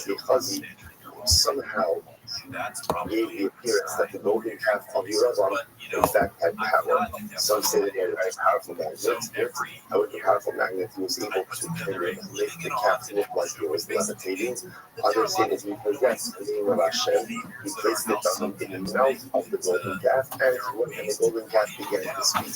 the Chazi somehow gave the appearance that the golden calf of Yerushalayim in fact had power. Some say that he had a very powerful magnet. However powerful magnet, he was able to kind of make the calf look like he was levitating. Others say that he possessed the name of Hashem. He placed it in the mouth of the golden calf, and when the golden calf began to speak.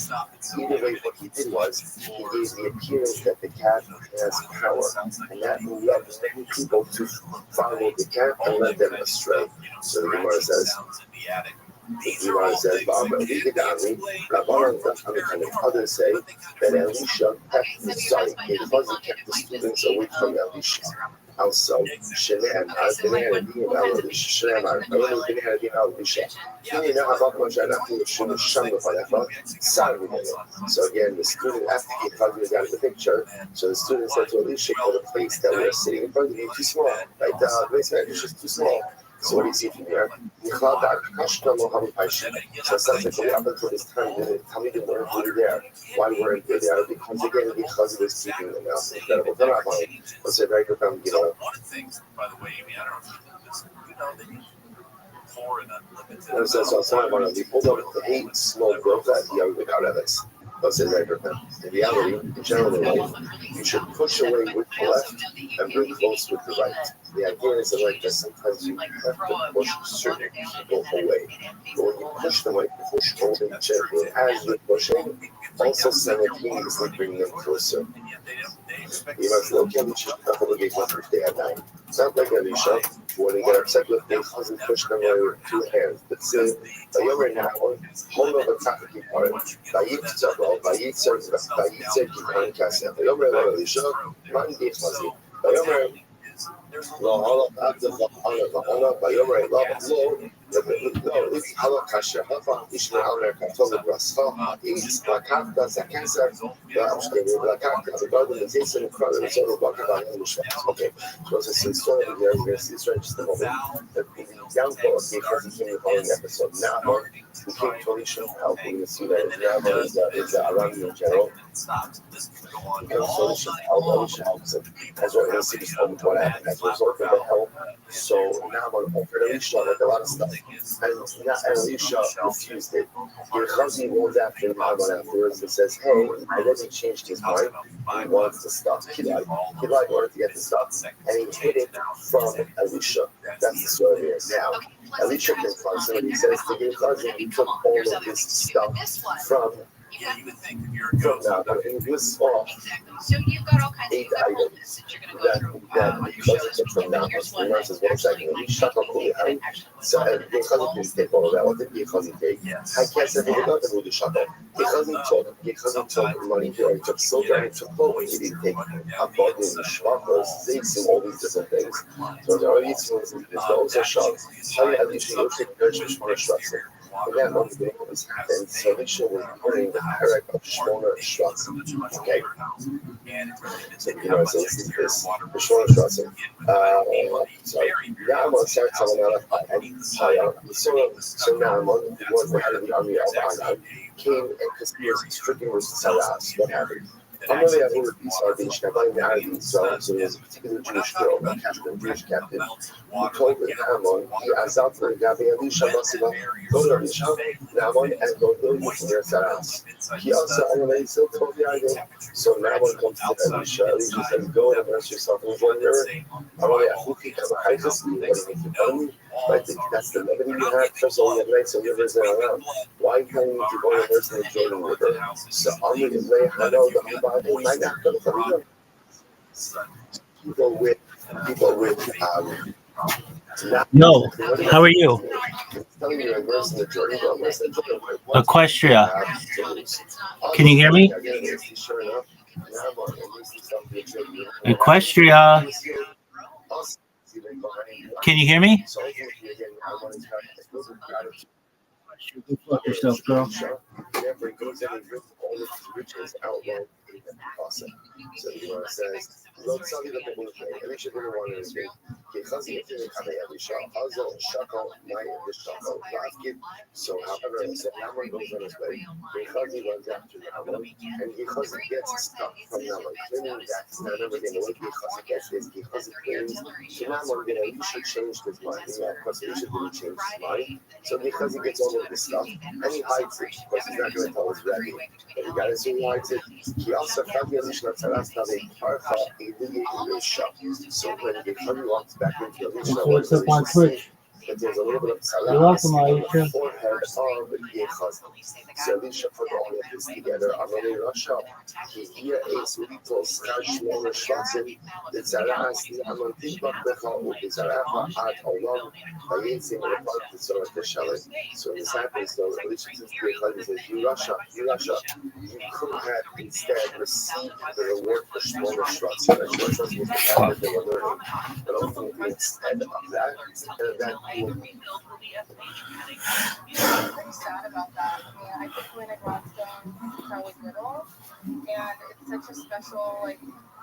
Either way, what he did was he gave the appearance that the calf has power, and that led many people to follow the calf and led them astray. So the Gemara says, others say that Elisha kept the students away from Elisha. Also, so again, the student after he probably got the picture. So the student said to Elisha, for the place that we're sitting in front of you, too small. Right? The place is just too small. So what do you see from here? So it sounds like up until this time, the Talmidim weren't really there. Why weren't they there? Because again, because it was keeping them out. Incredible. The Rabbi was a very good one, you know. One of the things, by the way, I mean, I don't know if you know this, you know that you pour an unlimited. So someone wanted to pull up the 8 small growth that you without evidence. That's in reality, in general in life, you should push away with the left and bring close with the right. The idea is that like that sometimes you have to push certain people away. But when you push them away, push over gently as you're pushing, also simultaneously bring them closer. You must look at each other with they have 9. It's not like Elisha, when they get upset with them, doesn't push them away with 2 hands. But say, you're now hold over top of the part. Okay, so this is story here. We're going to see just a moment. The young boy came in the following episode. Now, we came to Elisha help. We're going to see that now is around in general. We come to Elisha helps him. As we're going to see this moment, what happened as a result of the help. So now I'm going to offer Elisha like a lot of stuff. And Elisha refused it. Gehazi runs after him afterwards and says, hey, and then he changed his mind. He wants to stop. He lied in order to get the stuff. And he hid it from Elisha. That's the story here. Now, Elisha can find somebody. He says to Gehazi, he took all of this stuff from but in this small, so you've got all kinds 8 items that because it took from now, the nurse is 1 second, we shut up the so because didn't take all of that, what did Gehazi take? I can't say he got the movie shut up. Gehazi took money here, he took silver, he took gold, he didn't take a body in the schwappers, seeds, and all these different things. So there are these things, there's also shots. How you have these things, you take very much more structure. And then one thing was happened, so Elisha was burning the parak of Shmona Shvatzim. Okay. So, so this is this, the Shmona Shvatzim. Sorry. Naaman started telling out so Naaman, the head of the army of Anan, came and because he was stricken with Saras. What happened? So there was a particular Jewish girl, a Jewish captain, who told Naaman, go to Elisha, Naaman, and go to your Saras. He also still told the idea. So Naaman comes to Elisha. Elisha says, go and immerse yourself in the Jordan River. I think that's the levity you have. First of all, you have nights and rivers that are around. Why can't you go and immerse in the Jordan River? So I'm going to lay Hano, the Bible, might not go to people with No, how are you? Equestria. Can you hear me? Equestria. Can you hear me? Go fuck yourself, girl. everything that we pass it. So the Gemara says, "Lo tzadi lebemuke." Elisha didn't want anything. Gechazi etin kamei Elisha. Hazel shakal ma'im v'shakal la'avgid. So, however, so Naaman goes on his way. Gechazi runs after Naaman, and Gechazi gets stuck from Naaman, claiming that he's not ever going to wait. Gechazi gets this. Gechazi claims to Naaman that Elisha changed his mind. Yeah, of course, Elisha didn't change his mind. So Gechazi gets all of this stuff, and he hides it because he's not going to tell his Rabbi. And he got his own hides it. He also found the Elisha Tzarastave Parcha Eluye Elisha. So when Gechazi walks back into Elisha, What's up on Twitch? that there's a little bit of You're welcome, on Aisha. the forehead of Gechazi. So Elisha put all of this together. Amalei Rasha. Here is little scratch smaller schwarzen. The Zaras, the Amantim Bakbecha, Ubizaraha, Ad Olam, Bayetzim, and Park, the Zorah Teshalet. So this happens, though, Elisha says, Gechazi says, you Rasha, you could have instead received the reward for smaller schwarzen. And schwarzen was the fact that they were learning. But ultimately, instead of that, I'm pretty sad about that. I mean, I think when I Gladstone since I was little, and it's such a special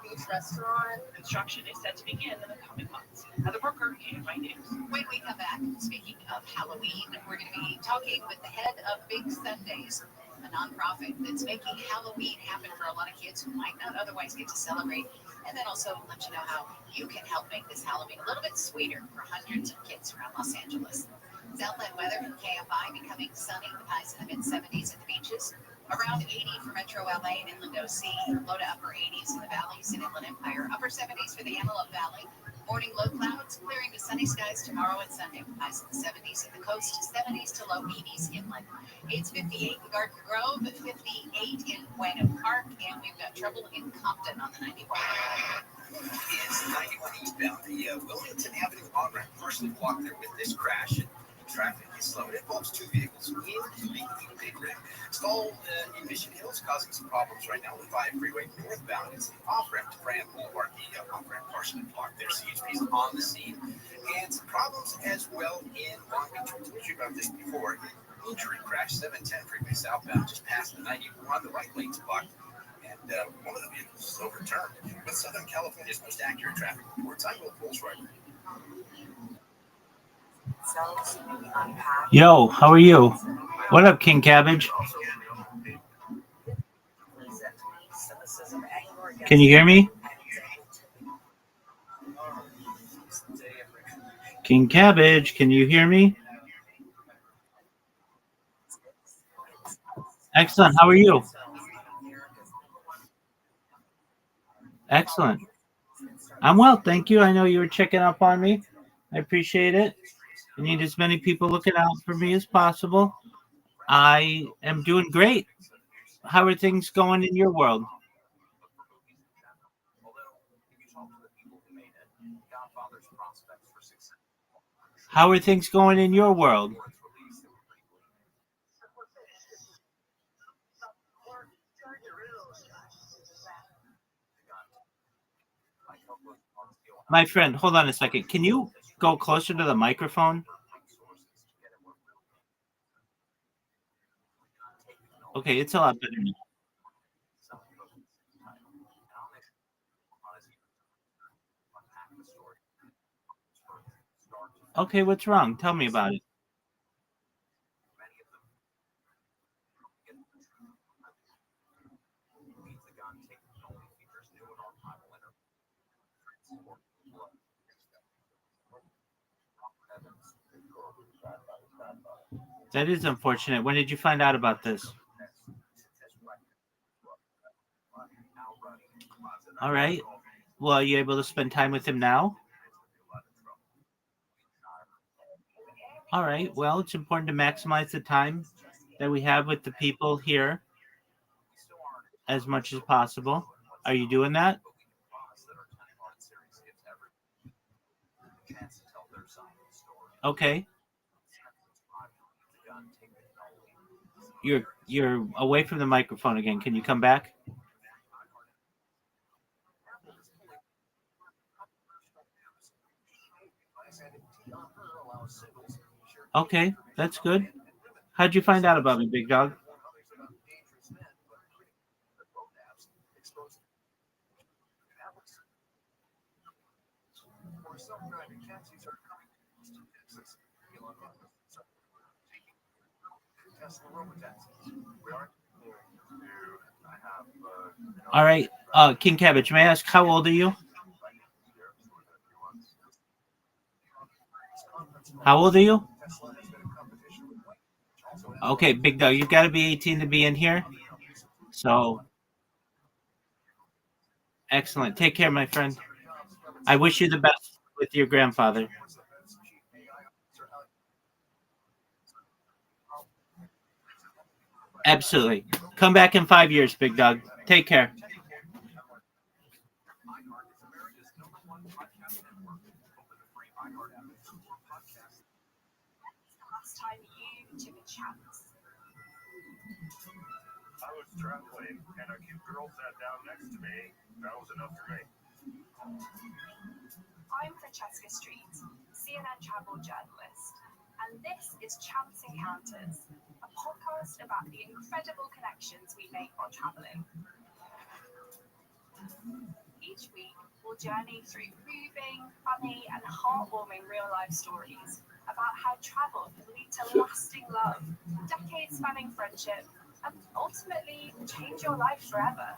beach restaurant. Construction is set to begin in the coming months. Heather Brooker, KFI News. When we come back, speaking of Halloween, we're going to be talking with the head of Big Sundays, a nonprofit that's making Halloween happen for a lot of kids who might not otherwise get to celebrate. And then also let you know how you can help make this Halloween a little bit sweeter for hundreds of kids around Los Angeles. Southland weather from KFI becoming sunny with highs in the mid-70s at the beaches. Around 80 for Metro LA and Inland OC. Low to upper 80s in the valleys and Inland Empire. Upper 70s for the Antelope Valley. Morning low clouds, clearing to sunny skies tomorrow and Sunday. Highs in the 70s at the coast, 70s to low 80s inland. It's 58 in Garden Grove, 58 in Bueno Park, and we've got trouble in Compton on the 91. It's 91 eastbound, the Wilmington Avenue on-ramp partially blocked there with this crash. Traffic is slow. It involves two vehicles in the big rig. Stalled in Mission Hills, causing some problems right now on the 5 freeway northbound. It's the off-ramp to Brand Boulevard. The off-ramp partially blocked there. CHP's on the scene. And some problems as well in Long Beach. We told you about this before. Injury crash, 710 freeway southbound, just past the 91. The right lane's blocked. And one of the vehicles is overturned. With Southern California's most accurate traffic reports, I'm Will Pulsrider. Yo, how are you? What up, King Cabbage? Can you hear me? King Cabbage, can you hear me? Excellent. How are you? Excellent. I'm well, thank you. I know you were checking up on me. I appreciate it. I need as many people looking out for me as possible. I am doing great. How are things going in your world? How are things going in your world? My friend, hold on a second. Can you go closer to the microphone? Okay, it's a lot better now. Okay, what's wrong? Tell me about it. That is unfortunate. When did you find out about this? All right. Well, are you able to spend time with him now? All right. Well, it's important to maximize the time that we have with the people here as much as possible. Are you doing that? Okay. You're away from the microphone again. Can you come back? Okay, that's good. How'd you find out about me, big dog? All right, King Cabbage, may I ask how old are you? How old are you? Okay, Big Dog, you got to be 18 to be in here. So, excellent. Take care, my friend. I wish you the best with your grandfather. Absolutely. Come back in 5 years, Big Dog. Take care. Last time you took a chance. I was traveling, and a cute girl sat down next to me. That was enough for me. I'm Francesca Street, CNN travel journalist, and this is Chance Encounters, a podcast about the incredible connections we make while traveling. Each week, we'll journey through moving, funny, and heartwarming real-life stories about how travel can lead to lasting love, decades-spanning friendship, and ultimately change your life forever.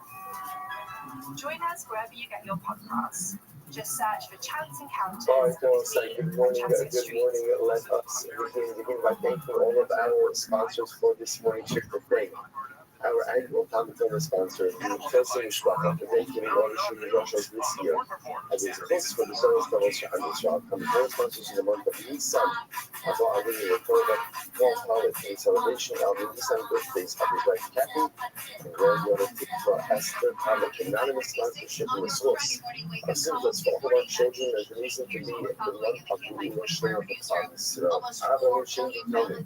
Join us wherever you get your podcasts. Just search for Chance Encounters. All right, so say good morning, let us begin by thanking all of our sponsors for this morning's shift of faith. Our annual Talmud sponsor, the Kelsey Mishpacha, the Dakin Rothschild this year, as is close for the service of Israel, Talmud sponsors in the month of Nisan, as well as the October 12th holiday celebration of the Nisan birthdays of his wife Kathy, and granddaughter Tikva Esther, Talmud anonymous sponsorship in the source. Our symptoms for all of our children as the reason to be the one of the English of the province. So, Abba, children, then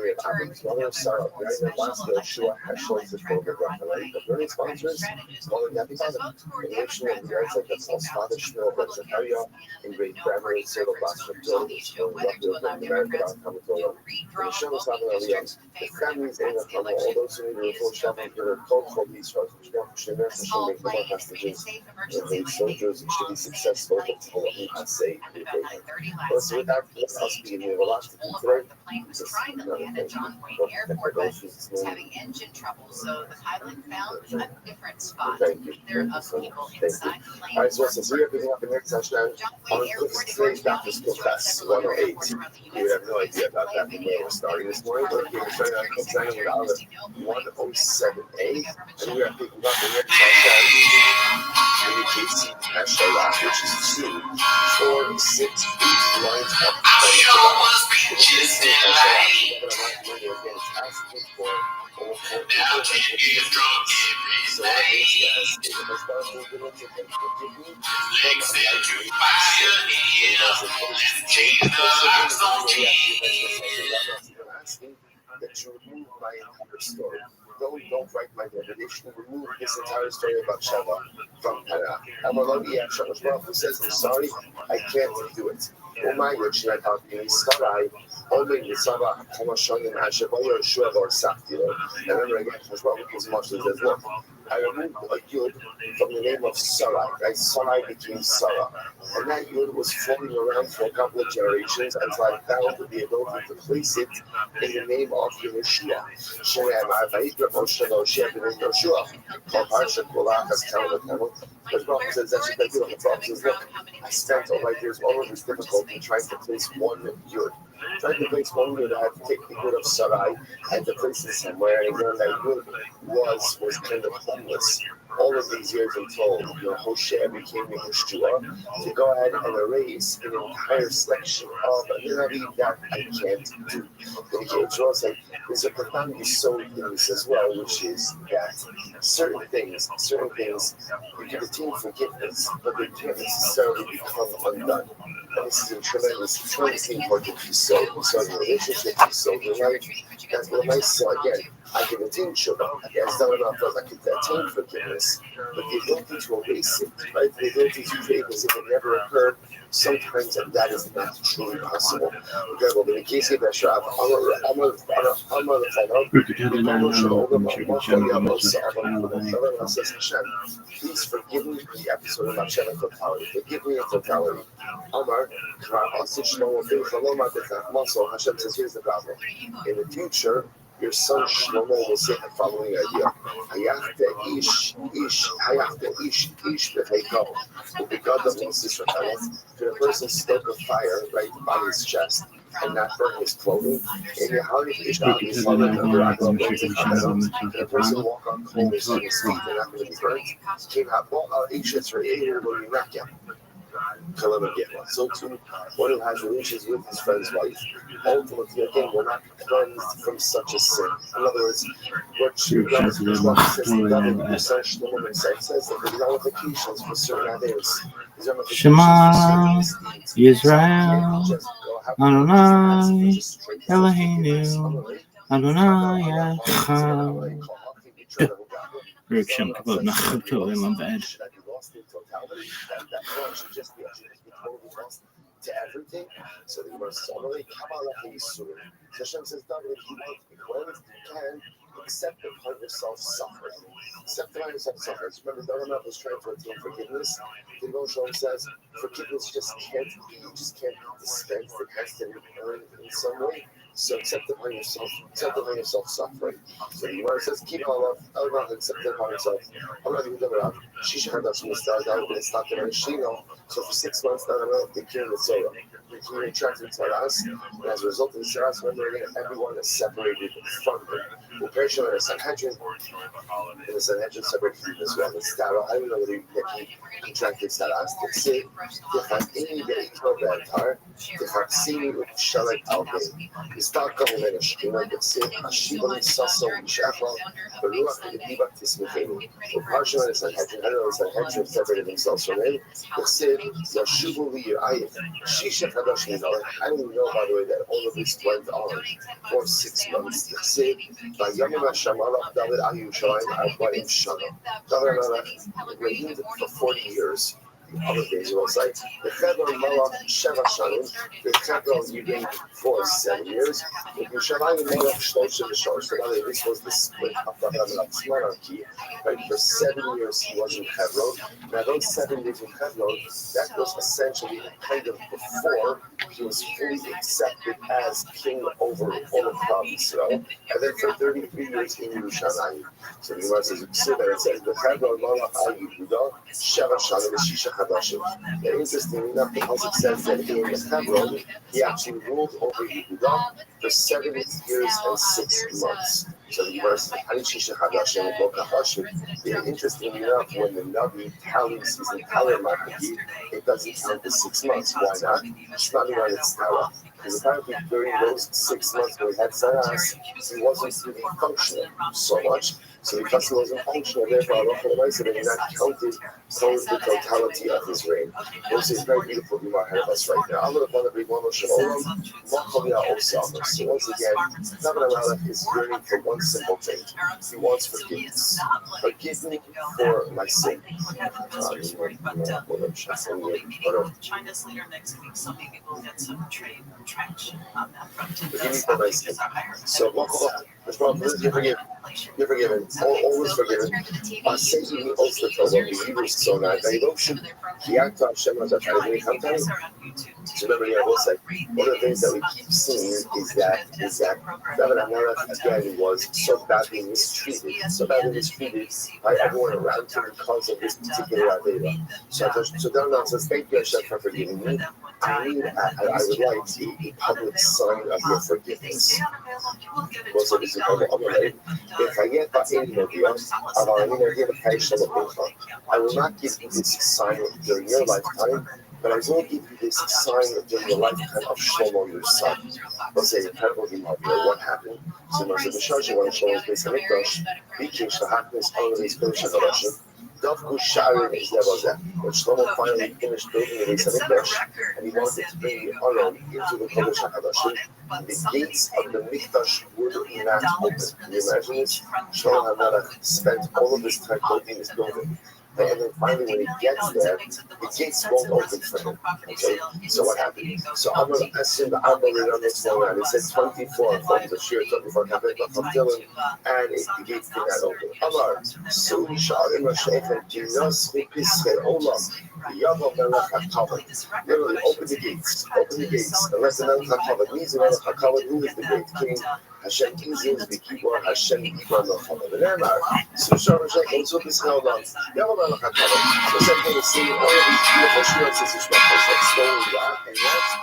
we have Abba's mother, Sarah, Grandma, Master, Shua, Hashel, the program, the learning sponsors, Molly Napitan, the nation of the arts like the false father, Shmuel, Ben Zakaria, in great grammar, Cyril, Blaster, Jones, Rothschild, America, Kamatola, and Shema Sabin Aliyah. The families in the family, all those who need to report shopping for their cultural needs, for Shemar, Shemar, Kumar, hostages, and the soldiers should be successful, but to what we have say, so with that, let us begin with a lot to do today. Just having engine trouble, so the pilot found a different spot. There are other people inside the plane. All right, so since we are picking up the next touchdown, I'm going to put today's Dr. School class 108. You have no idea about that when we're starting this morning, but we're starting on touchdown with our 107A, and we are picking up the next touchdown in the KC Hashalah, which is 2, 4, 6, 8 lines up from the just in light. Asking for all 4 people. So that means yes, if the sponsor is going to take them to give me, that you remove my entire story. Don't write my dedication. Remove this entire story about Sheva from Tanakh. Amalagi Yashar who says, I'm sorry, I can't do it. ומה יוצא את ישראל, only Yisava Hamashanim Ashabayo Shuav or Saktiro. And remember again, as much as says, look, I removed a yud from the name of Sarai, right? Sarai became Sarah. And that yud was floating around for a couple of generations until I found the ability to place it in the name of Yehoshua. Shem Avayikra Moshe Moshe Ben Yoshua. Called Harsha Kolachas Kamal. The prophet says that's what I do. The prophet says, look, I spent all my years all of this difficulty trying to place one yud. Trying to place one yud, I had to take the yud of Sarai and to place it somewhere. And I learned that yud was kind of homeless all of these years until Yehoshua became Yehoshua to go ahead and erase an entire section of a Rabbi that I can't do. Israel said there's a profound Yisod in this as well, which is that certain things you can attain forgiveness, but they can't necessarily become undone. And this is a tremendously important Yisod in relationship, Yisod in life. That's what I saw again. I can attain tshuva. As though enough I can attain forgiveness, but the ability to erase it, right? The ability to create as if it never occurred, sometimes that is not truly possible. Okay, well, in the case of Eshraf, please forgive me for the episode about Shem in totality. Forgive me in totality. Amar, Hashem says, here's the problem. In the future, your son Shlomo will say the following idea. Could a person stoke a fire right by his chest and not burn his clothing? Could a person walk on coals and his feet are not going to be burnt? So too, one who has relations with his friend's wife, ultimately again will not be cleansed from such a sin. In other words, what Rabbi says, the son Shlomo himself says that there are ramifications for certain others. Shema Yisrael Adonai Eloheinu Adonai Echad. Baruch Shem Kavod Nachal Tovim Abed. That one should just be totally lost to everything. So the Gemara says, "Amalei Kabbalah Yisur." So Hashem says, "David, if you want to be cleansed, you can accept the part of yourself suffering. Accept the part of yourself suffering." So remember, David was trying to attain forgiveness. The Rothschild says, "Forgiveness just can't be dispensed. It has to be earned in some way." So accept the part of yourself suffering. So the Gemara says, "Keep Allah, accept the part of yourself." I'm not even going to Shisha Hadash Mustad, it's not going to Shino. So for 6 months, now I'm going to take care of the Torah. We can attract the Torahs, and as a result of the Torahs, everyone is separated from him. The Persian and the Sanhedrin, separated from him as well. The Stara, I don't know whether he contracted Torahs. The Tzid, the Chazini, the Ikro, the Atar, the Chazini, the Shalet Alvin. The Star Government of Shkina, the Tzid, Hashibam, Sasso, Mishachal, the Ruach, the Diva, Tismechenu. The Persian and the Sanhedrin, I don't know the Sanhedrin separated themselves from him. The Tzid, Yashubu, Yirayim, Shisha Kadosh, I don't even know, by the way, that all of this went on for 6 months. The Tzid, by Yamim Hashamalach, David Ayu Shalayim, Arbaim Shana. David reigned for 40 years. The other things was like the Hebron Malach Sheva Shanim, the Hebron you reigned for 7 years. The Yerushalayim Malach Shlosh V'Shor. So this was the split of the Melach's monarchy. Right, for 7 years he was in Hebron. Now those 7 years in Hebron, that was essentially kind of before he was fully accepted as king over all of Israel. And then for 33 years in Yerushalayim. So the Gemara says, it says the Hebron Malach Yehuda Sheva Shanim Shisha. And interestingly enough, the Pasuk says that in Hebron, he actually ruled over Yehuda for 7 years and 6 months. So the verse, interestingly enough, when the Navi tallies his entire monarchy, it doesn't count the 6 months. Why not? It's not even its Tara. Because apparently during those 6 months when he had Saras, he wasn't really functional so much. So because he wasn't functional, therefore, Allah did not counted towards the totality of his reign. This is very beautiful Gemara ahead of us right now. I'm going to want to read one more Shalom. So once again, David HaMelech is yearning for one simple thing. He wants forgiveness. Forgive me for my sin. China's leader next week, so maybe we'll get some trade traction on that front. Forgive me for my sin. So, you're forgiven. You're forgiven. All is forgiven. Satan also told him the Hebrews so that they don't shoot. So remember, I will say, one of the things that we keep seeing is that David HaMelech again was so badly mistreated by everyone around him because of this particular Aveda. So David says, "Thank you, Hashem, for forgiving me. I would like a public sign of your forgiveness." I will not give you this sign during your lifetime, but I will give you this sign during the lifetime of Shlomo, your son. Let's say, what happened? So, when Shlomo's Beis Hamikdash, he changed the happiness of his Kodesh HaKodashim. Dovku Sharon is Nevaza. When Shlomo finally finished building the Beis Hamikdash, and he wanted to bring the Aron into the Kodesh HaKadoshim, the gates of the Mikdash would not open. Can you imagine this? Shlomo HaMelech spent all of this time building this building. And then finally, when he gets there, the gates won't open for him. Okay, so what happened? So I'm going to assume the Abba on this one. It says 24 from the Shir 24 Kappa from Dylan, and the gates did not open. Amar, so we shot in Rashafen, Jesus, Pisre, Olam, Yava Melech HaKavod. Literally, open the gates. Open the gates. The rest of Melech HaKavod means the Melech HaKavod, who is the great king. Hashem Izil, the Kibor, Hashem Ibra Melchavod. And Emar, so Shah Rashafen, so Pisre, Olam, Yava Melech HaKavod. So some people see all of these beautiful shiras as Ishmael, like slowly God, and that's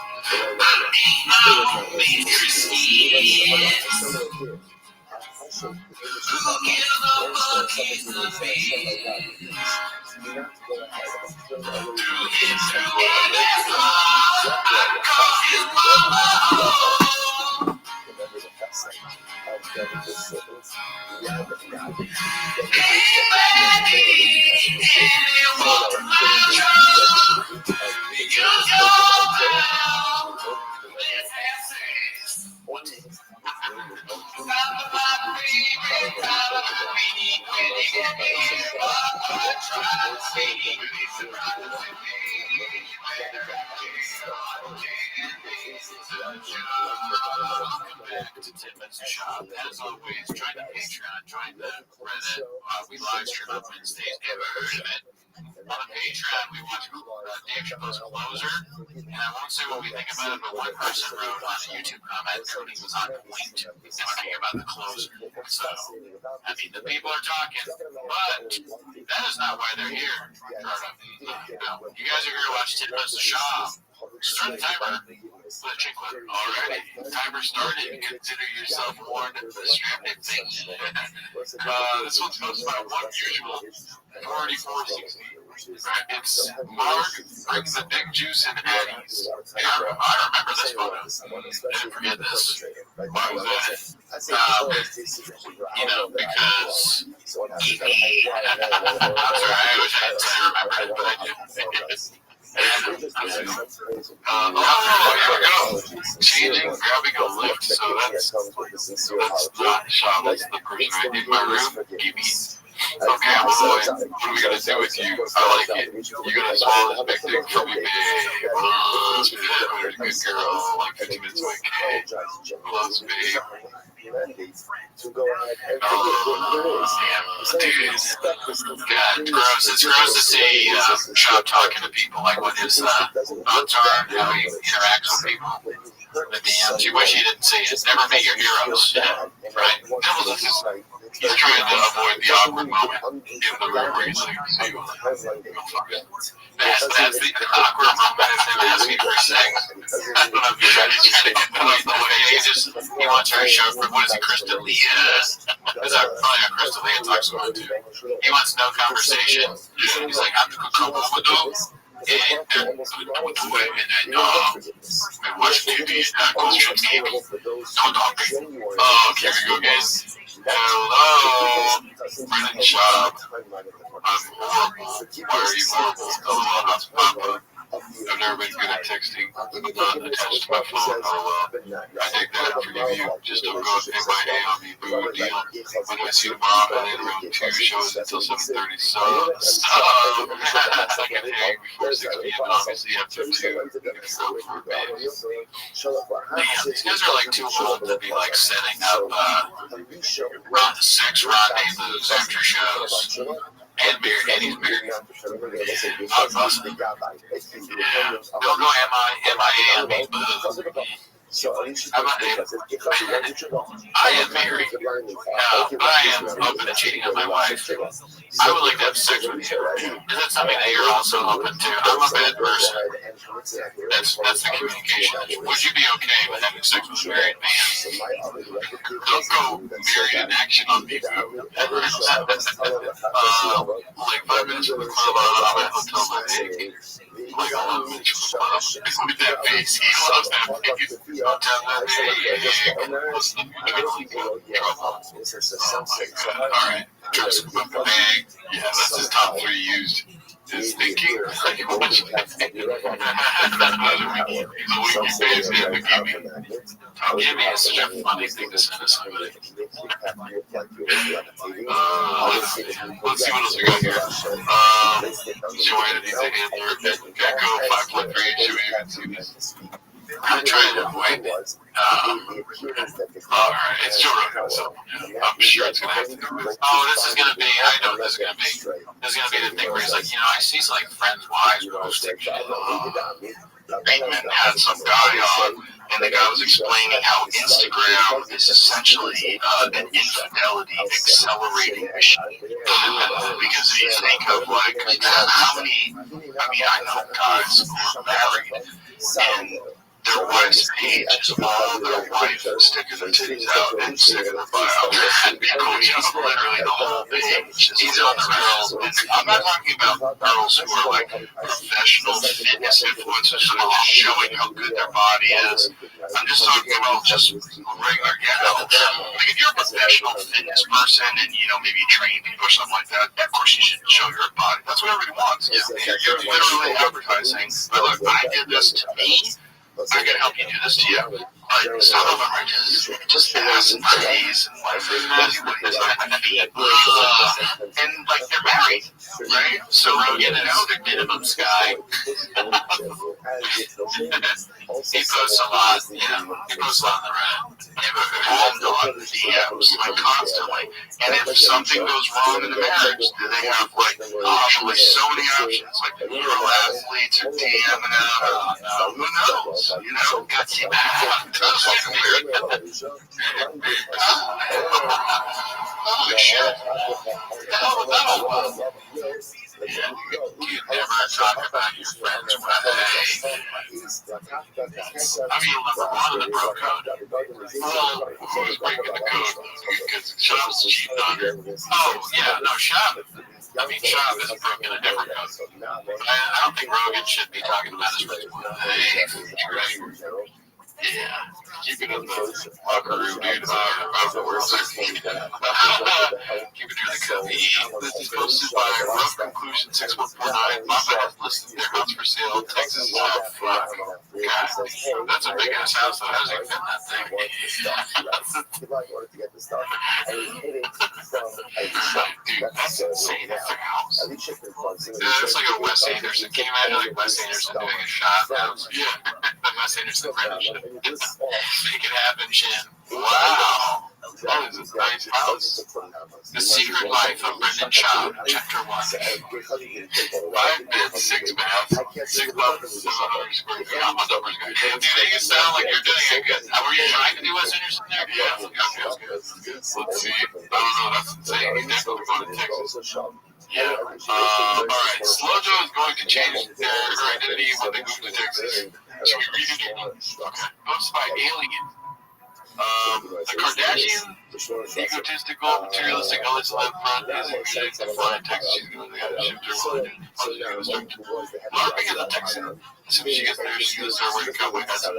Shop. As always, join the Patreon, join the Reddit. We live stream on Wednesdays. Never heard of it. On the Patreon, we watch Dave Chappelle's Closer, and I won't say what we think about it, but one person wrote on a YouTube comment that he was on point talking about the Closer. So, I mean, the people are talking, but that is not why they're here. No, you guys are here to watch 10 minutes of Shop. Start the timer. Put a check mark. Alrighty. Timer started. Consider yourself warned. Distracted things. This one's goes about one usual 4460. It's Mark brings the big juice and Addie's. I remember this photo. Didn't forget this. Why was that? Because I'm sorry, I wish I had to remember it, but I didn't. Here we go. Changing, grabbing a lift. So that's not Sean. That's the person I did my room. Give me. Okay, I'm all the way. What are we gonna do with you? I like it. You're gonna swallow this big thing for me, babe. Oh, you're a good girl. Like 15 minutes away. Loves me. To go ahead and God, gross. It's gross to see Shop talking to people. Like what his thoughts are, how he interacts with people. The DMs. You wish you didn't see it. Never meet your heroes. Right? He's trying to avoid the awkward moment in the room where he's like, hey, that's the awkward moment is him asking for sex. I don't know if he's trying to get the way. He wants her to show for, what is it, Crystalia? It's probably how Crystalia talks about too. He wants no conversation. He's like, I'm going to come over though. And with the way, and watch TV and consume cable. Don't talk. Oh, here we go, guys. Hello, Brennan Shop. I'm horrible. Why are you horrible? Hello, I'm Papa. I've never been good at texting. I'm not attached to my phone. Oh well. I take that and forgive you. Just don't go and pay my day on me. Boo deal. When I see you tomorrow, I later on 2 shows until 7:30. So, I can hang before 6 p.m. and obviously after 2. For babes. Damn, these guys are like too old to be like setting up sex rendezvous after shows. And married, and he's married. Awesome. Yeah. Don't go MIA on me, boo. I am married. I am open to cheating on my wife. I would like to have sex with you. Is that something that you're also open to? I'm a bad person. That's the communication. Would you be okay with having sex with a married man? Don't go married in action on me, boo. Like 5 minutes from the club, I'm at hotel by 8. like a little bitch with that face. He loves that face. Don't tell that Alright, Travis Bag. Yeah, that's his top 3 used. His thinking. He's a wiki face and the gaming. Gaming is such a funny thing to send to somebody. Let's see what else we got here. Joy needs a handler. Gecko 5.3 HUA. I'm trying to avoid it. Alright, it's Joe Rogan, so I'm sure it's gonna have to do this. Oh, this is gonna be, I know this is gonna be. This is gonna be the thing where he's like, you know, I see like friends' wives posting shit. Bateman had some guy on, and the guy was explaining how Instagram is essentially an infidelity accelerating machine. Because if you think of like how many, I mean, I know guys who are married and their wife's page is all their wife sticking their titties out and sticking their butt out. And just literally the whole page is on the girls. And I'm not talking about girls who are like professional fitness influencers who are just showing how good their body is. I'm just talking about just regular gals. Like if you're a professional fitness person and you know maybe you train people or something like that, of course you should show your body. That's what everybody wants. You're literally advertising. But look, I did this to me. I can help you do this to you. But some of them are just ass and titties and like everybody's like, and like they're married, right? So you know their minimum sky. He posts a lot, you know. He posts a lot on the Reddit, and on the DMs like constantly. And if something goes wrong in the marriage, then they have like like so many options. Like girl athletes are DMing them. Who knows? You know, got to holy shit. What the hell was that all about? Yeah, you never talk about your friends' wedding. I mean, number one of the bro code. Well, who's breaking the code? Because Shab's cheating on her. Oh, yeah, no, Shab. I mean, Shab is broken a different code. I don't think Rogan should be talking about his friends' wedding. Yeah, keep it in the locker room, dude. Keep it near the cubby. This is posted by Rough Conclusion 6149. Mama has listed their house for sale. Texas is out front. God, that's a big ass house, though. How does he fit in that thing? Dude, that's insane. That's a house. It's like a Wes Anderson. Can you imagine like Wes Anderson doing a shot house? Yeah, the Wes Anderson rendition. Make it happen, Shin. Wow. That is a nice house. The Secret Life of Brendan Schaub, Chapter 1. 5 beds, 6 baths, 6 buttons, 700 square feet. How much numbers good? Dude, you sound like you're doing it good. Were you trying to do Wes Anderson there? Yeah, that feels good. Let's see. I don't know, that's insane. He's definitely going to Texas. Yeah. Alright, Slojo is going to change their identity when they move to Texas. Should we read it? Okay. Books by Alien. The Kardashian, egotistical, materialistic, always left front, is music, the flying Texas, she's going to shift her religion, LARPing is a Texan. As soon as she gets there, she's going to start wearing cowboy hats and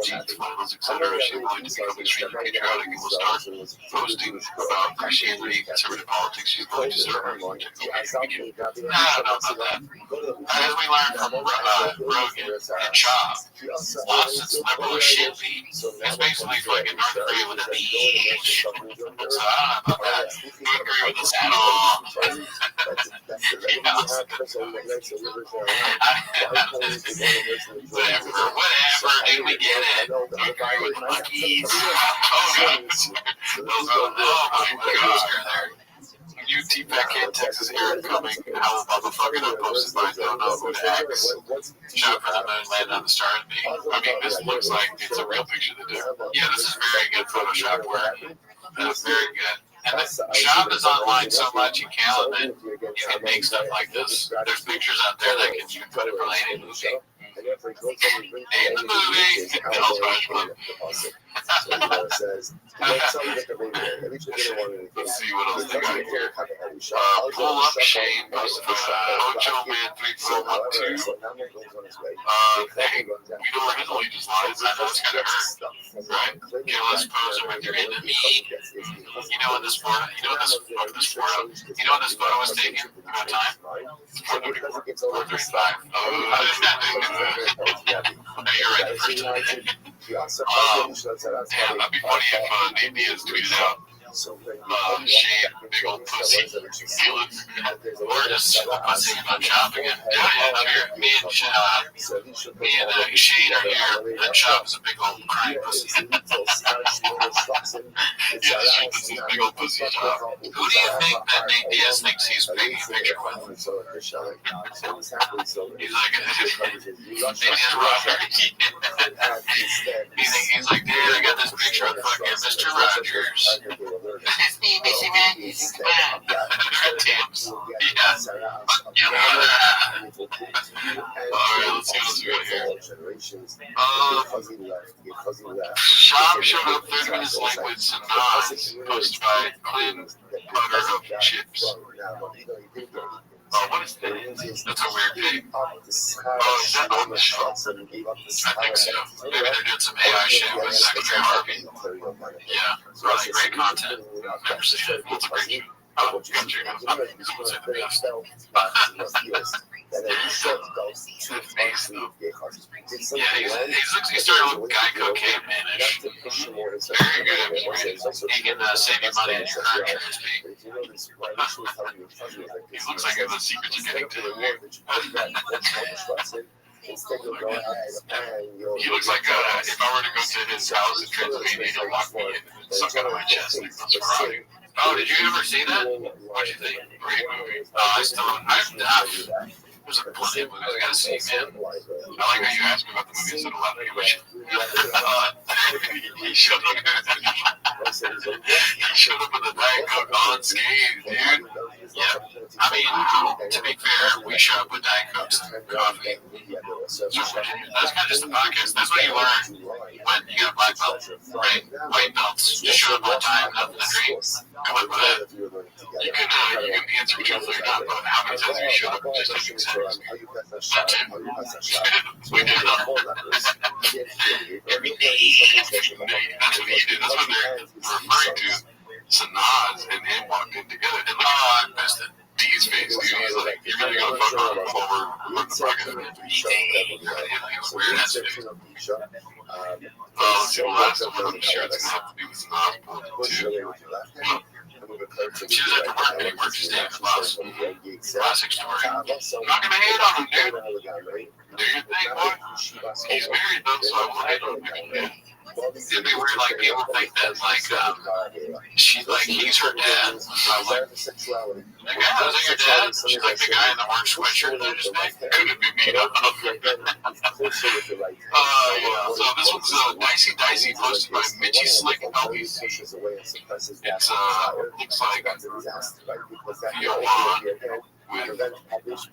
jeans, flannels, etc. She's going to become extremely patriotic and will start posting about Christianity, conservative politics. She's going to start arguing technical media. Nah, not that. As we learned from Rogan and Chop, lost its liberal shit lead. It's basically fucking North Korea with a beach. So I don't know about that. North Korea with this at all. Whatever, dude, we get it. North Korea with monkeys. Oh, God. Oh, my God. UT Beckett, Texas Air coming. How motherfucking I posted by don't know who the X. Shot for the moon, landed on the star and me. I mean, this looks like it's a real picture of the dude. Yeah, this is very good Photoshop work. That's very good. And the shop is online so much you can't let it. You can make stuff like this. There's pictures out there that you can put it for any movie. In the movie, I'll touch one. Let's see what else they got here. Pull up Shane, posted by Ocho Man 3412. Hey, we don't originally just lies. I know it's kind of hurt, right? Okay, let's pose it with your enemy. You know when this photo, you know this photo was taken? What time? 4:35. Oh, you're right. The first time. Damn, that'd be funny if Nate Diaz tweeted out. Shane, big old pussy. Feel it. Or just pussy about shop again. Yeah, I'm here. Me and Shane are here. That shop's a big old crying pussy. Yeah, this is a big old pussy shop. Who do you think that Nate Diaz thinks he's taking a picture with? He's like, he's like, dude, I got this picture of fucking Mr. Rogers. It's me, Missy Man. It's man. Tips. Yeah. Alright, let's see what's good here. Shop showed up 30 minutes late with some nods posted by Clint Butter of Chips. Oh, what is that? That's a weird thing. Oh, is that on the show? I think so. Maybe they're doing some AI shit with Secretary Harvey. Yeah, really great content. Never seen it. It's a great show. Oh, you got your hands up. It's the best. Yeah, he started with Geico Caveman-ish. Very good. He can save you money in your car insurance fee. He looks like the secrets are getting to him. He looks like if I were to go to his house in Transylvania, he'll lock me in and suck out of my chest like that's Ferrari. Oh, did you ever see that? What'd you think? Great movie. There's like plenty of movies I gotta see, man. I like how you asked me about the movie instead of laughing at which he showed up. He showed up with a Diet Coke unscathed, dude. Yeah. I mean, to be fair, we show up with Diet Cokes and coffee. That's kind of just a podcast. That's what you learn when you get a black belt, right? White belts. Just show up on time, nothing to drink. Come up with that. You can answer truthfully or not, but how many times have you showed up just taking seconds? Not two. We did it all. Every day. That's what he did. That's what they're referring to. Some nods and him walked in together. And look how I missed it. D's face, dude. He's like, you're really gonna fuck around while we're fucking weird ass face. Let's see the last one on the shirt's gonna have to be with some nods pulled in too. She was at the work and he works his day in classic story. I'm not gonna hate on him, dude. Do your thing, boy. He's married though, so I won't hate on him. It'd be weird, like people think that, like, she's like, he's her dad. So I was like, is that your dad? She's like, the guy in the orange sweatshirt that I just made? Could it be me? Yeah. So this one's Dicey posted by Mitchie Slick LBC. It's looks like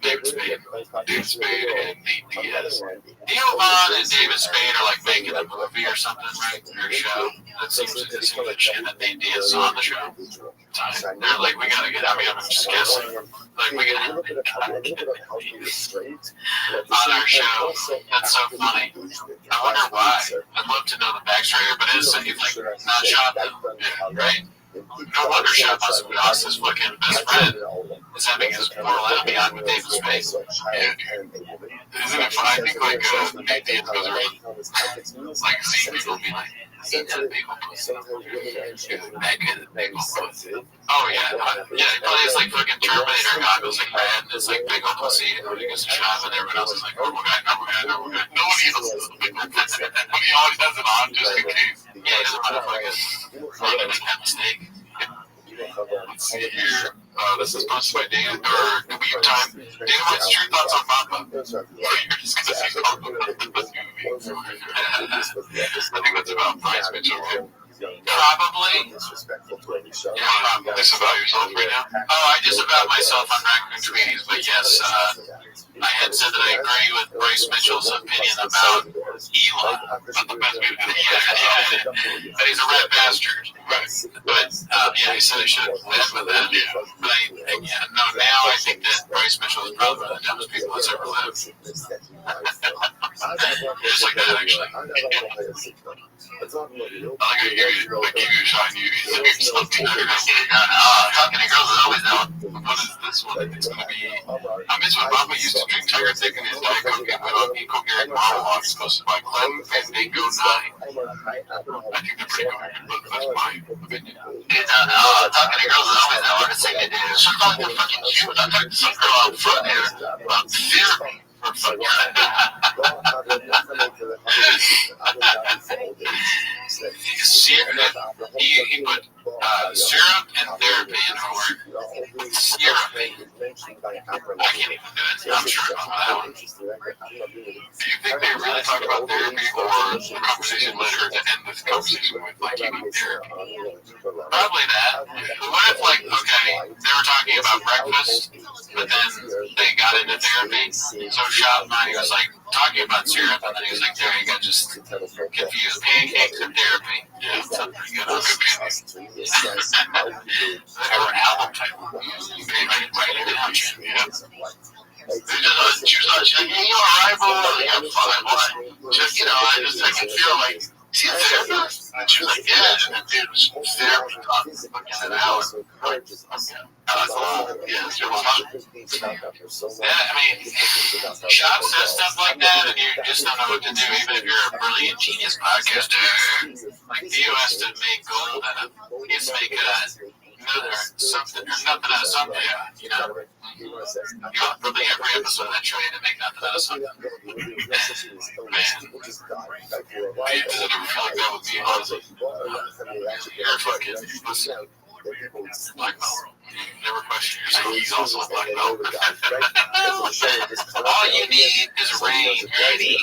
David Spade and Nate Diaz. Neil Vaughn and David Spade are like making a movie or something, right? Or a show. That seems like the shit that Nate Diaz is on the show. They're like, we gotta get. I mean, I'm just guessing. Like, we gotta on our show. That's so funny. I wonder why. I'd love to know the backstory, but it's like not shopping, right? No wonder Shop must have lost his fucking best friend. Is having his moral enemy on with David Spade. Yeah, dude. Isn't it fun? I think like Nate Diaz goes around like seeing people be like, eat that bagel pussy. That good bagel pussy. Oh yeah, yeah. He plays like fucking Terminator. Goggles like that. It's like bagel pussy. And he goes to shop, and everyone else is like, normal guy. Nobody else does bagel pussy, but he always has it on just in case. Yeah, he doesn't want to fucking run and have a mistake. Let's see here. This is posted by Dan, or Weave Time. Dan, what's your thoughts on Mamba? Or you're just going to see Mamba in the movie? I think that's about Bryce Mitchell, right? Probably. You're not disavow yourself right now? Oh, I disavow myself on Raccoon Tweeties, but yes, I had said that I agree with Bryce Mitchell's opinion about Eli, not the best movie. Yeah. But he's a red bastard. But yeah, he said he should have lived with that. But now I think that Bryce Mitchell is probably one of the dumbest people that's ever lived. Just like that, actually. I like to give you a shot. You something talking to girls is always down. What is this one? It's going to be. I miss when Rabbi used to drink Tiger Thick and his Diet Coke and eat coherent monologues supposed to buy Clem and they go 9. I think they're pretty good, but that's my opinion. Talking to girls is always the hardest thing to do. She's calling them fucking Jews. I talked to some girl out front here about therapy. He put syrup and therapy in her word. Syrup. I can't even do it. I'm sure about that one. Do you think they really talk about therapy or conversation later to end this conversation with like eating therapy? Probably that. What if like, okay, they were talking about breakfast, but then they got into therapy, so shop he was like talking about syrup, and then he was like, there you go, just confused pancakes and therapy. Yeah, sounds pretty good. Or album title. You can write it down. Yeah. She was like, yeah, you alright, boy? Yeah, fine, boy. Just, I can feel like, see a therapist? And she was like, yeah, and the dude was therapy talking for an hour. That's a lot. Yeah, it's really fun. Yeah, I mean, Shop says stuff like that, and you just don't know what to do, even if you're a brilliant genius podcaster. Like, Theo has to make gold out of, he has to make something, or nothing out of something, you know? You want probably every episode of that trying to make nothing out of something. Man, it doesn't ever feel like that with me, honestly. You're fucking, listen, black belt. Never question yourself. He's also a black belt. All you need is rain. Ready.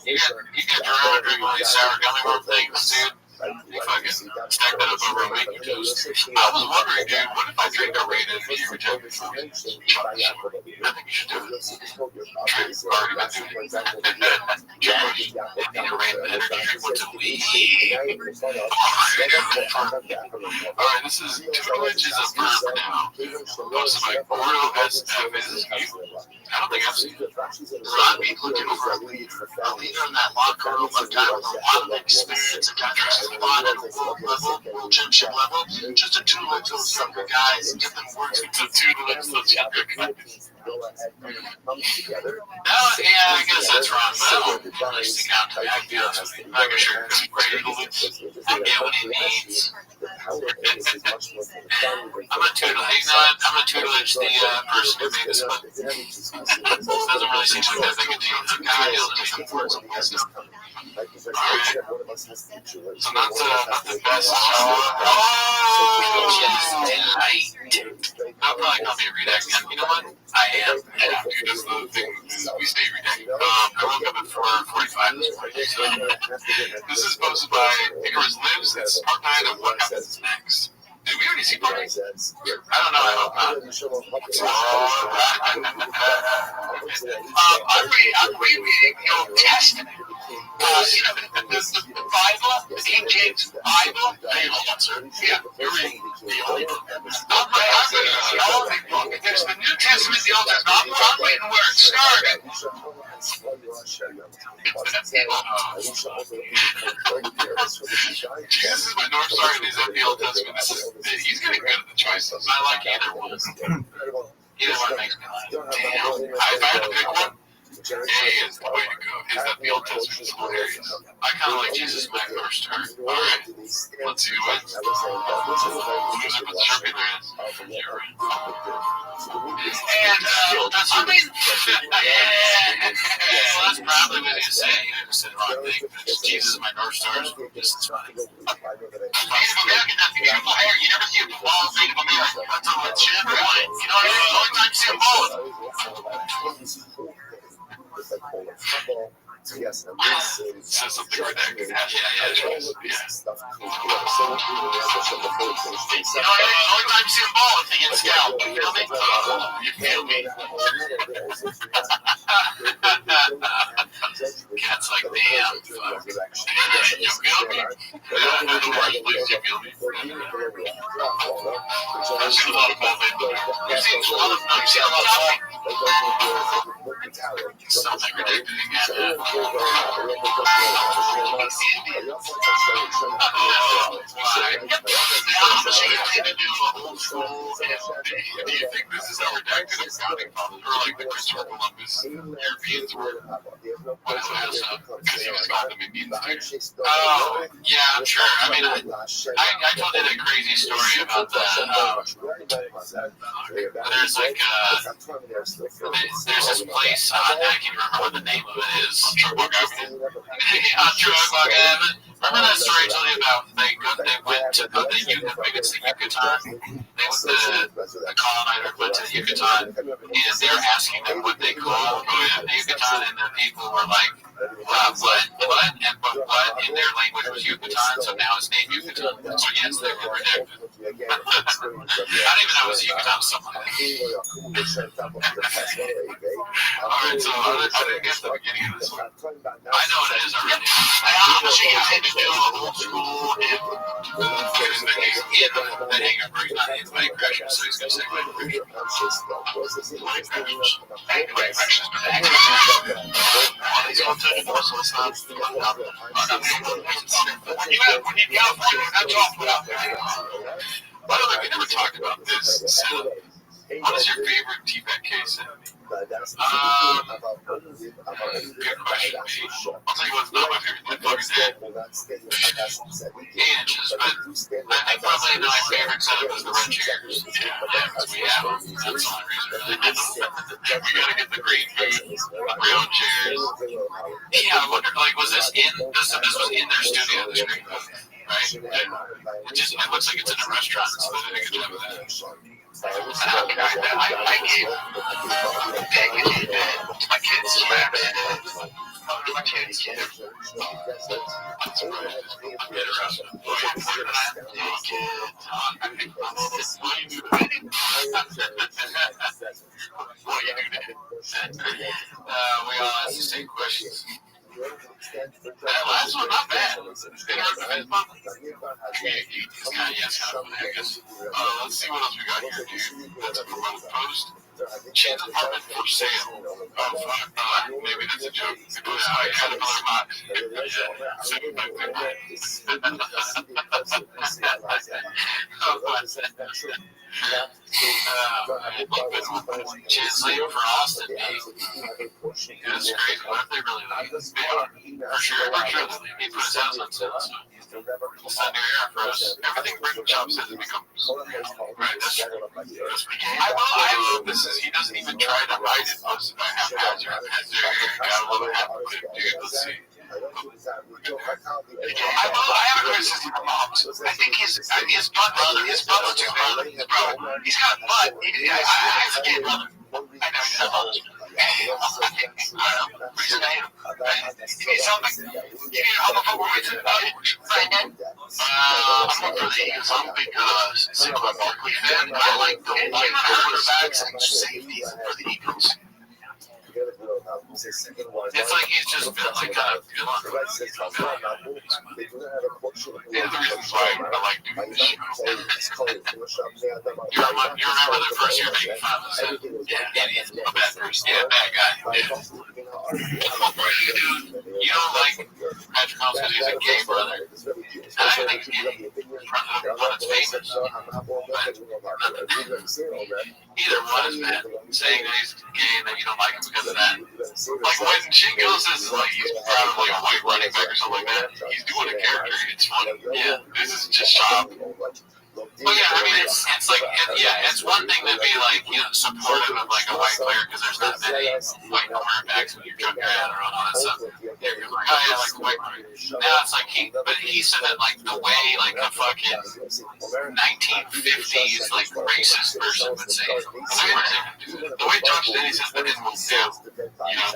You got your own drink all these sour gummy worm things, dude. You fucking stack that up over a week and toast. I was wondering, dude, what if I drink a rain energy every time you food? I think you should do it. Trey's already been doing it. Josh, I need a rain energy drink once a week. Alright, this is 2 inches of verb now. Most of my Oreo SF is you. I don't think I've seen it. Rabbi looking over a leader in that locker room, a guy with a lot of experience and contrast a lot at a world level, world championship level. Just to tutelage those younger guys and get them working to tutelage those younger guys. Yeah, I guess that's wrong, but I don't really stick out to me. I can honest with you. I'm sure he's ready to lose. I get what he needs. I'm a tutelage the person who made this book. Doesn't really seem like that big a deal. The guy is just words of wisdom. Alright. So not the best. I'll probably call me a redact again. You know what? I am. Yeah, dude, that's the thing. We stay redact. I woke up at 4:45 this morning. So this is posted by Icarus Lives. It's part 9 of What Happens Next. Did we already see part 8? I don't know. I hope not. I'm rereading the Old Testament. The Bible, the King James Bible. Hey, hold on, sir. Yeah, you're reading the Old Testament. I'm reading the Old Book. There's the New Testament, the Old Testament. I'm reading where it started. This is my North Star, and he's at the Old Testament. He's getting good at the choices. I like either one. Either one makes me laugh. Damn. If I had to pick one, A is the way to go. Is that the Old Testament is hilarious. I kind of like Jesus in my first turn. Alright. Let's see who wins. Loser, but sure be there is. And, I mean, well, that's probably what he said. He never said the wrong thing. Jesus is my North Star. Just funny. Native American, that beautiful hair. You never see a bald Native American. That's a legit one. You know what I mean? The only time you see a bald. Yes, says something redacted. Yeah. You know, the only time you see a ball, if they get scalped. You feel me? You feel me? Cat's like, damn, fuck. You feel me? Yeah, I know the worst place, you feel me? I've seen a lot of movement. You've seen a lot of something ridiculous. Do you think this is how redacted it's founding fathers, or like the Christopher Columbus Europeans were? Because he was called the Indians too. Oh, yeah, I'm sure. I mean, I told you that crazy story about the, there's like, there's this place, I can't remember what the name of it is. Drug Avenue. Remember that story I told you about? They went to the Yucatan. The colonizer went to the Yucatan, and they were asking them what they called the Yucatan, and the people were like, what? And what in their language was Yucatan, so now it's named Yucatan. So yes, they were redacted. I don't even know it was Yucatan, something like that. Alright, so I didn't get the beginning of this one. I know what it is already. I honestly had to do old school and the hanger break, not the plane crashes, so he's going to say plane crashes. Plane crashes. Plane crashes. He's going to tell you more, so it's not. When you in California, that's awful out there. By the way, we never talked about this. So, what is your favorite T-Bag case? Good question. I'll tell you what's not my favorite. The fuck is that? 8 inches, but I think probably my favorite setup is the red chairs. Yeah, because we have them. That's the only reason. We gotta get the green food, brown chairs. Yeah, I wonder, like, was this in? This was in their studio, this green food, right? It looks like it's in a restaurant, so they did a good job of that. I gave my kids my kids we all ask the same questions. That last one, not bad. Let's see what else we got here, dude. That's a promote post. Change apartment for sale. Oh, fuck. Maybe that's a joke. It was like Caterpillar box. Translate for Austin, dude. That's crazy. What if they really like this? For sure. He put his house on sale, so it's a new era for us. Everything Britain Chop says becomes right. That's I love this. He doesn't even try to hide it. Most of the haphazard. Gotta love a haphazard, dude. Let's see. I have a criticism for moms. I think his brother too, man. His brother. He's got butt. I forget brother. I know he's not brother. Reason I am. I'm for the Eagles. I'm a big Saquon Barkley fan. I like the quarterbacks and safeties for the Eagles. It's like he's just been like kind of villain. Yeah, the reasons why I like doing this show. You remember the first year making fun of us? Yeah, he's a bad person. Yeah, bad guy. Yeah. You don't like Patrick Mahomes because he's a gay brother. I think he's gay. One that's famous. Either one is bad. Saying that he's gay and that you don't like him because of that. Like when Chingo says like he's proud of like a white running back or something like that, he's doing a character. It's funny. Yeah, this is just shop. Well, yeah, I mean, it's like, it's one thing to be like, supportive of like a white player because there's not many white quarterbacks when you're jumping around and all that stuff. You're like, oh yeah, I like the white player. Now now it's like he said it like the way like a fucking 1950s like racist person would say it. The way George Denny says that it will do. You know,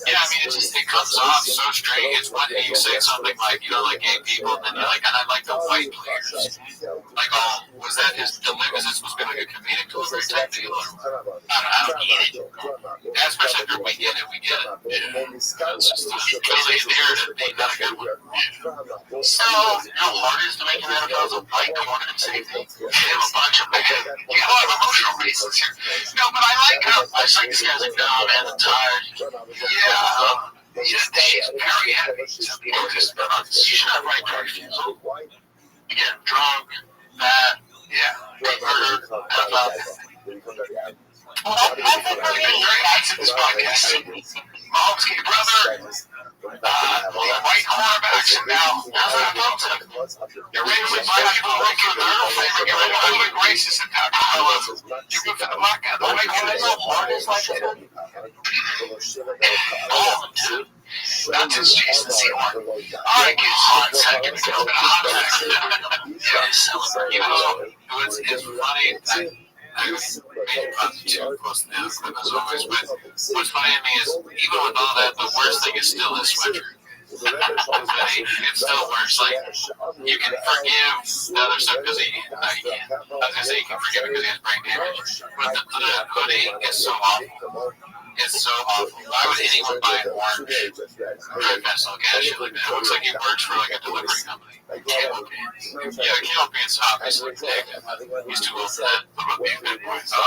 yeah, I mean, it comes off so straight. It's when you say something like, you know, like gay people, and then you're like, and I like the white players. Like, oh, was that his delivery? Is this supposed to be like a comedic delivery type deal? I don't get it. Especially if we get it, we get it. Yeah. It's just really there to be not a good one. Yeah. So, you know, hard is to make an NFL as a white corner and safety. You have a bunch of emotional reasons here. No, but I like how this guy's like, no, man, I'm tired. Yeah. She's very heavy. Some people just, you should have right refusal. Again, drunk, fat, murdered, well, I think we're getting very nice in this podcast. Mahomes' kid brother, white cornerbacks, and now they're adulting. You're raising white people right through the hurdle favor. You're really racist and powerful. You're good for the black guy. The white guy is so hard. It's like dude. That's his Jason Seymour. Alright, kids, hot second. It's been a hot second. Yeah, celebrate. You know, it's funny. I was too close to the clip as always, but what's funny to me is, even with all that, the worst thing is still his sweater. It still works. Like, you can forgive the other stuff because I was gonna say you can forgive it because he has brain damage, but the hoodie is so awful. It's so awful. Why would anyone buy an orange pencil cash like that? It looks like he works for like a delivery company. Candle pants. Yeah, candle pants obviously negative. He's too old for that. What about being bad boys? Oh,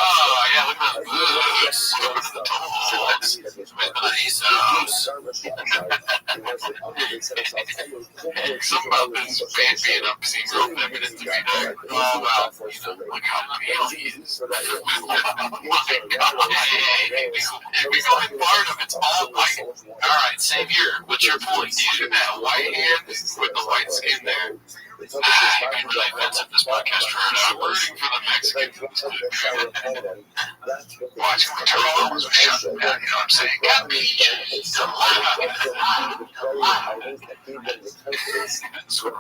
yeah, look at those boots. Look at the toes. Nice toes. Something about this band being up seems real feminine to me there. Oh, well, you know, look how pale he is. Oh, my God. Hey, we go in Florida, it's all white. All right, same here. What's your point? You do that white hand with the white skin there. You've been really offensive this podcast for I'm rooting for the Mexicans. Watch my turtles shut down, you know what I'm saying? Got peaches. Let's see what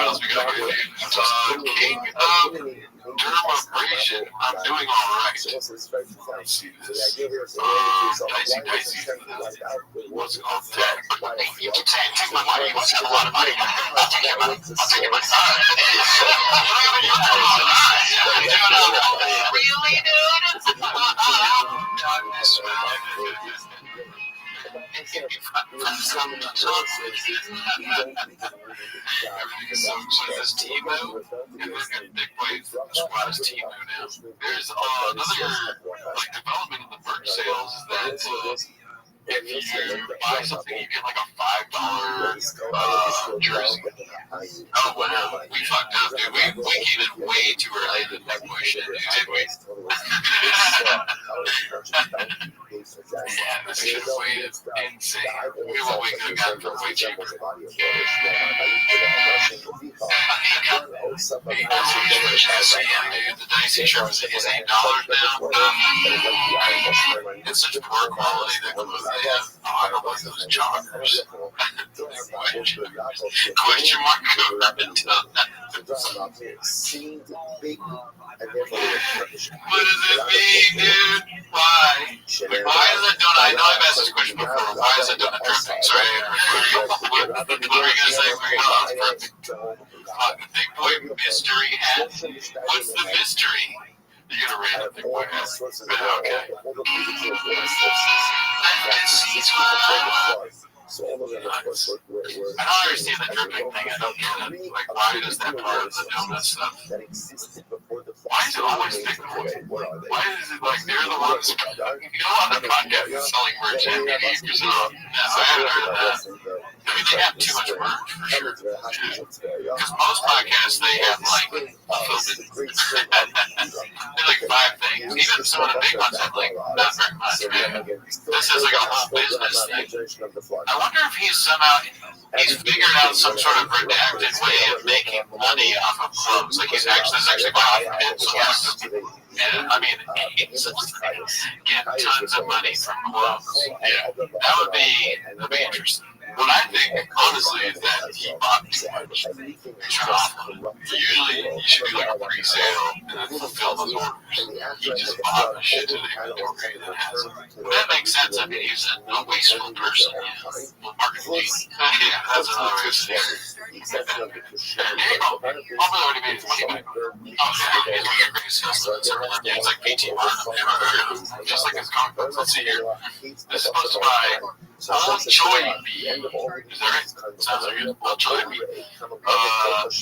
else we got here. King of Dermabrasion. I'm doing all right. Let's see this. Dicey. What's it called? You keep saying, take my money. You want to have a lot of money. I'll take your money. I'll take your money. Really, dude? There's Timo, and we're going to Big Boy squad is Timo now. There's another development in the merch sales is that if you buy something, you get like a $5 jersey. Oh wow, we fucked up, dude. We came in way too early to Big Boy shit, dude, did we? Yeah, this shit waited insane. We could have gotten for way cheaper. The Dicey shirt is $8 now. It's such poor quality that clothes they have. Oh, I don't like those joggers. Question mark What does it mean, dude? Why? Why is it done? I know I've asked this question before. Why is it done a dripping? Sorry, what are you going to say? Big Boy mystery hat? What's the mystery? You're going to read it, Big Boy hat. Okay. I don't understand the dripping thing. I don't get it. Like, why is that part of the donut stuff? Why is it always Big Boy? Why is it like they're the ones? You know, on the podcast selling merch at 88%. No, I haven't heard of that. I mean, they have too much merch for sure. Because most podcasts, they have like they're like 5 things. Even some of the big ones have like not very much, man. This is like a whole business thing. I wonder if he's figured out some sort of redacted way of making money off of clothes. Like this is actually bought off him, so yeah, I mean, he's getting tons of money from clothes. Yeah, that'd be interesting. What I think, honestly, is that he bought too much. Usually, you should do like a pre-sale and then fulfill those orders. He just bought a shit ton of inventory that has. That makes sense. I mean, he's a wasteful person. Yeah. Marketing genius. Yeah, that's another way to say it. I've already made his money back. Oh, yeah, he's one of the greatest salesmen ever lived. Yeah, it's like PT Martin. I've never heard of him. Just like his comic books. Let's see here. This is supposed to buy Old Choy Bee. Is that right? Sounds like it. Old Choy Bee.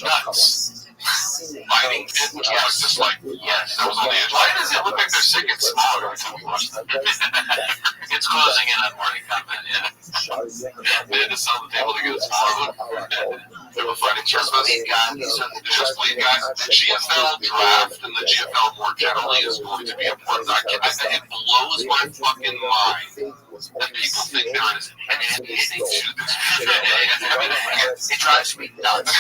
Nuts. Lighting fit, which looks just like, yes, that was on the edge. Why does it look like they're sick and smaller every time we watch them? It's closing in on morning comment, yeah. They had to sell the table to get a smaller one. They were fighting just lead guys. Just lead guys. The GFL draft and the GFL more generally is going to be important. It blows my fucking mind that people think they're as heavy as they should be. It drives me nuts.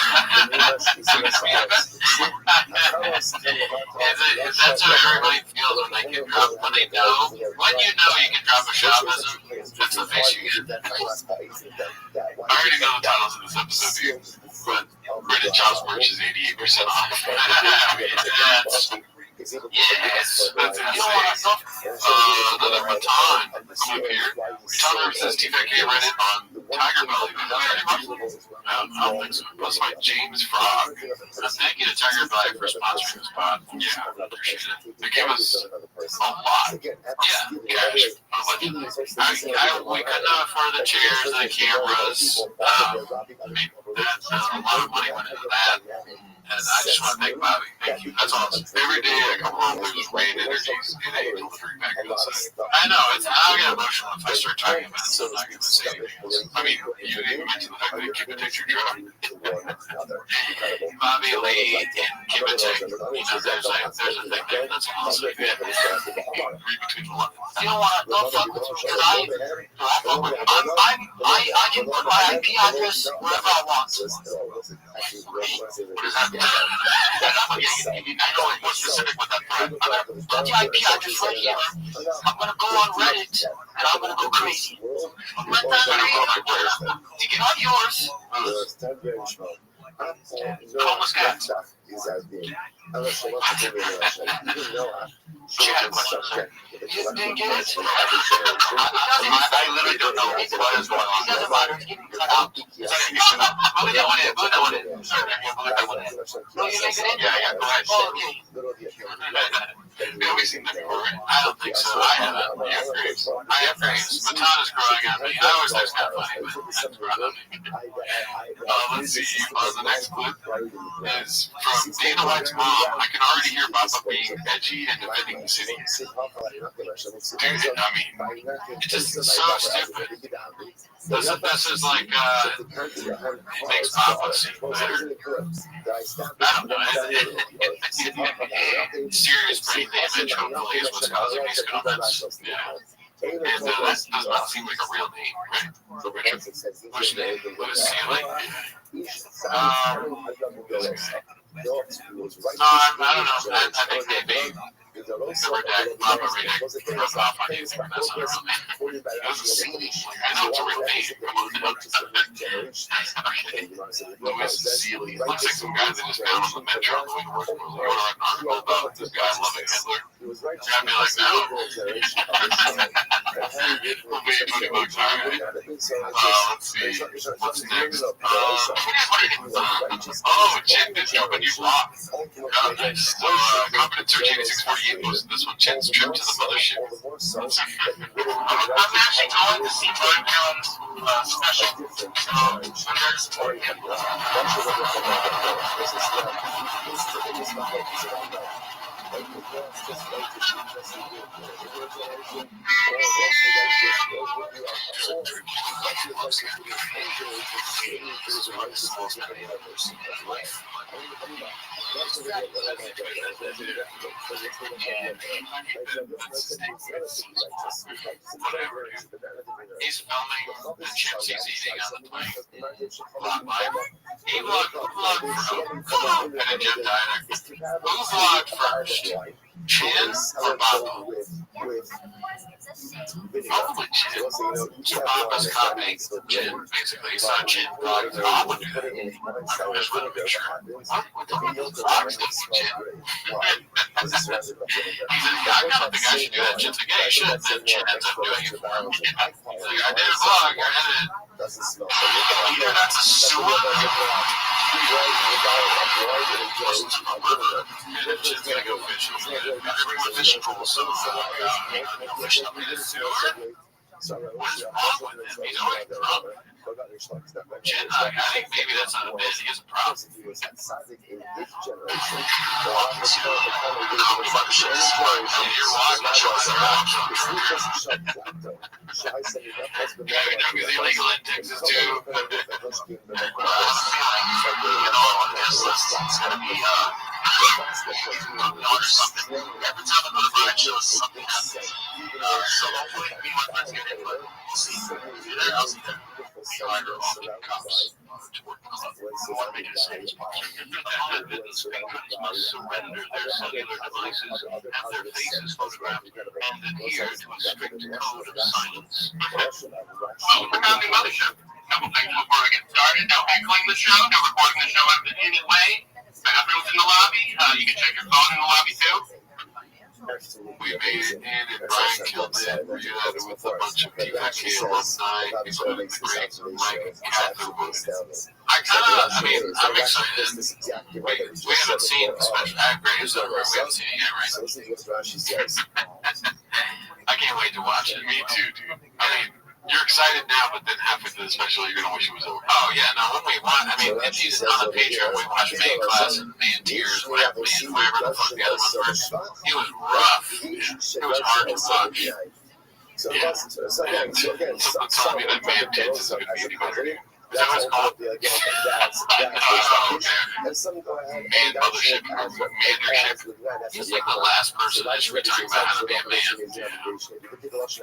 That's how everybody feels when they can drop, when they know, when you know you can drop a Shabbatism, that's the face you get. I already know the titles of this episode, but Reddit Jobs merch is 88% off. Yes, that's insane. Another baton clip here. Baton says TFK Reddit on Tiger Belly. I don't think so. That's by James Frog. Thank you to Tiger Belly for sponsoring this pod. Yeah, I appreciate it. They gave us a lot. Yeah, cash. We couldn't afford the chairs and the cameras. I mean, a lot of money went into that. And I just want to thank Bobby. Thank you. That's awesome. Every day I come home, there's rain energies and a delivery back inside. I know. I'll get emotional if I start talking about it, so I'm not going to say anything else. I mean, you didn't even mention the fact that Kim takes your truck. Bobby Lee and Kim take, there's a thing there. That's awesome. Read between the lines. You know what? Don't fuck with me, because I can put my IP address wherever I want. What is that? I know what's specific with that part. I'm going to put the IP address right here. I'm going to go on Reddit, and I'm going to go crazy. Let that be. Not yours. Almost got You didn't get it? I literally don't know what is going on. It doesn't matter. It's getting cut out. Move that one in. No, you make it in? Yeah, go ahead. Oh, okay. Have we seen that before? I don't think so. I haven't. I have graves. Baton is growing on me. I always think it's kind of funny, but it's growing on me. Let's see. The next clip is from Dana White's mom. I can already hear Papa being edgy and defending the city. Dude, I mean, it just is so stupid. This is like, it makes Papa seem better. I don't know. Serious brain damage, hopefully, is what's causing these comments. Yeah. And that does not seem like a real name, right? For Richard. Which name? Louis Sealy? I don't know. I think maybe the redact, Papa redact, rub off on you. That's not a real name. It doesn't seem like, I know it's a real name. Come on. Okay. Louis Sealy. Looks like some guy that just found on the metro going to work. I wrote an article about this guy loving Hitler. Grab me like that. We'll be $20. All right. Let's see. What's next? Oh, Jen is jumping you block. Oh, nice. Competent Search 8648 posted this one. Chen's trip to the mothership. I'm actually going to see Brian Allen's special. I'm very supportive of him. He's filming the chips he's eating on the plane. He vlogged for and then Jim Diner. Who vlogged first? Chin or Babo? Probably Chin. Babo's copying Chin, basically. He saw Chin vlog. Bob would do that. I just want to make sure. What the vlogs do Chin? He said, I don't think I should do that. Chin's like, yeah, you should. And then Chin ends up doing it for him. He's like, I did a vlog. I did it. Either that's a sewer. Chin's gonna go fishing. Everyone fishing pool, so I'm gonna fish up in the sewer. What's wrong with him? He's always drunk. Chin, I think maybe that's not a bit. He has a problem. It's illegal in Texas too. It's gonna be or something. Every time I go to Brian shows, something happens. So hopefully me and my friends get in, but we'll see. There, I'll see them. We hire all the cops to work the club. We want to make it a safe spot. Victims must surrender their cellular devices, have their faces photographed, and adhere to a strict code of silence. Welcome to the mothership. Couple things before we get started. No heckling the show, no recording the show in any way. Bathrooms in the lobby. You can check your phone in the lobby too. We made it in, and Brian killed it. We had it with a bunch of PKK alumni, including the great Mike Catherwood. I'm excited. We haven't seen the special aggregators over. We haven't seen it yet, right? I can't wait to watch it. Me too, dude. I mean, you're excited now, but then halfway through the special, you're gonna wish it was over. Oh yeah, no. When we watch, if he's on the Patreon, we watch Main Class and Man Tears, whatever the fuck the other ones were. It was rough. It was hard to watch. Yeah. Someone told me that Man Tits is a good meeting already. Is that what it's called? Man Mothership. He's like the last person that's really talking about how to be a man. Yeah. I want to watch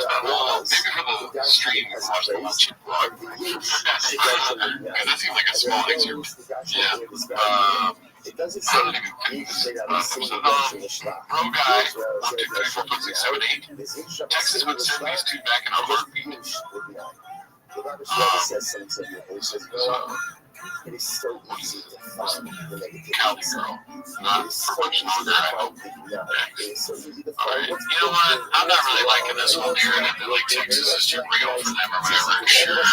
that whole, maybe for the stream, we can watch the whole chick vlog. Because that seems like a small excerpt. Yeah. I don't even think so. Bro guy, 1, 2, 3, 4, 5, 6, 7, 8. Texas would send these two back in a heartbeat. It is so easy to find the negativity. Cali girl. Not for much longer, I hope. Alright, you know what? I'm not really liking this whole narrative that like Texas is too real for them or whatever. Sure,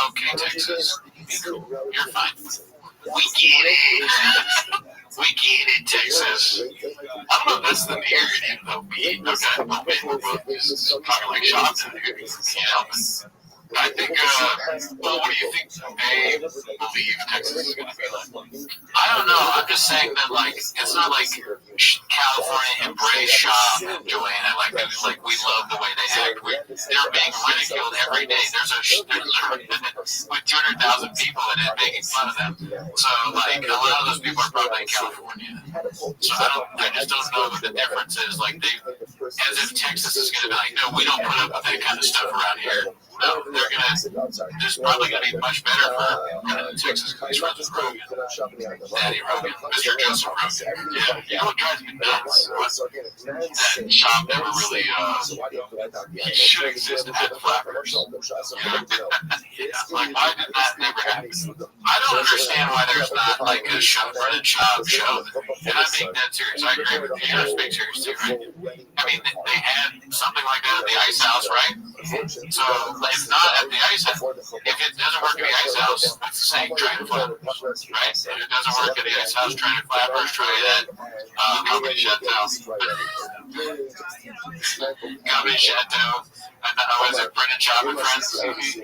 okay, Texas, be cool. You're fine. We get it. We get it, Texas. I don't know if that's the narrative, though. Okay, well, maybe we're both just talking like shots in here. Can't help it. I think, well, what do you think they believe Texas is going to be like? I don't know. I'm just saying that, like, it's not like California embraced Shop and Joanna. Like we love the way they act. They're being ridiculed every day. There's with 200,000 people in it making fun of them. So, like, a lot of those people are probably in California. So I just don't know what the difference is. Like, as if Texas is going to be like, no, we don't put up with that kind of stuff around here. No, there's probably going to be much better for Texas because for this Rogan, Daddy Rogan, Mr. Joseph Rogan. Yeah, you know what drives me nuts? That Shop never really, he should exist at Flappers. Yeah, like, why did that never happen? I don't understand why there's not, like, a shop-running Shop show. And I'm being dead serious. I agree with you. You're being serious too, right? I mean, they had something like that at the Ice House, right? So, if not at the ice house, if it doesn't work at the ice house, it's the same trying flappers, right? If it doesn't work at the ice house, trying flappers, try that company shutdown. Company shutdown. And was it Brendan Chop and Friends?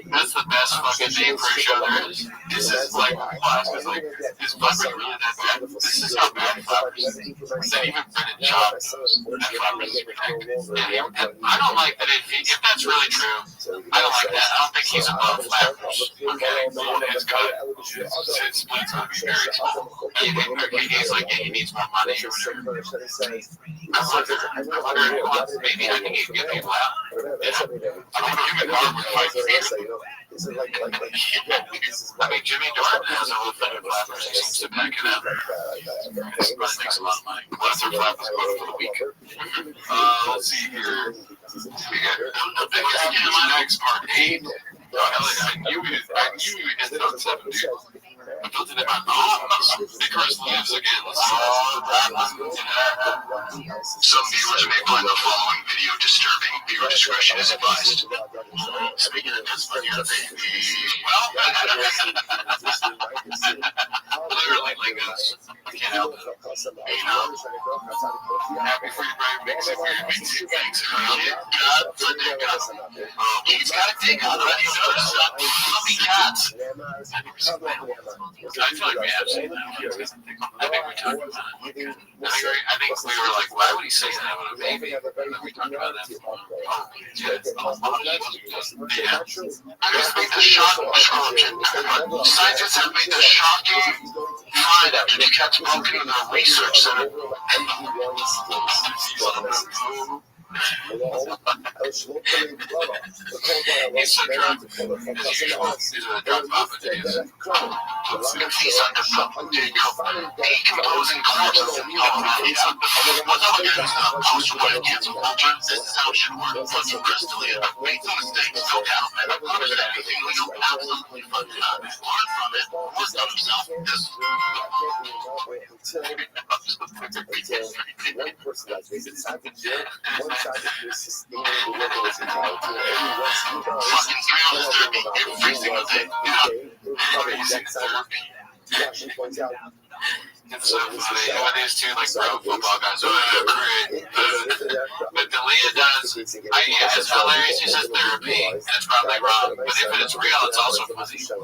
That's the best fucking name for a show there is. This is like, is flappers really that bad? This is how bad flappers is. That even Brendan Chop and flappers is protected. I don't like that if that's really true, I don't like that. I don't think he's above flappers. Okay, it's good. His split's going to be very small. He's like, he needs more money or whatever. I wonder, maybe I think he can get people out. Yeah. I mean, Jimmy Carter would fight for you. I mean, Jimmy Dart has a little flappers. He seems to back it up. He makes a lot of money. What's their flappers going for the week? Let's see here. We got the next part 8. I knew we ended on 7, dude. I built it in my mouth. Nicholas lives again. Some viewers may find the following video disturbing. Viewer discretion is advised. Speaking of discipline, baby. Well, literally like us. I can't help it. You know, happy for your brain makes it weird. Makes you thanks. God's a dick up. He's got a dick on. How do you notice that? Fluffy cats. I feel like we have seen that. I think we talked about it. I think we were like, why would he say that about a baby? And then we talked about that. Yeah. I just made the shocking scientists have made the shocking find after the cat's broken in a research center. He's so drunk. As usual, these are the drunk papa days. He's decomposing corpses in the open. What's up again? Post-traumatic cancer culture. This is how it should work. Once you press delete, make no mistakes, no doubt. And I'm good at everything. You'll absolutely fun time. Learn from it. Work on himself. This. One person like this inside the jail, one side is sustaining the level of mentality. Fucking thrill disturbing every single day. Yeah. Points out. It's so funny. When these two like pro football guys, great. But Delia does. It's hilarious. She says therapy. That's probably wrong. But if it's real, it's also funny. 3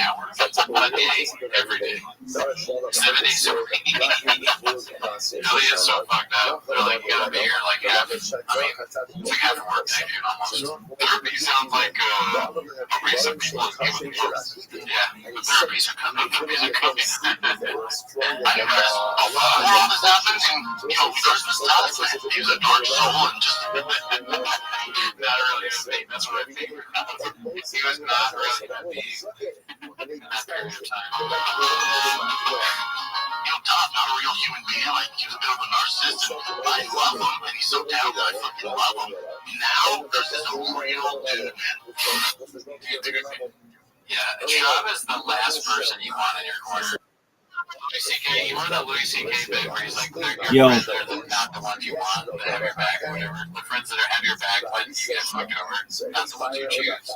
hours. That's a day every day. 7 days a week. Delia's so fucked up. They're like, you gotta be here like half. I mean, it's like half a work day, dude, almost. Therapy sounds like a reason people is giving me. Yeah, but therapies are coming. Therapies are coming. All this happens, and Christmas time, he's a dark soul and just not really a big. That's what I figured. He was not really that big in that period of time. Todd, not a real human being. Like, he was a bit of a narcissist, and I love him, and he's so down that I fucking love him. Now, there's this real dude, man. Yeah, Trav is the last person you want in your corner. Louis C.K., you remember that Louis C.K. bit where he's like, your friends that are not the ones you want, that have your back or whatever. The friends that have your back when you get fucked over, not the ones you choose.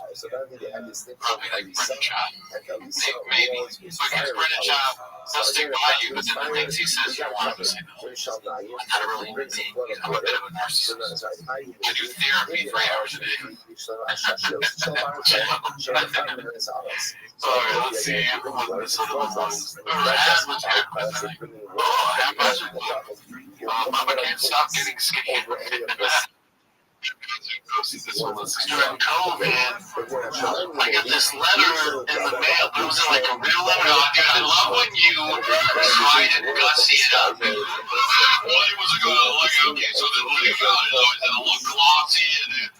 Probably like Brendan Chop. Maybe. Because Brendan Chop, he'll stick by you, but then the things he says you want him to say no. I'm not a really human being. I'm a bit of a narcissist. I do therapy 3 hours a day. Alright, let's see. This other one was Mama can't stop getting skinny. This one was during COVID. I got this letter in the mail. It was like a real letter. I love when you write it and gussy it up. Well, it was a good look. Okay, so the letter got it. It looked glossy and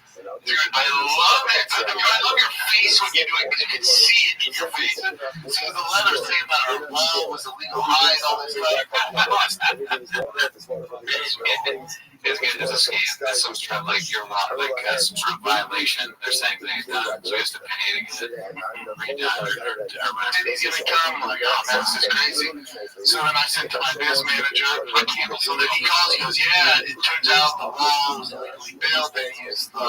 dude, I love it. I love your face when you do it because you can see it in your face. See the letter saying that our well was illegal highs all this time. It's a scam. It's some sort of like you're some sort of violation. They're saying that he's done, so he has to pay to get it redone or whatever. He's gonna come. I'm like, oh man, this is crazy. So then I sent to my biz manager, my candle. So then he calls. He goes, yeah. It turns out the wall was illegally built. They used the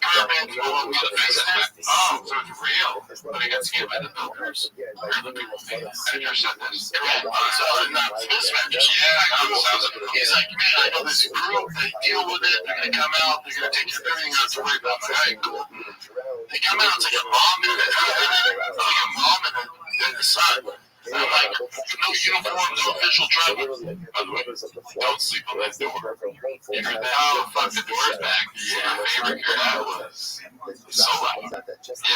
permit to go to fix it. Oh, so it's real. But he got scammed by the builders. Or the people paying. I never said this. Correct. So then the biz manager, he's like, man, I know this group. They deal with it. They're gonna come out. They're gonna take care of everything. That's worried about. All right, cool. They come out. It's like a mom and the son. I'm like, no uniform, no official travel. By the way, don't sleep on that door. You heard that? Oh, fuck, the door's back. Yeah, favorite girl that was so loud. Yeah, permit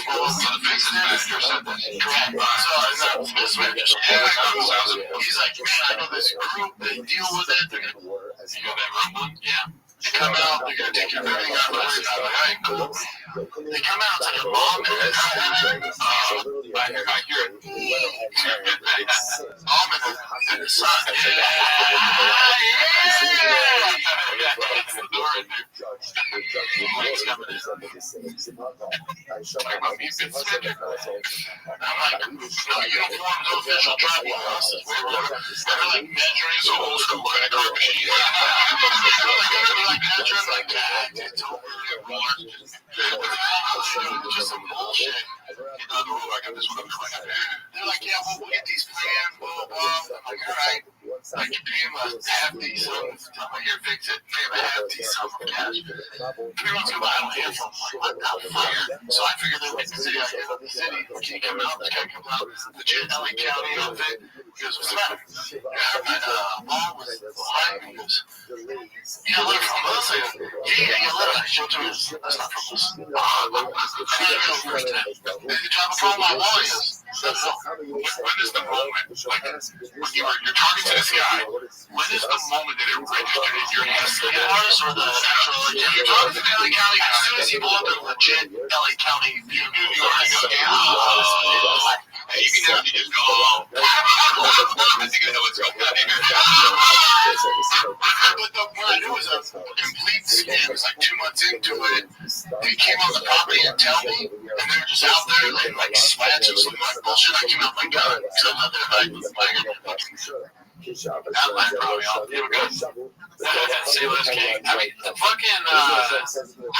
for the fix manager said that. Correct. So, and this manager, he's like, man, I know this group. They deal with it. They're gonna, you know that rumbling? Yeah. They come out, they're going to take care of everything out of the all right, cool. They come out, it's like a mom and I hear it. Mom and the son. I'm like, no uniform, no official travel houses. They're like measuring some old school credit card machine. Like measuring like that. It's over just some bullshit. I got this one. They're like, yeah, we'll get these plans, blah, blah, blah. I'm like, all right. I can pay him a half these songs. I'm like, here, fix it. Pay him a half these songs for cash. 3 months ago, I don't hear from him. I'm out of fire. So I figured they'd wait to see. I hit up the city. Can you come out? This guy comes out. Legit LA County outfit. He goes, what's the matter? Yeah, mom was lying. He goes, you got a letter from us? I go, yeah, you got a letter. I showed to him. That's not from us. And I go, first time. Did you have a problem? My wall is. When is the moment? Like, when you're talking to this guy, when is the moment that it registered in your head? The bars or the actual, you're talking to LA County, as soon as you pull up a legit LA County view, you go, and you can have to just go, you can know what's going on here. But it was a complete scam. It was like 2 months into it. They came on the property and tell me, and they're just out there like slats or something like bullshit. I came out my gun, so I'm not there hiding with my gun. That line probably all feel good. Say less king. I mean, the fucking,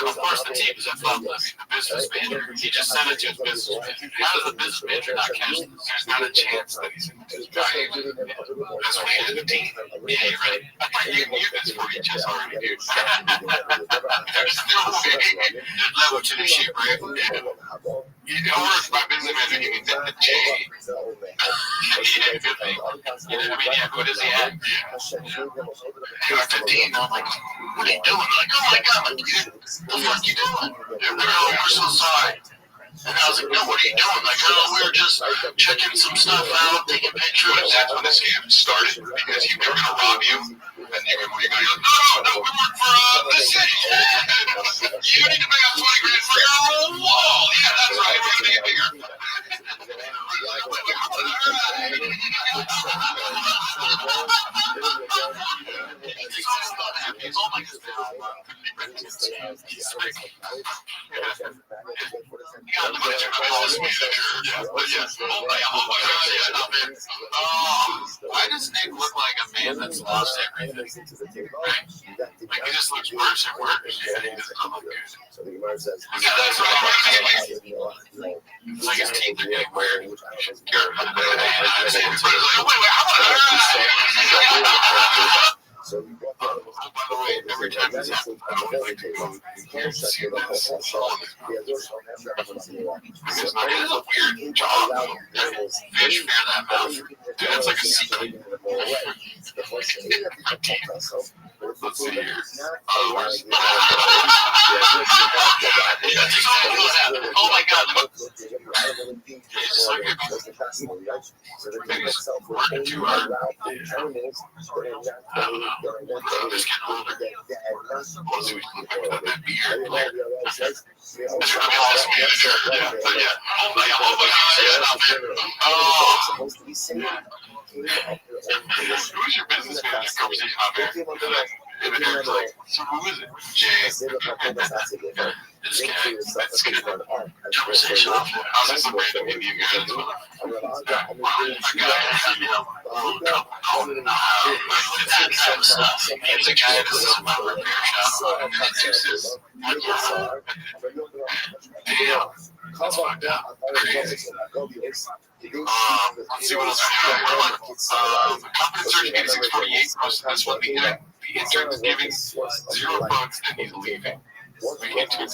of course the team is involved. I mean, the business manager, he just sent it to his business manager. How does the business manager not catch this? There's not a chance that he's in his value. That's what he did the team. Yeah, you're right. I thought you knew this before you just already do. There's no way. There's level to the shit, right? Or if my business manager, he means the J. Yeah, good thing. You know what I mean? Yeah, who does he have? Yeah. After Dean, I'm like, what are you doing? Like, oh my God, like, the fuck you doing? They're like, we're so sorry. And I was like, no, what are you doing? Like, oh, we were just checking some stuff out, taking pictures. That's when the scam started, because they were going to rob you. And when you go, you're like, no, we work for the city. You need to pay out $20,000 for your own wall. Yeah, that's right. We're going to get bigger. Why does Nick look like a man that's lost everything? Right? Like, he just looks worse and worse. Yeah, he doesn't look good. That's right. It's like his teeth are getting weird. Oh, by the way, every time this happens, I don't like to go here to see this. Because it is a weird job. Fish fear that mouth. Dude, it's like a secret. Let's see here. Oh my God. It's like it's working too hard. This getting older. Let's see what you look like that beard. Mr. Business Manager. Yeah. Oh my God. Oh. Who's your business manager conversation? here. And Eric's like, so who is it? Jay. This guy. That's good. Conversation off there. I was just some random Indian guy as well. A guy had, you know, a little couple going in the house. That kind of stuff. He's a guy that does my repair shop. Excuses. Damn. That's fucked up. Crazy. Let's see what else we have. Confidence Surge 8648 posted this one. The intern is giving $0 and he's leaving. We can't do it.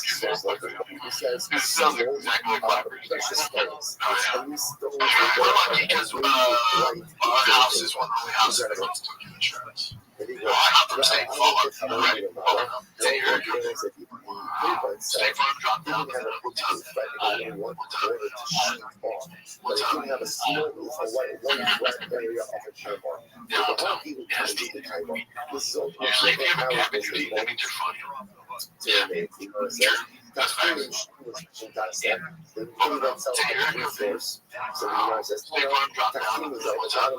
This sounds like exactly like Blackbird. We're lucky because our house is one of the only houses that runs to insurance. Well, I have to say, right? State Farm dropped down to what time? What time? Yeah, usually if you have a cabbage, that means you're funny. Yeah, sure. That's fine. State Farm dropped down to what time?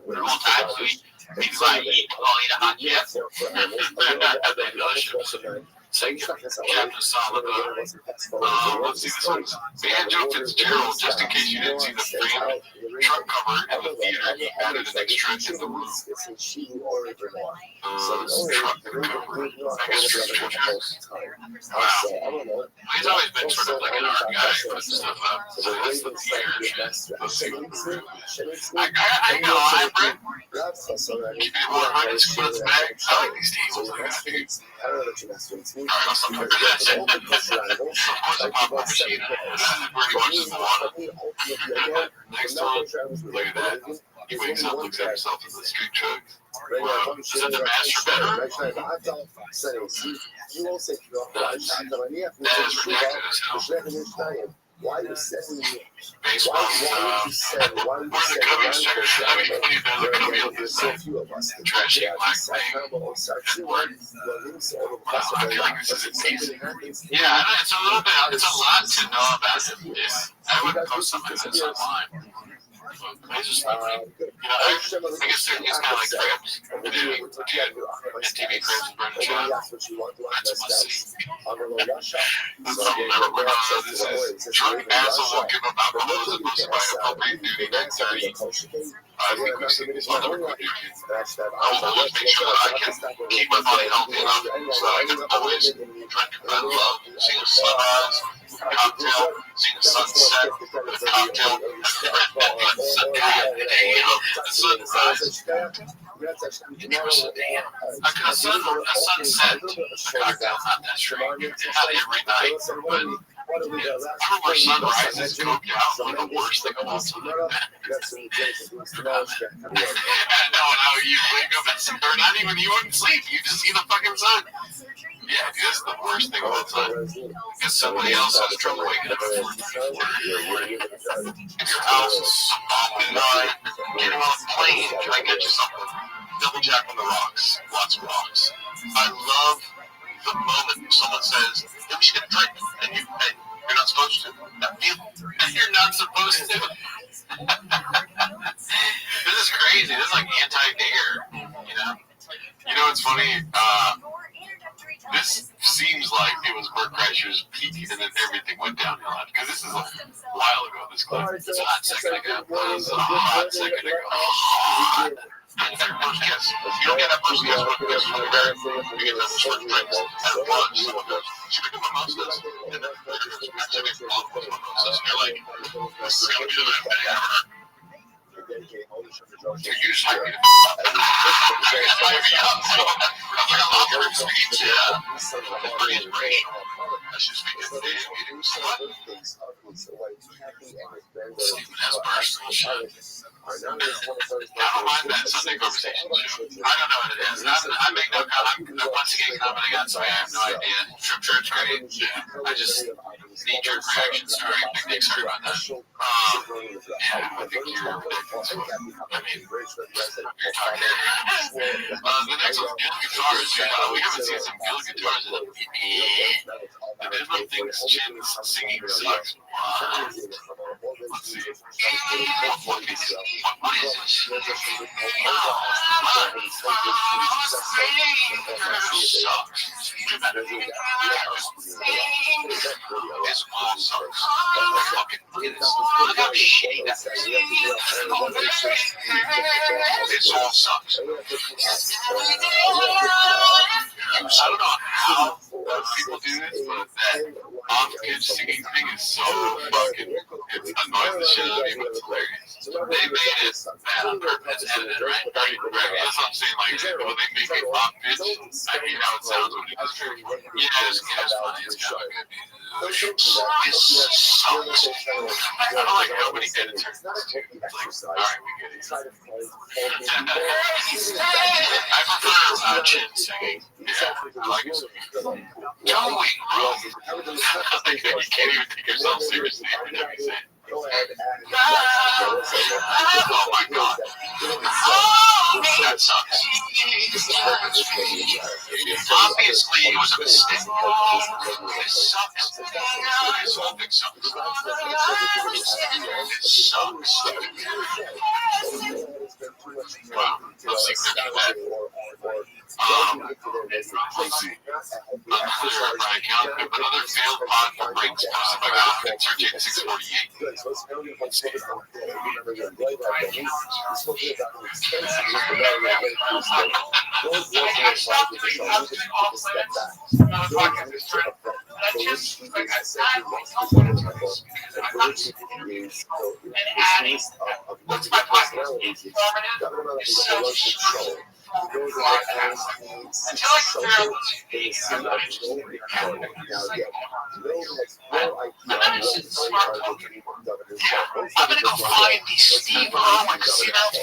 Their whole time, so he's like, I'll eat a hot jet. Captain Solid. Let's see this one. Banjo Fitzgerald, just in case you didn't see the frame truck cover in the theater, he added an extra in the room. Truck cover. I guess truck house. Wow. He's always been sort of like an art guy, putting stuff up. So that's the theater shit. Let's see what I ain't gonna lie, Brett. Keep it 100, squid its back. I like these tables. I got dude. Alright, I'll stop talking about that shit. Of course, I pop my machine. This is where he watches the water. Next one, look at that. He wakes up, looks at himself in the street truck. Wow. Is that the master bedroom? That is ridiculous. Why you sending me? Baseball. Where the Cubbies checkers? I mean, when you've done the Cubbies, there's so few of us. Trashy black thing. Wow, I feel like this is amazing. Yeah, it's a little bit, it's a lot to know about this. I wouldn't post something that's online. I just like, I guess it's kind of like crabs. MTV crabs and burning shot. That's a must see. This drunk asshole will give up alcohol as opposed to by appropriate duty 9:30. I think we've seen this one over quick. I will always make sure that I can keep my body healthy enough so I can always drink. I love seeing a sunrise, cocktail, seeing a sunset, a cocktail, the sunrise. You never said damn. A sunset, a cocktail, not that straight. Not every night, but I remember sunrises coke out one of the worst thing of all time. Knowing how you wake up and or not even you wouldn't sleep, you just see the fucking sun. Yeah, dude, that's the worst thing of all time. Because somebody else has trouble waking up at 4:30. If your house is bombing on, get on a plane, can I get you something? Double jack on the rocks, lots of rocks. I love the moment someone says, "Yeah, we should get a drink," and you're not supposed to. You're not supposed to. This is crazy. This is like anti-dare, you know? You know what's funny? This seems like it was Bert Kreischer's peak, and then everything went downhill. Because this is a while ago, this clip. It's a hot second ago. This is a hot second ago. Hot. Yes. You don't get that first guess what goes from there. You get those short drinks at lunch. Someone goes, should we do mimosas? And then should we do mimosas? And you're like, this is going to be the best thing ever. You're usually going to be pretty inspirational. That's just because they didn't Stephen S. Personal shit. I don't mind that Sunday conversation show. I don't know what it is. I make no comment. I'm once again commenting on something I have no idea. Trip Church, great. Yeah. I just need your reaction. Sorry. Big Nick, sorry about that. Yeah, I think you're ridiculous. I mean, you're talking. The next one's Guild Guitars. We haven't seen some Guild Guitars in the minimum things Chin's singing sucks. Let's see. What is this? What is this? This all sucks. Fucking look at this. Look how shitty that is. This all sucks. I don't know how people do this, but that off-pitch singing thing is so fucking, it annoys the shit out of me, but it's hilarious. They made it bad on purpose, edited, right? Right, that's what I'm saying, like, when they make it off-pitch, I hate how it sounds when it does. Yeah, it's funny, it's kind of good. This sucks. I don't like how many editors. Like, alright, we get it. I prefer chin singing. Yeah, I like it. Going, bro. You can't even take yourself seriously every time you say it. Oh my god. That sucks. Obviously, it was a mistake. This sucks. This whole thing sucks. This sucks. Wow. Let's see if they're that. Let's see. Another Rabbi account, another failed pod for breaks posted by Alvin Search 8648. I'm gonna go find these Steve Irwin casinos.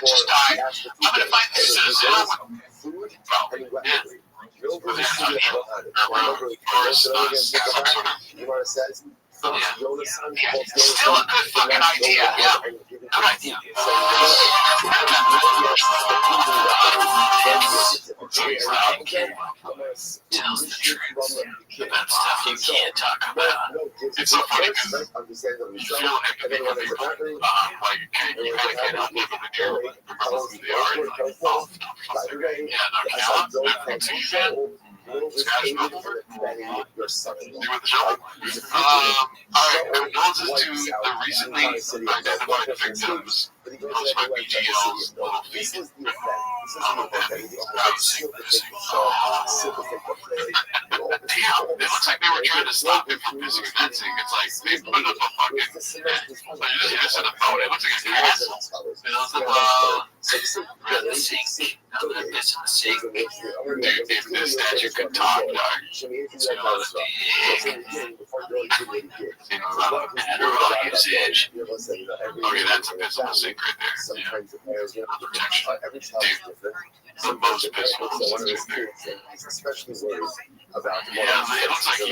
Just died. I'm gonna find this Irwin. Still a good fucking idea. Yeah. Good idea. Tells the truth. The bad stuff you can't talk about. It's so funny because you feel empathy for people. Like, you can't get out of the near, remember who they are. You're like, oh, yeah, no, yeah, Scottish Melbourne? You with the show? Alright, condolences to the recently identified victims. Those by BGL's little feet. Damn, it looks like they were trying to stop him from pissing and dancing. It's like they put up a fucking. You just hit us in a boat. It looks like a castle. Build the boat. Run the sink. Another piss in the sink. Dude, if this statue could talk, dog, it's gonna about mineral usage. Okay, that's a piss in the sink right there. Yeah. Protection. Dude, the most piss in the sink right there. Yeah, it looks like he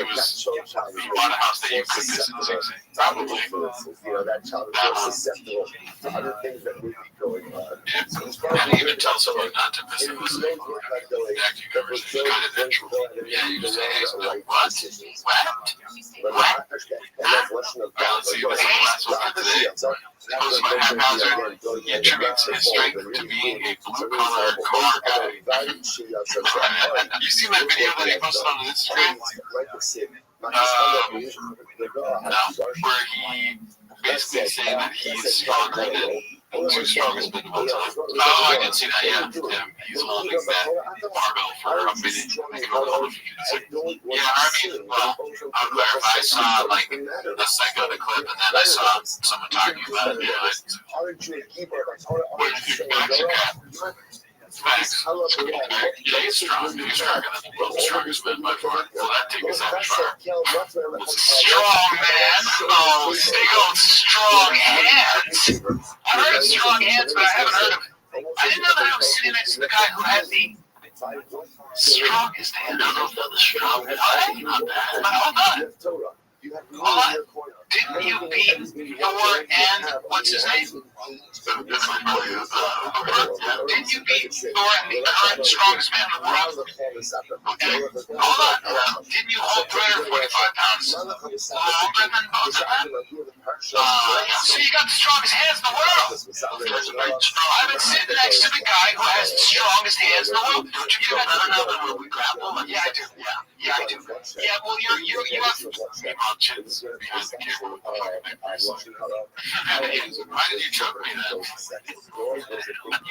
bought a house that you could piss in the sink. Probably. That one. Yeah, and even tell someone not to piss in the sink. Actually covers it. It's kind of natural. Yeah, you just say, hey, what? What? Alright, let's see. This is the last one for today. Posted by Haphazard. He attributes his strength to being a blue-collar car guy. You seen that video that he posted on Instagram? No, where he basically saying that he's stronger than two strongest men of all time. Oh, I didn't see that yet. He's holding that barbell for a minute. Yeah, I mean, well, I'll clarify. I saw like a second of the clip, and then I saw someone talking about it. Yeah, what did you think about your cat? Facts. Yeah, he's strong. He's stronger than the world's strongest man by far. Well, that take us that far. Strong man. Oh, they go strong hands. I've heard of strong hands, but I haven't heard of it. I didn't know that I was sitting next to the guy who had the strongest hand. I don't know if that was strong. Not bad. But hold on. Didn't you beat Thor and what's his name? Didn't you beat Thorin, the current strongest man in the world? Okay, hold on. Didn't you hold 345 pounds? Longer than both of them? Yeah, so you got the strongest hands in the world. I've been sitting next to the guy who has the strongest hands in the world. Don't you get that? No, when we grapple? Yeah, I do. Yeah, I do. Yeah, well, you have chins behind the camera. Why did you choke me then? You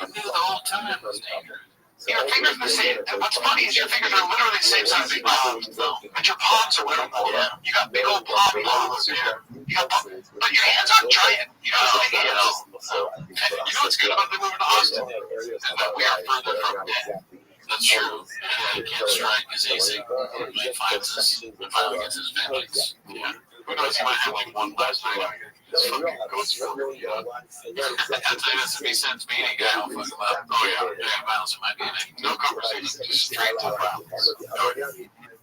knew the whole time it was dangerous. Your fingers are the same. What's funny is your fingers are literally the same size as your palms, though. But your palms are little more. Yeah. You got big old palms. Yeah. But your hands aren't giant. You know, you know what's good about living in Austin? Is that we are further from dead. That's true. Yeah, you can't strike as easy. He finds his vengeance. Yeah. Who knows? He might have like one last night out here. This fucking goes for it. I'd say this would be Sense meeting guy. I'll fuck him up. Oh, yeah. Violence. It might be no conversation. Just straight to violence.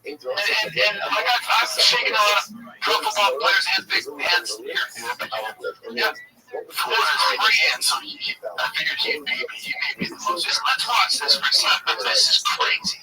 And like I've shaken a lot of pro football players' hands, big hands here. Yeah. For his hands, so I figured he may be the most. Let's watch this for a second. This is crazy.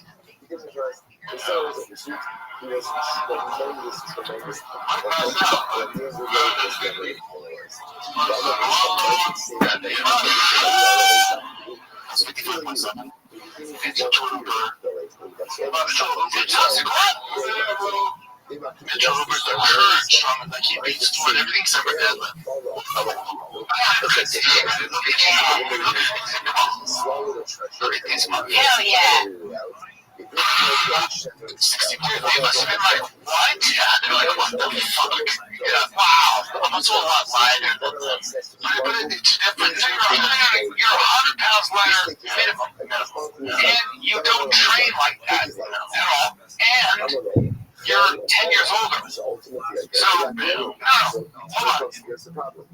Mitchell Hooper's the current strong, like he beats Thor, everything except for deadlift. Hell yeah! 62, they must have been like, what? Yeah, they're like, what the fuck? Yeah, wow, almost a lot lighter. But it's different. You're 100 pounds lighter minimum. And you don't train like that at all. And you're 10 years older. So, no, hold on.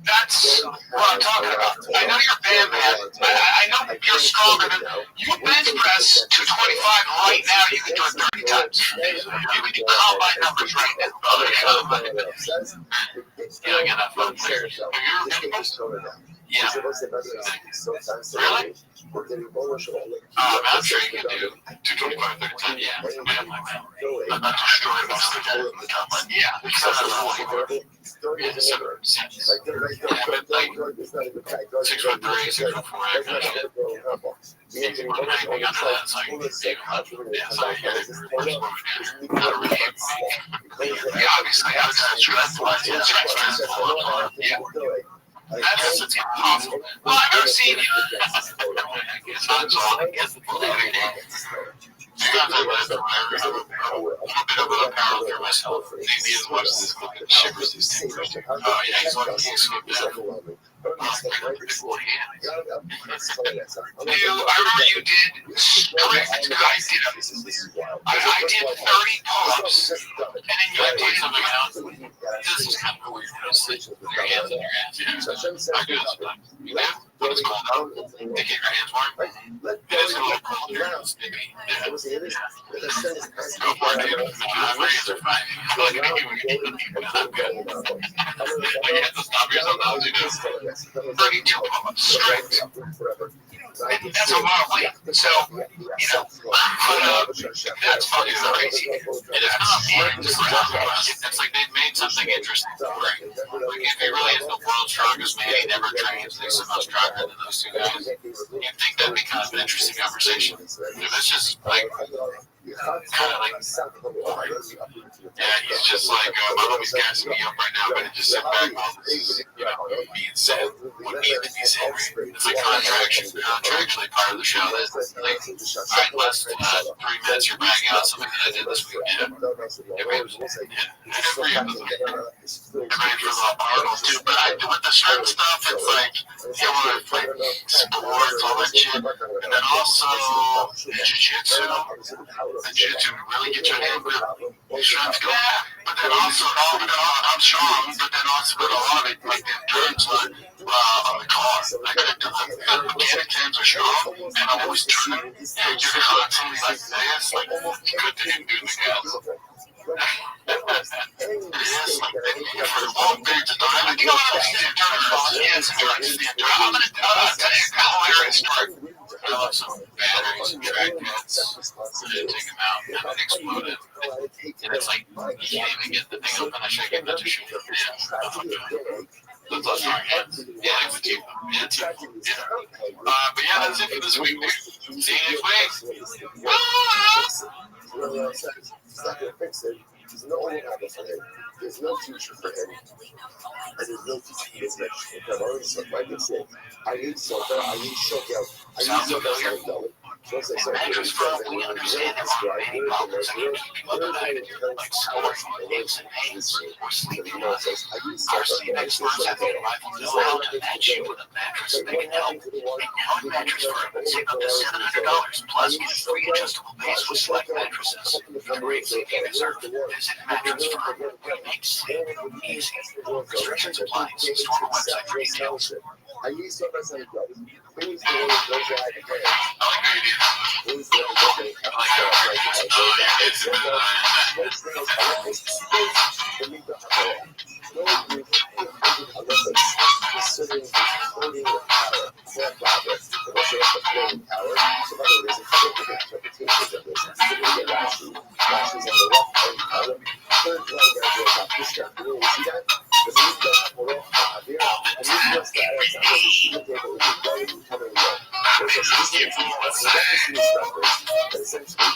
That's what I'm talking about. I know you're bad, man. I know you're stronger than you bench press 225 right now. You can do it 30 times. You can do combine numbers right now. Yeah, I get that from players. Have you ever been? Yeah. Really? I'm sure you can do 225 30 times. Yeah. I'm not destroying most of the time in the combine. Yeah. Because I'm not really yeah, 6'3", 6'4", I finished it. Easy one, anything under that, so I can get big on it. Yeah, so I hear it. Not really yeah, obviously, I was stressful. Yeah. That's impossible. Well, I've never seen it. It's not all I guess every day. Sometimes I laugh around. I'm a bit of a power through myself. Maybe as much as this fucking shivers these things. Oh, yeah, he's like, he's scooped that. Dude, I remember you did strict. I did 30 pull-ups, and then you did something else. This is kind of weird. Your hands in your ass. Yeah. I do this sometimes. You have when it's cold out to get your hands warm. It is a little cold here. It's sticky. Yeah. Go for it, dude. My hands are fine. I feel like I I'm good. I have to stop yourself now to do 32 pull-ups straight. And that's a lot of weight. So, that's fucking crazy. It is not boring. It's like they've made something interesting. Right? Like if he really is the world's strongest man, he never trains, and he's so much stronger than those two guys. You'd think that'd be kind of an interesting conversation. It's just like kind of like, yeah, he's just like, my homie's gassing me up right now, but it just sit back while this is, being said, what needs to be said. It's like contractually part of the show. That's like, all right, last 3 minutes, you're bagging out something that I did this week. Everybody for the Arnold too, but I do with the strength stuff, it's like, like sports, all that shit, and then also jiu-jitsu. The jiu-jitsu really get your hand grip. Strength go. But then also, I'm strong, but then also with a lot of it, like the endurance on the car. I couldn't do the mechanic hands are strong, and I'm always turning, and you're constantly like this, like, you couldn't do the gas. Yes, like, for long periods of time. I think I'm going to stand turnaround. Yes, I'm going to stand turnaround. I'm going to tell you a hilarious story. I love some batteries and track pads. I didn't take them out, and it exploded. And it's like, you can't even get the thing open. I should get that to shoot. Yeah, that's all strong hands. Yeah, it was cheap. Yeah, it's cheap. Yeah. But yeah, that's it for this week. See you next week. He's not going to fix it. There's no way for him. There's no future for him. And there's no future for his next. I've already said, like I said, I need something. I need something else. I need something else. Once I start doing stuff, we understand there are many problems that you people have divided here, like scoring on games and pains or sleeping on our sleep experts have arrived will know how to match you with a mattress that can help. A One Mattress Firm save up to $700 plus get a free adjustable base with select mattresses. Great sleeping dessert. Visit Mattress Firm where you make sleep easy. Restrictions apply. See store website for details. I use so much like that. Who's the one who goes out of hand? Who's the one who goes considering floating power, core progress, but also has the floating power. So by the way, there's a couple different interpretations of this. Look at Rashi's on the left hand power. Third line guy goes up. This guy, you see that? Because we've got a little here, and this was that. It's not really the table is going to come in low. There's a specific reference, but essentially,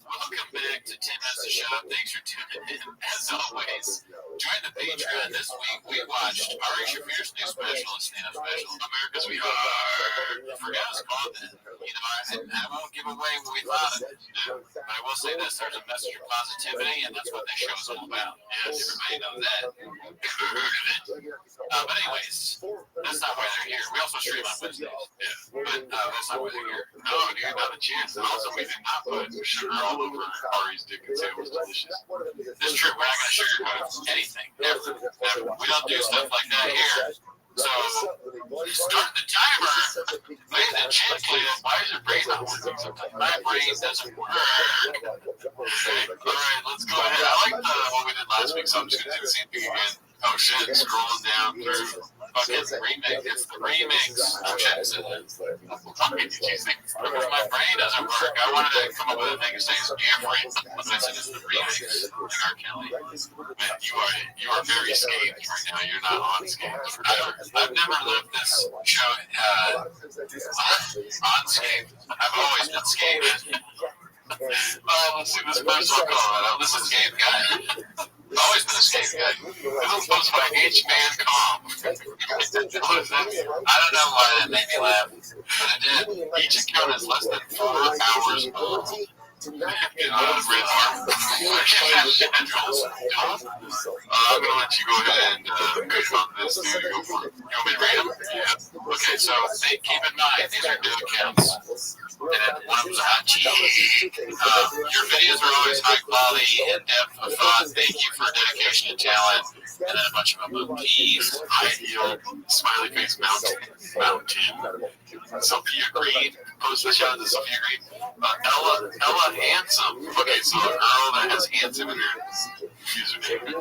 Welcome back to 10 Minutes to Shop. Thanks for tuning in. As always, join the Patreon. This week we watched Ari Shafir's new special, stand-up special, America's Sweetheart. I forgot it's called that. I won't give away what we thought of it. But I will say this, there's a message of positivity, and that's what this show is all about. Yes, everybody knows that. But anyways, that's not why they're here. We also stream on Wednesdays. Yeah, but that's not why they're here. No, dude, not a chance. And also, we did not put sugar all over Ari's dick and say it was delicious. It's true, we're not going to sugarcoat anything. Never. Never. We don't do stuff like that here. So, start the timer. Ladies and gentlemen, why is your brain not working sometimes? My brain doesn't work. Okay, alright, let's go ahead. I like what we did last week, so I'm just going to do the same thing again. Oh shit, scrolling down through fucking remix. It's the remix. Oh shit, it's because my brain doesn't work. I wanted to come up with a thing to say it's different. But I said it's the remix. R. Kelly. Man, you are very scathed right now. You're not on scathed. I've never lived this show unscathed. I've always been scathed. Let's see this first one called. This is Scathed Guy. Always been a scathed guy. This was supposed by H-Man.com. I don't know why that made me laugh, but it did. Each account is less than 4 hours long. I'm gonna let you go ahead and go on this. Go for it. You want me to read them? Yeah. Okay, so keep in mind, these are new accounts. And then one of them's a hot cheese. Your videos are always high quality, in-depth, and fun. Thank you for dedication and talent. And then a bunch of emojis, high-heel, smiley face mountain. Sophia Green. Post the shout out to Sophia Green. Ella Handsome. Okay, so a girl that has handsome in her username.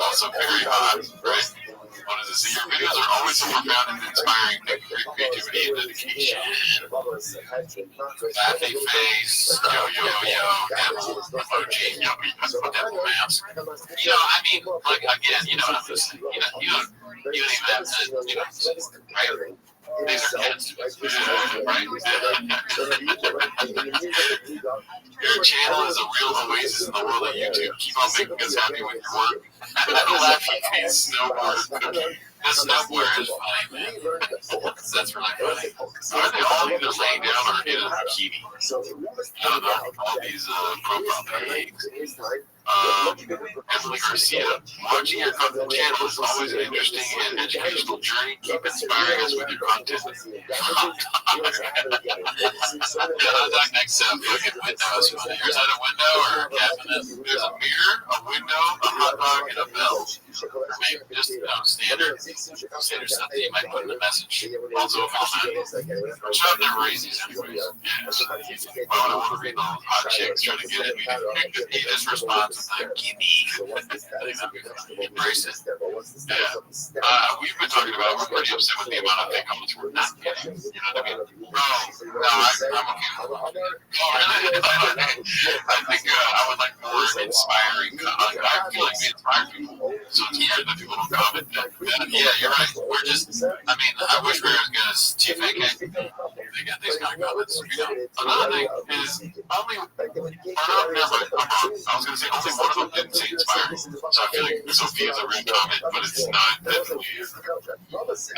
Also very hot, right? What does it say? Your videos are always so profound and inspiring. Creativity and dedication. Laughing face. Yo. Apple emoji. Yo. Put Apple Maps. You know, I mean, like, again, you know what I'm saying. You don't even have to, right? These are cats. Right? Your channel is a real oasis in the world of YouTube. Keep on making us happy with your work. Laughing face snowboard cookie. The snowboard is funny, man. That's really funny. Are they all either laying down or in a bikini? I don't know. All these profile pics. Emily Garcia, watching your channel is always an interesting and educational journey. Keep inspiring us with your content. Hot dog next up. Look at windows. Here's out a window or a cabinet. There's a mirror, a window, a hot dog, and a bell. Maybe just standard stuff that you might put in a message. Also, which I've never raised these anyways. Yeah, why would I want to read the hot chicks trying to get at me? He just responds with like, gimme. Embrace it. Yeah. We've been talking about, we're pretty upset with the amount of fake comments we're not getting. You know what I mean? Bro, no, I'm okay. I think I would like more inspiring. I feel like we inspire people. So it's weird that people don't comment. Yeah, you're right. We're just, I mean, I wish we were as good as Chief AK. They got these kind of comments. Another thing is, only, I was going to say, only one of them didn't say inspiring. So I feel like Sophia is a real comment, but it's not definitely. No, it's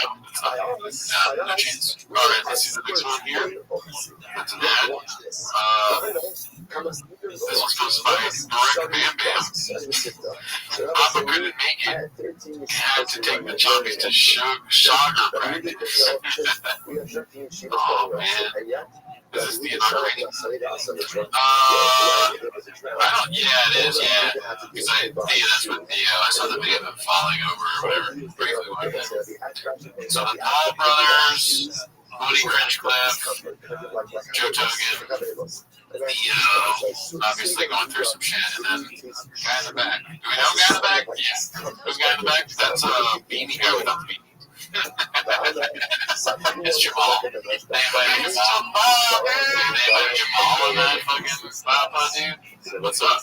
not. No chance. All right, let's see the next one here. That's an ad. This one's posted by Direct Bam Bam. Papa couldn't make it. Had to take the choppies to Shogger practice. Oh, man. Is this the inauguration? Yeah, it is, yeah. Because that's what I saw the video of them falling over or whatever. Briefly like that. So the Paul brothers, Woody Crinchcliffe, Joe Togan, obviously going through some shit, and then guy in the back. Do we know guy in the back? Yeah. Who's guy in the back? That's a beanie guy without the beanie. It's Jamal. They invited Jamal on that fucking Papa, dude. What's up?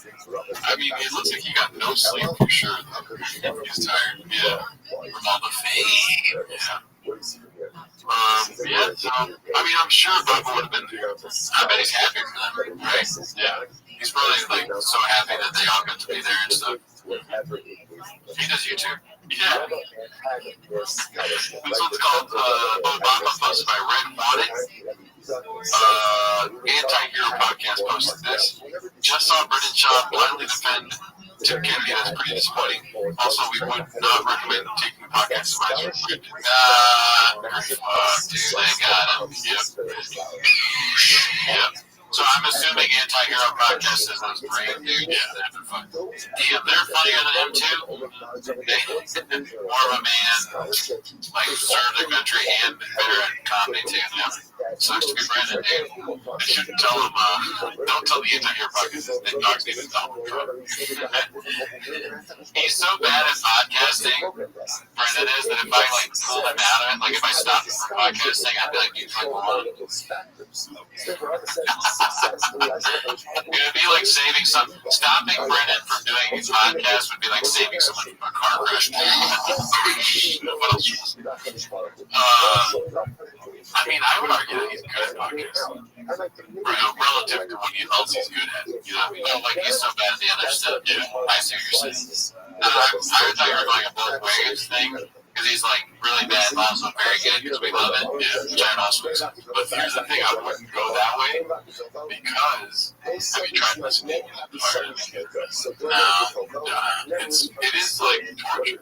I mean, it looks like he got no sleep for sure, though. He's tired. Yeah. From all the fame. Yeah. I mean, I'm sure Bubba would have been there. I bet he's happy for them, right? Yeah. He's probably like so happy that they all got to be there and stuff. He does YouTube. Yeah. This one's called Bubba, posted by Red Bonnet. Anti-Hero Podcast posted this. Just saw Brendan Shaw blindly defend Tim Kennedy. That's pretty disappointing. Also, we would not recommend taking podcast advice from Brendan. Fuck, dude, they got him. Yep. So I'm assuming Anti-Hero Podcast is those great, dude. Yeah, they're fun. Damn, they're funnier than him too. More of a man, like serve the country and veteran comedy too. Yeah. Sucks to be Brandon, dude. They shouldn't tell him. Don't tell the Anti-Hero Podcast his Nick Dogs need to tell him. He's so bad at podcasting, Brendan is, that if I like pull him out of it, like if I stop him from podcasting, I'd be like, you fucking want it. It would be like saving some. Stopping Brendan from doing his podcast would be like saving someone from a car crash. What else? I mean, I would argue that he's good at podcasting. Relative to what else he's good at. You know what I mean? Like he's so bad at the other stuff. Yeah, I see what you're saying. I thought you were going a both ways thing. Because he's like really bad, but also very good because we love it. Yeah, which I also accept. But here's the thing: I wouldn't go that way because have you tried listening to that part? No, it is like torture.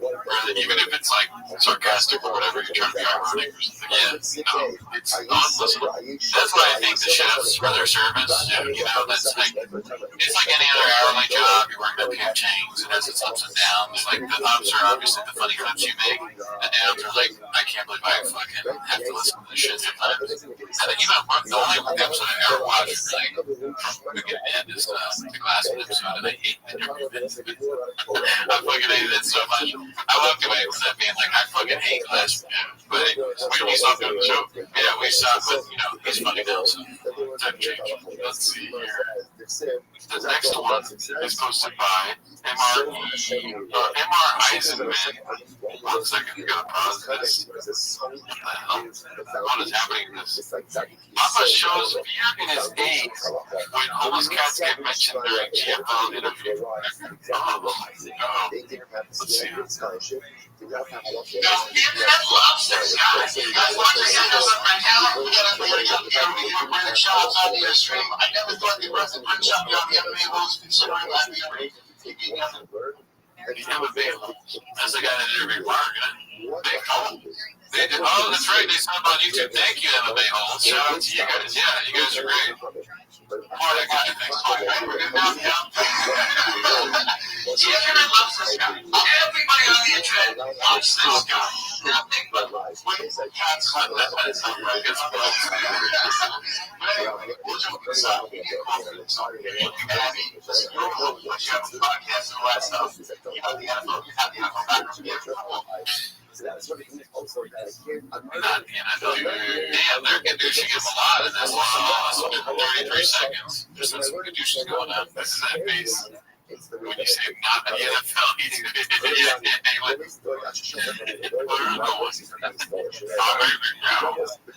Even if it's like sarcastic or whatever, you're trying to be ironic or something. Yeah, no, it's unlistenable. That's why I think the chefs for their service. You know, that's like it's like any other hourly job. You're working at Pam Chang's. It has its ups and downs. Like the ups are obviously the funny clips you make. The downs are like, I can't believe I fucking have to listen to this shit sometimes. And then, you know, the only episode I ever watched, like, from beginning to end is the Glass episode, and I hate it every minute of it. I fucking hated it so much. I walked away from that being like, I fucking hate Glass. But anyways, we stopped doing the show. Yeah, we stopped, but, you know, he's funny now, so time change. Let's see here. The next one is posted by MR Eisenman. 1 second, you gotta pause this. What the hell? What is happening in this? Papa shows fear in his aides when homeless cats get mentioned during GFO interview. Oh, no. Let's see. Now, internet loves this guy. You guys want to send us a printout? We got a pretty up here. We were printing shots on the stream. I never thought they were the print shop on the MMA rules, considering that we already taking out the word. You have a big hole. That's the guy that interviewed Mark, big hole. They did, oh, that's right. They said on YouTube. Thank you, MMA hole. Shout out to you guys. Yeah, you guys are great. More that guy thinks, oh, we're good now. The internet loves this guy. Everybody on the internet loves this guy. Nothing but when cats hunt that it's not right. It's but anyway, we'll jump this out. We get confident. Sorry, Abby, listen, you're home. Once you have a podcast and all that stuff, you have the NFL. You have the NFL backers. You have the NFL. So that's what it is. Also, that again, Not the NFL. Damn, they're conducing him a lot in this. Wow, it's been 33 seconds. There's some conducions going on. This is that base. When you say not the NFL, he's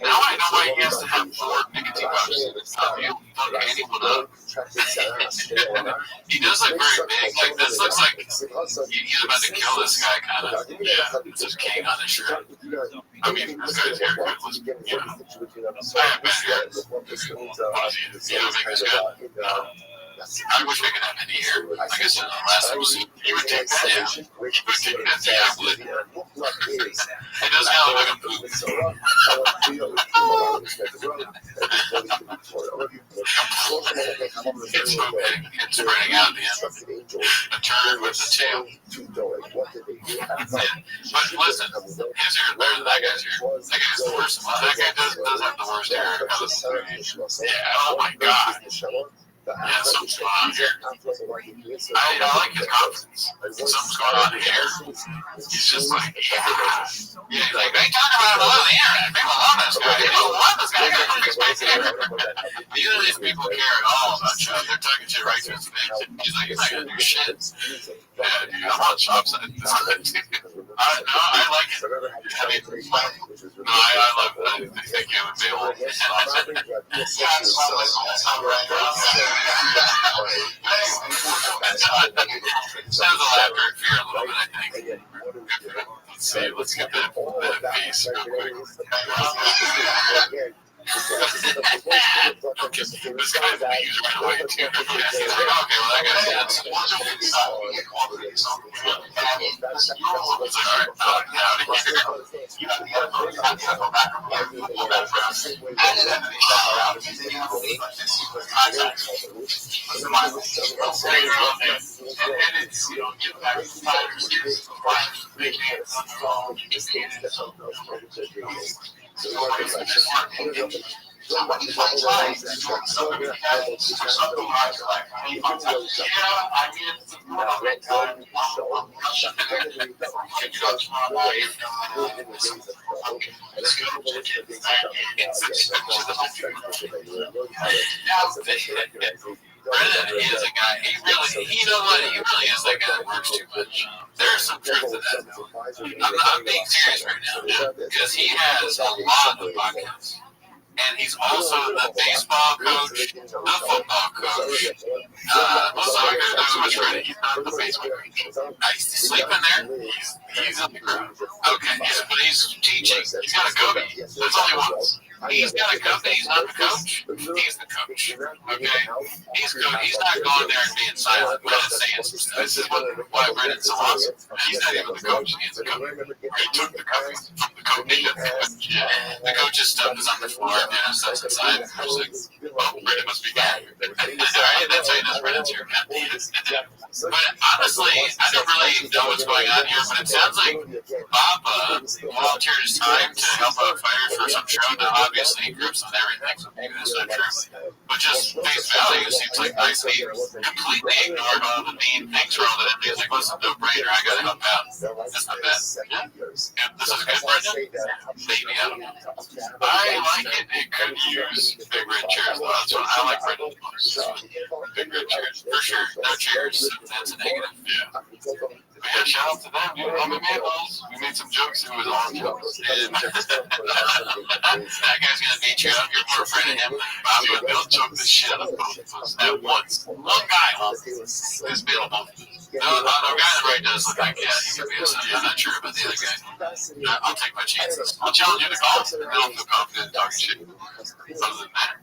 now I know why he has to have 4 nicotine pouches. You fuck anyone up. He does look very big. Like this looks like he's about to kill this guy, kind of. Yeah, it's just king on his shirt. I mean, this guy's haircut was, you know, I have bad hair. What is he? You know, make his good. I wish I could have any hair. Like I said on the last episode, you would take that down. You would take that tablet. It does kind of look like a poop. It's so big. It's spreading out the end. A turd with the tail. But listen, his hair is better than that guy's hair. That guy's the worst. That guy does have the worst hair out of the 3. Yeah, oh my god. Yeah, something's going on here. I like his confidence. Something's going on here. He's just like, yeah. Yeah, he's like, they talk about it on the internet. People love this guy. People love this guy. Neither of these people care at all about Chubb. They're talking shit right to his face. He's like, he's not going to do shit. Yeah, dude, I'm on Chubb's side. No, I like it. I mean, no, I love it. I think you would be able to. Sounds a laughter and fear a little bit, I think. Let's see, let's get that piece real quick. Okay, this guy's going to use right away, too. He's like, okay, well, that guy's dead. He's like, all Brennan is a guy, he you know what, he really is that guy that works too much. There's some truth to that. I'm being serious right now, because he has a lot of podcasts. And he's also the baseball coach, the football coach. Most of I got too much credit. He's not the baseball coach. I used to sleep in there. He's in the group. Okay, yeah, but he's teaching. He's got a goatee. That's all he wants. He's got a goatee. He's not the coach. He's the coach. Okay? He's not going there and being silent, but saying this is why Brennan's so awesome. He's not even the coach. He's the coach. He took the coach from the coach. Yeah. The coach's stuff is on the floor. Yeah, stuff's inside. I was like, oh, Brennan must be good. That's how he does Brennan's here, man. But honestly, I don't really know what's going on here, but it sounds like Bob volunteered his time to help out fighters for some show. Now, obviously, groups and everything, so maybe that's not true. But just face value, it seems like he completely ignored all the mean things for all that. He's like, what's a no-brainer? I gotta help out. That's not bad. Yeah. And this is good, Brendan. Maybe, I don't know. I like it. It could use big red chairs, though. That's what I like Brendan. Big red chairs, for sure. No chairs, that's a negative. Yeah. yeah, shout out to them, dude. Oh, we made some jokes. It was all jokes. And that guy's gonna beat you up. You're more afraid of him than Bobby. They'll choke the shit out of both of us at once. One guy will dismantle both of us. No, the guy on the right does look like, yeah, he could be a son. I'm not sure about the other guy. I'll take my chances. I'll challenge you to golf. I don't feel confident in talking shit. Other than that,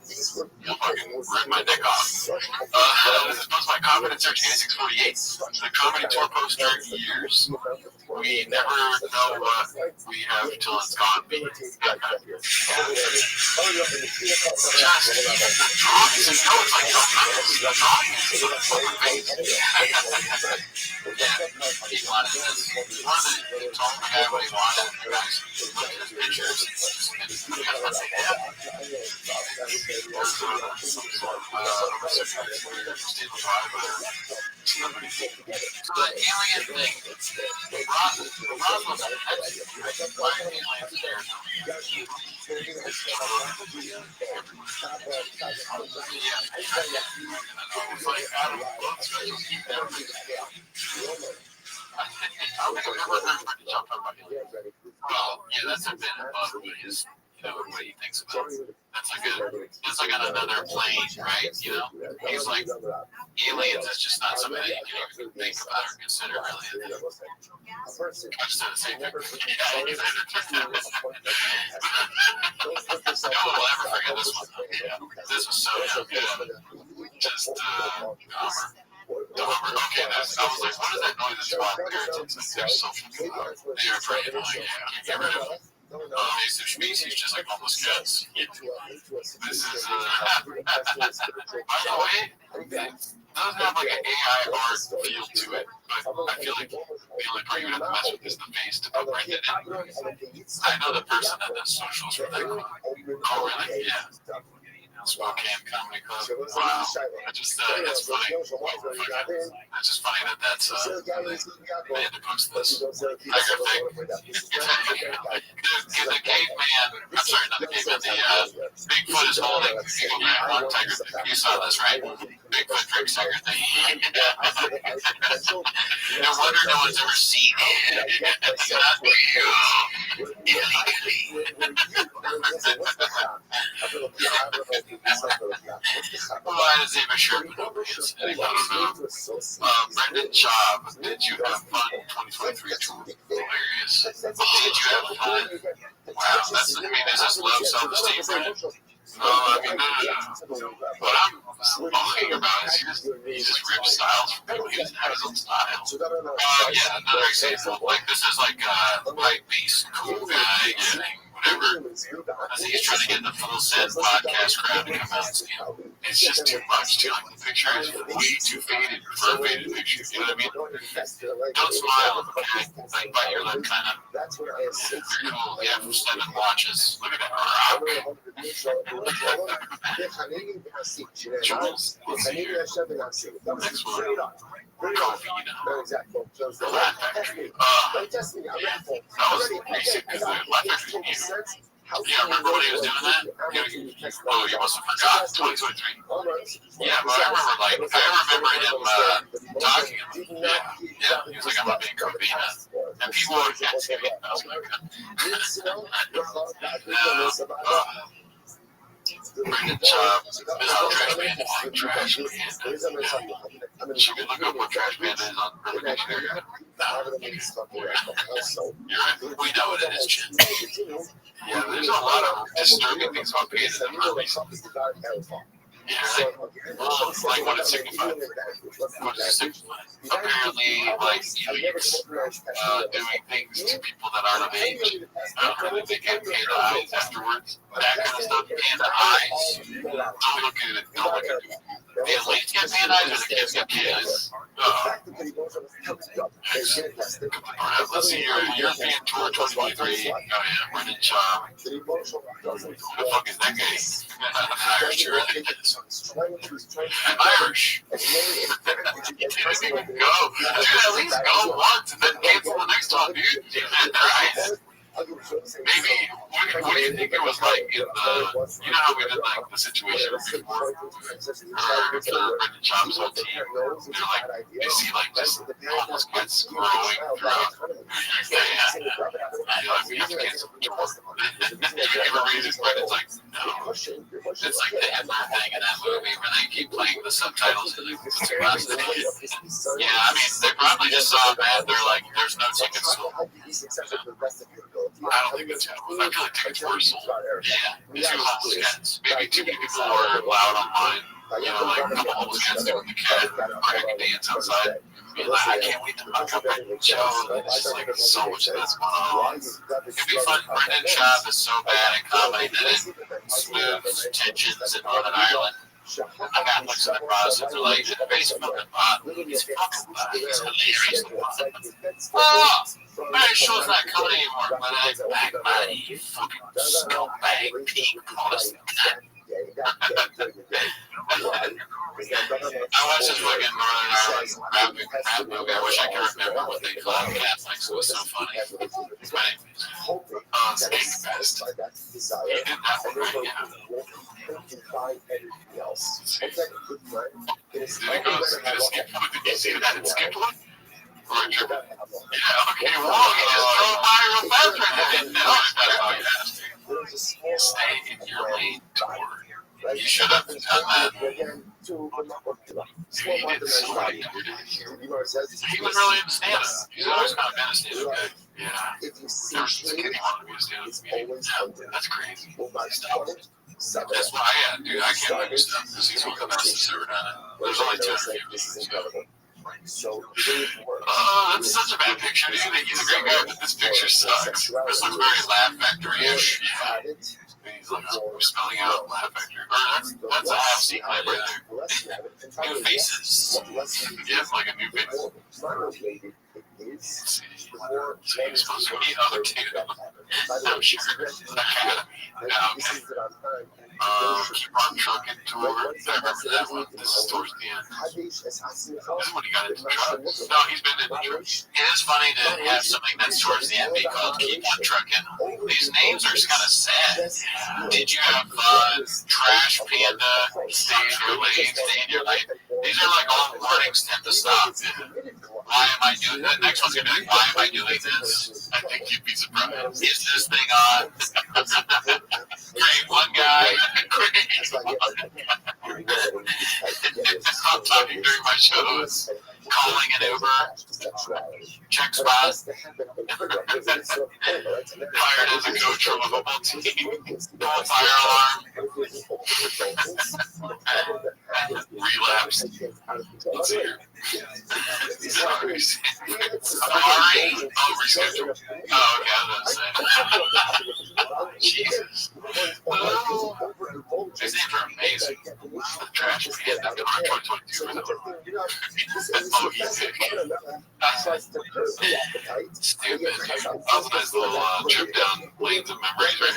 you'll fucking rip my dick off. This is posted by Comedy Search 8648. The comedy tour poster years. We never know what we have till it's gone. Just even the drawings, you know, it's like, the drawings is a fucking face. Yeah, he wanted this. He wanted it. He told the guy what he wanted. The guys looked at his pictures. So the alien thing, Roswell's why aliens there? It's like out of books. I don't think I've ever heard Frankie Chop talk about aliens. Well, yeah, that's a bit above what his, what he thinks about. That's like on another plane, right? You know, he's like, aliens is just not something that you can even think about or consider really. I just said the same thing. No one will ever forget this one. Yeah, this was so good. Just Dahmer. Okay, I was like, what is that noise that's wrong there? They're so loud. They're afraid of it. Can't get rid of them. Invasive species, just like homeless cats. This is, by the way, it doesn't have like an AI art feel to it, but I feel like the only part you would have to mess with is the face to put right that in. I know the person that does socials for that club. Oh, really? Yeah. Spokane Comedy Club. Wow. I just, that's funny. It's just funny that that's, they had to post this. Tiger thing. The caveman, I'm sorry, not the caveman, the Bigfoot is holding one tiger. You saw this, right? Bigfoot drinks tiger thing. No wonder no one's ever seen it. It's not real. Illegally. Why does he have a shirt with no pants? Brendan Job, did you have fun? 2023 tour. Hilarious. Did you have fun? Wow, that's, I mean, is this low self-esteem, Brendan? No, I mean, no. What I'm talking about is he just rips styles from people. He doesn't have his own style. Yeah, another example. Like, this is like hype beast, cool guy, whatever. He's trying to get the full set podcast crowd to come out and see him. It's just too much, too. Like, the picture is way too faded for a faded picture. You know what I mean? Don't smile, okay? Like, bite your lip, kind of. Very cool. Yeah, for 7 watches. Look at that rock. Jules, let's see here. Next one. Covina. The Laugh Factory. That was basic, because the Laugh Factory was new. Yeah, remember when he was doing that? Oh, you must have forgot. 2023. Yeah, but I remember him talking. Yeah. He was like, I'm not being Covina. And people were asking me. I was like, Brendan Job, Trash Man, Trash Man. Should we look up what Trash Man is on Urban Dictionary? No. You're right. We know what it is, Jen. Yeah, there's a lot of disturbing things about pain in the movies. Yeah, like what it signified. What does it signify? Apparently, like, elites doing things to people that aren't of age. They can't pay the eyes afterwards. That kind of stuff. Paying the eyes. Don't look at it. The elites get paid eyes or the kids get paid eyes? Let's see your European tour 2023. Oh, yeah, Brendan Job. Who the fuck is that guy? Irish cheerleader. I'm Irish. You didn't even go. Dude, at least go once and then cancel the next one, dude. Right. Maybe. What do you think it was like in the? You know how we did like the situation before, or the Jobs whole team. They're like, you see like just homeless kids growing throughout. Yeah. We have to cancel the tour. Everybody's just right. It's like no. It's like the Hitler thing in that movie where they keep playing the subtitles and it's the yeah, I mean they probably just saw that they're like, there's no tickets sold. I don't think it's I feel like tickets were sold. Yeah, too homeless cats. Maybe too many people were loud online. You know, like a couple homeless cats doing the cat crack dance outside. Being like, I can't wait to muck up that show. It's just like so much of that's going on. It'd be fun. Brendan Schaub is so bad at comedy that it smooths tensions in Northern Ireland. I got looks at the process. They're like, the base fucking pot. He's fucking pot. He's hilarious. Oh, my show's not coming anymore. But I back money, you fucking scumbag, pig, puss. I watched this fucking Northern Ireland rap movie. I wish I could remember what they call Catholics. It was so funny. But anyways, it's King Best. He did that one right, yeah. Did it go? Did you see that? It skipped one? Yeah, okay, wrong. He just drove by real fast right there. Didn't know it. Stay in your lane, tour. You should have done that. He did so many weird things. He was really in stand-up. He's always kind of been a stand-up guy. Yeah. Ever since a kid, he wanted to be a stand-up comedian. That's crazy. That's why I had, dude. I can't make stuff because he's one of the best that's ever done it. There's only 250. That's such a bad picture. He's a great guy, but this picture sucks. This looks very Laugh Factory-ish. Yeah. He's like spelling out Laugh Factory. That's a half seat right there. New faces. Yeah, like a new face. He's supposed to be other two. I'm sure. Keep on trucking tour. I remember that one. This is towards the end. This is when he got into trucks. No, he's been into trucks. It is funny to have something that's towards the end be called Keep on Trucking. These names are just kind of sad. Did you have fun? Trash Panda, Stay in Your Lane, Stay in Your Lane. These are like all warnings tend to stop. Why am I doing that? Next one's going to be like, why am I doing this? I think you'd be surprised. Is this thing on? Great, one guy. Great. I'm talking during my shows. Calling an Uber. Check spot. Fired as a coach from a football team. Full fire alarm. Relapse. Let's see here. Sorry. Oh, reschedule. Oh, okay, I was going to say. Jesus. These names are amazing. The trash can after 2022. Oh, he's sick. Stupid. That was a nice little trip down lanes of memories, right?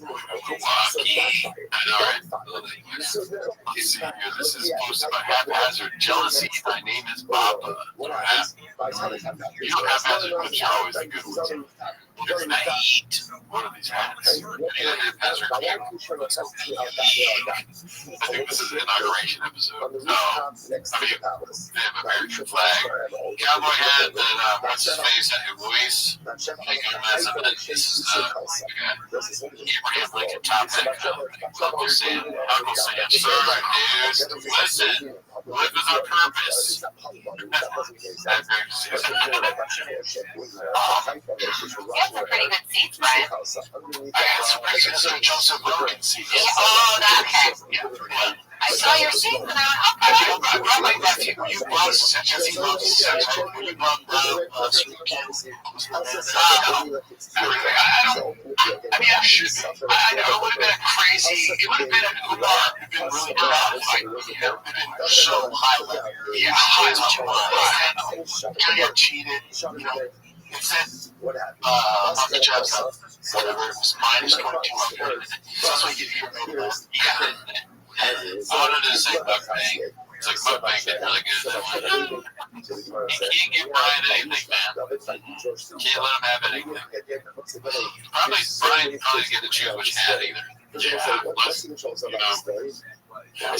Milwaukee. I know, right? Let's see here. This is posted by Haphazard Jealousy. My name is Papa. You don't haphazard, but you're always a good one. You're gonna eat one of these hats. I need a haphazard camera. I think this is the inauguration episode. No, I mean, they have American flag, cowboy hat, then what's his face, voice. This is Abraham Lincoln top hat. Uncle Sam, sir, dude, listen. What is our purpose? That's a pretty good seats, Brian. I got some pictures of Joseph Logan seats. Oh, okay. I saw your seat and I went, okay. I brought my nephew. You love Jesse loves Central. You love everything. I mean, I should. I know it would have been a crazy. It would have been an Umar. It would have been really tough. Like, it would have been so high level. Yeah, high level. Kind of cheated. You know, it said, on the job, whatever, it was minus 22. That's why you hear about that. Yeah. I wanted to say mukbang. It's like mukbang did really good. So the Gemara You says, can't give Brian anything, man. Can't let him have anything. Brian probably didn't get to choose which hat either. Yeah, listen, it's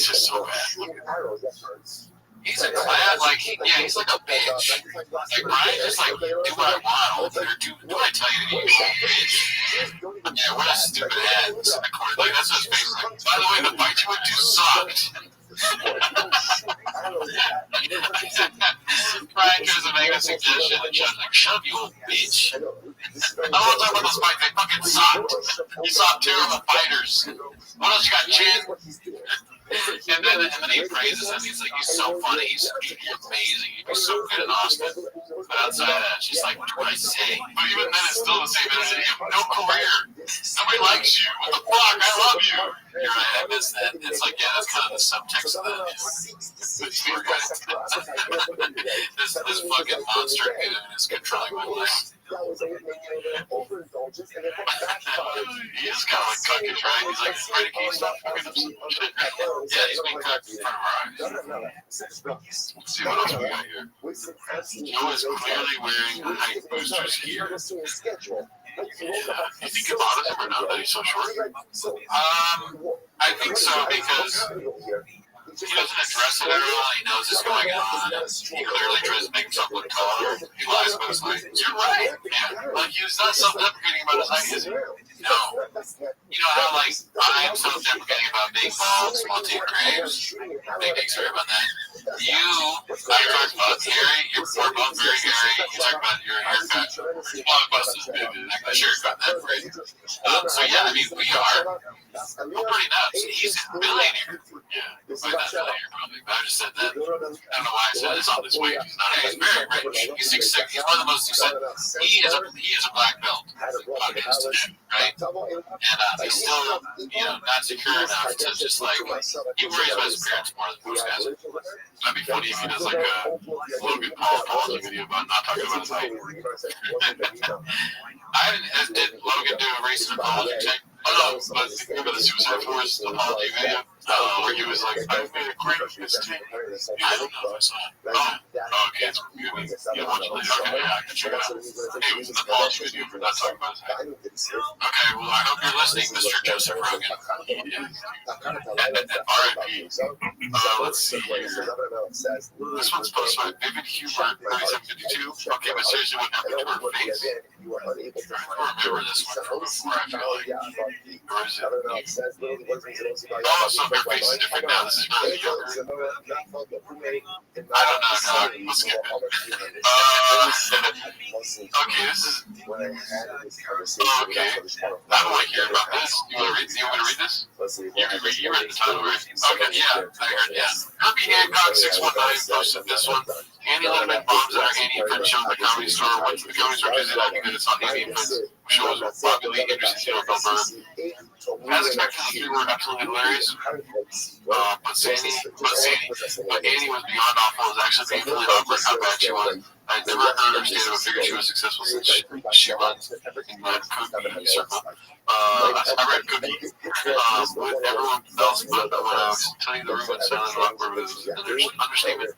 just so bad. He's a clad, like, he's like a bitch. Like, Brian's just like, do what I want, or do what I tell you to do, bitch. Yeah, wear a stupid hat in the corner. Like, that's what his face is like. By the way, the fight you went to sucked. Brian tries to make a suggestion, and John's like, shut up, you old bitch. I don't want to talk about those fights, they fucking sucked. You saw terrible fighters. What else you got, Chin? And then he praises him. He's like, he's so funny. You're amazing. You're so good in Austin. But outside of that, it's just like, what do I say? But even then, it's still the same energy. You have no career. Nobody likes you. What the fuck? I love you. You're right. I miss that. It's like, yeah, that's kind of the subtext of that. This fucking monster is controlling my life. He is kind of like cooking, right? He's like, Freddie, can you stop fucking up some shit? Yeah, he's being cooked in front of our eyes. Let's see what else we got here. Joe is clearly wearing height boosters here. You think he bothers him or not that he's so short? I think so because he doesn't address it at all. He knows it's going on. He clearly tries to make himself look taller. He lies about his height. You're right. Yeah. Like, he's not self-deprecating about his height, is he? No. You know how, like, I'm self-deprecating about being bald, small teeth, graves? Big sorry about that. I talked about hairy. We're both very hairy. You talk about your haircut. Well, busted, baby. I sure got that for you. So, yeah, I mean, we are. We're pretty nuts. He's a billionaire. Yeah, by not billionaire, probably. But I just said that. I don't know why I said it's on this wave. He's very rich. He's 6'6". He's one of the most successful. He is a black belt on Instagram, right? And he's still, not secure enough to just like, he worries about his appearance more than most guys. That'd be funny if he does like a Logan Paul apology video about not talking about his height. Did Logan do a recent apology check? Oh no, but remember the Suicide Force apology video? Where he was like, I've made a great mistake. I don't know if I saw it. Oh, okay, it's good. You watch it later. Okay, yeah, I can check it out. It was an apology video for not talking about his height. Okay, well, I hope you're listening, Mr. Joseph Rogan. R.I.P. Let's see here. This one's posted by Vivid Humor 3752. Okay, but seriously, what happened to her face? I remember this one from before, I feel like. Or is it? Oh, so her face is different now. This is really younger. I don't know. No, let's skip it. Okay, this is. Okay. I don't want to hear about this. You want to read this? You read the title, right? Okay, yeah. I heard, yeah. Herbie Hancock 619 posted this one. Andy Letterman bombs at our Andy and Friends show at the Comedy Store. Went to the Comedy Store Tuesday night because it's on Andy and Friends. Show was Bobby Lee, interesting to Bill Burr. As expected, the three were absolutely hilarious. But Annie was beyond awful. It was actually painfully awkward how bad she was. I'd never heard her state of a figure she was successful since she runs in my cookie circle. I read Cookie with everyone else, but when I was telling the room it sounded awkward, it was an understatement.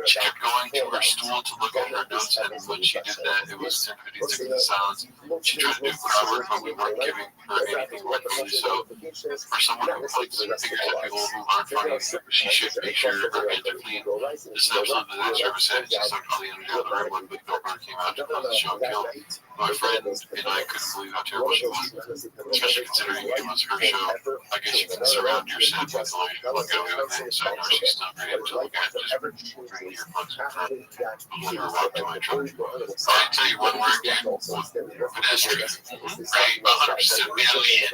She kept going to her stool to look at her notes, and when she did that, it was 10:56 in silence. She tried to do crowd work, but we weren't giving her anything rightfully so. For someone who points figures at people who aren't funny, she should make sure her hands are clean. This episode of the next service had just like all the energy out of the room when Big Bill Burr came out to close the show and killed. My friend and I couldn't believe how terrible she was, especially considering it was her show. I guess you can surround your set with all your look at everything, so I know she's not ready to look at just bring earplugs in front. I'll let her walk to my truck. I'll tell you one word again, pedestrian. Right, 100% alien.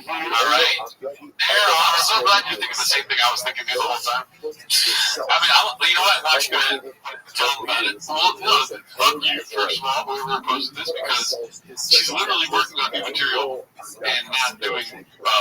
Alright? There, I'm so glad you're thinking the same thing I was thinking the whole time. I mean, you know what? I'm not going to tell them about it. Well, no, fuck you, first of all, whoever posted this, because she's literally working on new material and not doing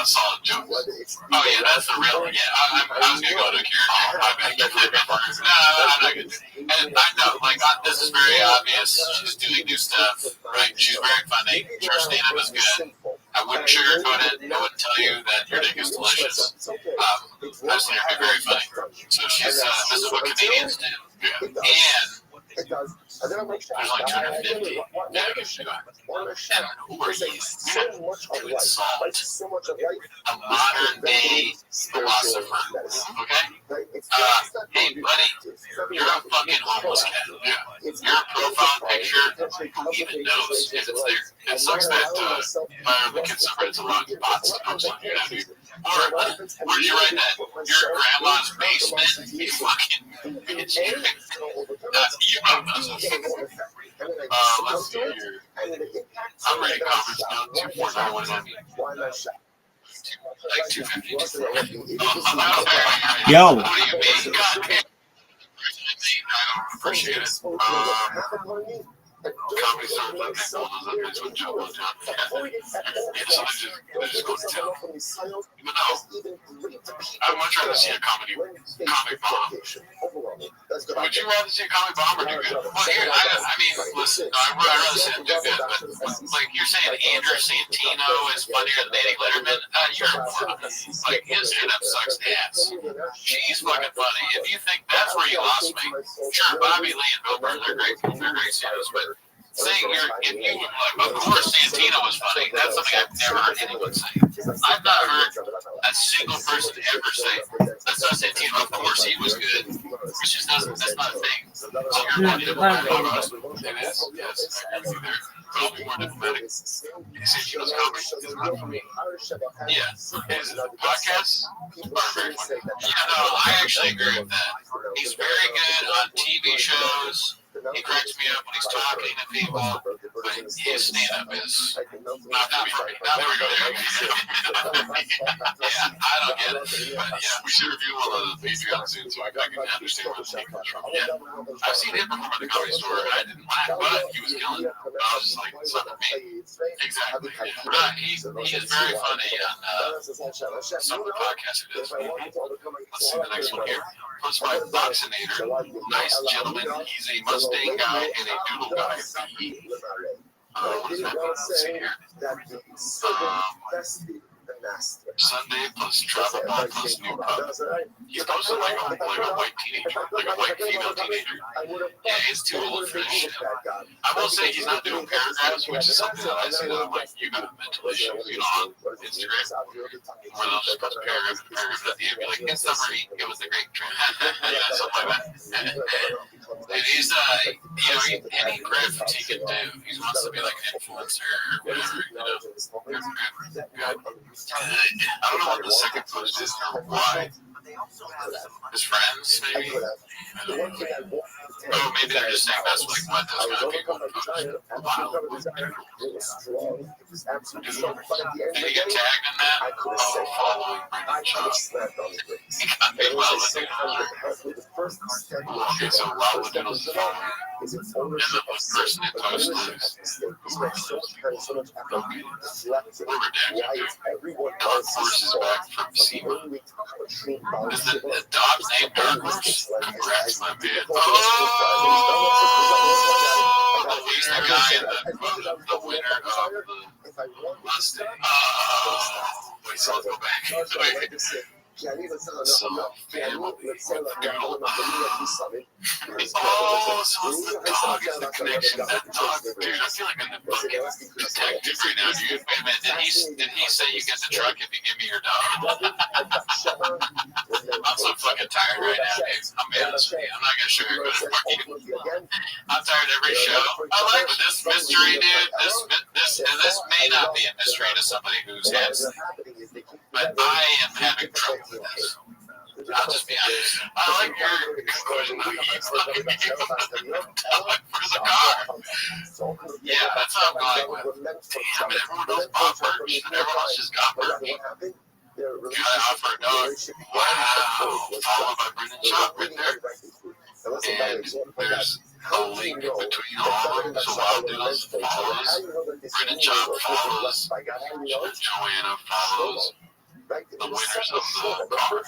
solid jokes. Oh, yeah, that's the real one. Yeah, I was going to go to a character. No, I'm not going to. And I know, like, this is very obvious. She's doing new stuff, right? She's very funny. Her stand-up is good. I wouldn't sugarcoat it. I wouldn't tell you that your dick is delicious. I just think it'd be very funny. So she's, this is what comedians do. Yeah. And does. And then I'm like, There's like 250 negatives to it. And who are you? so much of To life, insult right? So much of life. a modern day philosopher. Okay? Hey, buddy, you're a fucking homeless cat. Yeah. Your profile picture, who even knows if it's there? It sucks that Byron McKinson reads a lot of bots to post on your dude. Or, where'd you write that? Your grandma's basement? You fucking bitch. You know those. Let's see here. I'm ready to conference now. 249, what does that mean? Like 250. Yo. What do you mean? God damn. I don't appreciate it. Comedy stars like that going on that bitch with Joe and John. Yeah, so they just go to town. Even though, I'd much rather see a comic bomb. Would you rather see a comic bomb or do good? Well, here, I mean, listen, I'd rather see him do good, but like you're saying Andrew Santino is funnier than Eddie Letterman, like his stand-up sucks ass. She's fucking funny. If you think that's where you lost me, sure, Bobby Lee and Bill Burr, they're great series, but saying if you like, of course Santino was funny, that's something I've never heard anyone say. I've not heard a single person ever say that's not Santino. Of course he was good. It's just that's not a thing. So you're more diplomatic. It is. Yes, I agree with you there. Probably more diplomatic. Santino's comedy is not for me. Yeah, his podcasts are very funny. Yeah, no, I actually agree with that. He's very good on TV shows. He cracks me up when he's talking to people, but his stand-up is not for me. Now there we go. Yeah, I don't get it. But yeah, we should review one of the Patreon soon so I can understand where the name comes from. Yeah, I've seen him perform at the Comedy Store. I didn't laugh, but he was killing it. I was just like, it's not me. Exactly. Yeah. He is very funny on some of the podcasts he does. Let's see the next one here. Plus by Boxinator, nice gentleman. He's a Mustang guy and a Doodle guy. What is that? Let's see here. Sunday plus travel ball plus new pup. He's posted like a white teenager, like a white female teenager. Yeah, he's too old for this shit. I will say he's not doing paragraphs, which is something that I see that I'm like, you got a mental issue, you know, on Instagram, where they'll just post paragraph at the end, be like, in summary, it was a great trip. Yeah, something like that. And he's, any graphics he can do. He wants to be like an influencer or whatever, you know. I don't know what the second post is or why. His friends, maybe? Oh, maybe they're just saying that's like what those kind of people post. Wow. Did he get tagged in that? Oh, following Brendan Shaw. He got me well with it. Okay, so Lala Diddles is following. And the person that posted is okay. We're redacted. Dark Horse is back from SEMA. Is the dog's name Dark Horse? Congrats, my man. Oh, he's the guy in the winner of the Mustang. Wait, so let's go back. Wait. So, family with Doodle. Oh, so it's the dog is the connection. That dog, dude, I feel like I'm the fucking detective right now, dude. Wait a minute, did he say you get the truck if you give me your dog? I'm so fucking tired right now, dude. I'm being honest with you. I'm not gonna sugarcoat it. Fuck you. I'm tired every show. I like this mystery, dude. This may not be a mystery to somebody who's had, but I am having trouble with this. I'll just be honest. I like your conclusion that he's looking for the car. Yeah, that's how I'm going with. Damn, everyone knows Bob Birch, and everyone else just got Birch. Gotta offer a dog. Wow. Followed by Brendan Shaw right there. And there's a link between all of them. So Wild Doodles follows. Brendan Shaw follows. Joanna follows. The winners of the car.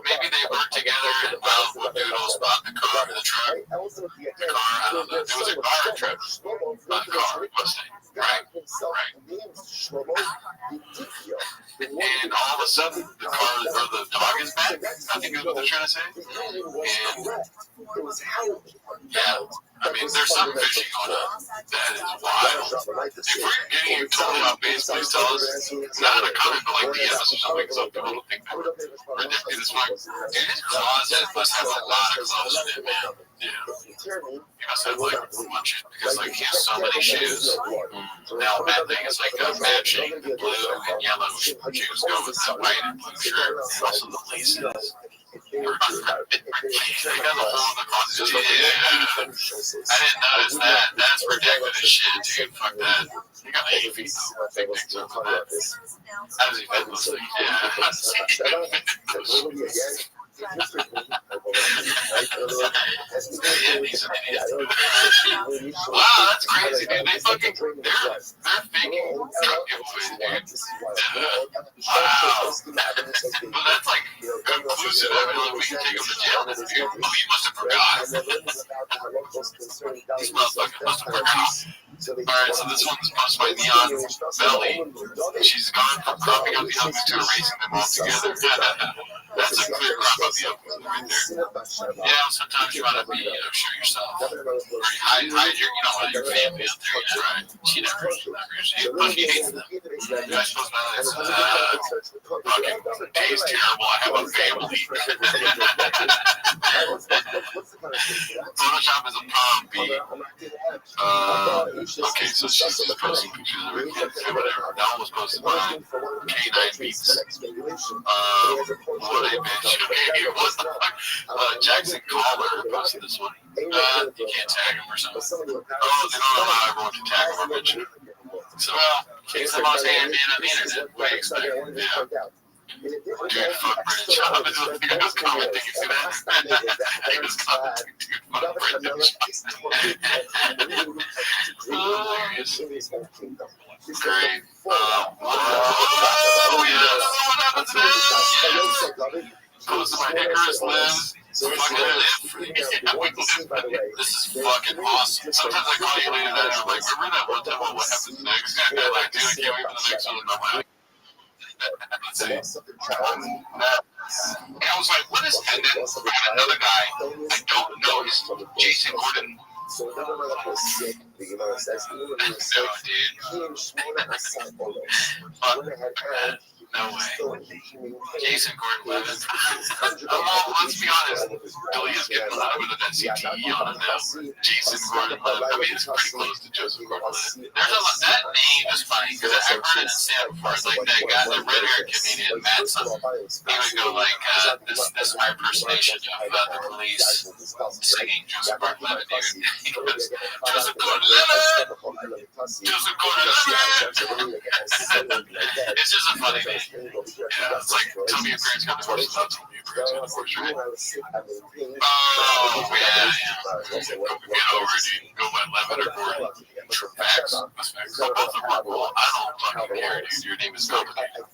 Maybe they worked together and Wild Doodles bought the car or the truck. The car, I don't know. It was a car or truck. Not a car, Mustang. Right. And all of a sudden, the car or the dog is back. I think is what they're trying to say. And yeah, I mean, there's some fishing going on. That is wild. If we're getting you totally off base, please tell us. Not in a comment, but like DM us or something, because people don't think that we're ridiculous as fuck. And his closet must have a lot of clothes in it, man. Yeah. He must have like a bunch of, because like he has so many shoes. Now bad thing is like matching the blue and yellow shoes go with the white and blue shirt. And also the laces. I got the hole in the closet. Yeah. I didn't notice that. That's ridiculous shit, dude. Fuck that. You got 8 feet though. Big things up on that. How does he fit those things? Wow, that's crazy, dude. They fucking, they're faking drug giveaways, dude. Wow. Well, that's like conclusive evidence we can take him to jail, dude. Oh, you must have forgot. These motherfuckers must have forgot. Alright, so this one's posted by Neon Belly. She's gone from cropping out the elements to erasing them all together. That's a clear crop of the elements right there. Yeah, sometimes you want to be, show yourself. Or you hide your family out there, right? She never hates them. I suppose my fucking day is terrible. I have a family. Photoshop is a prom beat. Okay, so she's just posting pictures of her kids or whatever. That one was posted by K9 Beats. What a bitch. Okay, what the fuck? Jackson Caller posted this one. You can't tag him or something. Oh, they don't know how everyone can tag him or mention him. So, he's the most hated man on the internet. What do you expect? Yeah. Dude, fuck Brendan Shaw. I was commenting, you see that? I was commenting, dude, fuck Brendan Shaw. Great. Oh, yeah, what happens now? Posted by Icarus Lives. Fucking live. This is fucking awesome. Sometimes I call you later that and I'm like, remember that one time what happens next? And I'm like, dude, I can't wait for the next one. And I'm like, let's see. I was like, what is, and then we got another guy, I don't know, his Jason Gordon. No way. Jason Gordon Levin. Well, let's be honest. Delia's getting a little bit of that CTE on it now. Jason Gordon Levin. I mean, it's pretty close to Joseph Gordon Levin. There's a lot. That name is funny because I've heard it in stand before. It's like that guy, the red-haired comedian, Mattson. He would go like, this is my impersonation of the police singing Joseph Gordon Levin. He goes, Joseph Gordon Levin! Joseph Gordon Levin! It's just a funny name. Yeah, it's like, tell me your parents got divorced. Not tell me your parents got divorced, right? Oh, yeah. Get over it, dude. Go by Levin or Gordon. True facts. That's facts. Both of them are cool. I don't fucking care, dude. Your name is complicated.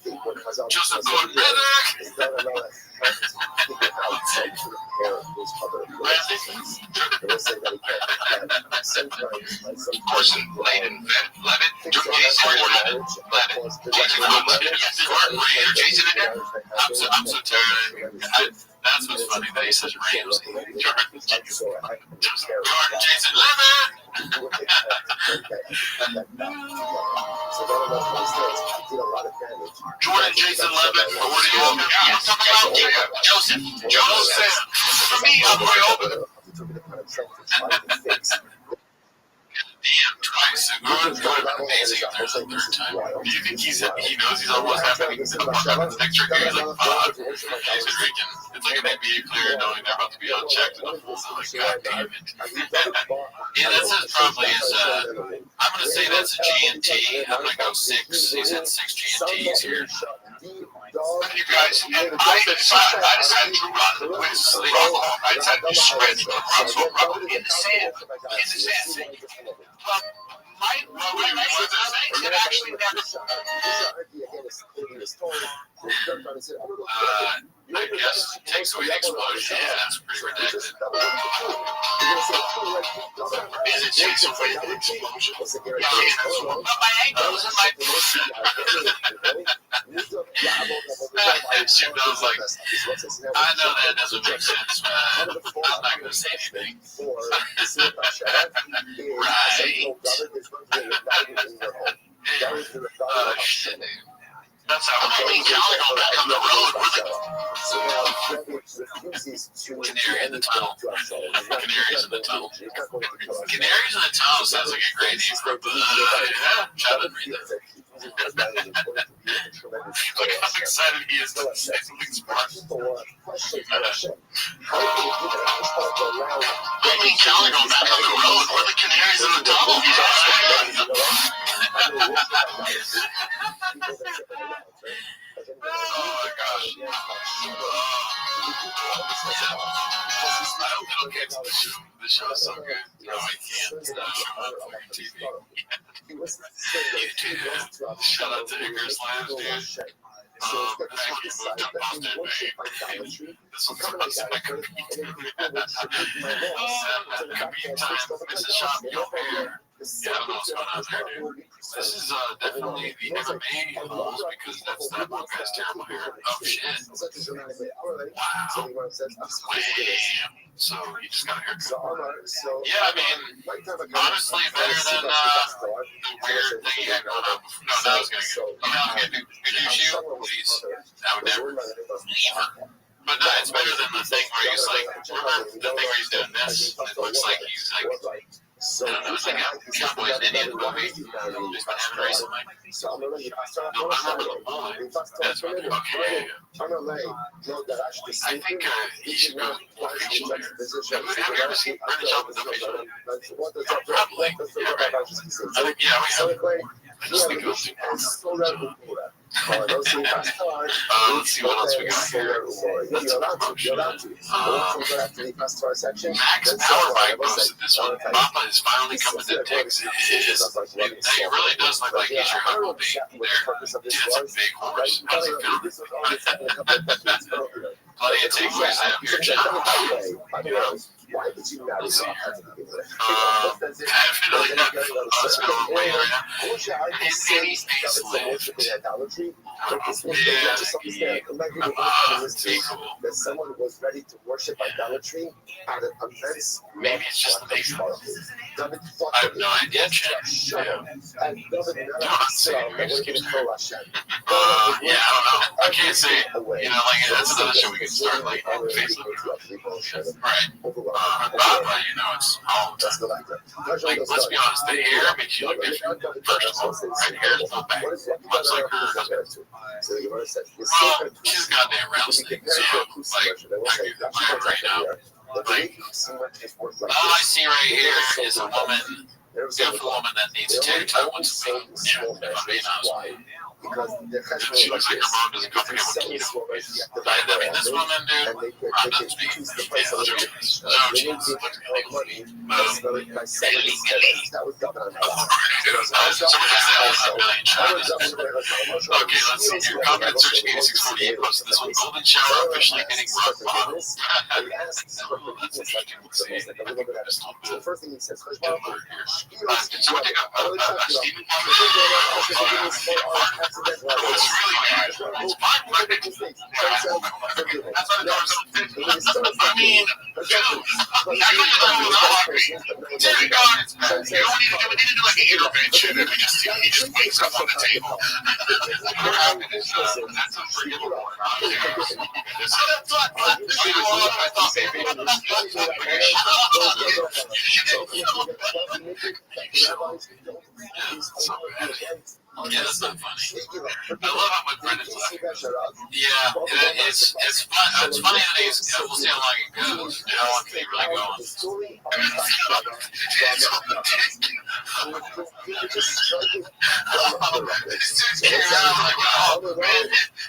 Joseph Gordon Levin! Person Layden Levitt, Jason Gordon Levitt, Jason Gordon Levitt, Jason in there? I'm so tired. That's what's funny that he says Ramsey. Jordan Jason Levitt! Jordan Jason Levitt, or what are you talking about? Joseph. For me, I'm way over. Damn, twice. Gordon amazing if there's a third time. Do you think he knows he's almost happening? Next trick, he's like, fuck. He's freaking. It's like an NBA player knowing they're about to be unchecked in a full. Like, god damn it. Yeah, that's his, probably his, I'm going to say that's a GNT. I'm going to go 6. He's had 6 GNTs here. You guys, and I decided to run with sleep. I decided to spread the rubber in the sand. My it actually never. I guess it takes away the explosion. Yeah, that's pretty ridiculous. Is it takes away the explosion? But my ankles and my She knows, like, I know that doesn't make sense, but I'm not going to say anything. Right. Shit, dude. That's how me and Callie go back on the road. Canary in the tunnel. Canaries in the tunnel. Canaries in the tunnel sounds like a great name for a book. Yeah, I didn't read that. Look how excited he is to say something smart. Me and Callie go back on the road. We're the canaries in the tunnel. Oh my gosh. I hope they don't cancel the show. The show is so good. No, I can't stop showing up on TV. YouTube. Shout out to Icarus Labs, dude. Thank you. Moved up off that babe. This one's about to my computer. Commute time. This is Shop Yo Hair. Yeah, I don't know what's going on there, dude. This is definitely the MMA holes because that's that one guy's terrible hair. Oh shit. Wow. Wham. So you just got a haircut. Yeah, I mean, honestly, better than the weird thing you had going on before. No, that was gonna go. You know, I'm gonna do shoot, please. I would never. But no, it's better than the thing where he's like, remember the thing where he's doing this? It looks like he's like, I don't know, it's like a Cowboys Indian movie. He's been having recently. No, I remember the line. That's what, okay. I think he should go more facial hair. Have you ever seen British Job with no facial hair? Probably. Yeah, right. I think, yeah, we have. I just think it was too much. Let's see what else we got here. That's a promotion. Max Powerbike posted this one. Papa is finally coming to Texas. It really does look like he's your Uncle D there. Dude, that's a big horse. How's it feeling? Plenty of takeaways out here, John. Why did you not definitely not. Let's go way right now. He's basically that someone was ready to worship idolatry at an immense. Maybe it's just the baseball. I have no idea, Chad. Yeah, I don't know. I can't say it. You know, like, that's another show we could start, like, on Facebook. Right. But, you know, it's all like, let's be honest, the hair makes you look different. First of all, right hair is not back. Much like her husband. Well, she's goddamn round thing. So, like, my hair right now. Like, all I see right here is a woman, beautiful woman that needs a tattoo once a week. Yeah, if I'm being honest with you. She looks like her mom doesn't go for him with keto. I mean, this woman, dude, Ron doesn't speak. Yeah, those are Jesus. No, Jesus. Looks illegally. Illegally. Someone has that 1 million shots. Okay, let's see here. Comment search 8648 posted this one. Golden shower officially hitting rock bottom. That's interesting. Let's see. Just a little bit. Good word here. Did someone take a Stephen Palmer? What's really bad is my bracket. I mean, dude, I know you're not me. Dear God, it's bad. You don't need to do like an intervention and he just wakes up on the table. What happened is, that's a forgivable one. I thought maybe yeah, that's not funny. I love how my friend is laughing. Yeah, it's fun. It's funny that we'll see how long it goes. You know, how long can he really go on?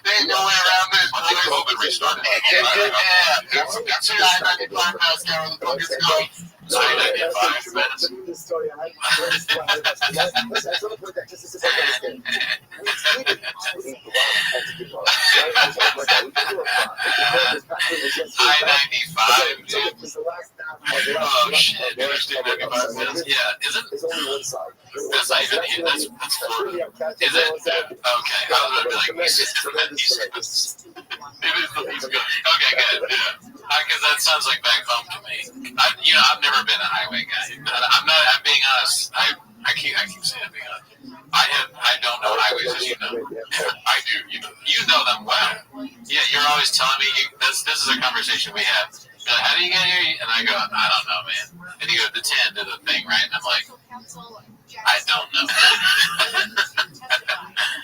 There ain't no way around this. But then COVID restarted. That's who I did podcast Carol. So I did 5 minutes. Oh shit, Interstate 95 is, yeah, isn't, There's only one side. that's not even here, that's Florida. Is it? Okay, I was gonna be like, East Coast. Maybe it's the East Coast. Okay, good, yeah. Because that sounds like back home to me. I've never been a highway guy. I'm being honest. I keep saying I'm being honest. I don't know highways as you know. I do. You know them well. Yeah, you're always telling me. This is a conversation we have. You're like, how do you get here? And I go, I don't know, man. And you go, the 10 to the thing, right? And I'm like, I don't know.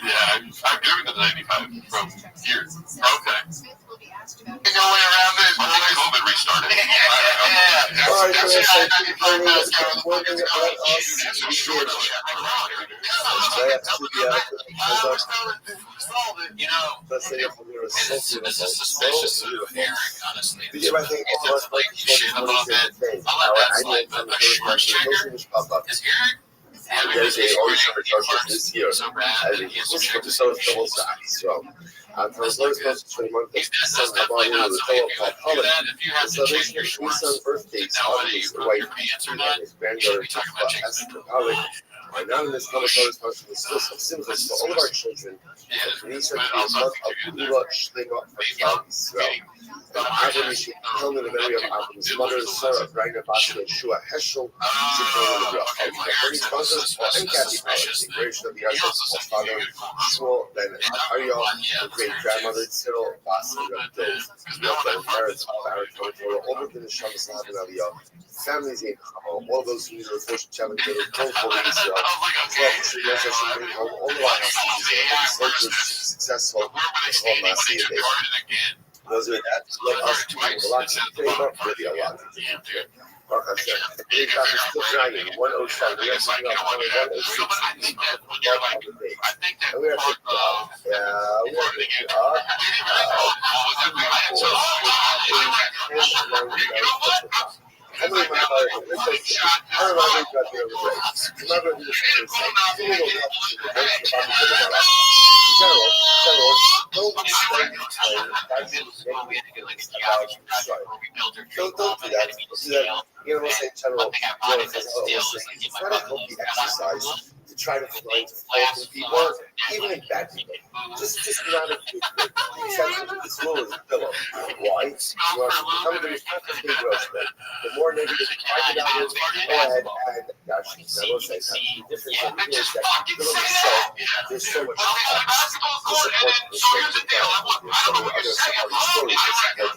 Yeah, I've driven to the 95 from here. Okay. There's no way around this. When COVID restarted. This is suspicious of Eric, honestly. You shit a little bit. I'll let that slide, but a short checker is Eric. There's a this year. So rad that he has to check the double stacks. So, He's definitely not somebody who would do that. If you have to check your shorts to know whether you broke your pants or not, you should be talking about checking the right now in this comic function, there's still some symbols for all of our children. These are the month of Ula Shliga for Israel. And Avram is held in the memory of Avram's mother, Sarah, Raina Basha, Yeshua Heschel, and Kathy Powers, the creation of the Yash's father, Shmuel, then Ariel, the great grandmother, Cyril, Basil, Dov, parents, Baritone, all of the Neshama Slav and Aliyah, families in Hamo, all those who need a first challenge, they were told for Israel. All the while, successful, those are that. Let us do a lot to pay up really a lot. Big Dr. Still grinding, 107. We have to do 106. And we are it's not a healthy exercise to try to find fault in people, even in bad people. Just not a good thing. This rule is a pillow. Why? You are becoming the responsibility of the more negative you find about it, go ahead and actually, I will say that the difference in here is that there's so much to support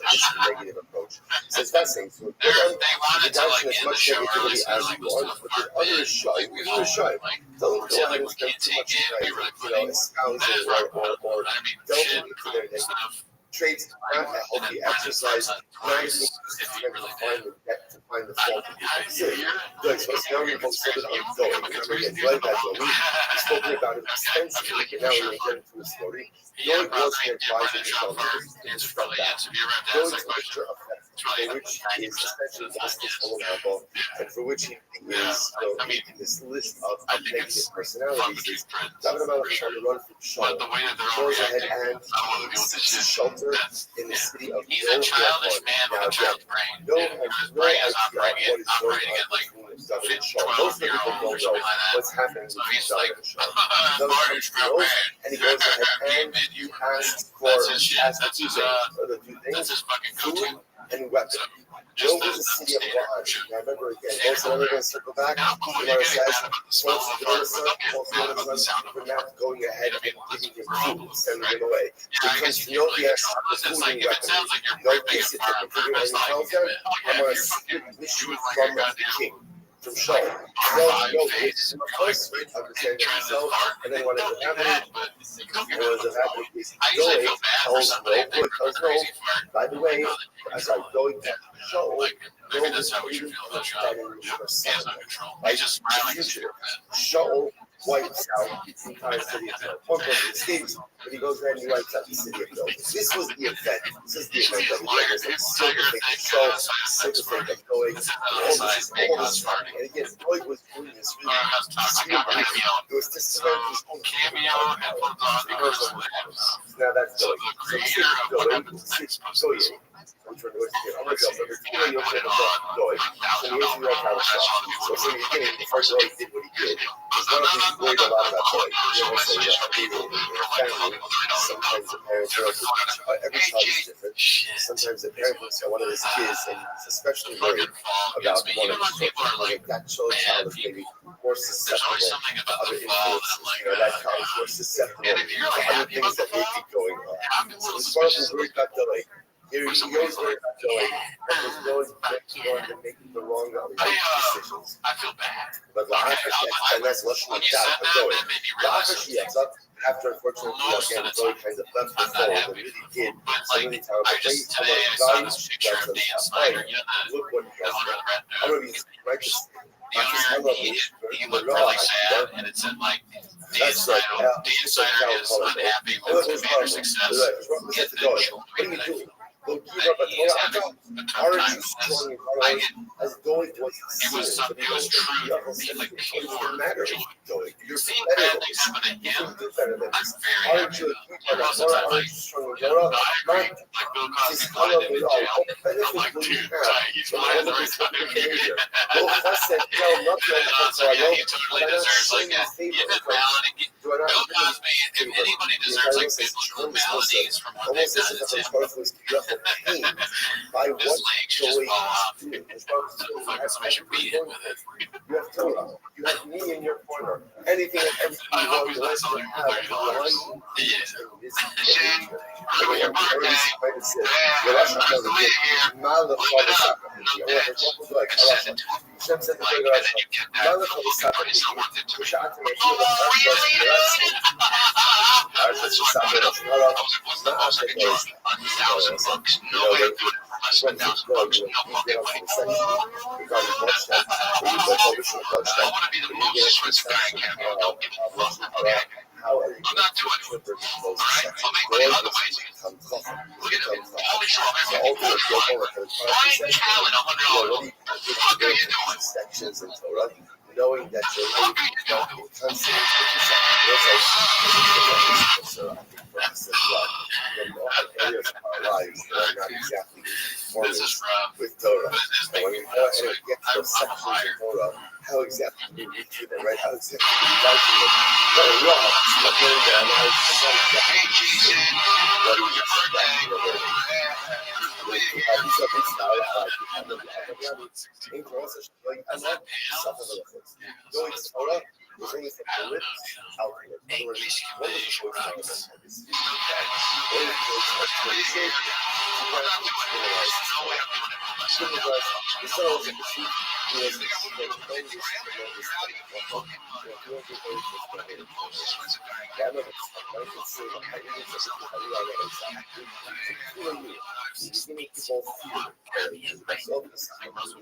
this negative approach. So it's that thing. So put on the dancing as much negativity as you want, but the other is shy. You're shy. Don't go ahead and spend too much time, espousing or delving into their negative traits. Not a healthy exercise. Not even to find the fault in people's sin. Like, so now we've said it ongoing. Remember, again, like that, we've spoken about it extensively, but now we're getting to the story. Going was the advisor from that. Going to picture of that, which is essentially justice vulnerable, and for which he is making this list of negative personalities. Talking about trying to run from Shaw. Goes ahead and seeks shelter in the city of He's a childish man with a child's brain. No idea what is going on between David and Shaw. Most people don't know what's happening between David and Shaw. And he goes ahead and he asks for the two things, food and weapon. Joe was the city of God. Now remember again, most of them are going to circle back. Gemara says, we're not going ahead and giving him food, sending him away. Because you know he has the food and weapon. No basic different. And he tells them, I'm going to split this from the king. From Shaw. No, it's first understanding himself, and then whatever happened, Joey tells no, by the way, as I'm going to show, Joe was reading understanding your son. Like, future. Show wipes out the entire city of Philadelphia. One person escapes, but he goes ahead and he wipes out the city of Philadelphia. This was the event. This is the event that was like sympathetic show, sympathetic going. All this fun. And again, Floyd was doing this really. It was to cement his own cameo. Now that's going. So the city of Philadelphia. Which one was it? I'm going to go. Number 2, you'll say the Floyd. So he is the right kind of stuff. So in the beginning, the first Floyd did what he did. Because one of them worried a lot about Floyd. You know, so you have people in your family. Sometimes the parents are every child is different. Sometimes the parent looks at one of his kids and is especially worried about one of his children. Like that child is maybe more susceptible to other influences. You know, that child is more susceptible to other things that may be going on. So this one was worried about the like. He always worried about Joey, and was always going to make the wrong decisions. I feel bad. But and that's Lashon Shad for Joey. After unfortunately, again, Joey kind of left the fold and really did some really terrible things. Look what he has done. I'm going to be right this. The owner, he looked really sad, and it said like, the insider is unhappy with commander success. What are you doing? Aren't you strong as going towards the sin? It was true. Like pure matter. You're bad things happen to him. Do better than this. Aren't you strong? Like Bill Cosby died in jail. I'm like, dude, he's lying the right time. He totally deserves like even malady. Bill Cosby, if anybody deserves like biblical maladies from what they've done, it's him. By His what legs just Joey fall off. is doing. I should beat it with it. You have Torah. You have me in your corner. Anything and everything I hope he's you not want selling to for have. $30. Yeah. Shane, for your birthday, I'm not doing it. All right? I'll make money other ways. Look at him. Holy shit. Brian Callen, $100. What are you doing? Sections in Torah, knowing that you're constantly for us as well. In all areas of our lives that are not exactly conforming with Torah. And when we go ahead and get to those sections in Torah, how exactly do we do that, right? How exactly do we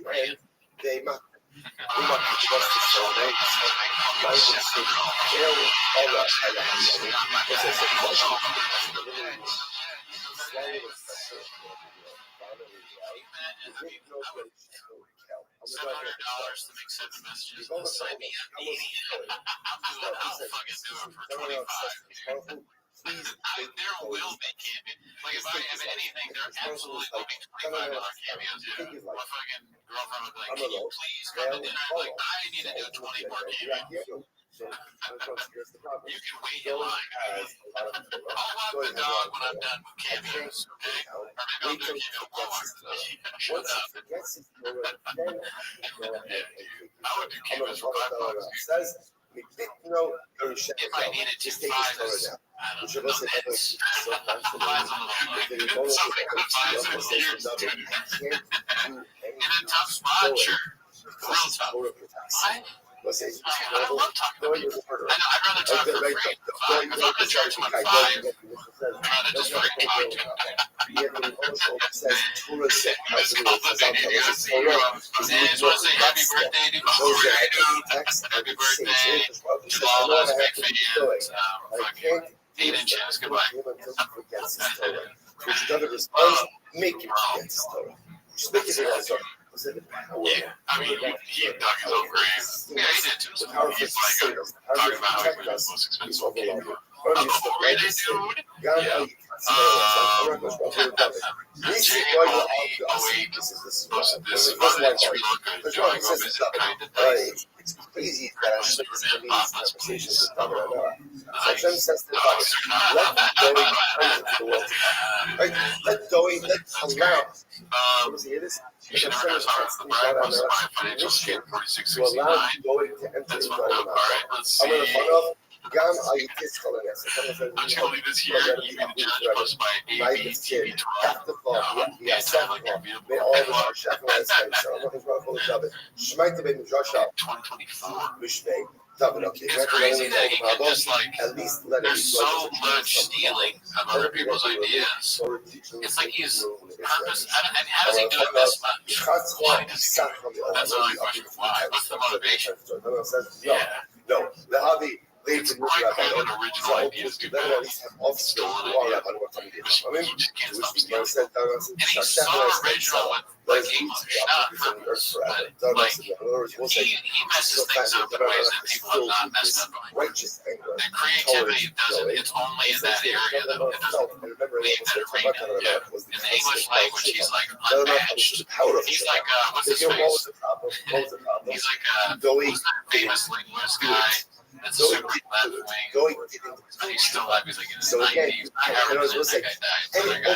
write them? They must $700 to make 7 messages. Sign me up, baby. I'll fucking do it for $25. There will be cameos. Like if I have anything, there absolutely will be $25 cameos. My fucking girlfriend would be like, "Can you please come to dinner?" I'm like, I need to do 20 more cameos. You can wait in line. I'll walk the dog when I'm done with cameos. Okay? Or maybe I'll do a cameo while I'm shut up. I would do cameos for $5. If I needed to, $5 is, I don't know, minutes. In a tough spot, sure. Real tough. Let's say, I love talking to going people. is a murderer. I'd rather talk for free. If I'm going to charge someone $5, I'd rather just fucking talk to them. It's complicated. You gotta see you. I just want to say happy birthday to Corey, dude. Happy birthday to all those big fans. Fucking 8 inches. Goodbye. Which David responds, make him against his Torah. Just make him against his Torah. Yeah, I mean, he dug his own grave. Yeah, he did too. So he's like talking about how he was the most expensive game. Overrated, dude. Yeah. Posted this footage. We look good. Go visit kind of nice. It's crazy that I'm just conversations with Hashem says to the let going, let allow. You should never know how the bride wants to buy a financial scam 4669. That's fucked up. All right, let's see. I'm just gonna leave this here. You be the judge. Posted by ABTV12. It's crazy that you can just like, there's so much stealing of other people's ideas. It's like he's purpose, and how does he do it this much? Why does he do it? That's the only question. Why? What's the motivation? Yeah. No, the hobby. It's quite common original ideas to be stolen ideas. He just can't stop stealing. And he's so original with like English, not purpose, but like he messes things up in ways that people have not messed up before. The creativity doesn't, it's only in that area that it doesn't leave that arena. Yeah. In the English language, he's like unmatched. He's like, what's his face? He's like, who's that famous linguist guy? That's super left wing. But he's still alive. He's like in his 90s. I haven't been that guy died. So that guy.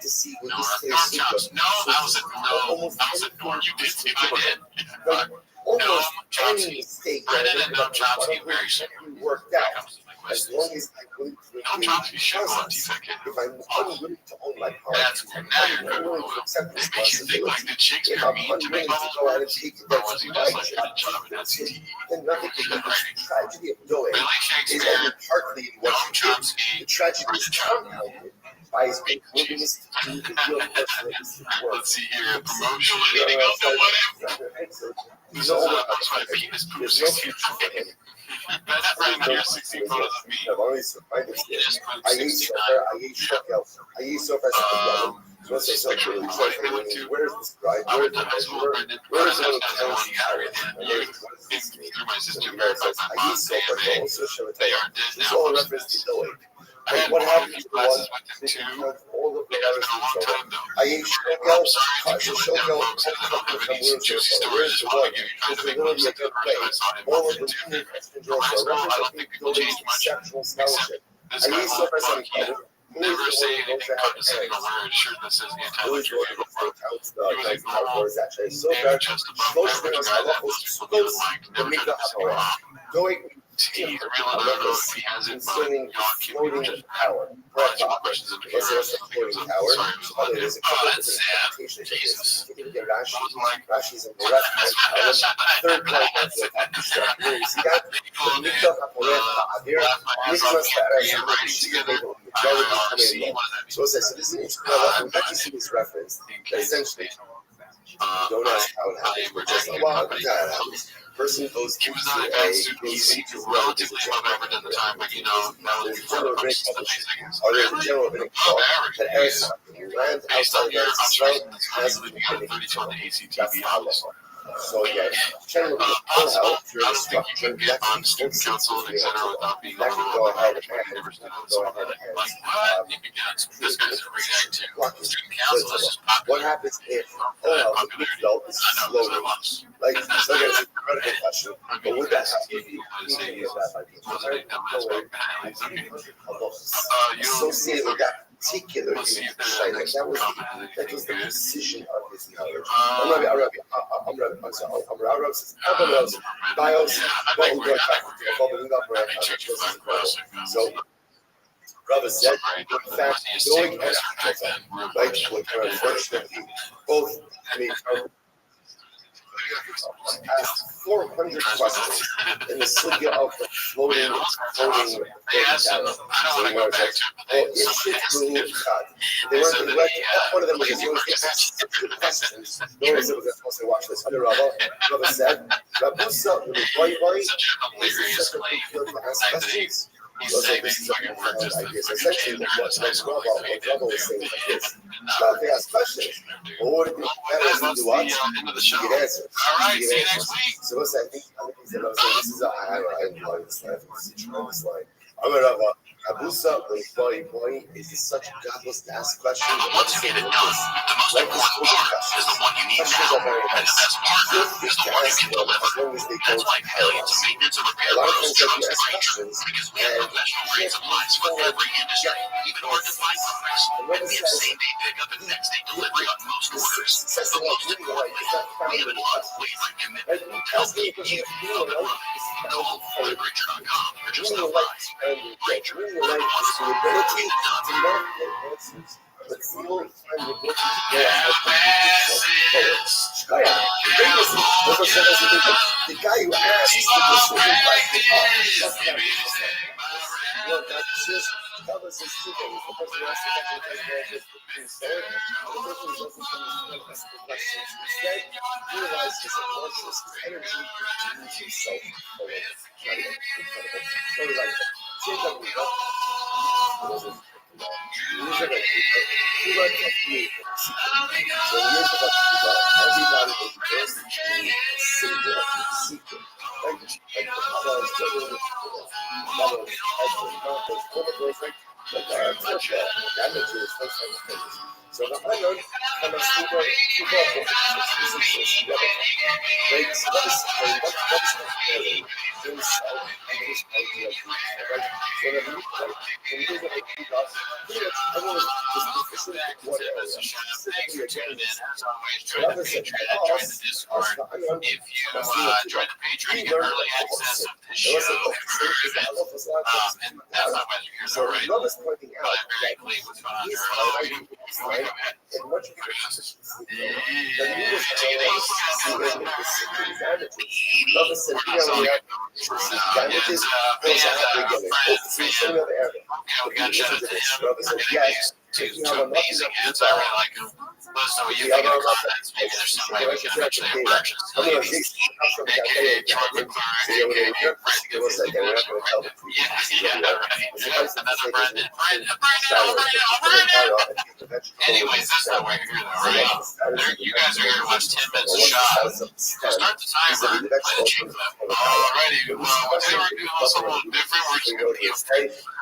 To see what Norm this Chops. No, I was at Norm. You did see I did. Noam Chomsky. Brennan and Noam Chomsky very similar. Worked out. As long as I believe Noam Chomsky should go on TV. if I'm unwilling to own my power, That's cool. Now you're good. It makes you think like, did Shakespeare mean to make bubbles? Or was he just like a job in NCTE? then nothing can be the tragedy of doing Billy is Shakespeare, only partly in what Noam he did. Chomsky, The tragedy is compounded by his willingness to do the real personalistic work. let's see here, promotion leading up to whatever. This is my penis poop 16 photos. That's right here, 16 photos of me. Penis poop I ate 69. I ate so fast. This is a picture of the wedding they went to. Where is this bride? I went to high school with Brendan. Brendan has one gallery at the end. You through my sister verified my mom's AMA. They are dead It's now. all a reference to Zoe. I had What quite a happened few to the one? classes with them too. It has been a long time though. I ate I'm sorry to be let down, folks, and I don't have any juicy stories. Just want to give you kind of a glimpse into the person I saw him often too. From high school, I don't think people change much, except this guy, he never say anything condescending or wear a shirt that says anti-electric vehicle front. He was a normal, maybe just above average guy that most people didn't like, never tried to piss me off. He's real, I don't know if he has it, but y'all keep me just more questions in the camera. Sorry, it was oh, that's sad. Jesus. I wasn't like, Third point that's so this is an interesting level. Actually, see this reference. Essentially, don't ask how it happened. We're just a lot of that. Person goes he was not advanced student. He seemed relatively above average at the time, but you know, that was before the punches and things. General Above average. that Harris land Based on outside your of observations, has living on 32 on the ACTV hours. So yeah, generally Possible. I don't think you can get on student council, etc., without being a little overwhelmed by the university. So like, what? You can get this guy's a great guy too. Student council is just what popular. happens if Popularity. is I know, slow? so much. Like, so there's a critical question. I But mean, with that, he wasn't a dumbass back then. He's okay. You associated with that particular let's see if there's like, next that was comment has anything the good. decision of his knowledge. I'm I'm Rabbi, bios, so Rabbi said, in fact, knowing and like unfortunately, both I mean, 400 questions in the sugya of the floating data. So they were just, well, if it's rule God. They weren't one of them was just, good questions. No one said, supposed to watch this. Under Rabbi said, Rabusa, when it's white, is such a big deal to ask questions. Those are this is a profound idea. So essentially, what Rabbi was saying like this: now, if they ask questions, what would it be better to do what? To get answers. All right, see you next week. So what's that? I think he said, this is I enjoy this line. This is a tremendous line. I'm gonna have Abusa, boy, is this such a godless to ask questions? Once you get it done, the most important part is the one you need questions now. Are very And nice. the best part is the one you can deliver. As long as they That's don't why millions of us. maintenance and A repair lot of pros times trust that you ask Grainger questions, because we have professional grade supplies for every industry, even hard to find products. And we have same-day pickup and next-day delivery on most orders. But most importantly, we have an unwavering commitment to help keep you up and running. Go to Grainger.com for just no price. Grainger, for the ones who are ability to not get answers, but still find the ability to go out the guy who asks the decision that was his two things. The person who asked the question is being stored. The person who doesn't ask the questions instead realizes his emotions, his energy to use himself for it. Incredible. Same time we got everybody is just single secret. So the iron and a super If you join the Patreon, you get early access of this show and that's not why you're here, though, right? But very clean what's going on during amazing hits. I really like them. Let us know what you think in the comments. Maybe there's some way we can eventually have merchants. AKA Chocolate Another Brandon. Anyways, that's not why you're here, though, right? You guys are here to watch 10 minutes of shot. Start the timer. Play the cheap clip. Alrighty. Well, today we're doing also a little different. We're just going to be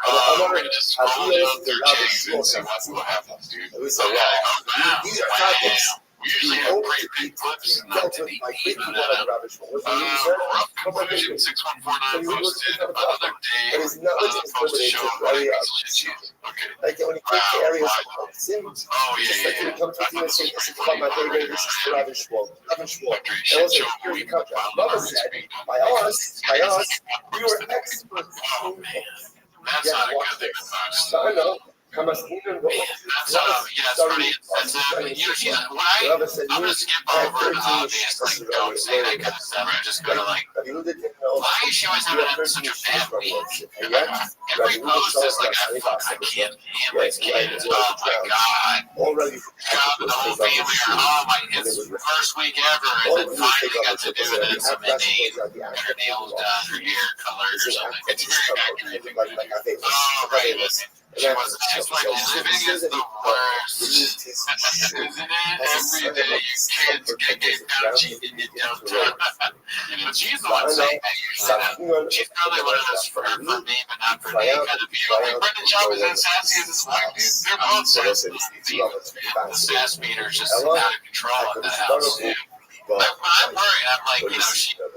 we're going to just scroll down through chains and see what happens, dude. These are topics. We usually have great big clips and not to be even that up. Rough conclusion 6149 posted another day. Post a show about a shit. Okay. Like when you take the areas of sin, just like when you come to the say, this is about my favorite, this is Rabbi Shmuel. Rabbi Shmuel. And also, here's the contract. Rabbi said, by us, we were experts. Oh, man. That's not a good thing, folks. I know. That's it's pretty intensive. I'm gonna skip over the obvious, like, don't say that kind of stuff. I'm just gonna why is she always having such a bad week? Every post is like, I can't handle these kids. Oh my god. God, the whole family are, it's the first week ever, and then finally got to do it, and it's some inane, got her nails done, her hair colored or something. It's very aggravating. Oh, right. She was like living is the worst. Isn't it? Every day you kids get ouchie in your dump. But she's the one saying that usually. She's probably one of those for me, but not for me kind of people. Like Brendan Schaub is as sassy as his wife, dude. They're both sassy. The sass meter's just out of control in the house, dude. But I'm worried. I'm like,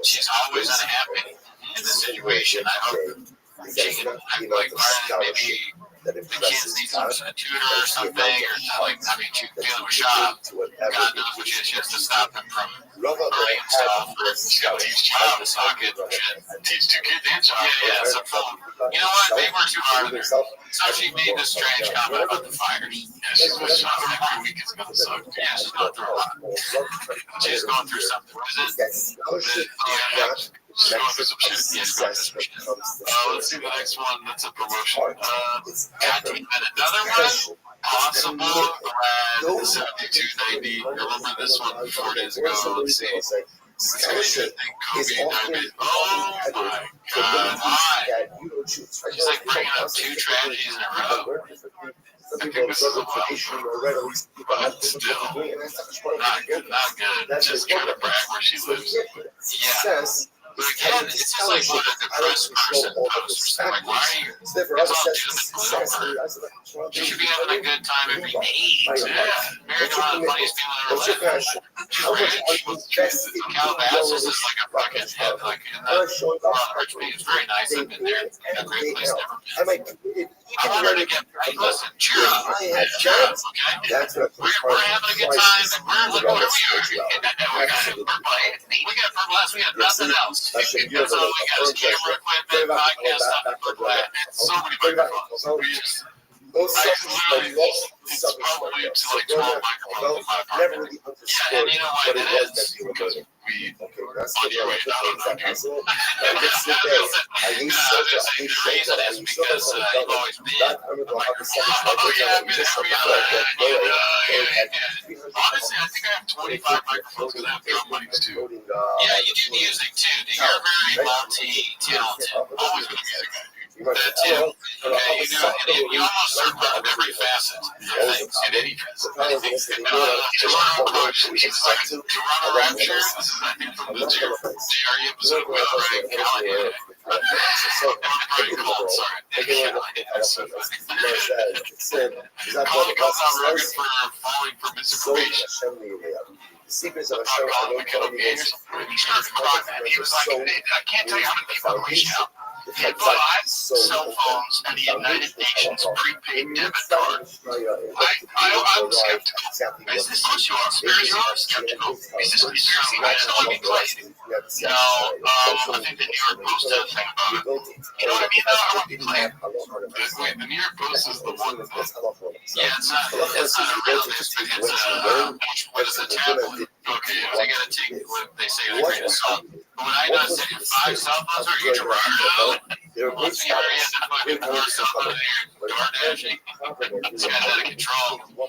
she's always unhappy in the situation. I hope she can, like, maybe the kids need a tutor or something, or like, she's dealing with shop. God knows what she has to stop him from hurting stuff. He's got to teach child to socket. Teach two kids and child. Yeah. So, you know what? Maybe we're too hard on her. So she made this strange comment about the fires. Yeah, she's been shot every week. It's going to suck. Yeah, she's going through a lot. She's going through something. Is it? She's going through some shit. Yeah, she's going through some shit. Let's see the next one. That's a promotion. God damn it. Another one? Possible around 7290. Remember this one 4 days ago. Let's see. Oh my god. Why? She's like bringing up 2 tragedies in a row. I think this is a wild one. But still, not good. Just trying to brag where she lives. Yeah. But again, it's just like what a depressed person posts. Like, why are you? It's all doom and gloom. You should be having a good time every day. Yeah. Married to one of the funniest people in her life. Calabasas is like a fucking head, like in the it's very nice. I've been there. A great place, never been. I want her to get, hey, listen, cheer up. Cheer up, okay? We're having a good time, and look where we are. We got Purple Glass, we got nothing else. That's all we got is camera equipment, podcast stuff, and Purple Glass. So many microphones. It's probably up to like 12 microphones in my apartment. Yeah, and you know why that is? Because we on your way down on here. The reason is because you've always been. Oh, yeah, I've been every other. Honestly, I think I have 25 microphones because I have drum mics too. Yeah, you do music too. You're very multi-talented. Always been a music guy. That too. Okay, you almost serve out of every facet. In any facet. Toronto Push, it's like Toronto Rapture. This is, I think, from the GRE episode with Ryan Callahan. Pretty cool, sorry. That's so funny. Colin comes out real good for falling for misinformation. The secrets of a show I don't know. He was like, I can't tell you how many people reached out. He bought cell phones and the United Nations prepaid debit card. I'm skeptical. Is this what you are? Spiritual? I'm skeptical. Is this conspiracy? I just want to be played. No, I think the New York Post did a thing about it. You know what I mean? I want to be played. Wait, the New York Post is the one that, yeah, it's not a real newspaper. It's what is a tablet? Okay, they gotta take what they say with a grain of salt. But when I got 5 cell phones or each once you're in the fucking 4 cell phones and you're door dashing, it's got out of control. But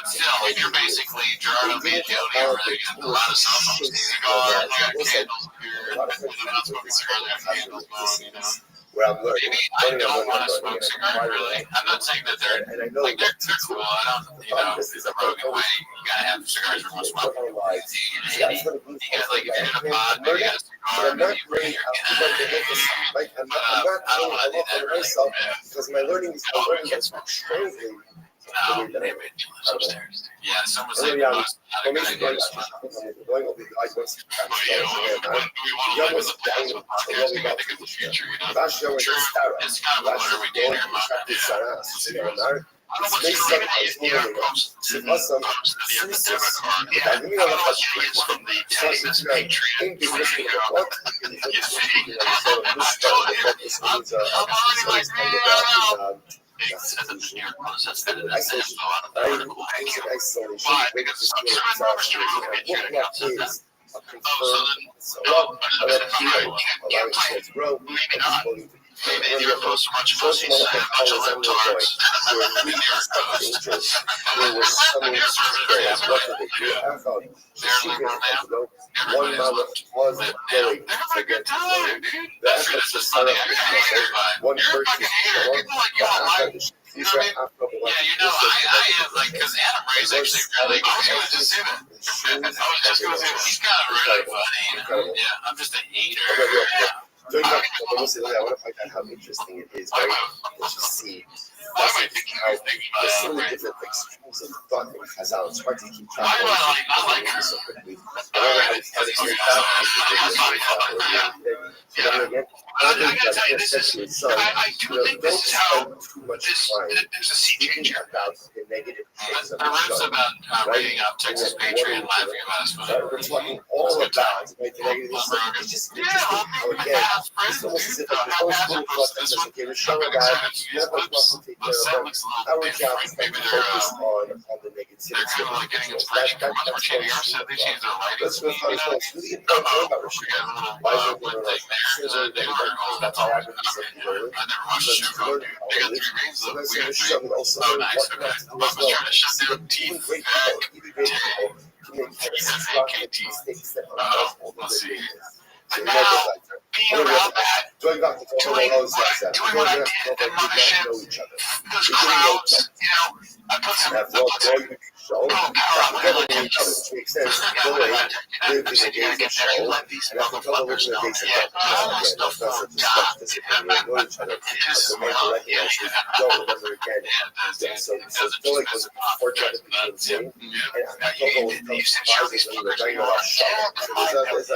still, if you're basically Gerardo Mangione, where there's a lot of cell phones, cigars, you got candles here, and I'm not smoking cigars, I have candles going, you know. Maybe I don't want to smoke cigars, really. I'm not saying that they're cool. I don't, it's a broken way. You gotta have cigars for most smoking. You got, like, if you're in a pod, maybe you got a cigar, maybe you bring your I don't want to do that, really. Because my learning is strangely. No, maybe she lives upstairs. Yeah, someone's like, we want to live with the past with podcasting. I think of the future, you know. True, it's kind of what are we doing here, Mom? I don't want you to read it. New York Post didn't post that he had the debit card. Yeah, I don't want you to use from the Texas Patriot 3 ago. You see? I told you. I'm already like, I don't know. It says in the New York Post that's edited as info out of the article. Thank you. Why? Because I'm sure Robert Sturgeon Patriot account says that. Can't play it. Maybe not. Maybe the New York Post are much pussies and a bunch of libtards. The New York Post. They're liberal now. Everybody's they're having a good time, dude. That's just the Sunday. You're a fucking hater. People like you online. You know what I mean? Yeah, I am, like, because Adam Ray's actually really, I was going to just say that. He's kind of really funny, Yeah, I'm just a hater. I want to find out how interesting it is, right? To see how there's so many different extremes of thought that has out. It's hard to keep track of so quickly. I gotta tell you, this is, I do think this is how, there's a sea change here. things. The riffs about reading up Texas Patriot and laughing about his food. We're talking all about right today. It's just interesting how again, it's almost as if there's no school for us. Okay, we're showing about what wants to take care of them. Our job is to focus on the negativity. They're kind of like getting inspiration from us. We're changing our set. They changed their lighting. Let's go find out. It's really important about Restream. Why is it one thing there? They were that's all I would say. And they're rushing to go. They got 3 rings. So We let's got show 3. them also Oh, nice. Okay. what Mama's trying to shut down even teeth. great people, even great people can make mistakes that are Let's see. So But now, being around that, doing what I did in mothership, those crowds, you know, I put some power on my relationships. Said you gotta get there and let these motherfuckers know. Yeah, I almost forgot. It just, well, yeah. You said show these fuckers you almost forgot because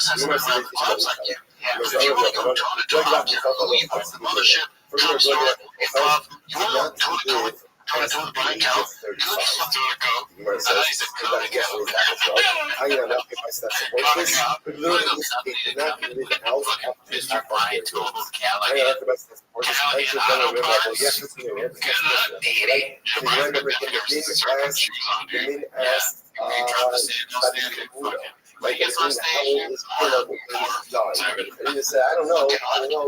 that's what I was like, yeah. If you want to go toe to toe, leave with the mothership, drum store, improv, you want to toe to toe the blind cow, good something to go. And then he said, come together. Mr. Brian told him Callahan. Callahan, auto parts. Good deity. Like it's on stage. I don't know,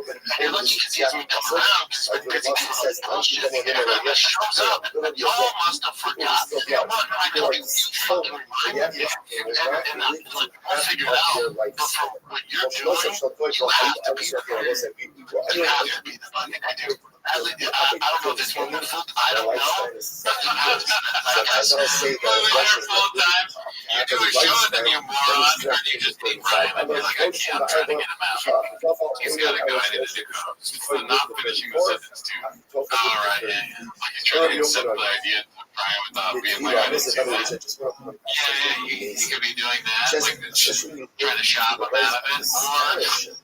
but you're lucky because he's moved around because he says bullshit. He shows up. You all must have forgot. You know what? I know you fucking reminded me. And I'll figure it out. But for what you're doing, you have to be the You have to be the fucking I do. I don't know if it's wonderful. I don't know. That's wonderful time. You do a show and then you moron, or you just beat Brian and you're like, I can't, I'm trying to get him out. He's got to go. I need to do not finishing the sentence too. All right, yeah. Like he's trying to get simple idea to Brian without being like, I didn't do that. Yeah, he could be doing that, like trying to shop him out of it.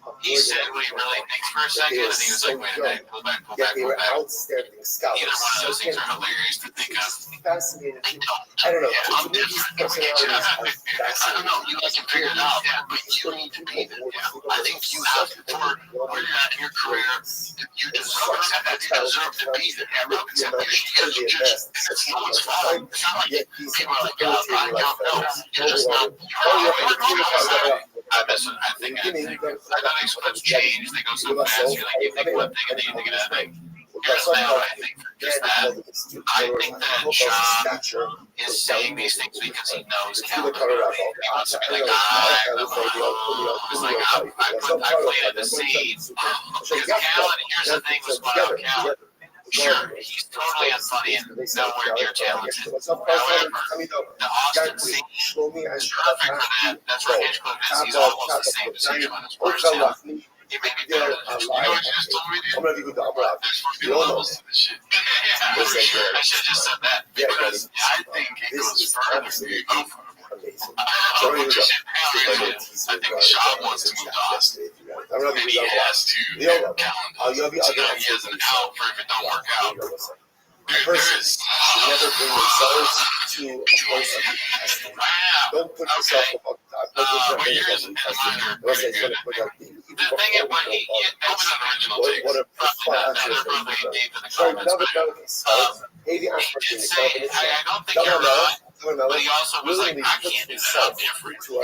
Or he said what he really thinks for a second, and he was like, wait a minute, pull back. They were outstanding scholars. Either one of those things are hilarious to think of. Fascinating. I don't know. Yeah, I'm different. I don't know. You guys can figure it out, but you need to be there. I think you have to, for where you're at in your career, you deserve that. You deserve to be there. Rob accept because you just, it's no one's fault. It's not like people are like, I don't know. You're just not. I think that's changed. They go so fast. You're like, you think one thing and then you think another thing. Here's now, I think just that. I think that Sean is saying these things because he knows Calvin. He wants to be like, I planted the seed. Because Calvin, here's the thing with Calvin. Sure, he's totally unfunny and nowhere near talented. However, the Austin scene is perfect for that. That's where Hitchcock is. He's almost the same as Hitchcock as far as talent. He may be better than Hitchcock. You know what you just told me, dude? There's supposed to be levels to this shit. I should have just said that because I think it goes further. I think Sean wants to move to Austin. And he has to calendar. So he has an out for if it don't work out. There is never bring results to wow. Don't put yourself above what years in mine are pretty good. The thing is, when that was an original take. They're probably deep in the comments, but he did say, I don't think you're wrong. But he also was like, I can't do that. I'm different. So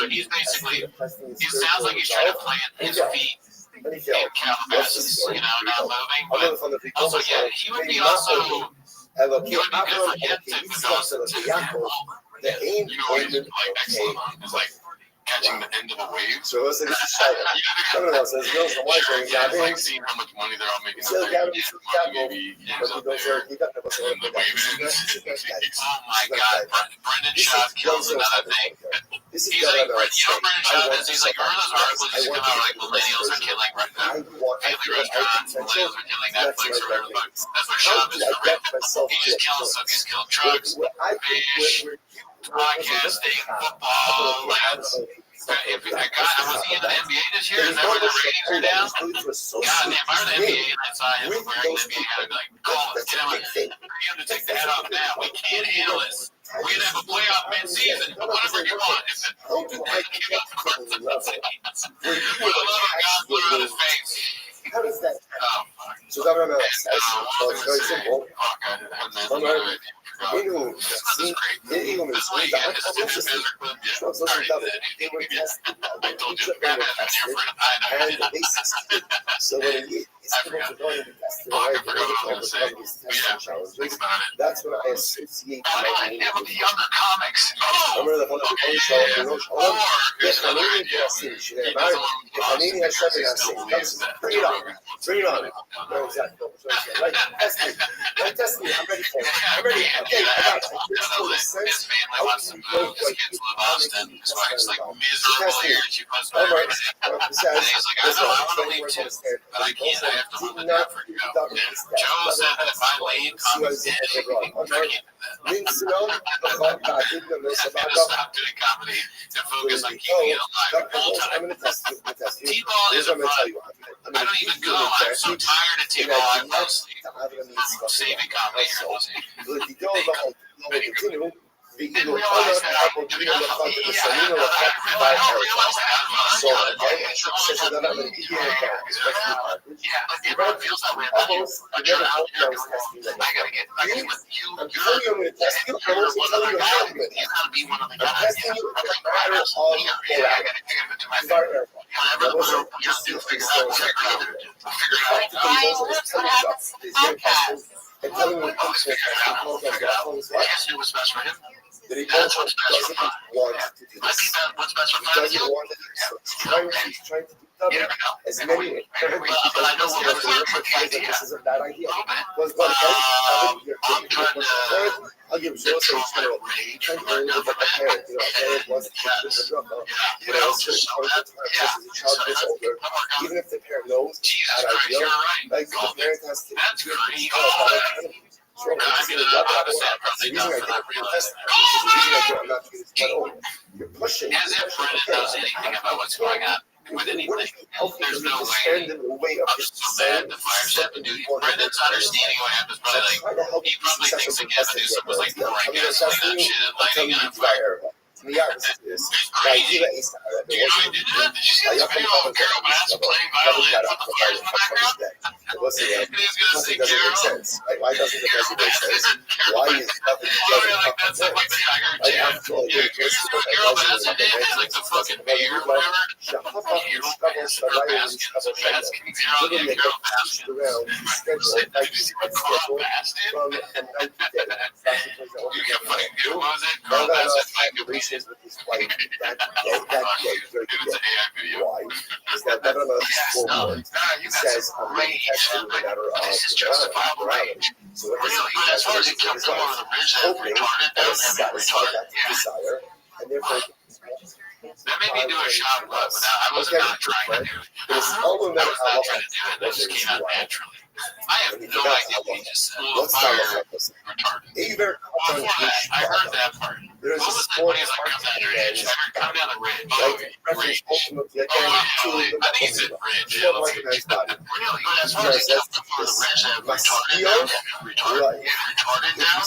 he's basically, it sounds like he's trying to plant his feet in Calabasas, not moving. But also, yeah, he would be also, it would be good for him to go to Campbell. Excellent. It's like catching the end of a wave. So it's like like seeing how much money they're all making. Maybe the wave ends. Oh my God, Brendan Schaub kills another thing. He's like, Brendan Schaub is. He's like, are those articles just come out like millennials are killing family restaurants, millennials are killing Netflix or whatever. That's what Schaub is for real. He just kills stuff. He's killed trucks, fish, podcasting, football, lands. If I was he in the NBA this year, is that where the ratings are down? God, if I were the NBA and I saw him wearing the NBA, I'd be like, call it, get him out. You have to take the head off now. We can't handle this. We can have a playoff mid-season, whatever you want. If it, give up the court to the Saints. For the love of God, blew out his face. How does that Oh, happen? fuck. So that what well, it's very simple. Anyone seen anyone This seen way you that? get this Obviously, Schwab's listening to that. They were tested. I told you, They were tested, and they succeeded. So when these people are going to be tested, right, they're going to overcome these testing challenges. That's when I associate my Yeah, with the younger comics. remember the one of the show, if I need to see she if I need to have something I say, bring it on. Bring it on. No, exactly. Right, test me. I'm ready for it. I'm ready. Okay, I got it. His family wants to move. His kids live in Austin. His wife's like miserable here. She puts my everything. And he's like, I know, I want to leave too, but I can't. I have to let the Godfrey go. Joe said that if I leave, I'm dead. I can't do that. I had to stop doing comedy to focus on keeping it alive full time. I'm going to test you. T-ball isn't fun. I don't even go. I'm so tired of T-ball. I mostly saving comedy here in Los Angeles. We didn't realize that. I don't realize everyone feels that way about you, but you're out here doing it. I gotta get with you. You're you gotta be one of the guys. I gotta do my thing. Whatever we're just do, figure it out. And telling me Always figure it out. We'll figure it out. Yes, do what's best for him. That's what's best for fun. I think that's what's best for fun. He's trying to You never know. as many But I know what this is a bad idea. I'm trying to I'll give you a rage or enough of it. Even if the parent knows Jesus that Christ, idea, you're right. like the parent has to That's pretty I mean, you're pushing. as if Brendan knows anything about what's going on with anything. There's no way. I'm so mad the fire set to do. Brendan's understanding what happens, but like, he probably thinks the Gavin was like pouring gasoline on shit and lighting on fire. The artist is crazy. Do you know he did that? Did you see this video of Carol Bass playing violin with the flares in the background? And he's gonna sing Carol. Why doesn't it make sense? Why is nothing like that's like the Tiger Jam. Yeah, Carol Bass did like the fucking mayor or whatever. Carol Bass or Bass King Zero. Yeah, Carol Bass. Did you see what Carl Bass did? You can fucking do what was it? Carl Bass is like with his wife that why is that says this is justifiable rage. So Really, but as far as it comes over the ridge that retarded them and retarded, desire, and therefore that made me do a shot but I was not trying to do it. I was not trying to do it. That just came out naturally. I have no idea what he just said. Fire retarded. Before that, I heard that part. What was that when he was like, come down the ridge? I heard come down the ridge. Oh, ridge. Oh, I think he said ridge. Yeah, let's get really. But as far as it comes before the ridge, I have retarded down. Retarded down.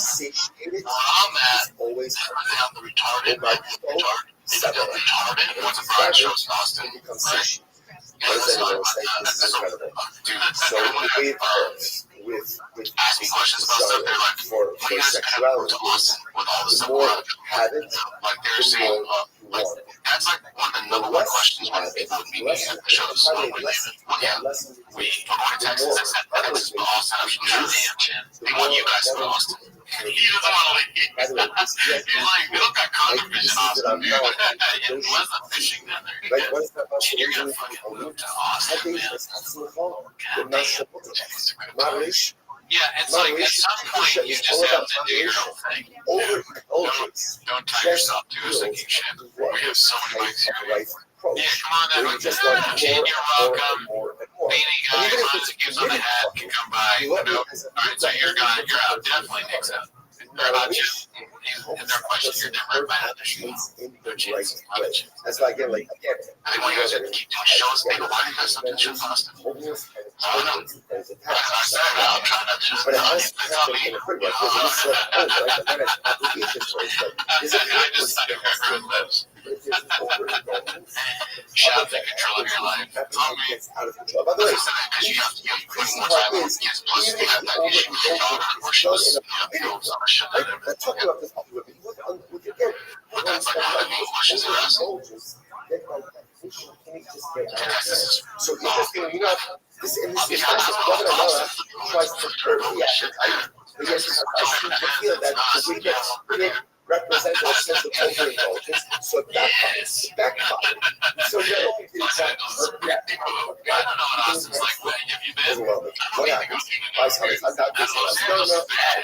Where I'm at, always down the retarded. Retarded. What's a broad show in Austin? This is incredible. So the way it works with asking questions about stuff, they're like, for sexuality, with all the the more habit, like they're saying, like that's like one of the number one questions when people would meet me at the shows. Well, yeah, we going to Texas. I said Texas to Austin. I was they want you guys to Austin. He doesn't want to leave. He's like, we don't got condom fish in Austin, dude. It wasn't fishing down there. You're gonna fucking move to Austin, man. Yeah, it's like at some point you just have to do your own thing. Don't tie yourself to a sinking ship. We have so many bikes here. Yeah, come on, that Jen, you're welcome. Beanie guy, as long as it gives on the hat, can come by. Alright, so you're gone. You're out. Definitely Nick's out. They're not just in their question. You're never bad. In the right way. That's why again, like again, I think when you guys are keep doing shows, people why you guys something show Austin. homeless and I don't know. there's a As I said, I'm trying to just but it has to it's on happen me. in a quick way because it's like, oh, like the managed application choice. Like, is it I just I don't remember who lives. Shout the control of your life. gets out of control. By the way, Because you have to put crazy more part time on is kids. Plus, even you if have the that older issue with your daughter where she was, feels on a shit. let's talk about this often. But look on with again, But that's like how many questions are asked. get like that issue. Can you just get out of there? So interesting, you know, this in this discussion, Governor Noah tries to curb the appetite, but yet I seem to feel that the way that represents a sense of overindulgence, so it backfires. So you're looking to I don't know what Austin's like. What have you been? overwhelming. What happened? I saw this. I got this. No,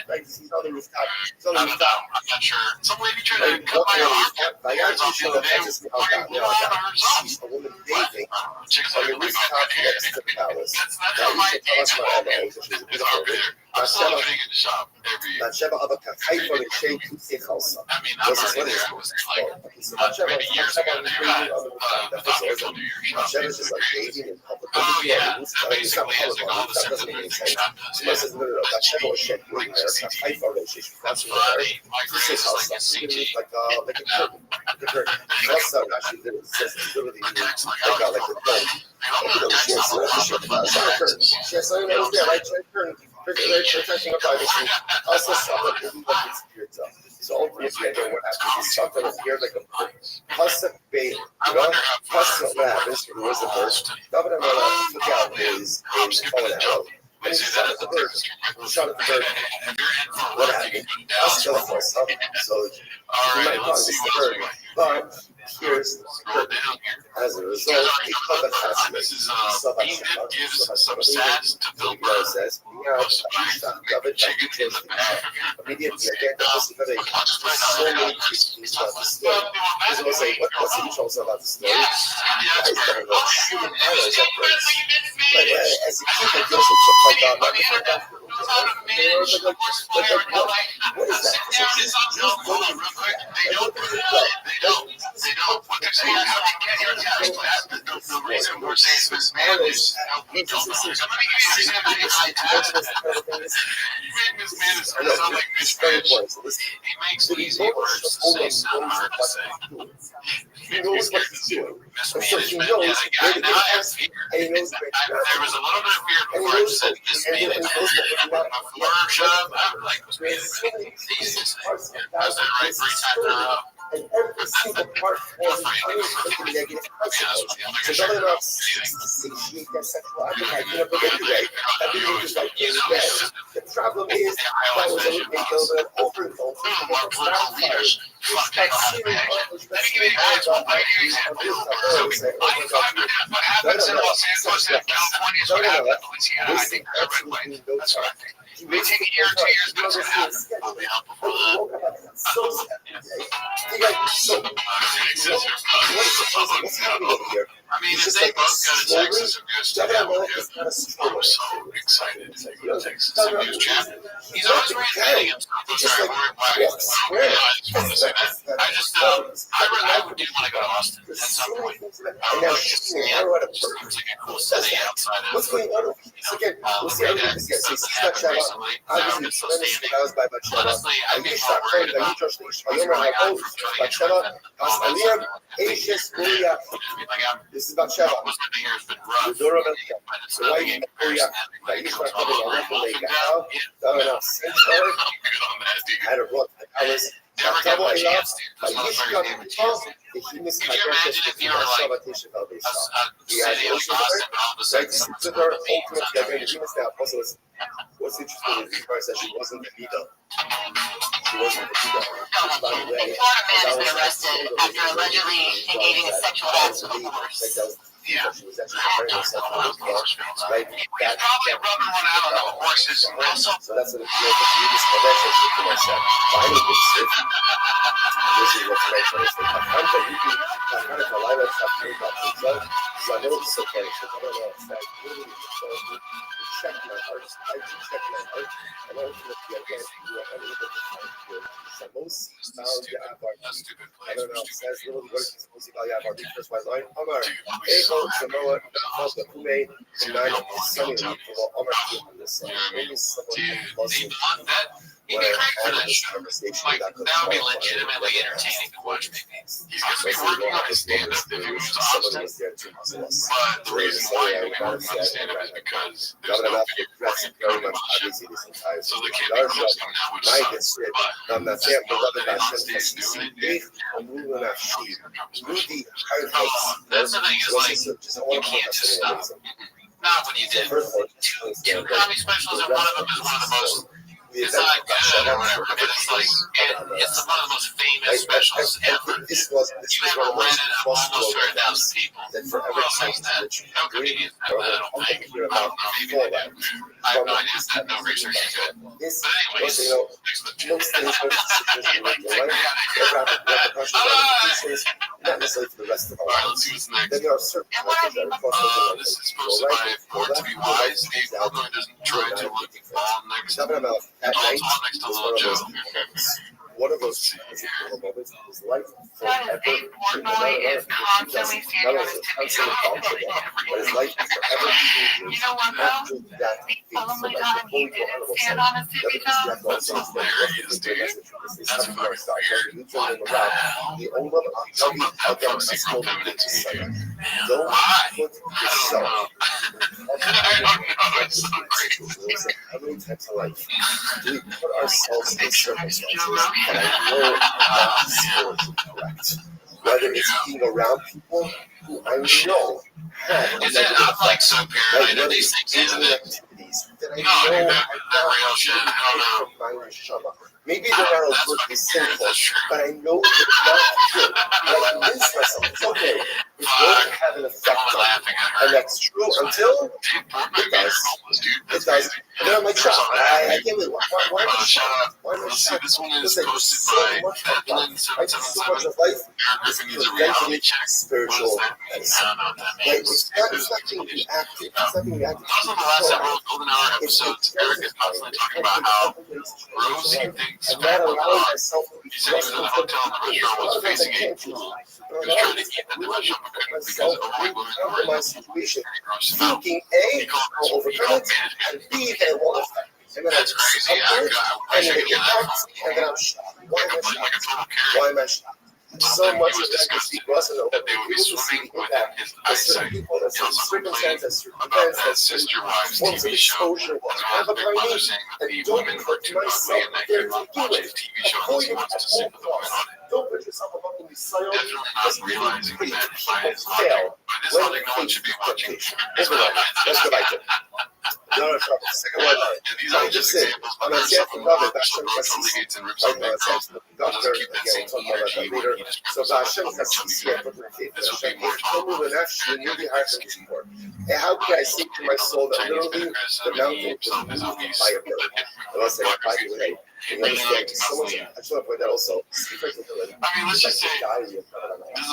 right? He's on the rooftop. He's on the I don't know. rooftop. I'm not sure. Some lady tried to cut my arm. Hairs off the other day. A woman dating Chicks on are the like, rooftop next to the palace. that's how my dates are. It's over there. I'm still Sheva opening in the shop every year. Avaka Haifa Rishei Tutsi Chalsa. I mean, I'm already there. I was there like maybe years ago. But I told you your shop. Sheva is just like dating in public. Oh, yeah. That basically is like all the stuff that your shop does. She says, no, that Sheva was shed in there. Haifa Rishei. That's funny. My grade is like a CG. Like a curtain. Like a curtain. Also, actually, it says it's literally like a dome. Yes, I know. Yeah, right. Curtain. Protection of privacy. Also, something that we like it's here too. So ultimately, I don't know what happens. It's something that's here like a Hussack bait. You know, Hussack what happens? It was the first. Governor took out his phone arrow. And he shot at the bird. Shot at the bird. What happened? That's still for us. So you might call this the bird. But here's the curtain. As a result, he called the past. This is Bean gives some sass to Bill Burr. Says, Most chicken in the back. immediately again, this is very so many questions about the story. There's also what's the controls about the story? I don't know. Human errors at first. But as a kid, I just took like what is that? They don't. What they're saying is how to get your tax class. The reason we're saying mismanaged, we don't know. Let me give you an example. You make mismanaged sound like mismanaged. He makes easy words to say sound hard to say. He knows what he's doing. So he Mismanagement, knows yeah, now I have fear. and he knows There was a little bit of fear before I said mismanagement. Before shut up, I'm like, mismanagement. Jesus. I was there right 3 times in a row. and every single part has an negative consequence. So whether or not satiate that sexual appetite in a particular way, everything is like this way. The problem is that was a little bit of an overindulgence. Our political leaders fucking let me give you an example. What happens in Los Angeles and California is what happens in Louisiana. I think they're right way. That's what I think. It may take a year or 2 years, but it's going to happen. I'll be out before that. What's happening here? I mean, if they both go to Texas and go straight out with him, I'm so excited to go to Texas and go to Chapman. He's always reinventing himself. I'm sorry, I just wanted to say that. I would do want to go to Austin at some point. I would like to see it. It just seems like a cool city outside of, What's going on? So again, we'll see how this gets. He's not Shabbat. Obviously, tremendously housed by Shabbat. Honestly, I'd be אני more worried ואני about ג'וש ליש. היום העבוד, בת שבע, אז עלייה, אישס, קוריה. This is בת שבע. ודורו מלכה. So why you קוריה? ואיש רכבי לערך ולהיגעל. דרנה סנטר. had a rock the palace. תבוא אליו, ואיש כמותו, והיא מסתגרת שתפילה שבתי שבל בישה. He has also right, to her ultimate gathering, he was the apostle. What's interesting is because that she wasn't the leader. She wasn't the leader. By the way, Florida man has been arrested after allegedly engaging in sexual acts with a horse. Yeah. She was actually preparing herself for this war. Right? He's probably rubbing one out on the horses. Also, so that's what you discovered. So I said, finding this shit. This is what's right for us. I found that you can kind of alive and stuff to about themselves. So I know it's okay. So I don't know. It's like really check my heart. I check my heart. And ultimately, again, you are unable to Most That's stupid I don't know. place. Says little versions of music. Yeah, our first white line. Omar, Dude, I'm hey, so oh, happy. Samoa, Falta, Kume, See, Nine, I'm more Sunny, guilty. Omar, on this. You know what I mean? Maybe someone Dude, close they to bought that. You'd be great for that show. Like, that would be legitimately entertaining to watch, maybe. He's going to be working on his stand-up if he moves to Austin. But the reason why he's going to be working on his stand-up is because there's no video recording of coding bullshit. So they can't be close to him now, which sucks. But just know that he's on stage doing it, dude. That's the thing is, like, you can't just stop. Not when you did two comedy specials, and one of them is one of the most, it's not good or whatever, but it's like, it's one of the most famous specials ever. You haven't read it of almost 200,000 people. Who else has that? No comedians have that, I don't think. I don't know, maybe they do. I have no idea. I've done no research into it. But anyways, not necessarily for the rest of our alright, lives. let's see what's next. Then there are certain characters that are crossovers. This is posted by Born to Be Wise. Dave Portnoy doesn't try to look all next to Talking about at all night tall next to is Little Joe. one of those little moments in his life. That is Dave Portnoy is constantly standing on his tippy toes. But his life is forever changing. You know what though? The only time he didn't stand on his tippy toes. That's hilarious, dude. That's fucking weird. What the hell? Something about that felt super feminine to me. Man, why? I don't know. I don't know. It's so crazy. How many times in life do we put ourselves in circumstances that I know are not spiritually correct? Whether it's being around people who I know have Is it? I'm like so paranoid of these things, isn't it? activities that I No, dude, know that real shit. I don't know. Maybe they're not That's overtly fucking weird. sinful, That's true. but I know that it's not good. And I convince myself it's okay. It won't have an effect I'm on me. laughing at her. And that's true until Dave Portnoy made her homeless, dude. it That's does. crazy. And then I'm like, shut up. I Dude. can't believe why am I Shut shocked? up. Why am I Let's see, shocked? this one is Listen, posted so by much of life, right? So much 777. of life Eric is Griffin needs a reality check. What spiritual. does that mean? I don't know what that Like, means. it's not being reactive. It's not being reactive. Those are the last several Golden Hour episodes. Eric is constantly talking about how Rose he thinks I'm not fell in allowing love. myself to be He said he was in a hotel and the restaurant was facing a pool. He was trying to eat at the restaurant but couldn't because only women were in my the pool. situation, And he grossed him out. thinking He A, called I'll overcome it, and B, that it won't affect me. And then That's crazy. I wish I could get that and then I'm shocked. Why am I phone. Like a shocked? total carrot. Why am I shocked? So much He was of that disgusted wasn't that they would be swimming within his eyesight. He also complained about that Sister Wives TV show as well as Big Brother saying that the women were too ugly and that he would not watch his TV show unless he wants to sleep with the women on it. Don't put yourself above the soil. Definitely not realizing that by his logic, no one should be watching. Let's go back to it. No, second one. And these are just examples, but there's some more Rothschild hates and rips on big girls. I'll just keep that same energy when he just So rips on Hashem girls. has This would be more tolerable if he was really skin. and how can I say to my soul that Chinese literally backers, the mountain himself was is moved obese. by a bird? Unless I by the way, you understand so much. I just want to point that also. I mean, let's just say this is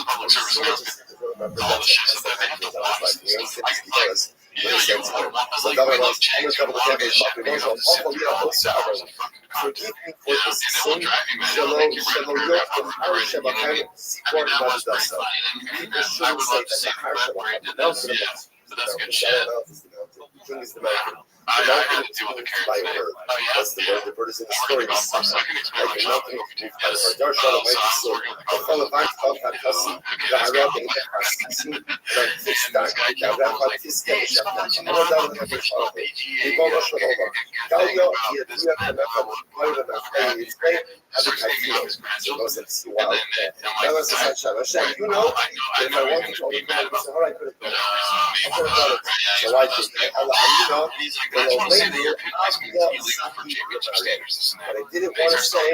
a public service announcement. All the shit that they have to watch this stuff. You know, you we love chicks and want to get shit because I'll sit through all these hours of fucking content. Yeah, and it will drive you mad. It'll make you write a paragraph over it. You know what I mean? I mean, that was pretty funny. And I would love to see where he did this. Yeah, but that's good shit. I had to deal with the carrots today. Oh, yeah? That's the word. The bird is in the story. Golf course, I can explain my shop. Yes. So I was working with the golf course. That's what I'm saying. Your penalizing is illegal for championship standards. This and But I that. didn't want to say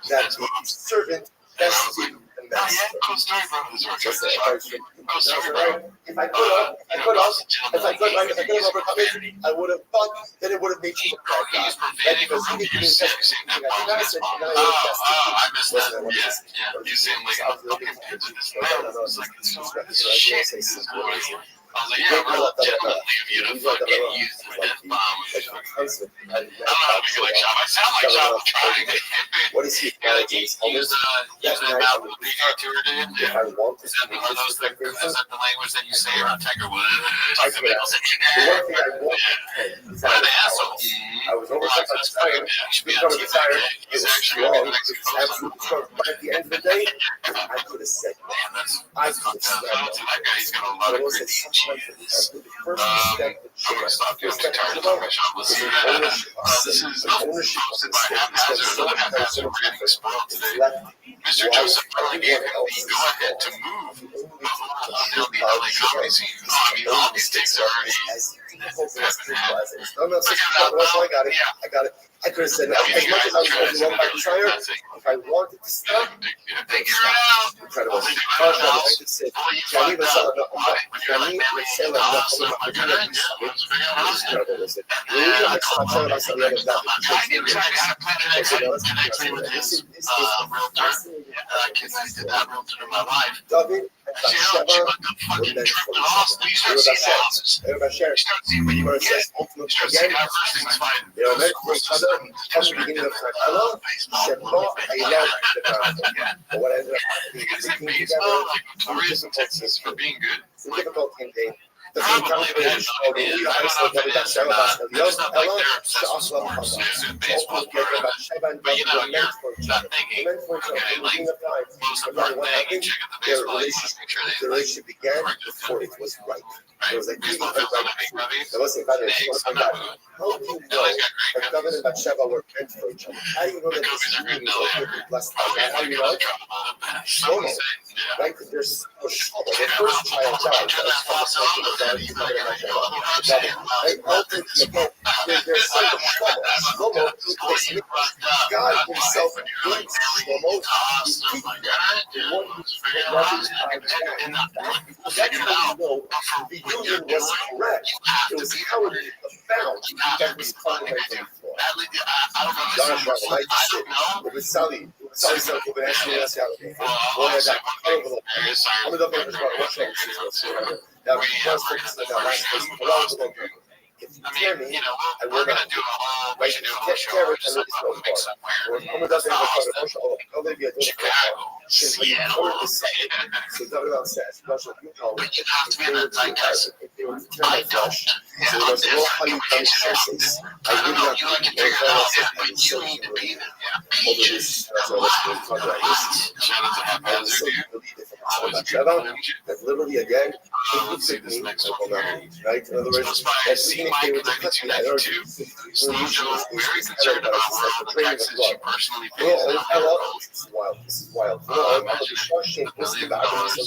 that the servant bested the Oh, yeah, master. cool story, bro. This works out. Cool story, bro. If I could have overcome it, I would have thought that it would have made you look like He's that. profaning a room. You're saying that bomb is I missed that. Yeah. You saying like, I'm looking into this now. It's like, this is shit. This is crazy. I was like, yeah, real gentlemanly of you to fucking use the F-bomb. I don't know how to make it like Shab. I sound like Shab was trying. What is he? Yeah, like he was using that mouth with the PGA Tour did. If I want to Is that one of those things? Is that the language that you say around Tiger Woods? The one thing I want is What an asshole. I was over That's tired. You should be Become on TV. tired. It He's was actually strong. going to It was absolutely strong. But at the end of the day, I could have said no. Man, that's I not could have bad. said Shout out no. to that guy. He's got a lot of But gritty also cheese. sometimes the first step I'm going to stop getting too tired of talking shop. Let's see that. This is posted by Haphazard. Another Haphazard. We're getting spoiled today. Mr. Joseph finally gave him the go-ahead to move down the LA comedy scene. Oh, I mean, all these things are already No, I got it. I got it. I could have said no. As much as I was overwhelmed by desire, if I wanted to stop, figure it out. incredible. I could did that realtor in my life. See how she fucking tripped it off. You start seeing the houses. You start seeing what you can get. You start seeing how first things fine. Because in baseball, like notorious in Texas for being good. Difficult campaign. Probably they had no idea. I don't know if it is or not. It's not like they're obsessed with sports. It's baseball part of it. But you know, you're not thinking, okay, like, most important thing, you check out the baseball, you want to make sure The they relationship began before it was right. It was like baseball fields are big rubbies. There wasn't about it. Eggs, I'm not moving. How do you know LA's got great that Governor and Bathsheba were meant for each other? How do you know The that this Cubbies are good in union LA. was really blessed? Oh, yeah, How do you know? Someone say, yeah. Right? Because there's so short. The Yeah, first child you turn that faucet on, though, then you better get it. I'm saying, there's such a trouble. Shlomo, God himself needs Shlomo. That's how you know the union was correct. It was cowardly, profound, that was fundamentally flawed. Josh, I don't know. It was Sally. Sally said, "I'm going to ask you this out." Boy, I got incredible. I'm going to go watch it. Now, we first focus on that last person. I mean, you know, we're going to do a whole, we should do a whole show just like what we make somewhere. Chicago, Seattle. But you have to be in the zeitgeist. I don't. Yeah, I'm different. Can we get you there? I don't know. You like to figure it out, yeah, but you need to be there. Yeah. Beaches, a lot. Shout out to Haphazard, dude. Always good. That literally again, let's see this next one here. right? In other words, That's by C. Mike 9292. Slow Joe, very concerned about where all the taxes she personally pays in America. This is wild. This is wild. Imagine $1 million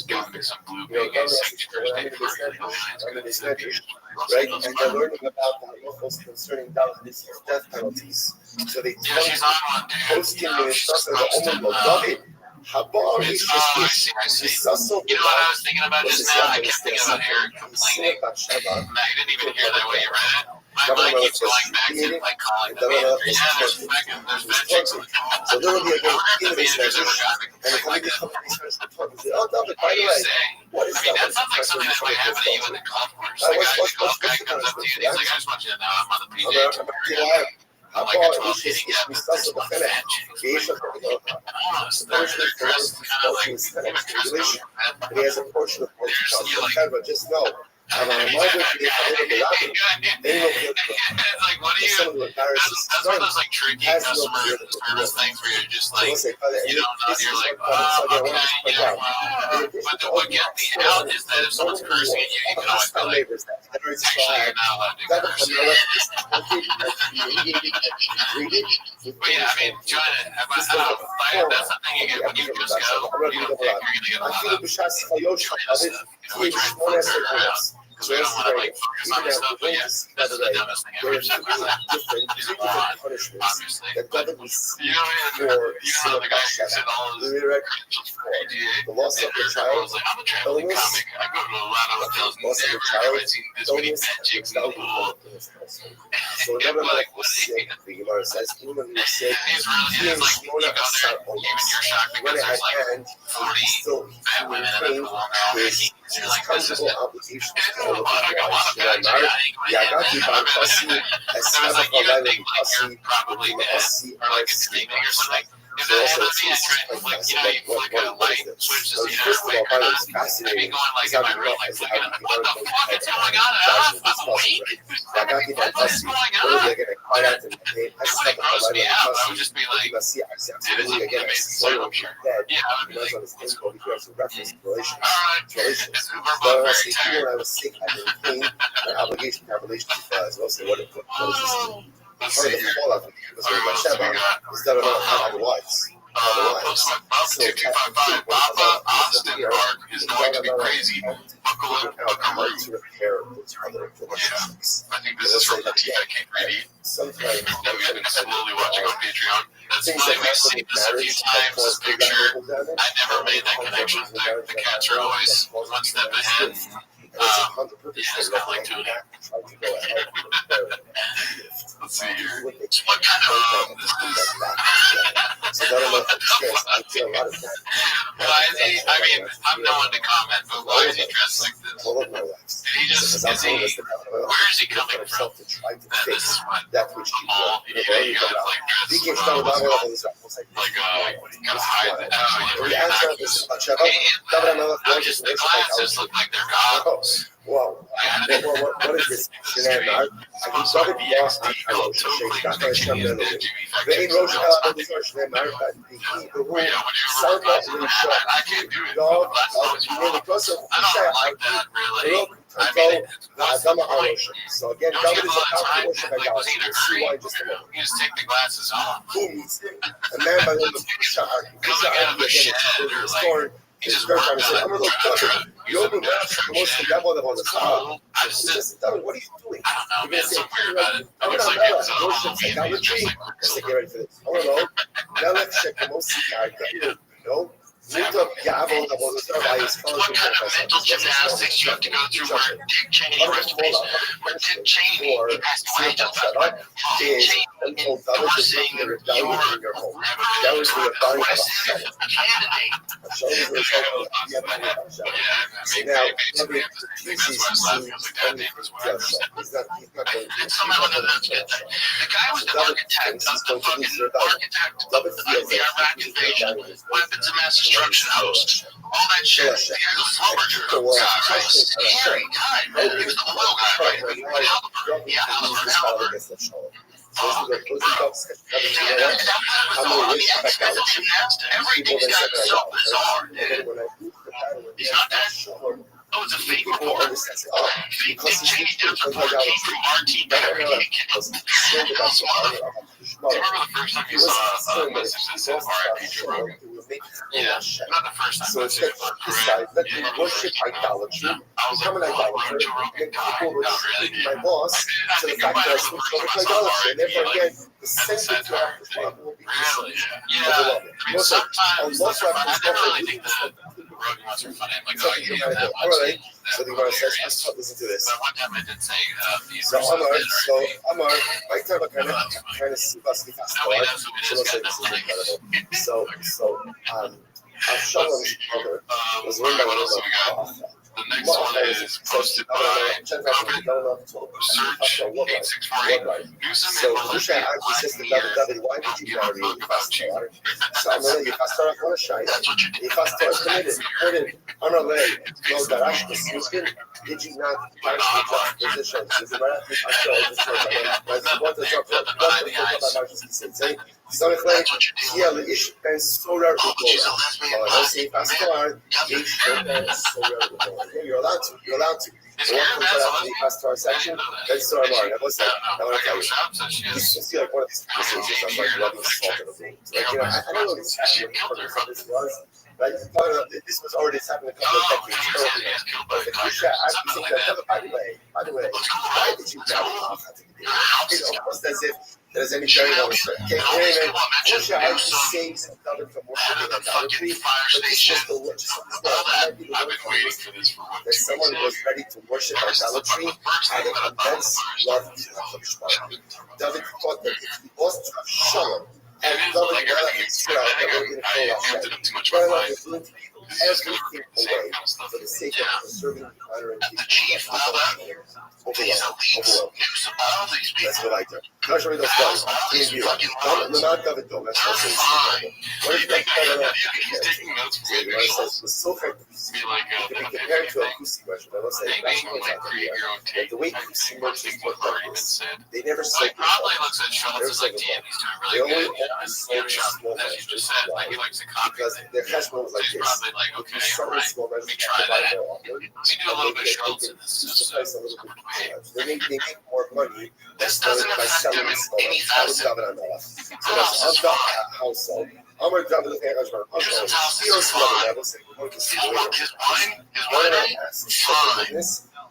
giving me some blue big signatures. They really going to be right? And they're learning about the locals concerning this death penalties. So they yeah, she's on one, dude. posting You know, the she's instructions posting, I see. You know what I was thinking about just now? I kept thinking about Eric complaining. No, you didn't even hear that way you read it. My mind keeps going back to like calling the manager. Yeah, there's bad chicks in the car. So literally again, The manager's ever got me complaining like that. What are you saying? I mean, that sounds like something that might happen to you in the golf course. The golf guy comes up to you and he's like, I just want you to know I'm on the PGA Tour. I'm like a 12 hitting gap with some fat chick. Almost. They're dressed kind of like, even dress code. he has a portion of what just know. And I'm It's like, what do you? That's one of those like tricky customer service things where you're just like, you don't know. You're like, okay, yeah, well. But what gets me out is that if someone's cursing at you, you can always be like, actually, you're not allowed to curse. But yeah, I mean, China, that's the thing you get when you just go. You don't think you're gonna get a lot of China stuff. You know, we try and focus around. Because we don't want to like focus on this stuff, but yeah, that's the dumbest thing ever. Just a lot, obviously. But you know how the guy who said all his credentials for AGA, and there's a girl like, I'm a traveling comic. I go to a lot of hotels and never have I seen this many fat chicks in the pool. And like, what do you mean? It's really, it's like, even you're shocked because there's like 40 still fat women in a maintained pool, and they're all his making. You're like, this is conjugal obligations to all of I his got wives. one guy, יגעתי בנכסי, Sounds like you think like you're probably dead, or like it's sleeping or something. If that happened to me, I tried to flick, you know, you flick a light switch to see if you're awake or not. I'd be going like in my room, like flicking it. What the fuck is going on? I'm awake. What is going on? It wouldn't gross me out. I would just be like, it is an amazing structure. Yeah, I would be like, what's going on? Alright, it's Uber Bob very tired. I was sick, I maintained my obligation as well. So what is this? Let's Part see of the here. fallout from the What else do we got? is that I don't have wives. Postman Bub 2255, Baba Austin Park is going to be crazy. Buckle up, buckaroo. To repair those other relationships. I think this is from the Teeth I Can't Read Eat Sometimes that we've been slowly watching on Patreon. That's funny, we've seen this a few times, this picture. I never made that connection. The cats are always one step ahead. Yeah, it's kind of like tuning. Let's see here. What kind of this is? What the fuck? Why is he? I mean, I'm no one to comment, but why is he dressed like this? Did he just? Is he? Where is he coming from? This is what all you gotta like dress like gotta hide it. Just the glasses look like they're goggles. Wow. What is this? ואין ראש שנאמר והוא I can't do it. That's always wrong. I don't like that really. I mean, האדם הראש. So again, don't you have a lot of time? Like, was he in a hurry? You just take the glasses off. a man by the name of Shahar. Coming out of a shed or like, he just worked on it. You open that, most of them on the top. I just did. What are you doing? I don't know, man. Something weird about it. It looks like it was a Halloween. He was dressed like Let's get ready for this. I don't know. Now let's check the most no. What kind of mental gymnastics you have to go through where Dick Cheney, rest in peace, where Dick Cheney, he passed away just last night, Dick Cheney endorsing your progressive candidate. And somehow that's good. The guy was the architect of the fucking architect of the Iraq invasion, weapons of mass destruction host, all that shit. He had a Flubberger guy, scary guy, man. He was the oil guy, right? Halliburton. Yeah, Halliburton. Everything's gotten so bizarre, dude. He's not that. Oh, it's a fake report. Fake Dick Cheney death report came from RT Barry. Remember the first time you saw a message that said RIP Joe Rogan? Yeah, not the first time. So it's that you worship idolatry. I was like, idolatry. Joe Rogan died. People Not really. my boss to the fact that I switched over to idolatry. And therefore, again, the sentiment to our will be Really? Yeah. I mean, sometimes those are fun. I never really think that Rogan ones are funny. I'm like, oh, you have that one. So the Gemara says, let's listen to this. But one time I did say, these So are Amar, my time I kind of see us fast forward. So Avshalom's mother was run by one of the the next one is posted by Search 8648. Newsom So and Rusha actually says to David, why did you marry me fast forward? So I'm going to fast forward on a shine. That's what you do. Fast forward committed. I'm not letting no Darash the Susan. Did you not actually position? So the Marathi what the job so it's like yeah, the issue is so rare to go. I say fast forward. You're allowed to. You're allowed to. So what comes out of the fast section? That's so hard. I was like, I want to tell you. You see, like one of these conversations, I'm like loving salt in the room. Like, you know, I don't know this was. Like, this was already happened a couple of decades earlier. But I think that, by the way, why did you marry me? It's almost as if there's any very long story. Okay, Russia actually saves another from worshiping idolatry, but this was the I've been waiting for this for one. That someone was ready to worship idolatry and an immense love to David thought that if he was to have Shalom, and David figured out that would have been a amped it up too much of my mind. Everything It's just away same kind of stuff. for the sake Yeah. of preserving the honor and The chief, all that. These elites knew all these That's people. what I do. That's what I do. All these fucking I'm morons. not going to do it. They're fine. What do you think? He's taking notes from the visuals. So fair. Be like, It can be okay, compared to a thing. pussy version. I will say Maybe that's you what like I create your own take. The way on pussy everything. works Think is what what already been said. they never So say. he probably looks at Schultz as like, damn, he's doing really good. You know, Schultz, as you just said, like he likes to copy Because things. their cash flow is So like he's this. probably like, okay, all right, let me try that. We do a little bit of Schultz in this system. They make more money. This doesn't affect him in any facet. House is fine. Household. I'm going to double the air. Newsom's house is fine. His winery, fine.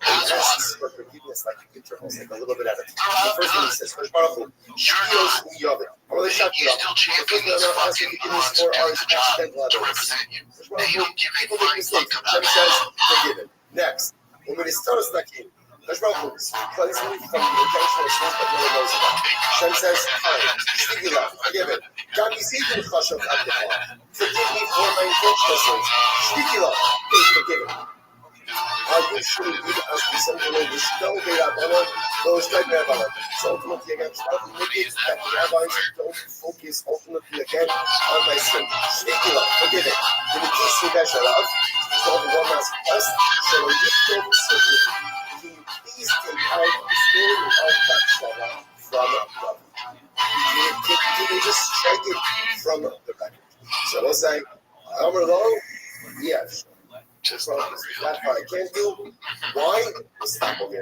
Has one. For forgiveness, like intervals, like a little bit at a time. The first thing he says, "First powerful, You're not. You still champion these fucking morons who do the job to represent you. They don't give a flying fuck about that. Next, when we start snacking, there's no rules. Cleanse me from the intentional sins that no one knows about. Shem says, fine, stick it up, forgive it. God, you see the flush of alcohol. Forgive me for my intentional sins. Stick it up, please forgive it. I usually do ask me something like this. Don't be that one. Those type of rabbi. So ultimately, again, that rabbis don't focus ultimately again on my sin. Stick it up, forgive it. When you can see that shall have, it's all the one last quest. So when you focus on it, please take out the story of that shall from the Can they just strike it from the record? So we'll say, I'm alone. Yeah. Just Well, unreal. that part I can't do. Why? Stop over here.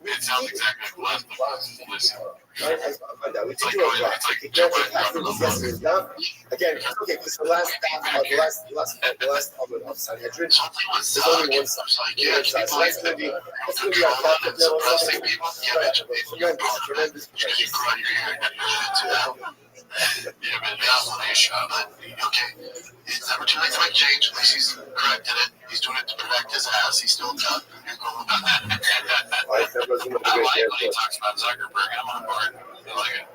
It sounds exactly like last listen. Again, okay, because the last album of Sanhedrin, Something was there's only one side. It's like, yeah, So people that's going to be suppressing people. Yeah, you're tremendous. because you grow your hair. Yeah, man, that's the issue. But okay, it's never too late to make change. At least he's corrected it. He's doing it to protect his ass. He's still tough. I like when he talks about Zuckerberg. I'm on board. I like it.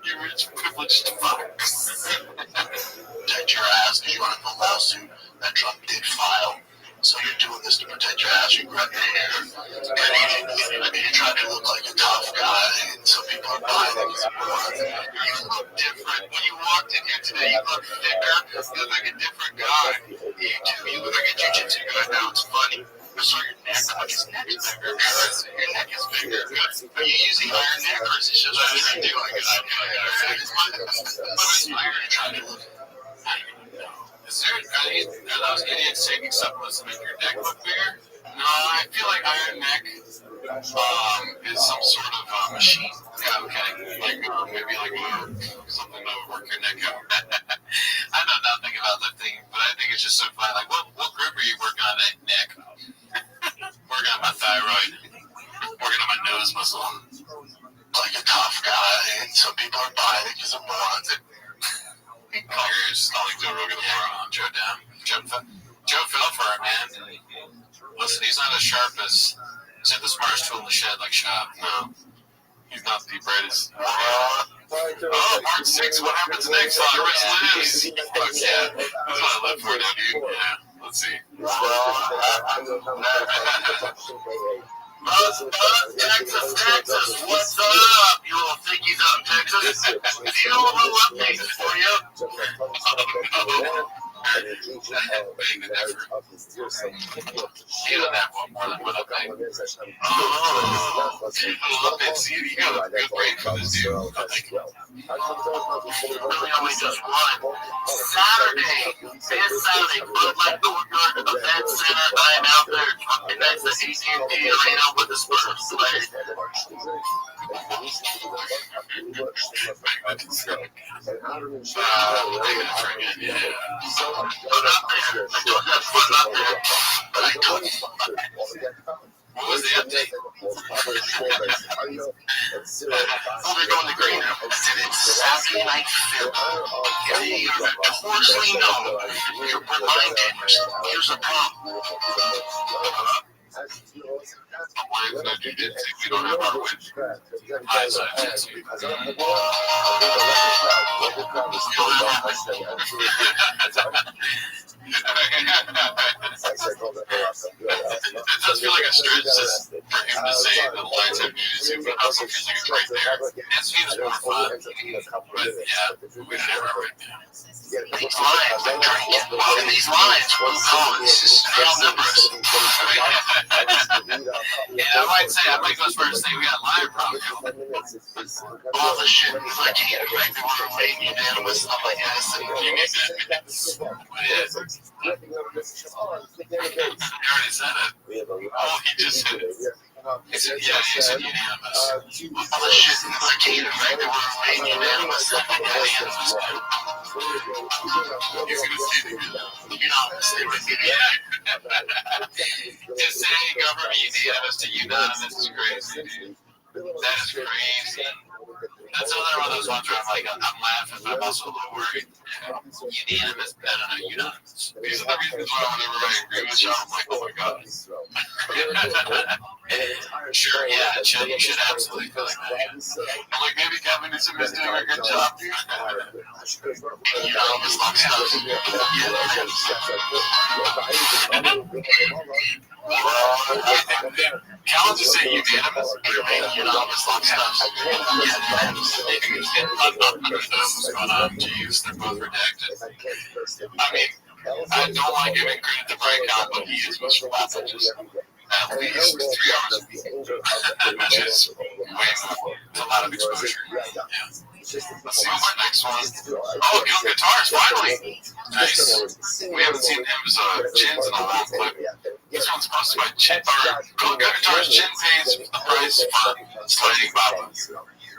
You're rich, privileged fuck. Protect your ass because you want a lawsuit that Trump did file. So you're doing this to protect your ass. You grab your hair. And you're trying to look like a tough guy. And some people are buying it. You look different. When you walked in here today, you look thicker. You look like a different guy. You do. You look like a jiu-jitsu guy. Now it's funny. I saw your neck. Like his neck is bigger. Your neck is bigger. Are you using iron neck or is it just what you're doing? You're trying to look. Is there are those idiots taking supplements to make your neck look bigger? No, I feel like Iron Neck is some sort of machine. Yeah, okay. Like maybe like something that would work your neck out. I know nothing about lifting, but I think it's just so fun. Like, what group are you working on that neck? Working on my thyroid. Working on my nose muscle. Like a tough guy, and some people are buying it because of morons. You're calling Joe Rogan a moron. Joe fell for it, man. Listen, he's not as sharp as he's the smartest tool in the shed, like Shop. No, he's not the brightest. Oh, part 6. What happens next on Rest Lives? Fuck yeah, that's what I live for, dude. Yeah, let's see. Texas, what's up? You all think he's out in Texas? You know a little update for you. He doesn't have one more than one update. Little updates. You got a good break for this dude. Really only just one. Saturday. This Saturday, Bud Light Courtyard Event Center. I am out there. And that's the AT&T Arena with the Spurs players. What was the update? Oh, they're going to green now. I said it's Saturday Night Fever. They are notoriously known for blind gamers. Here's the problem. But we're in the jiu-jitsu, we don't have our win. Eyes on jiu-jitsu. It does feel like a stretch just for him to say the lines have jiu-jitsu, but it also feels like it's right there. It seems more fun, but yeah, we should have our win. These lines, like drinking. Look at these lines. Well, no, this is real numbers. Yeah, I might go as far as say we got line problem. All the shit, like, you can't make the world make unanimous. I'm like, yes, you need that. I already said it. Oh, he just said it. He said, yeah, he said unanimous. All the shit, like, you can't make the world make unanimous. I'm like, yeah, unanimous. He's gonna say the unanimous. Just saying go from unanimous to unanimous is crazy, dude. That is crazy. That's another one of those ones where I'm like, I'm laughing, but I'm also a little worried. Unanimous better than unanimous. These are the reasons why whenever I agree with Sean, I'm like, oh my god. Sure, yeah, you should absolutely feel like that. I'm like, maybe Calvinism is doing a good job. Unanimous long stuff. Calvin just say unanimous, but unanimous long stuff. What's going on? Jeez, they're both redacted. I mean, I don't like giving credit to Frank Count, but he is most responsible. Just at least 3 hours a week, which is way more. It's a lot of exposure. Yeah. Let's see what my next one. Oh, Young Guitars, finally! Nice. We haven't seen him's chins in a long clip. This one's posted by Chin, or Young Guitars Chin pays the price for sliding bottom.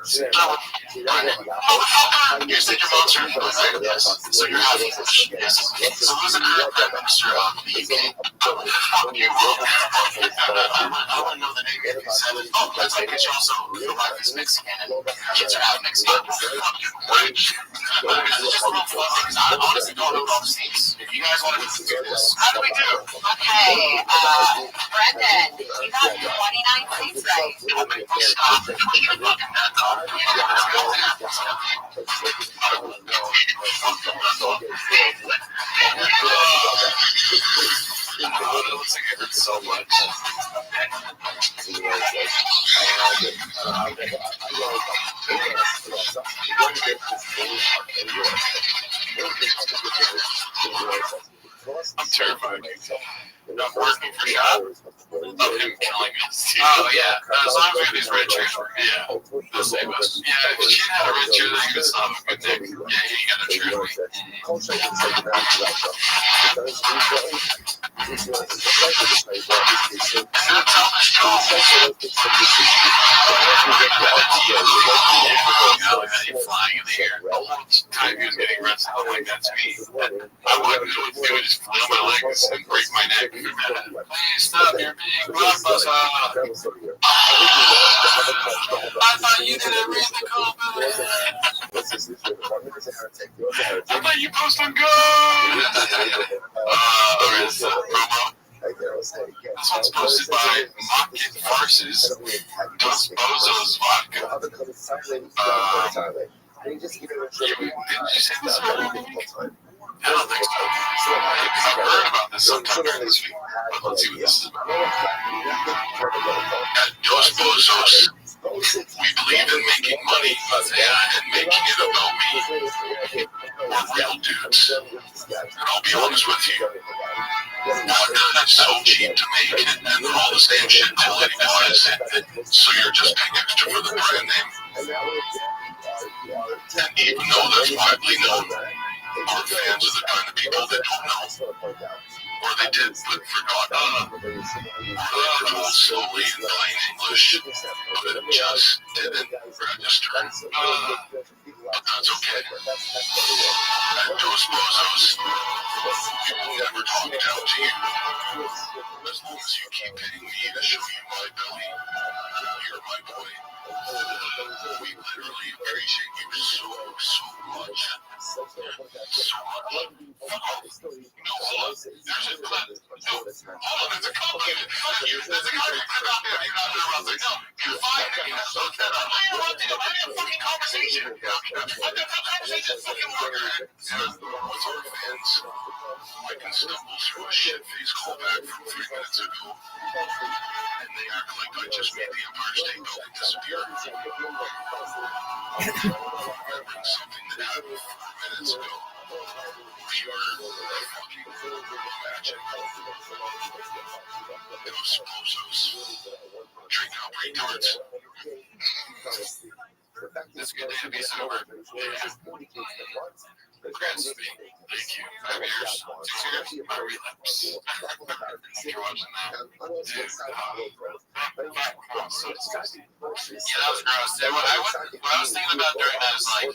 Motherfucker! You said your monster. Yes. So you're half English. Yes. So who's an Prime Minister of the UK? Fuck you. I want to know the name of his seven. Oh, that's like it's also your wife is Mexican and kids are half Mexican. Fuck you. It's just real fun things. I honestly don't know all the states. If you guys want to do this, how do we do? Okay, Brendan, you got 29 seats right. Oh, man, stop. You're fucking that dog. It looks like it hurts so much. I'm terrified. Not working for shop of him killing us. Oh yeah, as long as we have these red chairs, yeah, they'll save us. Yeah, if she had a red chair, then he would still have a good dick. Yeah, he got a chair. Flying in the air. The whole time he was getting arrested, I'm like, that's me. I wouldn't do it. They would just flail my legs and break my neck. Please stop, you're being blockbuster. I thought you didn't read the comment. I thought you post on Go. There's a promo. This one's posted by Mockin Farces. Dos Bozos Vodka. Did you say this already? I don't think so. I've heard about this sometime during this week, but let's see what this is about. At Dos Bozos, we believe in making money and making it about me. We're real dudes. And I'll be honest with you. Vodka is so cheap to make, and all the same shit till it is. So you're just paying extra for the brand name. And even though that's widely known, our fans are the kind of people that don't know. Or they did, but forgot. Told slowly in plain English, but it just didn't register. But that's okay. At Dos Bozos, we will never talk down to you. As long as you keep paying me to show you my belly, you're my boy. We literally appreciate you so much. So much. No, hold on. There's a clip. No, hold on. There's a compliment. There's a compliment out there. You're not interrupting. No, you're fine. I'm interrupting him. I'm in a fucking conversation. I'm in a conversation. Fucking worker. As the with our fans, I can stumble through a shit-faced callback from 3 minutes ago, and they act like I just made the Empire State Building disappear. Remembering something that happened 4 minutes ago. Pure fucking magic. Those bozos drink out retards. That's a good day to be sober. Congrats to me. Thank you. 5 years, 6 years, my relapse. You're watching that. So disgusting. Yeah, that was gross. And what I was thinking about during that is like,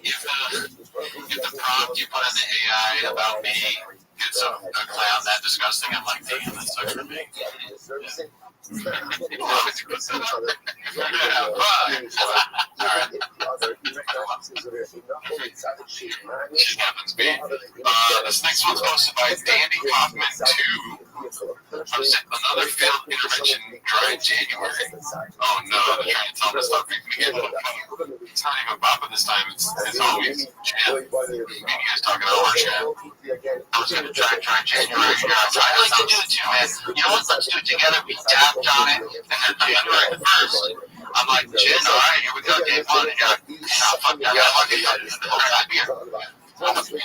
if the prompt you put in the AI about me gets a clown that disgusting, I'm like, damn, that sucks for me. Shit happens, me. This next one's posted by Dandy Hoffman 2. Another failed intervention dry January. Oh no, they're trying to tell me to stop drinking again. It's not even Bappa this time, it's always Jan. You guys talking over Jan. I was gonna try January. I like to do it too, man. You know what? Let's do it together. We tapped on it, and then January 1st, I'm like, Jen, alright, here we go, day one. And you're like, nah, fuck that, I'd be here. I'm not especially,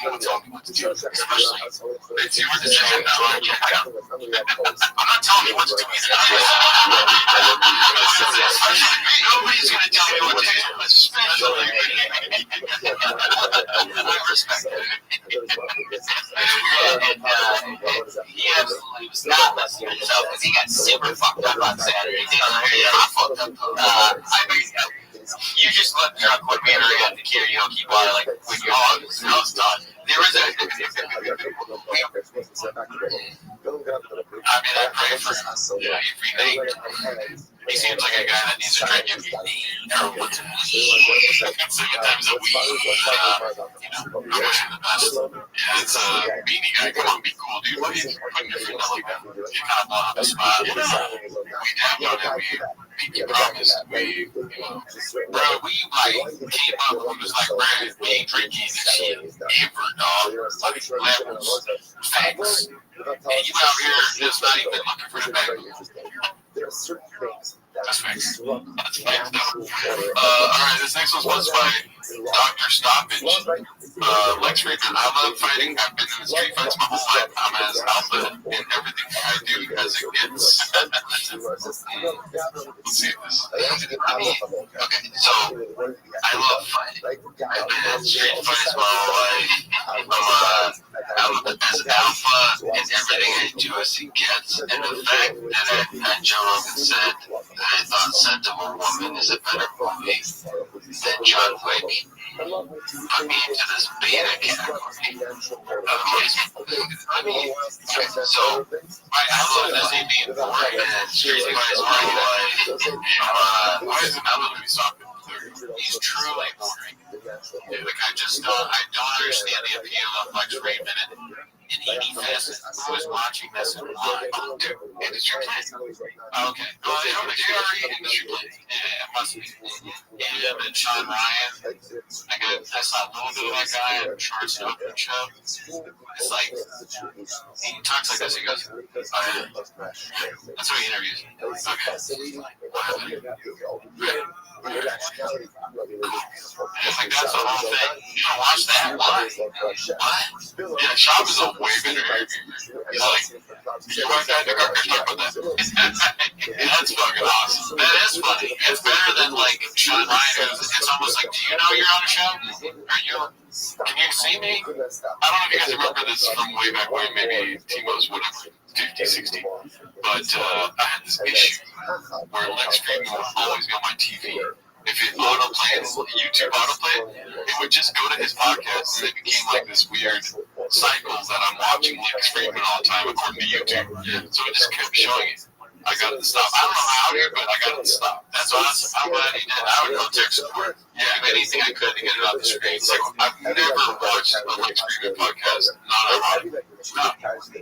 it's your decision now, right? I'm not telling you what to do either. Nobody's going to tell me what to do, especially I respect it. He absolutely was not listening to himself because he got super fucked up on Saturday. I fucked up. I mean, you just let the truck with me and I got the kid, you know, keep on like when you're on the smells done. There was a I mean, I pray for everything. He seems like a guy that needs to drink every or once a week. 7 times a week. I wish him the best. Yeah, it's a beanie guy. Come on, be cool, dude. What are you putting your feet like that? You're kind of blowing up the spot. We dabbed on it. We promised. Bro, we like came up. We was like, Brad, we ain't drinking this shit ever, dog. Like levels, facts. And you out here just not even looking for the bag. There are certain things that's facts. That's facts, though. Alright, this next one's sponsored by Dr. Stoppage. Lex Raven, I love fighting. I've been in the street fights my whole life. I'm as alpha in everything I do as it gets. Let's see this. Okay, so I love fighting. I've been in street fights my whole life. I'm as alpha in everything I do as it gets. And the fact that Joe Rogan said that I thought Scent of a Woman is a better movie than John Wick put me into this beta category. I mean, so I love Disney being boring and Street Fights where why is it not movie soccer? He's truly boring. Like I don't understand the appeal of Lex Raven in any facet. Who is watching this and why? Industry plan. Okay. Well, they already industry plan. Yeah, it must be. Him and Sean Ryan. I saw a little bit of that guy on Shorts and Open Show. It's like, he talks like this. He goes, that's what he interviews. Okay. It's like, that's the whole thing. You don't watch that? Why? What? Yeah, Sean is a way better interview. He's like, you like that? They're going to talk about that. That's fucking awesome. That is funny. It's better than, like, Sean Ryan. It's almost like, do you know you're on a show? Can you see me? I don't know if you guys remember this from way back when, maybe Timo's whatever, 50, 60. But I had this issue where Restream would always be on my TV. If it autoplays, YouTube autoplay, it would just go to his podcast, and it became like this weird cycle that I'm watching Restream all the time according to YouTube. So it just kept showing it. I got it to stop. I don't know how here, but I got it to stop. That's awesome. I'm glad he did. I would go tech support. Yeah, anything I could to get it off the screen. So I've never watched a like streaming podcast not on audio. No.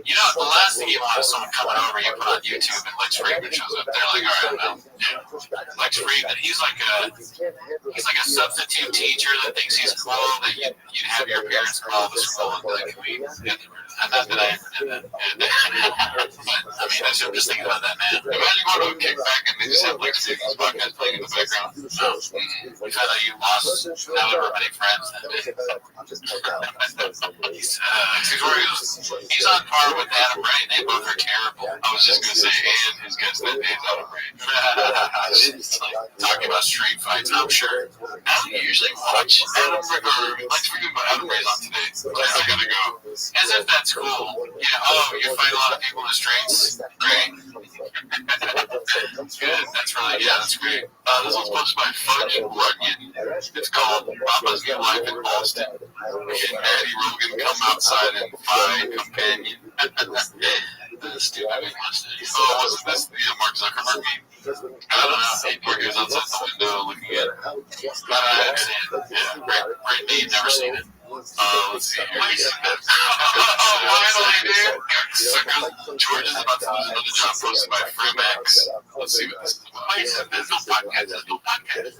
You know, the last thing you want is someone coming over, you put on YouTube, and Lex Friedman shows up there, like, all right, now, yeah. Lex Friedman, he's like a substitute teacher that thinks he's cool, that you'd have your parents call the school and be like, can we get the not that I ever did that. But, I mean, I'm just thinking about that, man. Imagine going to a kickback and they just have Lex Friedman's podcast playing in the background. You found out you lost however many friends that day. He's on par with Adam Ray. They both are terrible. I was just going to say, and his guest that day is Adam Ray. Talking about street fights, I'm sure. I don't usually watch Adam Ray, or Lex Friedman, but Adam Ray's on today. I gotta go. As if that's cool. Yeah, oh, you fight a lot of people in the streets? Great. Good. That's really, yeah, that's great. This one's posted by Fudge Runyon. It's called Papa's New Life in Boston. Eddie Rogan come outside and find companion. Stupid mustache. Oh, wasn't this the Mark Zuckerberg meme? I don't know. Mark is outside the window looking at it. Yeah, great meme, never seen it. Let's see here. Finally, dude. George is about to lose another job posted by Freemax. Let's see what this is about. Wait, there's no podcast. There's no podcast.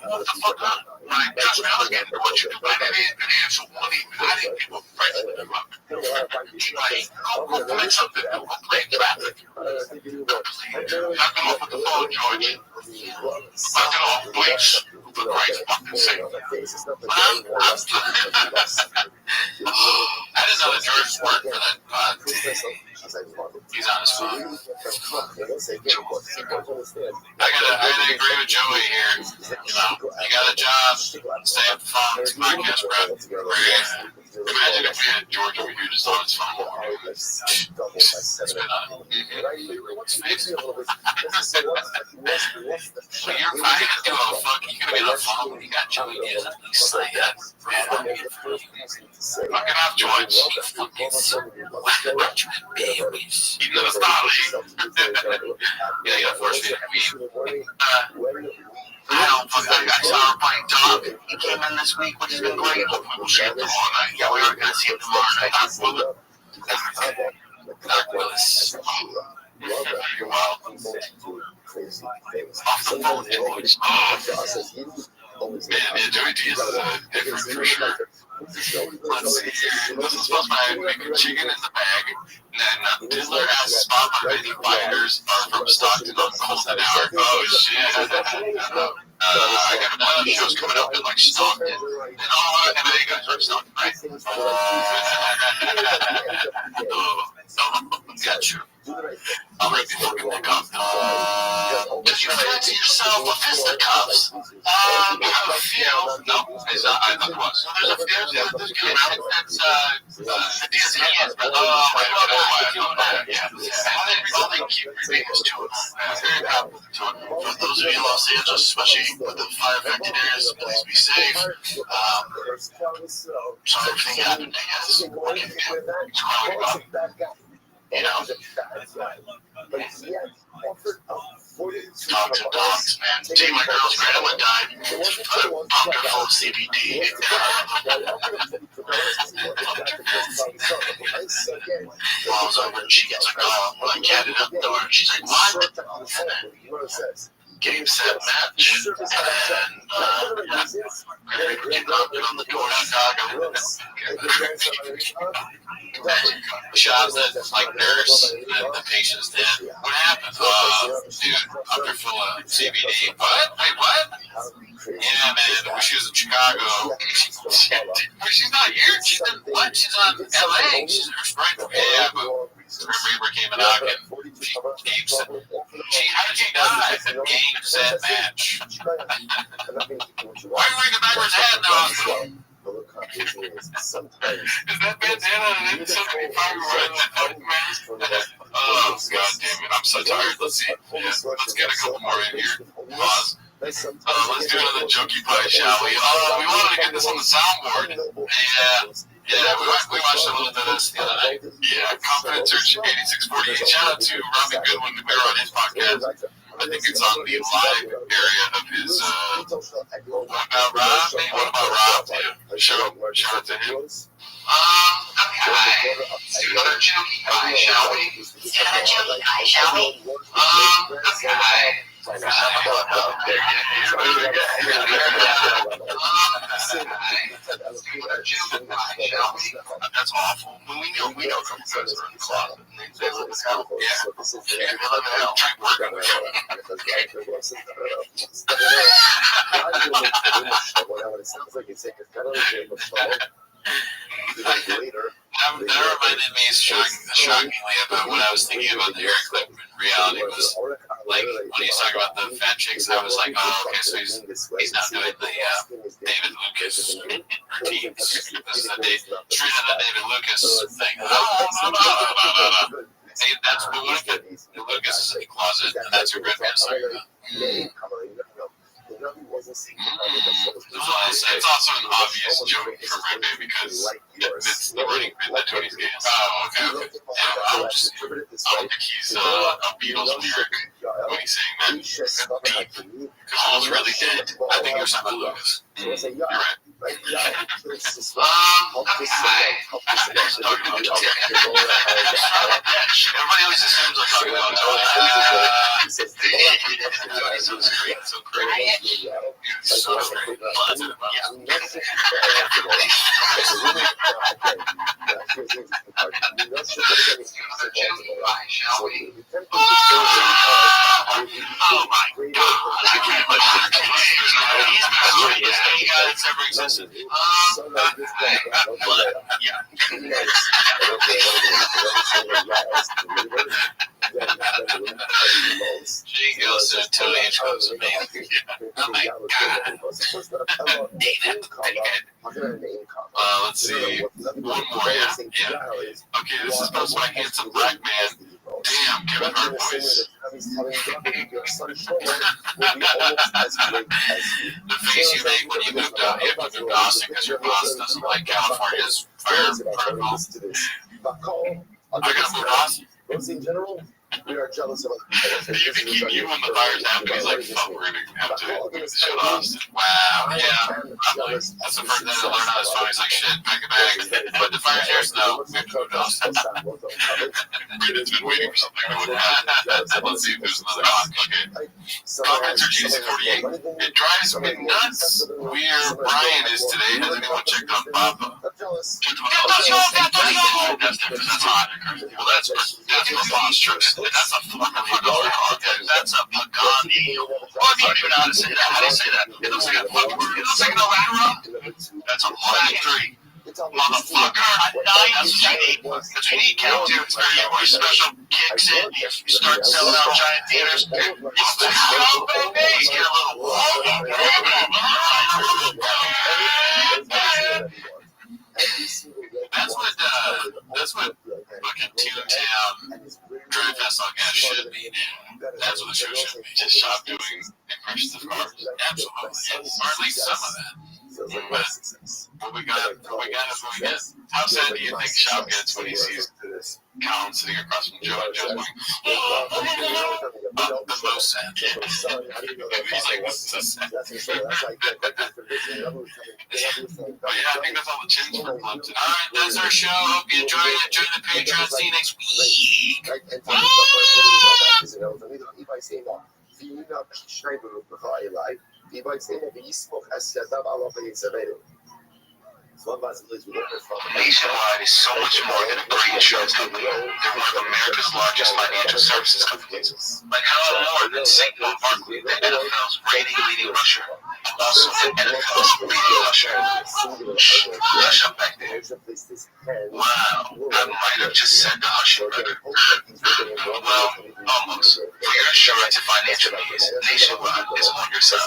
What the fuck up? Right, Josh Maligan, what you do? I didn't answer money. I didn't give a price for the rock. Like, go play something. Go play traffic. Knock him off with the phone, George. Knock it off, please. For Christ's fucking sake. I didn't know that George worked for that pod. He's on his phone. I gotta agree with Joey here. You know, you got a job, stay up the phone, it's podcast, bro. Imagine if we had George over here just on his phone. It's been on. But you're probably gonna do a fuck. You're gonna be on the phone when you got Joey Diaz. He's like, fuck it off, George. You fucking babies. You know, yeah, you gotta force me to I don't fuck that guy. Saw him playing dog. He came in this week, which has been great. Hopefully we'll see him tomorrow night. Yeah, we are gonna see him tomorrow night. Doc Willis. You're welcome. Off the phone, George. Man, Joey Diaz is different for sure. Let's see here. This is supposed to be making chicken in the bag. And Diddler asks spot how many binders are from Stockton on Golden Hour. Oh, shit. I got a bunch of shows coming up in, like, Stockton. And then you guys are Stockton, right? Gotcha. I'll rip you fucking neck off. Did you fancy yourself a fist of cups? I have a few. No, I thought it was. There's a few. That's the Diaz hands, but I know that. Yeah. All they keep repeating is two of them. Very proud of the two of them. For those of you in Los Angeles, especially with the fire affected areas, please be safe. Sorry everything happened to you guys. What can you do? It's growing up. You know, dogs and dogs, man. See, my girl's grandma died. Put a pumpkin full of CBD. Well, I was over and she gets a call. When I catted up the door, she's like, what? And then, game, set, match. And, getting on the door, Chicago. Shots that, like, nurse, the patient's dead. What happened? Dude, pumpkin full of CBD. What? Wait, what? Yeah, man, when she was in Chicago, she's not here. She's in, what? She's on LA. She's in her spring. Yeah, but Reaver came and knocked it. How did she die? Game, set, match. Why are you wearing a backwards hat in the hospital? Is that bandana an M75 Oh, god damn it. I'm so tired. Let's see. Yeah, let's get a couple more in here. Pause. Let's do another junkie play, shall we? We wanted to get this on the soundboard. Yeah. Yeah, we watched a little bit of this the other night. Yeah, Confident Search 8648. Shout out to Robbie Goodwin. We were on his podcast. I think it's on the live area of his. What about Rob? What about Rob? Yeah. Shout out to him. Okay. Let's do another jokey pie, shall we? Another jokey pie, shall we? Okay. That's awful. We know a couple guys are in the closet. They live in hell. Yeah. They live in hell. Try working with That reminded me shockingly about what I was thinking about the Eric clip. In reality, was like when he's talking about the fat chicks. I was like, oh, okay, so he's not doing the David Lucas routine. This is the straight on the David Lucas thing. Hey, that's what Lucas is in the closet, and that's your red pants. It's also an obvious joke for Rabbi because it's the running bit that Tony's getting. Oh, okay. Yeah, I'll think he's a Beatles lyric when he's saying that. Because Paul's really dead. I think you're talking about Lucas. You're right. Everybody always assumes I'm talking about Tony. Tony's so great. So great. Oh my God! I can't it's ever existed. Jingle said 2 inch was amazing. Oh my God. Let's see. One more, yeah. Okay, this is posted by Handsome Black Man. Damn, Kevin Hart voice. The face you make when you moved out, you have to move to Austin because your boss doesn't like California's fire protocol. I gotta move to Austin. In general, we are jealous of other people. Do you think he knew when the fires happened? He's like, fuck, we're gonna have to move to shit Austin. Wow, yeah, probably. That's the first thing to learn on his phone. He's like, shit, pack a bag. But the fire's here, so no, we have to move to Austin. Brandon's been waiting for something to let's see if there's another one. Okay. Confidence Search 8648. It drives me nuts where Brian is today. Has anyone checked on Papa? That's hot. Well, that's monstrous. That's a fucking that's a Pagani. Oh, I don't even know how to say that. How do you say that? It looks like a fucking. It looks like an Elara. That's a factory. Motherfucker, that's what you need count to. It's very more special kicks in. You start selling out giant theaters. Let's go, baby. You get a little. That's what fucking Toontown Drive Fest all gas should be. That's what the show should be. Just Shop doing impressions of cars. Absolutely. Yes. Or at least some of that. But what we got is what we get. How sad do you think Shop gets when he sees Colin sitting across from Joe and Joe's going, the most sad. He's like, what's so sad? Oh, yeah, I think that's all the chins for club today. All right, that's our show. Hope you enjoyed it. Join the Patreon. See you next week. Nationwide is so much more than a great insurance company. They're one of America's largest financial services companies. Like how more than St. Paul Barkley, the NFL's leading rusher. Also, the NFL's leading rusher. Hush up back there. Wow, I might have just said the hush brother. Well, almost. For your insurance and financial needs, Nationwide is on your side.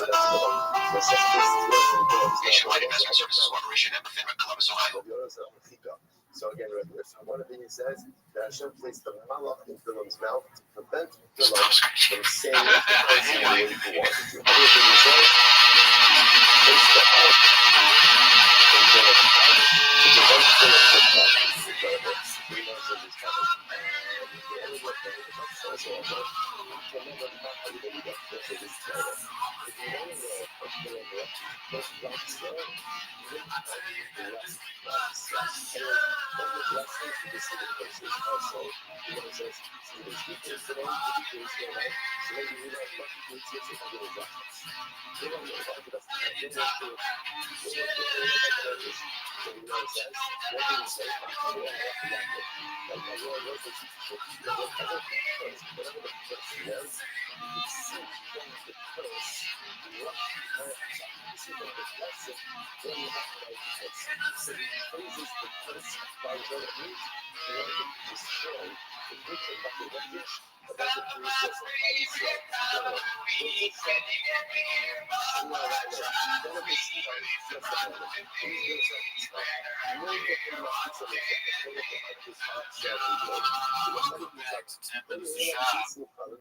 Nationwide Investment Services Corporation and Columbus, Ohio. So again, one of the things says that Hashem placed the malach in Bilam's mouth to prevent Bilam from saying anything he wanted to. Everything he says, placed the heart in Bilam's mouth to prevent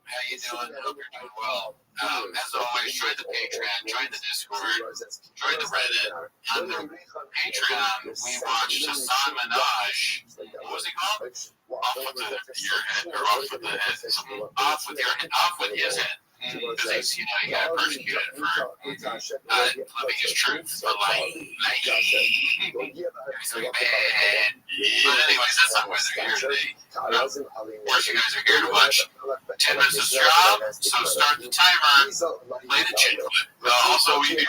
How you doing? Hope you're doing well. As always, join the Patreon, join the Discord, join the Reddit. On the Patreon, we watched Hassan Minaj. What was he called? Off with your head, or off with the head. Off with your head, off with his head. Because he's, he got persecuted for living his truth, but like bad. But anyways, that's not why they're here today. Of course, you guys are here to watch 10 minutes of job, so start the timer, play the chin clip. Also, we do the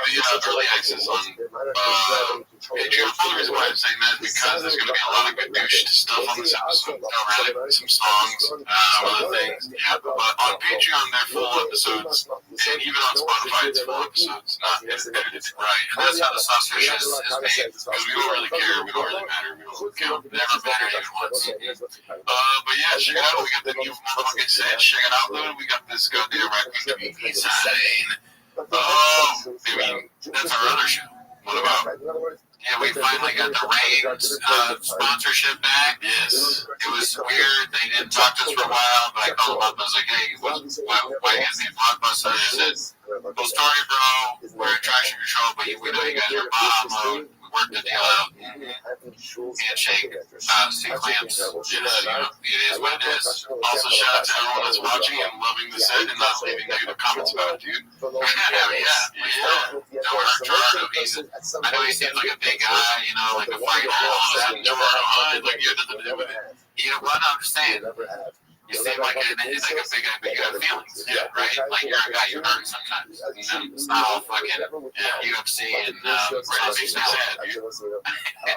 early access on Patreon. The reason why I'm saying that is because there's going to be a lot of good new stuff on this episode. Really, some songs, other things. But on Patreon, they're full episodes, and even on Spotify, it's full episodes, not edited. Right, and that's how the sausage is made, because we don't really care, we don't really matter, we don't care, never mattered even once. But yeah, check it out, we got the new motherfucking set, check it out, dude, we got this goddamn record design. Oh, I mean, that's our other show. What about? Yeah, we finally got the Reigns sponsorship back. Yes. It was weird. They didn't talk to us for a while, but I called them up. I was like, hey, why you guys need Blockbuster? They said, well, sorry, bro. We're in traction control, but we know you guys are bomb mode. We worked the deal out. Handshake, C clamps. It is what it is. Also, shout out to everyone that's watching and loving the set and not leaving negative comments about it, dude. Yeah. Don't hurt Gerardo. I know he seems like a big guy, like a fighter. Gerardo, like you have nothing to do with it. You know what? I'm saying. You seem like a big guy, but you have feelings, right? Like you're a guy you hurt sometimes. It's not all fucking UFC and Reddit makes me sad, dude. I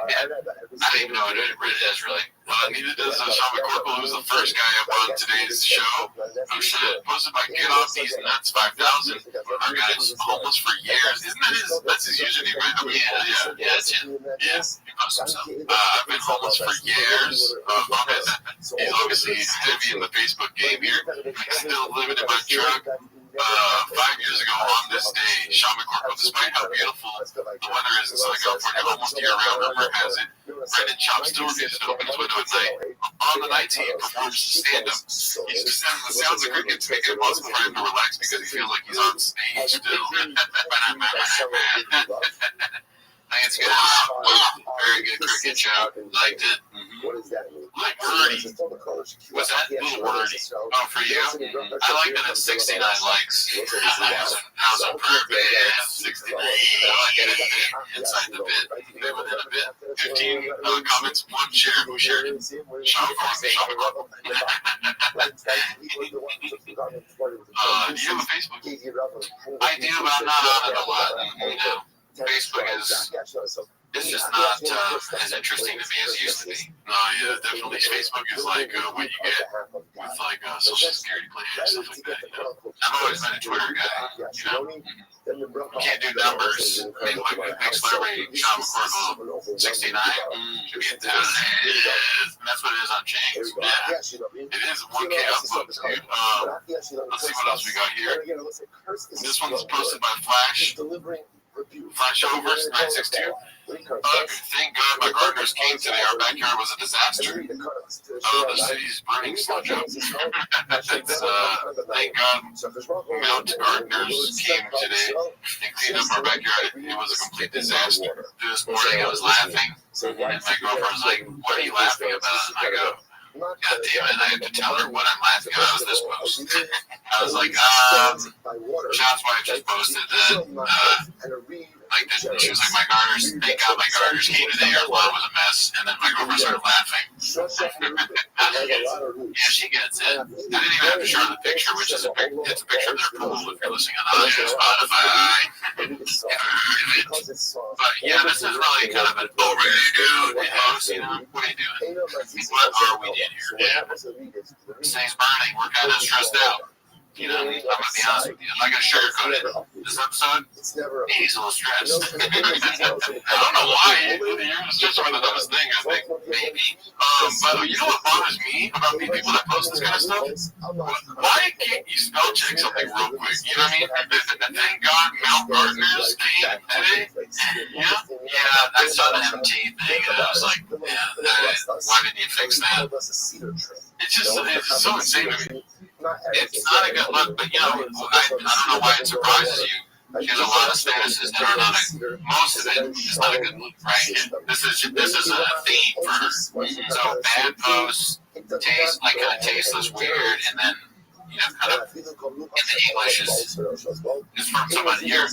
don't even know what Reddit is really. Neither does Sean McCorkle, who's the first guy up on today's show. Oh shit, posted by Get Off These Nuts 5000. Our guy's homeless for years. Isn't that that's his username, right? I mean, yeah, that's him. Yeah, he posts himself. I've been homeless for years. He's obviously heavy in the Facebook game here. Still living in my truck. 5 years ago on this day, Sean McCorkle, despite how beautiful the weather is in Southern California, almost year-round, rumor has it, Brendan Chop still refuses to open his window at night. On the night he performs stand-up. He just says the sounds of crickets make it impossible for him to relax because he feels like he's on stage still. Thanks, guys. Very good cricket show. Liked it. Like birdie. What's that? Little birdie. Oh, for you? I like that it's 69 likes. How's a perfect 69? Inside the bit. Within a bit. 15 comments, 1 share. Who shared it? Sean McCorkle. Do you have a Facebook? I do, but I'm not on it a lot. Facebook is it's just not as interesting to me as it used to be. No, yeah, definitely. Facebook is like what you get with like Social Security plans and stuff like that. I've always been a Twitter guy. You can't do numbers. I mean, like next celebrity, Sean McCorkle, 69. Should be a 10. And that's what it is on James. Yeah, it is 1K upvotes, dude. Let's see what else we got here. This one's posted by Flash. Flash overs 962. Thank God my gardeners came today. Our backyard was a disaster. The city's burning slow jump. Thank God Mount Gardeners came today and cleaned up our backyard. It was a complete disaster. This morning I was laughing So And my girlfriend's like, what are you laughing about? And I go, God damn it, I have to tell her what I'm laughing about with this post. I was like, Sean's wife just posted that, she was like, my garters, thank God my garters came today, our lawn was a mess, and then my girlfriend started laughing. Yeah, she gets it. I didn't even have to show her the picture, which is it's a picture of their pool if you're listening on audio, Spotify. But yeah, this is really kind of an overview post, you know, what are you doing? What are we doing here? Yeah. This thing's burning, we're kind of stressed out. You know, I'm gonna be honest with you. I'm not gonna sugarcoat it. This episode, he's a little stressed. I don't know why. You're just some of the dumbest thing, I think. Maybe. But you know what bothers me about the people that post this kind of stuff? Why can't you spell check something real quick? You know what I mean? Thank God Mount Gardner's came today. Yeah, I saw the MT thing, and I was like, why didn't you fix that? It's just so insane to me. It's not a good look, but you know, I don't know why it surprises you. She has a lot of statuses that are not most of it is not a good look, right? This is a theme for her. So bad posts, taste like kind of tasteless, weird, and then you know, kind of in the English is from somebody here.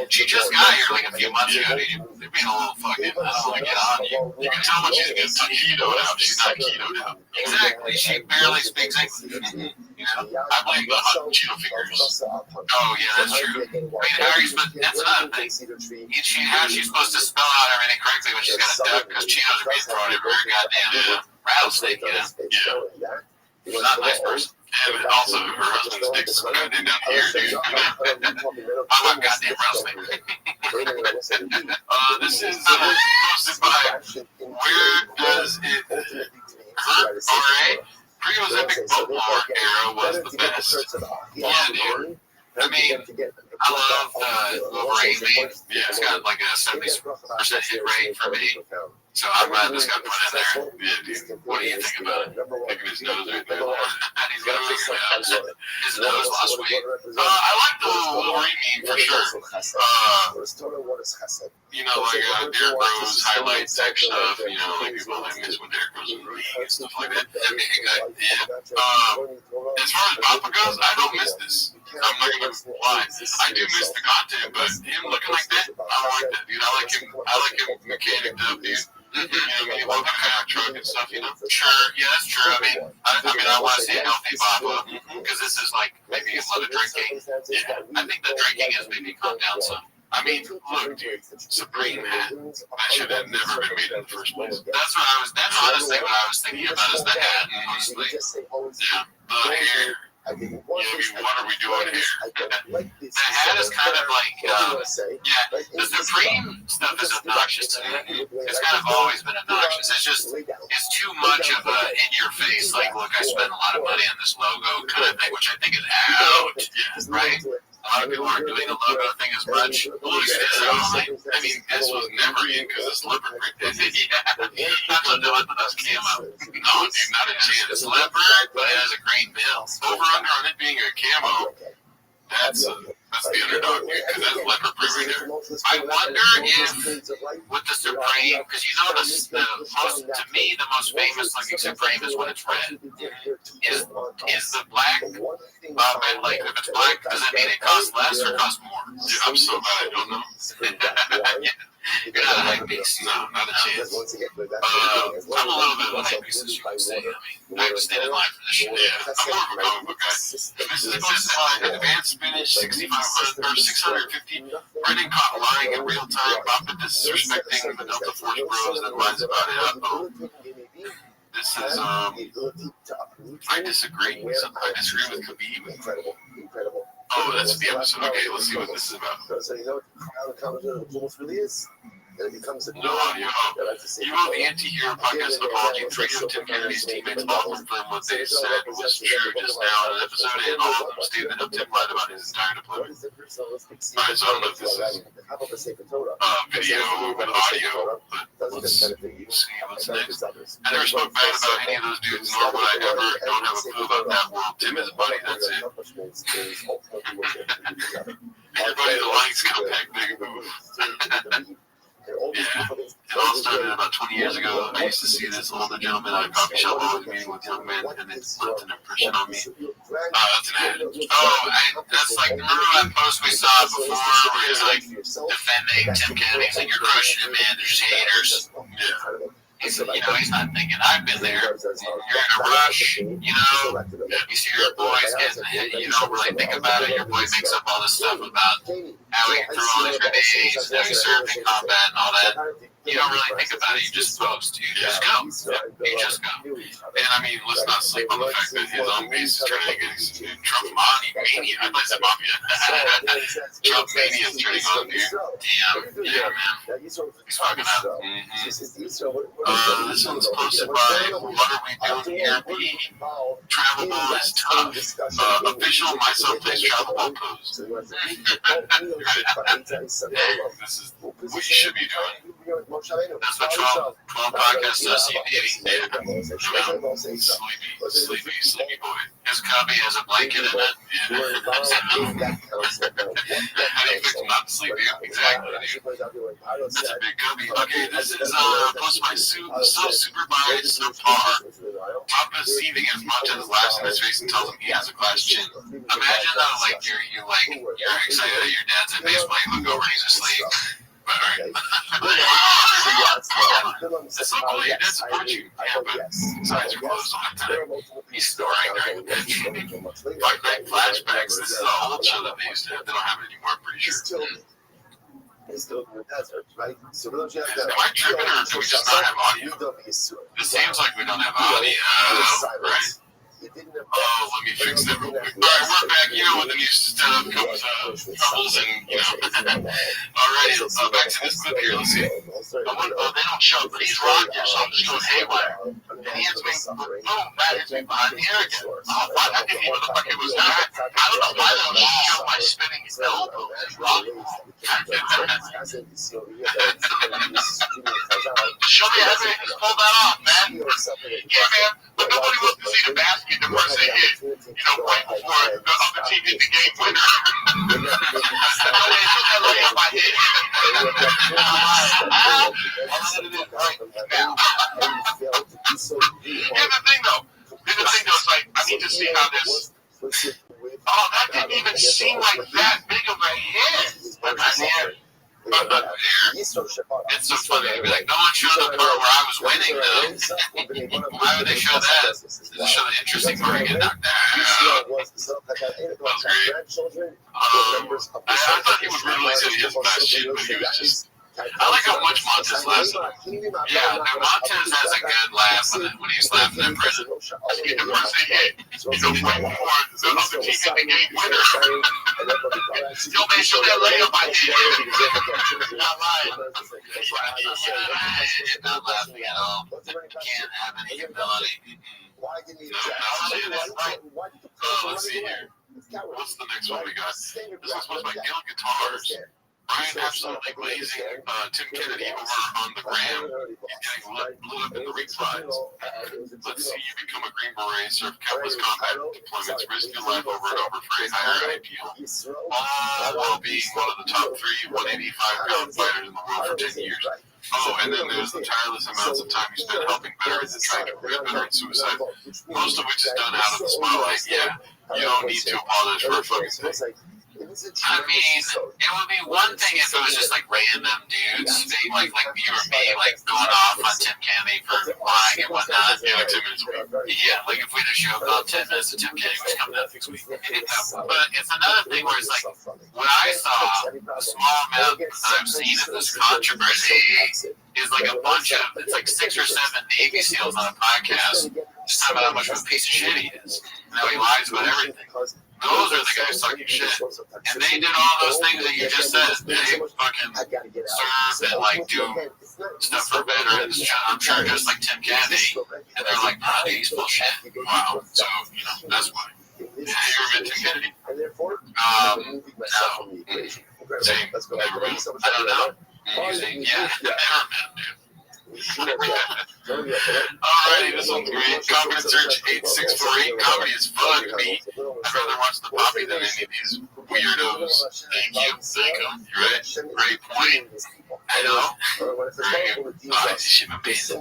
She just got here like a few months ago. They're being a little fucking, I don't want to get on you. You can tell when she's getting ketoed out. She's not ketoed out. Exactly. She barely speaks English. You know, I blame the hot Cheeto fingers. Oh, yeah, that's true. I mean, how are you supposed to, that's another thing. How's she supposed to spell out everything correctly when she's got a duck because Cheetos are being thrown over her goddamn rattlesnake, you know? Yeah. She's not a nice person. And also, her husband's dick's goddamn down here, dude. I love goddamn rattlesnake. This is posted by Where Does It Hurt? Alright. Pre-Olympic football era was the best. Yeah, dude. I mean, I love Wolverine. Yeah, it's got like a 70% hit rate for me. So I'm glad this got put in there. Yeah, dude. What do you think about it? Picking his nose right there. He's got his nose last week. I like the Wolverine meme for sure. You know, like Derrick Rose highlight tech stuff. You know, like people that miss when Derrick Rose was running and stuff like that. Yeah. As far as Papa goes, I don't miss this. I'm not gonna lie. I do miss the content, but him looking like that, I don't like that, dude. I like him mechanicked up, dude. You know what I mean? Walking a Mack truck and stuff, you know? Sure, yeah, that's true. I mean, I want to see a healthy Papa, because this is like maybe a lot of drinking. Yeah, I think the drinking has maybe calmed down some. I mean, look, dude, Supreme hat. That should have never been made in the first place. That's honestly what I was thinking about is the hat, mostly. Yeah, the hair. Yeah, I mean, what are we doing here? The hat is kind of like, the Supreme stuff is obnoxious to me. It's kind of always been obnoxious. It's too much of a in-your-face, like, look, I spent a lot of money on this logo kind of thing, which I think is out, right? A lot of people aren't doing the logo thing as much. Look, I mean, this was never in because it's leopard print. Yeah, not to do it, but that's camo. No, dude, not a chance. Leopard, but it has a green bill. Over under on it being a camo. That's the underdog, dude, because that's leopard print right there. I wonder if with the Supreme, because you know to me the most famous looking Supreme is when it's red. Is the black? And like if it's black, does it mean it costs less or costs more? Dude, I'm so bad I don't know. You're not a hype beast. No, not a chance. I'm a little bit of a hype beast, as you can say. I mean, I just stayed in line for this shit. Yeah, I'm more of a comic book guy. This is posted by Advanced Spinach 650 Brennan caught lying in real time. Papa disrespecting the Delta Force bros and lies about it. This is, I disagree. I disagree with Khabib. Incredible. Oh, that's the episode. Okay, let's see what this is about. So you know what the almost really is? That it becomes a no audio. You wrote the anti-hero podcast apology. Three of Tim Kennedy's teammates all confirmed what they said was true just now in an episode, and all of them stated that Tim lied about his entire deployment. Alright, so I don't know if this is video or audio, but let's see what's next. I never spoke bad about any of those dudes, nor would I ever. Don't have a clue about that world. Tim is a buddy, that's it. Everybody that likes compact big move. Yeah. It all started about 20 years ago. I used to see this older gentleman at a coffee shop always meeting with young men, and it left an impression on me. That's an ad. That's like, remember that post we saw before where he's like defending Tim Kennedy? He's like, you're crushing it, man. There's haters. Yeah. He's, he's not thinking, I've been there. You're in a rush, you see your boys getting hit, you don't really think about it. Your boy makes up all this stuff about how he threw all these grenades, how he served in combat and all that. You don't really think about it. You just post. You just go. You just go. And I mean, let's not sleep on the fact that his own base is turning against Trump mania. I'd like to say mafia. Trump mania is turning on, dude. Damn. Yeah, man. He's fucking up. This one's posted by What Are We Doing Here? Travelable is tough. Official My Someplace Travelable post. This is what you should be doing. That's what 12 podcasts does. Sleepy boy. His cubby has a blanket in it. How do you fix him not to sleep? Exactly. That's a big cubby. Okay, this is post by self-supervised subpar. Top is seething as Montez laughs in his face and tells him he has a glass chin. Imagine though, like you're excited that your dad's at baseball, you look over and he's asleep. That's so cool. Your dad supports you. Yeah, but his eyes are closed all the time. He's snoring during the pitch. Fuck night flashbacks. This is an old show that they used to have. They don't have it anymore, I'm pretty sure. It's still in the desert, right? So we don't have Am I tripping or do we just not have audio? It seems like we don't have audio. Right. Oh, let me fix that real quick. All right, we're back. With the new stuff comes troubles and, Alrighty, back to this clip here. Let's see. They don't show, but he's rocking, so I'm just going haywire. And he hits me, boom, that hits me behind the ear again. Oh, fuck, I didn't even look like it was that. I don't know why they don't show my spinning elbow. He's rocking. Show me how they pull that off, man. Yeah, man, but nobody wants to see the basket the person hit, right before the other team hit the game winner. Here's the thing, though. It's like, I need to see how this. Oh, that didn't even seem like that big of a hit. It's so funny to be like, no one showed the part where I was winning, though. Why would they show that? They show the interesting part getting knocked out. That was great. I thought he would really say his best shit, but he was just. I like how much Montez laughs. Yeah, Montez has a good laugh when he's laughing in prison. He's the person hit. Right before the other team hit the game winner. Yo, man, show that layup I hit. Not lying. Not laughing at all. Can't have any humility. Let's see here. What's the next one we got? This one's supposed to be Gil Guitars. Brian absolutely blazing Tim Kennedy over on the gram. He's getting blew up in the ring slides. Let's see you become a Green Beret, serve countless combat deployments, risk your life over and over for a higher IPO. All while being one of the top 3 185-pound fighters in the world for 10 years. Oh, and then there's the tireless amounts of time you spend helping veterans and trying to prevent veteran suicide, most of which is done out of the spotlight. Yeah, you don't need to apologize for a fucking thing. I mean, it would be one thing if it was just like random dudes, like you or me, like going off on Tim Kennedy for lying and whatnot. Yeah, like 10 minutes a week. Yeah, like if we just show up 10 minutes and Tim Kennedy was coming out next week. But it's another thing where it's like, what I saw, the small amount that I've seen of this controversy is like a bunch of, it's like 6 or 7 Navy SEALs on a podcast just talking about how much of a piece of shit he is. And how he lies about everything. Those are the guys talking shit. And they did all those things that you just said. They fucking serve and like do stuff for veterans. I'm sure just like Tim Kennedy. And they're like, nah, he's full shit. Wow. So, that's why. Yeah, you ever met Tim Kennedy? No. Same. Never met. I don't know. Yeah, never met, dude. Alrighty, this one's great. Comment search 8648. Comedy is fun to me. I'd rather watch the Poppy than any of these weirdos. Thank you. You're right. Great point. I know. Very good. Oh, shit, my base. Yeah, I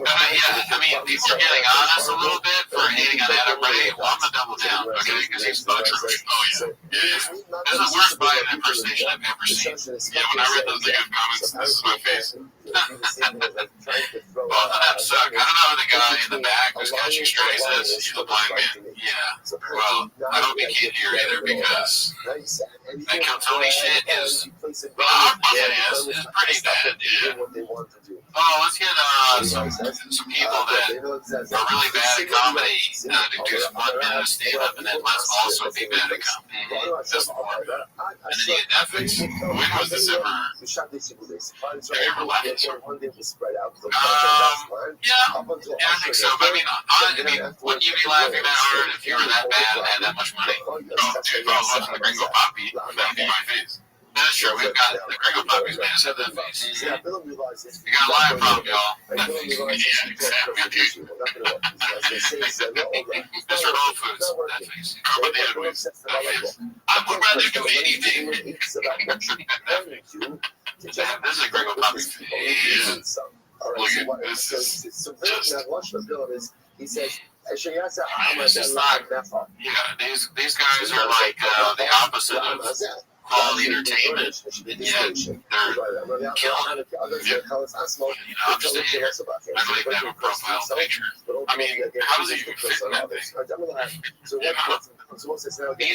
mean, people are getting on us a little bit for hating on Adam Ray. Well, I'm gonna double down, okay? Because he's atrocious. Oh, yeah. This is the worst Biden impersonation I've ever seen. Yeah, when I read those negative comments, this is my face. Both of them suck. I don't know who the guy in the back who's catching strays is. He's a blind man. Yeah. Well, I hope he can't hear either because that Kill Tony shit is, well, it is. It's pretty bad, yeah. Oh, let's get some people that are really bad at comedy to do 1 minute of stand-up, and then let's also be bad at comedy. Just the formula. And then you get Netflix. When was this ever? Have you ever left? Yeah, I think so. But I mean, wouldn't you be laughing that hard if you were that bad and had that much money? Oh, dude, if I was watching the Gringo Poppy, that'd be my face. That's true. We've got the Gringo Poppies, man. Just have that face. You got a live problem, y'all. Yeah, exactly. Mr. Whole Foods, that face. Carbo the Edwards, that face. I would rather do anything. This is a Gringo Poppy face. Look at this. He says, it's just not, yeah, these guys are like the opposite of quality entertainment, and yet they're killing it. I'm just saying, I don't even have a profile picture. I mean, how does he even fit in that thing? He's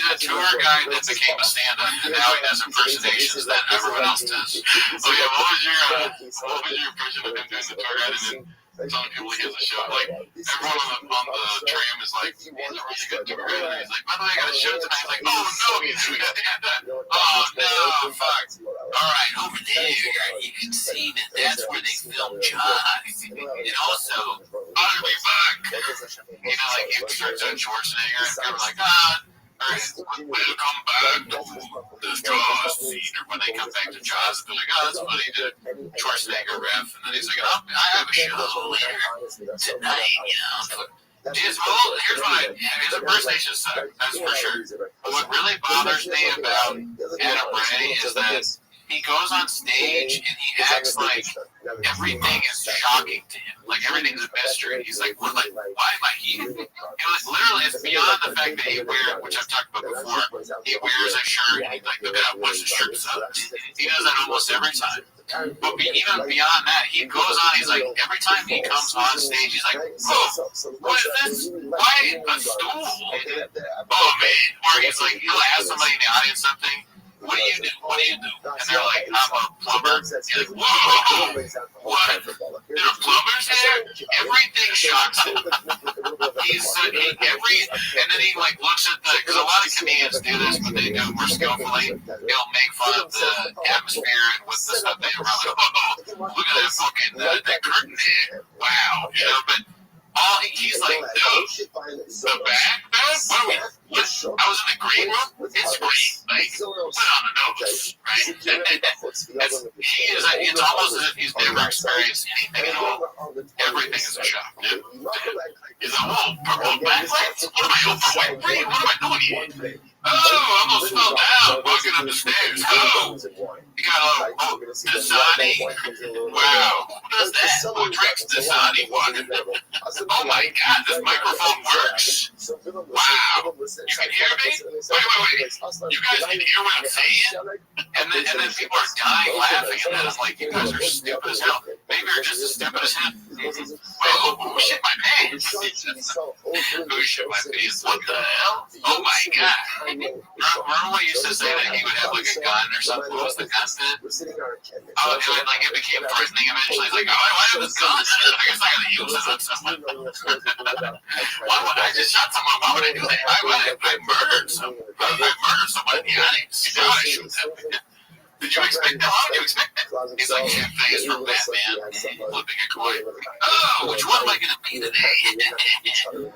a tour guy that became a stand-up, and now he does impersonations that everyone else does. Oh yeah, what was your impression of him doing the tour guide and then telling people he has a show? Like, everyone on the tram is like, he's a really good tour guide. He's like, by the way, I got a show tonight. He's like, oh no, he's doing that. Oh no, fuck. Alright, over there, you can see that that's where they film Jaws. And also, I'll be back. You know, like he starts on Schwarzenegger, and people are like, welcome back to the Jaws scene. Or when they come back to Jaws, they're like, oh, that's funny, the Schwarzenegger ref. And then he's like, oh, I have a show later tonight, you know. His impersonation sucks, that's for sure. But what really bothers me about Adam Ray is that he goes on stage and he acts like everything is shocking to him. Like everything's a mystery. He's like, why am I here? And like literally, it's beyond the fact that he wears, which I've talked about before, he wears a shirt and he's like, look at that, what's the shirt sucks. He does that almost every time. But even beyond that, he goes on, he's like, every time he comes on stage, he's like, whoa, what is this? Why a stool? Oh man. Or he's like, he'll ask somebody in the audience something, what do you do? What do you do? And they're like, I'm a plumber. You're like, whoa, what? There are plumbers here? Everything shocks him. And then he like looks at because a lot of comedians do this, but they do it more skillfully. They'll make fun of the atmosphere and with the stuff they are like, oh, look at that fucking, that curtain there. Wow. You know, but he's like, dude, the back, man? What are we? I was in the green room. It's great. Like, put on a nose, right? It's almost as if he's never experienced anything at all. Everything is a shock. He's like, oh, purple backlights? What am I, over white green? What am I doing here? Oh, I almost fell down walking up the stairs. Oh, you got Dasani. Wow, who does that? Who drinks Dasani water? Oh my God, this microphone works. Wow, you can hear me? Wait. You guys can hear what I'm saying? And then people are dying laughing, and then it's like, you guys are stupid as hell. Maybe you're just as stupid as him. Oh, who shit my pants? Who shit my pants? What the hell? Oh my God. Remember when he used to say that he would have like a gun or something? What was the gun then? Oh, and like it became threatening eventually. He's like, oh, I have this gun. I guess I gotta use it on someone. Why would I just shot someone? Why would I do that? I murdered someone. I murdered someone in the audience. Now I shoot them. Did you expect that? How did you expect that? He's like, two things from Batman, flipping a coin. Oh, which one am I gonna be today? Boom!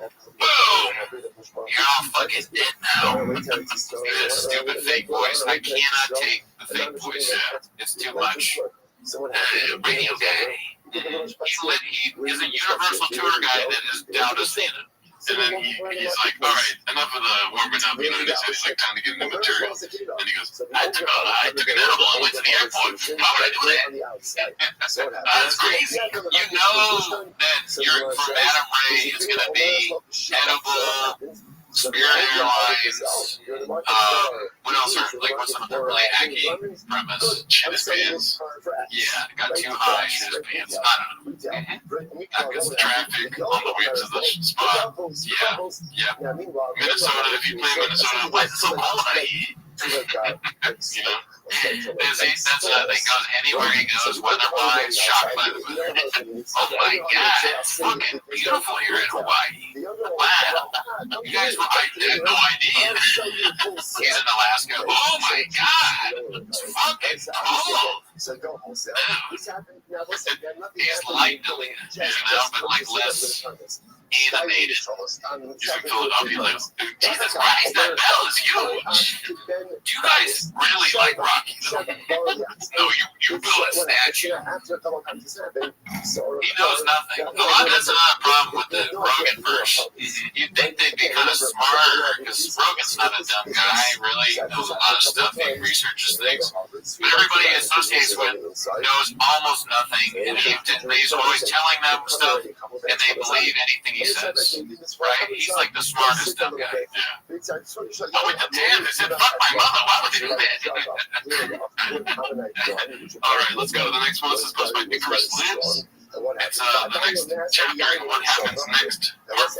You're all fucking dead now. That stupid fake voice. I cannot take the fake voice. It's too much. Someone had Radio guy. He's a universal tour guide that is down to Santa. And then he's like, all right, enough of the warming up. You know, it's like time to get into material. And he goes, I took an edible and went to the airport. Why would I do that? That's crazy. You know that from Adam Ray, it's going to be edible, Spirit Airlines. What else are, like, what's another really hacky premise? Shit his pants. Yeah, got too high, shit his pants. I don't know. Because the traffic on the way to the spot. Yeah. Minnesota, if you play Minnesota, why is it so cold? You know? That's a thing. Goes anywhere he goes, weather-wise, shocked by the weather. Oh my God, it's fucking beautiful here in Hawaii. Wow. You guys, I had no idea. He's in Alaska. Oh my God, it's fucking cold. He's light deleted, you know, but like less animated. He's from Philadelphia. Like, Jesus Christ, that bell is huge. Do you guys really like Rocky, though? No, you built a statue. He knows nothing. That's another problem with the Rogan verse. You'd think they'd be kind of smarter, because Rogan's not a dumb guy, really. Knows a lot of stuff. He researches things. But everybody he associates with knows almost nothing, and he's always telling them stuff, and they believe anything he says. Right? He's like the smartest dumb guy. Yeah. Oh, wait, damn, they said, fuck my mother. Why would they do that? All right, let's go to the next one. This is supposed to be Chris Lives. It's the next chapter, and what happens next. Part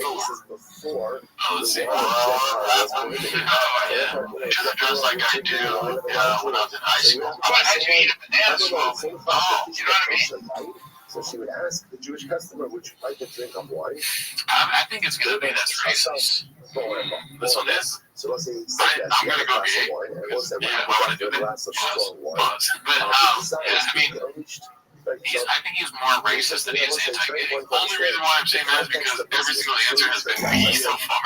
4. Oh, let's see. Oh, yeah. Just like I do when I was in high school. Oh, I had you eat a banana slowly. Oh, you know what I mean? So she would ask the Jewish customer, would you like a drink of wine? I think it's going to be that's racist. This one is. So let's say I'm going to go gay. Yeah, why would I do that? But, I mean, I think he's more racist than he is anti-gay. Only reason why I'm saying that is because every single answer has been me so far.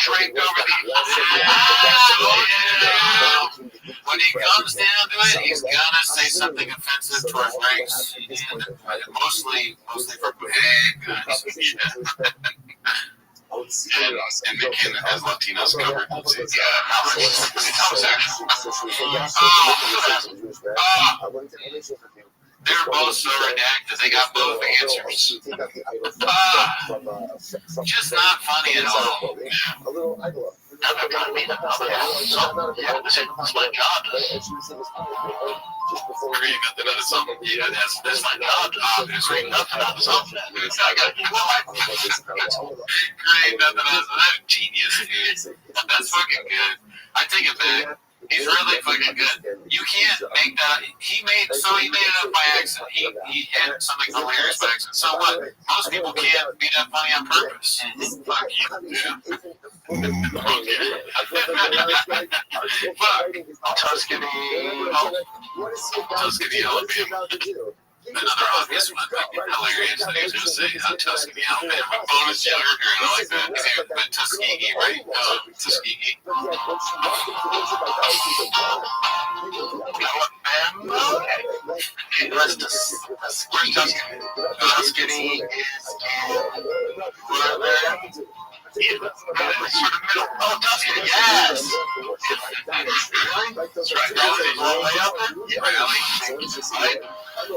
Drink over the when he comes down to it, he's gonna say something offensive towards race, mostly for and McKinnon has Latinos covered. They're both so redacted. They got both answers. Just not funny at all. I'm not trying to be that. Yeah, this is my job. Reading nothing out of something. Yeah, that's my job. Just reading nothing out of something. I gotta keep going. Reading nothing out of that. Genius, dude. That's fucking good. I take it back. He's really fucking good. You can't make that. He made it up by accident. He had something hilarious by accident. So what? Most people can't be that funny on purpose. Fuck you. Yeah. Tuscany, Alabama. Another obvious one. Hilarious thing I was going to say. Tuscany, Alabama. Bonus sugar, and I like that. But Tuskegee, right? Tuskegee. Alabama. Where's Tuskegee? Tuscany. Yeah, sort of middle. Oh, Tuscany, yes! That's right. All the way up there? Yeah, really. Right?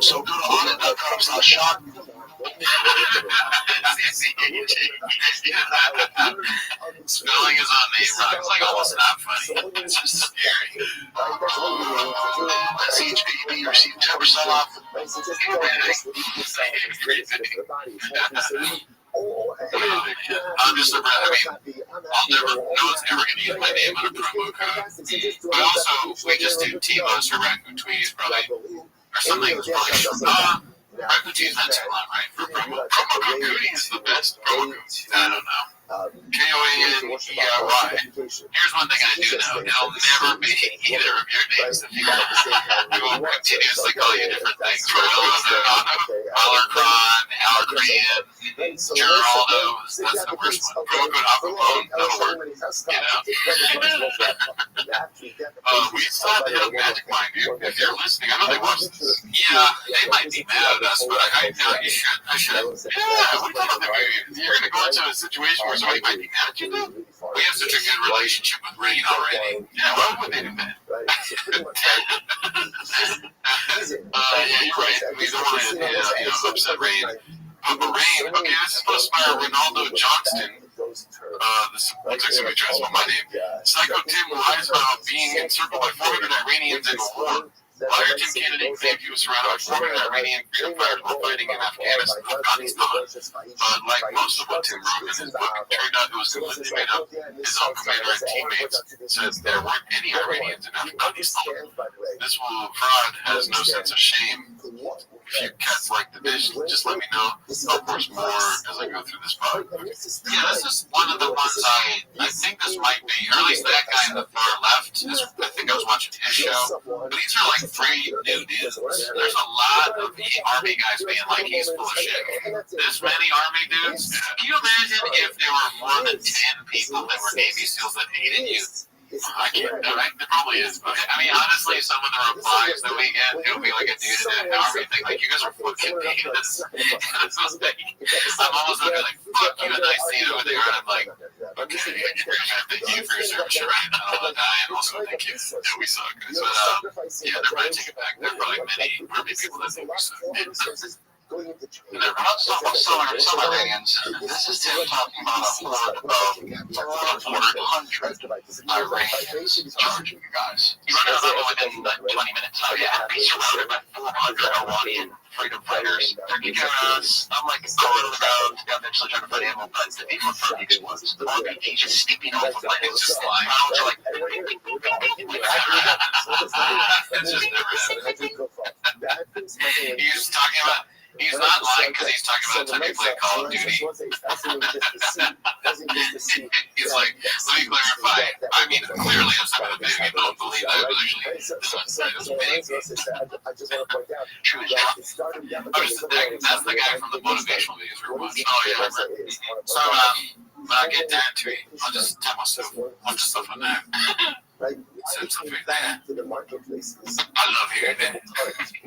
So good on it, that comes out shot. Spelling is on the rock. It's like almost not funny. It's just scary. SHBB received 10% off. I'm just surprised. I mean, no one's ever going to use my name on a promo code. But also, we just do T-Most or Raccoon Tweets, probably. Or something that's probably Raccoon Tweets is not too long, right? For promo. Promo code Cootie is the best promo code. I don't know. KOA Yeah, right. Here's one thing I do know. It'll never be either of your names if you will continuously call you different things. Alarcon, Alarcran, Geraldo. That's the worst one. Good Aqualone. That'll work. We still have the Hidden Magic Mind, dude. If you're listening, I know they watch this. Yeah, they might be mad at us, but I know you should. I should. Yeah, what do you think? You're going to go into a situation where somebody might be mad at you, dude? We have such a good relationship with Rain already. Yeah, why would they do that? Yeah, you're right. We don't want to upset Rain. But Rain, okay, this is supposed to be Ronaldo Johnston. One text me address about my name. Psycho Tim lies about being encircled by 400 Iranians in a war. Liar Tim Kennedy claimed he was surrounded by 400 Iranian freedom fighters while fighting in Afghanistan. But like most of what Tim wrote in his book, it turned out it was completely made up. His own commander and teammates said there weren't any Iranians in Afghanistan. This fraud has no sense of shame. If you cats like the dish, just let me know. Of course, more as I go through this pod. Yeah, this is one of the ones I think this might be, or at least that guy in the far left. I think I was watching his show. But these are like 3 new dudes. There's a lot of Army guys being like, he's full of shit. This many Army dudes? Can you imagine if there were more than 10 people that were Navy SEALs that hated you? I can't. There probably is. But I mean, honestly, some of the replies that we get, it'll be like a dude in an Army thing, like, you guys are fucking idiots. I'm almost looking like, fuck you, and I see it over there, and I'm like, okay, thank you for your service. You're right. I don't want to die, and also thank you. Yeah, we suck. But yeah, they're probably taking back. There are probably many Army people that think we suck. And they're not so much some Iranians. This is Tim talking about a horde of 400 Iranians charging you guys. You run out of within like 20 minutes. Oh yeah, he's surrounded by 400 Iranian freedom fighters. They're kicking us. I'm like going around, eventually trying to find ammo, but the people in front of me explodes. The RPG's just skipping off of my head, just flying around. You're like, it's just never happening. He's talking about. He's not lying because he's talking about the time he played Call of Duty. He's like, let me clarify. I mean, clearly I'm not a baby, but don't believe that. It was actually true. That's the guy from the motivational videos we were watching. Oh, yeah. So, when I get down to it, I'll just tell myself a bunch of stuff on that. Said something like that. I love hearing that.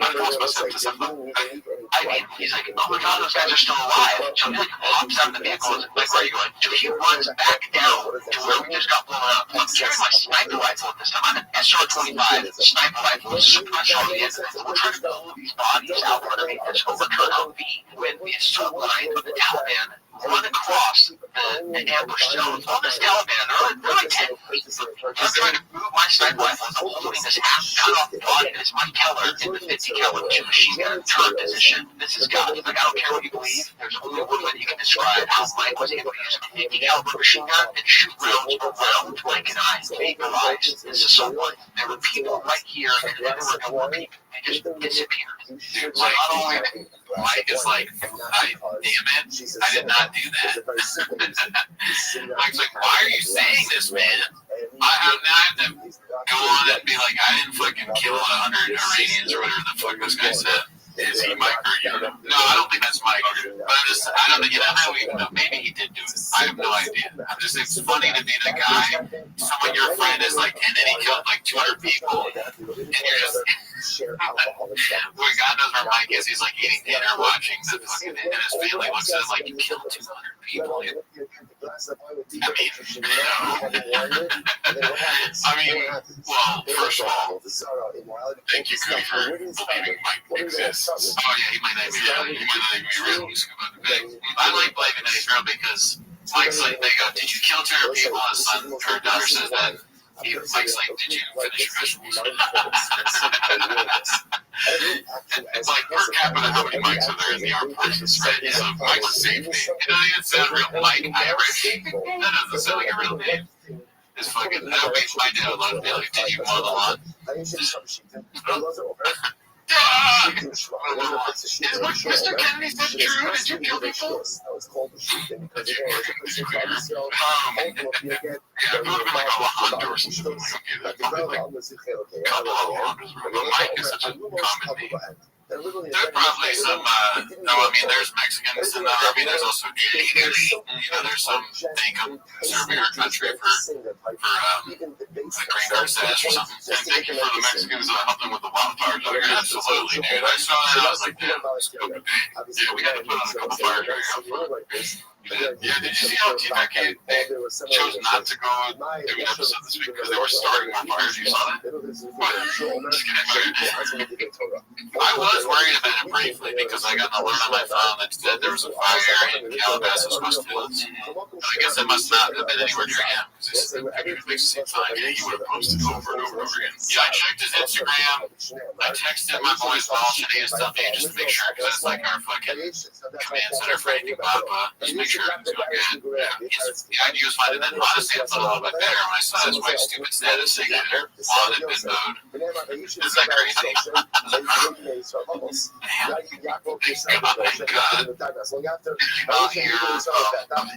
I forced myself to something. I mean, he's like, oh my god, those guys are still alive. So he like hops out of the vehicle and like, where are you going? So he runs back down to where we just got blown up. I'm carrying my sniper rifle at this time. I'm an SR-25 sniper rifle. It's a suppressor on the end of it. We're trying to pull these bodies out underneath this overturned RV when the assault line of the Taliban run across the ambush zone. All this Taliban, they're like 10 feet. I'm trying to move my sniper rifle. I'm holding this half cut off body that is Mike Keller in the 50 caliber machine gun turn position. This is God. Like, I don't care what you believe. There's only one way you can describe how Mike was able to use a 50 caliber machine gun and shoot rounds around Mike and I vaporized this assault. There were people right here, and then there were no more people. They just disappeared. Dude, not only Mike is like, damn it, I did not do that. Mike's like, why are you saying this, man? I have to go on and be like, I didn't fucking kill 100 Iranians or whatever the fuck this guy said. Is he Mike or you? No, I don't think that's Mike. But I don't think, how we know. Maybe he did do it. I have no idea. It's funny to be the guy, someone your friend is like, and then he killed like 200 people. And you're just, well, God knows where Mike is. He's like eating dinner, watching the fucking, and his family looks at him like, you killed 200 people. I mean, well, first of all, thank you, Cody, for believing Mike exists. Oh yeah, he might not be real. He might not even be real. I like believing that he's real because Mike's like, they go, did you kill 200 people? His son or daughter says that. Mike's like, did you finish your vegetables? It's like per capita, how many Mikes are there in the armed forces, right? So Mike's a safe name. It doesn't even sound real. Mike Irish. That doesn't sound like a real name. It's fucking, that makes my dad a lot of like, did you mow the lawn? Is what Mr. Kennedy said true? Did you kill people? Yeah, it would have been like a Honda or something. Like, a couple of Hondas. But Mike is such a common name. There's probably some, there's Mexicans in there. I mean, there's also Jews. There's some thing of serving our country for the green card status or something. And thank you for the Mexicans that helped them with the wildfires. I mean, absolutely, dude. I saw that. I was like, damn, stupid. Yeah, we had to put on a couple fires right out front. Yeah, did you see how TVK chose not to go do an episode this week because they were starting more fires? You saw that? I was worried about it briefly because I got an alert on my phone that said there was a fire in Calabasas, West Hills. I guess it must not have been anywhere near him because it makes the same time. Yeah, he would have posted over and over and over again. Yeah, I checked his Instagram. I texted my boys Walsh and his stuff just to make sure because it's like our fucking command center for anything Papa. Just make sure it's going good. Yeah, I knew he was fine. And then honestly, I thought a little bit better when I saw his wife's stupid status saying that her lawn had been mowed. Isn't that crazy? Did you not hear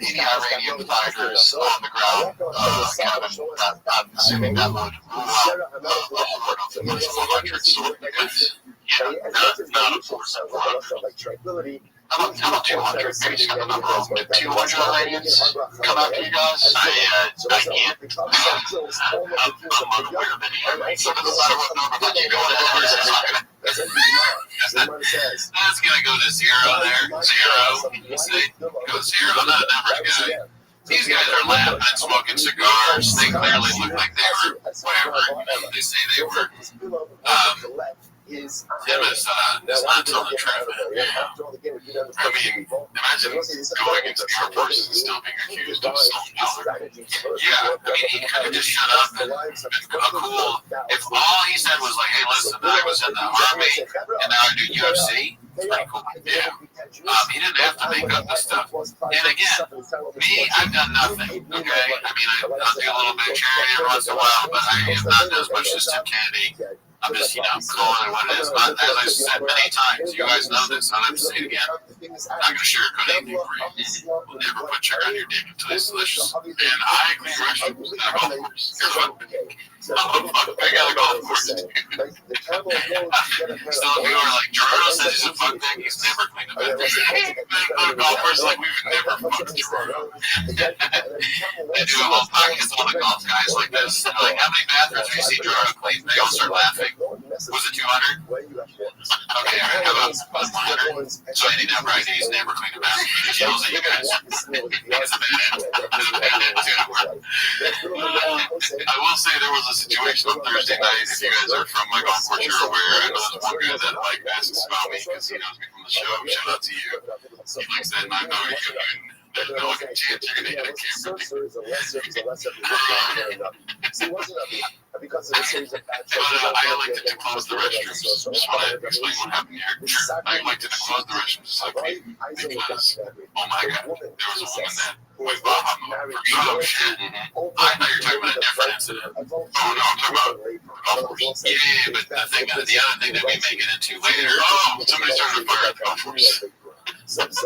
any Iranian fighters on the ground? I'm assuming that would rule out the horde of the first 100 sword because, not of course, how about 200? Maybe just got the number wrong. 200 Iranians come after you guys? I can't. I'm unaware of any. So it doesn't matter what number that you go to. That's gonna go to zero there. Zero. See? Go zero. I'm not a numbers guy. These guys are laughing and smoking cigars. They clearly look like they were whatever. They say they were. Him is not telling the truth. I mean, imagine going into the airport and still being accused of stolen $1. Yeah, I mean, he could have just shut up and been cool. If all he said was like, hey, listen, I was in the Army and now I do UFC, it's pretty cool. Yeah. He didn't have to make up this stuff. And again, me, I've done nothing, okay? I mean, I'll do a little bit of charity every once in a while, but I have not done as much as Tim Kennedy. I'm just, calling it what it is. But as I said many times, you guys know this, I don't have to say it again. I'm not going to sugarcoat anything for you. We'll never put sugar on your dick until it's delicious. And I clean restrooms at a golf course. Here's what I got a golf course. So if you are like, Gerardo says he's a fuck dick, he's never cleaned a bathroom. On a golf course, like, we've never fucked Gerardo. They do a whole podcast on the golf guys like this. They're like, how many bathrooms do you see Gerardo clean? They all start laughing. Was it 200? Okay, how about 100? So any number I do, he's never cleaned a bathroom. He just yells at you guys. He's a bad I will say there was a situation on Thursday night. If you guys are from my golf course, you're aware. I know there's one guy that asks about me because he knows me from the show. Shout out to you. He likes that, and I know you. There's no chance you're going to hit a I elected to close the restrooms. Just want to explain what happened here. I elected to close the restrooms just like me because, oh my God, there was a woman that went Baja for shit. I thought you were talking about a different incident. Oh no, I'm talking about golf course. Yeah, but the other thing that we may get into later. Oh, somebody started a fire at the golf course. Yeah, let's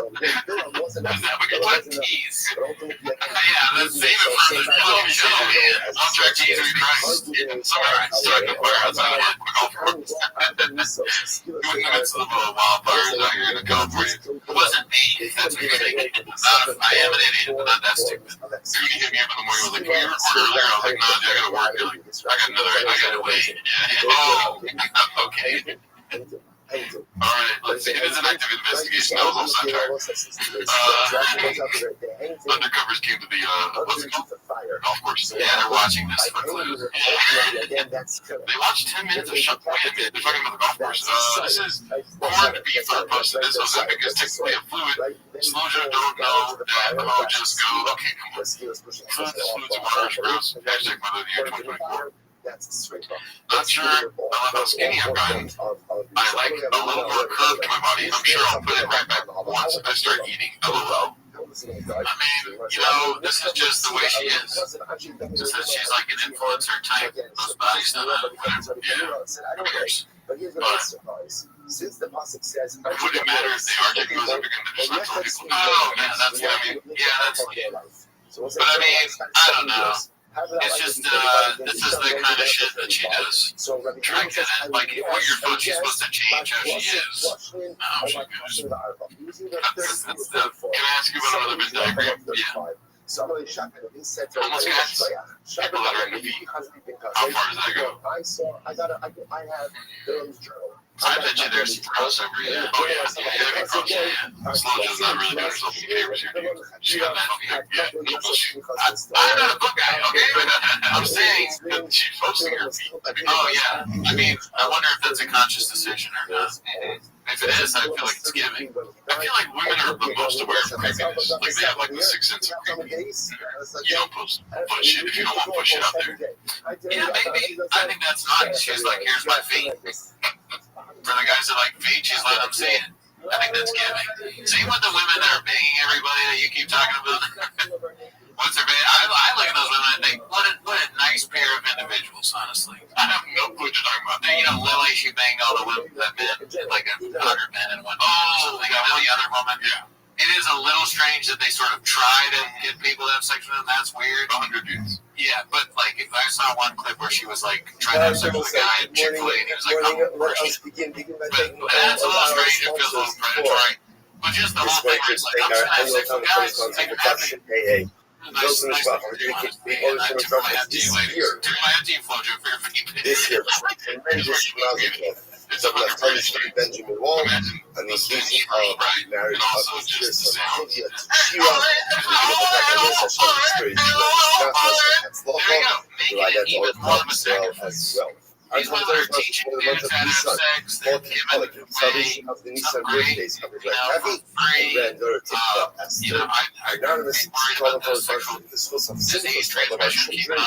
save it for the film show, man. I'll try Jesus Christ. Somebody started a fire outside of the golf course. In the midst of the wildfires out here in the California. It wasn't me. That's what you're thinking. I am an idiot, but not that stupid. Dude, he hit me up in the morning. I was like, can you record earlier? I was like, no, dude, I gotta work. I gotta wait. Oh, okay. Alright, let's see. It is an active investigation. That was also undercovers came to the what's it called? Golf course. Yeah, they're watching this for clues. They watched 10 minutes of shut. Wait a minute, they're talking about the golf course. This is corned beef. I posted this on that because technically a fluid. Sloja don't know that I'll just go. Okay, come on. Fluids and water is gross. Hashtag Mother of the Year 2024. Not sure how skinny I've gotten. I like a little more curve to my body. I'm sure I'll put it right back once I start eating. LOL. I mean, this is just the way she is. Just that she's like an influencer type, those body stuff, whatever. Yeah, who cares? But here's what I was surprised. Since the pasuk says, Would it matter if they are taking those because they're just not people? Oh, man, that's what I mean. Yeah, that's lame. But I mean, I don't know. It's just, this is the kind of shit that she does. Trying to, like, what you're supposed, she's supposed to change how she is. Oh, she goes. Can I ask you about another Venn diagram? Yeah. Somebody shot at the center. Almost got people that are in the V. How far does that go? I have Durham's journal. I bet you there's crossover, yeah. Oh, yeah, there's crossover, yeah. Slow Joe's not really doing herself any favors here, dude. She got that over here, yeah. Bullshit. I'm not a book guy, okay? I'm saying that she's posting her feet. Oh, yeah. I mean, I wonder if that's a conscious decision or not. If it is, I feel like it's giving. I feel like women are the most aware of creepiness. Like, they have, like, the sixth sense of creepiness. You don't put shit if you don't want to put shit out there. Yeah, maybe. I think that's nice. She's like, here's my feet. For the guys that like feet, she's letting them see it. I think that's giving. Same with the women that are banging everybody that you keep talking about. What's their I look at those women and think, what a nice pair of individuals, honestly. I have no clue what you're talking about. You know, Lily, she banged all the women, like 100 men in one. Oh, they got the other woman. Yeah. It is a little strange that they sort of try to get people to have sex with them. That's weird. 100 dudes. Yeah, but like, if I saw one clip where she was like trying to have sex with a guy at Chick-fil-A and he was like, that's a little strange. It feels a little predatory. But just the whole thing where it's like, I'm just going to have sex with guys. Like, happy. Nice to meet you. My empty flow joke for your feet. This year, tremendous Benjamin Wall, and the speaking of marriage of his dear son, Sylvia Shira, as well. Our sponsors for the month of Nissan, multi-color celebration of the Nissan birthdays covered by Kathy and granddaughter TikTok Esther. Anonymous calling for the discuss of symptoms of our children,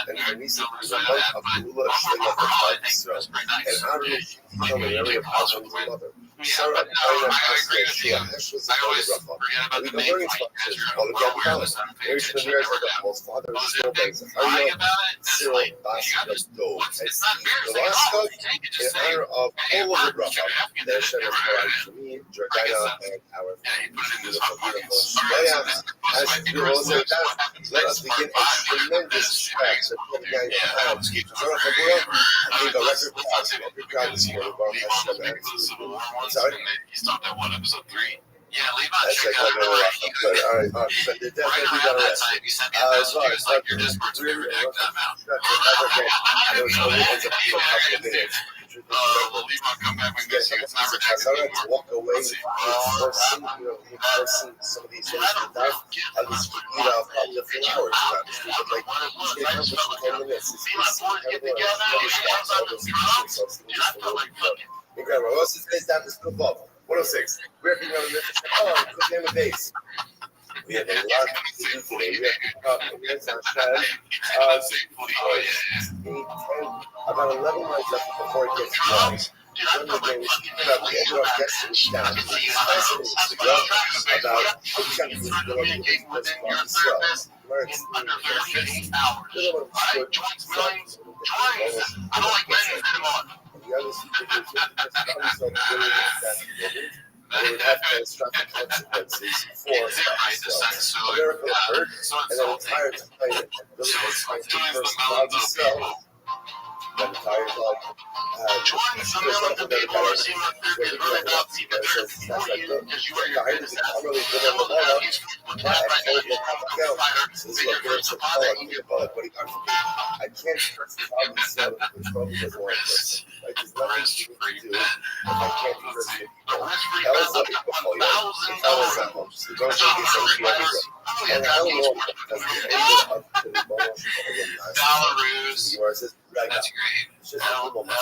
and her Nissan is a month of Lula Shliga for Israel, and honoring becoming an area of Husband's mother. Sarah and Shia Heshwas and Rafa. We can learn sponsors, Polygon Talent, Marriage to the Marriage of the Most Father, Snowbanks, Arya, Cyril, Bash, Dole, the last cup in honor of all of the Rafa. Their shadows for me, Jordana, and our beautiful Shia. As you all say that, let us begin a tremendous track. So, guys, I think a record class, every crowd is here with our Hashem. Sorry? He stopped at what, episode 3? Yeah, leave out That's check like out all right, but they definitely right got around that arrested. time, you sent me a message. He was like, your Discord's been redacted. I'm out. It was only a couple of minutes. Well, leave my come back with this. It's not redacted I anymore. walk away before seeing some of these things at least probably a few hours. Like, they accomplished 10 minutes. Incredible. What's his face down to Scoop Up? 106. We're being on the quick name of days. We have a lot to do today. We have to about 11 minutes left before it gets dark. One of the things we ended up getting down to about which kind of things we're going to do where it's under 38 hours. I don't like menus anymore. the other would have catastrophic consequences for us. A miracle occurred, and then entire time and really was trying to first cloud itself. That entire like I can't trust the problem itself, which probably doesn't want to. Like, there's nothing to do if I can't trust it. That was the that was that much. So don't think it's something else. And I don't know because the end of the Belarus. That's great. It's just a moment. I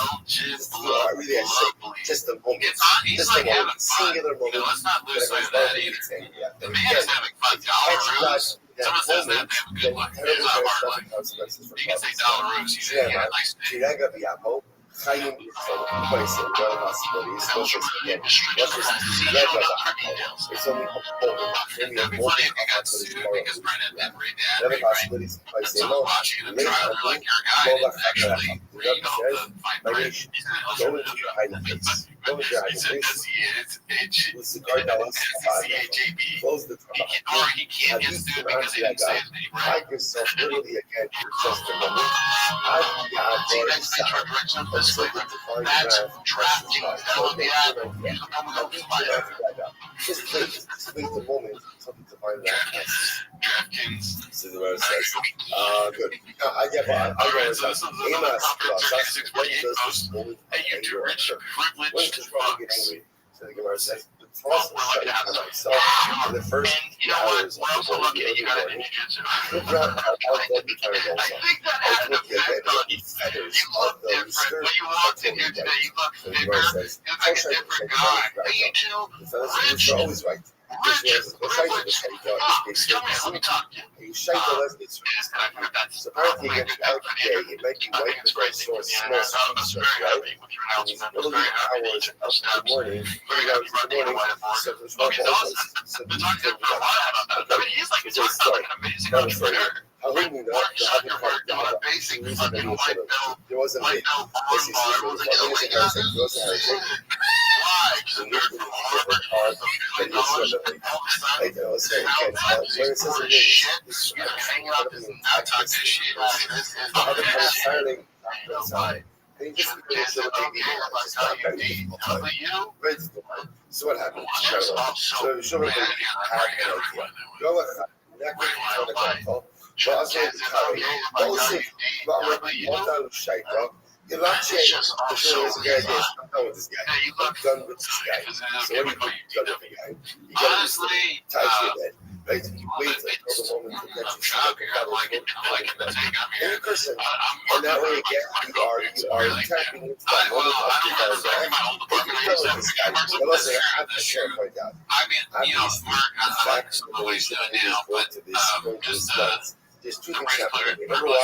really have to say, just a moment. Just a moment. Singular moment. Let's not lose sight of that either. The man is having fun. Belarus. Someone says that they have a good life. It's not hard life. You can say Belarus. You should have a nice day. Chaim is a place in the hospital. It's not just again. What's this? It's only a moment. Only a moment of hospital tomorrow. Never hospital is a place in Lord. Late Hamu, Mola Chakaracha. The Rabbi says, Marish, go into your hiding place. Go into your hiding place. With the guard down, close the door. At least you can answer that guy. Hide yourself literally again for just a moment. That's so good to find that trust is not. Just wait a moment something to find that. This is what it says. Good. I get what I go with that. Amos plus. When does this moment anger occur? When does Rabbi get angry? So the Gemara says, the toss was shut by myself for the first few hours of the morning. Look around how outdoor the time also. Ultimately, again, the feathers of the rooster are totally right. So the Gemara says, the feathers of the rooster are always right. This was the so apparently against Alpha Day, it might be white before it saw a small street right? In these early hours of the morning, so there's one always. So the how long you know, there was a big, so what happened? So show me go you're not changing. The show is a guy. I'm done with this guy. I'm done with this guy. So what do you do? You're done with the guy. You got to tie to your bed. Right? You wait until the moment to catch you. Any person, and that way again, you are tapping into that moment of the guy. If you're done with this guy, listen, I have to share a point out. The fact that the going to this guns. There's two things happening. Number one,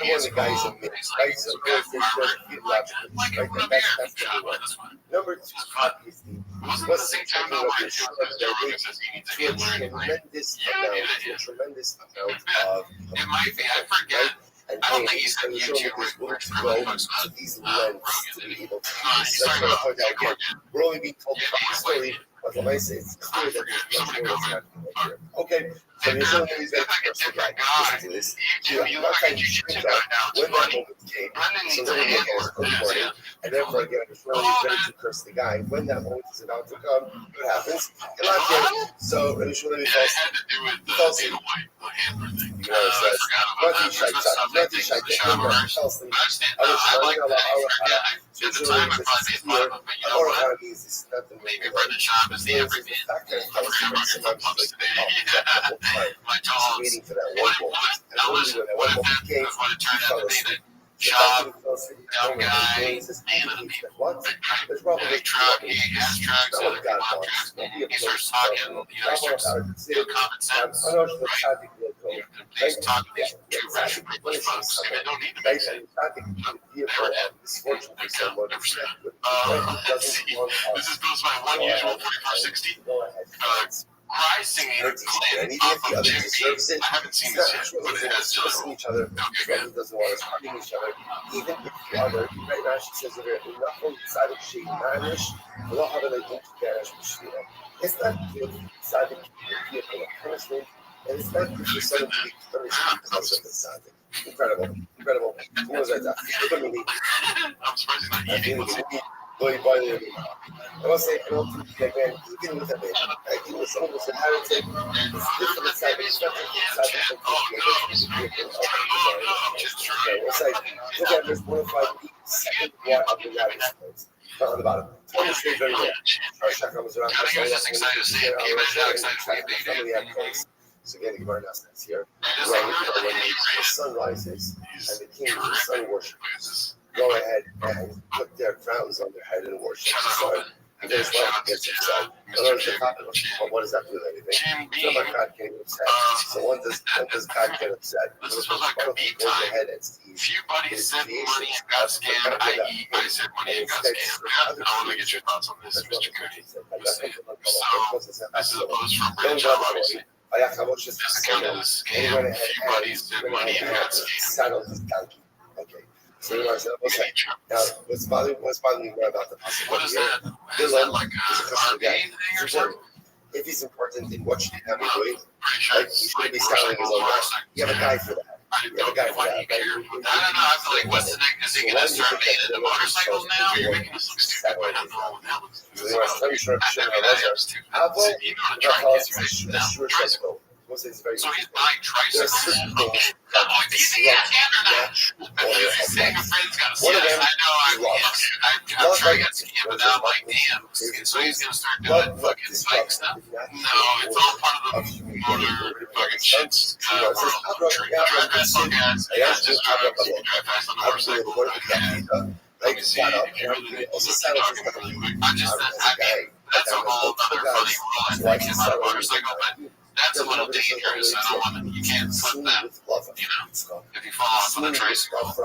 the guy's a mix, right? So there's logically, right? That's number one. Number two, obviously, what's the taking of your short that leads to a tremendous amount of right? And I don't think he's going to go to these lengths to be able to do this. That's what I point out again. We're only being told the story, but when I say it's clear that there's much more that's happening right here. Okay. So you're showing me that person guy. Listen to this. I'm not trying to shoot out when that moment came. So then we look at it good morning. And therefore, again, it's really better to curse the guy. When that moment is about to come, what happens? You're not there. So it should really false. You know, it says, Rati Shaita, falsely. I was running out of our so it's really clear. Our means this is not the main way. There's a factor of sometimes like, just waiting for that one moment. And only when that one moment came, he fell asleep. Job, guy, what? There's probably not what God wants. He starts talking, common sense. I know it's the traffic will go. He's talking to rational folks. They don't need to make sense. Misfortune for someone. Let's see. This goes by one usual 4460. Cry singing Clint off of Jim Beam. I haven't seen this yet, but it has children. Each other. Okay, doesn't want us hugging each other. Even if the other, right now she says that enough on the side of she manish, we don't have an identity for Shira. It's not good side of the punishment, and it's not good for someone to be punished because of the side. Incredible. Who was that? I'm surprised he's not eating. I must say, I don't think again, even with a man, even with someone who's a heretic, it's different side of look at this 1 of 5 second one of the United States. On the bottom. Tony stays very well. Russia comes around. So again, the Gemara says here, when the sun rises and the king and the sun worshippers go ahead and put their crowns on their head and worship the sun. And There's shout one out to gets upset. Mr. Well, what does that do with anything? Jim B. It's not about God getting upset. So when does God get upset? This is like a beat goes time. ahead and sees Few buddies his sent creation. money and got scammed, i.e. I said money and got scammed. I want to get your thoughts on this, Mr. Cody. So, this is a post from British obviously. This account is a scam. Few buddies sent money and got scammed. Okay. So now, what's bothering me more about the possibility? What is that? Is that like a RV thing or something? If he's important in what should he have been doing, Pretty sure like, he shouldn't be selling his own life. You have a guy for that. I didn't know why he cared. I don't know. I feel like what's the next? Is he going to start making the motorcycles now? You're making us look stupid by not knowing what that looks like. Apple, You know, the tricycles right now. Tricycle. So he's buying tricycles? Okay. Do you think he has scammed or not? He's saying a friend's got a scam. I know. I'm sure he got scammed, but now I'm like, damn. So he's going to start doing fucking bike stuff? No, it's all part of the motor fucking shit. World. Drive fast on gas. Yeah, just drive. You can drive fast on a motorcycle. Let me see. If you really need to look, you're talking really quick. I mean, that's a whole other funny rule, I think, about a motorcycle, but that's a little dangerous. I don't want to, you can't slip that, you know, if you fall off on a tricycle,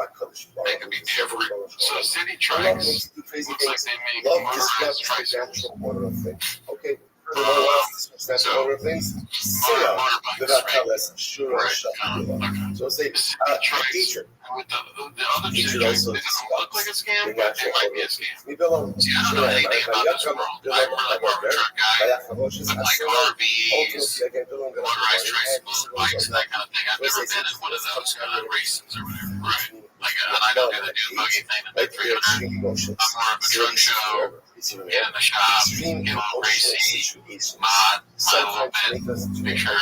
they can be different. So city trikes, looks like they make motorized tricycles. Okay. That's all of things. So say teacher. With the other chick, it doesn't look like a scam, but it might be a scam. See, I don't know anything about this world. I'm really more of a truck guy. I'm like RVs, motorized tricycles, bikes, and that kind of thing. I've never been in one of those races or whatever. Right. Like, and I don't do the new buggy thing that they 300. I'm more of a truck show. Get in the shop, get a little racy, mod a little bit, make sure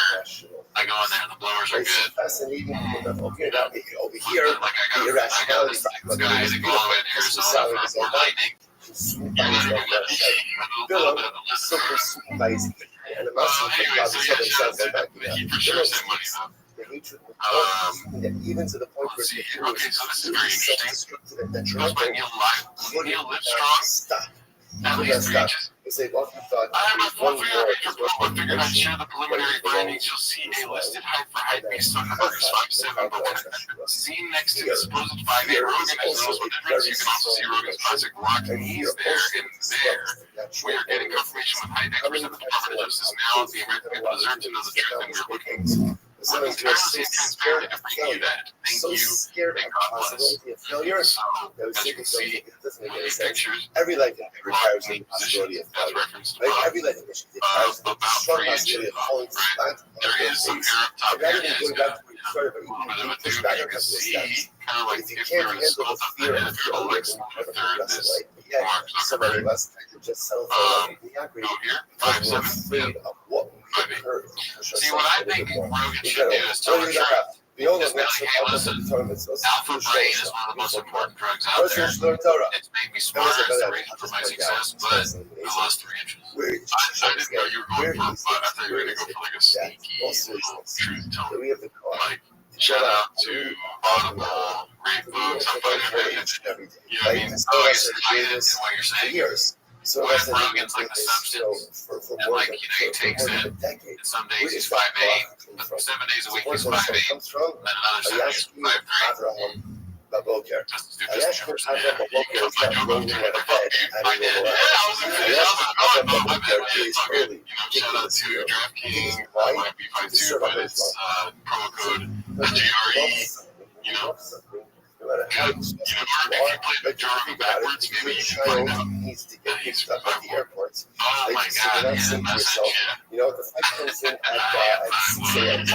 I go in there and the blowers are good. Fascinating. Okay, now over here, like I got this guy that go all the way to Arizona for lightning. Anyway, so yeah, shout out to he for sure sent money though. Even to the point where Okay, so this is very interesting. Goes by Neil Livestrong. At least 3 inches. I have a full figured I'd share the preliminary findings. You'll see a listed height for height based on numbers 5'7", but when seen next to the supposed 5'8" Rogan, as well as with difference, you can also see Rogan's classic rock knees there and there. We are getting confirmation with height experts at the Department of Justice now. The American people deserve to know the truth, and we're working tirelessly and transparently to bring you that. Thank you. May God bless. So, as you can see, these pictures, every life requires the the possibility of as failure. referenced Like above, every life condition requires the about strong 3 possibility inches of falling to the plant. There is some air up top here. Rather than It's going got back to where you started, but a little bit of you a push tube, back you a can couple of see steps. kind of like If you if we can't were to handle slow the up fear that, of if you're to like slow the third, this yet Mark so many Zuckerberg. of us just settle for mediocrity Go here, because we're 5'7". afraid of what Could we be. heard. See, what I think Rogan should do is tell the truth. Beyond Just be like, hey, listen, Alpha Brain is one of the most important drugs out there. It's made me smarter. It's the reason for my success, but I lost 3 inches. I didn't know you were going for, but I thought you were going to go for like a sneaky little truth telling. Like, shout out to Audible, great books. I'm finding it. You know what I mean? Oh, I guess it's tied into what you're saying. So What if Rogan's like the substance? And like, you know, he takes it, and some days he's 5'8", but 7 days a week he's 5'8", and then another 7 days he's 5'3". Just a stupid numbers. Yeah, you cut my joke off too. What the fuck, dude? I did. Yeah, I was like, oh, my bad. It's all good. You know, shout out to DraftKings. Might be 5'2", but it's promo code GRE. You know, if you play the Joe Rogan backwards, maybe you can find out that he's 5'4". Oh my god, yeah, message, yeah. You know, the fight comes in at 6 a.m.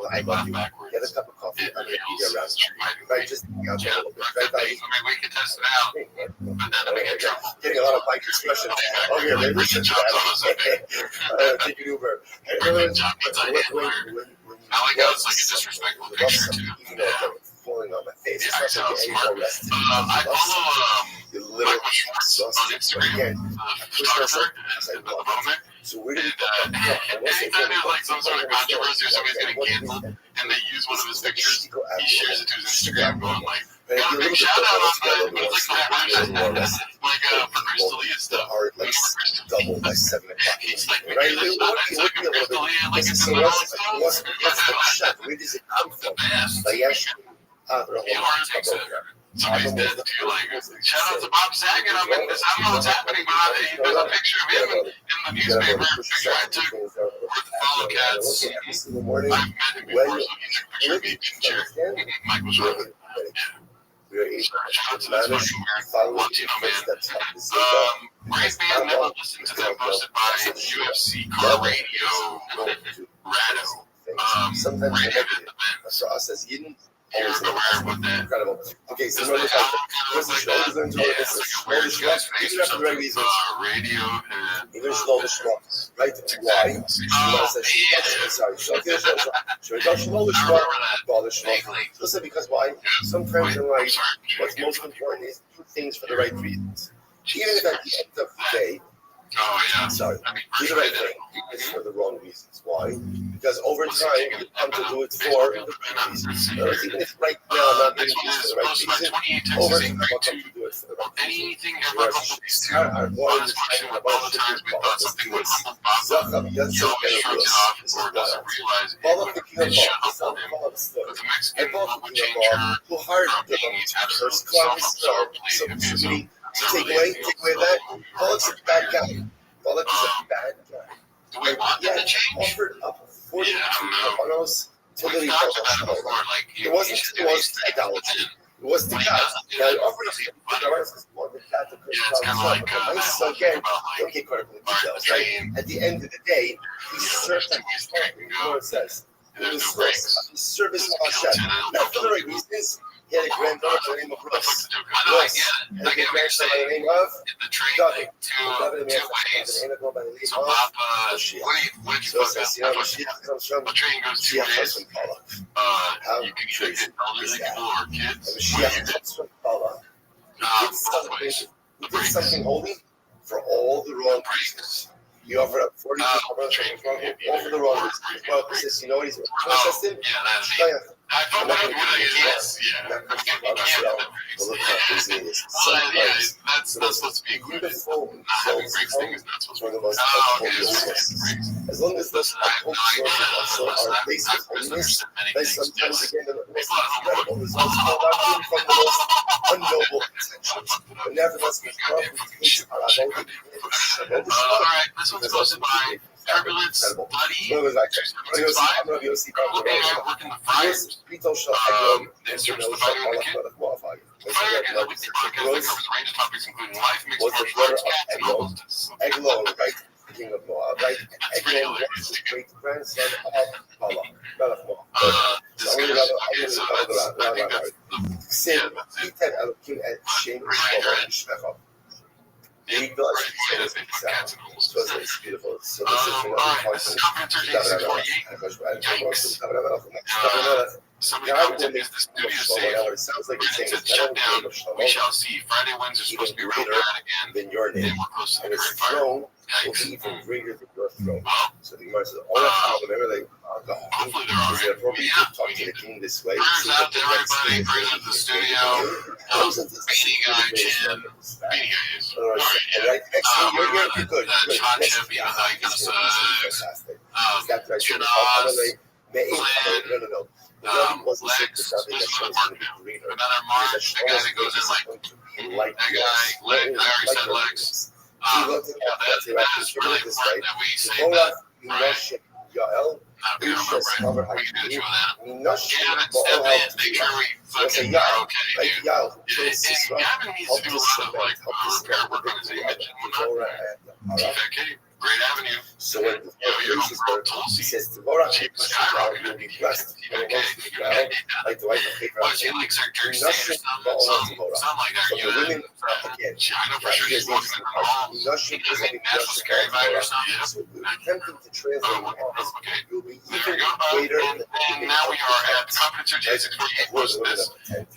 I get a cup of coffee. I get around. Right, just out there a little bit. Right, we can test it out, but then we get in trouble. getting a lot of bike expressions. Oh yeah, maybe we should do that. Take an Uber. I like how it's like a disrespectful picture too. Falling on my face. Yeah, it sounds smart. I follow Michael Schwartz on Instagram, the photographer, and at the moment, anytime there's like some sort of controversy or somebody's getting canceled and they use one of his pictures, he shares it to his Instagram going like, got a big shout out on the like for Chris D'Elia stuff. Like double by 7 o'clock. He's like, Right? we did a shot for Chris D'Elia like it's in the Rolling Stones. Where does it come from? Like, Somebody's dead too. Like, shout out to Bob Saget. I mean, I don't know what's happening, but there's a picture of him in the newspaper. A picture I took with the follow cats. I've met him before, so he took a picture of me in the chair. Mike was right. Shout out to this fucking weird Latino man. Great band, never listened to them, posted by UFC Car Radio Rado. Sometimes Rated in the band. so us as Eden. You're aware with that. Incredible. Okay, so Does remember, the album kind of there's look like the that? Yeah, it's like a weird guy's face or something. Radio and English Shlomo Shlomo, right? Why? Sorry. Shlomo Shlomo. Listen, because why? Sometimes in life, what's most important is do things for the right reasons. Even if at the end of the day, sorry, do the right thing, it's for the wrong reasons. Why? Because over time, you come to do it for the right reasons. Even if right now I'm not doing it for the right reason, over time I'll come to do it for the right reason. anything ever humbled these two. Honest question with all the times we thought something would humble Bob, he always shrugs it off or doesn't realize it should humble him. But the Mexican love would change her from being absolute self-absorbedly abusing. Take away that. Pollock's a bad guy. Pollock is a bad guy. Do we want them to change? Offered up 40 We've totally talked about it before, like it wasn't idolatry. It was the God. Now, offered up it's kind of like so again, don't get caught up in the details, right? At the end of the day, he served him. You know what it says? He service of Hashem. Not for the right reasons. He had a granddaughter by the name of Rose. And a grandson by the name of the train David. two ways. So Papa, what you fuck up? The train goes 2 ways. You can either hit elderly people or kids, or you hit both ways. He did something holy for all the wrong reasons. He offered up 40 all for the wrong reasons. Well, he says, you know what he's protesting? I thought that yes, yeah. That's supposed to be included. Not having breaks thing is not supposed to be included. As long as the hope sources are based on holiness, they sometimes again incredible results from the most unnoble intentions. But nevertheless, alright, this one's posted by Turbulence Buddy. I'm going to working the fires. It serves the fire in the kid. Fire is a weekly podcast that covers a range of topics including life, mixed martial arts, cats, and homelessness. Eglon, right? King of Moab, right? Eglon was the great grandson of Allah. It's beautiful. So this is Somebody commented, is the studio safe? It sounds like It said shut down. We shall see. Friday winds are supposed to be real bad again. than your name. And we're close to the And his great fire. throne will Yikes. be even greater than your throne. Well, So the Gemara says, all that whenever they go, hopefully they're is it alright. appropriate Yeah, to talk we to the need king this way? prayers out to everybody. Prayers out to the studio. Beanie Guy, Chin. Beanie Guy is. Alright, yeah. Right, excellent. We're You're good. Good. Chon Next Chip, week. even though he kind of sucks. Fantastic. Is that right? Janaz, No. Wasn't sick Lex, to something this that is shows Mark him now. greener. Another March, the guy that goes in like, that guy, Lex, I already said Lex. That is really important that we say that. Right. We don't remember it. We can do that. Gavin, step in, make sure we fucking are okay, dude. And Gavin needs to do a lot of like repair work on his image and whatnot. TFK, great avenue. So when the Your priest is homegirl there, he Tulsi, says, Devorah, she was skyrocketed. will be blessed. And it wants to be well, TFK. like the wife of Abraham. Well, she likes Secretary Sanders, some like that. So the women, From again, China for sure. She's walking in the halls. She doesn't think National Security Advisor or something. So attempting to translate the office, Okay. you'll be There even we go. greater And now we are at Confidence J648 posted this.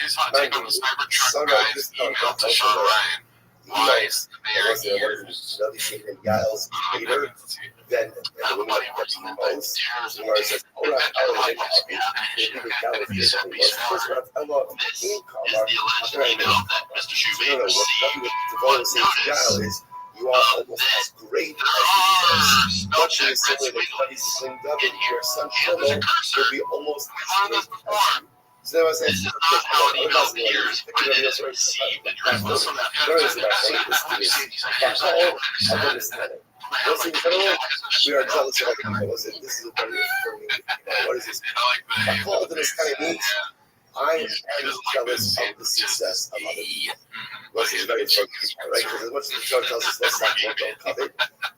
His hot take on the Cybertruck guy's email to Sean Ryan. Why is the mayor years? Yael's later. then the woman gets the most. The Gemara says, "Ora Ela is you are almost as great as much as similar to Rabbi's Slim David, your son Shlomo will be almost as great as you." So that was This is not how an email appears when it is received in your email. So that we are jealous of other people. Listen, this is a very for me. What is this? All of this kind of means I am jealous of the success of other people. This is very important, right? Because as much as the Torah tells us let's not don't covet,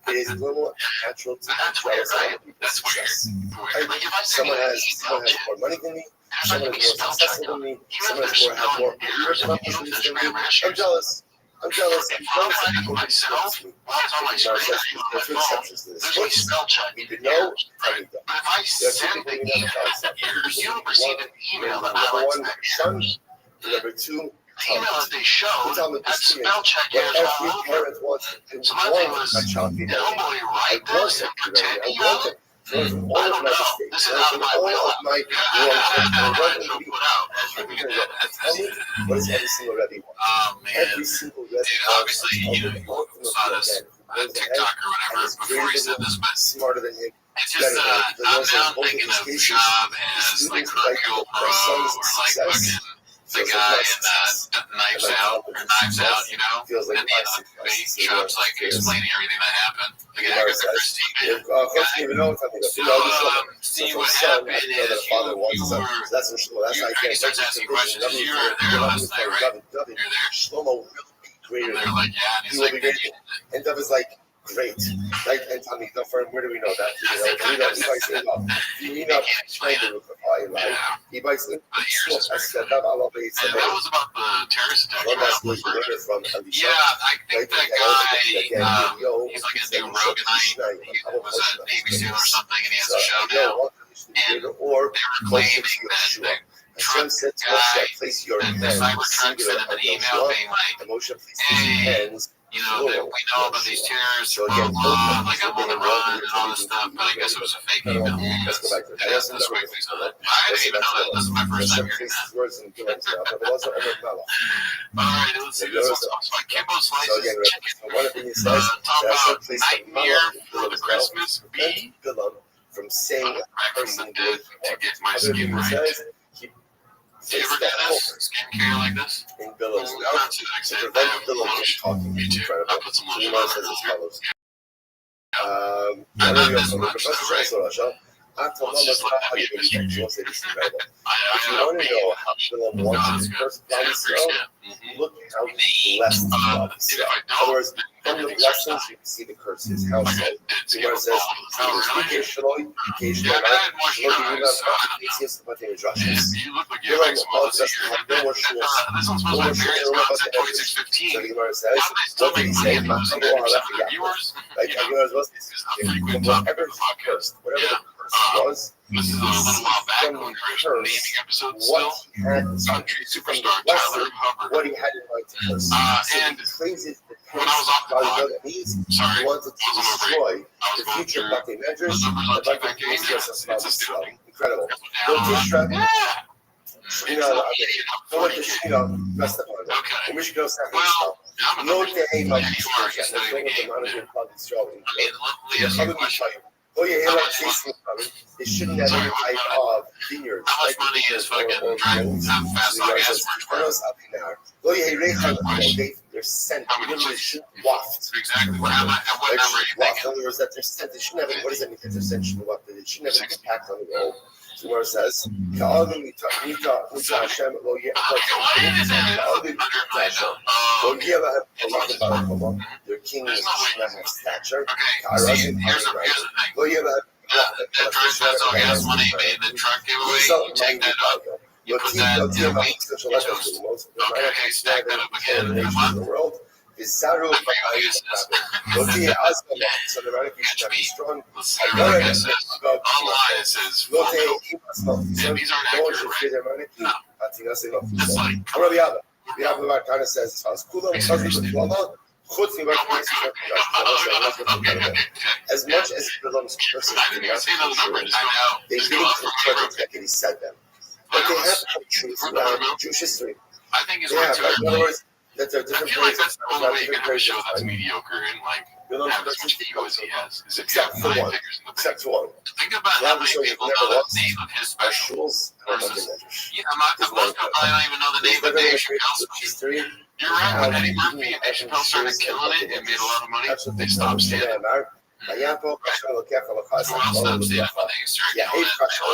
it is normal and natural to be jealous of other people's success. Right? Someone has more money than me. Someone is more successful than me. Someone has more accomplishments than me. I'm jealous. I'm jealous. myself, There's two exceptions to this. First, we could know how we don't. But if I send the email that you received an email that I Number one, son. Number two, email that they show that spell check is all every over. parent wants to So my thing was, a child to be nobody write this and pretend you know it. I don't know. This is out of my wheelhouse. What is every single Rabbi want? Oh man. Every single Rabbi Obviously, you saw this on TikTok or whatever before he said this, but smarter than him. it's just I'm now thinking of Shab as like Hercule Poirot or like fucking the guy in Knives Out, you know? Feels like And Shab's like explaining everything that happened. The guy with the Restream. See what happened is you were. He starts asking questions. You were there last night, right? You're there. Shlomo will be greater They're than like, yeah, and he he's will like, be greater. And Dov is like, great. Like, and tell me, where do we know that? We know he not explain the root of why, right? He buys it. I said that that was about the terrorist attack. Yeah, I think that guy, he's like a new Roganite. He was a Navy SEAL or something, and he has a show now. And they were claiming that Trump guy, the Cybertruck sent him an email being like, hey, you know, that we know about these terrorists, blah, blah, like I'm on the run and all this stuff, but I guess it was a fake email. That's quick things on it. I didn't even know that. This is my first time hearing that. Alright, let's see. This one's also like Kimbo Slices Chicken. Talk about Nightmare for the Christmas Bee. From saying Back from the dead to get my skin right. Do you ever do this? Skincare like this? In Bilam, Not to the extent that I have lotion. Me too. I put some lotion on it. Not this much, though, right? Let's just let that be a mystery. If you I want to know how Bilam wants his first promise to go, look how blessed the promise. If In I other don't, words, from the blessings you can see the curses. How so? Where it says, yeah, I had moisturize. You look like you have eczema. This one's supposed to be various amounts at 2615. How do they still make money at those 100% of viewers? You know, this is a frequent topic of the podcast. Whatever the curse was, This is a little while back when we were naming episodes still. what he had Country superstar Tyler Hubbard. what he had in mind to curse. And praises the when I was off the clock, sorry, he wanted to I was over destroy I was the going future through Bhakti the measures. numbers on The Bhakti TPK game. measures It's astounding. incredible. Go Go to Shrek. Yeah. Go to Shina. Rest of it. Okay. And we should go second. Well, I'm a No, numbers. they hate Yeah, my you are. You're studying the game. I mean, let me ask you a question. Oh yeah, they shouldn't have any type of vineyards. How much money is fucking driving that fast dog ass worth? Oh yeah, they're sent. How many Literally should waft. Exactly. What number are you Waft. thinking? In other words, that they're sent. They shouldn't have. What does that mean? That they're sent shouldn't waft. They shouldn't have an impact on the road. So where it says, your king is have stature. Okay, see, here's the thing. That first has all gas money made the truck giveaway. You take that up. You put that in a week. Okay, stack that up again in a month. Bizarro Catch me. Let's see what it says. Online it says, and these aren't accurate, right? No. It's like, Rabbi Abba says, Chutz from as much as it belongs to persons, I didn't even see those numbers. I know. they didn't confirm that he said them. But they have come true throughout Jewish history. I think it's Yeah, right but in other words, that there are I different feel like ways that's the only way you can have a show that's mediocre and like have as much ego as he has. Is if you have 9 figures in the bank. Except one. Think about how many people know the name of his special versus. Yeah, most people probably don't even know the name of Dave Chappelle's special. You're right. When Eddie Murphy and Dave Chappelle started killing it and made a lot of money, they stopped standing. Who else stopped standing when they started killing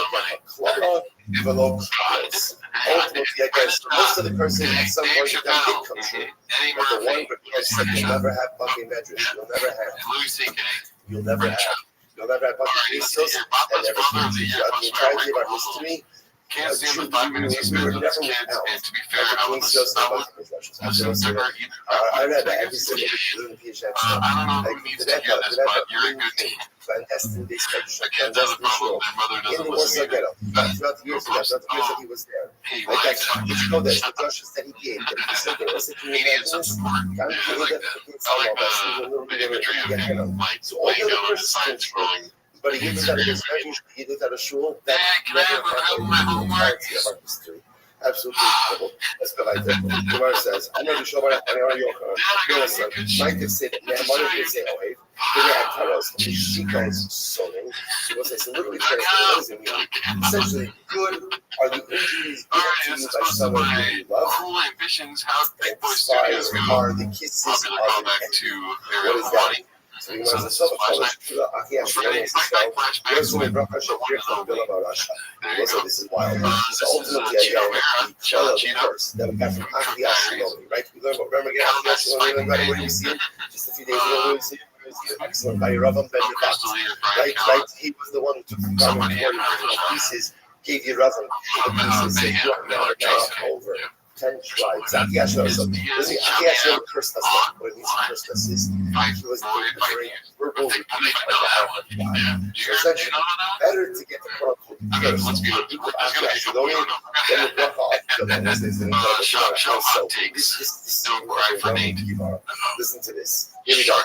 it and made a lot of money? Ultimately, against most of the persons at some point in time did come true. Eddie But the one Murphy, said you'll never have fucking measures. You'll never have. Louis C.K. You'll never have. You'll never have fucking pesos and everything. Throughout the entirety of our history, Can't stand the 5 minutes he spends with his kids, and to be fair, I would never either. I read that every single I don't know who needs to hear this, but you're a good team. The kids have a problem, their mother doesn't listen either. Throughout the years that he was there. He Like likes that, it. you know that the judges that he gave, that he said there was a He needs some support. I like that. I like the imagery of him, like, laying down on his side, scrolling. but he did that at his measures, he did that at shul. That Can I have my homework? Absolutely incredible. Let's go like that. Gemara says, I'm going to show what Mike could say that Nehemiah could say, oh, hey, they had Taros, she calls sewing. She was saying, literally, what does it mean? Essentially, good are the injuries given to you by someone who you love. Cool ambitions, how Big Boy Spies Studios go. are the kisses Popular of the callback to What Ariel is that? Hawani. So he was a flashback. This is wild. So ultimately, the curse that we got from Achia Shiloni, right? We learned about, remember again, Achia Shiloni, where do we see it? Just a few days ago, we see it. Excellent. By Ravam Ben Yevat. Right? He was the one who took the problem 40 pieces, gave you Ravam pieces, said, you are now over. 10 tribes. Achia Shiloni cursed us. What it means to curse us is he was the very verbal repeat of the Arab. So essentially, better to get the quote curse of Achia Shiloni than the bracha of Shiloni. This is an incredible so listen to this. Here we go.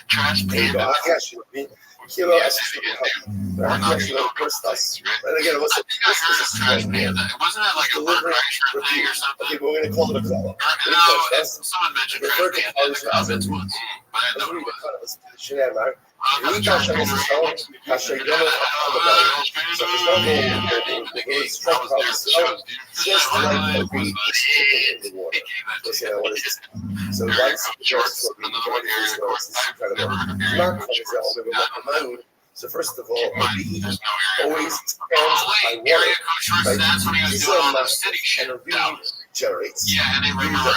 Trash Here we go. Achia Shiloni. Kilo cursed us. And again, it was trash panda. Wasn't that like a bird crasher thing or something? Okay, but we're going to call it a call. No, someone mentioned trash panda. I bet it was. But I didn't know what it was. So that's just what we So first of all, always stands by water. That's when he was doing all the city shit. Generates. Yeah, and they remember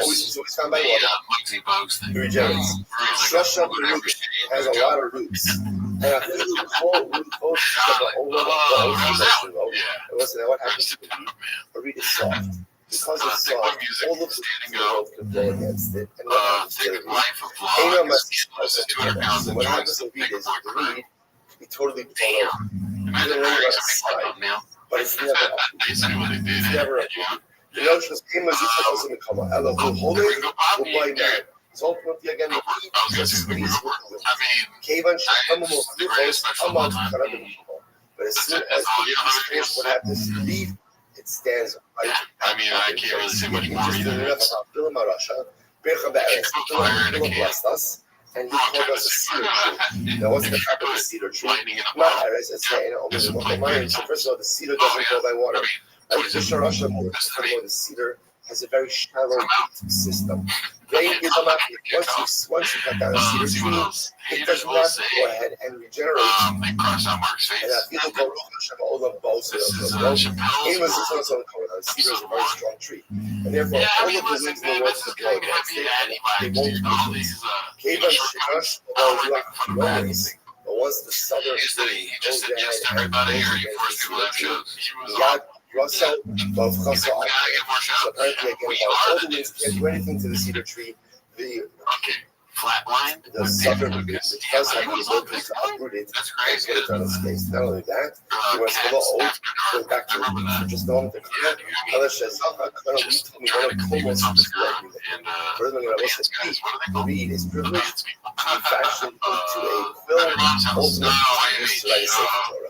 always found by water. Muggsy Bogues thing. Regenerates. Slush up the root has a lot of roots. And I think the whole root both it wasn't what happens to the root is soft. Because it's soft, all of the world can go against it. And what happens to the reed? What happens to the reed is the reed can be totally blown over. But it's never up. It's never up. The notion is came as if it wasn't a color. Ella will hold it, will play now. So ultimately, again, the key is the cave and come among but as soon as the finished, what happens to the leaf, it stands right. I mean, I can't really say much more either. Blessed us, and he called us a cedar tree. Now, what's the type of a cedar tree? Not as saying, so first of all, the cedar doesn't go by water. The cedar has a very shallow root system. Once you cut down a cedar tree, it does not go ahead and regenerate. And I feel like cedar is a very strong tree. And therefore, all of the winds in the world will blow against it, and they won't do this. But once the southern goes ahead and goes against Rothschild of Rothschild. So apparently, again, all the winds can't do anything to the cedar tree. The flatlined. The southern because of the ability to uproot it That's and crazy. put it on its face. Not only that, he wants to go old, go back to just the moment. Allah says, Just trying to convene some cigar and further, I pants, guys. What are they called? read is The privileged pants people. to fashion into a quill At your mom's house. ultimate to write a sacred Torah.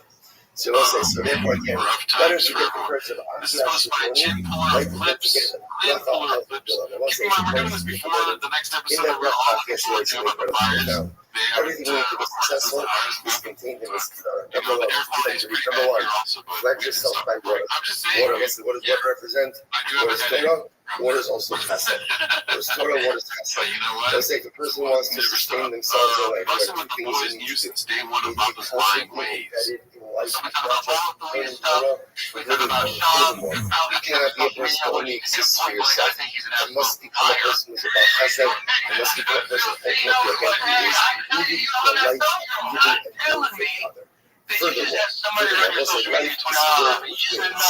So we'll say, so therefore again, Rough better times to for get everyone. prepared to the This is supposed to be a chin puller right? clips. Chin puller clips. Keep in mind, we're doing this before the next episode. In that We're all podcast, going to about the fires. everything we need to be successful is contained in this Torah. Number one, number one, pledge yourself by water. Water, listen, what does water represent? Water is Torah. Water is also chesed. Water is Torah, water is chesed. Let's say if a person wants to sustain themselves in life, Most of what the boys knew since day one about this lying ways. So we talk about volatility and stuff. We talk about Sean, how he cannot be a person who only exists for yourself. It must become a person who's about chesed. It must become a person ultimately again who is living the life, giving and doing for others. Furthermore, also life is filled with things.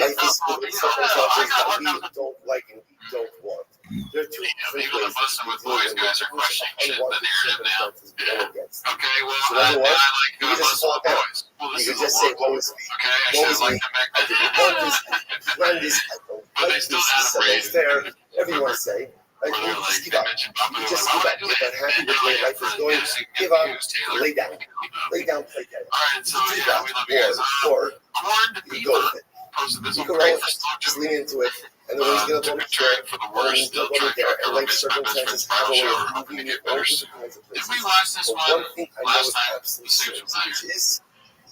Life is filled with circumstances that we don't like and we don't want. There are two different ways with boys, guys are questioning the narrative now. Okay, well, so number one, you can just fall down. You can just say, woe is me. Okay, I should like them back then. I don't want this, I don't like this, this is fair, whatever you want to say. Like, just give up. You just give up. If you're happy with the way life is going, give up, lay down. Lay down, play dead. Alright, so yeah, we love you guys. Or you go with it. Posted this You on can roll it, Facebook. just lean into it, and the wind's going to blow Track for the worst, the track there, and life for circumstances have a way of moving you all different kinds of Did places. we watch this But one one thing I know last is time? absolutely Let's see certain, what's which is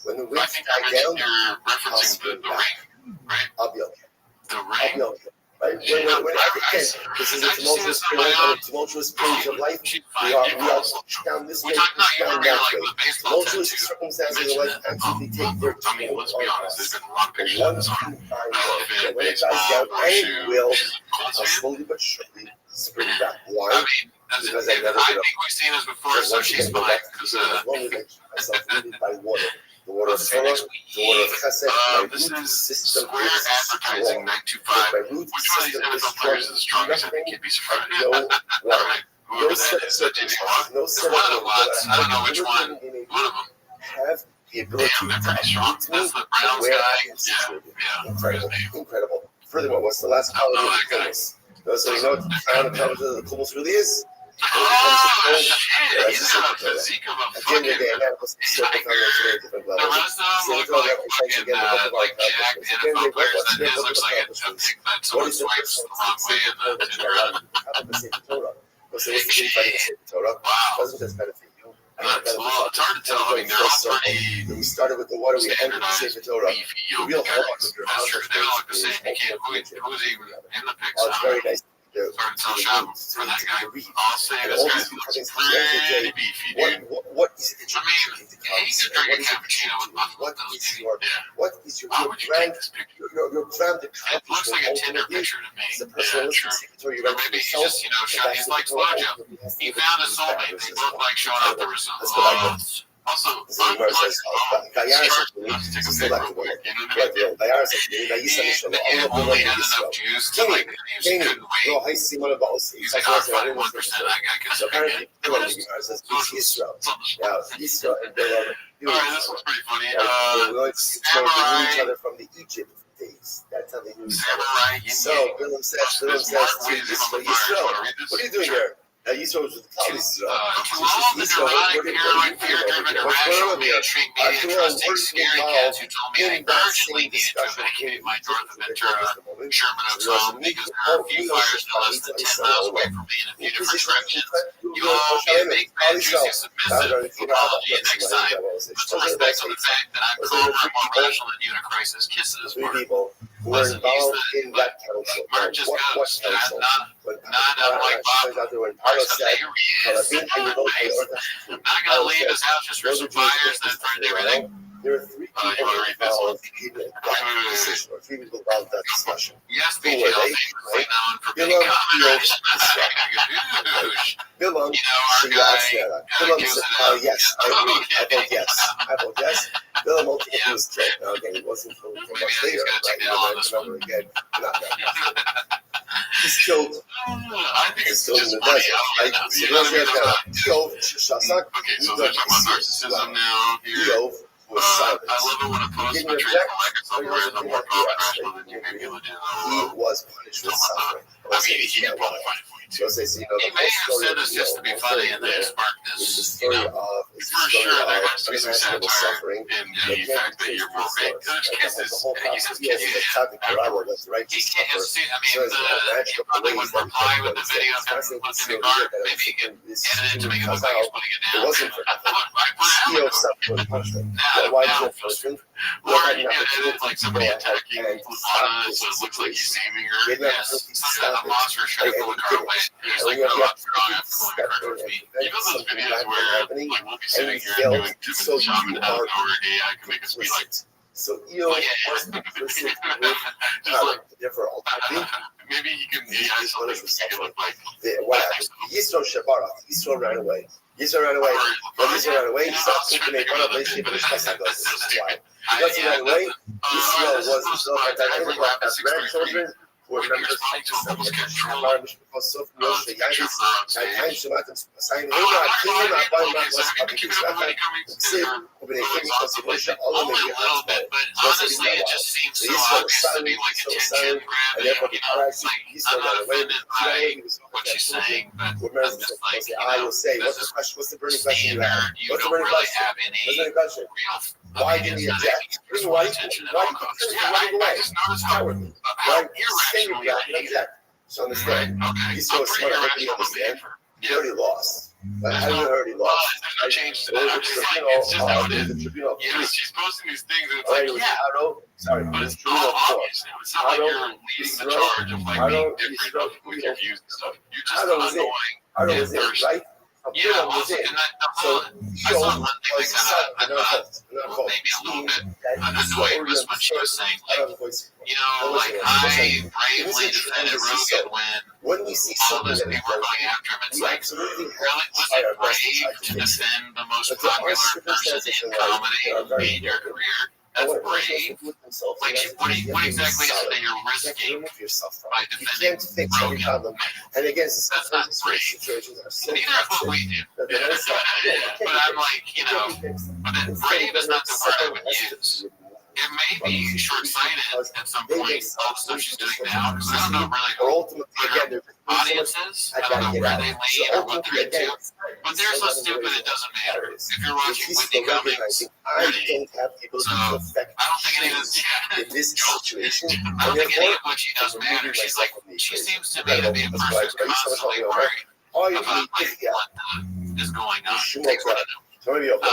when the I winds think die I down, mentioned you're referencing the ring, right? I'll be okay. The I'll ring. be okay. Right? When again, this is a tumultuous period, a tumultuous period of life. We are push down this way, push down that way. Tumultuous circumstances in life actually take their I mean, let's be honest, there's been a lot of pictures one of this thing on I know, that when it dies down, I will slowly but surely spring back. Why? I mean, Because I never I did think we've seen this before, so once she's again, go fine. back to as long as I keep myself rooted by water. The water of Torah, the water of Chesed, my this root is system Square is Advertising strong. 925. My root Which one of these system is NFL players is the strong. strongest? I think you'd be surprised. No water. Alright, No whoever that set is, that Jimmy circumstances, Watt. no It's set one of the of Watts. I don't know which one. One of them. have the ability Damn, they're pretty to strong. uproot me That's the Browns where guy. I am situated. Yeah. Incredible, incredible. Furthermore, what's the last quality of the Kummus? So you know what the crown of the Kummus really is? Oh, shit. He's got a physique of a At the end of the day, fucking man, was circle found on very different The levels. rest of them look like fucking, like jacked NFL players. That his looks like a pig that someone swipes the wrong way in the Tinder. What's the significance of the Torah? Wow. Doesn't just benefit you. Well, it's hard to tell. I mean, they're all pretty We started with the water, we ended with standardized, the Torah. beefy, The yoked real guys. hallmark of your That's true. They all look the same. You can't, who's even in the pics? Oh, it's very nice. It's hard to tell shot for that guy. I'll say this guy looks pretty beefy, dude. What is it that I mean, he could drink a cappuccino with what muffins, is though. your Yeah. what is your Why would you brand take this picture? your brand It looks like a Tinder picture to me. the Yeah, personalistic true. secretary you Or write to maybe he yourself, just, he's like Slojo. He found his soulmate. They both like showing off the results. Also, This is where it says, Dayar said to me, let's take a this is pic like real the quick. word. You know what I mean? Dayar said to me, Dayisa Mishalo, He all of only the had enough juice to like, he just couldn't wait. No, I see one of those. He's like, I'll find 1% that guy can So apparently, everyone in the Gemara says, it's Israel. Yeah, Israel and Belarus. Alright, this one's pretty funny. They knew each other from the Egypt days. That's how they knew each other. Samurai, So Bilam says to Yisro, what are you doing here? Yisro was with the Chinese. To all the neurotic, paranoid, fear-driven, irrational, mainstream media trusting, scary cats who told me I urgently needed to evacuate my North of Ventura Sherman Oaks home because there are a few fires no less than 10 miles away from me in a few different directions. You all be a big, bad, juicy, submissive apology next time. Put some respect on the fact that I'm calmer and more rational than you in a crisis. Kisses, Three word. people who were involved in that council. March just What goes. council? Not unlike Bob. When I'm Paro said, not gonna leave his house just for some fires that threatened everything. there are three people you wanna read this one? involved in that decision, or three people involved in that discussion. Yes, Who BGL were they? famously known for being Bilam communist. Bilam, You know, our she guy asked Bilam gives said, it up. yes, I agree. I vote yes. I vote yes. Bilam ultimately Yeah. was killed. Now again, it wasn't until Maybe much he's later, gotta take right? that on this Remember again, not that. He's killed I think it's still in just the funny. desert. I Like, don't so know. those guys got Eov, Okay, Shasak, so they're talking about narcissism now here. Eov was silent. I love it when a post Didn't betrays reject, a lack of self-awareness but and he more wasn't profit rational than you may be able to do. He was punished with suffering. I mean, he could probably find it funny too. So they say, you know, He the may whole have story said of this just to be funny and then spark is the this, you story know. of, is the For story sure, there of has to be some unimaginable satire suffering. in the fact that you're more big. There's kisses. The whole He says process kisses is the Karabba, that's He righteous can't suffer. see. I So mean, it's magical he probably ways wouldn't that reply people with the say, video it's of him fascinating to looking see in the over car. here that Maybe he can this edit it to make it look comes like he's out. putting it It down. wasn't for nothing. Look, I put it out. Skill suffered the punishment. Now, Why now, did punishment? or you can edit like somebody attacking Lana, so it looks like he's saving her. Yes, a monster trying to pull the car away. He's like, no, I'm throwing a car towards me. You know those videos where like we'll be sitting here and doing 2 minutes shopping out of nowhere, AI can make us be like, so Eov was complicit with different ultimately. maybe he can AI something to make it look like What happened? Yisro Shabarak. Yisro ran away. Yisro ran away. When Yisro ran away, he stopped thinking they want to play shit, but it's not like this. This is why. Because he ran away, Yisro was the grandchildren who were members of the environment because so from Yosha Yagis, at times Shematim saying, hey, I came out by my was coming to Say, when they came because of Moshe, all of them only a little bit, but honestly, it just seems so obvious to be like attention grabbing. You know, it's like I'm not offended by what she's saying, but I'm just like, you know, what's the burning question you standard. have? You What's the don't burning really question? have What's the any burning question? real. Why did he object? Why attention at why all costs? Yeah, I just noticed how irrational you object? So understand. Okay, He's so smart. I think he understand. He already lost. Like, how do you already lost? There's no change to that. I'm just like, it's just how it is. You know, she's posting these things, and it's like, yeah, sorry, but it's all obvious now. It's not like you're leading the charge of like being different with your views and stuff. You're just annoying and thirsty. Right? Yeah, well, and that I saw one thing that kind of maybe a little bit annoyed was when she was saying, like, you know, like, I bravely defended Rogan when we see all those people are going after him. It's like, really, was it brave to defend the most popular person in comedy in your career? That's brave. Like, what exactly is it that you're risking by defending Rogan? And again, that's not brave. Neither of what we do. But I'm like, you know, but then brave is not the word I would use. It may be short-sighted at some point, all the stuff she's doing now, because I don't know really who her audience is. I don't know where they lean or what they're into. But they're so stupid it doesn't matter. If you're watching Whitney Cummings, I don't think any of this, in this situation, I don't think any of what she does matters. She's like, she seems to me to be a person who's constantly worried about like what is going on. Takes what I know.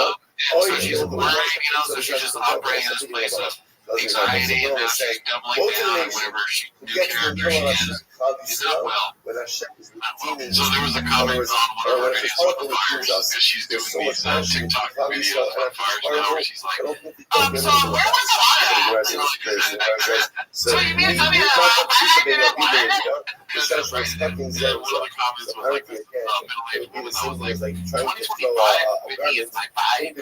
So she's worried, you know, so she's just operating in this place of anxiety, and now she's doubling down on whatever character she is not well. So there was a comment on one of her videos about the fires, because she's doing these TikTok videos about fires now, where she's like, so where was the fire? So you mean to tell me that I didn't fire? Because one of the comments was like this middle-aged woman that was like, 2025, Whitney is my body.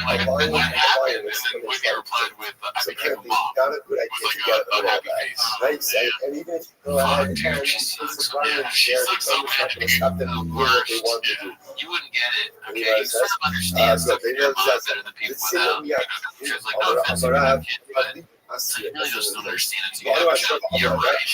Like, what happened? And then Whitney replied with, I became a mom. With like a happy face. And even if you go ahead Dude, she sucks. Yeah, she sucks so bad. Worst. You wouldn't get it. Okay, you sort of understand stuff in your mind better than people without. She was like, no offense to your kid, but I really just don't understand it. So you're right. You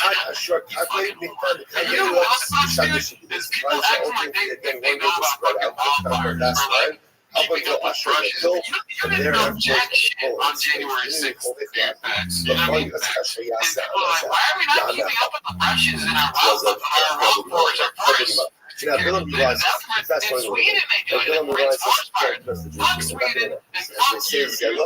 fucking moron. And you know what else sucks, dude? Is people acting like they know about fucking wildfires. Or like, keeping up with brushes. You didn't know jack shit on January 6th with the impacts. You know what I mean? And people are like, why are we not keeping up with the brushes in our road forest, our forests? Yeah, Bill realized that's in Sweden they do it. It's forest fires. Fuck Sweden and fuck you. Yeah,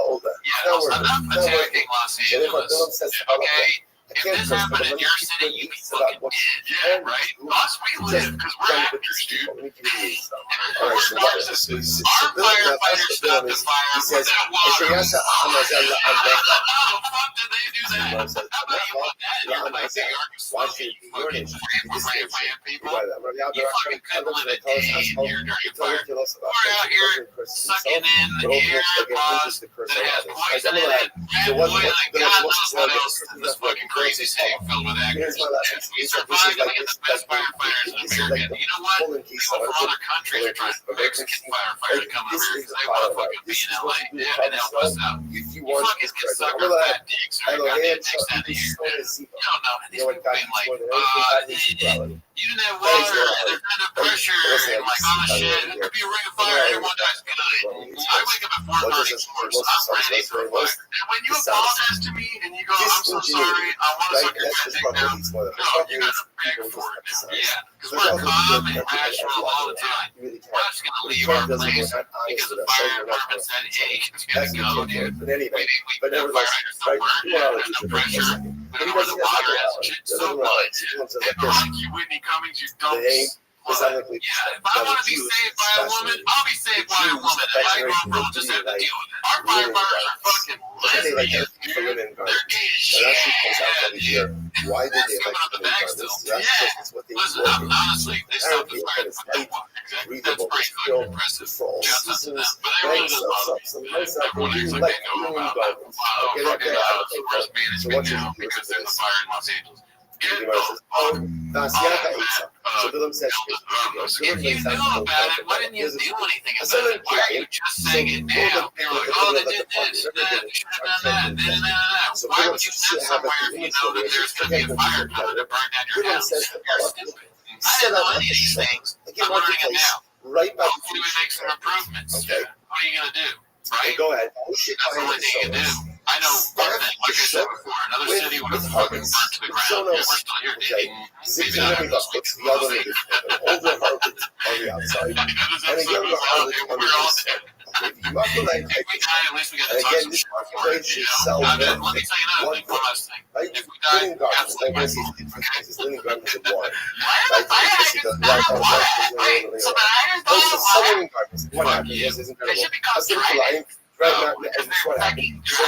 enough attacking Los Angeles. Okay? If this happened in your city, you'd be fucking dead. Yeah, right? Us, we live because we're actors, dude. And we're narcissists. Our firefighters stopped the fire with that water. How the fuck did they do that? How about watching urination. People. You fucking couldn't live a day in your dirty fire. We're out here sucking in air pods that has poison in it, red poison, and God knows what else in this fucking crazy city filled with actors. We survived to get the best firefighters in America. You know what? People from other countries are trying to Mexican firefighers to come over here because they want to fucking be in LA. Yeah, and help us out. You fucking get sucker fat dicks or goddamn dicks down to here. You don't know. These people being like, you didn't have water, there's not enough pressure, and like, oh shit, it could be a ring of fire, everyone dies. Good night. I wake up at 4:30 tomorrow, I'm ready for a fire. And when you apologize to me and you go, I'm so sorry, I want to suck your fat dick now, no, you gotta beg for it. Yeah, because we're calm and rational all the time. We're not just gonna leave our place because the fire department said, hey, you gotta go, dude. We know fire hydrants don't work, there's no pressure. We don't know where the water is. Shit's so good. Thank you, Whitney Cummings, you dumps. Yeah, if I want to be saved by a woman, I'll be saved by a woman. And my girlfriend will just have to deal with it. Our firefighters are fucking lesbians, dude. They're gay as shit. Why did That's coming up the bag still. Yeah. Listen, honestly, they stopped the fire for that one. Exactly. That's pretty fucking impressive. Shouts out to them. But they really just love it. Everyone acts like they know about it. Wow, fucking the worst management now because there's a fire in Los Angeles. Get the fuck So Bilam says, if you knew about it, why didn't you do anything about it? Why are you just saying it now? You're like, oh, they did this, that, they should have done that. Why would you live somewhere if you know that there's going to be a fire coming to burn down your house? You're stupid. I didn't know any of these things. I'm learning it now. Hopefully we make some improvements. What are you going to do? Right? Go ahead. That's the only thing you can do. I know one thing, like I said before, another city would have fucking burnt to the ground. Yeah, we're still here, Diddy. Maybe not every day. The other older Harvard on the outside. And a younger Harvard on the inside. If you must like, if we die, at least we got to and talk again, to this short for it, you know? self Let me tell you another thing, one last thing. Right? If we die, absolutely Like my fault. this Living Gardens of War. Why? So the iron Living Gardens. What Fuck happened? you. This is They incredible. should be called Right now, because and what happened? So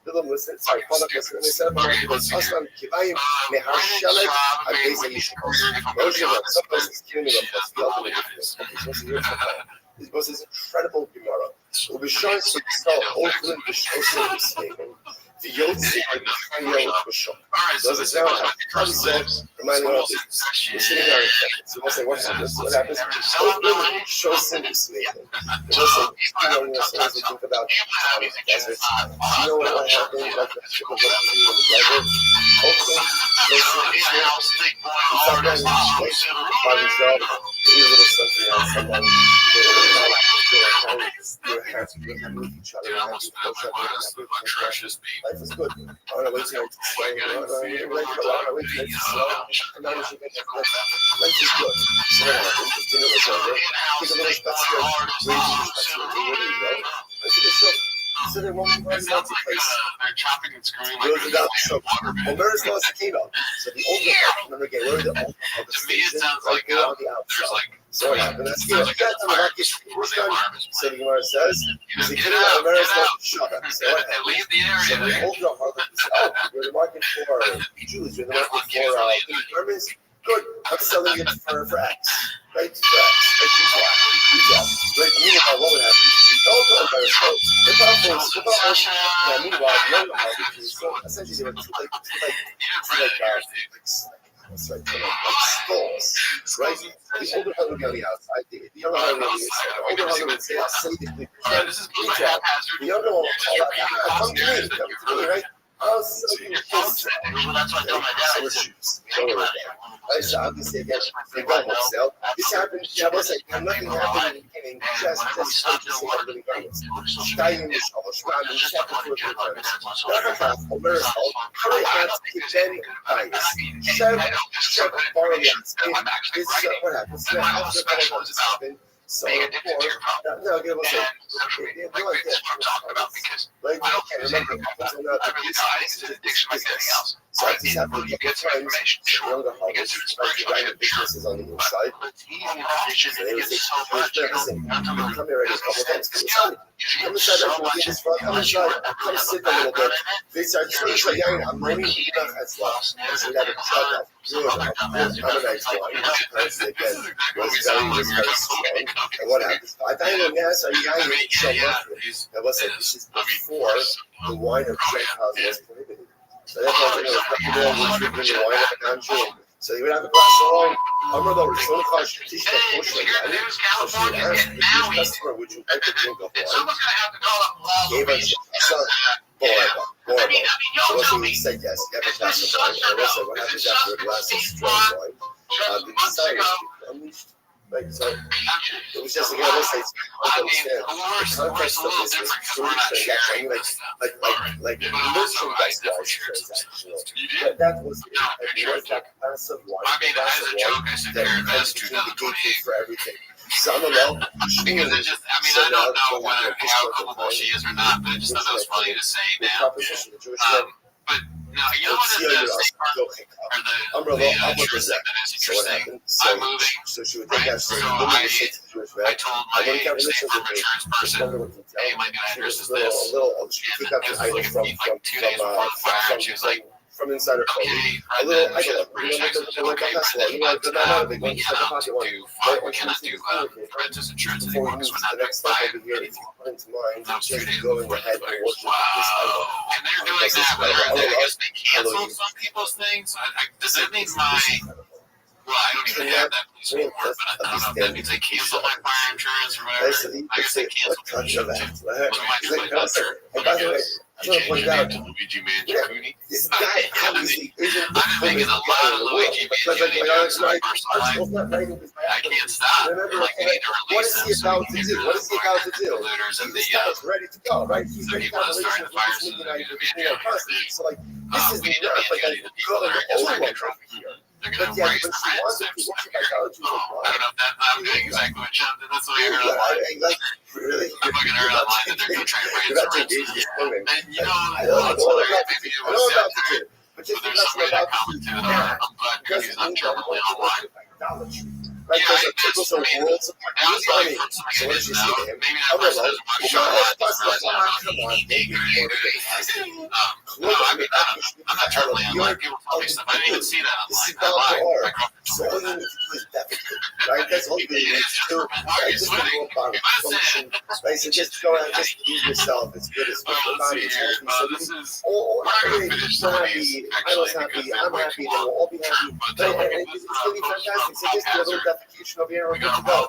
Bilam listened, sorry, Pollock listened, and they said, Aslan Kivayim, Mehashalet, Abezim Mishkos. Those are some places giving me the ultimate difference. This was this incredible Gemara. Ubishar Siksal, Oakland, Bishosim, Bismegin. The Yotzi, Ayel, Bishop. Does it sound like concept? Reminding us, we're sitting there in so we'll say, what happens? What happens? Oakland, Bishosim, Bismegin. We'll say, as we think about the desert, you know what happened? Like the people that are in the desert. Oakland, Bishosim, Bismegin. By yourself, do a little something on someone. Each other. Life is good. I want to wait till it's slow. I want to wait till it's slow. And now we should get life is good. So what happened? Dinner was over. Take a little special. So they won't find out the place. They're chopping and screwing like so Omer's lost the keynote. So the older remember again, where are the older to me it sounds like on the outside. So what happened? That's the so the Gemara says, the keynote of Omer's lost shut up. So what happened? Leave the area. So the older Harvard said, oh, you're the market for Jews, you're the market for garments. Good, I'm selling it for X. Right? For X. Right? Meanwhile, what would happen? Don't go by yourself. Meanwhile, the younger Harvard Jews, so essentially they were two skulls, right? The older Harvard would be on the outside, the younger Harvard would be on the inside. The older Harvard would say, I'll say the younger one would call out, come to me, right? I'll sell you that's what I told my dad. Right, so obviously again, they got wholesale. This happened, I was like, nothing happened in the beginning, just living garments. Dying is almost round, and this happened for a few times. Another half, Omer's fault, hurry out, then dies. Shep, borrow the ass. This is what happens. After that happened, so before, no, again, we'll say, social media. Like, this is what I'm talking about because I don't use any of that. I really don't. I think it's an addiction like anything else. So I just have Will to you get some information? Sure. younger You get some inspiration. businesses on the inside. But it's easy in addition and you get so much. You know, Come here a couple of times. Come inside, I can get this for. Come inside. Come sit a little bit. They start to I'm running as well. So we got to shut up. I'm a nice one. Again, was very strong. And what happens? I think when yes, I got it so much. That was this is before the wine of Gentiles was prohibited. So therefore, you bring the wine of a non-Jew. So you would have a glass of wine. I'm going to so much teach the portion of wine. Customer, would you like to drink of wine? Gave us some. Horrible. So he said yes. He had a glass of wine. And I said, what happens after a glass of strong wine? The desire is unleashed. Right, so it was just again, let's say, understand the context of this is truly transaction, like merchandise transactional. That was it was that passive one. I mean, as a joke, I said very best to the gateway for everything. Some of them, because it just, I mean, I don't know whether how culpable she is or not, but I just thought that was funny to say now. But no, you know what it is? I'm moving. So she would think so I told my safe harbor insurance person, hey, my new address is this. She took out the item from 2 days before the fire, and she was like, from inside her phone. okay, A little, I she's don't know, British accent. Okay, we cannot do renter's insurance anymore because we're not doing fire. Those 2 days before the fires. Wow. And they're doing that, but I guess they canceled some people's things. Does that mean well, I don't even have that police report, but I don't know if that means they canceled my fire insurance or whatever. I guess they canceled my insurance. What am I doing? And by the way, I want to point out, Luigi Mangione. this guy obviously isn't I've been making a lot of Luigi Mangione jokes in my personal life. I can't stop. Like, we need to release them so we can get rid of the polluters and the ready to go, right? He's so ready people that started the fire so that we need a Mangione. So like, this is We need a Mangione to people that are just trying to control here. They're going to raise the rent steps every year. I don't know if I'm doing exactly what John did. That's what I heard online. Really? I'm looking at her online that they're going to try to raise the rent steps. And you know, it's hilarious. Maybe it was satire. But there's somebody that commented on I'm glad Googie's not terminally online. Right, yeah, there's a world support. That was like from somebody who didn't know. Maybe that person doesn't watch show that doesn't realize I don't know no, I mean, I'm not terminally online. People tell me stuff. I didn't even see that online. I lied. So all you need to do is defecate, right? That's all you need to do. Just function, right? So just go out and just use yourself. It's good. It's good for the body. It's healthy. So I'm happy. I was happy. I'm happy. Then we'll all be happy. And it's really fantastic. So just do a little defecation over here and we're good to go.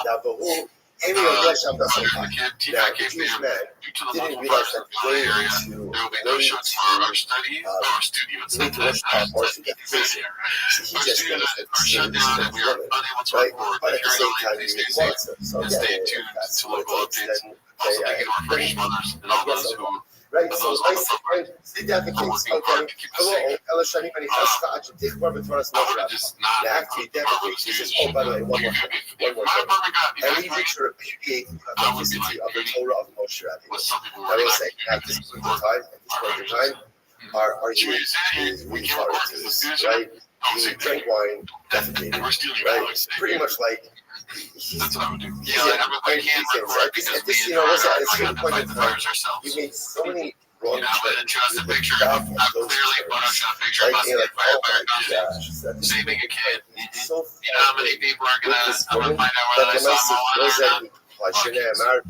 Now, the whole Amy of Flesh, I'm not saying that. Now, the Jewish man didn't realize that way to make to watch our portion defecation. So he just finished it. Right? But at the same time, he really wants it. So stay tuned to local updates. Also, thank you to our British mothers and all those who. Right, so I say defecates, okay. Hello, Ella Shani Manifesta, I should take one for us now. The actually defecates. This is, oh, by the way, one more thing. And we need to repudiate the authenticity of the Torah of Moshe Rabbi. I will say, at this point in time, our youth is really far into this, right? You drink wine, defecating, right? It's pretty much like, that's what I would do. Yeah, I can't record because we you know, what's that? It's the point fight in the time. fires ourselves. We made so many wrong I didn't trust a picture. I've clearly photoshopped a picture of us in a firefighter saving a kid. You know how many people are gonna find out whether they saw them all on there or not?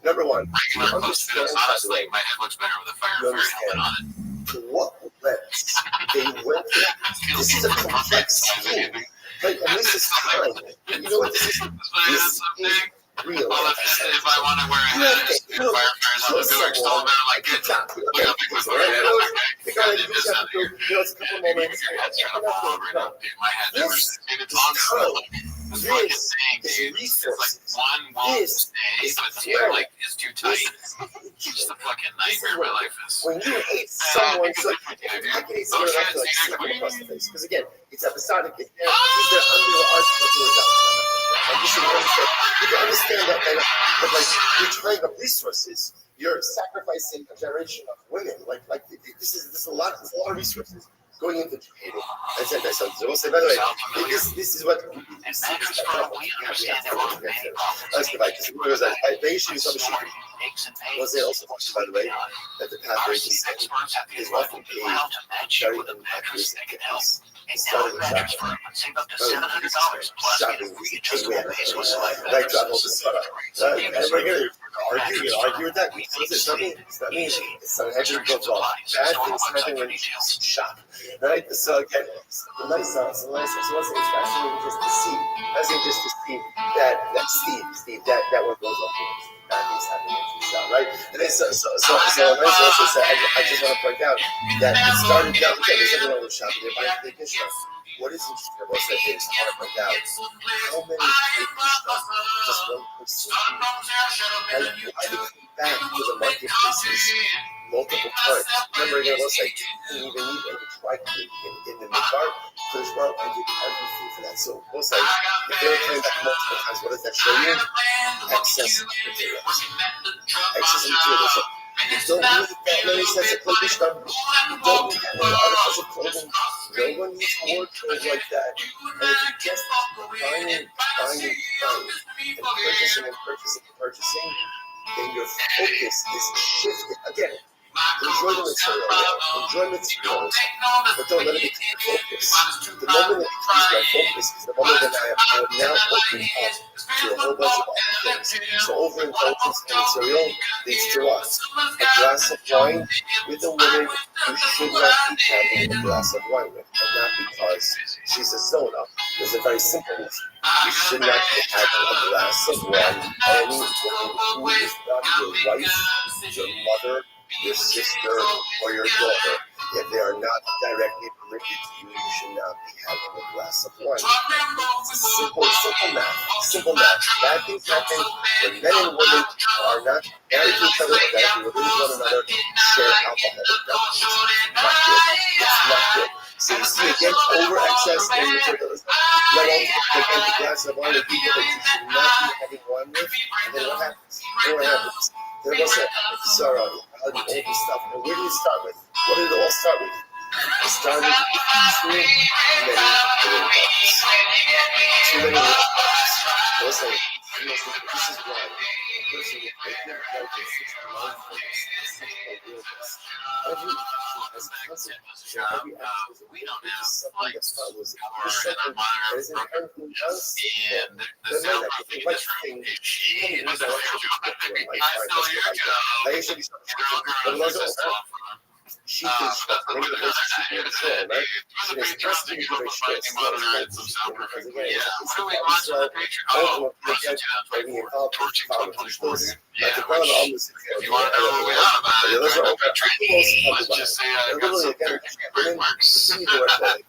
Number one, honestly, my head looks better with a firefighter helmet on it. What lens they went through. This is a complex scheme. Like, and this is time. You know what this is? This is real. If I want to wear a hat, if firefighters on the building still better like it, look how big my forehead is, okay? The guy that you have to do, it's a couple moments. This is time. This is resources. This is clarity. It's too tight. It's just a fucking nightmare. My life is. When you hate someone, so I can hate someone enough to like slap them across the face. Because again, it's episodic. He's there under the arch of the you can understand that, but like you're tying up resources. You're sacrificing a generation of women. Like this is a lot of resources going into educating. I said that sounds. I will say, by the way, this is what we see. Let's go back because they usually saw the shooting. Was it also, by the way, that the pathway to sin is often paid very innocuous activities. Starting with shopping. Shopping is a like drop all the soda. And we're going to argue with that. It's not me. It's not me. It's not having to go off. Bad things happen when you shop. Right? So again, the nice sauce. So let's fascinating just to see. I think just to see that Steve, that one goes off. Bad things happen when you shop, right? And then so I just want to point out that it started down. Okay, there's nothing wrong with shopping. They're buying big shop. What is interesting about that is I want to point out how many big shop just one person. And why they come back to the marketplaces multiple times. Remember, again, once I didn't even need any try in the midbar, because well, I did everything for that. So most like if they were coming back multiple times, what does that show you? Excess materials. Excess materials. So you don't need that many sets of clothing stuff. You don't need that many articles of clothing. No one needs wardrobe like that. And if you just buying and purchasing, then your focus is shifted. Again, enjoy the materials, but don't let it become your focus. The moment it becomes my focus is the moment that I am now opening up to a whole bunch of other things. So overindulgence in material leads to what? A glass of wine with a woman who should not be having a glass of wine with, and not because she's a soda. There's a very simple reason. You should not be having a glass of wine anyone who is not your wife, your mother, your sister, or your daughter. If they are not directly related to you, you should not be having a glass of wine. Simple math. Bad things happen when men and women are not married to each other, or directly related to one another, share alcohol with them. It's not good. So you see again, over excess in materialism. Let all take a glass of wine with people that you should not be having wine with, and then what happens? There was a sorrow, all the old stuff. And where did it start with? What did it all start with? It started with too many buttons. Too many buttons. Listen, this is why the person with making focus is mindfulness, is such awareness. Every action has a consequence. So every action is a consequence. It's something that follows. It's something that is inherently us. The man that the right thing can use our action to I actually she is maybe the person she can control, right? She is testing the very stress. Because again, it's so ultimately again, maybe involved with the like the problem almost if you want to know what we are about it, let's just say literally again, women continue to work that.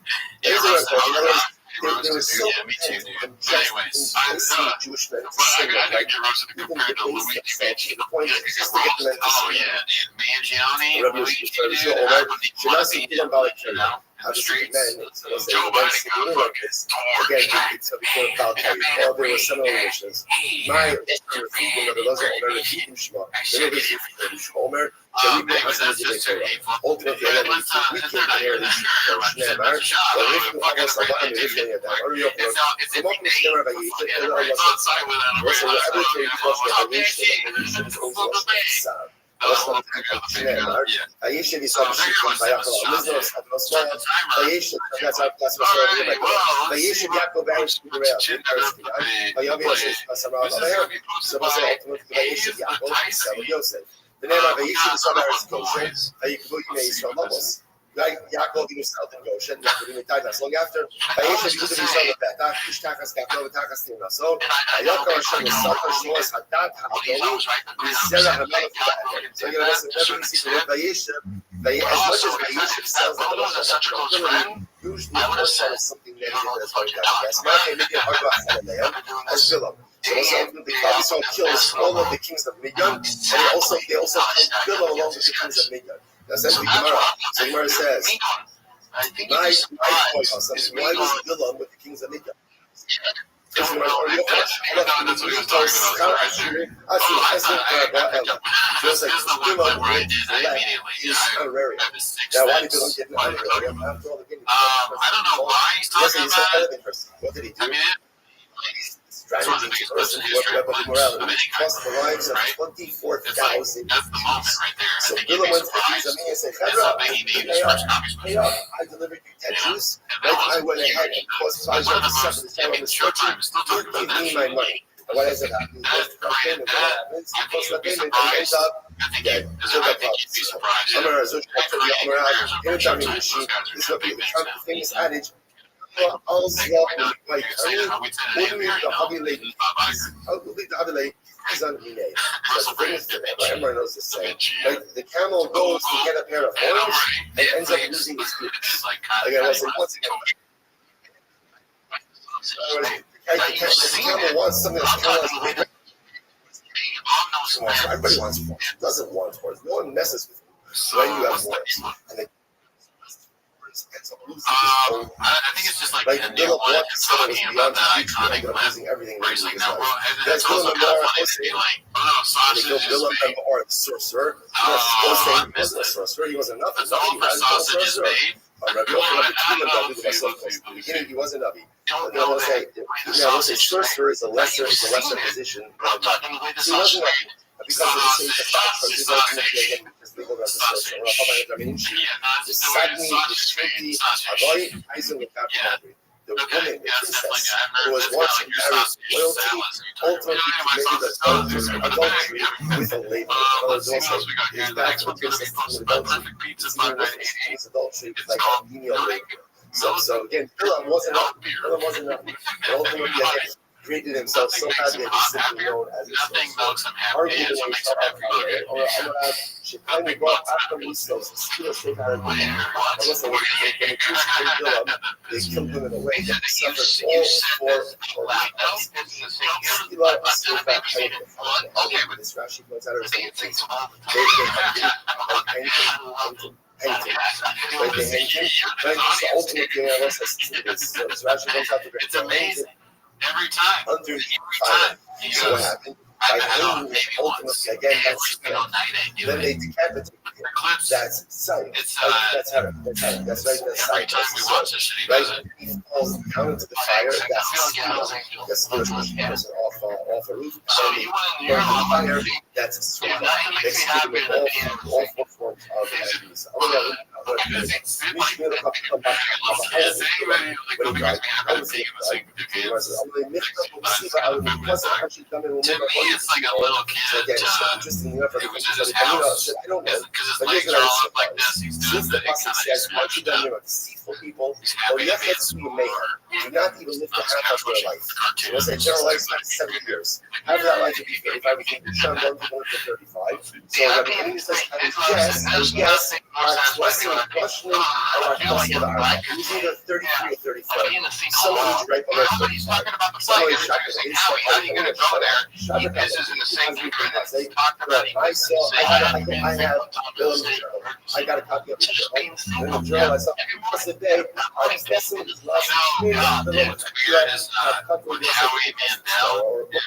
There was so much anyways, Jewish men to say that, like, even the basics that the point is just to get them to say Rabbi should not see them about how to treat men. So Joe Biden got fucking again, it's before about there were some relations. My ultimately, we can't hear this. The name of Yisrael is Goshen. Like Yaakov in Yisrael in Goshen, long after Yisrael is Yisrael Betach, Ishtachas Kapno, Betachas Timnaso, Yaakov Hashem is Satan Shloas Hadat Ha'adoni, Zerah Hamelach. So you know, that's what we see from Yisrael. As much Also, as if that Roman is such a close friend, usually I would have said, something you negative don't know what the that's fuck going you're down. talking Yes, about. maybe a Arba Hanaleah as Bilam. They also ultimately probably saw kills all of the kings of Midian, and they also killed Bilam along with the kings of Midian. Now, essentially, Gemara says, I think why you'd be surprised. was Bilam with the kings of Midian? That's what he was talking about. This is the one clip where I did. I immediately. I have a sixth Now, why did sense. Bilam get What are you talking about? after all the kings? I don't know why he's talking about it. What did he do? I mean, it's one of the biggest questions in history of any kind. Cost the lives of Right? 24,000. That's the moment right there. I So think you'd Bilam be went to the kings of surprised. Midian and said, It's how big he made his first copy hey up, I delivered you 10 Jews. I went ahead and caused One of Pfizer the to suffer most, the I terrible mean, misfortune. Showtime is still talking Give about me that. my money. And what ends up happening? He goes to cut payment. And what happens? He I think goes to you'd be payment and ends surprised. up I think dead. I think you'd be surprised. I'm going to Zuch That for the crazy Amar careers of Anytime Showtime, you those see guys are this doing would be big the things now. famous adage. All's well with white. I mean, only the hobby lady. Only the hobby lady is on the name. That's the famous thing. Everyone knows this saying. Like the camel goes to get a pair of horns and ends up losing his boots. Again, I said once again. The camel wants something that's kind of like everybody wants horns. Doesn't want horns. No one messes with you when you have horns. And the ends up losing his own. I think it's just like Like a new Bill one Black talking about that iconic ended up clip. losing everything. Where he's like, now, That's that's also kind of funny to be like, oh no, They sausage killed is Bill made. or the sorcerer. Oh, I He missed wasn't a it. sorcerer. He wasn't nothing. That's all for sausage is made. Rabbi in the beginning, he wasn't Rabbi. Don't But then know we'll say, that the way the yeah, we'll say sausage is sorcerer is a lesser it. position. I'm talking the way the He wasn't sausage is made. because of the same Sausage. sausage. Yeah, no, it's just the way the sausage is made. The Okay, woman, the yeah, it's definitely princess, good. who was That's once kind of like your married sausage royalty, salads. You're ultimately talking committed adultery with a lady. let's see what else we got here. The next one's going to be posted by Perfect Pizza 5988. It's adultery with It's like called a menial Noting labor. So again, Bilam wasn't Milk Beer. but ultimately he created himself so happy that he's simply known as a Nothing sorcerer. makes him happy. Arguably, It's what makes him happy. Okay. or Shekani brought after Muslims, still straight out of the What? Unless they were when the Jews killed Bilam, they killed him in a way that suffered all for this Rashi points out It's amazing. Every time. Underneath fire. So what happened? By hanging ultimately again, that's then they decapitate him. That's sight. That's heaven. That's heaven. That's right. That's Every sight. time we watch this shit, he does it. He falls down into the fire. That's the person off a roof. So you went in your Fire. life. That's a sword. Nothing makes me happy than All four forms of abuse. To me, it's like a little kid. It was in his house because his legs are all up like this. He's doing the kind of slouched up. People, He's happy to be do not even live the half of their life. So let's say general lifespan is 70 years. Half of that life would be 35. We can shut down to 35. So what the enemy says, yes, questioning our question about who's either 33 or 35. Somebody's right below 35. Somebody's shocking. How are you going to go there? This is in the same paper that they talked about. I got a copy of the journal. In the journal, I saw once a day. I was guessing his last Howie Mandel.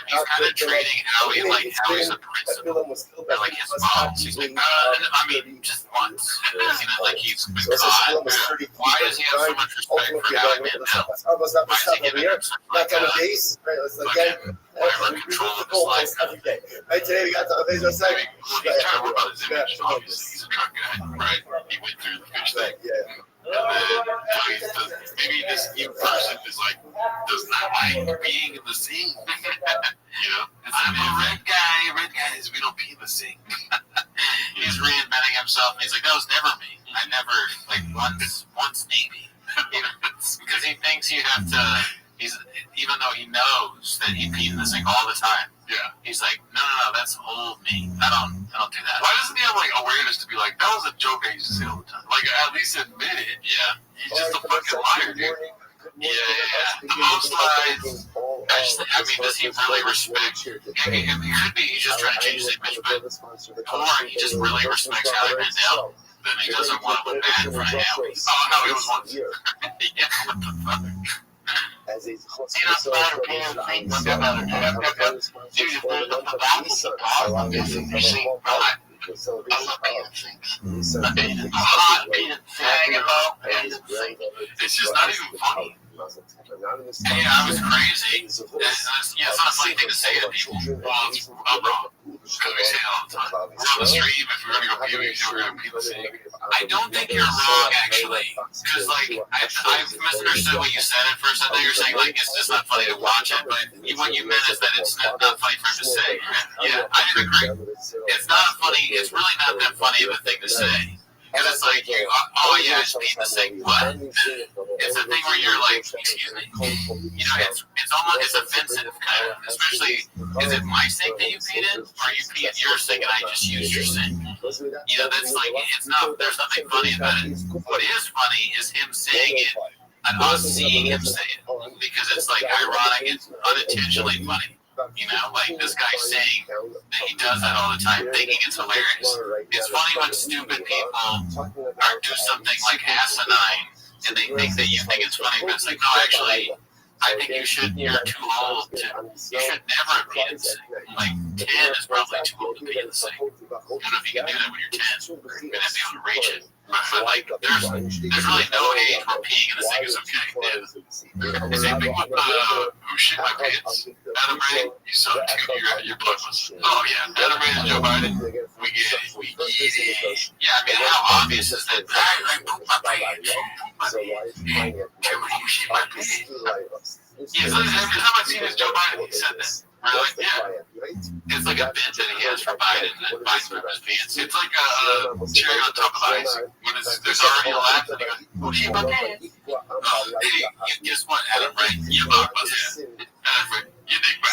He's kind of treating Howie like Howie's a principal. Like his mom. He's like, I mean, just once. Like he's been caught. Why does he have so much respect for Howie Mandel? Why is he giving him such like whatever control of his life? Every day. Right, today we got to the Facebook site. He's trying to work on his image. Obviously, he's a truck guy, right? He went through the fish thing. And then maybe this new person is like, does not like being in the scene. I'm a red guy. Red guys, we don't be in the scene. He's reinventing himself. And he's like, that was never me. I never, like, once maybe. Because he thinks you have to. He even though he knows that he peed in the sink all the time. Yeah. He's like, no, that's old me. I don't do that. Why doesn't he have like awareness to be like, that was a joke I used to say all the time? Like at least admit it. Yeah. He's just a fucking liar, dude. Yeah. The most lies. I mean, does he really respect? It could be he's just trying to change his image, but or he just really respects Howie Mandel. Then he doesn't want to look bad in front of Howie. Oh no, he was once. Yeah. What the fuck? As a it's just not even funny. Hey, I was crazy. It's not a funny thing to say to people. Well, I'm wrong. Because we say it all the time. We're on the stream. If we're going to go pee, we're going to pee the same. I don't think you're wrong, actually. Because, like, I misunderstood what you said at first. I thought you were saying, like, it's just not funny to watch it. But what you meant is that it's not funny for him to say. Yeah, I didn't agree. It's not funny. It's really not that funny of a thing to say. Because it's like, oh yeah, I just peed in the sink. What? It's a thing where you're like, excuse me. You know, it's almost, it's offensive kind of. Especially, is it my sink that you peed in? Or you peed in your sink and I just used your sink? You know, that's like, it's not, there's nothing funny about it. What is funny is him saying it and us seeing him say it. Because it's like ironic, it's unintentionally funny. You know, like this guy saying that he does that all the time, thinking it's hilarious. It's funny when stupid people do something like asinine and they think that you think it's funny, but it's like, no, actually, I think you're too old to, you should never have peed in the sink. Like, 10 is probably too old to pee in the sink. I don't know if you can do that when you're 10. You're going to have to be able to reach it. But like, there's really no age where peeing in the sink is okay. Yeah. Same thing with, who shit my pants? Adam Ray, you saw it too, your blood was, oh yeah, Adam Ray and Joe Biden, we get it. Yeah, I mean, how obvious is that? I pooped my pants. Hey, you shit my pants. Yeah, so every time I've seen this Joe Biden, he said that. Really? Yeah. It's like a bit that he has for Biden and Biden from his pants. It's like a cherry on top of ice. When there's already a laugh, and he goes, oh, shit my pants. Guess what, Adam Ray? You love us. Adam Ray. You think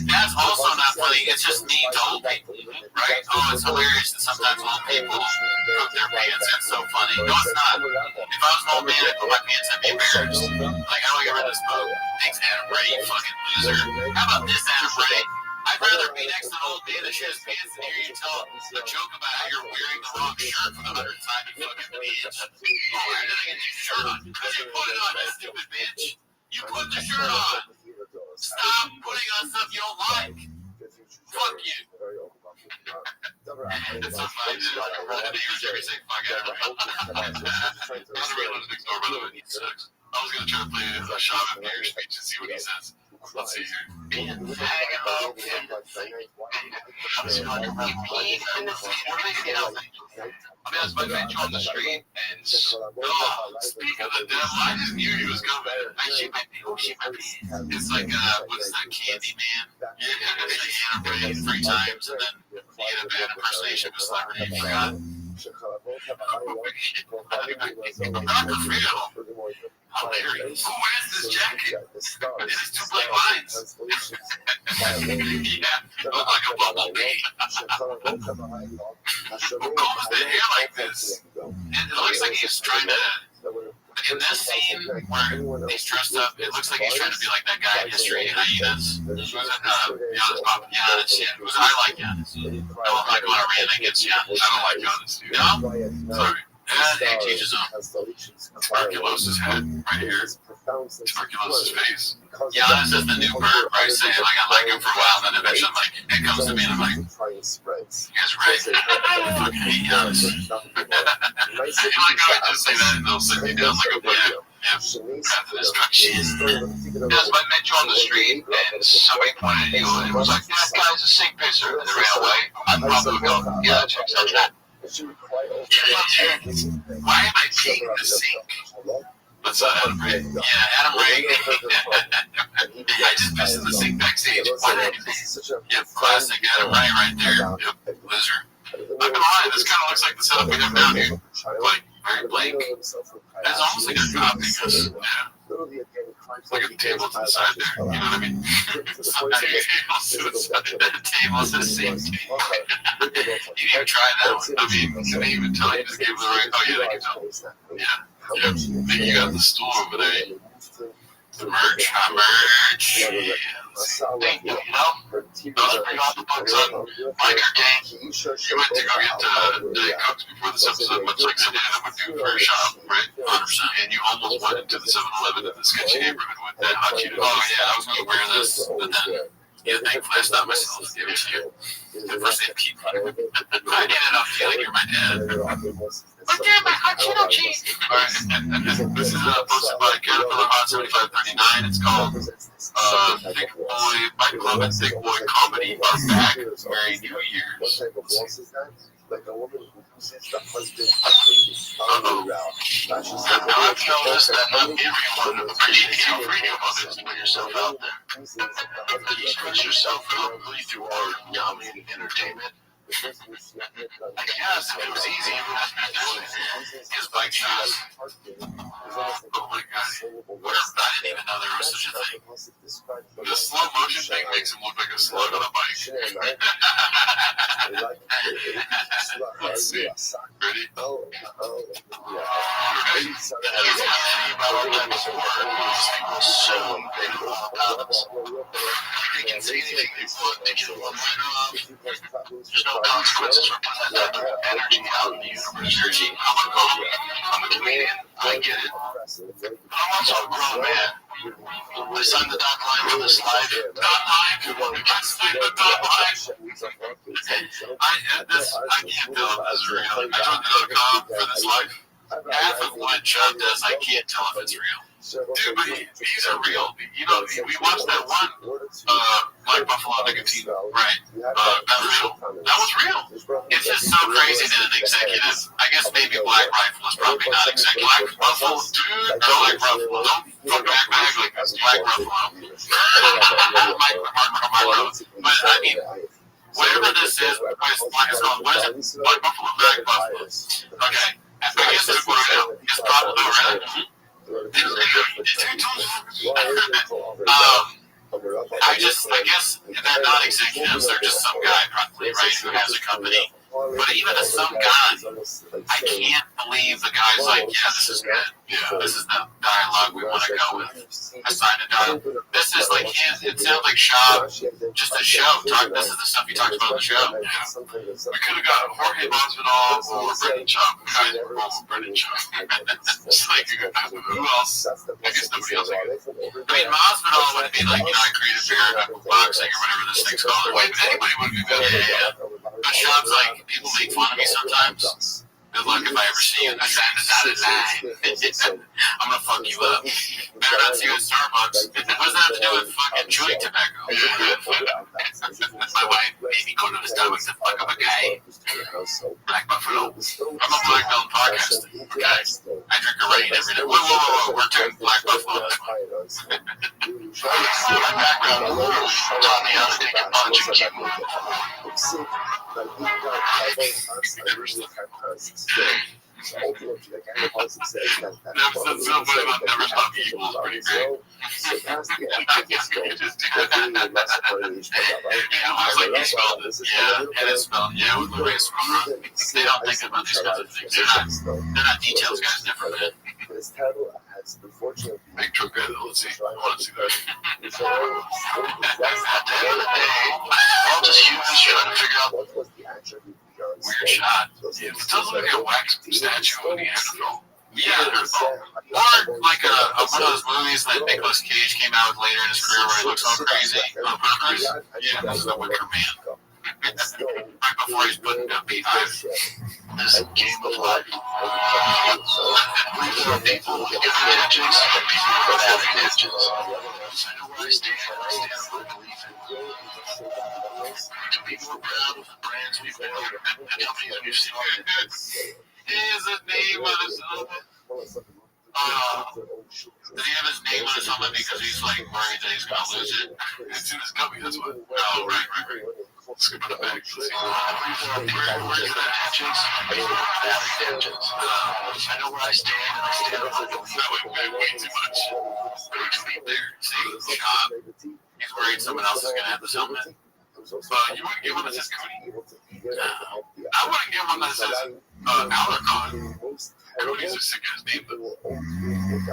that's also not funny. It's just mean to old people, right? Oh, it's hilarious that sometimes old people poop their pants. That's so funny. No, it's not. If I was an old man, I'd put my pants, I'd be embarrassed. Like, how do I get rid of this boat? Thanks, Adam Ray, you fucking loser. How about this, Adam Ray? I'd rather be next to an old man that shit his pants than hear you tell a joke about how you're wearing the wrong shirt for the 100th time, you fucking bitch. Oh, why did I get your shirt on? Because you put it on, you stupid bitch. You put the shirt on. Stop putting on stuff you don't like. Fuck you. It's so funny. I run into you every say fuck ever. I don't really want to next door, by the way. He sucks. I was going to try to play a shot of Mayor's speech and see what he says. Let's see here. Being vagabond. I was going to really peed in the street. What do they say now? I mean, I was met you on the street, and speak of the devil, I just knew he was coming. I shit my pants. It's like, what is that, Candyman? Yeah, it's like Anna Ray 3 times, and then he had a bad impersonation of a celebrity, I forgot. Not for real. Hilarious. Who wears this jacket? It has 2 black lines. Yeah, look like a bumblebee. Who combs their hair like this? It looks like he's trying to. In this scene where he's dressed up, it looks like he's trying to be like that guy in History of Hyenas. Giannis Papa Giannis, yeah. I like Giannis. I'm not going to rant against Giannis. I don't like Giannis, dude. No? Sorry. And he teaches him. Tuberculosis head right here. Tuberculosis face. Giannis is the new verb, right? Saying like I like him for a while, and then eventually I'm like, it comes to me and I'm like, you guys right? I fucking hate Giannis. You like how I just say that and they'll sit me down like a player. Yeah, path of destruction. Yes, I met you on the street and somebody pointed at you and it was like, that guy's a sink pisser, and they ran away. I'd probably go, yeah, checks out that. Why am I peeing in the sink? What's Adam Ray? Yeah, Adam Ray. I just pissed in the sink backstage. Why did I do that? Yep, classic Adam Ray right there. Yep, loser. Not gonna lie, this kind of looks like the setup we have down here. Like, very blank. It's almost like a copy because, yeah. like a table to the side there. You know what I mean? Somebody else to the side of that table is the same table. You didn't try that one. I mean, did they even tell you? Just gave them the right. Oh, yeah, they can tell. Yeah. Then you got the stool over there. The merch, Thank you, those are pretty awesome books on biker gang. You went to go get Diet Cokes before this episode, much like something that would do for a shop, right? 100%. And you almost went into the 7-Eleven in the sketchy neighborhood with that hot Cheetos. Oh, yeah, I was going to wear this, but then, thankfully I stopped myself to give it to you. The first name keep I ended up feeling you're my dad. My dad, my hot Cheeto cheese. Alright, this is posted by Caterpillar Hot 7539. It's called Thick Boy Bike Club and Thick Boy Comedy are back. Merry New Year's. Like a woman who uses the husband Now I've noticed that not everyone radio mothers put yourself out there. You express yourself locally through art, dominating entertainment. I guess if it was easy, you wouldn't be doing his bike shots. Oh my god. I didn't even know there was such a thing. The slow motion thing makes him look like a slug on a bike. Let's see. Ready? So they can say anything they want to get one right off. There's no consequences for putting that type of energy out in the universe. I'm a comedian. I get it. But I'm also a grown man. I signed the dot line for this life. Dot line? You can't sign the dot line. I can't tell if this is real. I joined the .com for this life. Half of what John does, I can't tell if it's real. Dude, but these are real. You know, we watched that one Black Buffalo Nicotine, right? That's real. That was real. It's just so crazy that an executive, I guess maybe Black Rifle is probably not executive. Black Buffalo, dude, Black Buffalo. Don't fucking act like that's Black Buffalo. But I mean, whatever this is, what is it? Black Buffalo, Black Buffalo. Okay. I guess it's what I know. It's probably right. I guess they're not executives, they're just some guy probably, right, who has a company. But even as some guy, I can't believe the guy's like, yeah, this is good. Yeah, this is the dialogue we want to go with. I signed it down. This is like his, it sounds like Shab, just a show. This is the stuff he talks about on the show. Yeah. We could have got Jorge Masvidal or Brendan Schaub. Brendan Schaub. It's like, who else? I guess nobody else. I mean, Masvidal would be like, I created bare knuckle boxing or whatever this thing's called. Wait, anybody would be better. Yeah. But Schaub's like, people make fun of me sometimes. Good luck if I ever see you. I'm gonna fuck you up. Better not see you at Starbucks. What does that have to do with fucking chewing tobacco? My wife made me go to the Starbucks to fuck up a guy. Black Buffalo. I'm a black belt podcast. Okay. I drink a rain every day. Whoa. We're doing Black Buffalo. My background taught me how to take a punch and keep moving. So ultimately, like I was saying, that's so funny about never stop evil is pretty great. So that's the end of this goal. Yeah, I was like, you spelled it. Yeah, and it's spelled, with the way it's spelled. They don't think about these kinds of things. They're not details, guys. They're from it. This title has unfortunately make truck good. Let's see. I want to see that. At the end of the day, all just humans trying to figure out what was the attribute. Weird shot. It doesn't look like a wax statue of Neanderthal. Yeah, or like one of those movies that Nicolas Cage came out with later in his career where he looks all crazy on purpose. Yeah, this is the Wicker Man. Right before he's putting down beehive. This is Game of Life. People with intentions and people without intentions. I know where I stand. I stand for belief in. To be more proud of the brands we've built and companies we've started. Is his name on his helmet? Does he have his name on his helmet because he's like worried that he's gonna lose it? It's in his company, that's what. Oh, right. Let's go put it back. Where's the intentions? Without intentions. I know where I stand and I stand for belief. That would be way too much. Big sleep there. See, shop. He's worried someone else is gonna have this helmet. You wouldn't get one that says Cootie? I wouldn't get one that says Alarcon. Cootie's a sick ass name, but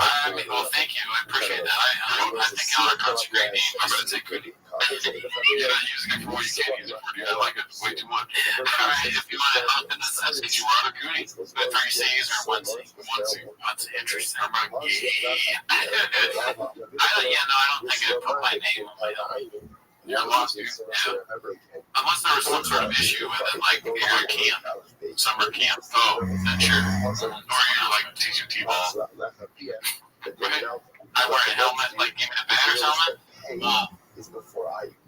I mean, well, thank you. I appreciate that. I think Alarcon's a great name. I'm gonna take Cootie. You're not using it for what you can't use it for, dude. I like it way too much. Alright, if you want to help in the sense that you are a Cootie, but 3 C's or once interesting. I'm a gay. I don't think I'd put my name on my helmet. You're lost, dude. Yeah. Unless there was some sort of issue with it, like you're at camp, summer camp. Oh, then sure. Or you're like teaching T-ball. Right? I wear a helmet, like give me the batter's helmet.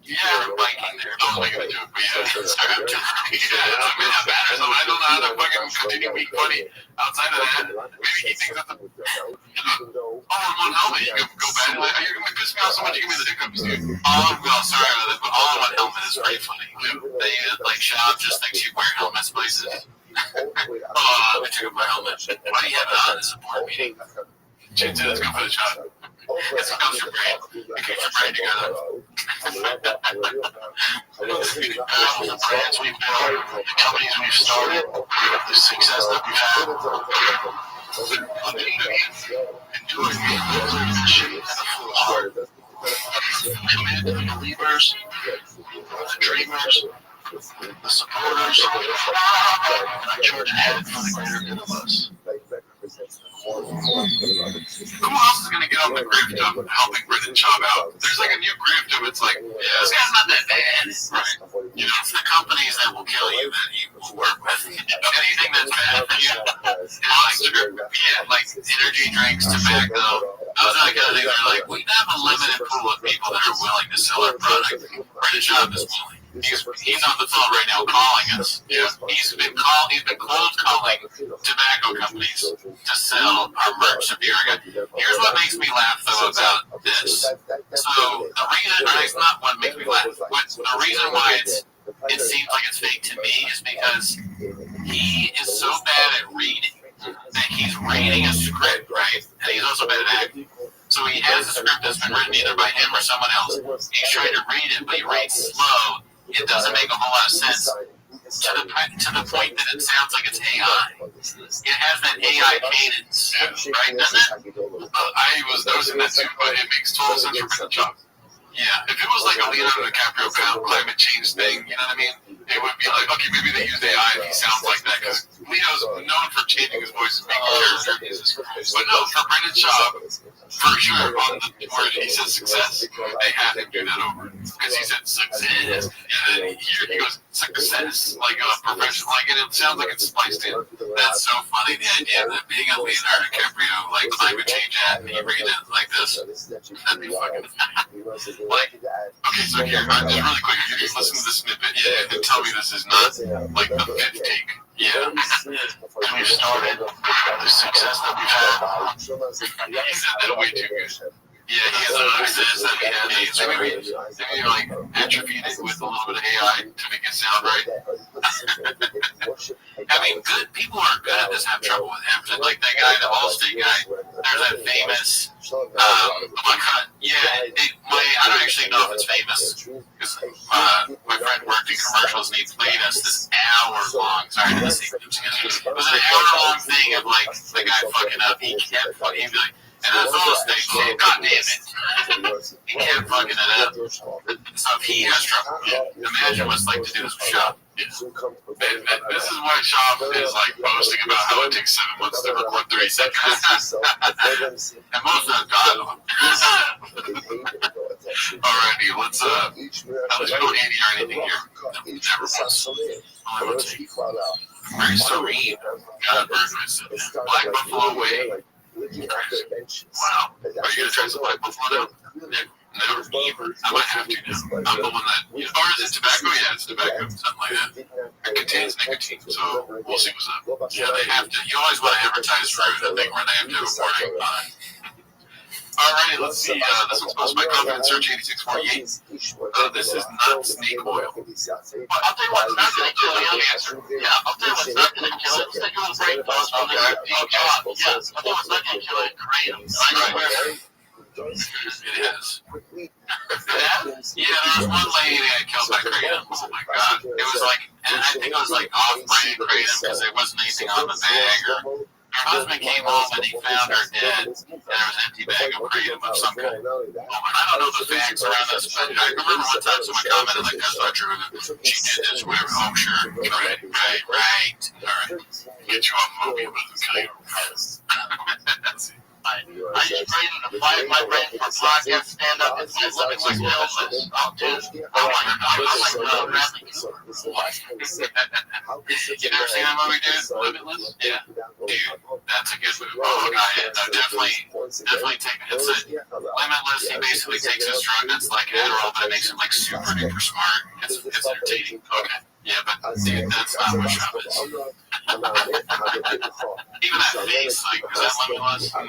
Yeah, or biking there. I wasn't gonna do it, but yeah. Sorry, I'm just, I mean, that batter's helmet. I don't know how to fucking continue being funny outside of that. Maybe he thinks that's all in one helmet. You can go back. Like, you're gonna piss me off so much. You give me the hiccups, dude. Sorry about that, but all in one helmet is pretty funny. They like shop just thinks you wear helmets places. I took up my helmet. Why do you have it on? This is a board meeting. Let's go for the shot. It's what comes your brain. It keeps your brain together. The brands we've built, the companies we've started, the success that we've had. Enjoy the shit and the full heart. Committed believers, the dreamers, the supporters, and I charge ahead for the greater good of us. Who else is going to get on the grift of helping Brendan Chop out? There's like a new grift of it's like, yeah, this guy's not that bad. Right. You know, it's the companies that will kill you that you will work with. Anything that's bad for you. Like energy drinks, tobacco. Those are the kind of things that are like, we have a limited pool of people that are willing to sell our product. Brendan Chop is willing. He's on the phone right now calling us. Yeah. He's been cold calling tobacco companies to sell our merch. Here's what makes me laugh though about this. So the reason, or it's not what makes me laugh. The reason why it seems like it's fake to me is because he is so bad at reading that he's reading a script, right? And he's also bad at acting. So he has a script that's been written either by him or someone else. He's trying to read it, but he reads slow. It doesn't make a whole lot of sense to the point that it sounds like it's AI. It has that AI cadence, right? Doesn't it? I was noticing that too, but it makes total sense for Brendan Chop. Yeah, if it was like a Leonardo DiCaprio climate change thing, you know what I mean? It would be like, okay, maybe they used AI and he sounds like that because Leo's known for changing his voice and making characters. But no, for Brendan Chop, for sure, on the word he says success, they had him do that over because he said success, and then here he goes success, like a professional, like it sounds like it's spliced in. That's so funny. The idea of being a Leonardo DiCaprio, like climate change ad, and you read it like this, that'd be fucking. Like, okay, so here, just really quick, you just listen to the snippet, yeah, and tell me this is not like the fifth take. Yeah. We've started the success that we've had. He said that way too good. Yeah, he has another says that he had AIDS. Maybe like atrophied it with a little bit of AI to make it sound right. I mean, good people who are good at this have trouble with him. Like that guy, the Allstate guy. There's that famous. I don't actually know if it's famous because my friend worked in commercials and he played us this hour-long. Sorry, it was an hour-long thing of like the guy fucking up. He kept fucking. He'd be like. And that's all they say, God damn it. He kept fucking it up. So if he has trouble, imagine what it's like to do this with Shop. Yeah. And this is why Shop is like boasting about how it takes 7 months to record 30 seconds. And most of them got them. Alrighty, let's we don't need or anything here. Never once. Very serene. God, Black Buffalo Way. Wow. Are you going to try some Black Buffalo now? Never. I might have to now. I'm the one that, or is it tobacco? Yeah, it's tobacco. Something like that. It contains nicotine, so we'll see what's up. Yeah, they have to. You always want to advertise for a thing where they have to have a warning on it. Alrighty, let's see. This one's posted by Confidence Search 8648. This is not snake oil. Well, I'll tell you what's not going to kill the answer. Yeah, I'll tell you what's not going to kill it. Stick with brain thoughts from the pink job. Yeah, I'll tell you what's not going to kill it. Kratom. It is. Yeah, there was one lady that killed by kratom. Oh my god. It was like, and I think it was like off-brand kratom because there wasn't anything on the bag. Or her husband came home and he found her dead, and there was an empty bag of kratom of some kind. Oh, I don't know the facts around this, but I remember one time someone commented like, "That's not true. She did this, whatever." Oh, sure. Right. All right. Get you a movie with the kratom. I just prayed and applied my brain for podcast stand-up. It's my living with illness. Oh, dude. I like rapping. You never seen that movie, dude? Limitless? Yeah. Dude, that's a good movie. Oh, God, definitely take it. It's a Limitless. He basically takes this drug that's like Adderall, but it makes him like super duper smart. It's entertaining. Okay. Yeah, but dude, that's not what Trump is. Even that face, like, was that Limitless? No,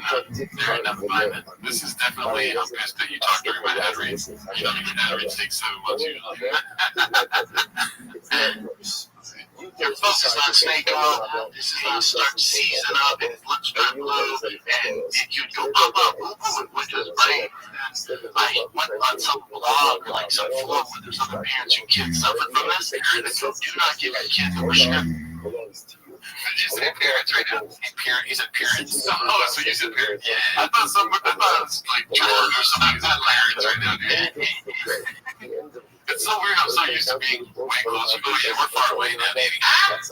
never mind it. This is definitely, I'm pissed that you talked during my ad read. You know, the ad read takes 7 months usually. You're focused on snake oil. This is not start to season up, and it looks dark blue, and you'd go up, with his brain. I went on some blog or like some forum where there's other parents who kids suffer from this, and it says, do not give your kids a prescription. He's an appearance right now. He's a appearance. Oh, so he's an appearance. Yeah. I thought it was like George or something. He's not Larry's right now, dude. It's so weird. I'm so used to being way closer. Oh, yeah, we're far away now, baby. It's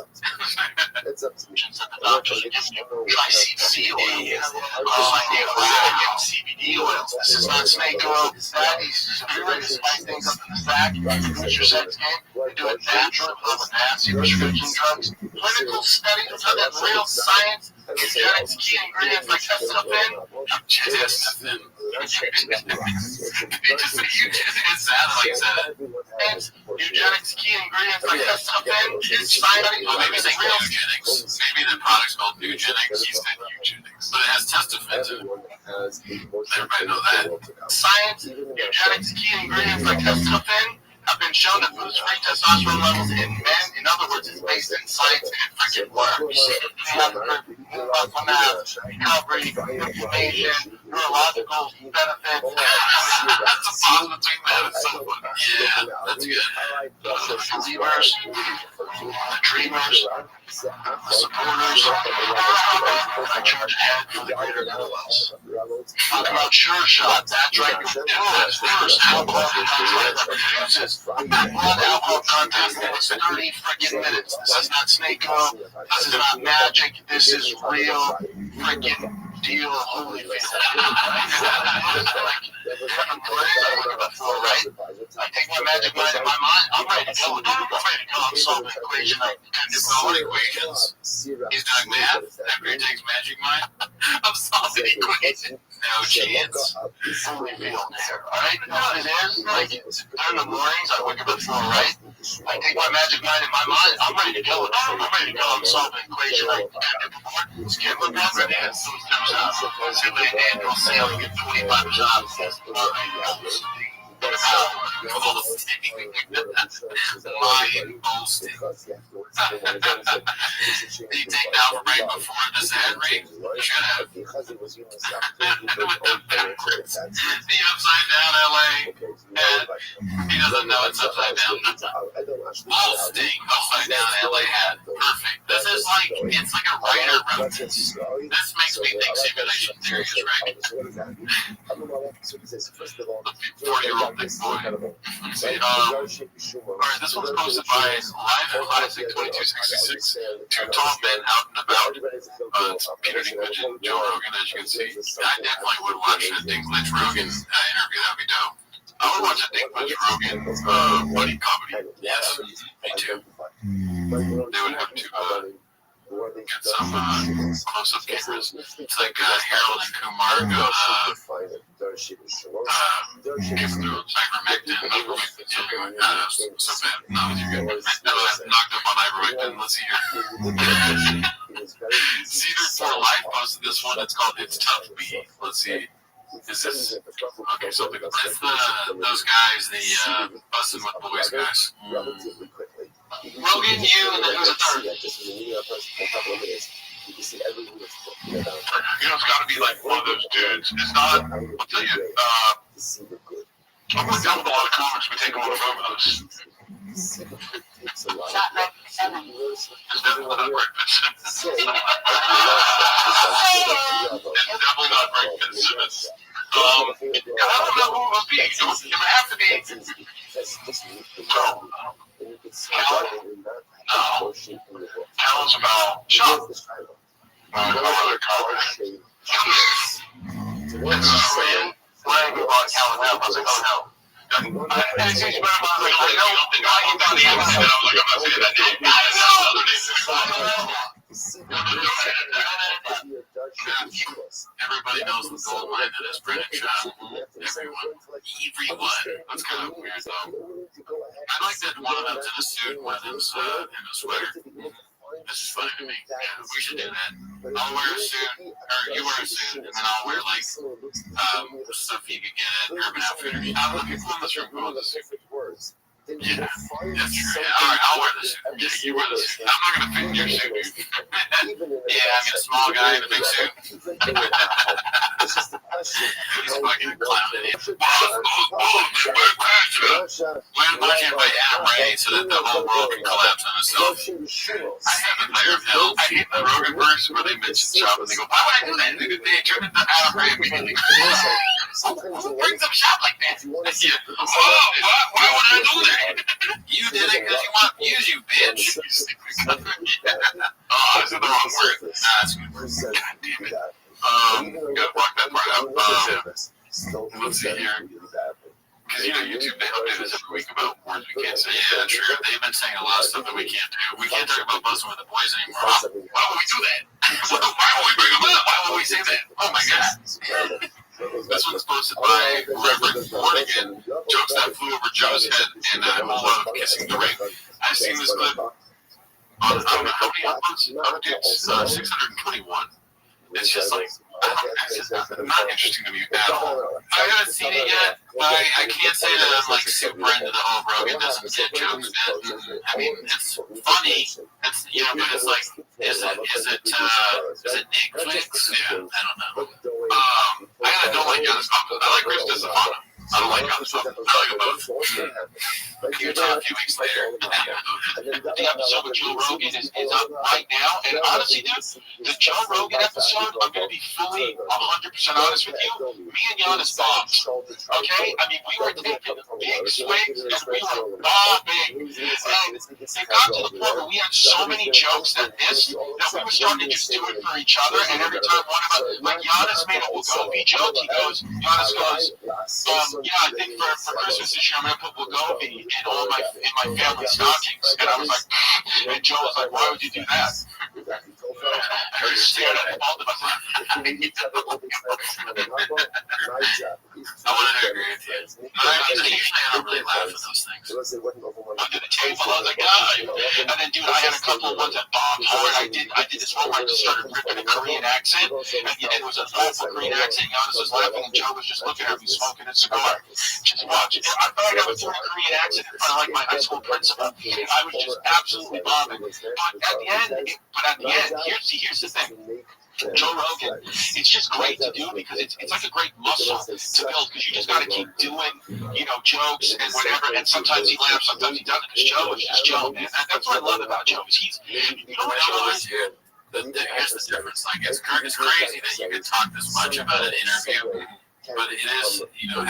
up to me. Try CBD oil. Oh, I give CBD oils. This is not snake oil. He's really spice things up in the sack. What's your sex game? They do it natural, with nasty prescription drugs. Clinical studies of that real science. Eugenics key ingredients like testosterone. Testosterone. Eugenics key ingredients like testosterone. Maybe say eugenics. Maybe the product's called eugenics. He said eugenics, but it has testosterone. Everybody know that. Science. Eugenics key ingredients like testosterone have been shown to boost free testosterone levels in men. In other words, it's based in science and freaking works. Muscle mass, recovery, inflammation, neurological benefits. That's a pause between that. It's so funny. Yeah, that's good. Believers, the dreamers, the supporters. I charge ahead for the greater good of us. Talk about sure shot. That's right. You're doing this first. Alcohol produces blood alcohol content in 30 freaking minutes. This is not snake oil. This is not magic. This is real freaking deal. Holy right? I take my magic mind in my mind. I'm ready to go. I'm solving an equation. I can do all equations. He's doing math after he takes magic mind. I'm solving equations. No chance. Only feel there. Alright? You know what it is? Like, during the mornings, I wake up at 4, right? I take my magic mind in my mind. I'm ready to go. I'm solving an equation. I can do before. Skip my bed ready. See what they did. Go sale and get 25 jobs. Lying boasting. Did you take the alpha break before this ad read? You should have. With the backwards. The upside down LA. And he doesn't know it's upside down. Boasting. Upside down LA hat. Perfect. This is like, it's like a writer wrote this. This makes me think simulation theory is right. 40-year-old big boy. Alright, this one's posted by Live and Classic 2266. Two tall men out and about. It's Peter Dinklage and Joe Rogan, as you can see. I definitely would watch a Dinklage Rogan interview. That'd be dope. I would watch a Dinklage Rogan buddy comedy. Yes, me too. They would have to get some close-up cameras. It's like Harold and Kumar go give through ivermectin, so bad. No, you're good. Knocked up on ivermectin. Let's see here. Cedar for Life posted this one. It's called It's Tough B. Let's see. Is this okay? So it's those guys, the busting with boys guys. Rogan, you, and then who's a third? You know, it's got to be like one of those dudes. It's not. I'll tell you. I'm going down with a lot of comics. We take a lot of photos. It's a lot. Shot 97. It's definitely not breakfast. It's definitely not breakfast. I don't know who it would be. It would have to be. Callum's about Sean. When I go on Callum now, I was like, oh no. And it's just about, I was like, I don't think I can down the internet. I was like, I'm not saying that name. Everybody knows the gold mine that is printed shop. Everyone. That's kind of weird though. I like that one of them's in a suit, one of them's in a sweater. This is funny to me. Yeah, we should do that. I'll wear a suit, or you wear a suit, and then I'll wear like stuff you could get at Urban Outfitters. I'm looking for this room with a suit. Yeah, that's true. Yeah, all right, I'll wear the suit. Yeah, you wear the suit. I'm not gonna fit in your suit, dude. Yeah, I'm a small guy in a big suit. He's fucking clowning it. We're watching by Adam Ray so that the whole world can collapse on itself. I hate the player of hell. I hate the Rogan verse where they mention shop and they go, why would I do that? They turn into Adam Ray immediately. Who brings up shop like that? Yeah. Why would I do that? You did it because you want views, you bitch. Oh, I said the wrong word. Nah, that's a good word. God damn it. Gotta block that part out. Let's see here. Because, YouTube, they update us every week about words we can't say. Yeah, true. They've been saying a lot of stuff that we can't do. We can't talk about busting with the boys anymore. Why would we do that? Why would we bring them up? Why would we say that? Oh, my God. This one's posted by Reverend Mornigan. Jokes that flew over Joe's head and a whole lot of kissing the ring. I've seen this clip on, I don't know how many uploads. It's 621. It's just like, it's just not interesting to me at all. I haven't seen it yet, but I can't say that I'm like super into the whole Rogan doesn't get jokes bit. I mean, it's funny. It's but it's like, is it Netflix? Yeah, I don't know. I don't like Giannis. I like Chris Stefano. I don't like Giannis. I like them both. You talk a few weeks later. The episode with Joe Rogan is up right now, and honestly, dude, the Joe Rogan episode, I'm going to be fully 100% honest with you. Me and Giannis bombed. Okay? I mean, we were taking big swings, and we were bombing. And it got to the point where we had so many jokes that we were starting to just do it for each other, and every time one of us, like Giannis made a Wegovy joke, Giannis goes, I think for Christmas this year, I'm going to put Wegovy in my family stockings. And I was like, and Joe was like, why would you do that? I just stared at both of us. I wanted to agree with you. Usually I don't really laugh at those things. Under the table, I was like, and then, dude, I had a couple of ones that bombed hard. I did this one where I just started ripping a Korean accent, and it was a awful Korean accent. Giannis was laughing, and Joe was just looking at me smoking a cigar. Just watching it. I thought I was doing a Korean accent in front of like my high school principal. I was just absolutely bombing. But at the end, here's the thing. Joe Rogan, it's just great to do because it's like a great muscle to build because you just got to keep doing, jokes and whatever. And sometimes he laughs, sometimes he doesn't. Because Joe is just Joe, man. That's what I love about Joe. Is here's the difference. Like it's crazy that you can talk this much about an interview, but it is, I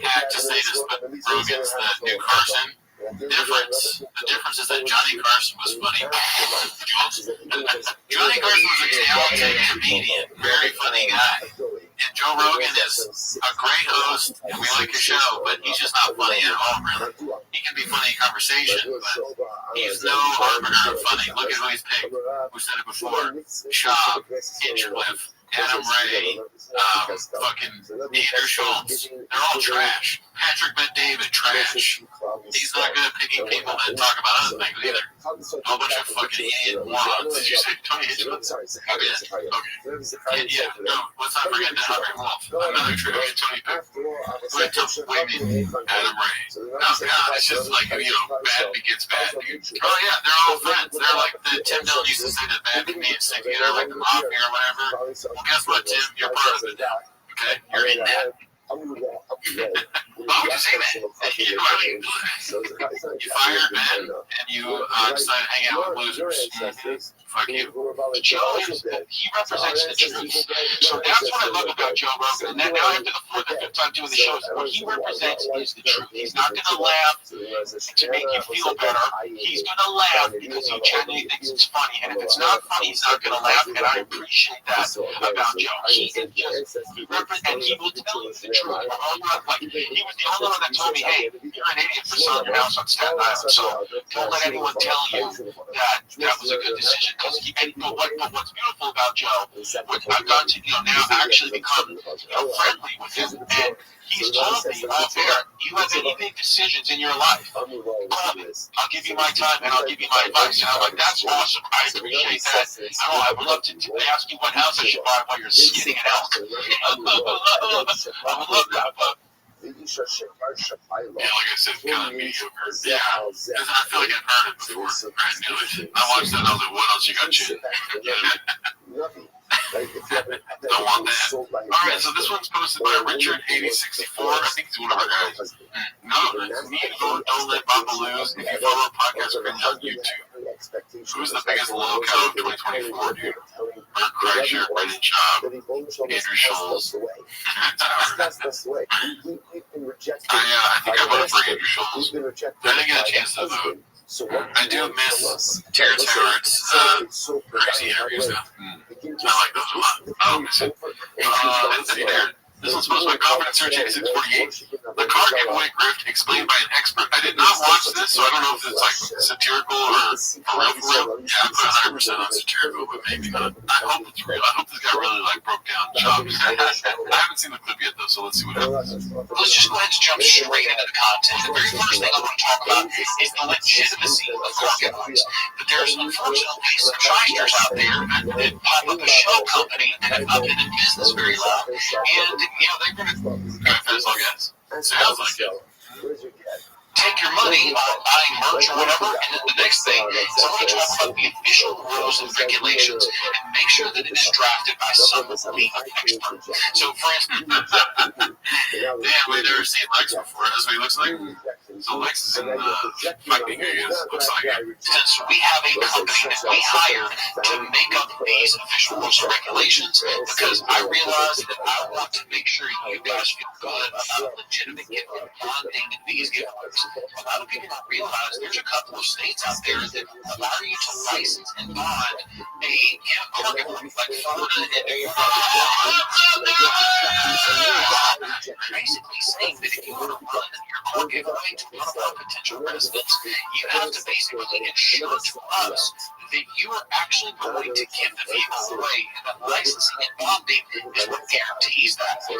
have to say this, but Rogan's the new Carson. The difference is that Johnny Carson was funny. Johnny Carson was a talented comedian, very funny guy. And Joe Rogan is a great host, and we like his show, but he's just not funny at all, really. He can be funny in conversation, but he's no arbiter of funny. Look at who he's picked. We said it before. Schaub, Hinchcliffe, Adam Ray, fucking Andrew Schultz. They're all trash. Patrick Bet-David, trash. He's not going to pick meet people that talk about other things either. A whole bunch of fucking idiot morons. Did you say Tony Hitchcock? Sorry, Oh, yeah. Okay. Yeah, no, let's not forget the Hungry Wolf. Another tradition, Tony Pick. Wait, Adam Ray. Oh, God, it's just like, bad begets bad, dude. Oh, yeah, they're all friends. They're like the Tim Dillon used to say that bad begets stick together, like the mafia or whatever. Well, guess what, Tim? You're part of it now. Okay? You're in that. Why would you say that? You fire men and you decide to hang out with losers. Fuck you. Joe he represents the truth. So that's what I love about Joe Rogan. And now after the fourth or fifth time doing the shows, what he represents is the truth. He's not going to laugh to make you feel better. He's going to laugh because he genuinely thinks it's funny. And if it's not funny, he's not going to laugh. And I appreciate that about Joe. He is just, and he will tell you the truth. Like, he was the only one that told me, hey, you're an idiot for selling your house on Staten Island. So don't let anyone tell you that that was a good decision. But what's beautiful about Joe, I've gotten to now actually become friendly with him, and he's told me off air, you have any big decisions in your life, call me. I'll give you my time and I'll give you my advice. And I'm like, that's awesome. I appreciate that. I would love to ask you what house I should buy while you're sitting it out. I would love that. Yeah, like I said, kind of mediocre. Yeah, because I feel like I've heard it before. I knew it. I watched that. I was like, what else you got, Chin? Don't want that. All right, so this one's posted by Richard8064. I think he's one of our guys. No, me and Don't Let Baba Lose. If you follow podcast cringe on YouTube. Who's the biggest low cow of 2024, dude? Mark Kreischer, Brendan Schaub, Andrew Schultz. I think I voted for Andrew Schultz. I didn't get a chance to vote. I do miss Terrence Howard's crazy interviews, though. I like those a lot. I don't miss it. Anthony Darren. This one's supposed to be Confidence Search 8648. The car giveaway grift explained by an expert. I did not watch this, so I don't know if it's like satirical or for real. Yeah, I put 100% on satirical, but maybe not. I hope it's real. I hope this guy really broke down jobs. I haven't seen the clip yet though, so let's see what happens. Let's just go ahead and jump straight into the content. The very first thing I want to talk about is the legitimacy of car giveaways. But there's unfortunately some shysters out there that pop up a shell company that have not been in business very long, and they're going to confess, I guess. Sounds like it. Take your money on buying merch or whatever, and then the next thing is I want to talk about the official rules and regulations and make sure that it is drafted by some legal expert. So, for instance, we've never seen Lex before. That's what he looks like. So Lex is in fighting, I guess. Looks like it. Since we have a company that we hired to make up these official rules and regulations, because I realized that I want to make sure you guys feel good about legitimate giving, bonding these giveaways. A lot of people don't realize there's a couple of states out there that allow you to license and bond a car giveaway, like Florida and New York. Basically saying that if you want to run your car giveaway to one of our potential residents, you have to basically ensure to us that you are actually going to give the vehicle away, and that licensing and bonding is what guarantees that. Now,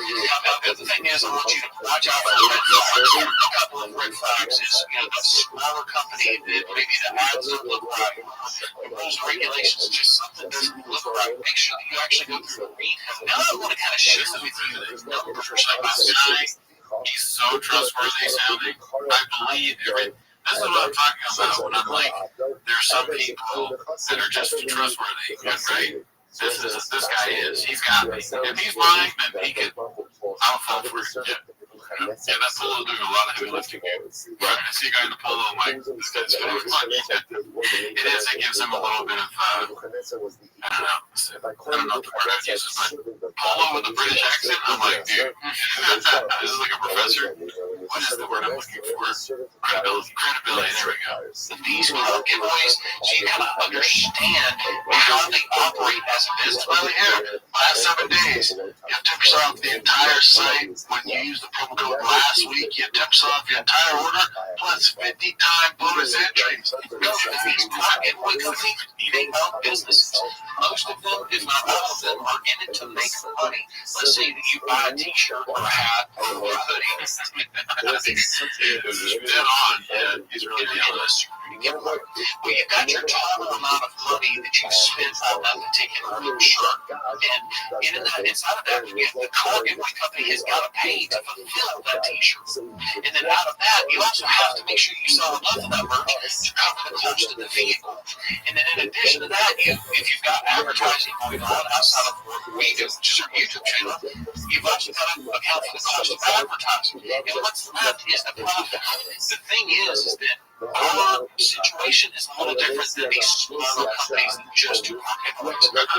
the other thing is, I want you to watch out for red flags. A couple of red flags is, the smaller company that maybe the ads don't look right, the rules and regulations, just something doesn't look right. Make sure that you actually go through and read them. Now, I want to kind of share with you the numbers. Like this guy, he's so trustworthy sounding. I believe everything. This is what I'm talking about when I'm like, there's some people that are just trustworthy, right? This guy is. He's got me. If he's lying, then he could. I'll fall for it. Yeah, that polo doing a lot of heavy lifting here. Right. I see a guy in the polo, I'm like, this guy's going to be fun. It is, it gives him a little bit of, I don't know what the word I'd use, but polo with a British accent, I'm like, dude, this is like a professor. What is the word I'm looking for? Credibility, there we go. These car giveaways, so you kind of understand how they operate as a business. Well, here, last 7 days, you have 10% off the entire site when you use the promo code last week. You have 10% off your entire order plus 50-time bonus entries. Go for these car giveaway companies needing help businesses. Most of them, if not all of them, are in it to make money. Let's say that you buy a t-shirt or a hat or a hoodie. It's dead on. He's really ridiculous. Well, you got your total amount of money that you spent on that particular shirt, and inside of that, the car giveaway company has got to pay to fulfill that T-shirt. And then out of that, you also have to make sure you sell enough of that merch to cover the cost of the vehicle. And then in addition to that, if you've got advertising going on outside of what we do, which is our YouTube channel, you've also got to account for the cost of advertising. And what's left is the profit. The thing is that our situation is a little different than these smaller companies that just do car giveaways. Car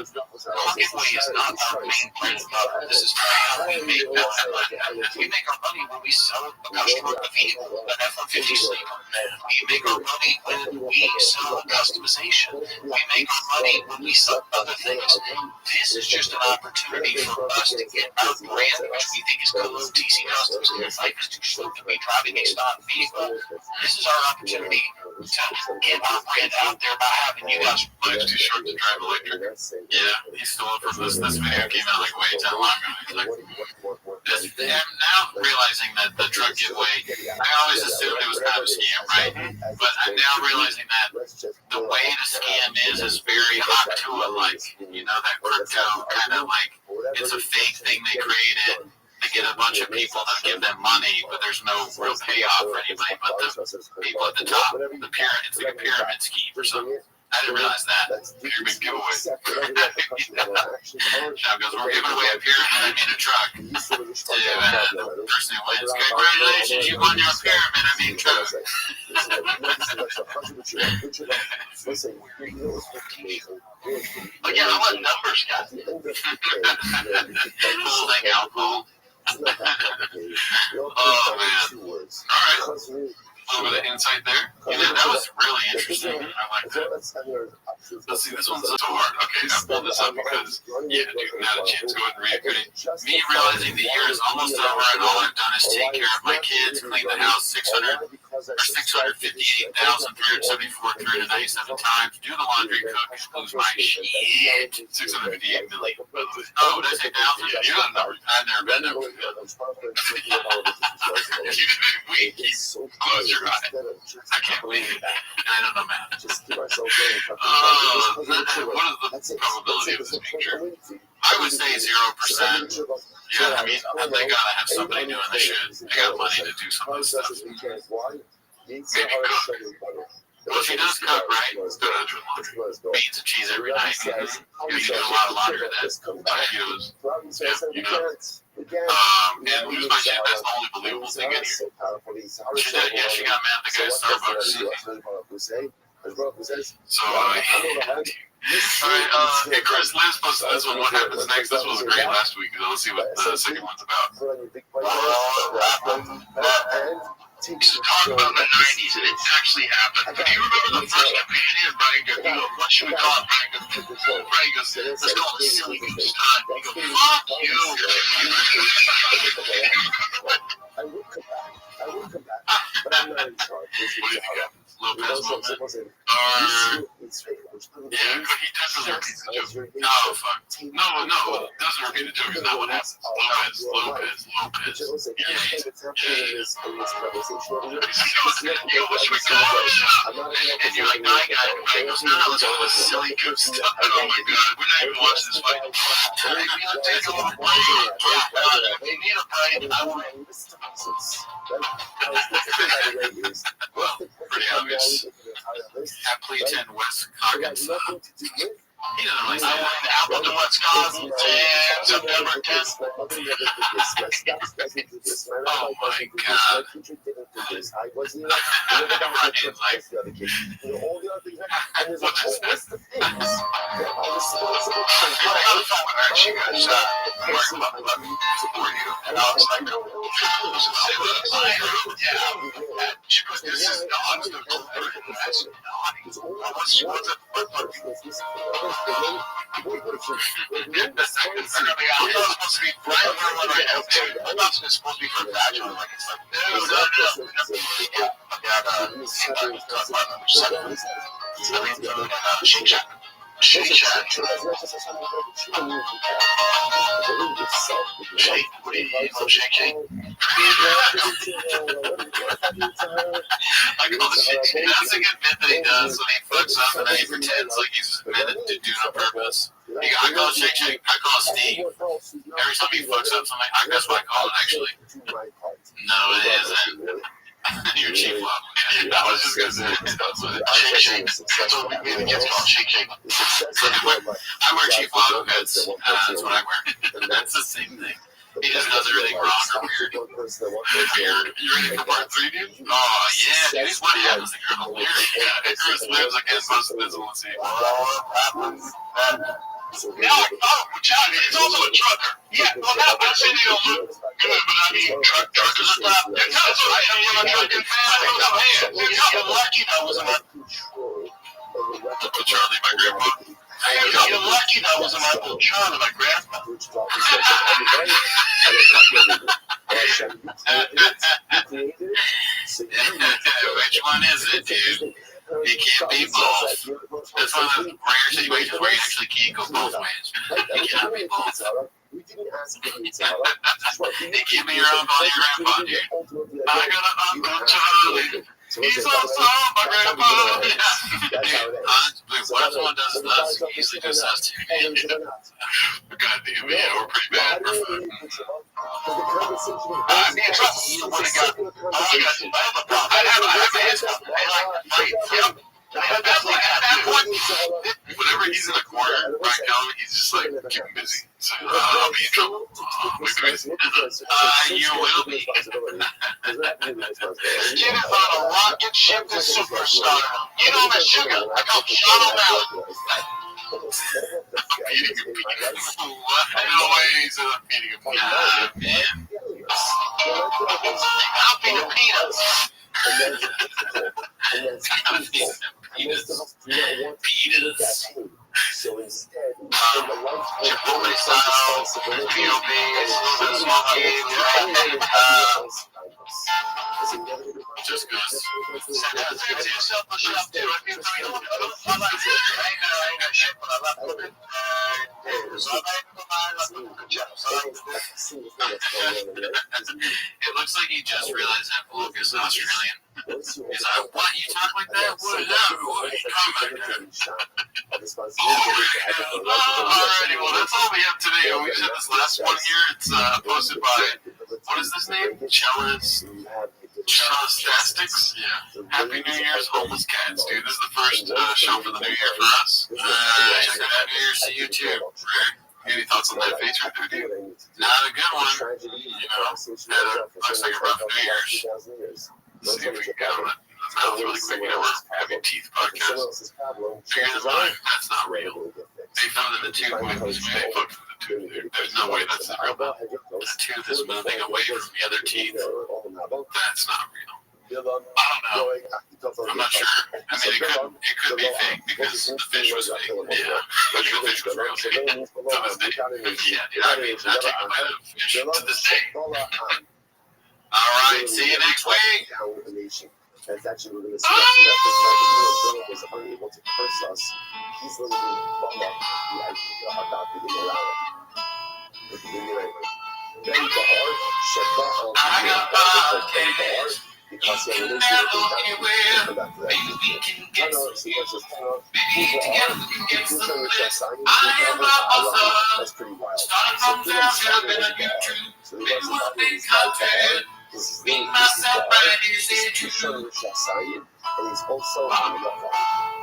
giveaway is not our main bread and butter. This is how we make our money. We make our money when we sell a customer a vehicle, an F-150 Sleeper. We make our money when we sell customization. We make our money when we sell other things. This is just an opportunity for us to get our brand, which we think is cool, TC Customs. Life is too slow to be driving a stock vehicle. This is our opportunity to get our brand out there by having you guys. Life's too short to drive electric. Yeah, he stole it from us. This video came out like way too long ago. I'm now realizing that the truck giveaway, I always assumed it was kind of a scam, right? But I'm now realizing that the way to scam is very hot tool-like. You know, that crypto kind of like, it's a fake thing they created. They get a bunch of people that give them money, but there's no real payoff for anybody but the people at the top. It's like a pyramid scheme or something. I didn't realize that. Pyramid giveaway. Sean goes, we're giving away a pyramid, I mean a truck. To the person who wins. Congratulations, you won your pyramid, I mean truck. But yeah, I want numbers, guys. Holding alcohol. Oh, man. All right. A little bit of insight there. You know, that was really interesting. I like that. Let's see, this one's so hard. Okay, I pulled this up because, yeah, dude, not a chance. Go ahead and read it. Me realizing the year is almost over and all I've done is take care of my kids, clean the house 658,374 times, do the laundry, cook, lose my shit. 658 million, by the way. Oh, did I say thousand? Yeah, you got a number. I've never been there. Close your eyes. I can't believe it. I don't know math. What is the probability of this being true? I would say 0%. Yeah, I mean, they gotta have somebody doing the shit. They got money to do some of this stuff. Maybe cook. Well, if he does cook, right, he's good at doing laundry. Beans and cheese every night. You know, you do a lot of laundry with that. You know. And lose my shit, that's the only believable thing in here. She did, yeah, she got mad at the guy at Starbucks. So, alright, hey Chris, Liz posted this one. What happens next? This was great last week. Let's see what the second one's about. Used to talk about the 90s, and it actually happened. Do you remember the first companion? Brian goes, what should we call it? Brian goes, let's call it Silly Goose Time. He goes, fuck you. I would come back, but I'm not in charge. What do you think? Lopez moment. Yeah, but he definitely repeats the joke. Oh, fuck. No, it doesn't repeat the joke. It's not what happens. Lopez. Yeah. You know, what should we call it? And you're like, no, I got it. He goes, no, let's call it Silly Goose Time. Oh, my God. We're not even watching this fight. Take a little break. If you need a break, I want well, pretty obvious. Appleton, Wisconsin. He doesn't really say that. Appleton, Wisconsin, September 10th. Oh my God. Ryan's like, what's this? She got shot. And I was like, she goes, this is dogs. I said, what's the second part of the I thought it was supposed to be right when I have to. I thought it was supposed to be for vaginal. Like, it's like, no. Yeah, Shake Shack. Shake Shack. Shake, what do you love Shake Shake? I call it Shake Shake. That's a good bit that he does when he fucks up and then he pretends like he's meant to do it on purpose. I call it Shake Shake. I call it Steve. Every time he fucks up something, that's what I call it actually. No, it isn't. You're Chief Love. I was just going to say, Shake Shake. That's what we made the kids call Shake Shake. I wear Chief Love heads. That's what I wear. That's the same thing. He just does it really wrong or weird. You ready for part 3, dude? Oh, yeah, dude. What happens to Girl Lyric? Yeah, Chris lives again most of this one. See, what happens? John, it's also a trucker. Yeah, well, not saying you don't look good, but I mean, truckers are top. That's what I am. I'm a trucking fan. I think I'm here. You're lucky that wasn't Uncle Charlie, my grandpa. You're lucky that wasn't Uncle Charlie, my grandpa. Which one is it, dude? You can't be both. That's one of the rare situations where you actually can't go both ways. You cannot be both. You can't be your uncle and your grandpa, dude. I got an Uncle Charlie. He's also my grandpa. Dude, what if someone does us? He usually does us too. God damn, yeah, we're pretty bad. We're fine. Me and Trump, the one that got, I have a head stop. Whenever he's in a corner, right now, he's just like, keep him busy. So, I'll be in trouble. You will be. Kid is on a rocket ship to superstar. You know that sugar. I call Sean O'Malley. I'm eating a penis. What? No way he's eating a penis. Man. I'm eating peanuts. Peanuts. So instead, Chipotle style, POB, just because. Yourself a shop too. I ain't got shit, but I love cooking. It looks like he just realized that Luke is Australian. He's like, what? You talk like that? What is that? What are you talking about? Alrighty, well, that's all we have today. We just have this last one here. It's posted by, what is this name? Chelastastics? Yeah. Happy New Year's, homeless cats, dude. This is the first show for the new year for us. Check out Happy New Year's to you too. Any thoughts on that face right there, dude? Not a good one. You know, looks like a rough New Year's. Let's see if we can get on it. Mouth really quick, you know, we're having teeth podcast. Figure them out. That's not real. They found that the tooth was moving. There's no way that's not real. The tooth is moving away from the other teeth. That's not real. I don't know. I'm not sure. I mean, it could be fake because the fish was fake. Yeah, but the fish was real fake. To this day. Yeah, dude, I mean, not taking a bite of fish to this day. All right, see you next week. And actually, we're going to see that Philip was unable to curse us. He's literally bummed up the idea about the immorality. Then Bahar, Sheba, because he had a relationship with that. Maybe we can get some. Maybe together we can get some bliss. I am a that's pretty wild. Starting from there, I've been on YouTube. Maybe one big content. Me, myself, right here, say true. And he's also a lover.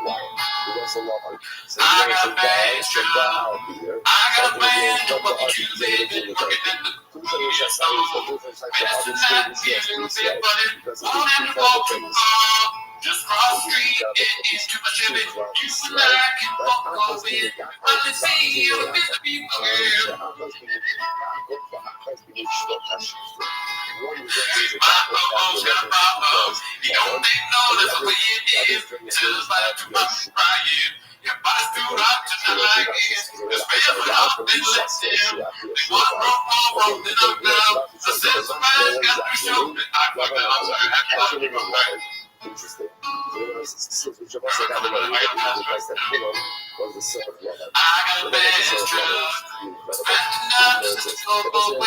Why? He was a lover. So I got a bad job. I got a plan to what you been working at the computer store. Medicine not be a little bit funny. Won't have to walk too far. Just cross the street, it is too much of it. You and I can walk away. Let's see you with the people here. My got a problem. You don't think no, that's the way it is. Till it's like too much crying. Your body's too hot tonight like this. The space went up and let them. They want wrong, then I'm down. I said somebody's got to show me. I fucked it up, so I have to go back. Interesting. Which of us had that one, the guys that Pullum was the son of Rabbi. The son of Rabbi is incredible. There's a temple on the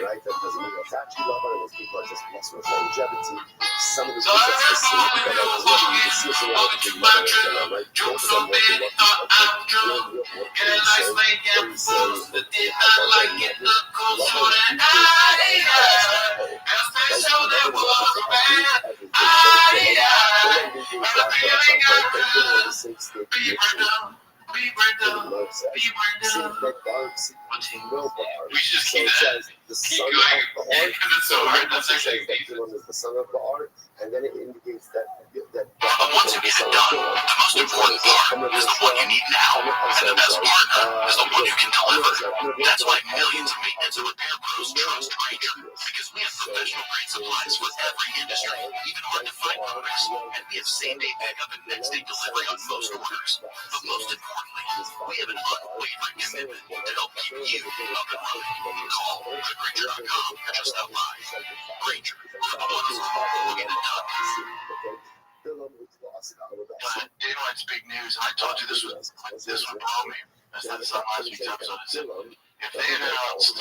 right? That doesn't mean attach to Rabbi, those people are just lost with longevity. Some of the people are the same, but I was able to see some of the right? Both of them want to work the son of the art. So that's actually the son of the art, and then it indicates that once you get it done, the most important part is the one you need now, and the best partner is the one you can deliver. That's why millions of maintenance and repair pros trust Ranger, because we have professional grade supplies for every industry, even hard to find products, and we have same-day pickup and next-day delivery on most orders. But most importantly, we have an unwavering commitment to help keep you up and running. Call Ranger.com or just stop by. Ranger, the ones who get it done. Daylight's big news, and I told you this would blow me. I said this on last week's episode. I said, if they announced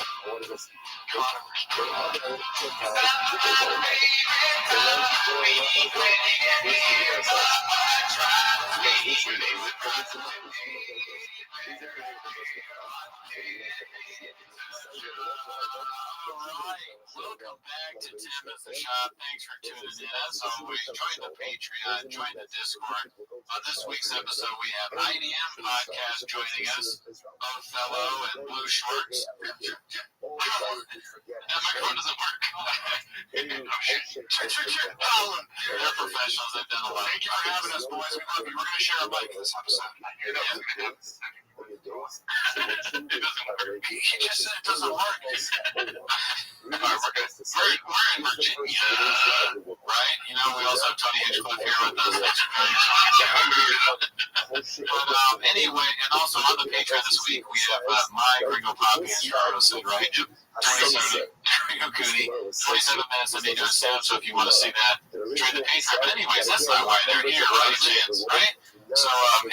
welcome back to Tim at the Shop. Thanks for tuning in. As always, join the Patreon, join the Discord. On this week's episode, we have IDM Podcast joining us, Othello and Blue Shorts. That microphone doesn't work. They're professionals. They've done a lot. Thank you for having us, boys. We love you. We're going to share a mic this episode. It doesn't work. He just said it doesn't work. We're in Virginia, right? You know, we also have Tony Hinchcliffe here with us. But anyway, and also on the Patreon this week, we have my Gringo Poppy and Gerardo said, right? 27 Gringo Cooney, 27 minutes of me doing sound, so if you want to see that, join the Patreon. But anyways, that's not why they're here, right, Chance, right? So,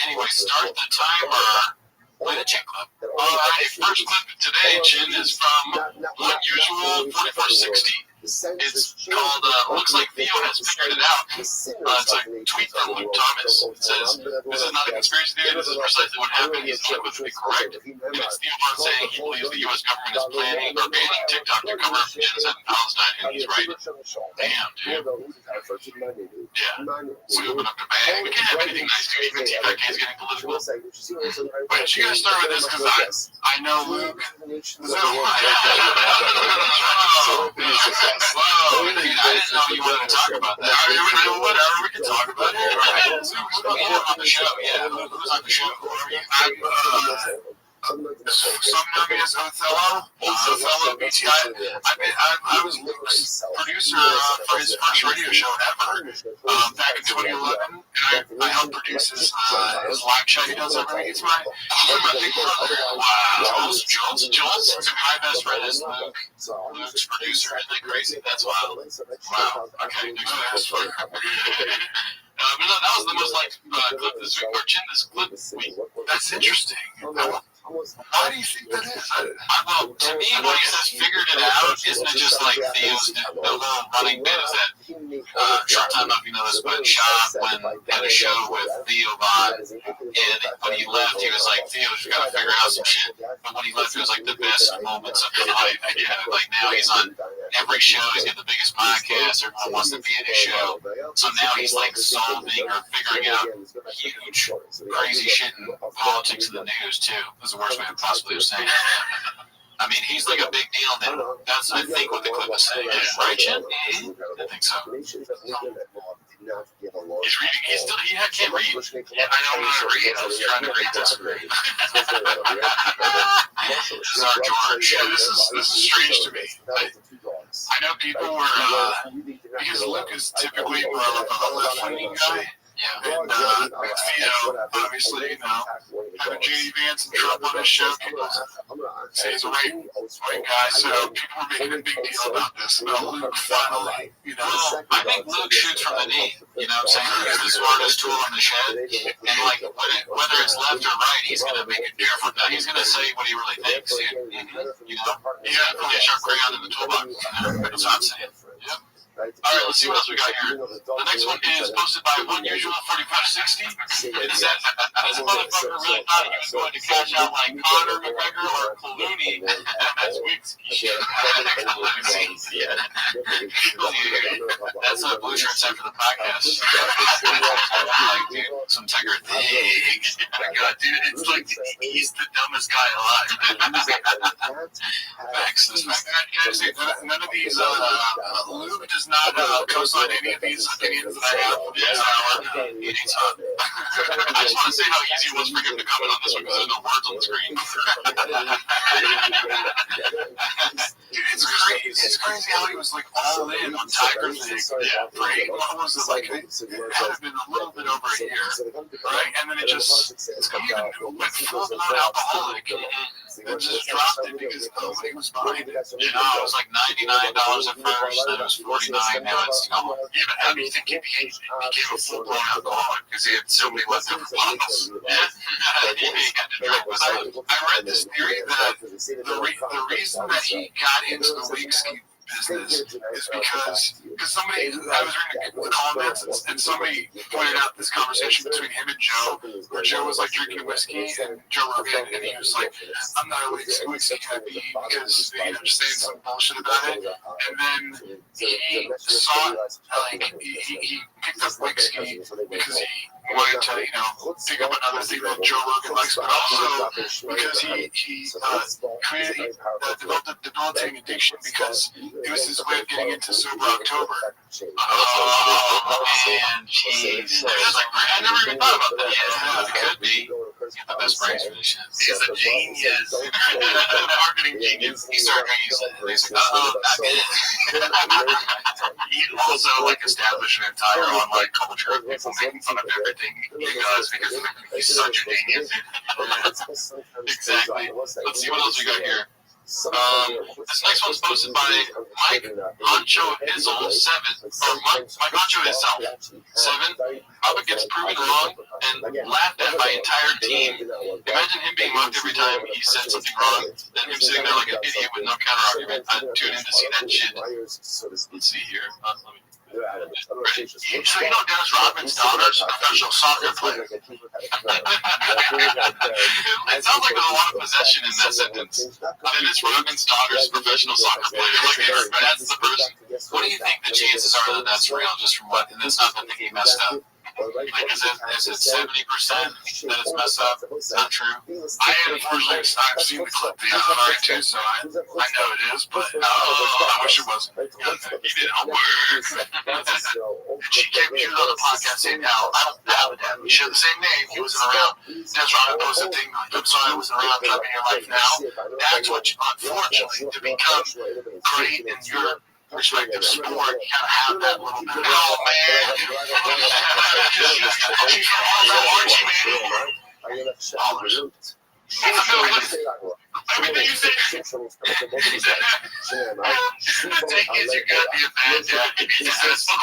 anyway, start the timer. Play the chin clip. All right, first clip today, Chin, is from Unusual 4460. It's called, looks like Theo has figured it out. It's a tweet from Luke Thomas. It says, this is not a conspiracy theory, this is precisely what happened. He's unequivocally correct. And it's Theo Bond saying he believes the U.S. government is planning or banning TikTok to cover up genocide in Palestine, and he's right. Damn, dude. Yeah. We open up the bag. We can't have anything nice, dude. Even TikTok is getting political. Wait, you gotta start with this because I know Luke. Whoa, dude, I didn't know you wanted to talk about that. Whatever, we can talk about it. Right? Who's on the show? Yeah, who's on the show? Some know me as Othello, BTI. I was Luke's producer for his first radio show ever back in 2011, and I helped produce his live show he does every week. It's my big brother. Wow, Joel's my best friend is Luke's producer. Isn't that crazy? That's wild. Wow. Okay, next one. But that was the most liked clip this week, or Chin, this clip week. That's interesting. Why do you think that is? Well, to me, when he says figured it out, isn't it just like Theo's the whole running bit is that, short time up, you know this, but Shop, when had a show with Theo Bond, and when he left, he was like, Theo, you gotta figure out some shit. But when he left, it was like the best moments of his life. Yeah, like now he's on every show, he's got the biggest podcast, everyone wants to be in his show. So now he's like solving or figuring out huge, crazy shit in politics and the news too. That's the worst way I possibly have saying. I mean, he's like a big deal now. That's, I think, what the clip is saying. Right, Jim? I think so. He's reading. He's still, he can't read. Yeah, I don't know how to read. I was trying to read this. This is our George. Yeah, this is strange to me. I know people were, because Luke is typically more of a left-leaning guy. Yeah, and Theo, obviously, having J.D. Vance and Trump on his show, people say he's a right guy, so people are making a big deal about this, about Luke finally, Well, I think Luke shoots from the knee, what I'm saying? He's the smartest tool in the shed, and like, whether it's left or right, he's going to make it clear from that. He's going to say what he really thinks, dude. He's got really a sharp crayon in the toolbox, That's what I'm saying. Yep. All right, let's see what else we got here. The next one is posted by Unusual 4560. It says, this motherfucker really thought he was going to cash out like Conor McGregor or Clooney. That's Wixky. Yeah. That's a blue shirt set for the podcast. Like, dude, some Tiger things. God, dude, it's like he's the dumbest guy alive. Facts. Can I say, none of these, Luke does not co-sign any of these opinions that I have for this hour. I just want to say how easy it was for him to comment on this one because there's no words on the screen. Dude, it's crazy. It's crazy how he was like all in on Tiger thing. For what was it, like, it had been a little bit over a year, right? And then it just even went full-blown alcoholic. It just dropped it because nobody was buying it. It was like $99 at first, then it was $49. Now it's even heavy. You think he became a full-blown alcoholic because he had so many leftover bottles. I read this theory that the reason that he got into the weak ski business is because somebody, I was reading the comments and somebody pointed out this conversation between him and Joe, where Joe was like drinking whiskey and Joe Rogan, and he was like, I'm not a whiskey happy because, just saying some bullshit about it. And then he saw, like, he picked up whiskey because he wanted to, pick up another thing that Joe Rogan likes, but also because he developed a debilitating addiction because it was his way of getting into sober October. Oh, man, jeez. I never even thought about that. Yeah, it could be. The best brains for this shit. He's a genius. Marketing genius. He started using it. He's like, he also, like, established an entire online culture of people making fun of everything he does because he's such a genius. Exactly. Let's see what else we got here. This next one's posted by Mike Honcho Hizzle 7, or Mike Honcho Hizzle 7. Robert gets proven wrong and laughed at by entire team. Imagine him being mocked every time he said something wrong, then him sitting there like an idiot with no counter argument. I'd tune in to see that shit. Let's see here. So Dennis Rodman's daughter's a professional soccer player. It sounds like there's a lot of possession in that sentence. Dennis Rodman's daughter's a professional soccer player. Like, that's the person. What do you think the chances are that that's real? Just from what? And that's not that he messed up. Like, is it 70% that it's messed up? It's not true. I unfortunately I've seen the clip the other night too, so I know it is, but I wish it was. He did homework. She came on the podcast saying how I don't have a dad. We share the same name. He wasn't around. That's why I posted a thing like, I'm sorry I wasn't around. Dropping your life now. That's what, unfortunately, to become great in your respective sport, you gotta have that little bit. Oh man, she's from Archie, man. Everything you say. The take is you gotta be a bad dad to be successful.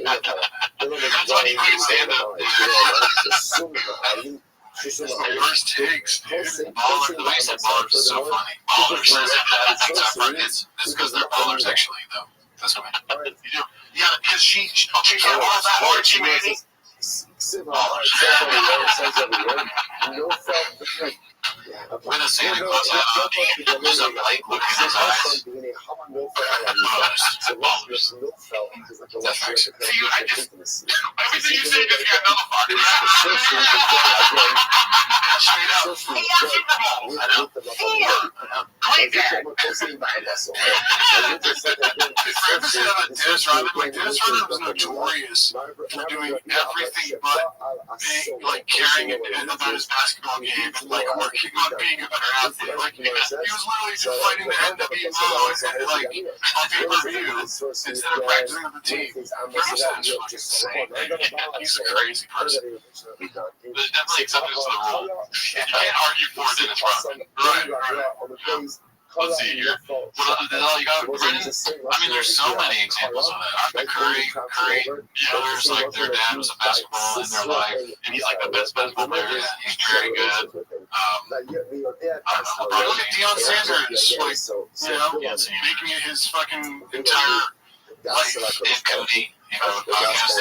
That's why you couldn't stand up. The worst takes, dude. Baller, the way you said ballers is so funny. Ballers, it's because they're ballers, actually, though. That's what I mean. You do. Yeah, because she's from Archie, man. Ballers. With a Santa Claus hat on, there's a light look in his eyes. Ballers. That's right. See, I just, everything you say just got nullified. Straight up. Hey, I'm Super Bowl. I know. Great dad. For emphasis on a diss Rodman, like Dennis Rodman was notorious for doing everything but being, caring about his basketball game and working on being a better athlete. He was literally just fighting the NWO on pay-per-view instead of practicing with the team. Ferguson's fucking insane. He's a crazy person. But it definitely acceptance to the rule. You can't argue for Dennis Rodman. Right. Let's see here. What other all you got? Brennan? I mean, there's so many examples of it. Curry, there's their dad was a basketball in their life, and he's the best basketball player. He's very good. Look at Deion Sanders, making it his fucking entire life. And Cody, podcast.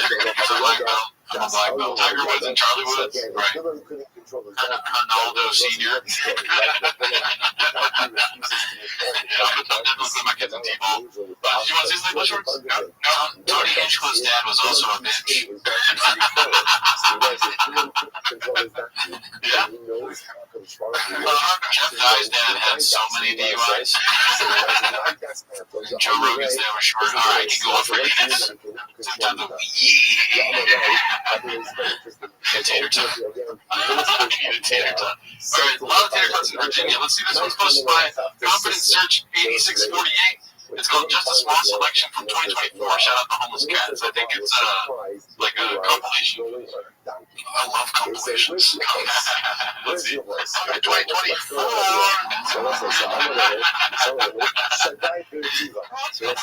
I'm a black belt. Tiger Woods and Charlie Woods, right? Ronaldo Senior. I'm definitely putting my kids in T-ball. Do you want to see some shorts? No. Tony Hinchcliffe's dad was also a bitch. Yeah. Jeff Dye's dad had so many DUIs. Joe Rogan's dad was short. All right, you go for minutes. Tater tot. Tater tot. All right, a lot of tater tots in Virginia. Let's see, this one's posted by Confidence Search 8648. It's called Just a Small Selection from 2024. Shout out the Homeless Cats. I think it's a compilation. I love compilations. Let's see. 2024. I mean,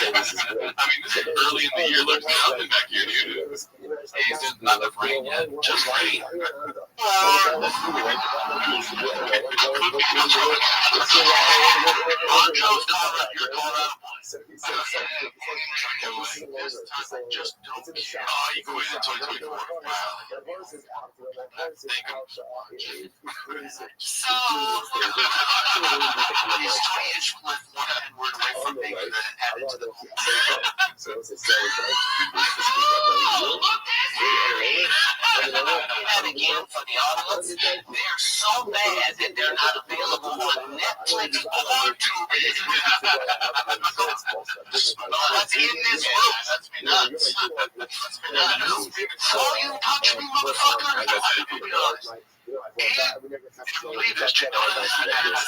this is early in the year. There's nothing back here, dude. It's not enough rain yet. Just rain. You're Colorado. Just don't care. Oh, you go in 2024. Wow. So, these 20-inch one N-word away from being added to the and again, for the audience, they're so bad that they're not available on Netflix or Tubi. What's in this room? Let's be nuts. Oh, you touch me, motherfucker. If you believe this shit, don't listen to this.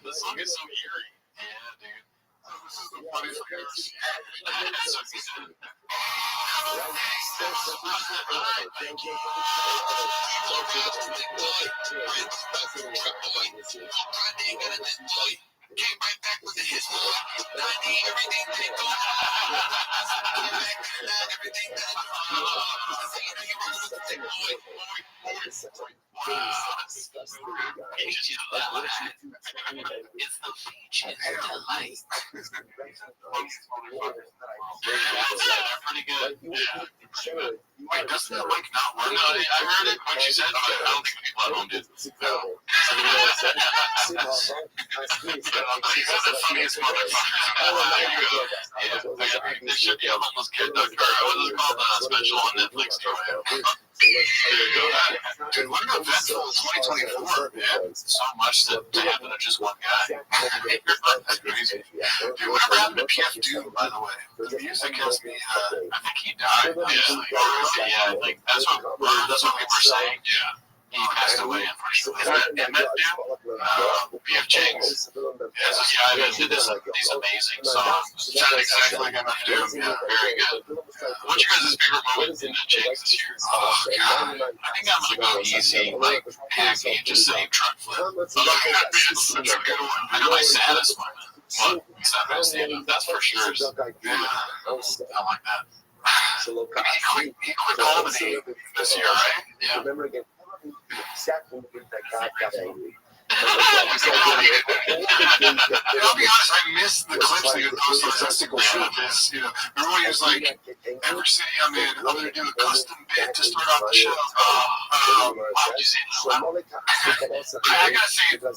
The song is so eerie. Yeah, dude. This is the funniest thing I've ever seen. Came right back with the hits. 90, everything they do. Everything that it's the feature delight. Pretty good. Wait, doesn't the mic not work? No, I heard it when she said it, but I don't think the people at home did. He's the funniest motherfucker. Yeah, there should be a homeless kid, or what is it called, special on Netflix. Dude, what an eventful 2024, man. So much to happen to just one guy. That's crazy. Dude, whatever happened to PF Doom, by the way? The music has me, I think he died. Yeah, that's what people are saying. Yeah. He passed away, unfortunately. Is that MF Doom? PF Chang's. Yeah, this guy that did these amazing songs. Sounded exactly like MF Doom. Yeah, very good. What's your guys' favorite moment in the Chang's this year? Oh, God. I think I'm going to go easy, hacky, and just say truck flip. That's a good one. I know my saddest moment. What? Saturday stand-up, that's for sure. Yeah, I like that. He quit comedy this year, right? Yeah. Exactly what that guy got angry. I'll be honest, I miss the clips that you post on Instagram of this. You know, remember when he was like, every city I'm in, I'm going to do a custom bit to start off the show. Why would you say that? I gotta say, the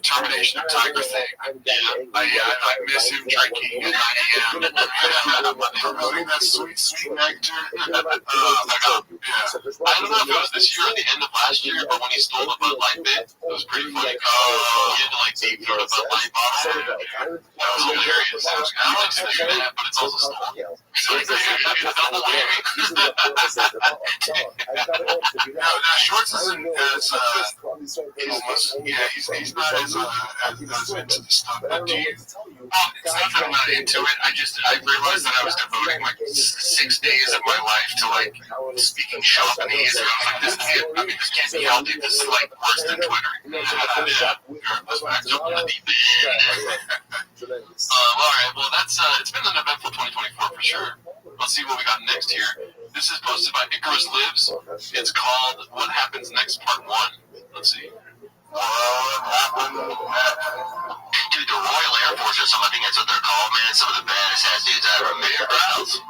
termination of Tiger thing. I miss him drinking at 9 a.m. Rubbing that sweet, sweet nectar. Oh my God. Yeah. I don't know if it was this year or the end of last year, but when he stole the Bud Light bit, it was pretty funny. He had to like deep throw the Bud Light bottle. That was hilarious. I don't like to think of that, but it's also stolen. So it's like a double whammy. Now, Shorts isn't as he's not as into this stuff. But do you? It's not that I'm not into it. I realized that I was devoting like 6 days of my life to like speaking Japanese. And I was like, this can't be healthy. This is like worse than Twitter. Let's jump in the deep end. All right. Well, that's it's been an eventful 2024 for sure. Let's see what we got next here. This is posted by Icarus Lives. It's called "What Happens Next" Part 1. Let's see. Dude, the Royal Air Force or something, I think that's what they're called, man. Some of the baddest ass dudes ever. Mayor Browns.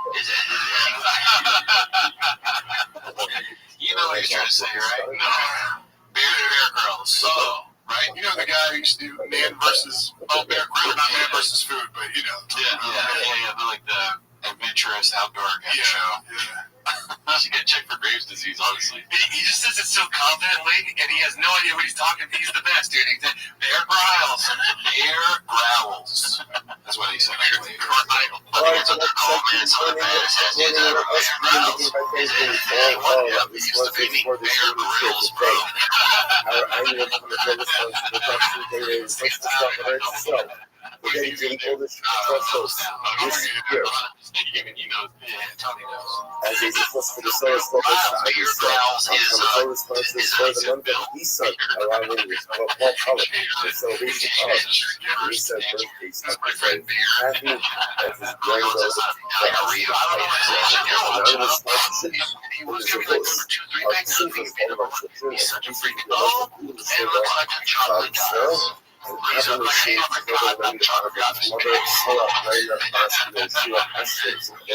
You know what he's trying to say, right? No. Bear Grylls. Oh, right? You know the guy who used to do Man versus... Oh, Bear Grylls. Not Man versus Food, but you know. Yeah. Like the adventurous outdoor game show. Yeah. You should get checked for Graves' disease, honestly. He just says it so confidently, and he has no idea what he's talking about. He's the best, dude. He said, Bear Grylls. Bear Grylls. That's what he said. I think it's what they're called, man. Some of the baddest ass dudes ever. Bear Grylls. He used to be Bear Grylls, bro. Tony knows. As a request for the solar slopes, I just said, responses for the month of Easter, arriving with Paul College, the celebration of Easter birthday celebration. Happy as his granddaughter, anonymous sponsorship, which is a voice of Susan's all of the children, and having received further than the mother, Sarah, Rainer, Bastian, Sheila, Estes, and the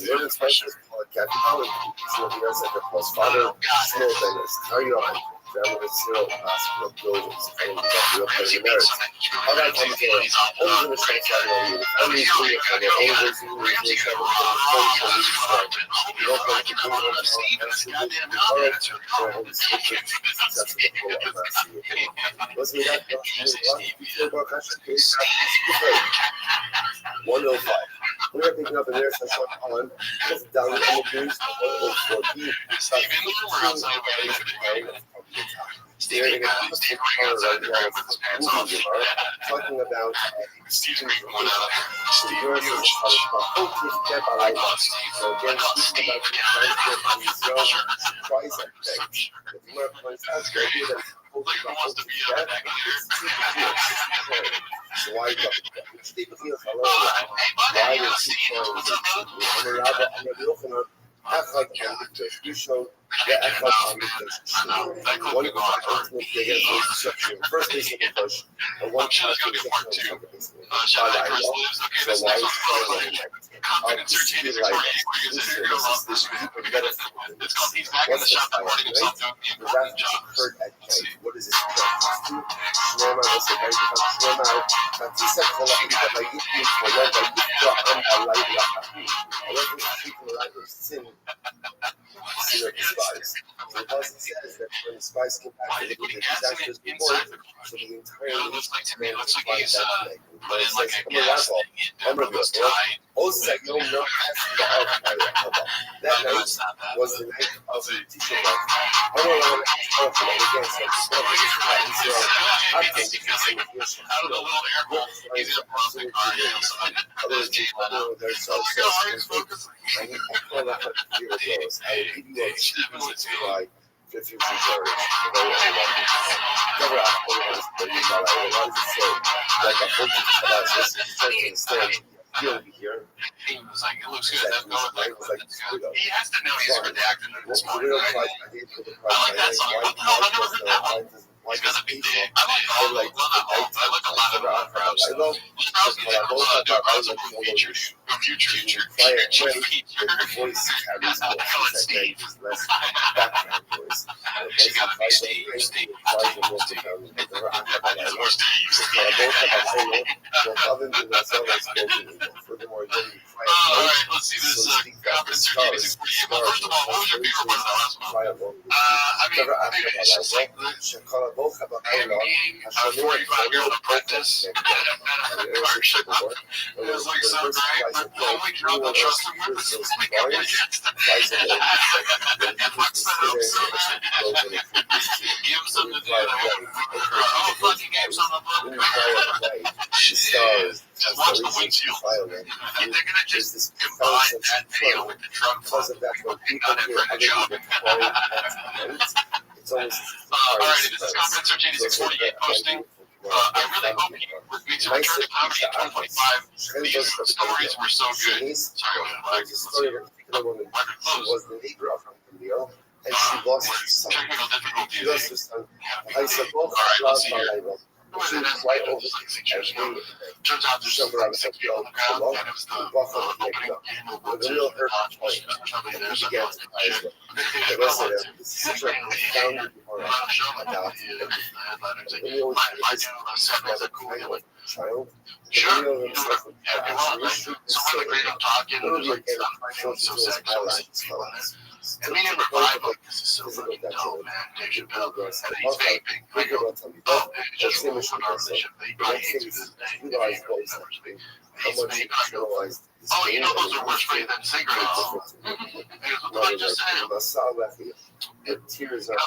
learning specialist, Kathy Collins, so he has at the post father, Snow Bangers, carry on, family, Cyril, Hospital, Buildings, and the real family merits. All that comes in, only in the short time of you, only free of the only ways you will be able to hold you don't want to do it on the alright, Holy Spirit, that's the whole of us. Was me that, $105. We are picking up an air session on just down in the news 104B. Staring at the camera right now, talking about Steve you show the first basic push, and one shot to the part two. Confidence routine is it's called He's Back in the Shop recording himself doing the important job. What is it? Because it says that when the spice came back, it was a disastrous report, so the entire looks like he's put in like a gas thing in his tie. Also, no that night was the night of the t-shirt. I don't know what out of the little air hole, he's in a plastic car. Others they're so focused. I need to pull up at the goes. I would give you a cheap like 50 dollars. Cover up like a $40 he'll be here. He was like, it looks good. That's going. He has to know he's redacted at this point. Right? I like that song. What the hell? I never heard that one. Why He's got does a big people dick. I like all highlight well, not all, but I like a lot of eyebrows. I love Eyebrows need to do a browser feature, dude. A future. the voice carries more. It's like there's less background voice. She gotta be Steve. Steve. Furthermore, All right, let's see this confidence certificate. Well, first of all, what was your favorite part of the last month? I mean, it's just like being a 45-year-old apprentice at a car shop. It was like so great, but the only girl that trusted me was like up against it. Fucks that up so bad. Give him something to do. Oh, fuck, you gave him something to look. Shit. Just watch the windshield. They're gonna just combine that video with the truck because of that, when people got it hear for the other job. people it's always Alright, this is Confidence Search 8648 posting. I really hope he makes a return to comedy in 2025. These stories were so good. Sorry, there's a story of a particular woman. She was the Negro from Camille, and she lost her son. Technical difficulties. She lost her son. I said, both let's see here. she was right over the Turns out there's like 6 people on the ground, and it was the opening game of the real hurt point. point. And she began to cry. The rest of them, this is such a profound child. Sure, you know, yeah, so one of the great I'm talking, there's like so sad, and me number 5, like, this is so fucking dope, man. Dave Chappelle, and he's vaping. I go, oh, it just rolled on our mission. I hate to this day. He's vaping. Oh, you know those are worse for you than cigarettes. Here's what I just said. The tears are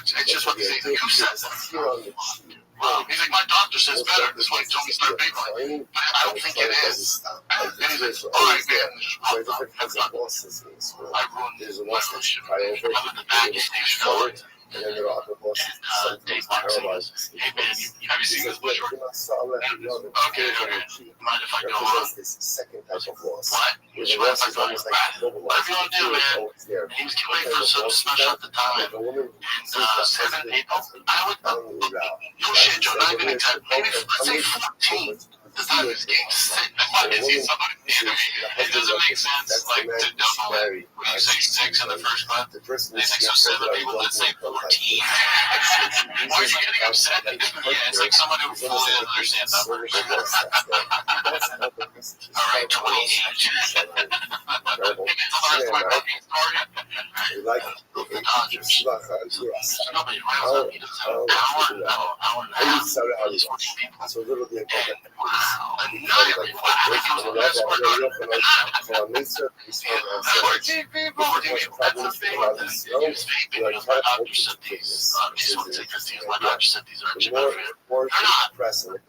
It's just what you said. Wow. He's like, my doctor says better. That's why he told me to start baking. I don't think it is. And he's like, all right, man. I ruined his relationship. I'm in the back stage forward. And then there are other bosses. Dave Marks goes, hey man, have you seen this bush? Okay. Mind if I go on? This second type of loss. What? Which one? Whatever you want to do, man. He was getting ready for some special at the time. And 7 April, I would, no shit, Joe, not even 10, maybe, let's say 14. This time this game set. I didn't see somebody near me. It doesn't make sense, like, to double it. When you say 6 in the first month, they think so 7 people, let's say 14. Why are you getting upset? Yeah, it's like someone who fully understands numbers. Alright, 28. That's my booking story. The Dodgers. Nobody rounds up. He doesn't have an hour and a half. At least 14 people. So a little bit Wow. Another one. I think it was the best part. 14 people. 14 people. That's the thing with this. He was vaping. He was my doctor sent these. These ones take this. My doctor sent these are They're not.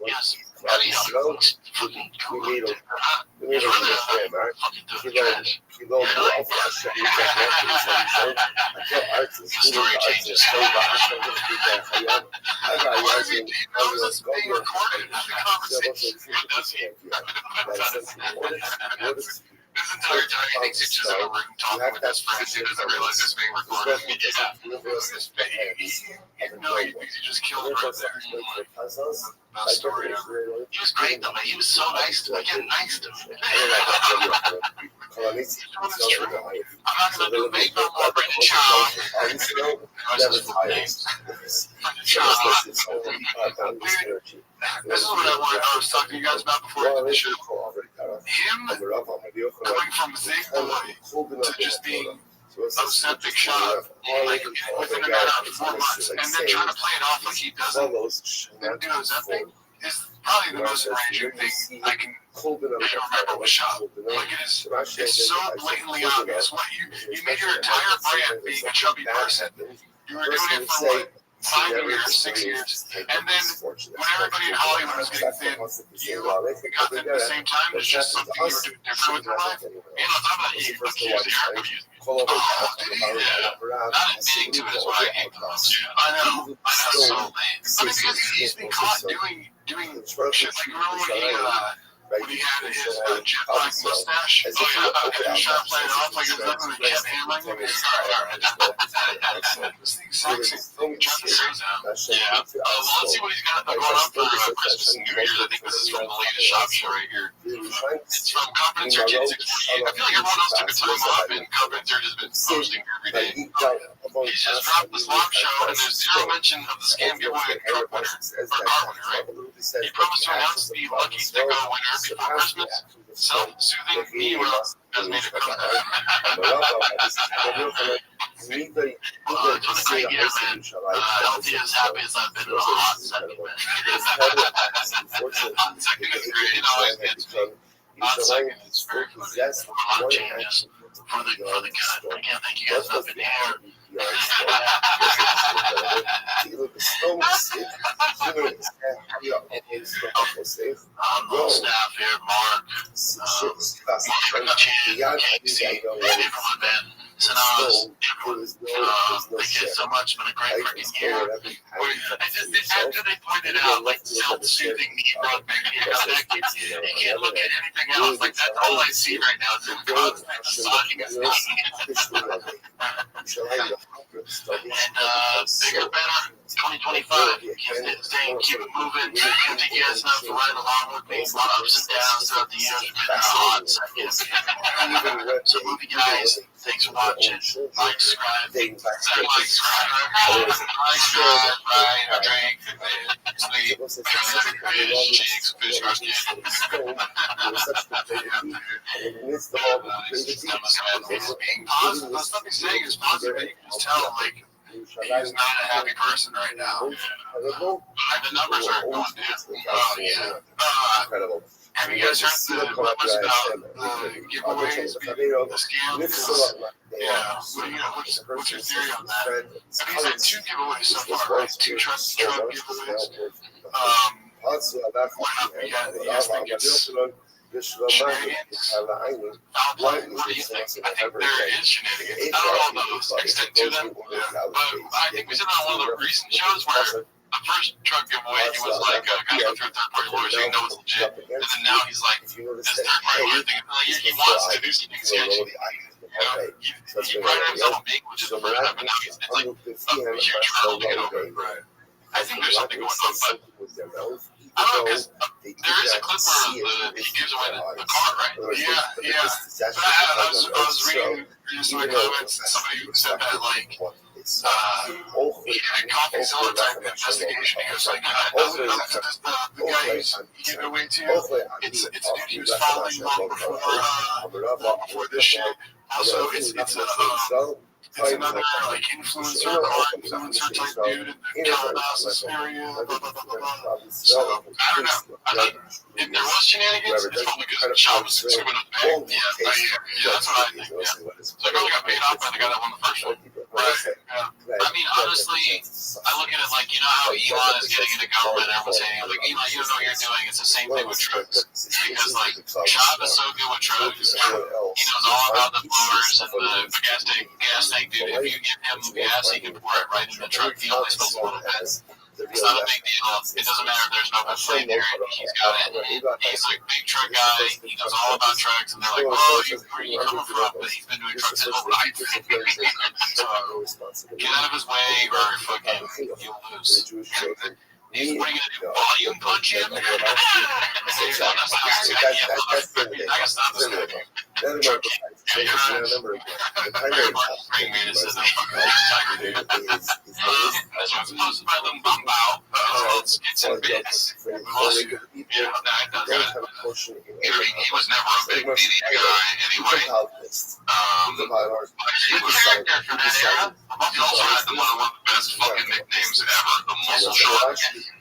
Yes. Anyhow, fucking cool. They're not. It's really fucking doing trash. Story changes. How is this being recorded? The conversation. Does he? This entire time he thinks he's just in a room talking with his friends. He doesn't realize it's being recorded. No, he thinks he just killed right there. Best story ever. He was great though, man. He was so nice to me. Again, nice to me. It's true. I'm not going to do vape no more, Brendan Chow. Never tired. Brendan Chow. This is what I was talking to you guys about before I did the show. Him going from vape boy to just being a septic shot, like within a matter of 4 months, and then trying to play it off like he doesn't do Ozempic is probably the most enraging thing I can remember with shop. Like it's so blatantly obvious. What you made your entire brand being a chubby person. You were doing it for like 5 years, 6 years, and then when everybody in Hollywood was getting thin, you got thin at the same time. It's just something you were doing different with your life. And on top of that, you accused the air of using. Oh, not admitting to it is what I hate the most. I know, so lame. I mean, because he's been caught doing shit. Like, remember when he right? When he had his jetpack mustache. Oh yeah, he started playing off like it was nothing. He kept hammering him. It's the exact same thing. He tried to say that. Yeah. Well, let's see what he's got going up for Christmas and New Year's. I think this is from the latest shop show right here. It's from Confidence Search 8648. I feel like everyone else took a time off, and Confidence Search has been posting every day. He's just dropped this live show, and there's zero mention of the scam giveaway truck winner, or car winner, right? He promised to announce the lucky sticker winner before Christmas. Self-soothing Nero has made a comeback. LT is happy as I've been in a hot second. Hot second is great. It always gets me. Hot second is very funny. A lot of changes for the cut. I can't thank you guys enough in here. I'm the staff here, Mark. Casey, Eddie from the band. Sanaz, thank you so much. It's been a great freaking year. After they pointed out, like, self-soothing Negro making you can't look at anything else. Like, that's all I see right now. Is in God's sodding us. And bigger, better, 2025. Keep it moving. Thank you guys enough for riding along with me. A lot of ups and downs throughout the years. It's been a hot second. So, movie guys, thanks for watching. Like, subscribe. Like, subscribe. Right, a drink, sleep, fish, cheeks, fish, being positive. That's nothing saying is positive. You can just tell, like, he's not a happy person right now. The numbers are going down. Oh, yeah. Have you guys heard the rumors about the giveaways, the scams? Yeah. What's your theory on that? He's had 2 giveaways so far, right? 2 truck giveaways. He has think it's shenanigans. What do you think? I think there is shenanigans. I don't know the extent to them, but I think we said on one of the recent shows where the first truck giveaway, he was like, gotta go through third-party lawyers, so you know it's legit. And then now he's like, this third-party lawyer thing, he wants to do something sketchy. He prided himself on being legit the first time, but now it's like a huge hurdle to get over. Right. I think there's something going on, but I don't know, because there is a clip where he gives away the car, right? Yeah. But I was reading some of the comments, and somebody said that, like, he did a CompuZilla type investigation. He goes like, the guy who's giving away to, it's a dude he was following long before this shit. Also, it's another like influencer, car influencer type dude in the Calabasas area. So I don't know. If there was shenanigans, it's probably because the shop was consuming a bag. Yeah, that's what I think. Yeah. So I probably got paid off by the guy that won the first one. Right. Yeah. I mean, honestly, I look at it like, you know how Elon is getting into government, everyone's saying, like, Elon, you don't know what you're doing. It's the same thing with trucks. Because, like, Shab is so good with trucks. He knows all about the blowers and the gas tank, dude. If you give him gas, he can pour it right in the truck. He only spills a little bit. It's not a big deal. It doesn't matter if there's no flame there. He's got it. He's like a big truck guy. He knows all about trucks. And they're like, oh, where are you coming from? But he's been doing trucks his whole life. So get out of his way or fucking you'll lose. What are you going to do? Volume punch him? I gotta stop this guy. As was posted by Lim Bumbao, it's in bits. He was never a big media guy anyway. He was a character for that era. He also had one of the best fucking nicknames ever, the Muscle Shark.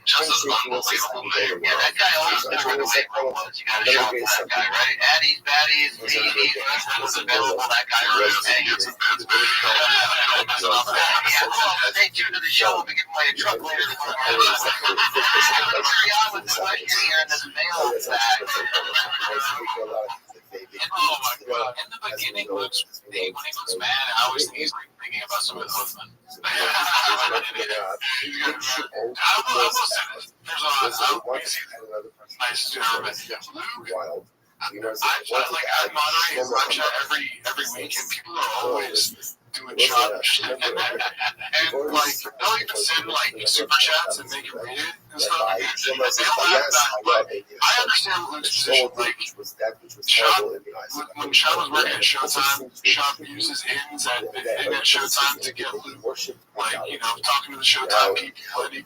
Just an unbelievable name. Yeah, that guy always knew where the weight room was. You gotta show up for that guy, right? Addies, baddies, was available. That guy really gets some beds, but stay tuned to the show. We'll be giving away a truck later. Carry on with the question here in this mail bag. Oh my god! In the beginning, when he looks mad, I always think he's like thinking about some of his husband. I will say this. Nice to have it. Wild. You know, I moderate live chat every week, and people are always doing shots and like they'll even send like super chats and make it read it and stuff. I understand Luke's position. Like Shop, when Shop was working at Showtime, Shop uses ins at Showtime to get Luke, like talking to the Showtime people, and he's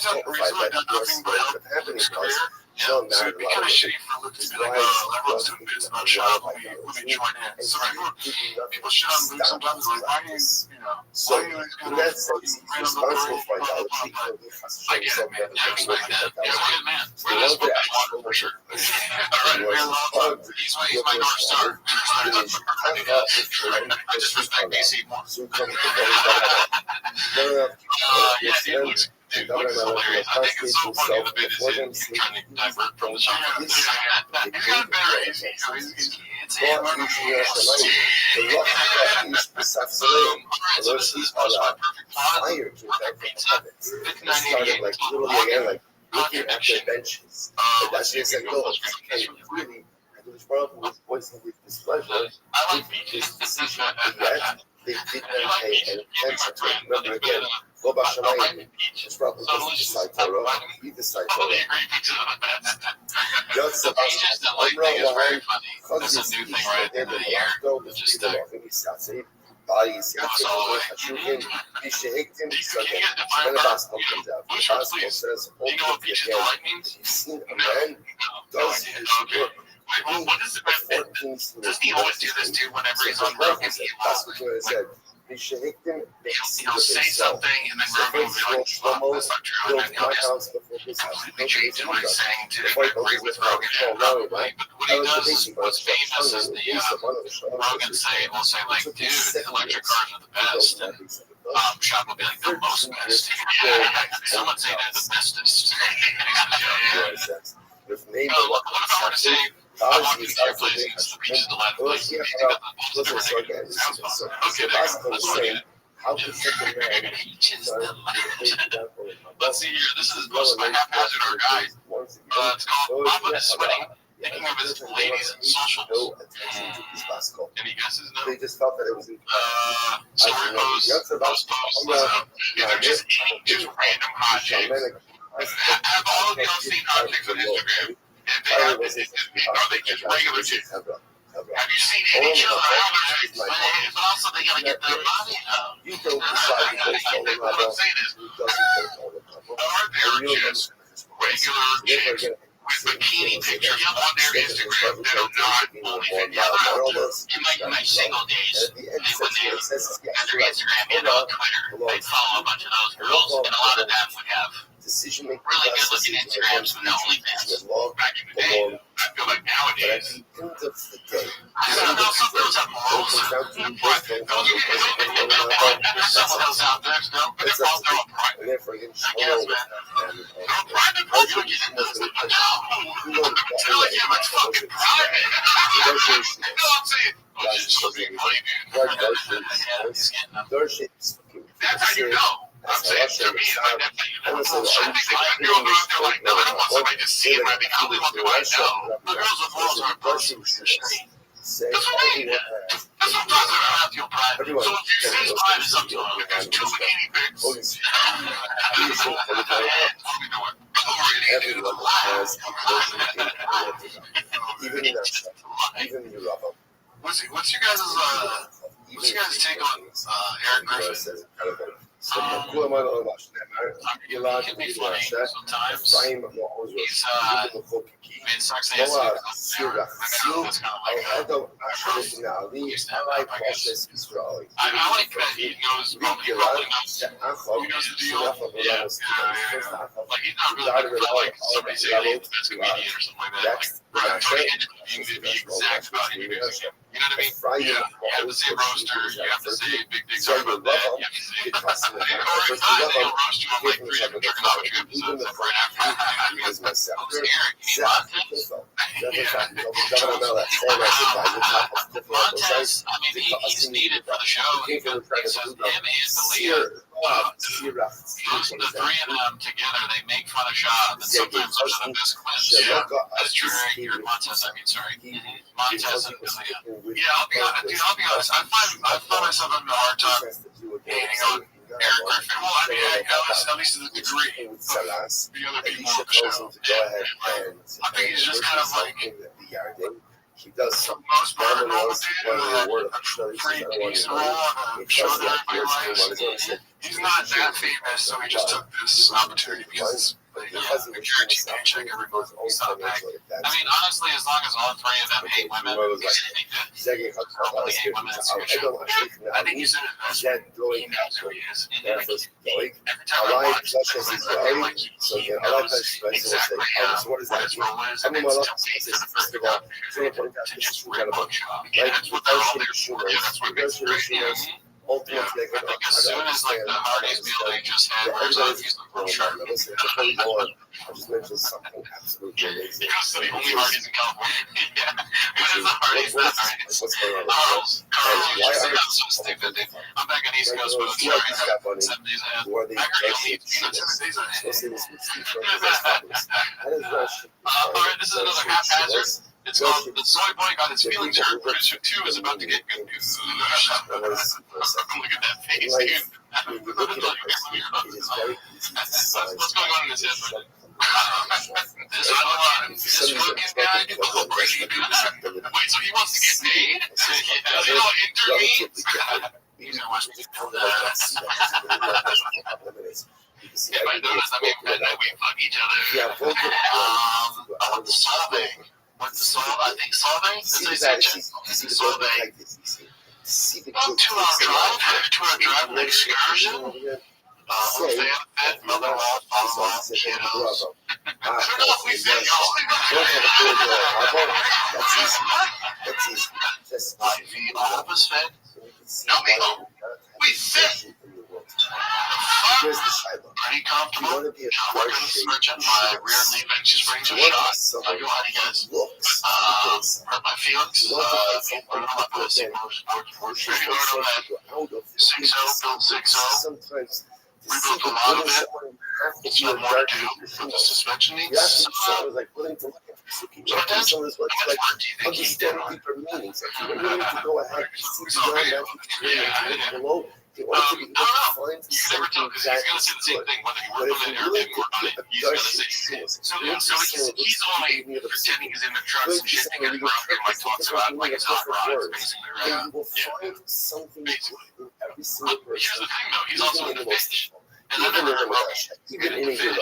done recently done nothing but help Luke's career. Yeah, so it'd be kind of shitty for Luke to be like, everyone's doing bits about Shop, let me join in. So people shit on Luke sometimes, like, why are you always going to responsible for idolatry. I get it, man. I respect that. Yeah, we're good, man. We're not smoking water, for sure. Alright, he's my North Star. I just respect DC more. Yeah, dude, Luke's hilarious. I think it's so funny the bit is him trying to divert from the shop. He's got better. It's him. Boom. Alright, so this is my perfect plot. Pizza. Started like literally again, like looking at the benches. That's just like, oh, and really, I was brought up with voicing his displeasure. I like beaches. Yet they did not pay any attention to it. Remember again, go back to my it's probably decide Torah. We decide Torah. Just about that's a new thing right at the end of the year. Just bodies, you've seen a man does his work. What is it? Does he always do this too whenever he's on Rogan? That's what I said. He'll say something and then Rogan will be like, well, that's not true. And then he'll completely change what he's saying to agree with Rogan. But what he does, what's famous is the Rogan will say like, dude, electric cars are the best. And Shop will be like, the most best. Someone say they're the bestest. What if I were to say, I want to be careful to the beaches to left place. You think that the balls are different. Sounds fun. Okay, there you go. Let's look at it. Beaches the left. Let's see here. This is most of my haphazard our guy. It's called Mama is Sweating. Thinking of his ladies and socials. Any guesses? No. They just felt that it was so we post just random hot chicks. Have all of y'all seen hot chicks on Instagram? Are they just regular chicks? Have you seen any chicks on Instagram? But also they gotta get their money up. You don't decide what I'm saying is, are there just regular chicks with bikini pictures on their Instagram that are not only together in my single days? When they had their Instagram and on Twitter, they'd follow a bunch of those girls, and a lot of them would have really good looking Instagrams with no OnlyFans back in the day. I feel like nowadays, I don't know, some girls have morals. There's some of those out there still, but they're all doing private. I guess, man. No, private, bro, you don't get into this. No, I'm telling you, it's fucking private. You know what I'm saying? Oh, shit's so big money, dude. That's how you know. I'm saying to me, like, that's how you know. I think the young girls are out there like, no, I don't want somebody to see it. I think I only want to know. The girls with morals are posting the street. That's what I mean. That's what I'm talking about your private. So if you see his private, it's up to him. If there's two bikini pics, even you love them. What's your guys' take on Eric Griffin? He can be funny sometimes. He's it sucks that he has to go there. I know it's kind of like I like that he knows probably he knows the deal. Yeah. Like he's not really like somebody say he's the best comedian or something like that. Like Tony Hitchens to be exact about anything. You know what I mean? Yeah. You have to say roaster. You have to say big dick talk about that. You have to say roaster. I'm like 3 different trigonometry episodes right after. Montez, I mean, he's needed for the show. He says him and the leader Listen to three of them together, they make fun of Shab, and sometimes those are the best clips. Yeah, that's true. Here, Montez, Montez and Ilya. Yeah, I'll be honest, dude. I'll be honest. I find myself having a hard time hating on Eric Griffin. Well, I mean, at least to the degree of the other people on the show. I think he's just kind of like. He does some most part of normal dude, pretty decent role on a show that everybody likes. He's not that famous, so he just took this opportunity because it's a guaranteed paycheck every month. He's not back. I mean, honestly, as long as all three of them hate women, openly hate women, it's a good show. I think he's in it. He knows who he is. And every time I watch it, I feel like he knows exactly what his role is, and it's the perfect opportunity to just rip on Shab. And that's what they're all there for. Yeah, that's what makes it great. Yeah, I think as soon as like the Hardy's meal they just had wears off, he's like real sharp. I just mentioned something absolutely amazing. Because the only Hardy's in California. Yeah, what is the Hardy's? Not Hardy's. What's going on? Carl's just so stupid. I'm back on East Coast, but it's already 7 days ahead. I heard you'll need 7 days ahead. Alright, this is another haphazard. It's called The Soy Boy Got His Feelings Hurt. Producer 2 is about to get good news. Look at that face, dude. What's going on in his head? This fucking guy did the whole crazy. Wait, so he wants to get paid? Yeah, you know, intervenes? He's gonna watch me tell that. If I notice, I mean, we fuck each other. The Soul thing. What's the Soul? I think Solvay? Solvay. 2-hour drive, an excursion. Fed, mother-in-law, father-in-law, kiddos. We said That's easy. All of us fed? No, we fit. Here's the Shiloh. Pretty comfortable. You want to be a We're going to switch on my rear knee bench springs are shot. I go, how do you guys? Hurt my feelings. Learn on my pussy. Pretty hard on that. 6-0, build 6-0. Sometimes rebuilt a lot of it. It's not more to do with the suspension needs. like willing to look at someone's like understanding deeper meanings. Like you're willing to go ahead and see beyond that below. In order to be able to find something that he's going to say the same thing whether you work on it or didn't work on it. He's going to say so he's only pretending he's in the trucks and shit and around and like talks about like it's hot rods basically, right? You will find something in every single person. Here's the thing though, he's also in the fish. And then Even they're in rubbish. even in Even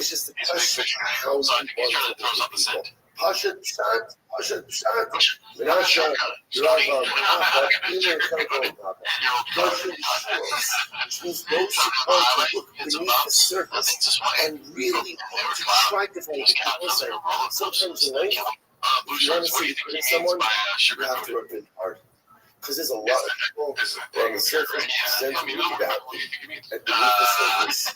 it's just a he's a big question fish guy. how So I think he's trying to throw us off the scent. Pasha shot. Menasha, Rabbi, those who look beneath the surface and really to try to find the outside. Sometimes in life, if you want to see someone, you have to work really hard. Because there's a lot of people on the surface present really badly. And beneath the surface,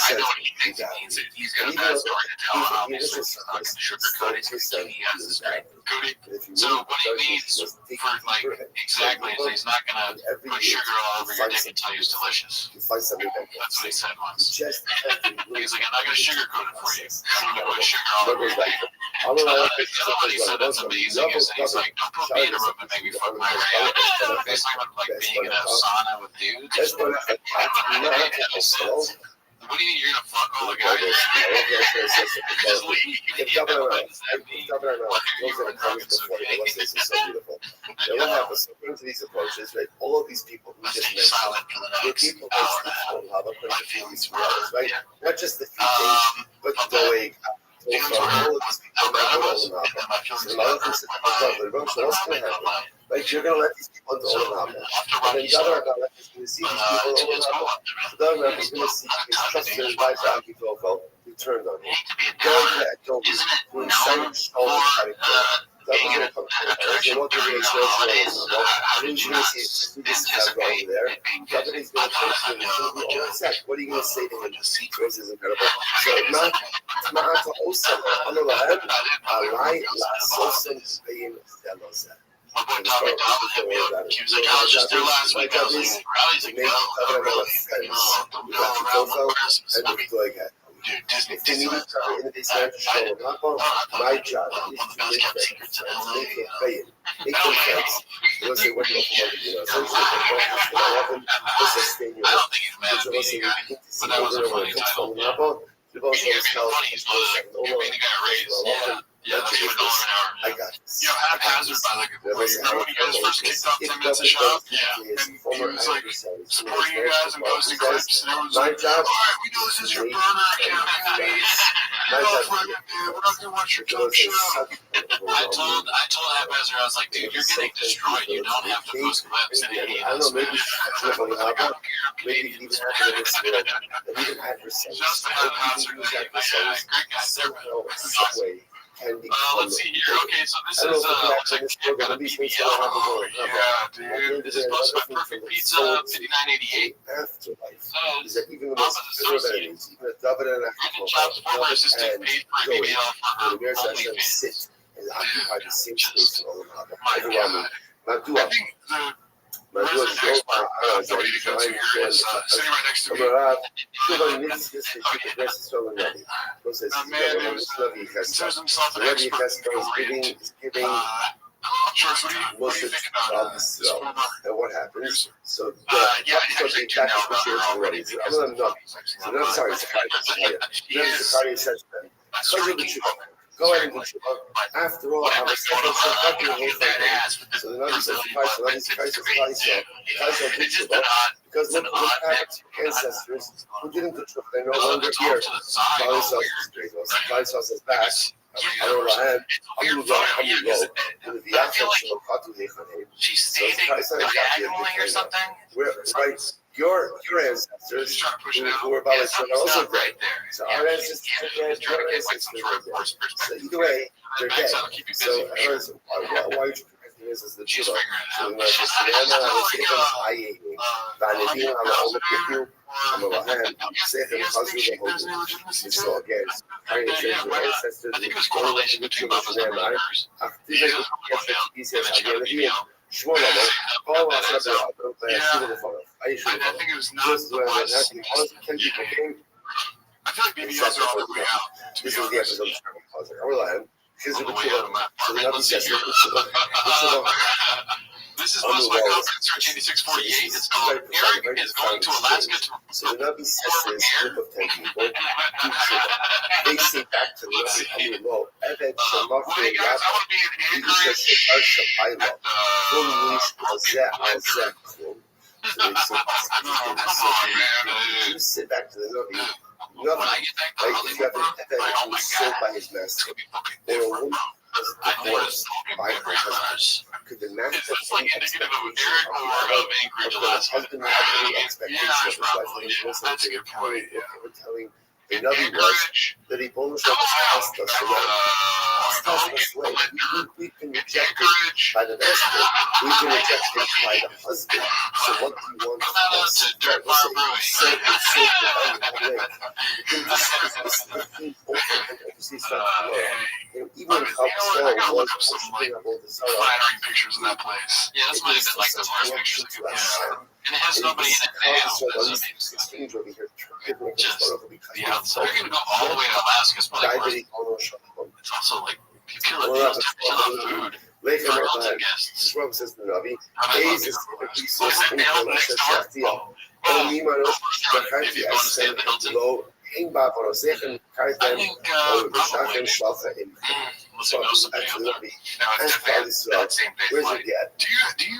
I know what he thinks he means. He's got a bad story to tell, obviously. He's not going to sugarcoat it. He has this great cootie. So what he needs for, like, exactly is he's not going to put sugar all over your dick and tell you it's delicious. That's what he said once. He's like, I'm not going to sugarcoat it for you. I'm going to put sugar all over your dick. What he said that's amazing is that he's like, don't put me in a room and make me fuck my way out. He's talking about like being in a sauna with dudes. What do you mean you're gonna fuck all the guys? Just leave. What happens according to these approaches, right? All of these people who just mentioned, the people that don't have a feelings, right? Not just the few but going. Like you're gonna let these people into Olam. And then the other half is gonna see these people in Olam. The other half is gonna see these trusted by Rocky Coco who turned on him. Don't be excited shoulder cutting. That's gonna come to you. What they're gonna say is, you're gonna see this guy over there. Somebody's gonna take you and all set. What are you gonna say to him? This is incredible. So not to Osam. On the other hand, I lie, Osam being Zelozah. My boy Tommy Dobbin hit me up. He was like, I was just there last week. I was like, Riley's like, no, really. Don't go around for Christmas. I mean, dude, Disneyland. My job is one of the best kept secrets in LA. make them friends. You'll say, what do you want? I don't think he's mad at me, guy. But that was a funny title. Yeah. You're being a raise. Yeah, that's $2 an hour. I got this. You know, haphazard by like, remember when you guys first kicked off 10 minutes of shop? Yeah. And he was like supporting you guys and posting clips, and everyone's like, all right, we know this is your burner account, guys. We're not gonna watch your dumb show. I told haphazard, I was like, dude, you're getting destroyed. You don't have to post clips and hate us, man. I don't care. I'm Canadian. Even adversaries. Just to have an answer. Great guys. They're can be let's see here. Okay, so this is looks like a BBL. Yeah, dude. This is posted by Perfect Pizza, $59.88. Afterlife. So is that even the most associates, even a double and a Jobs former assistant paid for a BBL for the OnlyFans. sit and occupy the same space for all My God. I think the resident expert nobody to go to here is sitting right next to me. Man, considers himself an expert in Korean. Sure, so what do you think about this former and what happens? So yeah, actually do know about her already. I'm sorry, Sakari says that. Go ahead and do it. After all, I was fucking hate that. So the numbers of the price of because look at the ancestors who didn't control, they're no longer here. Kali says back. She's standing diagonally or something. Right. Your ancestors who were about to also right there. So our ancestors so either way, they're dead. So why would you protect the ancestors? The Shiva. So we might just so again, I think there's correlation between both of them. Shmuel, all our sets are up. I think it was not the West. I feel like BBLs are on the way out. This is the episode of Closet. I will end. Here's the This is posted by Conference Search 8648. It's called Eric is going to Alaska to so the Nabi says this group of 10 people. They say back to the Nabi, well, Evan Shamaf, hey guys, I want to be in Anchorage. You sit back to the Nabi. Nothing. Like if you have an Evan who is sold by his master, or a woman divorced by her husband. Could the man it's like indicative of Eric or of Anchorage, Alaska. Husband have any expectation of his wife? That's a good point. We're telling another was that he bonus up his us we can reject it by the master. We can reject it by the husband. So what do you want from us? Even if flattering pictures of that place. Yeah, that's might have been like the first pictures. And it has nobody in it now. Just so they're gonna go all the way to Alaska. It's also like you kill it. It's a food. Later, for guests. Trump says the Navi.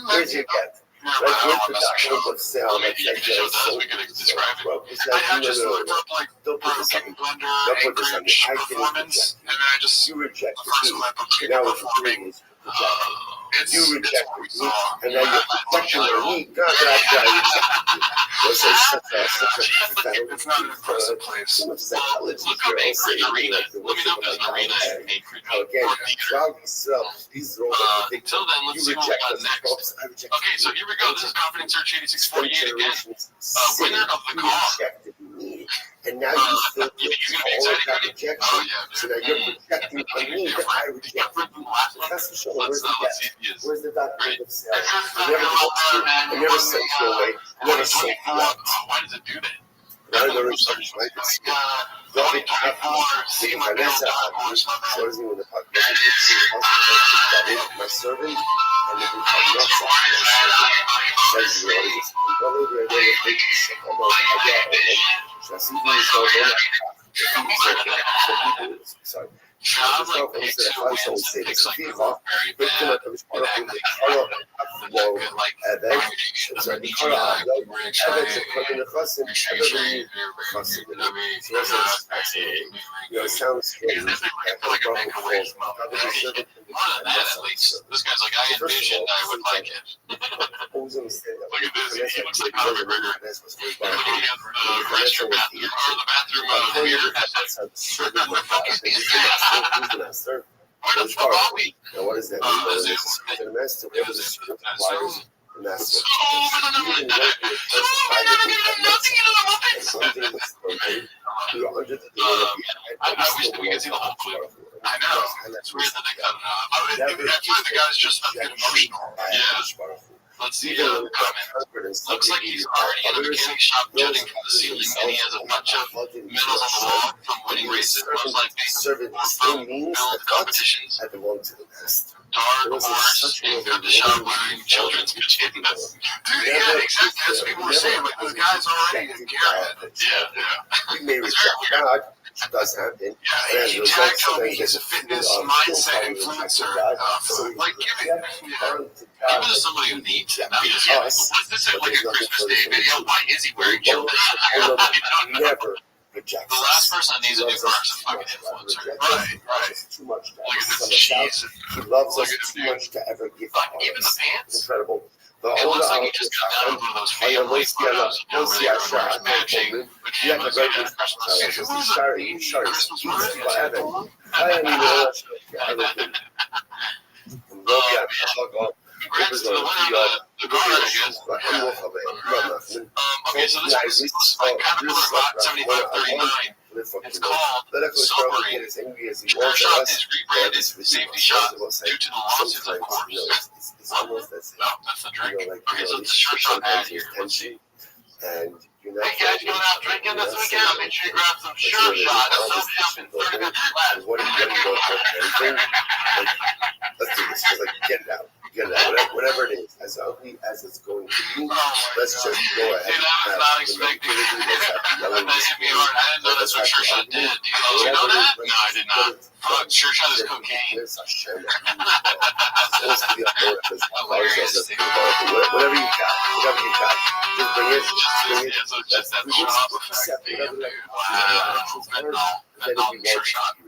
Where's your get? Like with the document of sale, like we could describe it. I have just looked up like Burger Blender, Anchorage performance, and then I just you reject the first one I put now performing. You reject me, and now you're protecting me. God, it's not an impressive place. Look up Anchorage Arena. Let me know if there's an arena in Anchorage. Again, these are all until then, let's see what we got next. Okay, so here we go. This is Confidence Search 8648 again. Winner of the call. And now you still You're feel gonna be all of excited. that Oh rejection. yeah. So now you're projecting on me that I rejected you. That's for sure. Where's the Let's see debt? if he is. Where's the document of sale? I I never divorced you. I never sent you away. I never sold you out. Why does it do that? Now there is something like this. David Vanessa so is me with the podcast. David, my servant, and the Vanessa, says the audience. Sorry. Sounds crazy. This guy's like, I envisioned I would like it. Always understand that. Look at this. He looks like Conor McGregor. Looking at the restroom bathroom, or the bathroom mirror. Where the fuck are we? What is that? The master was the master. I wish that we could see the whole clip. I know. It's weird that they cut it out. That's why the guy's just a bit emotional. Yeah. Let's see the comment. Looks like he's already in a mechanic shop jutting from the ceiling, and he has a bunch of medals on the wall from winning races, most likely from build competitions. I belong to the best. Dark horse and got the shop wearing children's pajamas. Dude, yeah, exactly. That's what people were saying. Like, this guy's already in Garrett. Yeah. We may reject God. It does happen. Yeah, he tagged Toby. He's a fitness mindset influencer. Like, even to somebody who needs it. Was this like a Christmas Day video? Why is he wearing children? Never reject. The last person that needs a new car is a fucking influencer. Right. Too much. Look at this cheese. He loves us too much to ever give up. Even the pants? Incredible. It looks like he just got down one of those family photos. You know, where everyone's matching pajamas and Christmas. Congrats to the winner of the car, I guess. Okay, so this is like Caterpillar Bot 7539. It's called Submarine. Sure Shot is rebranded Safety Shot due to the lawsuits, of course. No, that's the drink. Okay, so it's a Sure Shot ad here. Let's see. And hey guys, going out drinking this weekend? Make sure you grab some Sure Shot. Soap shop in 30 minutes left. What are you getting about? Let's do this. Just like get it out. Get it out. Whatever it is, as ugly as it's going to be, let's just go ahead. Dude, I was not expecting that. That hit me hard. I didn't know that's what Sure Shot did. Do you know that? No, I did not. Fuck, Sure Shot is cocaine. Whatever you got. Just bring it. So just that whole effect. Sure Shot.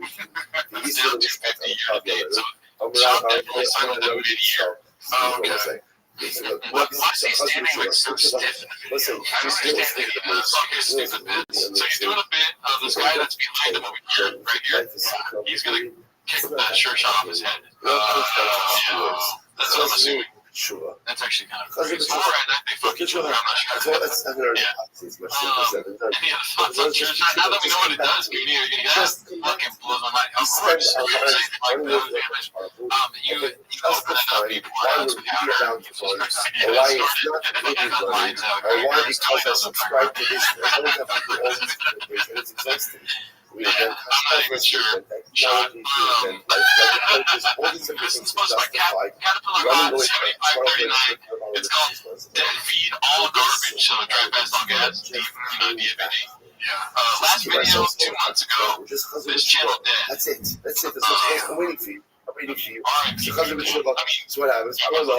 It's down 250 year to date. So Shot definitely signed that mid-year. Oh, okay. Why is he standing like so stiff in the video? I don't understand the fucking stupid bits. So he's doing a bit of this guy that's behind him over here, right here. He's gonna kick the Sure Shot off his head. That's what I'm assuming. Sure. That's actually kind of crazy. All right, they fucking sure. I'm not sure. Any thoughts on Sure Shot? Now that we know what it does, can you fucking blows my mind. Of course, like the damage. You open it up, you pour out some powder, you put the lines out. Why? Because I subscribe to this. I don't have to do all these things, and it's exhausting. I'm not even sure. Shot. This is sponsored by Caterpillar Bot 7539. It's called Dead Feed All Garbage. So drive fast on gas. DVD. Last video 2 months ago. This channel dead. That's it. I'm waiting for you. So what happens? Hello.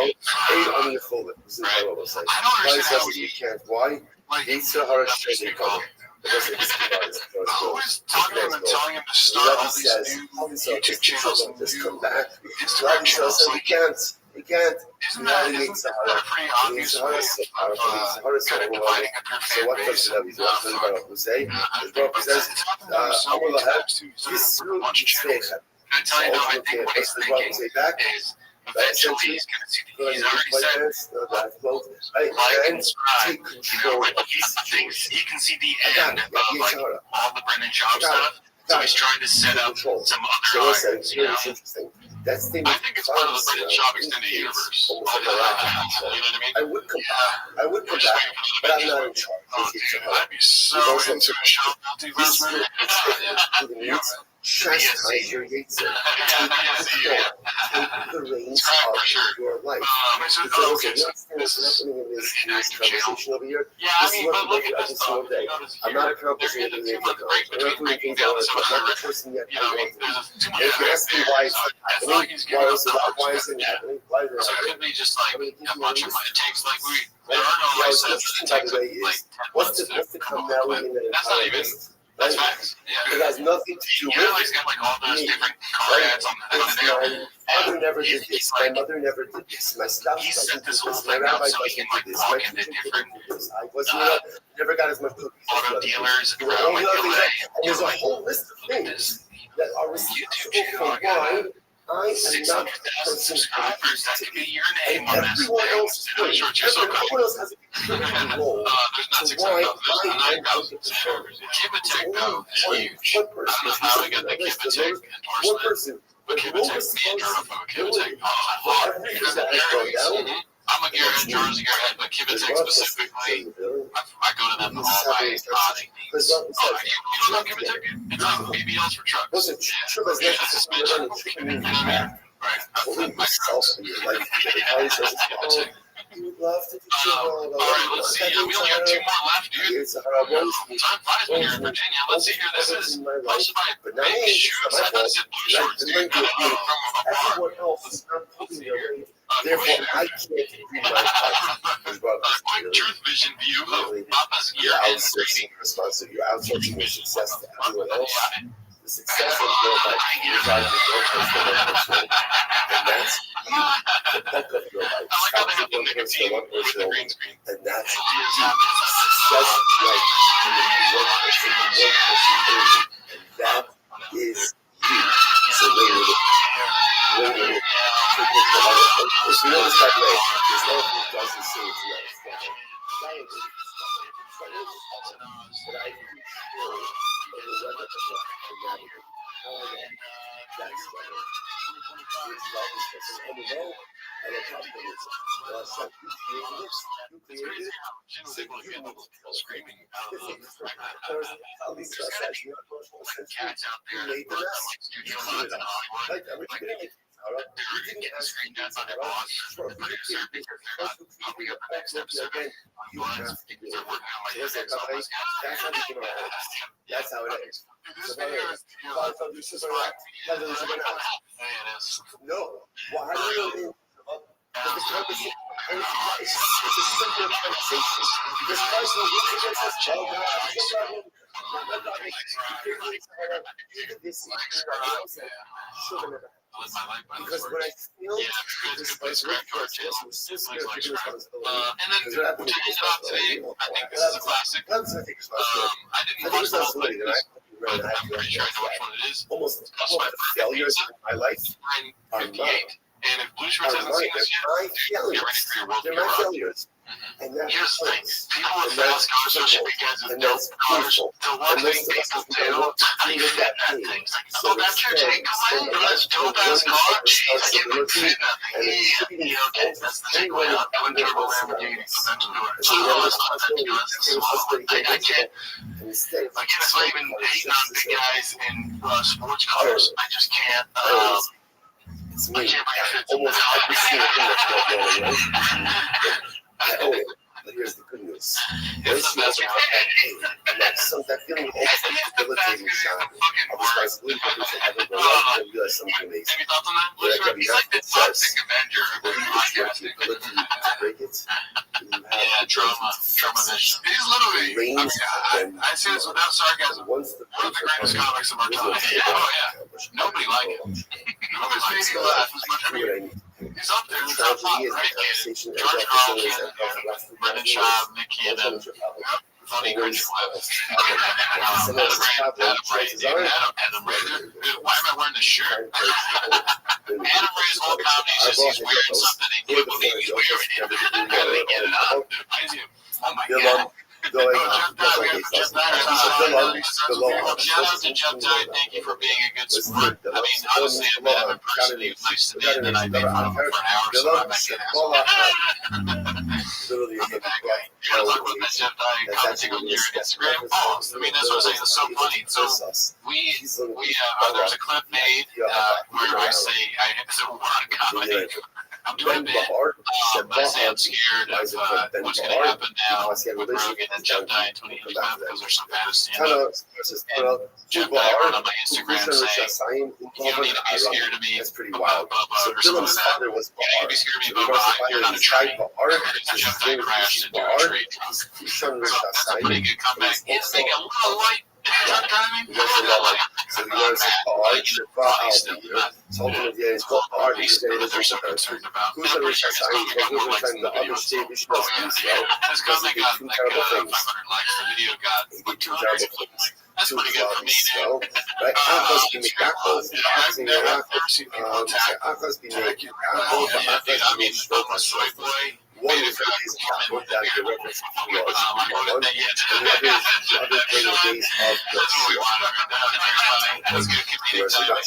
I'm going to hold it. This is what I will say. I don't understand how you can't. Why? It's so hard to who is talking to him and telling him to start all these new YouTube channels and new Instagram channels? He can't. Isn't that a pretty obvious way of dividing up your fan base? Can I tell you though, I think what he's thinking is eventually he's going to see the, he's already said, like and subscribe, you know, like he can see the end of like all the Brendan Schaub stuff. So he's trying to set up some other irons, you know. I think it's part of the Brendan Schaub extended universe. You know what I mean? I would come back, but I'm not in charge. I'd be so into a Schaub multiverse, man. Chastise your Yates. Take the reins of your life. This is happening in this conversation over here. Yeah, I mean, but look at this though. I'm not accomplishing anything. I'm not doing things I'm not the person yet. If you ask me why it's happening, why is it happening? Why is it happening? So it could be just like a bunch of money. It takes like there are no like sets. It takes like what's the commonality in that? That's not even. That's facts. Yeah. It has nothing to do with it. He's got like all those different card ads on there. My mother never did this. My mother never did this. My spouse doesn't do this. My rabbi doesn't do this. My teacher didn't do this. I wasn't never got as much cookies. Auto dealers and there's a whole list of things that are responsible for why I am not the person subscribers. That could be your name on this. Everyone else has a role to why I am not the subscribers. Kibitek, though, is huge. I don't know how we got the Kibitek endorsement, but Kibitek, me and Jordan from Kibitek, I'm a gearhead, Jordan's a gearhead, but Kibitek specifically, I go to them for all my you don't know Kibitek? It's like BBLs for trucks. Wasn't true as Right. You would love to do all right, let's see. We only got 2 more left, dude. Time flies when you're in Virginia. Let's see here. This is posted by Big Shoes. I thought it said Blue Shorts, dude. everyone else is not putting their weight. Therefore, I can't read my Truth Vision view of Papa's year-end rating. You're outsourcing your success to everyone else. The success of your life is driving your and that's the bulk of your life. I like how they have the nicotine with the green screen. And that's success life. And that is you. So later, there's no step late. There's no who doesn't say it's not a step. But I can feel the weather that's and a capitalism. You created She was able to get people screaming out of the cats out there. made the mess. Studio lines in Hollywood. Like, are we getting it? They're going to get screened down by their boss, the producer, because they're not pumping up the next episode. You have to do They're it. working on like That's this. how it is. That's how it is. This video is No. Why do you it's a simple conversation. This person looks against us, oh God, because when I feel this place was so scared of taking responsibility. And then to end it off today, I think this is a classic. I didn't watch the whole thing, but I'm pretty sure I know which one it is. Almost all of the failures in my life are 58. And if Blue Shirts hasn't seen this yet, get ready for your world to they're be my rough. failures. And that's Here's the thing. People with failed scholarships because of dope scholars. The one thing people do, they fit nothing. It's like, oh, that's your takeaway? That's dope-ass car? Jeez, I can't fit nothing. Yeah, okay, that's the takeaway. I'm doing turbo Lamborghini, so that's doing it. Oh, that's not that good. That's small. I can't. Again, it's not even hating on big guys in sports cars. I just can't. It's me. Almost every single thing that's going on. I own it. But here's the good news. There's that feeling of almost debilitating shock of responsibility to have it go out and realize something amazing. Any thoughts on that? He's like the toxic Avenger of podcasting. Break it. Yeah, trauma vision. It is literally. I say this without sarcasm. One of the greatest comics of our time. Oh yeah. Nobody like it. Nobody's making me laugh as much as me. He's up there in the top five, right? George Carlin, Brendan Schaub, Nick Cannon. funny cringe clip. Someone else's tablet, chances are, Adam Ray. Why am I wearing this shirt? Adam Ray's whole comedy is just he's wearing something he can't believe he's wearing it. And they get it on. Oh my God. Jeff shout out to Jeff Dye. Thank you for being a good sport. I mean, honestly, I met him in person. He was nice to me, and then I made fun of him for an hour, so I'm not getting I'm the bad guy. You gotta look with that Jeff Dye commenting on your Instagram post. I mean, that's what I'm saying. It's so funny. So there's a clip made where I say I want to comment. I'm doing a bit. I say I'm scared of what's going to happen now with Rogan and Jeff Dye and Tony Hinchcliffe because there's some bad stand-up. And Jeff Dye wrote on my Instagram saying, you don't need to be scared of me about Bubba or something like that. You need to be scared of me about you're not a tree. And Jeff Dye crashed into a tree. So that's a pretty good comeback. It's making a little light. Truck driving, so he wears a car, there's some concern about. who's the rich side, the other state issue of things, right? This comment got like 500 likes. The video got like 200 likes. That's pretty good for me, dude. Right? I've never seen people attack. I mean, I'm a soy boy. One of the things that the reference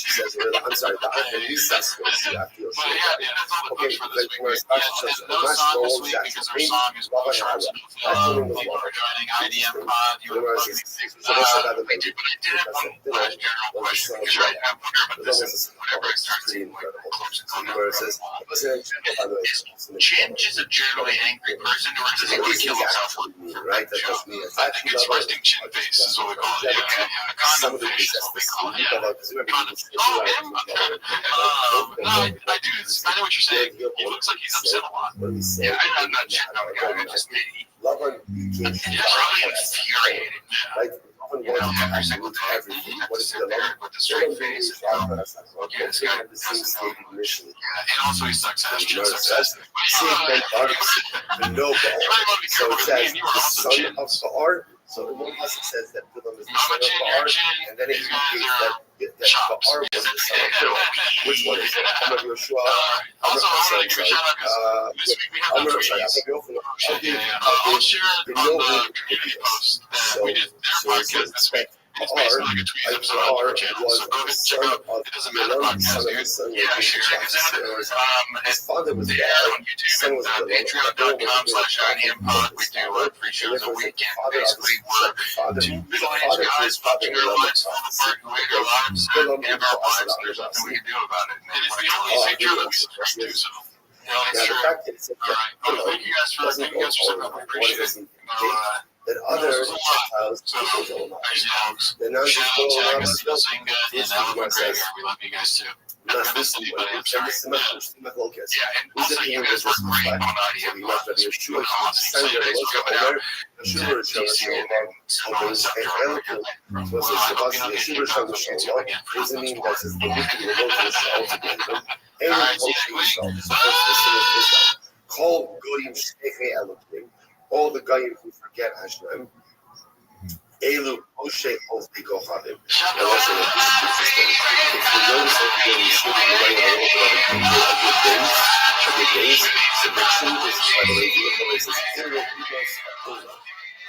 she says, I'm sorry, the recess goes to that field. Okay, where it's actually says, no song this week because our song is well short. People are joining IDM Pod. You were fucking but I did it one last general question because I wonder about this and whenever I start seeing like close Chin is a generally angry person, or does he want to kill himself? Right, I think it's resting chin face is what we call it. A condom face is what we call it. Oh, him? No, I do. I know what you're saying. He looks like he's upset a lot. Yeah, I'm not chin no guy. I just me. He's probably infuriated. You know, every single day. What's in there with the straight face? And this guy doesn't know. And also he sucks ass. Chin sucks ass. The noble. So it says the son of the art. So the one passage says that Bilam is the son of the art, and then it indicates that the art was the son of Bilam. Which one is it? I'm not sure. Also, I want to give a shout out because this week we have the tweets. I'll share it on the community post that we did their podcast this week. It's basically like a tweet episode on our channel, so go ahead and check out It Doesn't Matter podcast, dude. Yeah, share it. It's out there on YouTube and patreon.com/IDMPod. We do pre-shows a weekend. Basically, we're two middle-aged guys watching our lives fall apart and wait our lives and live our lives, and there's nothing we can do about it. And it's the only picture that we subscribe to, so. All right. Thank you guys for something. I appreciate it. That other Gentiles they're not just going around we love you guys too. Never missed anybody, I'm sorry. Yeah, and also you guys work great on IDM. It's really awesome. So you guys go down to DC and all this stuff regularly. All the Goyim who forget Hashem, Elu Moshe Hofei Kochadim. And also, if you notice that you're shooting away of your days, so the truth is, by the way, if you look at it, it says, Israel Eagles Abdullah.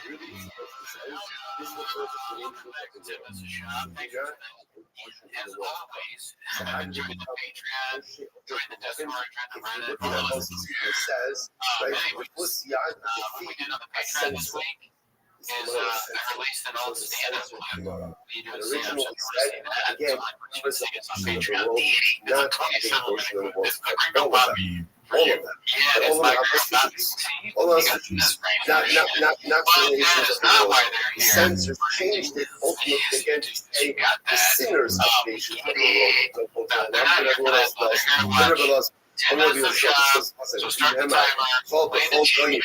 Really, this is the first As always, join the Patreon, join the Discord, join the Reddit, all those things. Anyways, we did on the Patreon this week is I released an old stand-up clip. We do a stand-up, so if you want to see that, it's on Patreon. It's a 27-minute clip. It's the Gringo Bobby. All of them. Yeah, it's like all of them. Not the censors changed it ultimately against the sinners of the nation. Nevertheless, so start the timer, play the tune.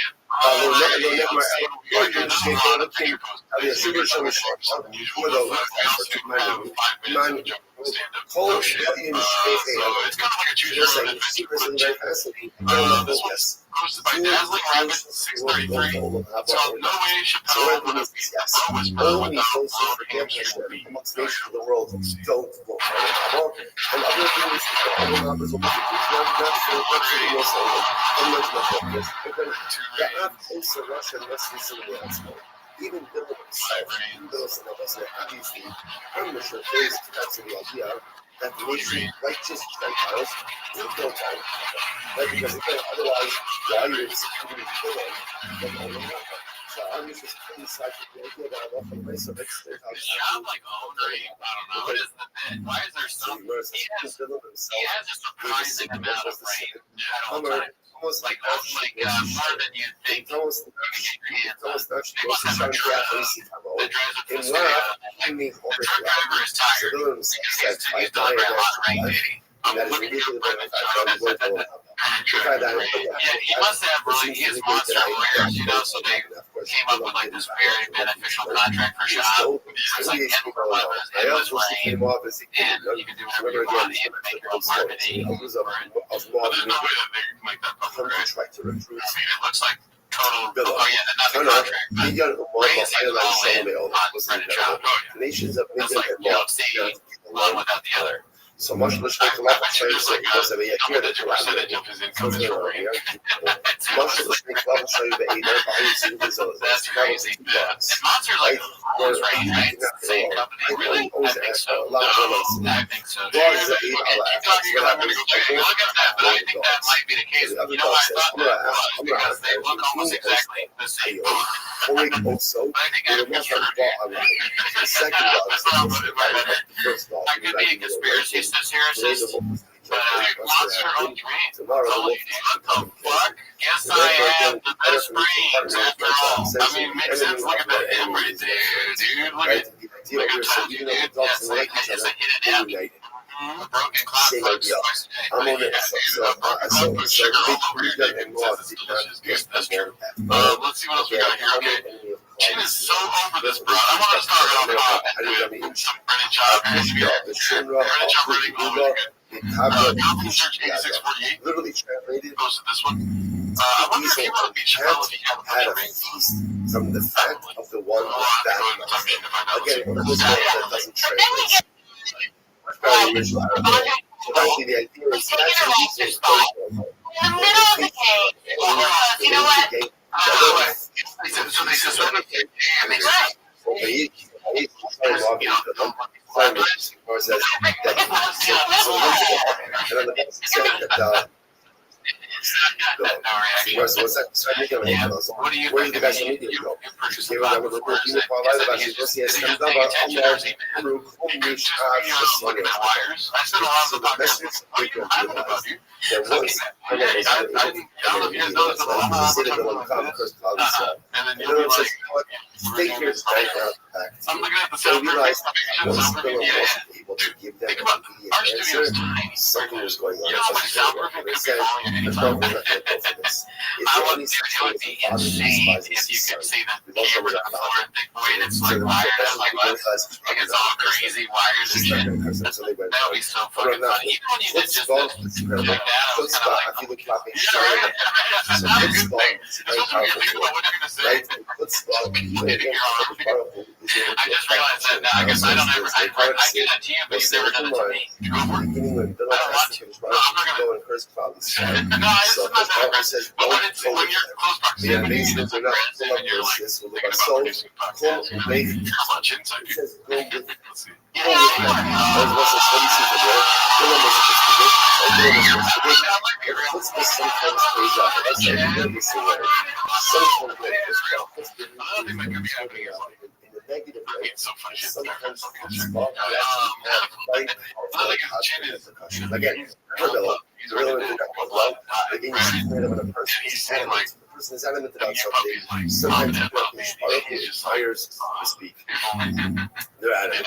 Whole shit. billion So it's kind of like a choose your own adventure. Seriously, very fascinating. This one's hosted by Dazzling Rabbit 633. So no way Chappelle would have beat the Bro Whisperer Only without those who Lord forgive Hamstring Hashem beat. amongst nations of the world don't vote for Obama. And other things, other members of the the atheists of Russia and Western civilization, even Bill himself, obviously, I'm not sure there is to the idea that the nation righteous Gentiles will go down. Right? Because again, otherwise, why would security kill them? So I'm just putting aside the idea that I'm off the place of it. Is Shab like owning? I don't know. What is the bit? Why is there so? He has a surprising amount of rain at all times. Like more than you'd think you could get your hands on. They must have a truck that drives up to the studio. The truck driver is tired because he's done a lot of rain dating. I'm looking at your private job. Yeah, he must have really, he has monster lawyers, you know, so they came up with like this very beneficial contract for Shab. It's like 10 per month, it was rain, and you can do whatever you want, and make your own marketing for it. But there's no way that they can make that public, right? I mean, it looks like total, oh yeah, not the contract, but Ray is all in on the job. Oh yeah, it's like you don't see one without the other. So much less like there's like a double-digit percentage of his income is from rain. That's crazy. And Monster's like owns rain, right? Same company. Really? I think so. No, I think so. Keep talking because I'm going to go take a look at that, but I think that might be the case. You know why I thought that was? Because they look almost exactly the same. But I think Adam gets hurt. I could be a conspiracy theorist, but Monster owns rain. Holy what the fuck? Guess I have the best brains after all. I mean, it makes sense. Look at that M right there, dude. Look at you, dude. That's like, it's a hidden M. A broken clock push twice a day. A broken clock push sugar all over your dick and says it's delicious. Yes, that's true. Let's see what else we got here. Okay. Chin is so over this, bro. I want to start off with some Brennan Chop. Brennan Chop running all the way good. Confidence Search 8648. Literally translated. Posted this one. I wonder if he wrote Beach Chappelle if he had a ring. From the fact of the one that again, one of those ones that doesn't translate. Very original. So the idea is that's in the middle of the game. You know what? So they suspended him. And they What do you think? I spent a lot of the podcast. I don't know about you. I don't know if you guys know this, and then you'll be like, I'm looking at the soundproofing. Think about our studio's tiny. Something was going on. You know how much soundproofing could be falling at any time? It would be insane if you could see the camera on the floor and think, wait, it's like wires, like it's all crazy wires and shit. That would be so fucking funny. Even when you did just this like that, I was kind of like, yeah, right. That's not a good thing. Especially when you think about what you're gonna say. I just realized that now. I guess I don't ever. I did that to you, but you've never done it to me. You go for it. I don't want to. No, I'm not gonna. No, it's not that aggressive. But when you're close proximity, it's aggressive, and you're like thinking about producing podcasts. How much insight do you have? Let's see. Negative, right? So funny shit. Again, the person is adamant about something. Sometimes his hires to speak. They're adamant.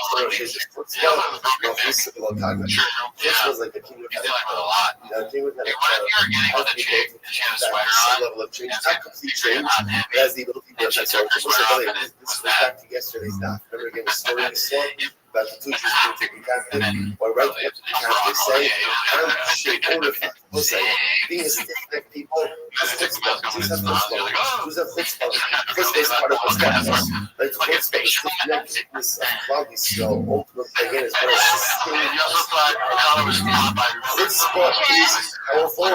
This was like the king of the king of some level of change. Not complete change, but as the ability to this was back to yesterday's stuff. Remember again the story of the storm? but the two just need to be captain or right to be captain. Say, and shit, all of that. Also, being a stiff-necked people, has chutzpah. Jews have chutzpah. Jews have chutzpah. Chutzpah is part of what's captain. Like, chutzpah is stiff-neckedness of Klal Yisrael. Ultimately, again, is what is sustained. Chutzpah is powerful.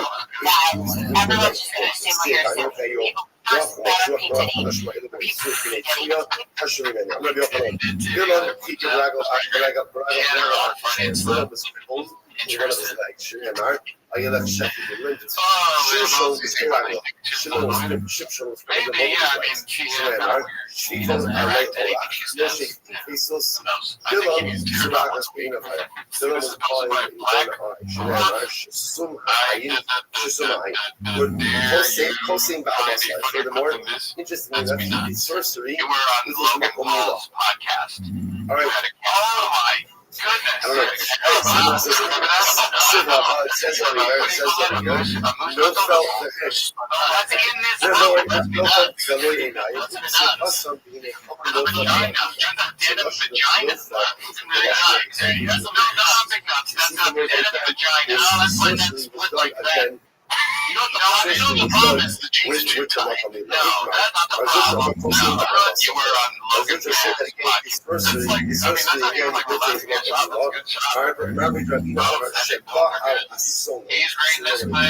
Furthermore, interestingly enough, the sorcery is a podcast. All right. Oh my goodness. I don't know. It says over here, no felt the head. You know the problem is the Jews too tight. No, that's not the problem. No, you were on Logan Paul's podcast. That's like the last good job. That's a good job. He's great in this clip.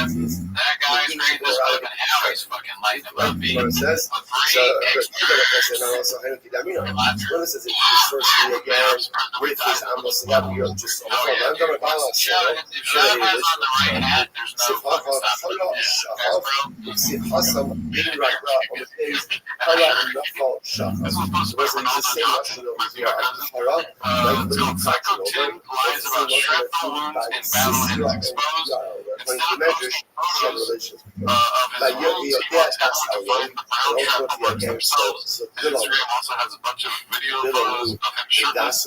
That guy's great in this clip, and Howie's fucking lighting him up. Being a Restream also has a bunch of video photos of him shirtless.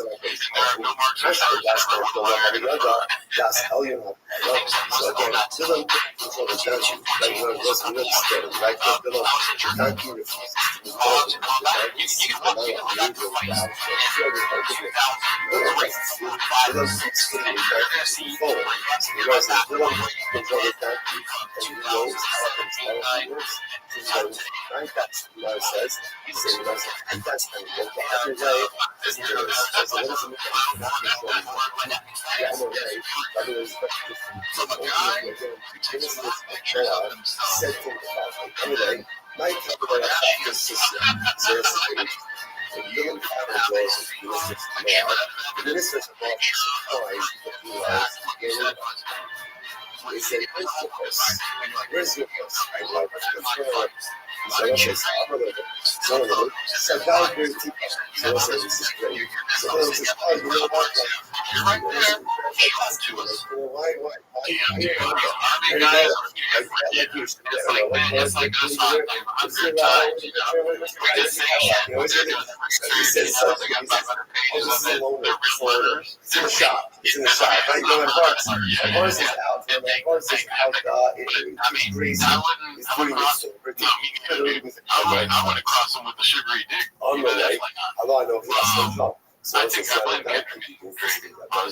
Where's your voice? I love it. So this is great. So this is you know what? You're right there. Why? It's like this on 100 times, you know. We just say shit. It's in the shop. It's in the shop. Right? You know, and Barnes is out. And Barnes is out. It's crazy. It's doing this thing. I want to cross him with the sugary dick. On the way. Although I know he's not so drunk. So I think I wouldn't get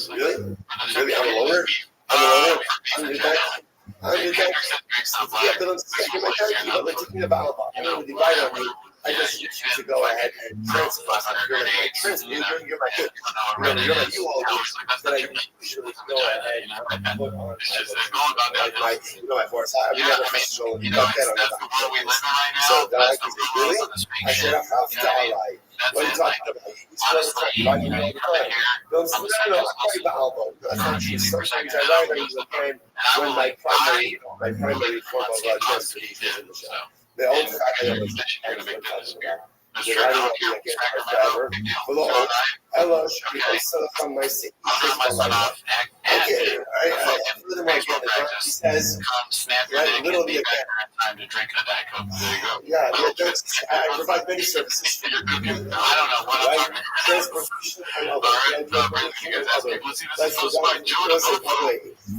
really? Really? I'm a loner? I'm your dad. I'm your dad. Yeah, but I'm taking my character, but they're taking a battle box. I'm going to divide on you. I just need you to go ahead and transfer. You're my kid. You're my you-all that I usually go ahead and put on my force. I'm going to make sure you know, so that I can really? I should have to ally. What are you talking about? He's supposed to talk about you know, don't say, no, I'm talking about elbow. Sometimes I write on you again when my primary form of transportation is in the show. The old fact I always the writing of the again forever. Hello, should be also from my city. Okay, furthermore, he says, right, literally again. Time to drink a Diet Coke. There you go. Yeah, I provide many services. I don't know what I'm talking about. Transportation and other.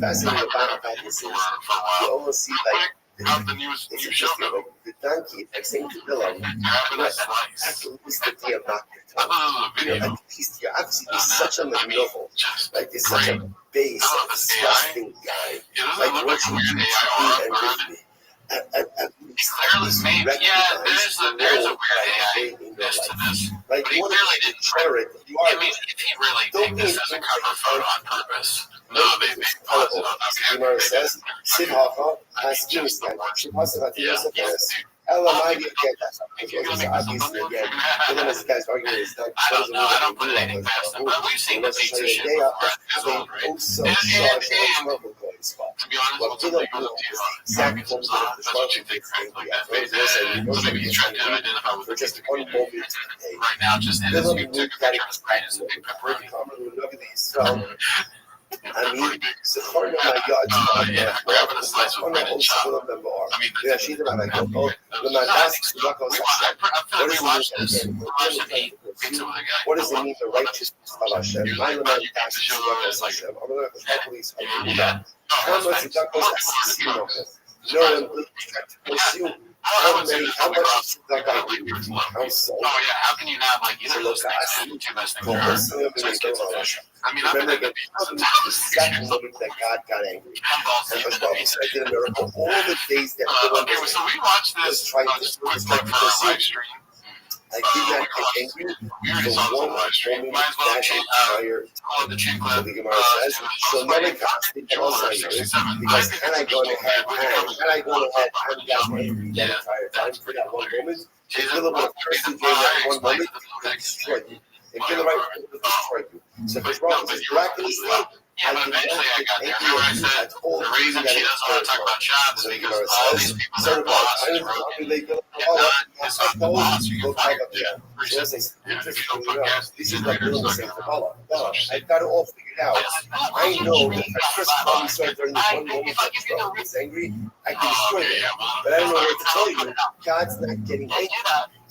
Fascinating about this is you almost see like How's the new show go? The donkey next thing to Bill, Having a slice. at least the day of knocking. Video. At least you're obviously such a novel. Just Like he's such a base, disgusting guy. it doesn't Like look like what's a he weird do AI to aura, you and or with me? At least clearly maybe. Yeah, recognize there's a the weird AI AI in your ness to life. this. Like But he you want clearly to didn't share it. You I are. mean, if he really Don't did this be as a cover photo on purpose. No, they paused Horrible. it. Okay. Gemara says, "Sid hacha haskinuskan." She passes on Yeah. the first. Ella might get that. Obviously, again, but then this guy's argument is not. I don't know. I don't put anything past him. But we've seen the pizza shit before as well, right? Also, And charged on a going spot. to be honest, Well, what's you illegal know, to exactly get some sauce? That's what you think, right? Like that phase. So maybe he's trying to identify with for the just pizza one community. moment today. Right now, just in his Philip you took a moved that picture of his brain as a big pepperoni. I mean, Sephora my God, Yeah, grabbing a slice with bread and chop. I mean, yeah, she's about like, oh, the Madas, we watched this. We watched him eat pizza with a guy. what does it mean, the righteousness of Hashem? My Lament, Hashem, I'm going to police, how much is that cost? No one will pursue. How much is that how so? Oh yeah, how can you not like either of those things? Those are the two best things there are. So it's schizophrenia. I mean, I've been at the pizza Exactly the moment that God got angry. And the Bible said I did a miracle. All the days that Okay, so we watched this on this quick for our live stream. I did not get angry We already saw this on the live stream. Might as well change the chain So clip. the Gemara says, so never cast the because had I gone ahead, I'm got angry that entire time for that one moment. If you're the person during that one moment, it destroyed you. If you're the right person, it destroyed you. So if Rothschild is miraculously, yeah, but eventually I got there. Remember I said the reason she doesn't want to talk about jobs is because all these people that are bosses are it's not the boss. You can fire them. If you don't put gas in the generator, it's not going to work. I've got it all figured out. I know that if I first probably started during this one moment that I was angry, I can destroy it. But I don't know what to tell you. God's not getting angry.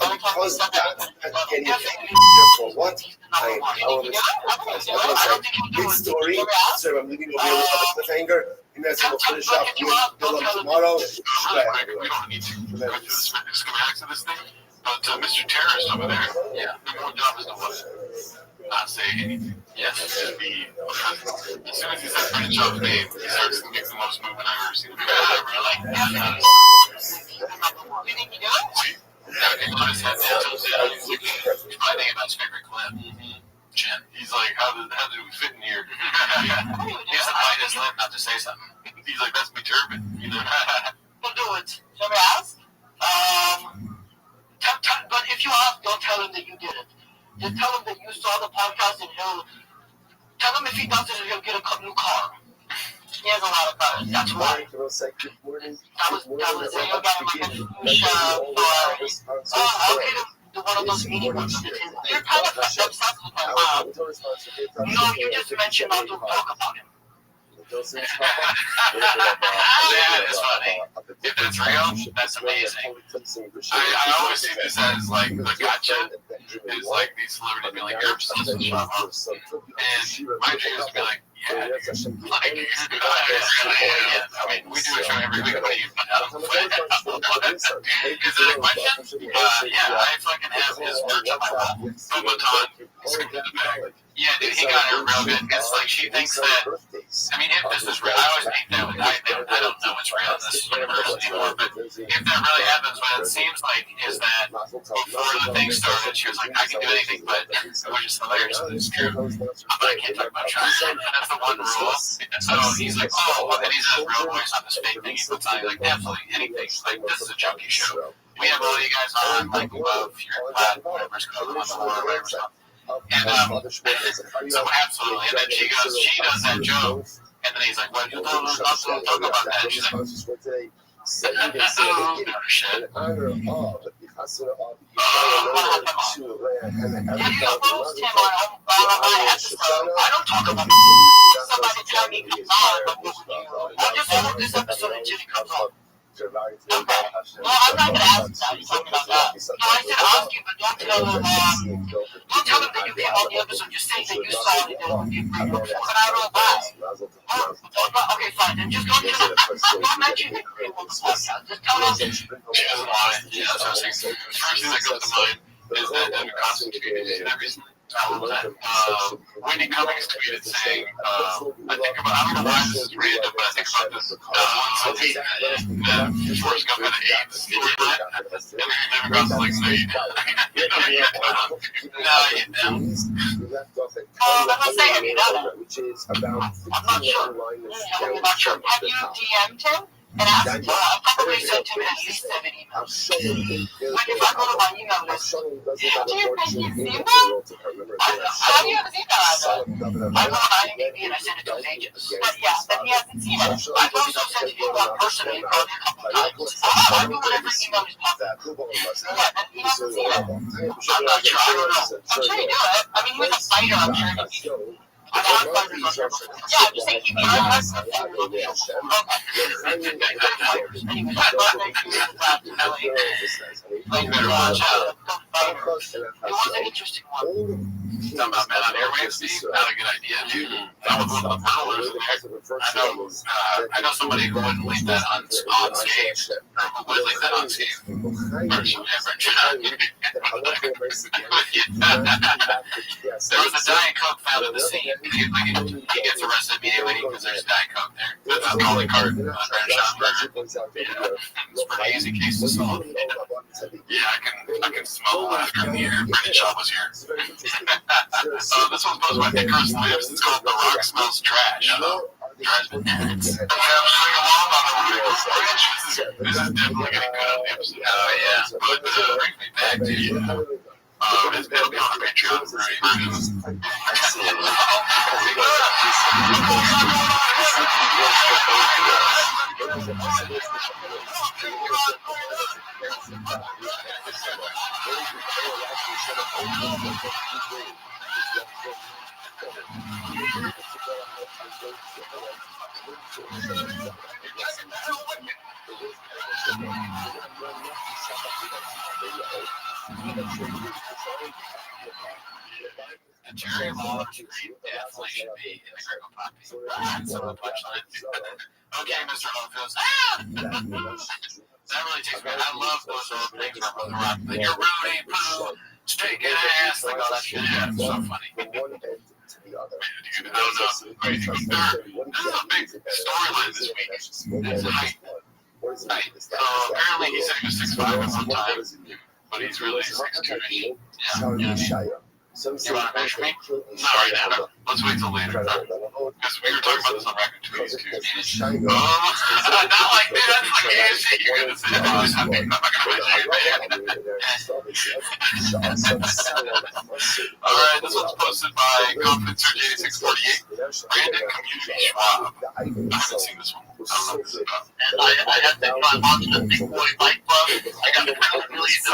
And because God's not getting angry, therefore what? I am powerless. Mid-story, so I'm leaving over here with a cliffhanger. And that's we'll finish up with Bill tomorrow. We don't need to go through the schematics of this thing. But Mr. Terrorist over there, yeah, number one job is to what? Not say anything. Yes, just be. As soon as he says Brandon Sharp's name, he starts to make the most movement I've ever seen. Really? See? Yeah, on his head, he's looking. He's probably thinking about his favorite clip. Jen. He's like, how did we fit in here? He has to bite his lip not to say something. He's like, that's my turban. You know? We'll do it. Somebody ask? But if you ask, don't tell him that you did it. Just tell him that you saw the podcast and he'll tell him if he does it, he'll get a new car. He has a lot of cars. That's why. That was it. He'll get him like a new shop or I'll get him one of those meeting ones. You're kind of obsessed with my mom. No, you just mentioned not to talk about him. That is funny. If that's real, that's amazing. I always see this as like the gotcha is like these celebrities being like, you're obsessed with my mom. And my dream is to be like, yeah, like, really, I mean, we do a show every week. What do you Is it a question? Yeah, I fucking have his merch on my wall. Fumaton, yeah, dude, he got her real good. It's like she thinks that, I mean, if this is real, I always think that I don't know what's real in this universe anymore, but if that really happens, what it seems like is that before the thing started, she was like, I can do anything, but which is hilarious, but it's true. But I can't talk about trying. That's the one rule. So he's like, oh, and he's a real voice on this fake thing. He puts on, like, absolutely anything. Like, this is a junkie show. We have all you guys on, like, love your glad, whatever's going on the world, whatever's going on. And so absolutely, and then she does that joke, and then he's like, "Well, you don't talk about that." And she's like, "Oh shit." Yeah, you exposed him on my episode. I don't talk about somebody tell me comes on, but I'll just hold this episode until he comes on. Okay. Well, I'm not gonna ask that. You're talking about that. I said ask you, but don't tell them that you came on the episode. Just say that you saw it and you bring it up. But I don't know why. Okay, fine. Then just don't mention it on the podcast. Just tell them. She doesn't lie. Yeah, that's what I was saying. The first thing that comes to mind is that constituted and everything. Wendy Cummings tweeted saying, I don't know why this is random, but I think about this Forrest Gump had an AIDS. Did you know that? And then Democrats like, no, you I'm not saying you know that. I'm not sure. Have you DM'd him? And asked him? I probably sent him at least 7 emails. Like if I go to my email list, do you think he's seen them? How do you have his email address? I go to IMDb and I send it to his agents. But yeah, but he hasn't seen it. I've also sent it to him personally probably a couple times. I do whatever email is possible. Yeah, and he hasn't seen it. I'm not sure. I don't know. I'm sure he do it. I mean, he was a fighter. I'm sure he do. Yeah, I'm just saying keep me on. It was an interesting one. Talking about Man on Airwaves, Steve, not a good idea, dude. That was one of the followers in there. I know somebody who wouldn't leave that unscathed. Who would leave that unscathed? There was a Diet Coke found in the scene. He gets arrested immediately because there's Diet Coke there. That's a calling card. Grand shot murder. Yeah, it's a pretty easy case to solve. Yeah, I can smell laughter in the air. Brendan Shaw was here. This one's posted by Nicholas Lips. It's called The Rock Smells Trash. Drives me nuts. This is definitely getting good on the episode. Oh, yeah. But brings me back to you. It'll be on our Patreon version. The Jerry Law definitely should be in the Gregor Poppy. That's the punchline. Okay, Mr. Hopefields. That really takes me. I love those old things from the Rock. Like, you're Rudy, Pooh, steak and ass, like all that shit. Yeah, it's so funny. Dude, I don't know. This is a big storyline this week. It's height. Apparently he said he was 6'5" at one time, but he's really 6'2". Yeah. You want to measure me? Not right now. Let's wait till later. Because we were talking about this on Record Tweets too. Not like me. That's like AFC. You're going to say that. I'm not going to measure you. Alright, this one's posted by Confidence Surge 8648. Brandon Community Schwab. I haven't seen this one. I don't know what this is about. And I have been watching the Big Boy Bike Club. I got really into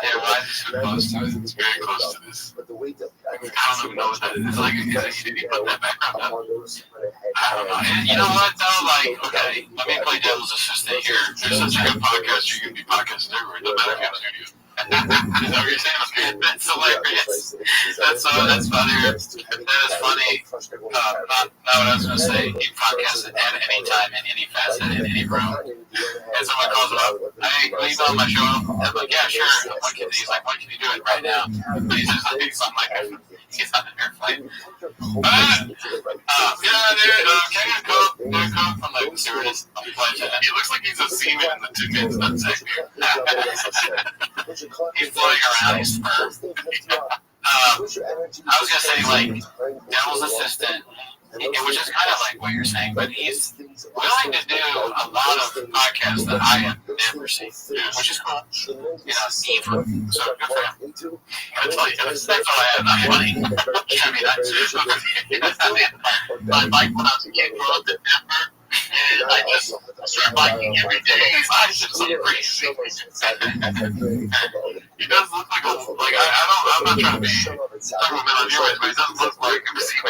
Yeah, why is this so close to it? It's very close to this. I don't even know what that is. Like, did he put that background up? I don't know. And you know what, though? Like, okay, let me play devil's assistant here. There's such a good podcast, you're going to be podcasting everywhere. It doesn't matter if you have a studio. Is that what you're saying? That's hilarious. That's funny. That is funny. Not what I was going to say. You can podcast it at any time, in any facet, in any room. And someone calls him up. Hey, can you be on my show? I'm like, yeah, sure. He's like, when can you do it? Right now. But he's just like, he's on an airplane. Yeah, dude. Can I get a Coke? Get a Coke from like the stewardess. He looks like he's a seaman in the 2 Minutes Nutsack here. He's floating around. He's sperm. I was gonna say like devil's assistant, which is kind of like what you're saying, but he's willing to do a lot of podcasts that I have never seen, which is cool. You know, even so good for him. I tell you, that's all I have. Not funny. I like when I was a kid, grew up in Denver. And I just started biking every day. I just crazy. He does look like I'm not trying to be talking about Melon Airways, but he doesn't look like a receiver.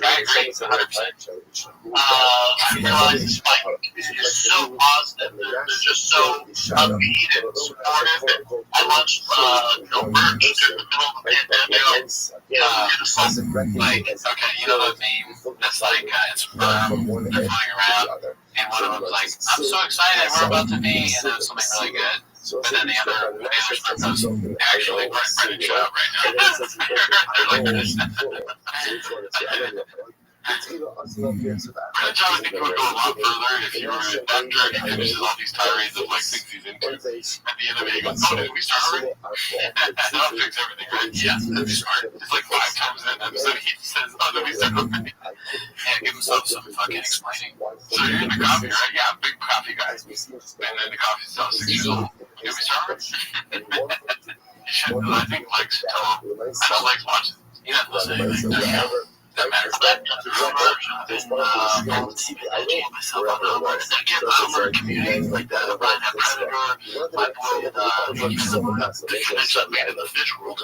I agree, 100%. I realized like they're just so positive. They're just so upbeat and supportive. I launched merch in the middle of the pandemic. Did a song like okay, you know that meme that's like it's flying around, and one of them was like, "I'm so excited, we're about to be," and it was something really good. But then the other script was actually running job right now. I think it would go a lot further if you were after he finishes all these tirades of like things he's into. At the end of it, he goes, "Oh, did we start already?" That'll fix everything, right? Yes, that'd be smart. It's like 5 times in an episode he says, "Oh, did we start already?" Yeah, give himself some fucking explaining. So you're into coffee, right? Yeah, I'm a big coffee guy. And then the coffee's about 6 years old. Did we start already? You should, I think, likes to tell him. I don't like watching. He doesn't listen to anything. That matters. But myself on Hummer. And again, the Hummer community, like the Ryan Predator, my boy, the connections I've made in the fish world.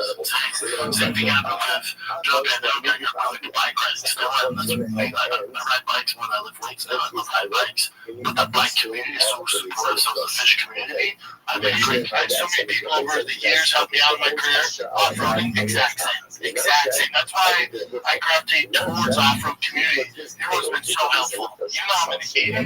Same thing happened with Joe Bando. Got your brother to bike rides. Still have that's what I ride bikes when I live weights now. I love riding bikes. But the bike community is so supportive of the fish community. I mean, I had so many people over the years help me out in my career. Off-roading, exact same. That's why I gravitate towards off-road community. Everyone's been so helpful. You know I'm indicating.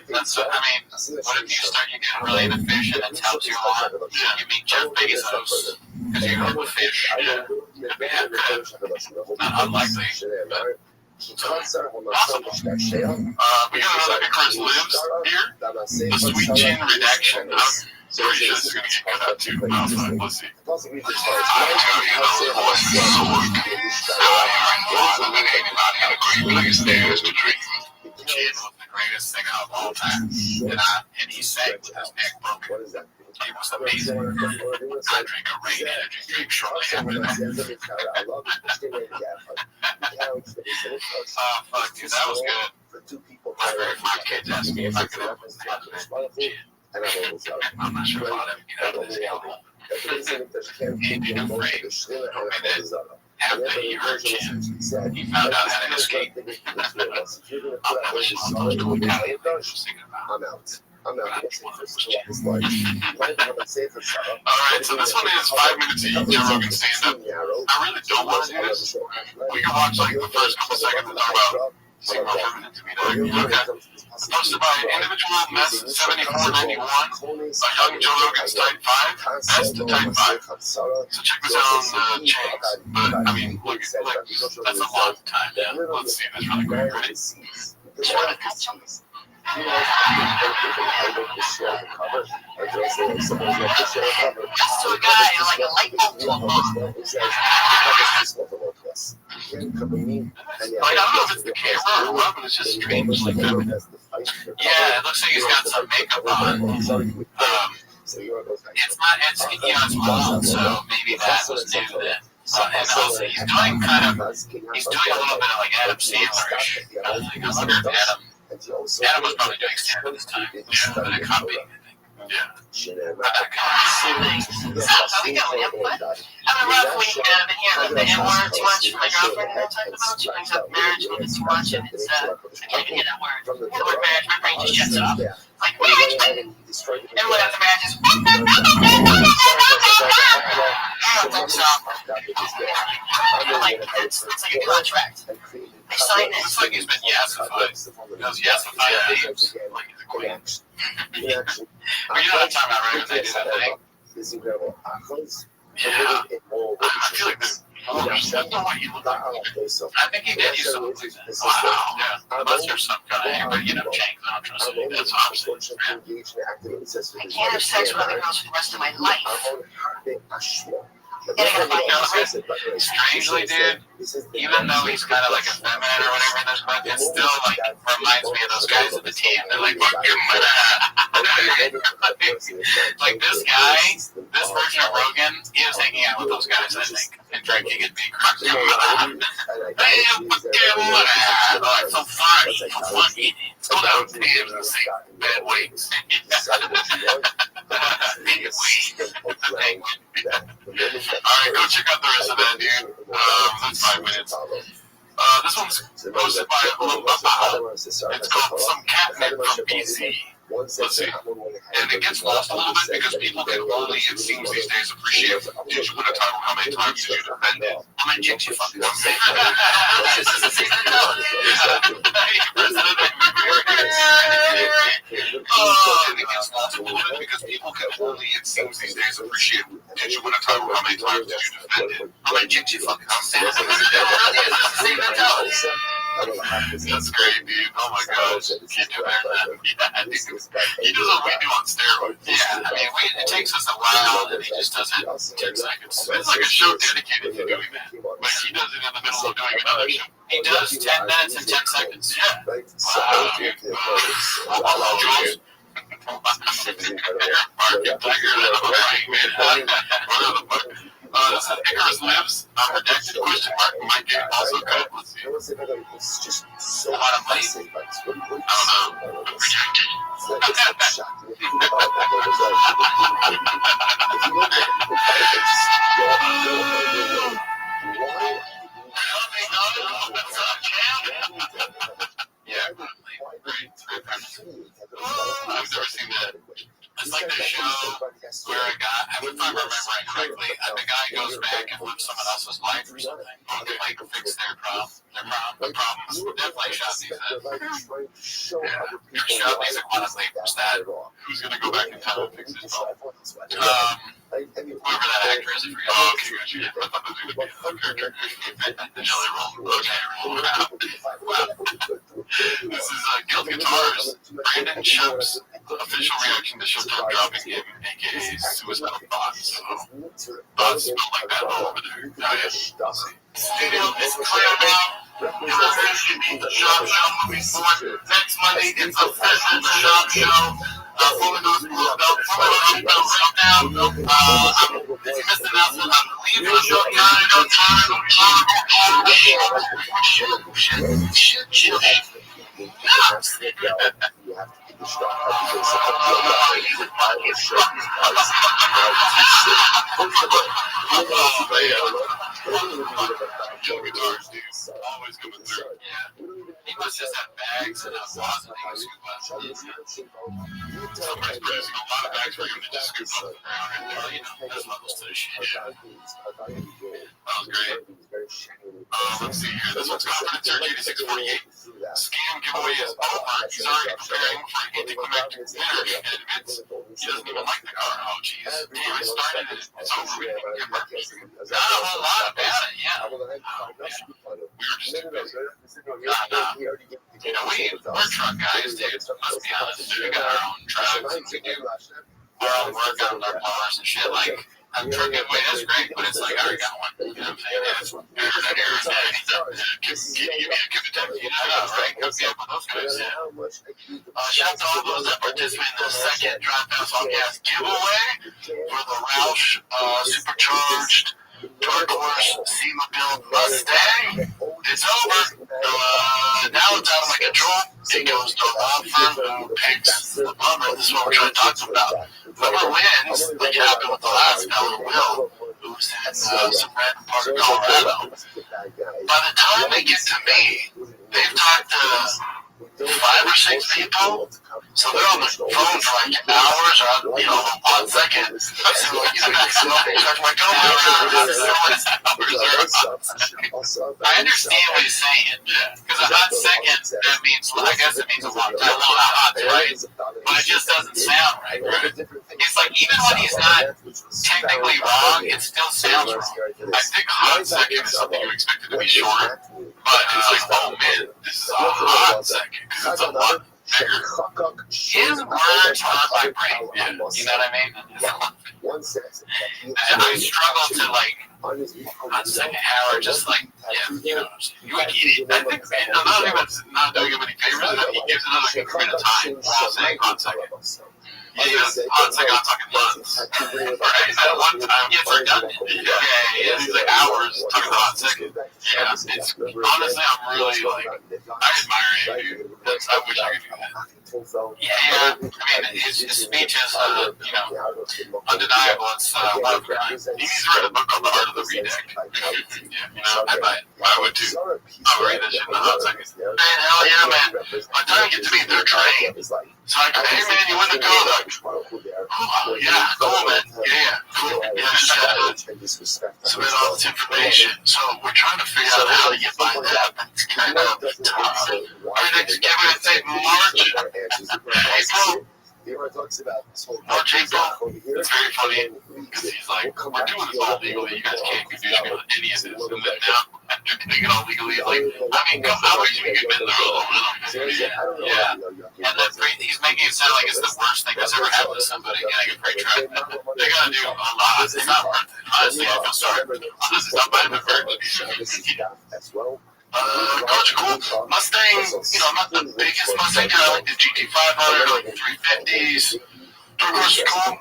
That's what, I mean, what if you start getting really into fish and it helps you a lot? You meet Jeff Bezos because you go with fish. Yeah, not unlikely. Awesome. We got another Icarus Lives here. The Sweet Chin Redaction. I'm pretty sure this is going to get cut out too. Let's see. Chin was the greatest singer of all time. And he sang with his neck broken. It was amazing. I drank a Rain energy drink shortly after that. Fuck, dude, that was good. My kids asked me if I could have Chin. I'm not sure if I'll ever get out of this album. He didn't afraid. After he heard Chin, he found out how to escape. I'm not supposed to Italian. I was thinking about. I'm out. Alright, so this one is 5 minutes of Joe Rogan stand-up. I really don't want to do this. We can watch like the first couple seconds and talk about like more permanent to me. Okay. Posted by individual mess 7491. Young Joe Rogan's Type 5. That's the Type 5. So check this out on the chains. But I mean, look, that's a long time. Yeah. Let's see this really quick. Ready? Next to a guy, like a light bulb to a mom. I don't know if it's the camera or what, but it's just strangely feminine. Yeah, it looks like he's got some makeup on. It's not, it's mild, so maybe that was new then. And also, he's doing a little bit of like Adam Sandler-ish. I wonder if Adam was probably doing stand-up this time. Yeah, but a copy, I think. Yeah. We got one input. Having a rough week, I've been hearing the N-word too much from my girlfriend and all type about. She brings up marriage a little bit too much, and it's, I can't even hear that word. The word marriage, my brain just shuts off. Like, marriage! Everyone after marriage is, like, it's like a contract. They sign it. It's like he's been yassified. He goes yassified names. Like he's a queen. But you know what I'm talking about, right? When they do that thing. Yeah. I feel like this. I don't know what he looked like. I think he did use something like that. Wow. Yeah. Unless you're some guy, but you know, Chang, I don't trust him. That's obviously. I can't have sex with other girls for the rest of my life. Strangely, dude, even though he's kind of like effeminate or whatever in this point, it still like reminds me of those guys at the team. They're like, fuck your mother. Like this guy, this version of Rogan, he was hanging out with those guys, I think, and drinking and being fuck your mother. Oh, it's so funny. Let's go down to him and say bad weights. check out the rest of that, dude. That's 5 minutes. This one's posted by Rabbi. It's called Some Catnip from BC. Let's see. And it gets lost a little bit because people can only, it seems these days, appreciate did you win a title, how many times did you defend it? How many chicks you fucking won? And it gets lost a little bit because people can only, it seems these days, appreciate did you win a title, how many times did you defend it? How many chicks you fucking won? That's great, dude. Oh my gosh. Can you imagine? Yeah, dude. He does what we do on steroids. Yeah, I mean, it takes us a while, and he just does it in 10 seconds. It's like a show dedicated to doing that. Like, he does it in the middle of doing another show. He does 10 minutes and 10 seconds. Yeah. Wow, dude. Jules? Market Tiger, that's right, man. This is Icarus Lives. Redacted question mark. My game also good. Let's see. It's just so a lot of money. I don't know. Rejected. Yeah. I've never seen that. It's like the show where a guy, if I'm remembering correctly, the guy goes back and lives someone else's life or something. Or they like fix their problems. Definitely Shabney's that. Yeah. Shabney's one of those that who's going to go back in time and fix his problem. Whoever that actor is, I forget. Oh, okay, gotcha. I thought that was going to be a character. The Jelly Roll. Okay, wow. This is Guild Guitars. Brandon Chubb's official reaction to Showtime dropping him, aka Suicidal Thoughts. So, thoughts spelled like that all over there. Oh, yeah. Studio is clear now. Reservation means the Shop Show moving forward. Next Monday, it's official. The Shop Show. Fully knows pulled up. Fully knows down. If you missed the announcement, I'm leaving the show. Guitars, dude. Always coming through. Yeah. He must just have bags and a closet he can scoop up. Somebody's producing a lot of bags for him to just scoop up. Well, you know, there's levels to this shit. Yeah. That was great. Let's see here. This one's Confidence Surge 8648. Scam giveaway is over. He's already preparing for an anticlimactic dinner and admits he doesn't even like the car. Oh, jeez. Damn, it started. It's over. We didn't even get breakfast. Not a whole lot about it, yeah. Oh, man. We were just too busy. Nah. You know, we're truck guys, dude. Let's be honest. We got our own trucks and we do our own work on our cars and shit. Like, I'm truck giveaway, that's great, but it's like, I already got one. You know what I'm saying? Can you give me a Kentucky? You know, right? Hook me up with those guys, yeah. Shout out to all those that participate in the second Drive Pass on Gas giveaway for the Roush Supercharged Dark Horse SEMA build Mustang. It's over. Now it's out of my control. It goes to Bob Firm, who picks the bummer. This is what we're trying to talk about. Whoever wins, like happened with the last fellow, Will, who's in some random part of Colorado. By the time they get to me, they've talked to 5 or 6 people. So they're on the phone for like hours or, you know, 1 second. I understand what he's saying. Because a hot second, that means, I guess it means a long time. A little hot, right? But it just doesn't sound right. It's like, even when he's not technically wrong, it still sounds wrong. I think a hot second is something you expect it to be short. But it's like, oh man, this is a hot second. Because it's a lot bigger. His words hurt my brain. Yeah. You know what I mean? And I struggle to, like, on second hour, just like, yeah, you know, I think, not doing him any favors, that he gives another good bit of time while saying hot second. Yeah, hot second, I'm talking months. Right? At one time, it's redundant. Yeah, he's like hours talking about hot second. Yeah, it's honestly, I'm really like, I admire you, dude. I wish I could do that. Yeah, I mean, his speech is, undeniable. It's one of a kind. He needs to write a book on the art of the redact. I buy it. I would too. I'll read that shit in a hot second. Man, hell yeah, man. By the time you get to me, they're trained. It's like, hey, man, you win the code. Oh, yeah, cool, man. Yeah, cool. Submit all this information. So we're trying to figure out how to get by that. It's kind of tough. Our next cabinet date in March. April. March, April. It's very funny because he's like, we're doing this all legally. You guys can't confuse me with any of this. And then now, after doing it all legally, he's like, I mean, how would you get been through? Yeah. And then he's making it sound like it's the worst thing that's ever happened to somebody getting a freight truck. They gotta do a lot. It's not worth it. Honestly, I feel sorry. Honestly, it's not bad, but very good. Cars are cool. Mustang, I'm not the biggest Mustang guy. I like the GT500, like the 350s. Turquoise are cool.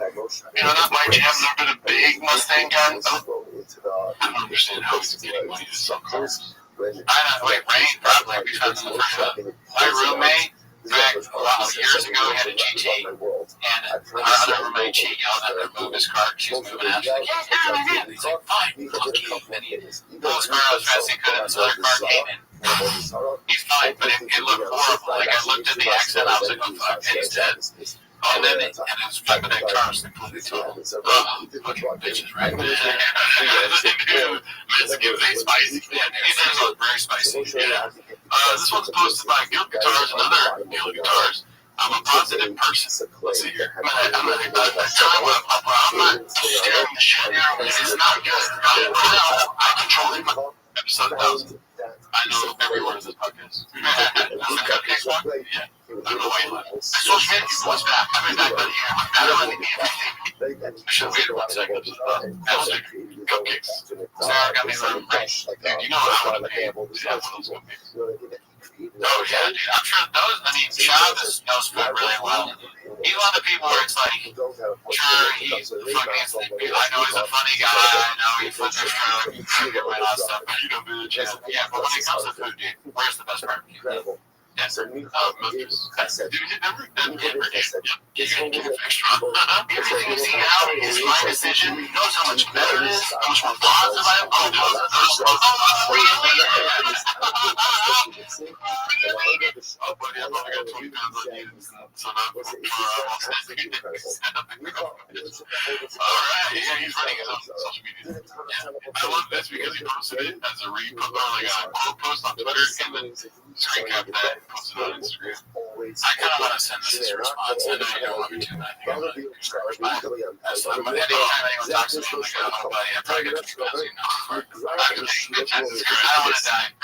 Not my jam. I've never been a big Mustang guy. I don't understand how he's getting money to sell cars. Rain, probably, because my roommate, back a lot of years ago, had a GT, and our other roommate, she yelled at her to move his car. She was moving out. She's like, yeah. He's like, fine, fuck you. And he pulled his car out as fast as he could, and this other car came in. He's fine, but it looked horrible. Like, I looked at the accident, I was like, oh, fuck, and he's dead. And then it was flipping that car was completely total. Oh, fucking bitches, right? It's spicy. Yeah, it was very spicy. Yeah. This one's posted by Guild Guitars and other Guild Guitars. I'm a positive person. Let's see here. I'm not staring the shit down. It's not good. I control it. Episode 1000. I know every word of this podcast. Cupcakes one? Yeah. I don't know why you left. Social media was back. I've been back on here. I should have waited 1 second. Cupcakes. Sarah got me some rice. Dude, you know what I want to pay to have one of those cupcakes. Oh, yeah, dude. I'm sure those, Chavez knows food really well. He's one of the people where it's like, sure, he's fucking, I know he's a funny guy, I know he's funny, sure, get right on stuff, but you don't do the channel. Yeah, but when it comes to food, dude, where's the best barbecue? Yeah, Memphis. Dude, you never get extra. Everything you see now is my decision. He knows how much better it is, how much more positive I am. Oh, buddy, I've only got 20 pounds on you, so not Alright, yeah, he's running his own social media. I love this because he posted it as a repost, like a quote post on Twitter, and then screen cap that and posted it on Instagram. I kind of want to send this as a response. I know you don't want me to, but I think I'm going to respond. Anytime anyone talks to me, I'm like, oh, buddy, I probably get too busy. I don't want to die.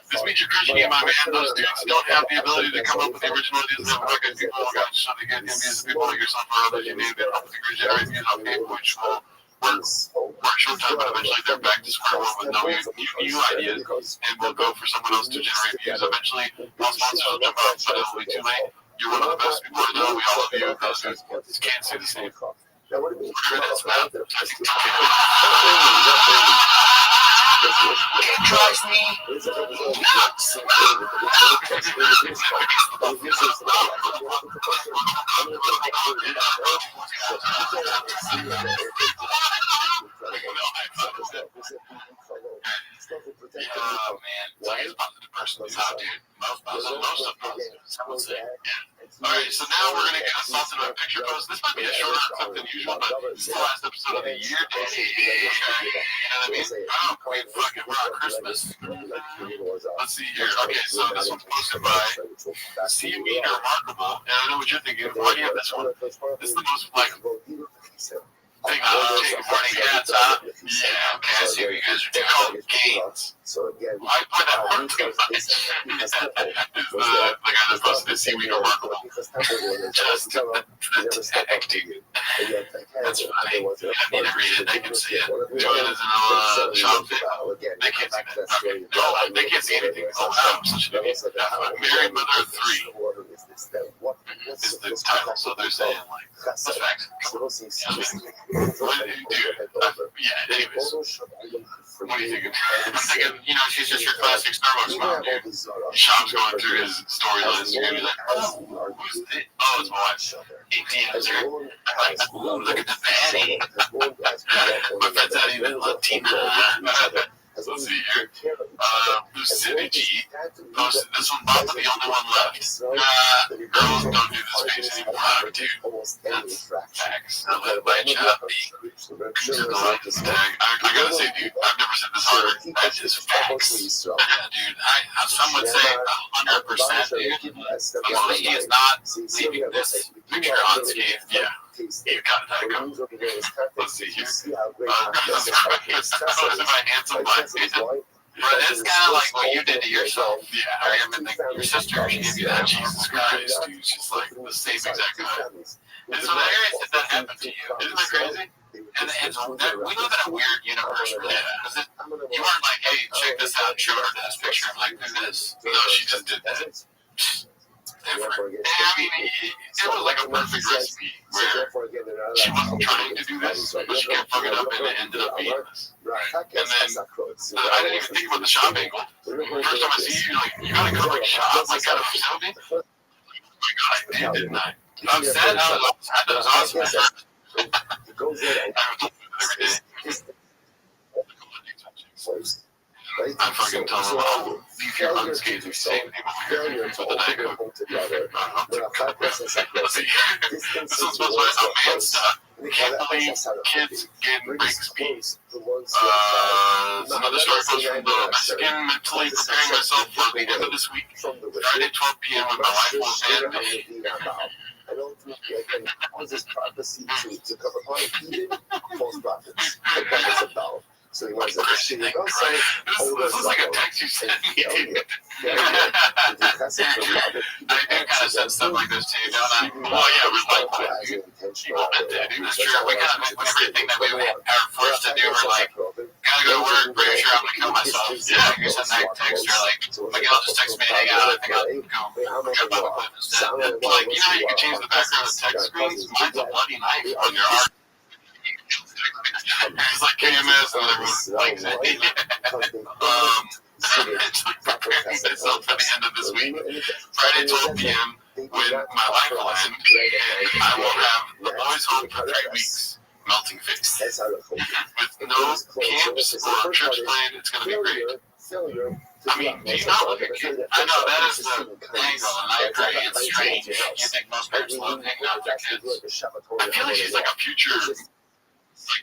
This means you're crushing it, my man. Those dudes don't have the ability to come up with the original ideas of fucking people. Got to shut again. People like yourself or others you need to help the generate music on people which will work short time, but eventually they're back to square one with no new ideas, and we'll go for someone else to generate views. Eventually, all sponsors will jump out, but it'll be too late. You're one of the best people to know. We all love you. Those dudes can't say the same. Credits, man. It drives me nuts. Oh, man. It's positive person. Dude. Most positive. Someone say. Alright, so now we're going to get assaulted by a picture post. This might be a shorter clip than usual, but it's the last episode of the year. You know what I mean? Oh, Queen fucking rock Christmas. Let's see here. Okay, so this one's posted by See You Mean Remarkable. And I know what you're thinking. Why do you have this one? This is the most likable. Good morning, cats, huh? Yeah, okay, I see what you guys are doing. Called gains. Why put that word to the guy that posted this, See Me Remarkable. Just acting. That's funny. I need to read it. They can see it. Join us in a shop. They can't see that. No, they can't see anything. Oh, I'm such an idiot. I'm a married mother of 3. is the title. So they're saying like, that's facts. Yeah, anyways. What are you thinking? I'm thinking, she's just your classic Starbucks mom, dude. Sean's going through his storylines. You're gonna be like, oh, who's it? Oh, it's my wife. He DMs her. I'm like, ooh, look at the baddie. My friend's not even Latina. Let's see here. Lucidity G posted this one. Bob's the only one left. Girls don't do this face anymore. Dude, that's facts. I'm led by a child B. I gotta say, dude, I've never said this harder. That is facts. Yeah, dude. Some would say 100%, dude. He is not leaving this picture unscathed. Yeah. You got it, let's see here. Those are my handsome black people. But it's kind of like what you did to yourself. Yeah, I mean, your sister, she gave you that. Jesus Christ, dude. She's like the same exact guy. It's hilarious that that happened to you. Isn't that crazy? And we live in a weird universe, really. Because you weren't like, hey, check this out, and show her this picture. I'm like, do this. No, she just did that. Different. And I mean, it was like a perfect recipe where she wasn't trying to do this, but she kept fucking up and it ended up being this. And then I didn't even think about the shop angle. First time I see you, like, you gotta go like shop, like out of facility. Oh my god, I did, didn't I? I'm sad how that was awesome. I fucking tell them all, leave your unscathed, you save people here for the night code. Let's see. This one's supposed to be a man stuff. Can't believe kids getting break speed. Another story comes from the Mexican, mentally preparing myself for the end of this week. Friday, 12 p.m. when my wife will stand me. I don't think I can use this prophecy to cover all even false prophets. The prophets of Baal. So he was like, this is like a text you sent me. I do kind of send stuff like this too, don't I? Well, yeah, we like that. It's true. We kind of everything that we are forced to do. We're like, gotta go to work, pretty sure I'm gonna kill myself. Yeah, you send that text, you're like, Miguel just text me to hang out. I think I'll go get Bible clip instead. Like, you know, you can change the background of the text screens. Mine's a bloody knife on your arm. It's like KMS and everyone likes it. So for the end of this week, Friday 12 p.m. when my life will end, I will have the boys home for 3 weeks. Melting face. With no camps or trips planned, it's going to be great. I mean, do you not look at kids? I know that is the angle, and I agree, it's strange. You think most parents love hanging out with their kids. I feel like she's like a future... in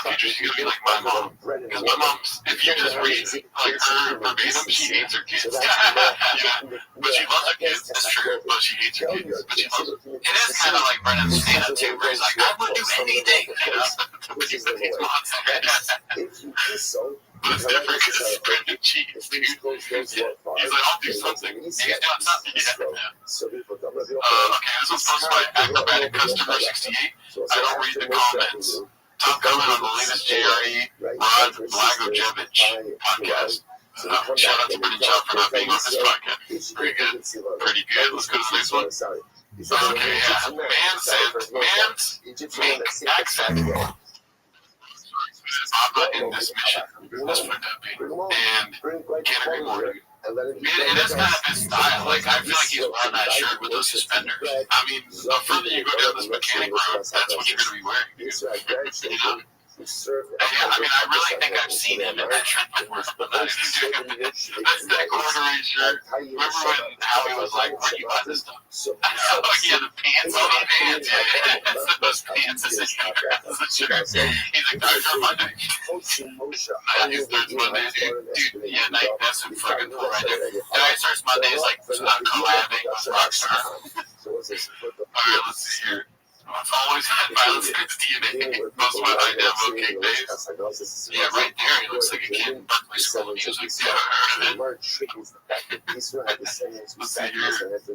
the future, she's gonna be like my mom. Because my mom's, if you just read like her verbatim, she hates her kids. Yeah. But she loves her kids. That's true. But she hates her kids. But she loves them. It is kind of like Brennan's stand-up too, where he's like, I would do anything. But he's moms. But it's different because Brendan cheats, dude. He's like, I'll do something. He's doing something. Yeah. Okay, this one's posted by Acrobatic Customer 68. I don't read the comments. Top comment on the latest JRE Rod Blagojevich podcast. Shout out to Brendan Chow for not being on this podcast. Pretty good. Pretty good. Let's go to the next one. Okay, yeah. Man's accent. Abba in this mission. This for Debbie. And can't agree more. It is kind of his style. Like, I feel like he's wearing that shirt with those suspenders. I mean, the further you go down this mechanic road, that's what you're going to be wearing, dude. You know? Yeah, I mean, I really think I've seen him in that shirt before, but that's that corduroy shirt. Remember when Howie was like, where do you buy this stuff? Oh, yeah, the pants. Oh, the pants. Yeah, those pants. That's the shirt. He's like, Dr. Monday. He's Thursday Monday, dude. Yeah, Night, that's a fucking cool right there. Night starts Mondays like collabing with Rockstar. Alright, let's see here. I've always had violence against DNA. Most of my IDM cake days. Yeah, right there, he looks like a kid in Berkeley School of Music. Yeah, I heard it. Let's see here.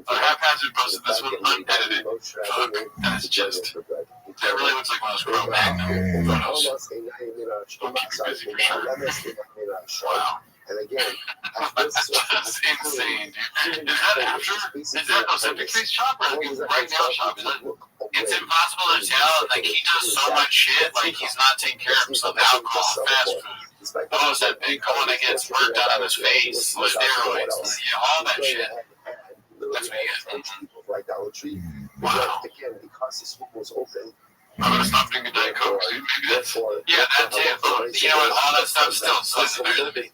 Haphazard posted this one unedited. Fuck, that's just... That really looks like one of those Cro-Magnon photos. Don't keep you busy for sure. Wow. And again, after That's insane, dude. Is that after? Is that Ozempic face shop or right now shop? It's impossible to tell. Like, he does so much shit. Like, he's not taking care of himself. Alcohol, fast food. Ozempic, going to get squirt down on his face, steroids, all that shit. That's what he gets. Right down the tree. Wow. Again, because the school was open. I'm gonna stop drinking Diet Coke, dude. Maybe that's, yeah, that's it. You know what, all that stuff still sucks better than me.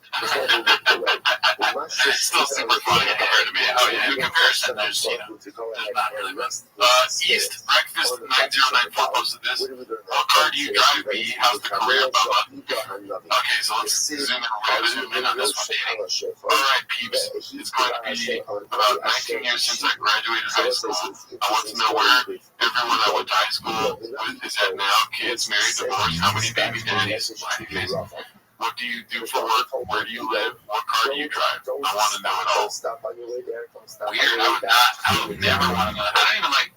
It's still super funny compared to me. Oh yeah, in comparison, there's, you know, there's not really much. East Breakfast 9094 posted this. What car do you drive, B? How's the career, Bubba? Okay, so let's zoom in on this one, dating. Alright, peeps, it's going to be about 19 years since I graduated high school. I want to know where everyone I went to high school with is at now. Kids, married, divorced, how many baby daddies? What do you do for work? Where do you live? What car do you drive? I want to know it all. Weird. I would never want to know. I don't even like.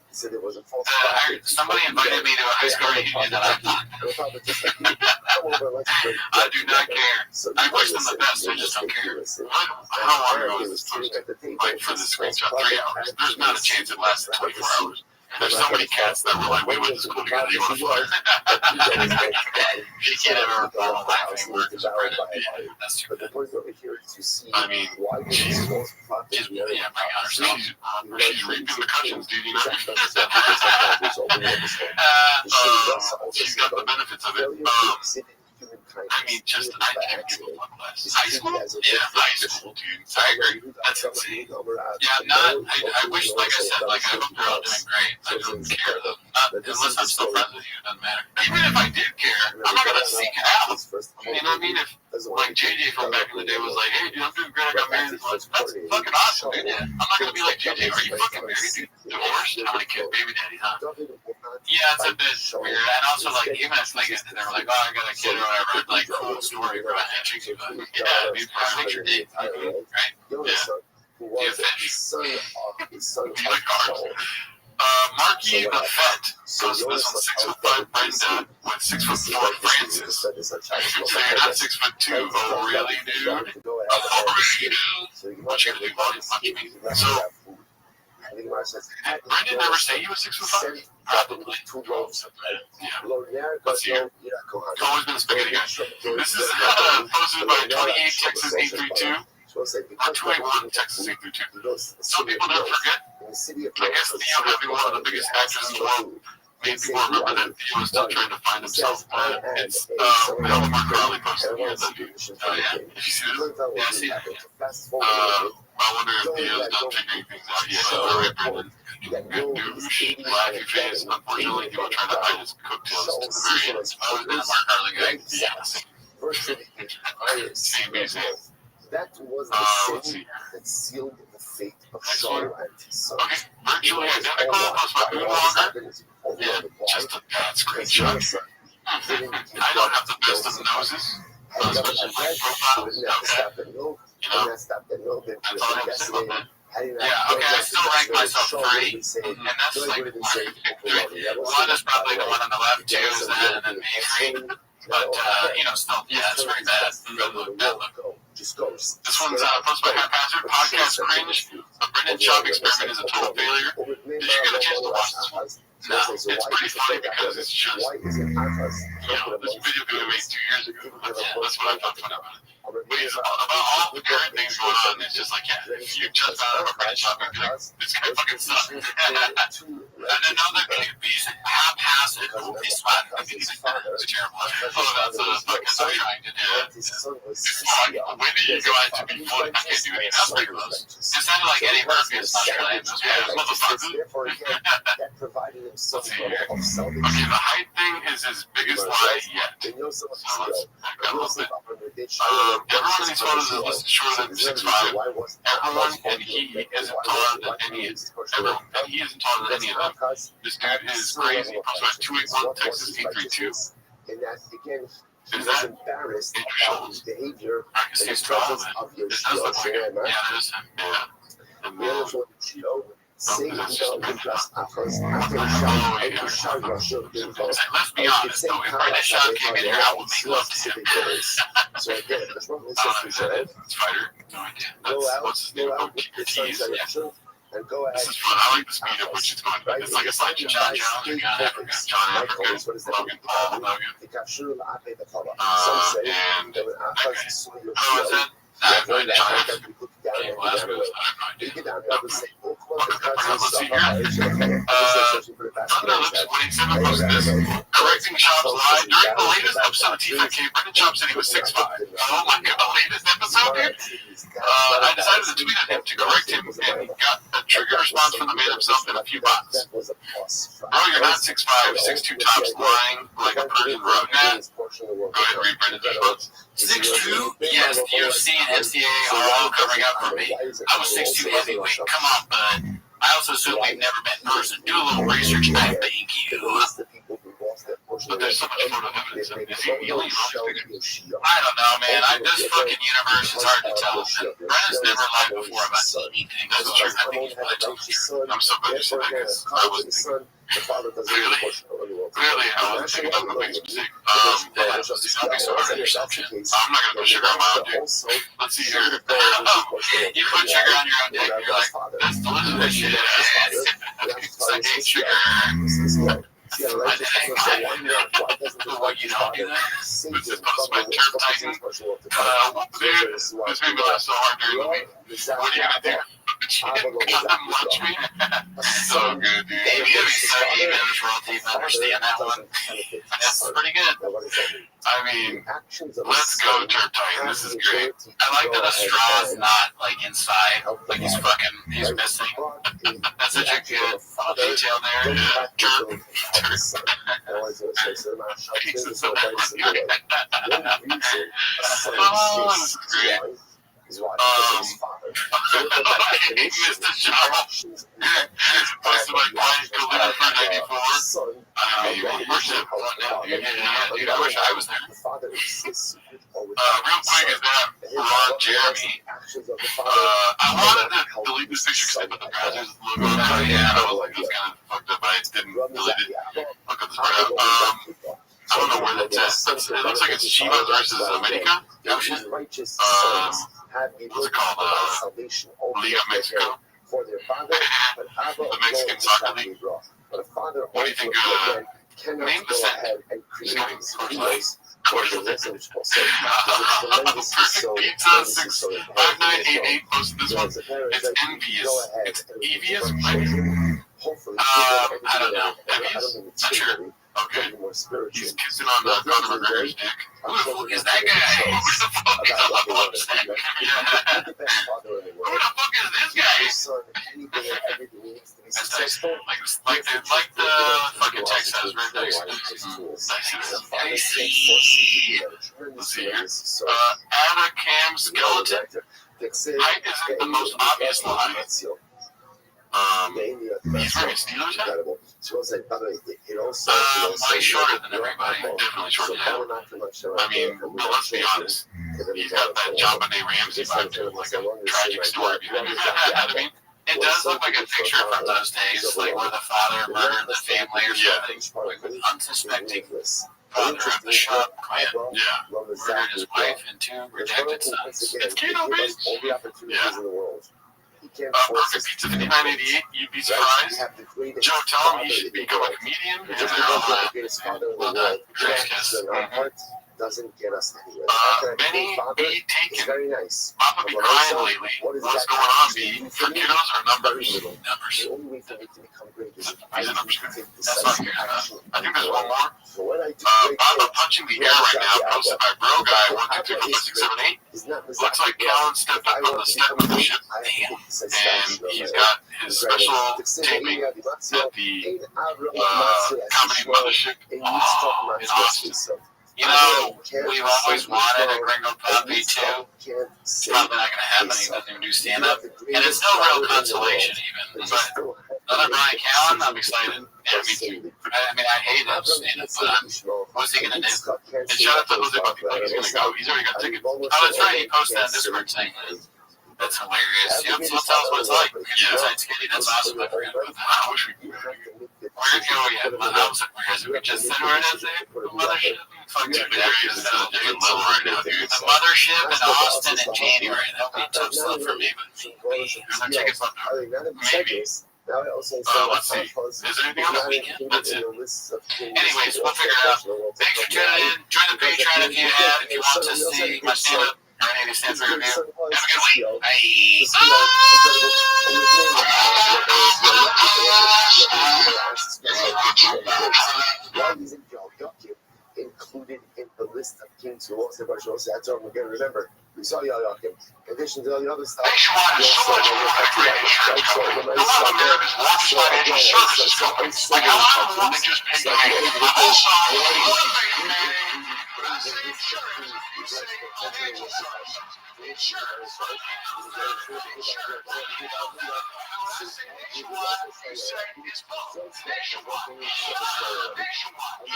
Somebody invited me to a high school reunion and I do not care. I wish them the best. I just don't care. How long ago was this posted? Like for this screenshot, 3 hours. There's not a chance it lasted 24 hours. There's so many cats that were like, we went to school together, you want to fly? You can't ever follow laughing where it's right up. Yeah, that's true. I mean, she's yeah, my God, she's reaping the cushions, dude, you know? She's got the benefits of it. I mean, just, I can't give a fuck less. High school? Yeah, high school, dude. I agree. That's insane. Yeah, I wish, like I said, like, I hope you're all doing great. I don't care, though. Unless I'm still friends with you, it doesn't matter. Even if I did care, I'm not gonna seek it out. You know what I mean? If, like, JJ from back in the day was like, hey, dude, I'm doing great, I got married. That's fucking awesome, dude. I'm not gonna be like, JJ, are you fucking married, dude? Divorced? How many kids? Baby daddy, huh? Yeah, it's a bit weird. And also, like, even if, like, they were like, oh, I got a kid or whatever, like, cool story, bro. Yeah, dude, I think you're dead, right? Yeah. Do you fish? Do you like cars? Marky the Fett goes this on 6'5" Brenda with 6'4" Francis. So you're not 6'2". Oh, really, dude? Oh, really, dude? What you gonna do, buddy? What you mean? So, did Brendan never say he was 6'5"? Probably. Yeah. Let's see here. Always been a spaghetti guy. This is posted by 28 Texas 832. Or 281 Texas 832. Some people never forget. I guess Theo, having one of the biggest actors in the world, made people remember that Theo is still trying to find himself. It's Mark Crowley posted here. Yeah. If you see this, yeah, I see it. I wonder if Theo's done figuring things out yet. All right, Brendan. Good douche. Laughy face. Unfortunately, he will try to hide his coattails to the very end. Oh, is that Mark Crowley guy? Yeah. Same. That was the sin that sealed the fate of Saul and his sons. Okay, virtually identical. Plus my moonwalker. Yeah, just a bad screenshot. I don't have the best of noses. Especially my profiles. Okay. You know, that's all I have to say about that. Yeah, okay, I still rank myself 3, and that's like my 3. One is probably the one on the left, 2 is that, and then me 3. But, you know, still, yeah, it's very bad. Bad look. This one's posted by Haphazard. Podcast cringe. The Brendan Schaub experiment is a total failure. Did you get a chance to watch this one? No, it's pretty funny because it's just, you know, this video we made 2 years ago. That's what I found fun about it. But it's about all the current things going on. It's just like, yeah, if you just out of a Brendan Schaub, you'd be like, this guy fucking sucks. And another could be haphazard. This one could be it's terrible. Oh, that's fucking so trying to do it. It's like, when do you go out to be funny? I can't do any. That's pretty close. It sounded like Eddie Murphy is Australian. Yeah, motherfucker. Let's see here. Okay, the height thing is his biggest lie yet. So let's back up a little bit. Everyone in these photos is listed shorter than 6'5". Everyone, and he isn't taller than any of them. This dude is crazy. He posts about 281 Texas 832. Is that Andrew Schultz? I can see he's taller than. It does look like him. Yeah, that is him. Yeah. And then, is that that's just let's be honest, though. If Brendan Schaub came in here, I would make love to him. So I get it. There's one It's fighter. No idea. What's his name? Tease. Yeah. And go ahead. This is fun. I like the speed at which it's going. It's like it's like John Jones or John Africa. John Africa. Logan Paul. Logan. And okay. Oh, is that? I have no idea. John Africa. Okay, well, that's good. I have no idea. Let's see here. When he said it was this, correcting Schaub's lie during the latest episode of TFK, Brendan Schaub said he was 6'5". Oh my god, the latest episode, dude. I decided to tweet at him to correct him and got a trigger response from the man himself and a few bots. Bro, you're not 6'5", 6'2" tops, lying like a Persian road gnat. Go ahead and read Brendan's response. 6'2"? Yes, the UFC and NCAA are all covering up for me. I was 6'2" heavyweight. Come on, bud. I also assume we've never met in person. Do a little research, I thank you. But there's so much photo evidence. Is he really I don't know, man. This fucking universe is hard to tell. Brendan's never lied before about anything. That's true. I think he's really telling the truth. I'm so glad you said that, because I wasn't thinking. Clearly, I wasn't thinking of the biggest mistake. Don't be so hard on yourself, Chin. I'm not going to put sugar on my own dick. Let's see here. You put sugar on your own dick, you're like, that's delicious shit. It's like, hey, sugar. What, you don't do that? This is my turf titan. Dude, this made me laugh so hard during the week. What are you going to do? Come watch me. So good, dude. Maybe it'd be so even for to even understand that one. That's pretty good. I mean, let's go, Turf Titan. This is great. I like that the straw's not like inside, like he's missing. That's such a good detail there. Turf. Jesus, so great. Mr. Charles. Posted by Quiet Delivered for 94. I mean, dude, I wish I was there. Real quick, is that Ron Jeremy? I wanted to delete this picture because I put the browser's logo on it. Yeah, I was like, that's kind of fucked up, but I didn't delete it. Look at this browser. I don't know where that's at. It looks like it's Chivas versus America. What's it called? Liga Mexico. The Mexican Soccer League. What do you think? Name the set. Perfect Pizza 65988 posted this one. It's envious. It's envious. I don't know. Envious? Not sure. Okay. He's kissing on Conor McGregor's dick. Who the fuck is that guy? Who the fuck is that guy? Who the fuck is this guy? That's nice. Like the fucking text has very nice. Let's see here. Anna Cam Skeleton. Height isn't the most obvious line. He's wearing a Steelers hat? Way shorter than everybody. Definitely shorter than him. I mean, but let's be honest. He's got that JonBenet Ramsey vibe to him, like a tragic story behind him. I mean, it does look like a picture from those days, like where the father murdered the family or something, like with unsuspecting father of the shop clan. Yeah. Murdered his wife and two rejected sons. It's keto based. Yeah. Perfect Pizza 5988, you'd be surprised. Joe, tell him he should become a comedian. And they're all doesn't get us anywhere. Benny B. Taken. Very nice. Papa be crying lately. What's going on, B? For kiddos or numbers? The only way for me to become great is He's a numbers guy. That's not here. I think there's one more. Papa punching the air right now, posted by Bro Guy 123.678. Looks like Callan stepped up on the step of the ship. And he's got his special taping at the comedy mothership in Austin. You know, we've always wanted a Gringo Puppy too. It's probably not going to happen. He doesn't even do stand-up. And it's no real consolation even. But another Brian Callen, I'm excited. Yeah, me too. I mean, I hate him stand-up, but what's he going to do? And shout out to Jose Puppy. He's going to go. He's already got tickets. Oh, that's right. He posted on Discord saying that That's hilarious. Yep, so tell us what it's like. Yeah, science kitty. That's awesome. I forgot about that. I wish we could. Where can we have my house? We just send her as a mothership. Fuck, dude, there is a level right now, dude. The mothership in Austin in January. That would be tough stuff for me, but I'm tickets left over. Maybe. Let's see. Is there anything on this weekend? That's it. Anyways, we'll figure it out. Thanks for tuning in. Join the Patreon if you have. If you want to see my stand-up or any of these stand-up review. Have a good week. Bye. Included in the list of kings who lost their martial arts. That's all we're going to remember. We saw Yayakim. In addition to all the other stuff, Nationwide is so much more than a great insurance company. They're one of America's largest financial services companies. Like, I don't want to just pay the name. I'm also motivated, man. When I say insurance, you say financial services. Insurance. Insurance. When I say nationwide, you say it's both. Nationwide. Nationwide.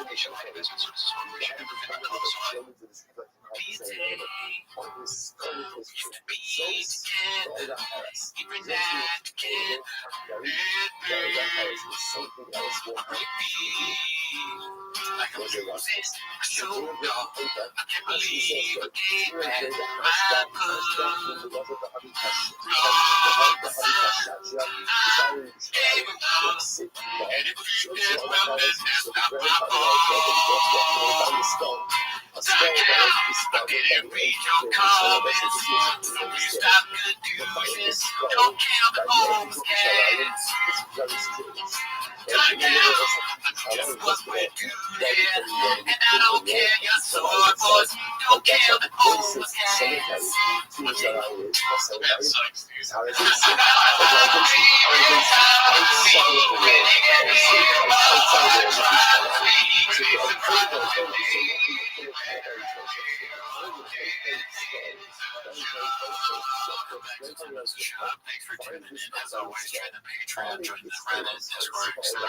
Nationwide business services corporation. Like a music, so dumb. I can't believe I gave back my blood. Gave it all. And if you did well, then that's not my fault. I didn't read your comments. So you stop good douches. Don't count the homes cats. Just what we're doing. And I don't care your sword boys. Don't count the homes cats. That sucks, dude. Thanks for tuning in. As always, join the Patreon, join the Reddit, Discord, etc.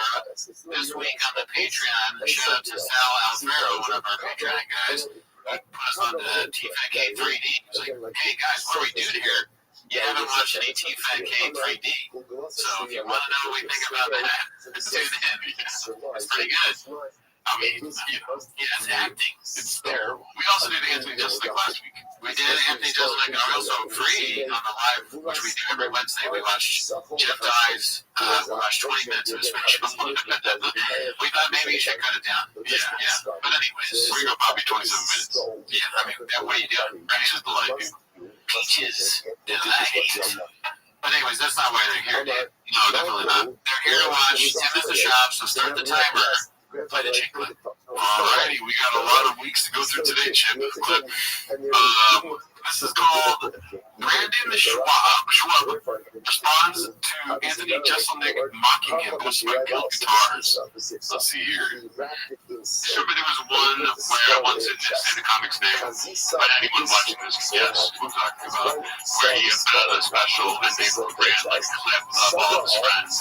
This week on the Patreon, shout out to Sal Alfaro, one of our Patreon guys. He put us on the TFAK 3D. He was like, hey guys, what are we doing here? You haven't watched any TFAK 3D. So if you want to know what we think about that, tune in. It's pretty good. I mean, you know, it's acting. It's terrible. We also did Anthony Just Like last week. We did Anthony Just Like, and also free on the live, which we do every Wednesday. We watch Jeff Dye's, we watch 20 minutes of his special. We thought maybe you should cut it down. Yeah. But anyways, we're going to probably 27 minutes. Yeah, I mean, what are you doing? Peaches delight, dude. Peaches delight. But anyways, that's not why they're here, dude. No, definitely not. They're here to watch Tim at the Shop, so start the timer. Play the chip clip. Alrighty, we got a lot of weeks to go through today, chip clip. This is called Brandon Schwab responds to Anthony Jeselnik mocking him with my gold guitars. Let's see here. Sure, there was one where I once didn't say the comic's name, but anyone watching this can guess what I'm talking about, where he found a special and they wrote Brand like a clip of all of his friends.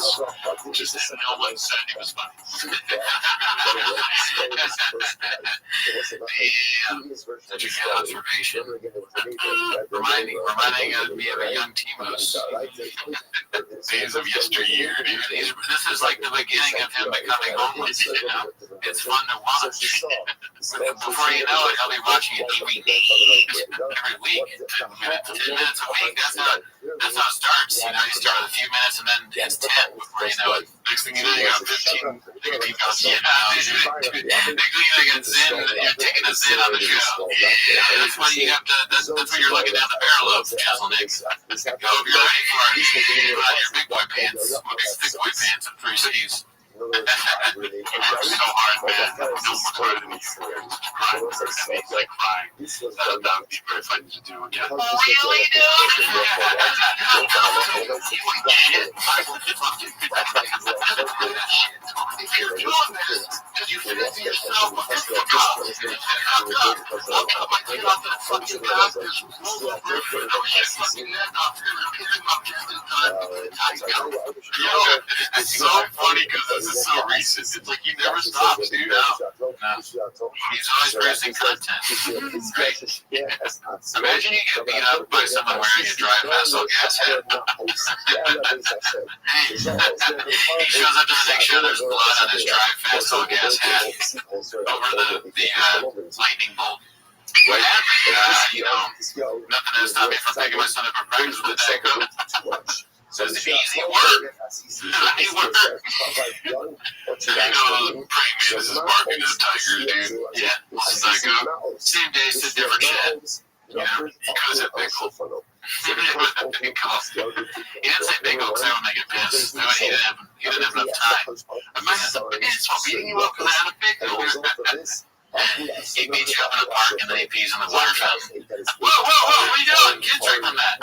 Just that no one said he was funny. Such a good observation. Reminding me of a young Timos. Days of yesteryear. This is like the beginning of him becoming homeless, you know? It's fun to watch. Before you know it, I'll be watching it every week. 10 minutes a week. That's how it starts. You know, you start with a few minutes and then it's 10 before you know it. Next thing you know, you got 15 goes, yeah, next thing you know, you got Zen, you're taking a Zen on the show. Yeah, that's what you have to, that's what you're looking down the barrel of, Jeselnik. Go if you're ready for it. Put on your big boy pants. Look at the big boy pants and 3 C's. So hard, man. No more harder than you. It's like crying. That would be very funny to do again. Really, dude? If you're doing this, because you fit into yourself, what the fuck up? What up? I get off that fucking doctor's roll over for no shit fucking neck off here and picking my business done. I go. It's so funny because because it's so recent. It's like he never stops, dude. No. He's always producing content. Right? Imagine you get beat up by someone wearing a dry Vaseline gas hat. He shows up to the next show, there's blood on his dry Vaseline gas hat over the lightning bolt. What happened? Nothing has stopped me from taking my son up for practice with a Diet Coke. So it's easy work. Easy work. Praying mantis is barking at Tigers, dude. Yeah, psycho. Same day, it's a different shit. You know, because of pickle. He didn't say pickle because I would make it piss. He didn't have enough time. I might have to piss while beating you up because I had a pickle. He beats you up in the park and then he pees in the water fountain. Whoa, what are you doing? Get away from that.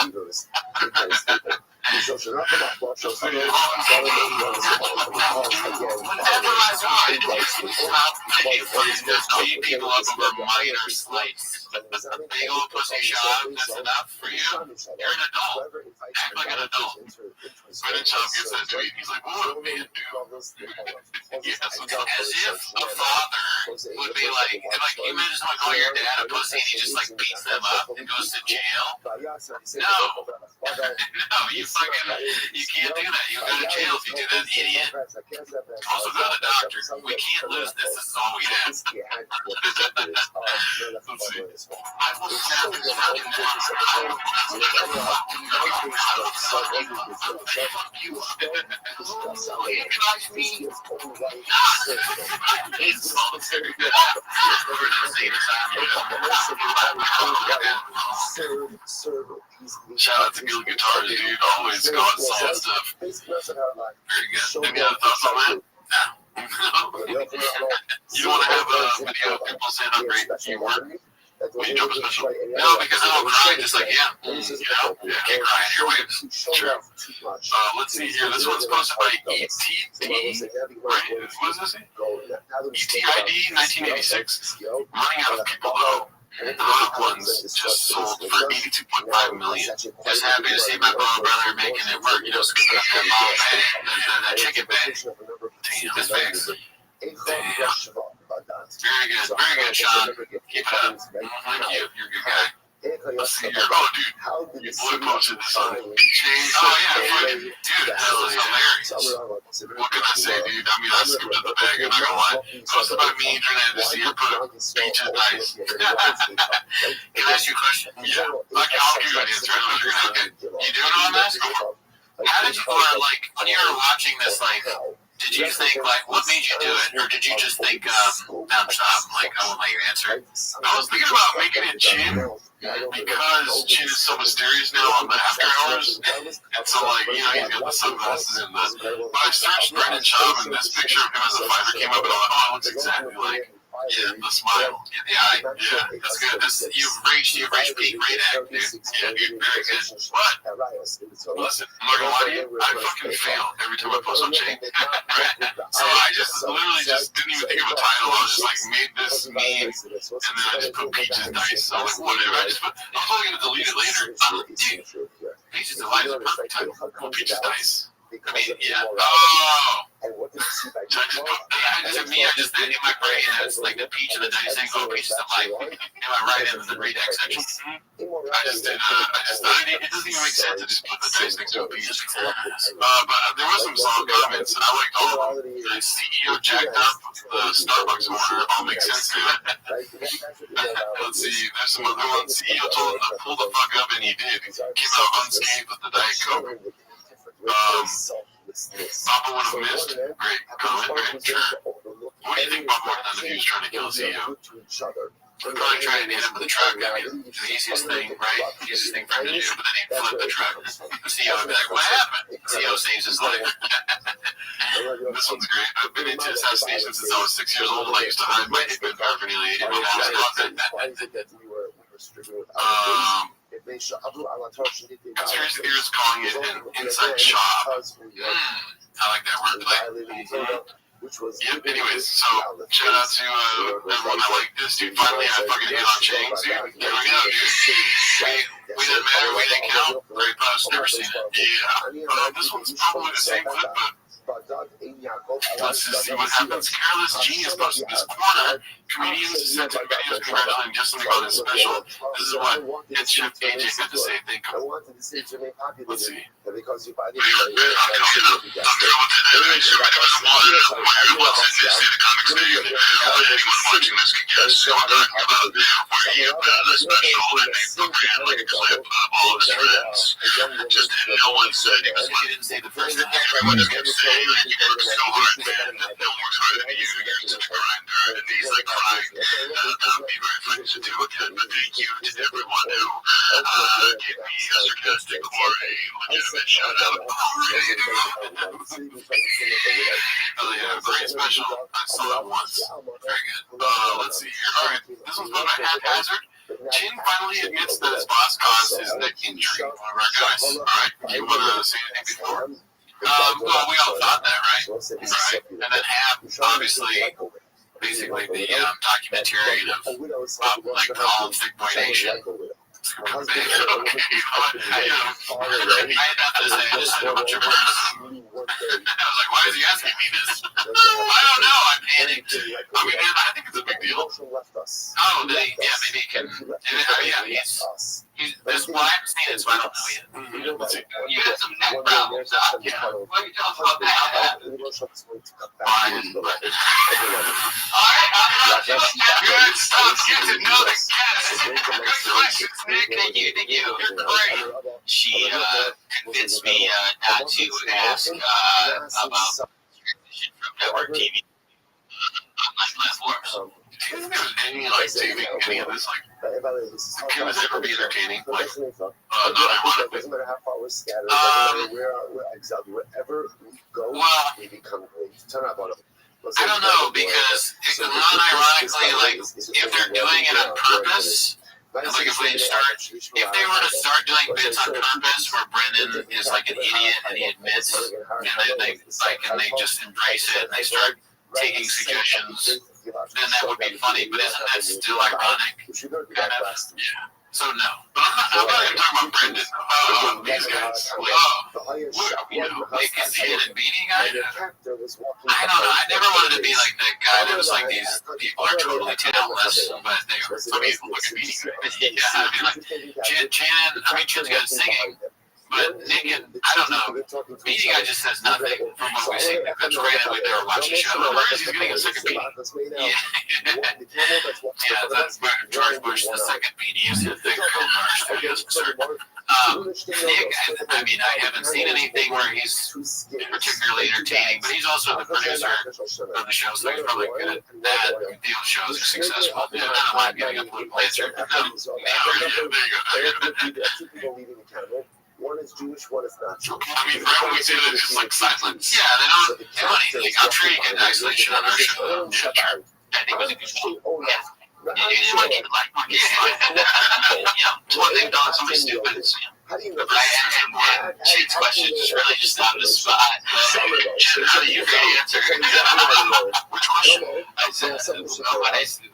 Whenever I ride, just beat people up over minor slights. Big old pussy shot, that's enough for you? You're an adult. Act like an adult. But then Chop gets that tweet and he's like, what would a man do? As if a father would be like, you imagine someone call your dad a pussy and he just like beats them up and goes to jail? No, you can't do that. You go to jail if you do that, idiot. Also go to the doctor. We can't lose this. This is all we have. Let's see. I will snap his fucking Shout out to Good Guitars, dude. Always going solid stuff. Very good. Any other thoughts on that? No. You don't want to have a video of people saying how great you work? When you do a special? No, because then I'll cry just like, I can't cry in your waves. True. Let's see here. This one's posted by ETD. Right? What does this say? ETID 1986. Running out of people, though. The Rock ones just sold for $82.5 million. Just happy to see my brother making it work. Scooping up that mom bag, that chicken bag. Damn, this bag's. Damn. Very good, Sean. Keep it up. Thank you. You're a good guy. Let's see here. Oh, dude. You blue posted this on Change. Oh, yeah. Fucking, dude, that was hilarious. What can I say, dude? I mean, I scooped up the bag. I'm not gonna lie. Posted by me, Internet, this year, put Peaches Nice. Can I ask you a question? Yeah. I'll give you an answer. I know you're gonna get. You doing on that? How did you, when you were watching this, did you think, what made you do it? Or did you just think, no, I'm I won't let you answer. I was thinking about making it Chin, because Chin is so mysterious now on the after hours. And so, he's got the sunglasses and the... But I searched Brendan Schaub, and this picture of him as a fighter came up, and I'm like, oh, it looks exactly like... Yeah, the smile, the eye. Yeah, that's good. You've reached peak great act, dude. Yeah, dude, very good. What? Listen, I'm not gonna lie to you, I fucking fail every time I post on Chain. So I literally didn't even think of a title. I was just made this meme, and then I just put Peaches Dice. So whatever. I was only gonna delete it later. Dude, Peaches Dice is a perfect title. Peaches Dice. I mean, yeah. Oh. To me, I just in my brain, it's like the peach and the dice thing. Oh, peaches of life. In my right end of the redeck section. I just did. It doesn't even make sense to just put the dice next to a peach. But there was some solid comments, and I liked all of them. The CEO jacked up the Starbucks order. All makes sense to it. Let's see. There's some other ones. CEO told him to pull the fuck up, and he did. Came out unscathed with the Diet Coke. Baba would have missed. Great comment, right? Sure. What do you think Baba would have done if he was trying to kill the CEO? Probably trying to hit him with a truck. I mean, the easiest thing, right? The easiest thing for him to do, but then he'd flip the truck. The CEO would be like, what happened? The CEO saves his life. This one's great. I've been into assassination since I was 6 years old. I used to hide my Hickman paraphernalia in my mom's closet. Conspiracy theorists calling it an inside shop. I like that word. Yep, anyways, so shout out to everyone that liked this, dude. Finally, I fucking hit on Chains, dude. There we go, dude. We didn't matter, we didn't count. Great post, never seen it. Yeah. This one's probably the same clip, but let's just see what happens. Careless Genius posted this corner. Comedians sent in videos congratulating just something on his special. This is what head chef AJ had to say. Think of. Let's see. Because you buy the just no one said it because you didn't say the first thing. Everyone just kept saying that you worked so hard, man, that no one's harder than you. You're such a grinder. And he's like crying. That would be very funny to do again. But thank you to everyone who gave me a sarcastic or a legitimate shout out. Oh yeah, great special. I saw that once. Very good. Let's see here. All right, this one's about my haphazard. Chin finally admits that his boss caused his neck injury. One of our guys. All right, you want to say anything before? Well, we all thought that, right? Right. And then Hap, obviously, basically the documentarian of like the all thick boy nation. I had nothing to say. I just said a bunch of words. I was like, why is he asking me this? I don't know. I panicked. I mean, I think it's a big deal. Oh, did he? Yeah, maybe he can. Yeah, he's well, I haven't seen it, so I don't know yet. Let's see. You had some neck problems, Doc. Yeah. Why don't you tell us about that? Fine. All right, good stuff. Get to know the cats. Congratulations, Nick. Thank you. You're great. She convinced me not to ask about transition from network TV on my platforms. Do you think there's any like saving any of this? Like, can this ever be entertaining? Like, not ironically. Doesn't matter how far we're scattered. Doesn't matter where exactly wherever we go, we become great. Turn up on it. I don't know because non-ironically, like if they're doing it on purpose. Like if they were to start doing bits on purpose where Brendan is like an idiot and he admits and they just embrace it and they start taking suggestions, then that would be funny. But isn't that still ironic? Kind of. Yeah. So no. But I'm not even talking about Brendan. These guys. Nick and Ed and Beanie guy. I don't know. I never wanted to be like that guy that was like these people are totally talentless, but they are. Some people look at Beanie guy. Yeah, I mean like Chin's good at singing. But Nick and, I don't know, Beanie Guy just says nothing from what we've seen. That's randomly they were watching the show. Where is he getting a second Beanie? Yeah, that's George Bush, the second Beanie is the thing called Murder Studios. Nick, I mean, I haven't seen anything where he's particularly entertaining, but he's also the producer of the show, so he's probably good at that. Deal shows are successful. I don't mind getting a political answer. One is Jewish, one is not Jewish. I mean, right when we say that, it's just like silence. Yeah, they don't do anything. I'm sure you get isolation on our show. Yeah, sure. I think it was a good show. Yeah. It's one thing done something stupid. And Shane's question is really just on the spot. How do you answer? Which question? I said,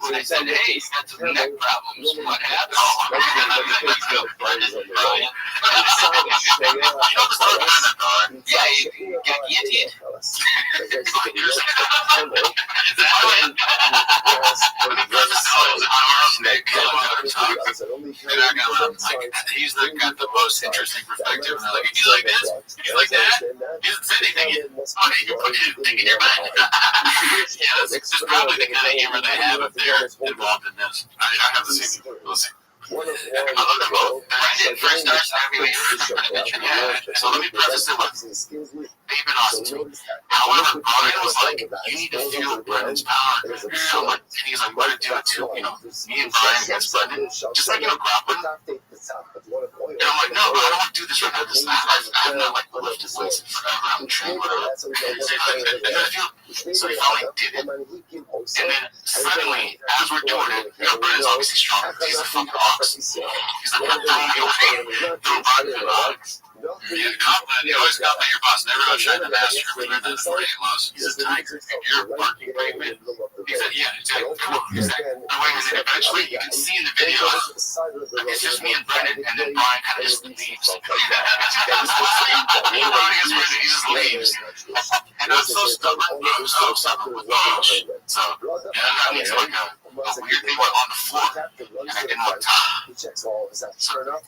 when I said, hey, he's got some neck problems, what happened? Yeah, you got guillotined. He's got the most interesting perspective. And they're like, he's like this, he's like that. He doesn't say anything. You can put your thing in your mind. Yeah, it's probably the kind of humor they have if they're involved in this. I have to see. We'll see. I love them both. I did first start talking about so let me preface it with they've been awesome to me. However, Brian was like, you need to feel Brendan's power so much. And he's like, what to do it too? Me and Brian against Brendan, just like, grappling. And I'm like, no, but I don't want to do this right now. I'm not like lifted weights forever. I'm trained, whatever. So he finally did it. And then suddenly, as we're doing it, Brendan's obviously strong. He's a fucking ox. He's like, don't be okay. Don't run him out. Yeah, you always compliment your boss. Never go try to master him. That's 48 lows. He's a tiger. If you're a barking brave man, be eventually you can see in the video, it's just me and Brendan, and then Brian kind of just leaves. He just leaves. And I'm so stubborn. I'm so stubborn with English. So, yeah, that got me to like a weird thing where on the floor, and I didn't want to top. So,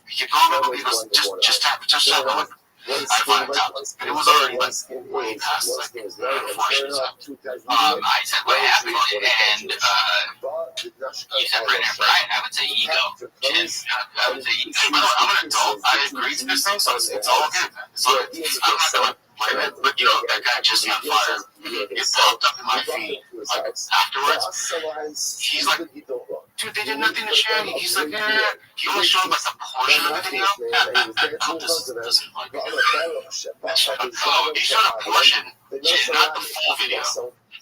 he kept going over, he goes, just tap it, just tap it. I finally tapped it, but it was already like way past like the fortune. So, I said what happened, and you said Brendan, Brian, I would say ego. I would say ego. I'm an adult. I agree to this thing, so it's all good. So I'm not going to blame it, but you know, that guy just on fire. It popped up in my feed. Like afterwards, he's like, dude, they did nothing to share. He's like, yeah. He only showed like a portion of the video. This isn't like he showed a portion, not the full video.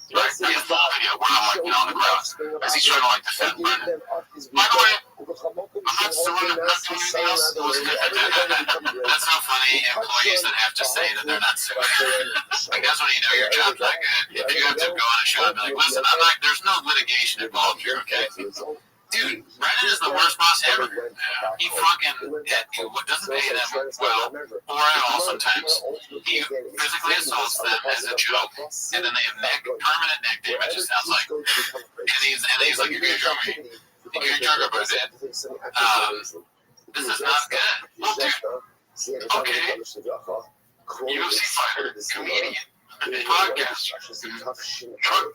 Right, the full video where I'm like, on the ground as he's trying to like defend Brendan. By the way, I'm not doing anything else. That's how funny employees that have to say that they're not suing. Like that's when you know your job's not good. If you have to go on a show and be like, listen, I'm not. There's no litigation involved here, okay? Dude, Brendan is the worst boss ever. He fucking doesn't pay them well, or at all sometimes. He physically assaults them as a joke, and then they have permanent neck damage, it sounds like. And he's like, you're gonna drug me. You're gonna drug her, but this is not good. Well, dude, okay. UFC fighter, comedian, podcaster, drug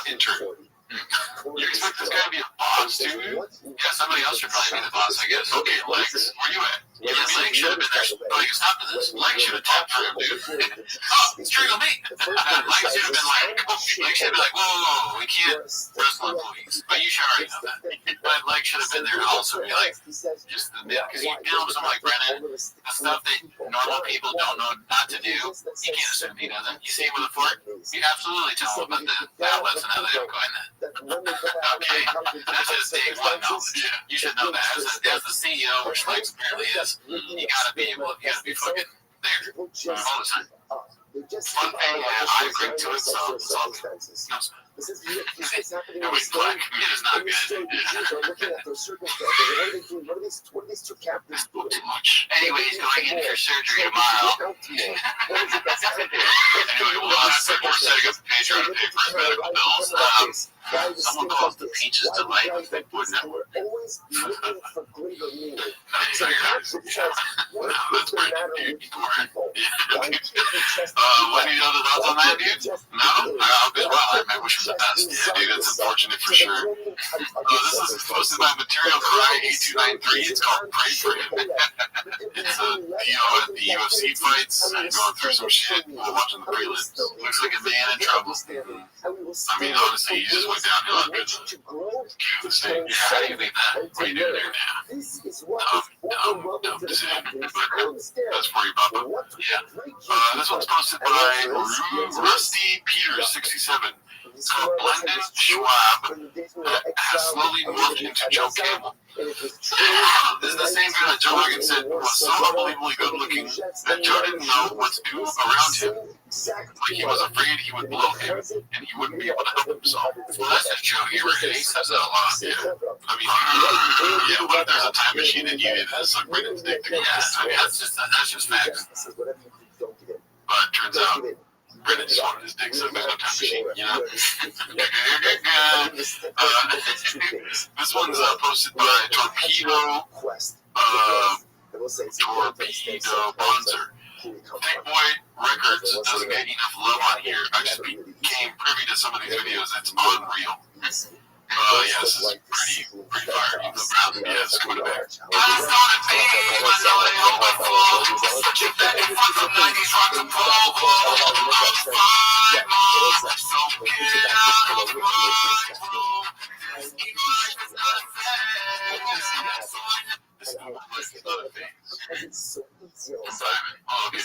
intern. You expect this guy to be a boss, dude? Yeah, somebody else should probably be the boss, I guess. Okay, Legs, where you at? Yeah, Legs should have been there. Oh, you can stop to this. Legs should have talked for him, dude. Oh, strangle me. Legs should have been like, whoa, we can't wrestle employees. But you should already know that. But Legs should have been there to also be like, just the bit. Because you deal with someone like Brennan, the stuff that normal people don't know not to do, you can't assume he doesn't. You see him with a fork, you absolutely tell him about the outlets and how they don't go in that. Okay, that's just day one knowledge. You should know that. As the CEO, which Legs apparently is, you gotta be fucking there all the time. Fun thing, I agree to it, so it's all good. No, it was black. It is not good. It's too much. Anyway, he's going in for surgery tomorrow. Anyway, well, we're setting up a page to pay for his medical bills. Someone calls the Peaches Delight with Big Wood Network. That's pretty good, dude. What do you know the thoughts on that, dude? No? I'll be well. I wish him the best. Yeah, dude, that's unfortunate for sure. This is posted by Material Karate 8293. It's called Pray for Him. It's the UFC fights. Going through some shit while watching the prelims. Looks like a man in trouble. I mean, honestly, he just went downhill on business. How do you leave that? What are you doing there now? Dumb decision. But that's for you, Papa. Yeah. This one's posted by Rusty Peters 67. It's called Blended Schwab has slowly morphed into Joe Campbell. This is the same guy that Joe Rogan said was so unbelievably good looking that Joe didn't know what to do around him. Like he was afraid he would blow him and he wouldn't be able to help himself. Well, that's just Joe here. He says that a lot. Yeah. I mean, what if there's a time machine and you needed to suck Brendan's dick? Yeah, I mean, that's just facts. But it turns out Brendan just wanted his dick sucked by a time machine, you know? This one's posted by Torpedo Bonzer. Big Boy Records doesn't get enough love on here. I just became privy to some of these videos. It's unreal. Yeah, this is pretty fire. Even the Browns, yeah, it's coming back. I thought it be, I know they overflow. Such a back and forth from 90s rock and roll. I'm fine, mom. So get out of my room. Keep life is not a phase. This is not a phase. Simon, oh, okay.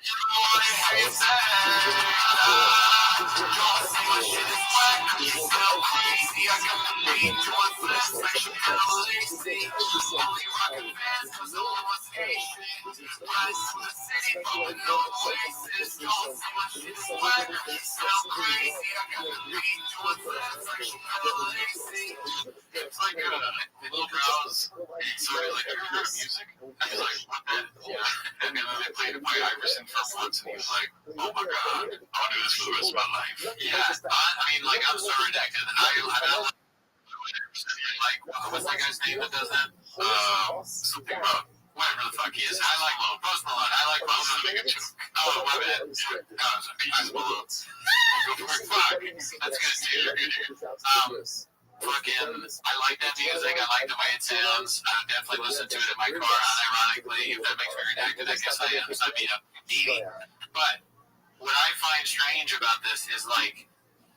You know what I hate that. Y'all say my shit is whack. You so crazy. I got the lead to a flesh section. Hell, lazy. Only fucking fans, cause all of us Haitian. Rise to the city, but with no voices. Don't so much shit swag. Sound crazy, I got the beat doing fast like Chicago AC. It's like Little Browns. Sorry, like, have you heard of music? He's like, what that? Yeah. And then they played it by Iverson for once, and he was like, oh my god, I'll do this for the rest of my life. Yeah, I mean, like, I'm so redacted. I like, what's that guy's name that does that? Something about whatever the fuck he is. I like Post Malone. I like Post Malone. Oh, my bad. Peaches Malone. Fuck. That's good, dude. You're good, dude. Fucking, I like that music. I like the way it sounds. I would definitely listen to it in my car. Unironically, if that makes me redacted, I guess I am. So I mean, needy. But what I find strange about this is like,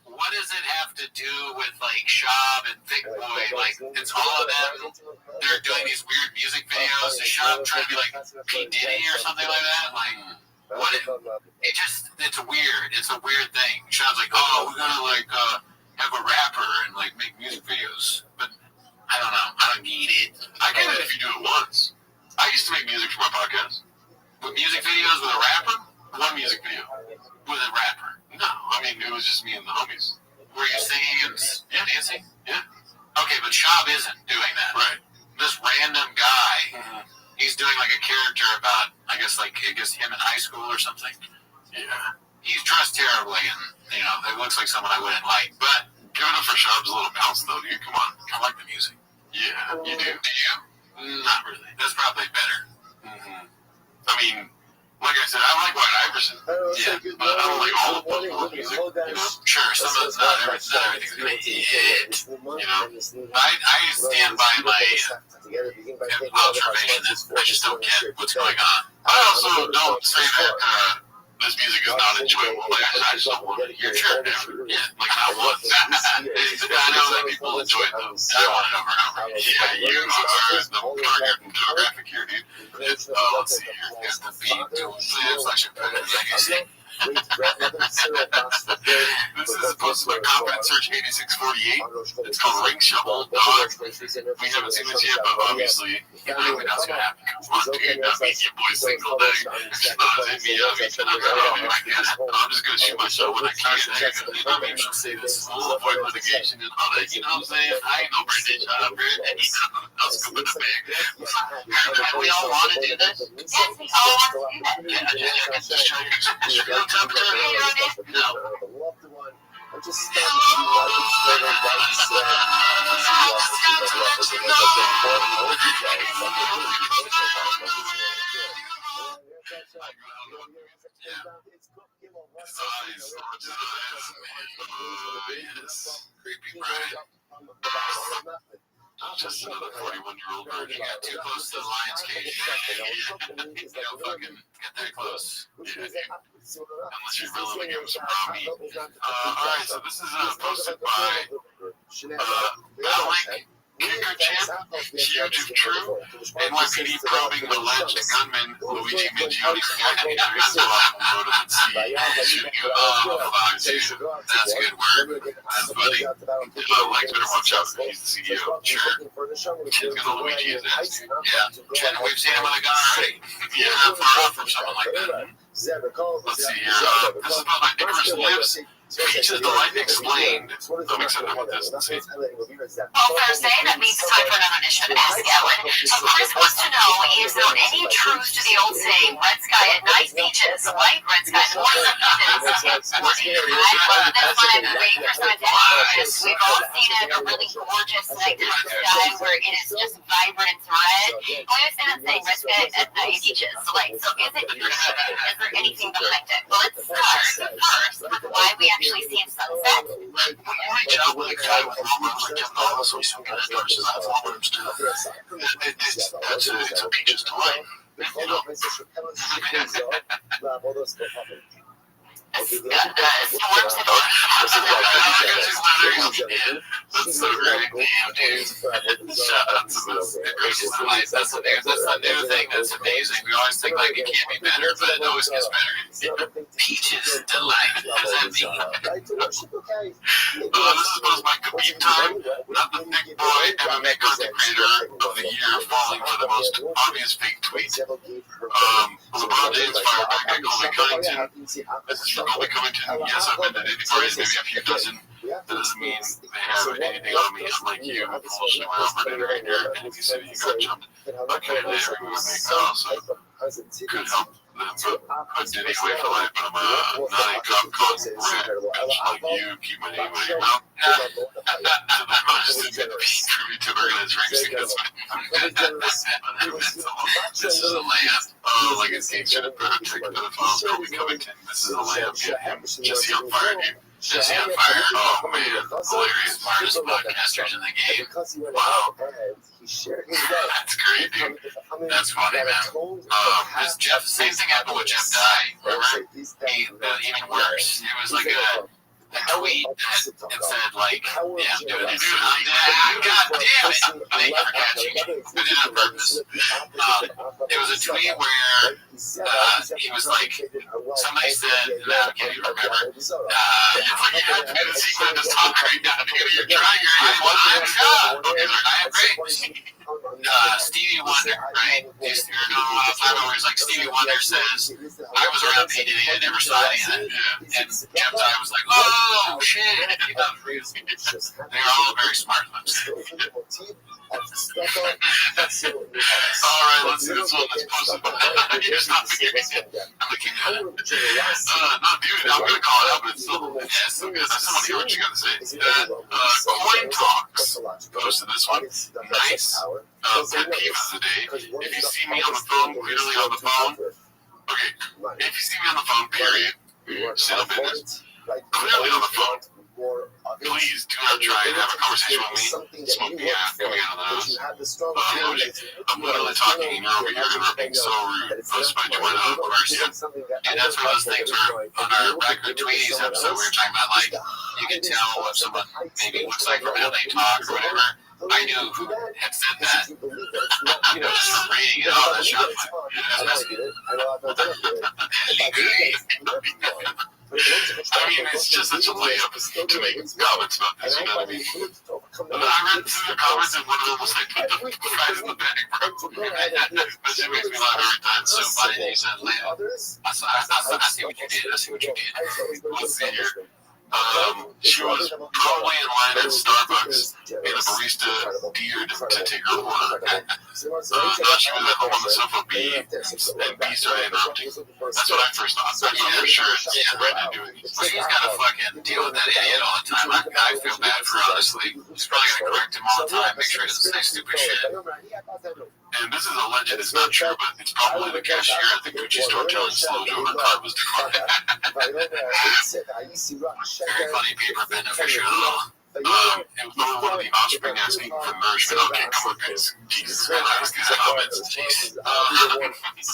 what does it have to do with like Shab and Thick Boy? Like, it's all of them. They're doing these weird music videos. Is Shab trying to be like P. Diddy or something like that? Like, what? It's weird. It's a weird thing. Shab's like, oh, we're gonna like have a rapper and like make music videos, but I don't know. I don't need it. I get it if you do it once. I used to make music for my podcast. With music videos with a rapper? One music video with a rapper. No, I mean, it was just me and the homies. Were you singing and dancing? Yeah. Okay, but Shab isn't doing that. Right. This random guy, he's doing like a character about, I guess him in high school or something. Yeah. He's dressed terribly and, you know, it looks like someone I wouldn't like. But give it up for Shab's little bounce, though, dude. Come on. I like the music. Yeah, you do. Do you? Not really. That's probably better. I mean, like I said, I like White Iverson. Yeah, but I don't like all of Post Malone music. You know? Sure, some of it's not everything's gonna hit. You know, I stand by my observation that I just don't get what's going on. I also don't say that this music is not enjoyable. Like, I just don't want to hear it ever. Yeah, like not once. I know that people enjoy it though. I want it over and over. Yeah, you are the target demographic here, dude. Let's see here. Here's the beat. I should put it like this is posted by Combat Search 8648. It's called Ring Shovel Dog. We haven't seen this yet, but obviously, you know what's going to happen. Come on, dude. I mean, your boy single day. It's not in me. I mean, I'm just going to shoot myself when I can. I mean, I'll say this. We'll avoid litigation and all that. You know what I'm saying? I ain't no British. I'm British. I'll scoop in the bag. We all want to do this? Yes, we all want to do that. Yeah, just show you. No. I'm just stuck Just another 41-year-old virgin got too close to the lion's cage. You don't fucking get that close. Yeah. Unless you're willing to give him some raw meat. Alright, so this is posted by Alec Kicker Champ, Huge if True, NYPD probing alleged gunman Luigi Mingione. That's good word. That's funny. Like, better watch out for he's the CEO. Sure. Kid's gonna Luigi his ass, dude. Yeah. We've seen him with a gun already. Yeah, not far off from something like that. Let's see here. This is about my Nicholas Lips. Features the light explained. I'm excited about this. Let's see. Well, Thursday, that means it's time for another edition of Ask Ellen. So Chris wants to know, is there any truth to the old saying, red sky at night beaches, white red sky in the morning? I love this one. I've been waiting for some attention. We've all seen it, a really gorgeous nighttime sky where it is just vibrant red. We understand that saying, red sky at night beaches. Like, so is it true? Is there anything behind it? Well, let's start first with why we actually see a sunset. When you reach out with a guy with long arms like Kevin Owens, so he's some kind of darts that have long arms too. It's a peaches to life. You know? Storms have That's so great. Damn, dude. Shout out to this. It graces the light. That's the new thing that's amazing. We always think like it can't be better, but it always gets better. Peaches delight. What does that mean? This is my Khabib time. Not the big boy MMA content creator of the year, falling for the most obvious fake tweet. LeBron James fired back at Colby Covington. This is for Colby Covington. Yes, I've been to 80 parties, maybe a few dozen. That doesn't mean they have anything on me. I'm like you, I'm bullshitting around for dinner right here. And if you said you got jumped by Canada every move they got, also could help them put Diddy away for life. But I'm not a cop called Red. Like you, keep my name out of your mouth. I'm just admit to being privy to organized racing. This is a layup. Oh, like it's game should have tricked pedophile Colby Covington. This is a layup. Get him. Jesse on fire, dude. Jesse on fire. Oh man, hilarious. Smartest podcasters in the game. Wow. That's great, dude. That's funny, man. This Jeff, same thing happened with Jeff Dye. Remember? Even worse. It was like a tweet that said like, yeah, I'm doing it. God damn it! I ain't never catching it. I did it on purpose. It was a tweet where he was like, somebody said, and I can't even remember. It's like you have to be the secret of this talk right now. You're trying your eyes. Well, I'm God. Okay, I am great. Stevie Wonder, right? He's where he's like, Stevie Wonder says, I was around P. Diddy, I never saw any of that. And Jeff Dye was like, oh, shit. They're all very smart. Alright, let's see this one that's posted. You're just not figuring it. I'm looking at it. Not beauty, I'm going to call it out, but it's still good. I still want to hear what you got to say. Coin Talks posted this one. Nice. Pet peeve of the day. If you see me on the phone, clearly on the phone. Okay, if you see me on the phone, period. Sale business. Clearly on the phone. Please do not try and have a conversation with me. Smoke me out coming out of the nose. I'm literally talking and you're over here and we're being so rude. Post by Jordan, of course, yeah. And that's one of those things where on our record tweets episode we were talking about, like, you can tell what someone maybe looks like from how they talk or whatever. I knew who had said that. Just from reading it, that shot I mean, it's just such a layup to make comments about this, you know what I mean? I read through the comments and one of them was like, put the fries in the bag, bro. That shit makes me laugh every time. It's so funny that you said later. I see what you did. Let's see here. She was probably in line at Starbucks in a barista beard to take her order. She was at home on the sofa and B started interrupting. That's what I first thought. I'm sure it's Brendan doing it. But he's got to fucking deal with that idiot all the time. I feel bad for her, honestly. He's probably going to correct him all the time, make sure he doesn't say stupid shit. And this is alleged, it's not true, but it's probably the cashier at the Gucci store telling Slojo her card was declined. Very funny paper beneficial. It was one of the offspring asking for nourishment. Okay, come on, guys. Jesus, relax these comments. Jeez.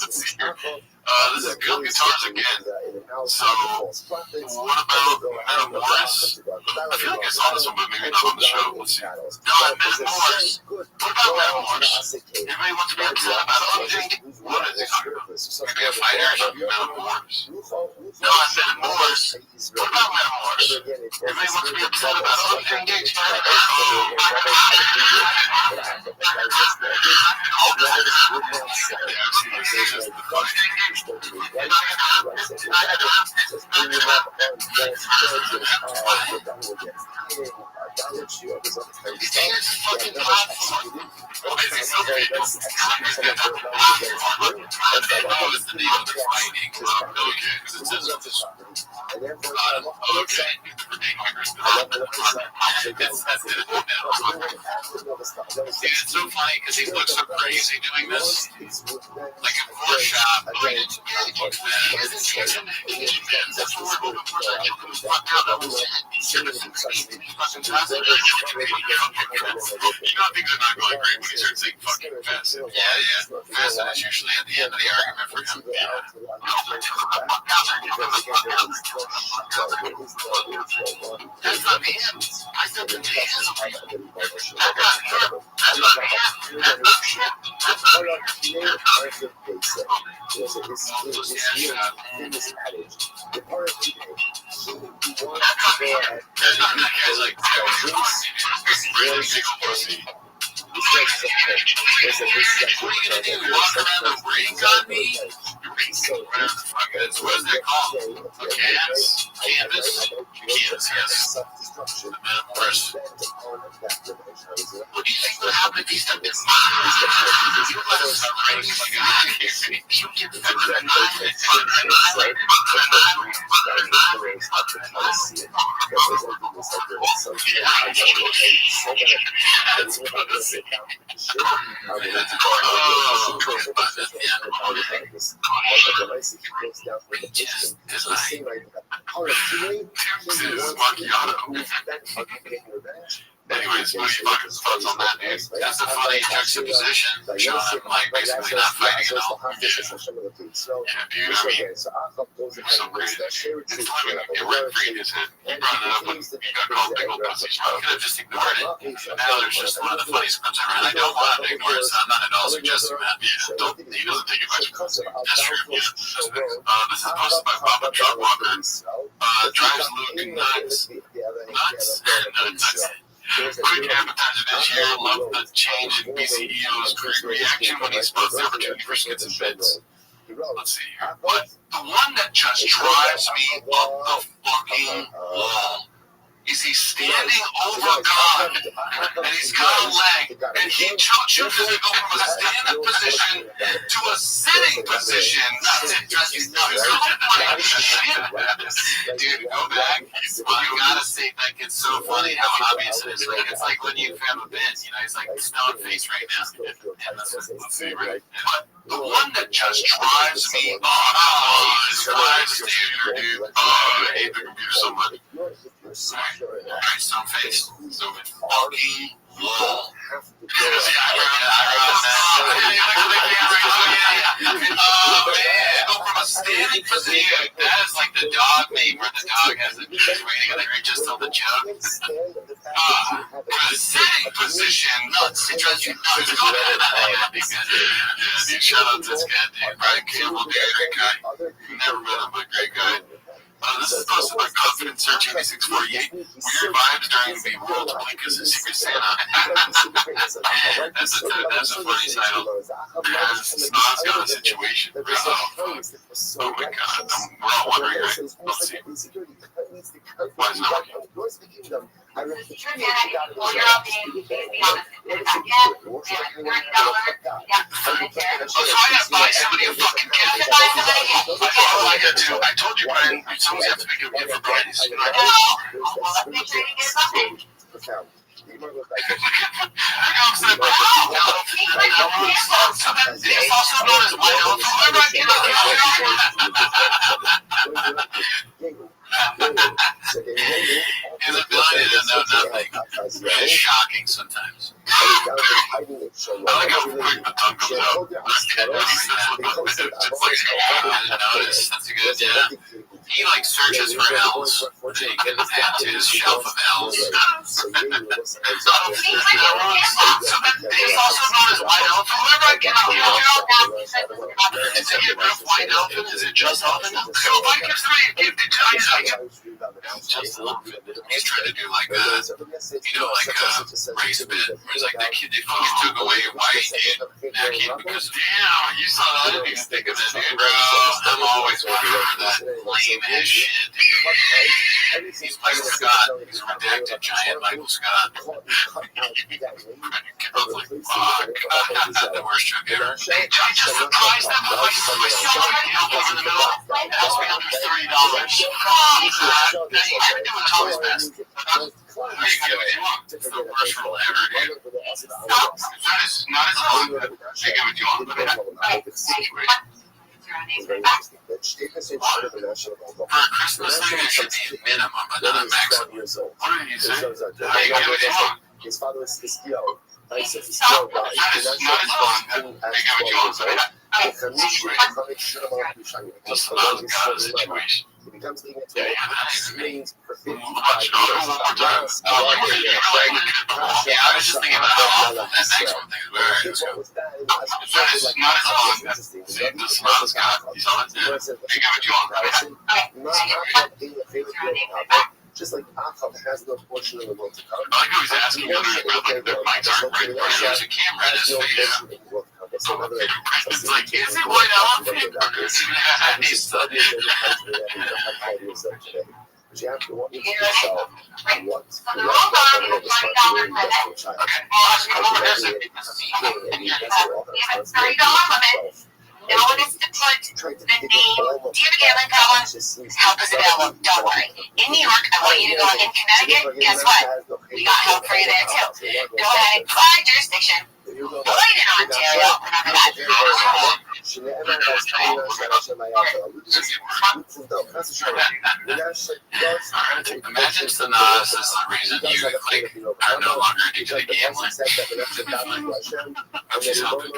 Let's see here. This is good guitars again. So, what about Madam Morris? I feel like I saw this one, but maybe not on the show. Let's see. No, Madam Morris. What about Madam Morris? Everybody wants to be upset about anything. What is he talking about? Maybe a fighter or something? Madam Morris. No, I said Morris. What about Madam Morris? Everybody wants to be upset about anything. It's so funny because he looks so crazy doing this. Like a poor shop. You're not things are not going great when he starts saying fucking fast. Yeah. Fast is usually at the end of the argument for him. That's not him. I said the man is a man. That's not him. That's not him. That's not him. There's this real famous adage. The part of today, he who wants to go ahead Guy's like, this very pussy. There's a what are you gonna do? Walk around the ring on me? Whatever the fuck it is. What is that called? A canvas? Canvas? Canvas, yes. The metaphors. What do you think would happen if he stepped in mine? You let us ring you get better than Anyways, what do you fucking thoughts on that, dude? That's a funny juxtaposition. Sean and Mike basically not fighting at all. Yeah, dude, I mean, so crazy. It's literally like a rent free in his head. He brought it up when he got called big old pussy. He could have just ignored it. But now there's just one of the funniest clips ever. And I don't want him to ignore it, so I'm not at all suggesting that. Yeah, he doesn't take advice from us. That's true. Yeah, this is posted by Bob Truck Walker. Drives Luke nuts. Nuts. Quick appetizer this year. Love the change in BCEO's great reaction when he spots the opportunity for skits and bits. Let's see here. But the one that just drives me up the fucking wall is he's standing over God, and he's got a leg, and he chooses to go from a standing position to a sitting position. That's interesting. Dude, go back. Well, you gotta say, like, it's so funny how obvious it is. Like, it's like when you have a bit, you know, he's like stone face right now. And let's see, right? But the one that just drives me drives me, dude. I hate the computer so much. Alright, stone face. So it's fucking wall. Go from a standing position. That is like the dog meme where the dog has it just waiting and they just tell the joke. The sitting position. Nuts. It drives you nuts. Dude, shout out to this guy, dude. Brian Campbell, dude, great guy. Never met him, but great guy. This is posted by Confident Search 8648. Weird vibes during the World Blinkers and Secret Santa. That's a funny title. It's not got a situation. Oh my god. We're all wondering, right? Let's see. Why is it not working? So I gotta buy somebody a fucking gift. I got to. I told you, Brian. Someone's have to make a gift for Brian. It's also known as white elephant. His ability to know nothing is shocking sometimes. I like how quick the tongue comes out. That's a good, yeah. He like searches for L's. Then he can add to his shelf of L's. So then it's also known as white elephant. Whenever I get is it a rough white elephant? Is it just elephant? So if I give somebody a gift, just elephant. He's trying to do like a, you know, like a race bit. Where it's like that kid they fucking took away white dude. That kid because damn, you saw that. I didn't even think of that dude, bro. I'm always wondering for that lame ass shit, dude. He's Michael Scott. He's a redacted giant Michael Scott. The worst joke ever. Hey, I just surprised them with my celebrity help over the middle. It cost me under $30. Now you gotta do what Tommy's best. There you go, dude. It's the worst role ever, dude. That is not as long. They give it to you on the back. For a Christmas thing, it should be a minimum, but not a maximum. What did you say? They give it to you on. His father is Skill. That is not as long. They give it to you on the back. Just about as good a situation. He becomes king at Yeah, 12. that's Reigns for 55 one more time. years. Yeah, I was just thinking about how awful that next one thing is. His what was bad, That is not as long. interesting. See, this is Scott. You saw it? Yeah. You got what you want. Just like Achav has no portion of the world to come. I like how he's asking whether their mics aren't right, but there's a camera in his face. It's like, is it white elephant? But you have to want yourself what So the rules are $20 limit. Okay, well, let's come over here so people see. We have a $30 limit. No one is to put the name. Do you have a gambling problem? Help is available. Don't worry. In New York, I want you to go. In Connecticut, guess what? We got help for you there too. Go ahead and apply jurisdiction. Void in Ontario. Remember that. Imagine Sanaz is the reason you are no longer addicted to gambling. I'm just helping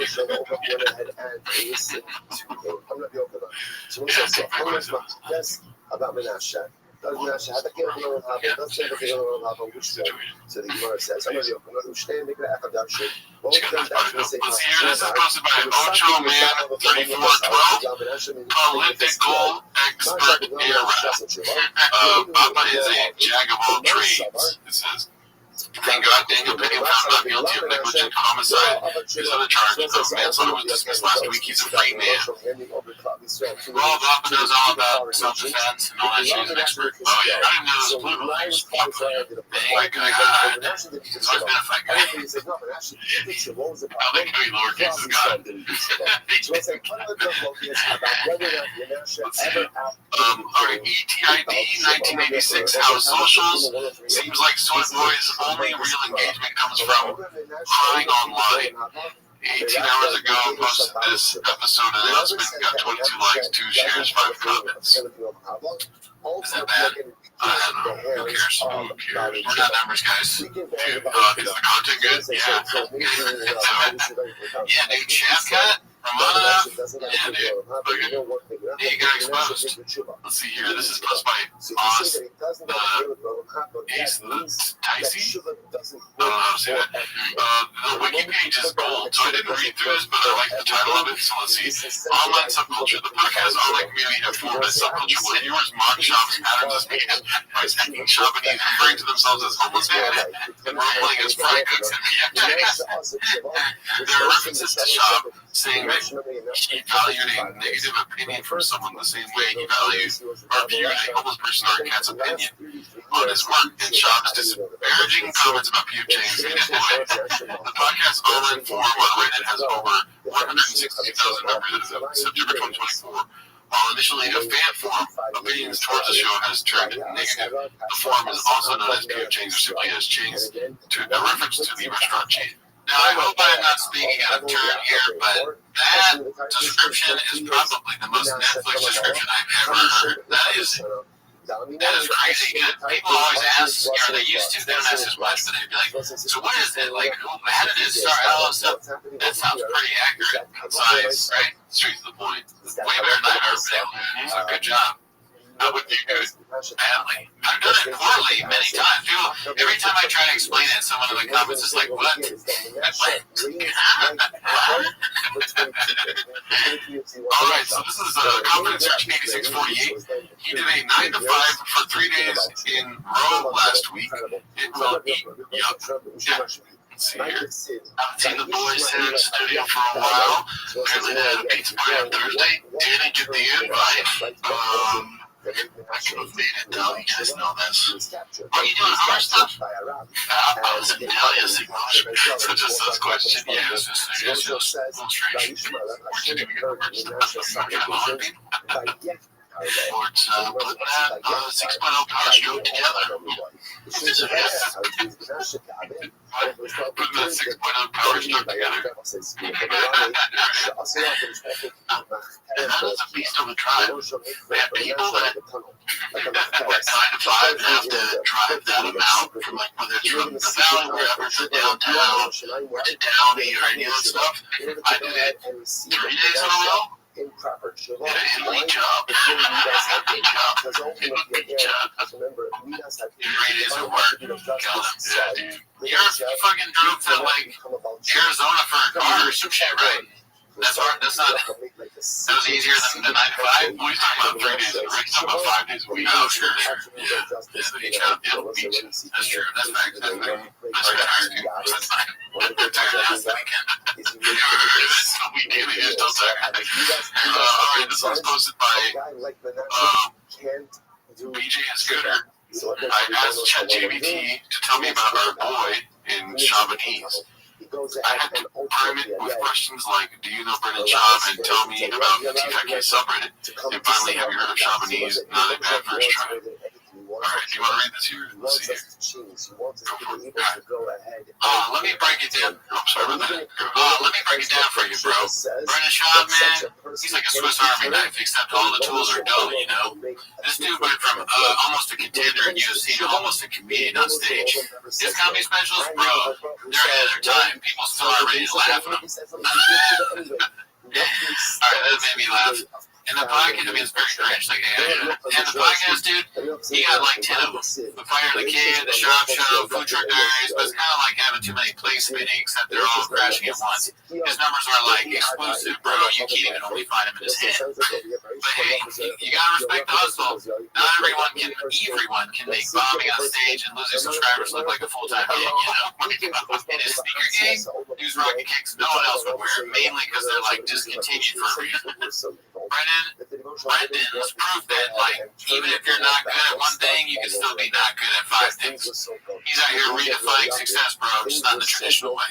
So the Gemara says, Let's see here. This is posted by Ocho Man 3412. Political expert era. Papa is a jack of all trades. It says. Thank God Daniel Penny found not guilty of negligent homicide. His other charges of manslaughter was dismissed last week. He's a free man. Well, Papa knows all about self-defense and all that. She's an expert. Oh, yeah. I didn't know this political things. Dang, guy. He's always been a fight guy. I like how he lowercase his God. Let's see. ETID 1986 House Socials. Seems like Soy Boy's only real engagement comes from crying online. 18 hours ago, I posted this episode announcement, got 22 likes, 2 shares, 5 comments. Is that bad? I don't know. Who cares? Who cares? We're not numbers, guys. Is the content good? Yeah. Yeah, dude, Chapcat, Ramona. Yeah, dude. He got exposed. Let's see here. This is posted by Oz, Ace Ticey. I don't know how to say that. The wiki page is gold, so I didn't read through this, but I like the title of it. So let's see. Online subculture. The podcast online community have formed a subculture where viewers mock shops, patterns as media by attacking shop and referring to themselves as homeless men and role-playing as fry cooks. There are references to shop saying that he valued a negative opinion from someone the same way he values or viewed a homeless person or a cat's opinion on his work, and Shop's disparaging comments about pube chains. The podcast online forum on Reddit has over 160,000 members as of September 2024. While initially a fan forum, opinions towards the show has turned negative. The forum is also known as pube chains or simply as chains, to a reference to the restaurant chain. Now, I hope I'm not speaking out of turn here, but that description is probably the most Netflix description I've ever heard. That is crazy. People always ask, are they used to? They don't ask as much, but they'd be like, so what is it? Like, how did it start? All this stuff. That sounds pretty accurate, concise, right? Straight to the point. Way better than I've ever been. So good job. I would do good badly. I've done it poorly many times. People, every time I try to explain it, someone in the comments is like, what? Alright, so this is Confidence Search 8648. He did a 9 to 5 for 3 days in row last week. It will eat. Yup. Yeah. Let's see here. I haven't seen the boys in the studio for a while. Apparently they had a pizza party on Thursday. Didn't get the invite. I could have made it down. You guys know this. Are you doing hard stuff? I was in Dahlia's acknowledgement. So just this question. Yeah, it's just a little strange. Where'd you do get the merch stuff? Sports, putting that 6.0 power stroke together. Putting that 6.0 power stroke together. And that is a beast of a drive. We have people that 9 to 5 have to drive that amount from, like, whether it's from the valley, wherever, to downtown, or to Downey, or any of that stuff. I did it 3 days in a row. Improper Elite job. Elite job. 3 days of work. God, yeah, dude. You fucking drove to, like, Arizona for a car or some shit, right? That's hard. That's not. That was easier than the 9 to 5. What are you talking about? 3 days a week? You're talking about 5 days a week. Oh, sure. Yeah. That's true. That's true. That's fact. That's fact. That's retired too. That's fine. Retired last weekend. You ever heard of it? A weekend. You just don't talk. All right. This one's posted by BJ and Scooter. I asked ChatGPT to tell me about our boy in Chamonix. I had to prime it with questions like, do you know Brennan Schaub, and tell me about the TFK subreddit, and finally, have you heard of Chamonix? Not a bad first try. Alright, do you want to read this here? Let's see here. Go for it. Let me break it down. Oh, sorry about that. Let me break it down for you, bro. Brennan Schaub, man, he's like a Swiss Army knife, except all the tools are dull, you know? This dude went from almost a contender in UFC to almost a comedian on stage. His comedy specials, bro, they're ahead of their time. People still are ready to laugh at them. Alright, that made me laugh. And the podcast, I mean, it's very cringe. Like, and the podcast, dude, he got like 10 of them. The Fire in the Cave, the Shop Show, Food Truck Diaries, but it's kind of like having too many plays spinning, except they're all crashing at once. His numbers are like exclusive, bro. You can't even only find him in his head. But hey, you gotta respect the hustle. Not everyone can make bombing on stage and losing subscribers look like a full-time gig, you know? In his speaker game, dude's rocking kicks no one else would wear, mainly because they're like discontinued for a reason. Brendan's proof that, like, even if you're not good at one thing, you can still be not good at 5 things. He's out here redefining success, bro, just not in the traditional way.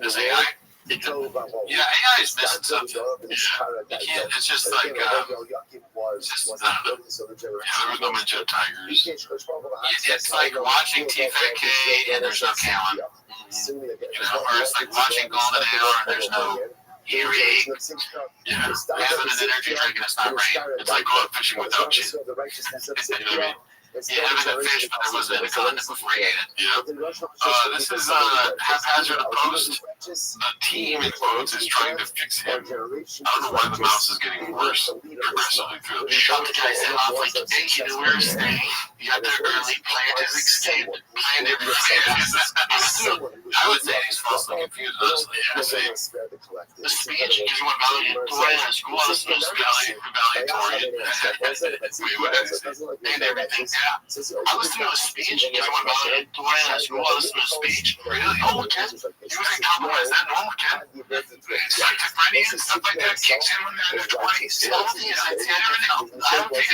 Does AI? Yeah, AI is missing something. You can't, it's just like, it's just, I don't know. There was no Ninja Tigers. It's like watching TFK and there's no talent. You know, or it's like watching Golden Hour and there's no earache. Yeah, having an energy drink and it's not rain. It's like going fishing without shit. You know what I mean? Yeah, having a fish, but there wasn't a condom before you ate it. Yeah. This is haphazard a post. The team, in quotes, is trying to fix him. I don't know why the mouse is getting worse progressively through the shot. The guy's head off like a dick in the worst thing. He got there early, planned his escape, planned everything. I would say he's falsely confused, honestly. Yeah, same. The speech is what valedictorian at school is valedictorian. And everything. Yeah. I listened to a speech. You guys want valedictorian at school? I listened to a speech. Really? Oh, kid. You can compromise that normal kid. Schizophrenia and stuff like that kicks in when they're in their 20s. I don't think it's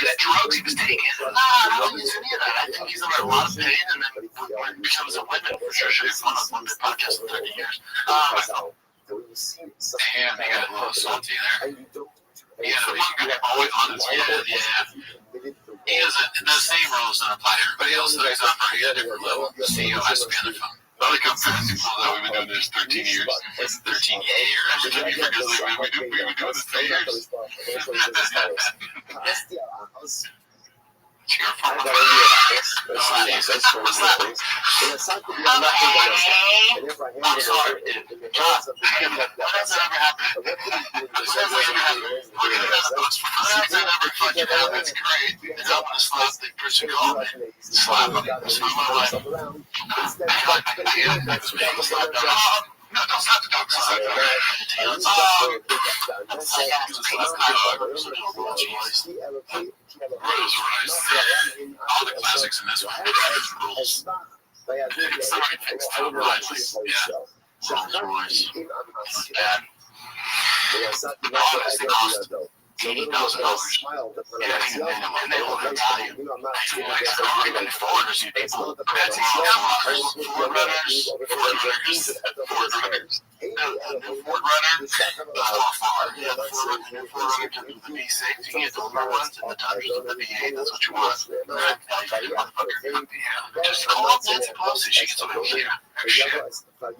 that drugs he was taking. Nah, I don't think it's any of that. I think he's under a lot of pain, and then when he becomes a woman, for sure, should be fun on the podcast in 30 years. Damn, they got a little salty there. Yeah, the one guy always on his he has the same rules that apply to everybody else, so he's operating at a different level. The CEO has to be on their phone. I like how fast he pulls out. We've been doing this 13 years. 13 years. Every time you forget, we've been doing this 3 years. I'm sorry. That's never happened. That's never fucking happened. It's great. And I'm gonna slap the person called me. Slap him. Slap my wife. No, don't stop the dog. All the classics in this one. Rules. It's not fixed. Yeah. Rolls Royce. Not bad. Honestly, cost $80,000. Yeah, and they look Italian. Even foreigners, you people. That's Ford runners. The new Ford runner, yeah, the Ford runner can do the V6. You can get the older ones and the Tundras and the V8. That's what you want. Yeah. Just call up Nancy Pelosi. She gets over here. Shit. When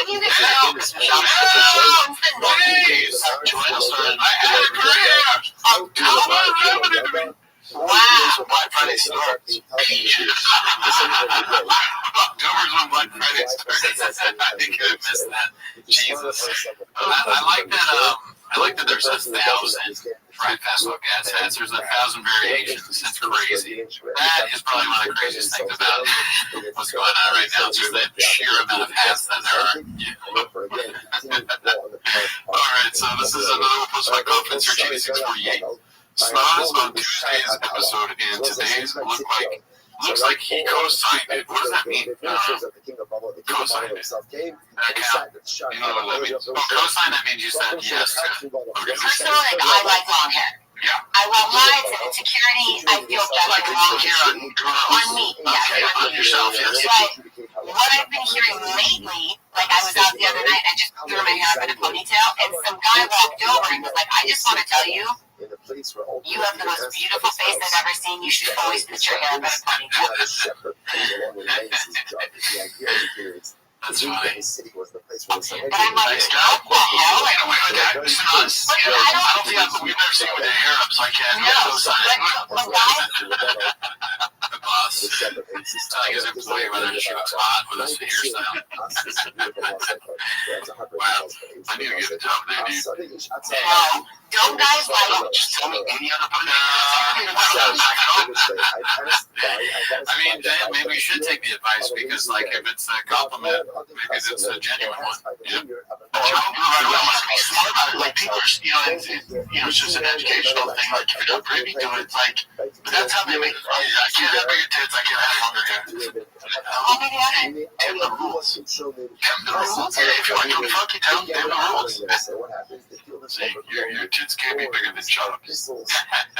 you get wow, Black Friday starts. October's when Black Friday starts. I think I missed that. Jesus. I like that. I like that there's 1,000 fried fast food gas hats. There's 1,000 variations. That's crazy. That is probably one of the craziest things about what's going on right now. Is the sheer amount of hats that there are. All right, so this is another one posted by Confidence Search 8648. Snoz on Tuesday's episode and today's looks like he co-signed it. What does that mean? Co-signed it. You know what that means? Oh, co-sign, that means you said yes. Okay. Personally, I like long hair. Yeah. I want lights and insecurity. I feel Like better long hair on on me. Okay, on yourself, yes. But what I've been hearing lately, like I was out the other night and just threw my hair up in a ponytail, and some guy walked over and was like, I just want to tell you, you have the most beautiful face I've ever seen. You should always put your hair up in a ponytail. That's funny. But I'm like, what the hell? Get away with that. Listen to us. I don't think we've never seen with their hair up, so I can't co-sign it. The boss telling his employee whether she looks hot with his hairstyle. Wow. I need to get a job there, dude. Don't guys like Just tell me any other I mean, Dan, maybe we should take the advice because, like, if it's a compliment, maybe it's a genuine one. Yeah. Like people are, it's just an educational thing. Like if you're not privy to it, it's like, but that's how they make it. I can't have bigger tits. I can't have longer hair. Damn the rules. Damn the rules. If you want to funky town, damn the rules. See, your tits can't be bigger than chubs.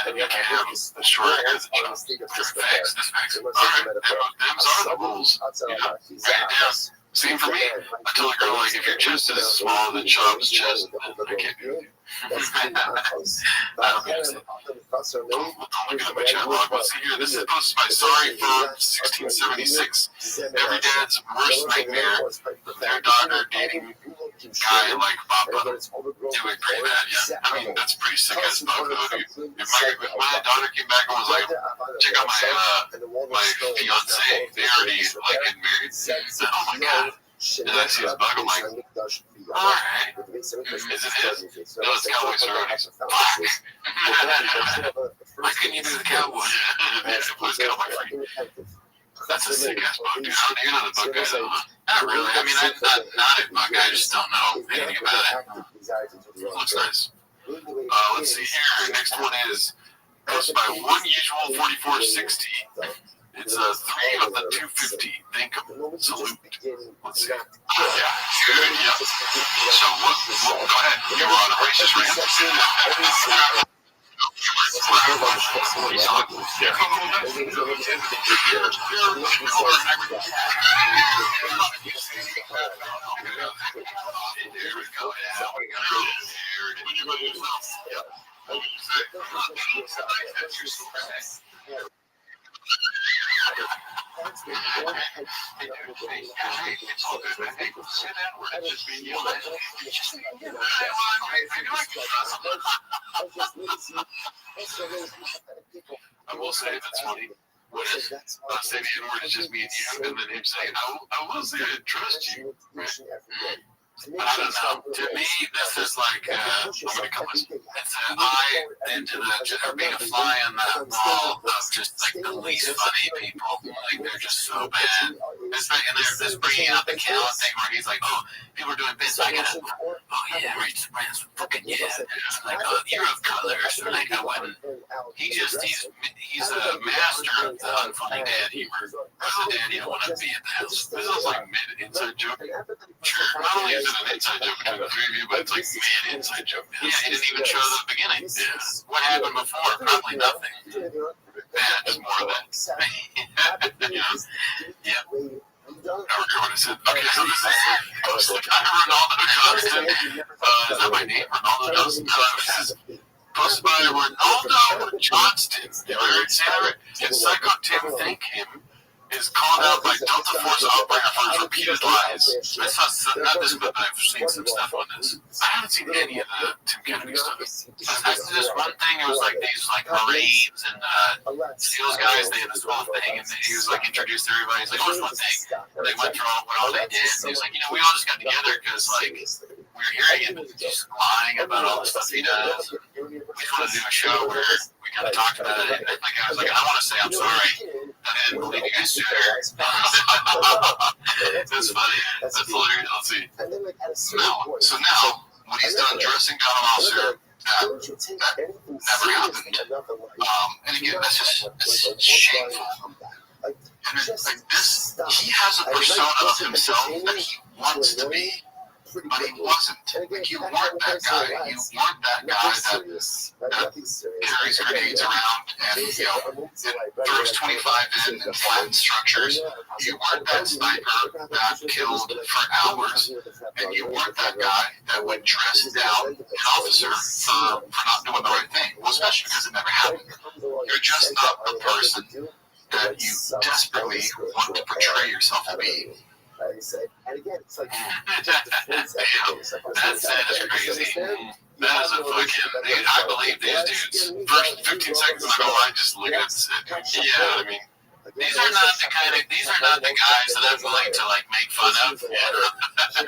And you can't have the short hair as a chub. This facts. All right, them's are the rules. You know, write it down. Same for me. I tell a girl, like, if your chest is smaller than Chub's chest, I can't be with you. I don't understand. Don't look at my chat log. Let's see here. This is posted by Sorry for 1676. Every dad's worst nightmare. Their daughter dating guy like Bob Brother. Yeah, we pray that, yeah. I mean, that's pretty sick as fuck, though. If my daughter came back and was like, check out my fiance, they already, like, getting married. Then, oh my god. And I see his bug, I'm like, alright. Is it his? No, it's Cowboy Cerrone's. Fuck. Why couldn't you do the cowboy? Who's Cowboy Free? That's a sick ass bug, dude. You're not a bug guy, though. Not really. I mean, I'm not a bug guy. I just don't know anything about it. Looks nice. Let's see here. Next one is posted by One Usual 4460. It's 3 of the 250. Thank him. Salute. Let's see. Yeah. Good. Yeah. So, go ahead. You were on a racist rant. I will say that's funny. When not saying the N-word is just me and you, and then him saying, I will say I trust you. Right? But I don't know. To me, this is like, I'm going to call it, it's an eye into the, being a fly on the wall of just like the least funny people. Like, they're just so bad. And they're just bringing out the Cal thing where he's like, oh, people are doing bits. I gotta, oh yeah, Rich Brands, fucking yeah. Like, oh, you're of color. So like, I wouldn't. He's a master of the unfunny dad humor. As a dad, you don't want to be at the house. This is like mid-inside joke. Not only is it an inside joke between the three of you, but it's like mid-inside joke. Yeah, he didn't even show the beginning. Yeah. What happened before? Probably nothing. Yeah, just more of that. Yep. I forget what I said. Okay, so this is Ronaldo Johnston. Is that my name? Ronaldo Johnston? This is posted by Ronaldo Johnston. Did I already say that right? And Psycho Tim Thank Him is called out by Delta Force operator for his repeated lies. I saw not this, but I've seen some stuff on this. I haven't seen any of the Tim Kennedy stuff. I see this one thing. It was like these like Marines and SEALs guys. They had this whole thing, and he was like introduced everybody. He's like, "What's one thing?" And they went through what all they did. And he was like, "We all just got together because like we were hearing him just lying about all the stuff he does. We just want to do a show where we kind of talked about it. And I was like, I want to say I'm sorry. I didn't believe you guys sooner. That's funny. That's hilarious. Let's see. Now, when he's done dressing down an officer, that never happened. And again, it's shameful. And like this, he has a persona of himself that he wants to be, but he wasn't. Like, you weren't that guy. You weren't that guy that carries grenades around and, throws 25 in and flattens structures. You weren't that sniper that killed for hours. And you weren't that guy that would dress down an officer for not doing the right thing. Well, especially because it never happened. You're just not the person that you desperately want to portray yourself to be. And again, it's like that set is crazy. That is a fucking dude. I believe these dudes. First 15 seconds ago, I just look at it. Yeah, I mean, these are not the guys that I'm willing to like make fun of. I'm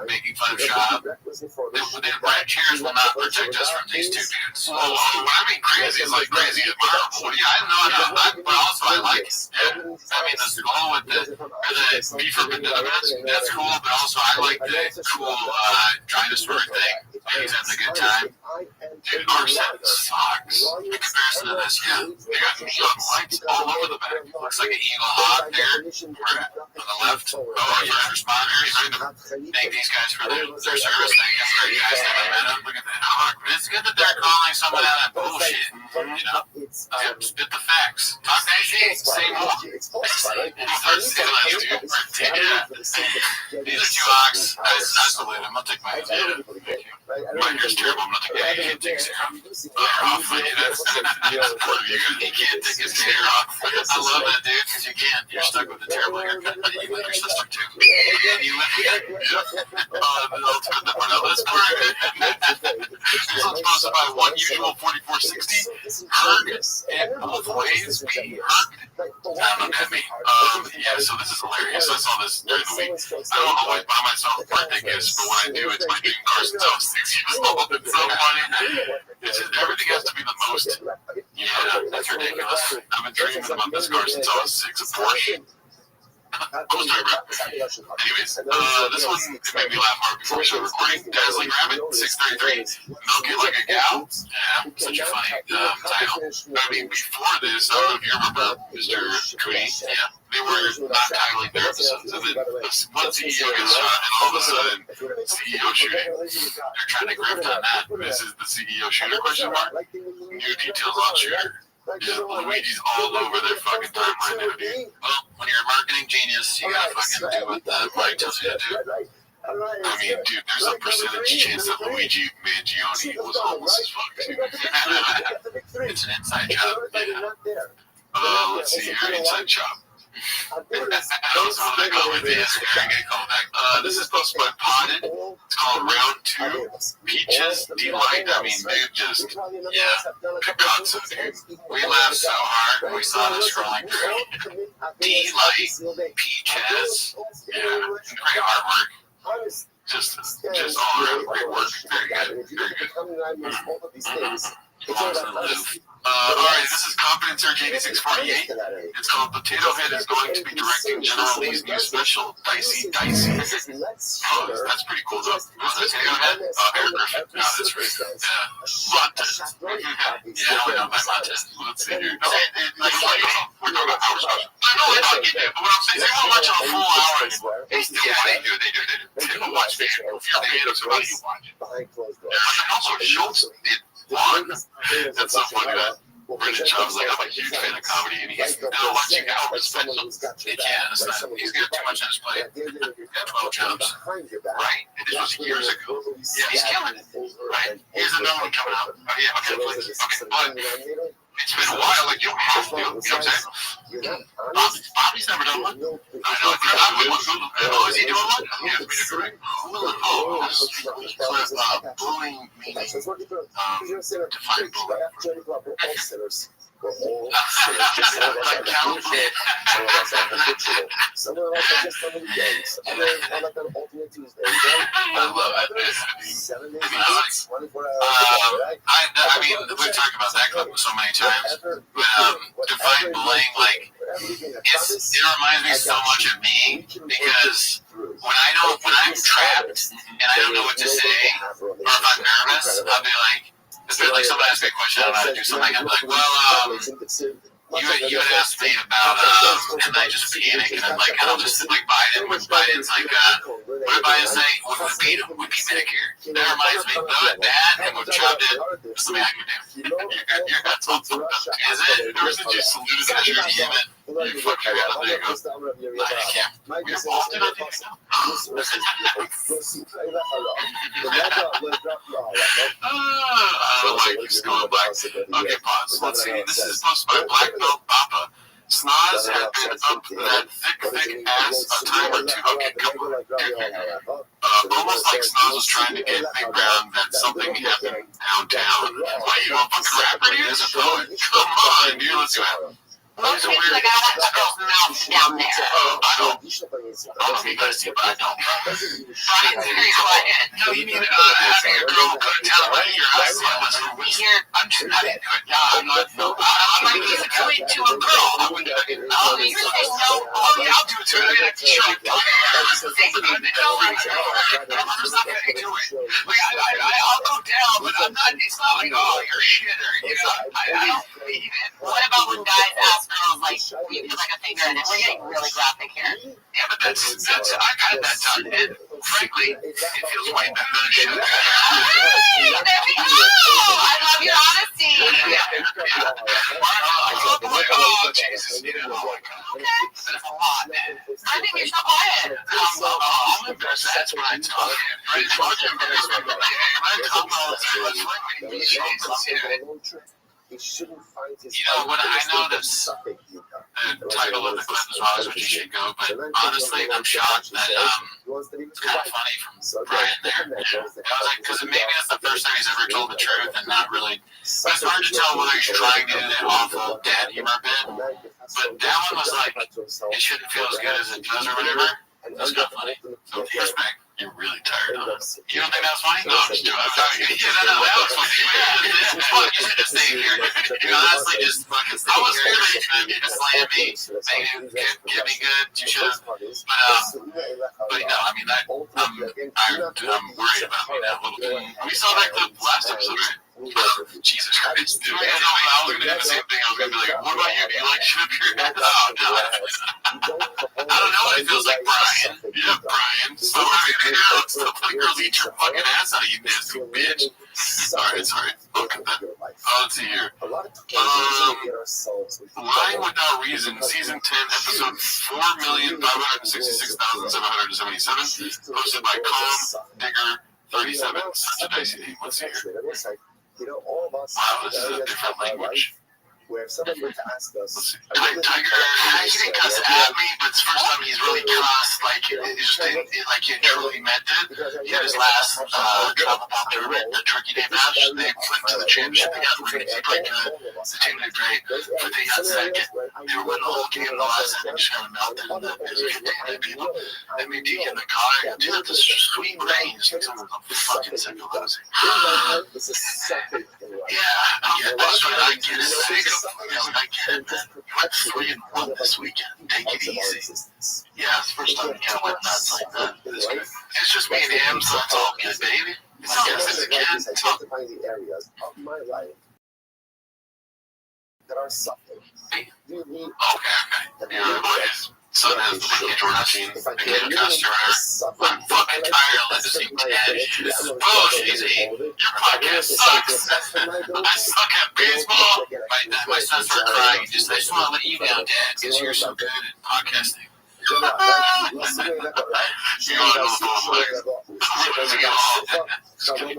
making fun of Shab. The red chairs will not protect us from these two dudes. When I mean crazy, it's like crazy admirable. Yeah, but also I like it. Yeah. I mean, the skull with the beef for that's cool, but also I like the cool dinosaur thing. He's having a good time. Dude, our set sucks. In comparison to this, yeah. They got neon lights all over the back. Looks like an eagle hawk there. We're on the left. Oh, first responders. Thank these guys for their service. Thank them for you guys that met them. Look at that. Oh, it's good that they're calling someone out of bullshit. Spit the facts. Talk that shit. Say more. These are two hawks. I salute them. I'll take my head. Thank you. My hair's terrible. I'm not the guy. He can't take his hair off. He can't take his hair off. I love that, dude, because you can't. You're stuck with a terrible haircut, but you live your system too. You live here. Let's put that one out. Let's put it. This one's sponsored by One Usual 4460. Herg in both ways. Be Herg. Sound at me. Yeah, so this is hilarious. I saw this during the week. I don't always buy myself birthday gifts, but when I do, it's my dream car since I was 6 years old. It's so funny. It's just, everything has to be the most. Yeah, that's ridiculous. I've been dreaming about this car since I was 6, a Porsche. Cool story, bro. Anyways, this one made me laugh hard before we started recording. Dazzling Rabbit, 633. Milk It Like a Gal. Yeah, such a funny title. I mean, before this, I don't know if you remember Mr. Cooney. Yeah, they were not titling their episodes. And then one CEO gets shot, and all of a sudden, CEO shooting. They're trying to grift on that. This is the CEO shooter, question mark. New details on shooter. Yeah, Luigi's all over their fucking timeline now, dude. Well, when you're a marketing genius, you gotta fucking do what the right tells you to do. I mean, dude, there's a percentage chance that Luigi Mangione was homeless as fuck, too. It's an inside job, yeah. Let's see here, inside job. This is posted by Potted. It's called Round 2. Peaches Delight. I mean, dude, just, Picasso, dude. We laughed so hard when we saw this scrolling through. Delight. Peaches. Yeah. Great artwork. Just all around great work. Very good. Very good. Alright, this is Confidence Surge 8648. It's called Potato Head is going to be directing General Lee's new special, Dicey. Oh, that's pretty cool though. Potato Head? Eric Griffin. No, that's right. Montez. Yeah, we know about Montez. Let's see here. No, we're talking about hours. I know they're not getting it, but what I'm saying is they won't watch a full hour anymore. They do. They don't watch me. If you're creative, so how do you watch it? But also, Schultz did one. That's so funny that Brendan Chubb's like, I'm a huge fan of comedy, and he's watching hours specials. He can't. He's got too much on his plate. He's got 12 jobs. Right? And this was years ago. Yeah, he's killing it. Right? Here's another one coming out. Oh, yeah, okay, please. Okay, but it's been a while. Like, you don't have to. You know what I'm saying? Bobby's never done one. I know. Oh, is he doing one? Yeah, we did correct. Oh, this is bullying meaning. Define bullying. We're all just some of us are habitual, some of us are habitual, some of us are just on the weekends, others are like on alternate Tuesdays, right? I love it. Others, 7 days a I mean, week, 24 hours a day, right? I mean, we've talked about that clip so many times. Define bullying, like, it reminds me so much of me because when I'm trapped and I don't know what to say, or if I'm nervous, I'll be like, like somebody asks me a question, I don't know how to do something, I'm like, well, you had asked me about, and I just panic, and I'm like, and I'll just like Biden, when Biden's like, what did Biden say? We beat him, we beat Medicare. That reminds me, that and what Trump did, there's something I can do. You're not so fucked up. Is it? There was just saluted as you're Yemen. You fuck your God, there you go. I can't. We're both in I don't like just going back. Okay, pause. Let's see. This is posted by Black Belt Papa. Snoz had been up that thick ass a time or two. Okay, come on. Almost like Snoz was trying to get Big Brown that something happened downtown. Why you a fucking rapper? He is a poet. Come on, dude. Let's go. Most people like, I have that girl's mouth down there. I don't know if you guys do, but I don't. Brian's very quiet. No, you mean having a girl go to town right your ass? I'm just not into it. I'm not. No, I'm not even doing it to a girl. I wouldn't do it. Oh, you say no. Oh, yeah, I'll do it to her. I mean, like, sure. I'll go down, but I'm not. It's not like, oh, you're a shitter. You know, I don't believe it. What about when guys ask girls, like, you do like a finger in it? We're getting really graphic here. Yeah, but that's I've had that done, and frankly, it feels way better than it should. Hey, there we go. I love your honesty. Oh, Jesus, you know, that's a lot, man. I think you're so quiet. I'm embarrassed. That's when I talk. Right? I talk all the time. It's like when you shouldn't find his. You know what I noticed? The title of the clip is always what you should go, but honestly, I'm shocked that it's kind of funny from Brian there. I was like, because maybe that's the first time he's ever told the truth and not really. But it's hard to tell whether he's trying to do that awful dad humor bit. But that one was like, it shouldn't feel as good as it does or whatever. That's kind of funny. So here's back. You're really tired, huh? You don't think that was funny? No, I'm just joking. No, that was funny. Fuck, you should just stay here. You honestly just fucking stay here. I was scared that you tried to slam me, get me good. You should have. But no, I mean, I'm worried about me now a little bit. We saw that clip last episode, right? Jesus Christ. I don't know how I was going to do the same thing. I was going to be like, what about you? Do you like sugar? Oh, no. I don't know what it feels like, Brian. Yeah, Brian. So, I mean, let's let girls eat your fucking ass out, you nasty bitch. Sorry. Look at that. Oh, let's see here. Lying Without Reason, Season 10, Episode 4,566,777, posted by Calm Digger 37. Such a dicey name. Let's see here. Wow, this is a different language. Where if somebody were to ask us, Tiger, he didn't cuss at me, but it's the first time he's really cussed, like he truly meant it. He had his last travel down tournament, the Turkey Day match. They went to the championship, they got rings, he played good, the team did great, but they got second. They were winning the whole game, the last inning just kind of melted, and it was a good day, and people, MED in the car, dude, this sweet rain, just makes them fucking sick of losing. Yeah, that's what I get it. I get it, man. Let's 3-1 this weekend. Take it easy. Yeah, it's the first time we kind of went nuts like that. It's just me and him, so it's all good, baby. It's all good as a kid. Identify the areas of my life that are suffering. Okay. Yeah, boys. Son has the linkage rushing. The kid customer. I'm fucking tired of listening to that. Oh, cheesy. Your podcast sucks. I suck at baseball. My son started crying. I just want to let you down, Dad, because you're so good at podcasting.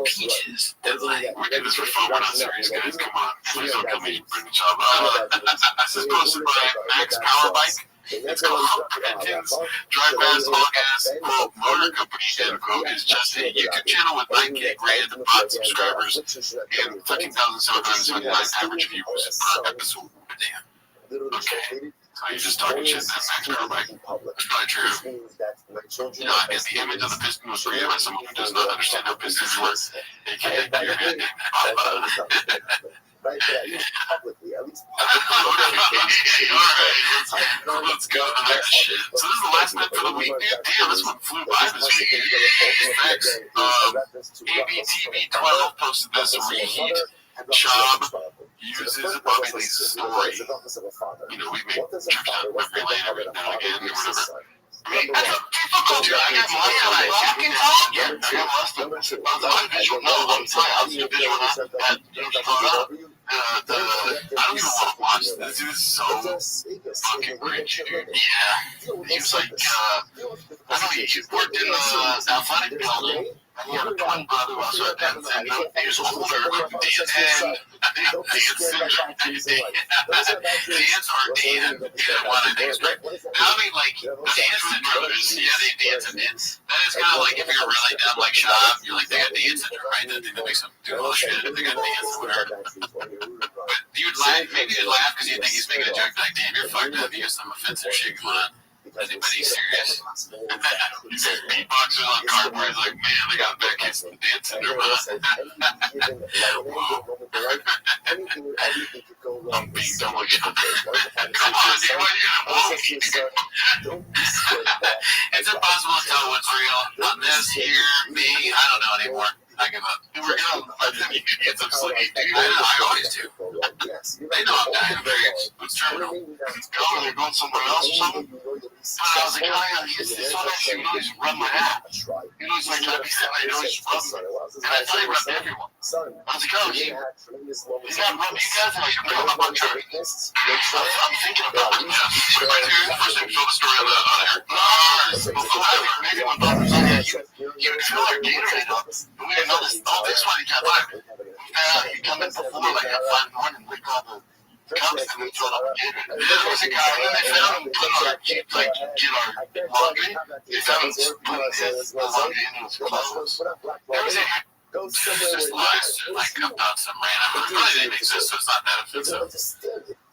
Peaches. We did this for fun. We're not serious, guys. Come on. Please don't come in and bring the job up. This is posted by Max Powerbike. It's called Engines, Dry Fast, All Gas, quote, Motor Company, end quote. It's just a YouTube channel with 9K grand bot subscribers and 13,779 average views per episode. Damn. Okay. So you're just talking shit that Max Carback. That's probably true. You know, I guess the image of the piston was created by someone who does not understand how pistons work, aka your head. Right, but at least publicly, Alright, let's go to the next shit. So this is the last bit for the week, dude. Damn, this one flew by this week. Thanks. ABTV12 posted this reheat. Chab uses Bobby Lee's story. You know, we make trips out memory lane every now and again or whatever. I mean, that's difficult, dude. I got my fucking talk. Yeah, I got lost. I was on visual. No, I'm sorry. I was in visual. That you brought up. I don't even want to watch this. Dude is so fucking rich, dude. Yeah. He was like, I don't know, he worked in the athletic building. And he had a twin brother who also had Down syndrome. He was older, dancing. Dance or Dan. One of these, right? I mean, like, dance syndrome is, yeah, they dance and dance. That is kind of like if you're really down like shop, you're like, they got dance syndrome, right? That thing that makes them do all shit. They got dance or whatever. But you'd laugh, maybe you'd laugh because you think he's making a joke like, damn, you're fucked up. You got some offensive shit going on. Anybody serious? Beatboxers on cardboard, like, man, they got back kids and dancing their I'm being dumb again. Come on, dude, what are you gonna It's impossible to tell what's real on this, here, me, I don't know anymore. I give up. We're gonna let them get some sleep, dude. I always do. They know I'm dying of rage. Who's terminal? Oh, they're going somewhere else or something? But I was like, oh yeah, he's so nice. He always run my app. He always like trying to be silly. He always run me. And I tell you, run everyone. I was like, oh, he's not running you guys. And I should bring him up on chart. I'm thinking about it. What am I doing? First thing, show the story on air. Maybe when Bob was on there, you would fill our Gatorade up. And we didn't know this. Oh, this one, he got live. You come in before like at 5 in the morning, we call the cups and we fill up Gatorade. There was a guy, and they found him putting our, get our laundry. They found him putting his laundry in his clothes. There was a just lies to like come down some random. It really didn't exist, so it's not that offensive.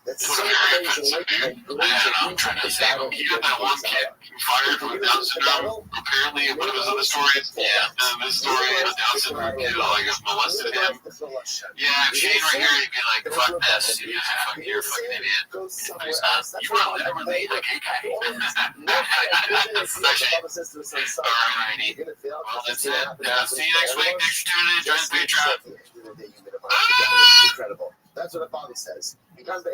It's very offensive, dude. And I'm trying to save him. You got that one kid fired with Down syndrome. Apparently, what was in the story? Yeah, in this story, a Down syndrome kid like molested him. Yeah, if Shane were here, he'd be like, fuck this. Yeah, fuck you're a fucking idiot. But he's not. You were literally a gay guy. Alrighty. Well, that's it. See you next week. Next Tuesday. Join the Patreon. Incredible. That's what the Father says. Because the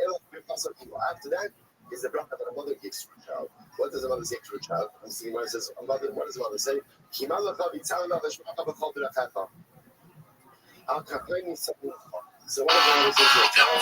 after that is the bracha that a mother gives to a child. What does a mother say to a child? I'm seeing what it says. What does a mother say? So what does a mother say to a child?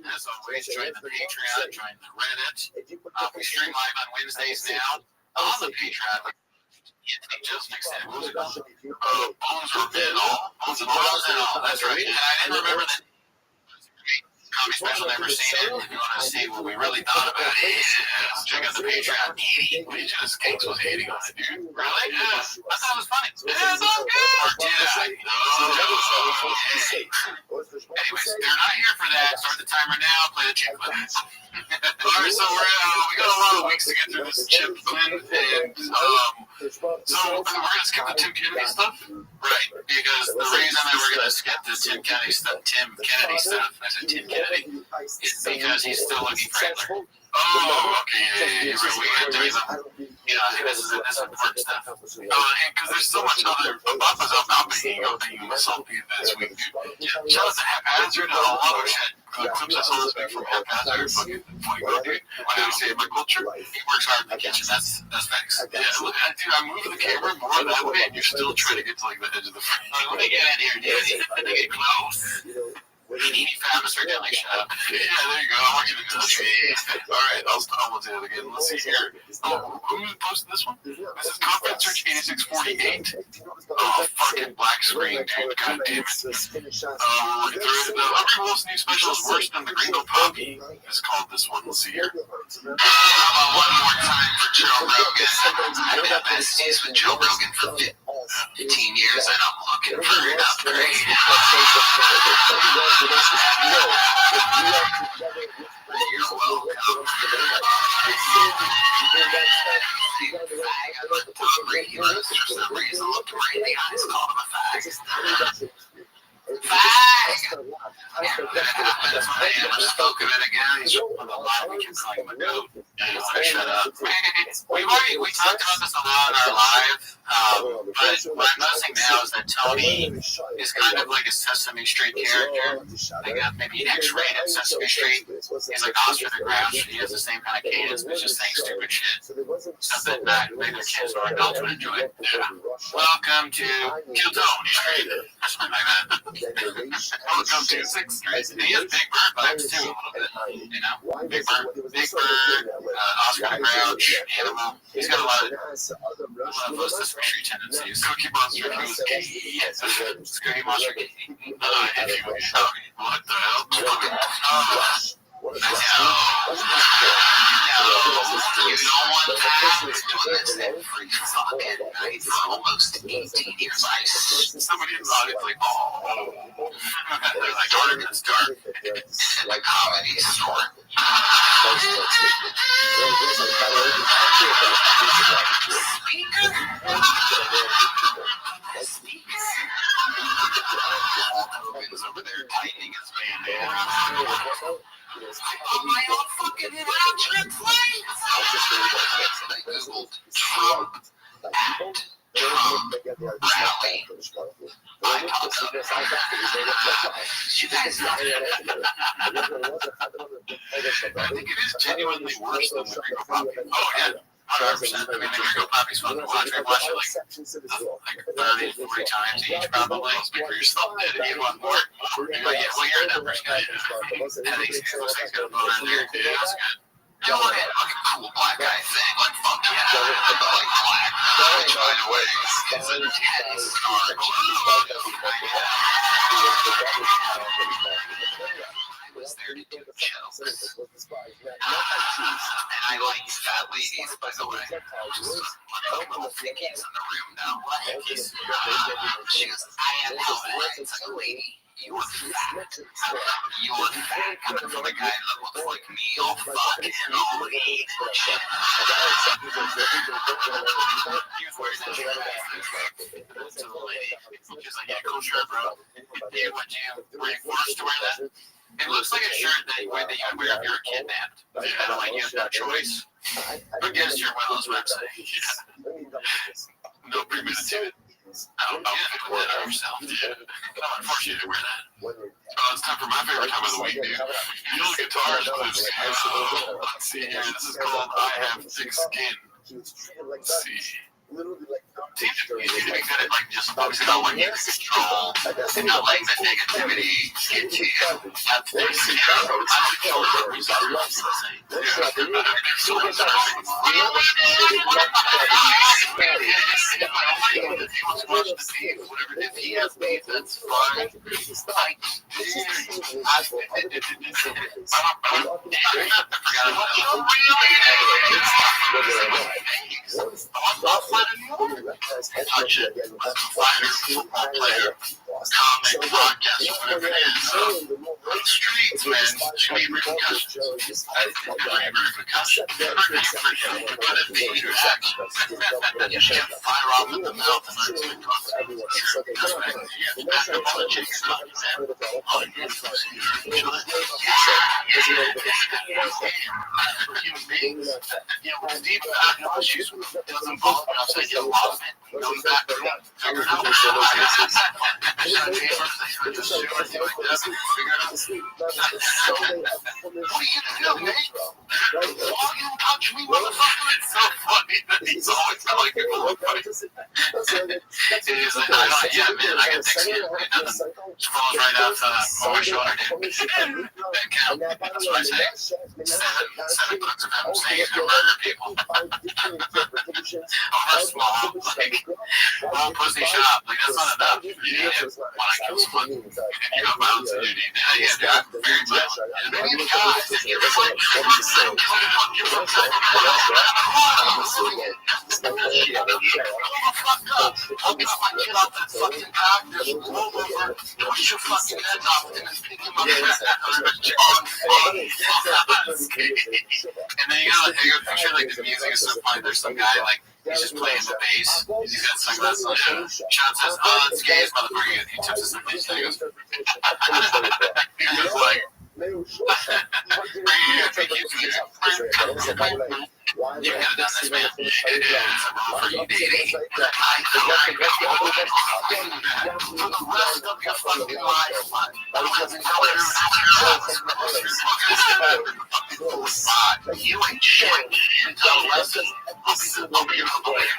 As always, join the Patreon, join the Reddit. We stream live on Wednesdays now on the Patreon. They just fixed that. What was it called? Bones and all. Bones and all. That's right. I didn't remember that. Comedy special, never seen it. If you want to see what we really thought about it, check out the Patreon. We just Kings was hating on it, dude. Really? Yeah. I thought it was funny. Yeah, it's all good. Or did I? No. Hey. Anyways, they're not here for that. Start the timer now. Play the chip clip. Alright, so we got a lot of weeks to get through this chip clip, and so we're gonna skip the Tim Kennedy stuff, right? Because the reason that we're gonna skip the Tim Kennedy stuff, I said Tim Kennedy, is because he's still looking for Hitler. Oh, okay, yeah. We get into some, I think this is important stuff. Because there's so much other about being salty this week, dude. Shout out to Haphazard and all other shit. Clips I saw this week from Haphazard, fucking funny bro, dude. Why did he say my culture? He works hard in the kitchen. That's facts. Yeah, look, dude, I'm moving the camera more that way, and you're still trying to get to like the edge of the frame. Let me get in here, dude. Let me get close. Any fans are getting like shut up. Yeah, there you go. I want you to touch me. Alright, I'll do it again. Let's see here. Oh, who posted this one? This is Conference Search 8648. Oh, fucking black screen, dude. God damn it. The Humphrey Wilson new special is worse than the Gringo Poppy. It's called this one. Let's see here. One more time for Joe Rogan. I've been besties with Joe Rogan for 15 years, and I'm looking for an upgrade. You're welcome. For some reason, looked right in the eyes, called him a fag. That's what I am. I spoke of it again. He's on the line. We keep calling him a goat. Shut up. We talked about this a lot in our live. But what I'm noticing now is that Tony is kind of like a Sesame Street character. Like maybe X-rated Sesame Street. He's like Oscar the Grouch. He has the same kind of cadence, but just saying stupid shit. Something that maybe their kids or adults would enjoy. Yeah. Welcome to Kill Tony Street. Or something like that. Welcome to 6th Street. And he has Big Bird vibes too, a little bit. Big Bird, Oscar the Grouch, Animal. He's got a lot of those Sesame Street tendencies. Cookie Monster goes gay. Yes, Cookie Monster gay. What the hell? No, you don't want that. Free fucking night for almost 18 years. Somebody in the audience like, oh. They're like, dark, it's dark. Like comedy store. Hogan's over there tightening his bandana. Oh, my own fucking inaccurate plates! I googled Trump at Rally. I think it is genuinely worse than the Gringo Poppy. Oh, yeah. 100%. I mean, the Gringo Poppy's fun to watch. I watch it like 30, 40 times each, probably. Speak for yourself, Dad. If you want more. But yeah, well, you're a numbers guy. I think he looks like he's got a boat in there. Yeah, that's good. You look at like a cool black guy thing. Like, fuck yeah. I go like black. By the way, it's a 10 star. Was there to do jokes. And I like fat ladies, by the way. Little thickies in the room now. She goes, I am healthy. It's like a lady. You look fat. You look fat. Coming from a guy that looks like me. Oh, fucking holy. He was wearing that shirt. To the lady. She's like, yeah, cool shirt, bro. Were you forced to wear that? It looks like a shirt that you would wear if you were kidnapped. Like you have no choice. But guess you're one of those websites. Yeah. No premeditated. I don't know if you can wear that yourself. Yeah. I'm forced you to wear that. Oh, it's time for my favorite time of the week, dude. Neil Guitars clips. Let's see here. This is called I Have Thick Skin. Let's see. Seems to be good at like just focusing on what you can control and not letting the negativity get to you. That's the thing. wants to watch the beef, whatever. If he has beef, that's fine. I dare you. Touch it. Fighter, football player, comic, podcast, whatever it is. On the streets, man, there's going to be repercussions. But if they interact, you can't fire off at the mouth and not to talk to people. Politics, human beings. We're deep in issues. It doesn't bother me. I'll say get a lot of it. Go back to figure it out. What are you gonna do, mate? Why you touch me, motherfucker? It's so funny that he's always telling people about it. He's like, yeah, man, I got text you. Just falls right out on my shoulder, dude. That count. That's what I say. 7 bucks of him saying he's gonna murder people. Oh, that's small. Like, little pussy shop. Like, that's not enough. You need him when I kill someone. You know, violence and duty. Yeah, dude. Very violent. And maybe guys, if you're just like, I'll get my kid off that fucking pack, just roll over, push your fucking head off, and then pick him up. And then you gotta picture like the music is so funny. There's some guy like he's just playing the bass. He's got sunglasses on. Sean says, "Oh, it's gay, motherfucker." He tips us in the face. And he goes, he's just like. You could have done this, man. It's a role for you, baby. For the rest of your fucking life, you ain't shit until the rest of your life.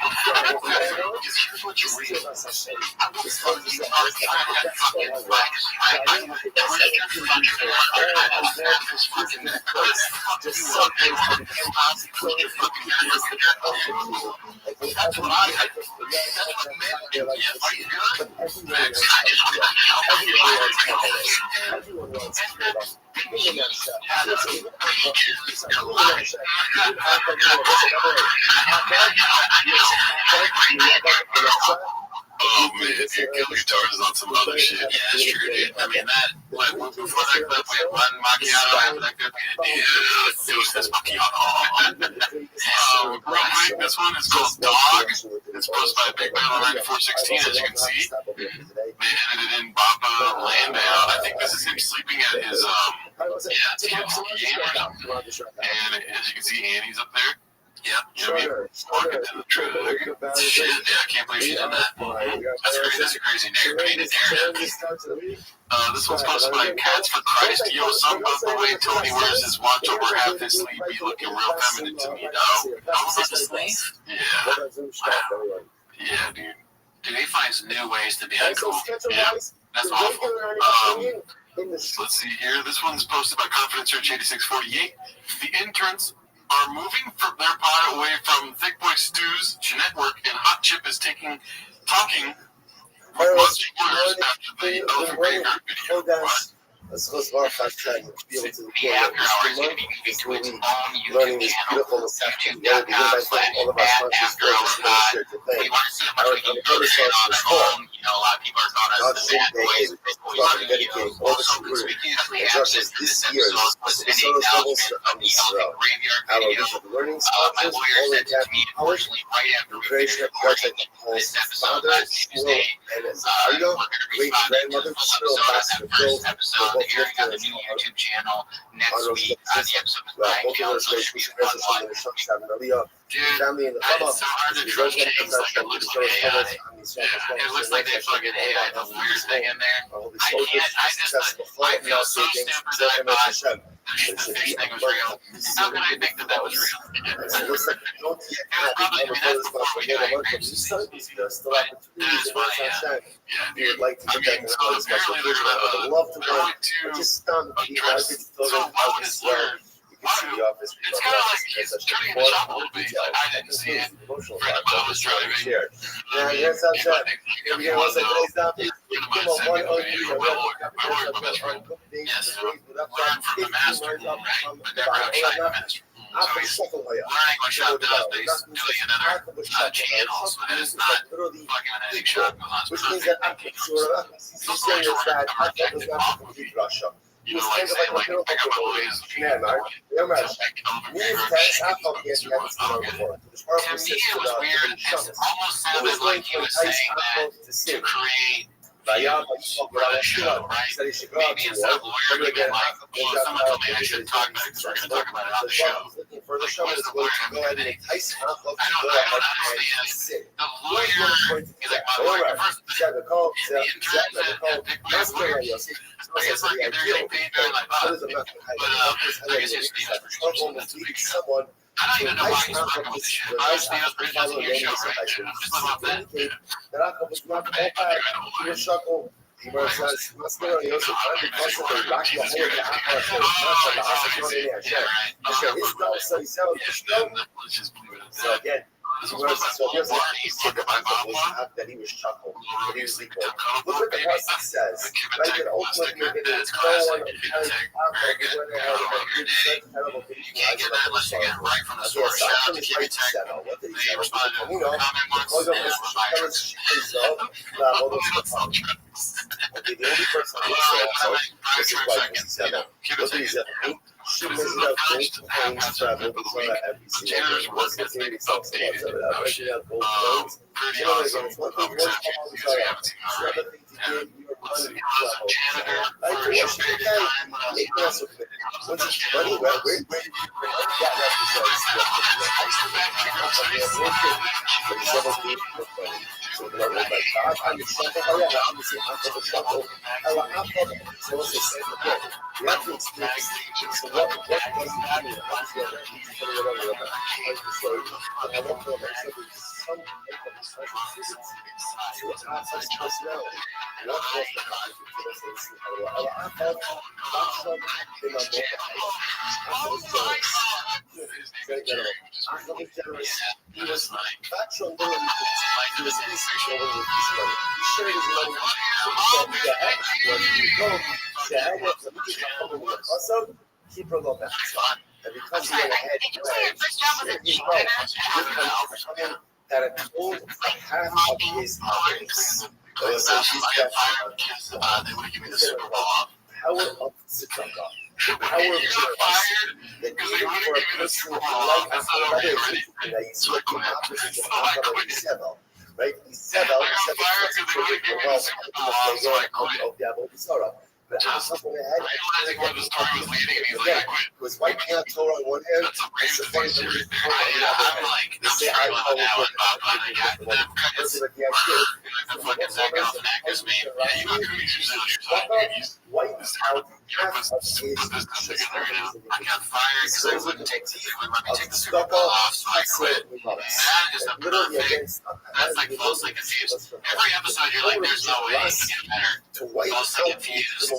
Because here's what you read. I will fuck you up that fucking flex. I will set your fucking this fucking just something put your fucking that's what I that's what men do. Are you good? I just want to help you. Oh man, if you kill guitars on some other shit, yeah, that's true, dude. I mean, that, like, before that clip, we had one macchiato after that clip, it was this macchiato. Real quick, this one is called Dog. It's posted by Big Battle 9416, as you can see. They edited in Baba Landau. I think this is him sleeping at his, it's him game or something. And as you can see, Annie's up there. Yeah, you know what I mean? Walking to the truck. Shit, yeah, I can't believe she did that. That's a crazy painted narrative. This one's posted by Cats for Christ. Yo, some about the way Tony wears his watch over half his sleeve be looking real feminine to me, no? Over the sleeve? Yeah. Yeah, dude. Dude, he finds new ways to be uncool. Yeah, that's awful. Let's see here. This one's posted by Confidence Search 8648. The interns are moving from their pod away from Thick Boy Stews to network, and Hot Chip is talking with Munchie Waters after the Elephant Graveyard video. What? As close to our fact check, be able to learning this beautiful section. All of our sponsors for this here to thank. Our first sponsor is called Rothschild dedicated all the supporters and justice this year. This levels on this our learning sponsors, all the academy powers, the creation of project Paul's father, school, and as Aria, great grandmother, Cyril, Ambassador Phil, We're airing on the new YouTube channel next week. The episode was family in the it's so hard to trust things. Like, it looks like AI. It looks like they fucking AI does a weird thing in there. I feel so stupid that I thought the fish thing was real. How could I think that was real? It was probably, I mean, that's before we knew AI creates things. But it is funny, yeah. You would like to I mean, so apparently they're going to love to learn. Just so what would it learn? see the office. It's kind of like he's turning the shop a little bit. He's like, I didn't see it. Emotional Friend of mine was driving. shared. Now, here's how that. Here we go. What's up, today's topic? Come on, one on you. My best friend. Yes, learn from the master, right? But never outside the master. So he's learning what shop does, but he's doing another channel, so that it's not fucking an egg shop goes on. Which means that he's saying is that I thought was not to complete Russia. You know, like saying, like, I got my lawyers. To me, it was weird. It almost sounded like he was saying that to create the show, right? Maybe instead of lawyer, he meant like, well, someone told me I shouldn't talk about it because we're going to talk about it on the show. Like, what is the lawyer going to do? I don't understand. The lawyer is like, my lawyer, first, the interns at Big Black Lawyers, I guess like they're getting paid very like us. But I guess it's the average. That's a big show. I don't even know why he's talking about this shit. Obviously, I was producing your show, right? I'm just talking about that. Okay, I don't know. So again, so here's that he was chuckling, that he was sleeping. Look what the passage says. Right, that ultimately you're going to no one You can't get that unless you get it right from the source. Shout out to Kimmy Tech. They responded to a comment once. Okay, the only person who said this is why he said that. Look at these shipments of great planes travel every single day. What's the thing itself? Breaking out both planes. You know, again, it's one thing to work all the time. It's another thing to give your money to travel. Like, what should you get? Make us a bit. What's this money? Where did you bring that so the Lord was like, I'm the shepherd. Oh yeah, I'm the shepherd. So what's this? You have to experience. So what does it mean? And I want to make sure there's some personality. What was the I felt generous. He was factual. He was insecure with his money. He shared his money with the heck. Keep her low back. And because he had a head, that a told half of his earnings. So he's got they would give me the Super Bowl off. Power of Tzedakah. The power of grace. The need for a person to life of another people that he's looking after the outcome of Isabel. Right? Isabel is but I was looking ahead. Realizing where the story was leading, and he's like, I quit. It was white pant Torah on one hand. That's a weird thing to do. I'm like, I'm struggling now with Bob, and I got them credits. The fucking Zach Galifianakis made. Yeah, you got cookies yourself. White out half of his I got fired because I wouldn't take the let me take the Super Bowl off, so I quit. That is the perfect. That's like falsely confused. Every episode, you're like, there's no way it can get better. Falsely confused.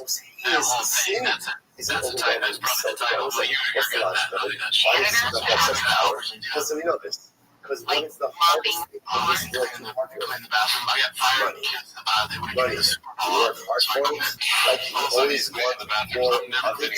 That whole thing. That's a title. That's probably the title. But you're good at that. Really, that shit. So we know this. Because when it's the hardest thing in this world to work with, I got fired because they would give me the Super Bowl. You work hard for it, like you always want more of it,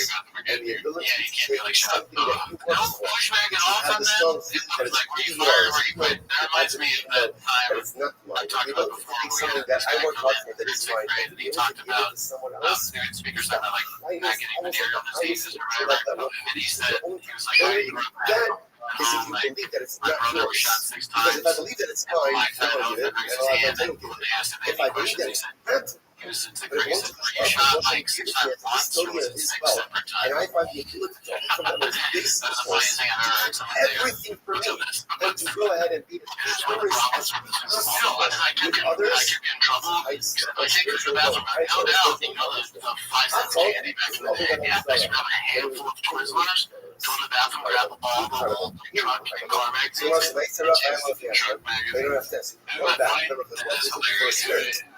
and the ability to take something that you work for, that the stones, that it's really yours, that reminds me of that time it's not mine. I talked You about know, before. take something that I work hard for that is mine, And he talked about someone else. doing speakers that like not getting material on the stages or whatever. And he said, he was like, I grew up there. Is if you believe that it's My not brother was yours. shot 6 Because times. if I believe that it's mine, I don't give it, and I don't give it. If I believe that it's meant, he was into Grayson, where you shot like 6 times once, or was it 6 separate times? and I find the ability to overcome that biggest That's the funniest thing I've ever heard someone say. everything for me, and to go ahead and be the There's one of the problems with this is I could be in trouble. I take her to the bathroom. I held out, you know, the 5 cents candy back in the day. Yeah, I used to grab a handful of Twizzlers, go to the bathroom, grab a ball, the whole truck, and car magazines, So and let's make it up. truck They don't magazines. have to go back. That is hilarious. So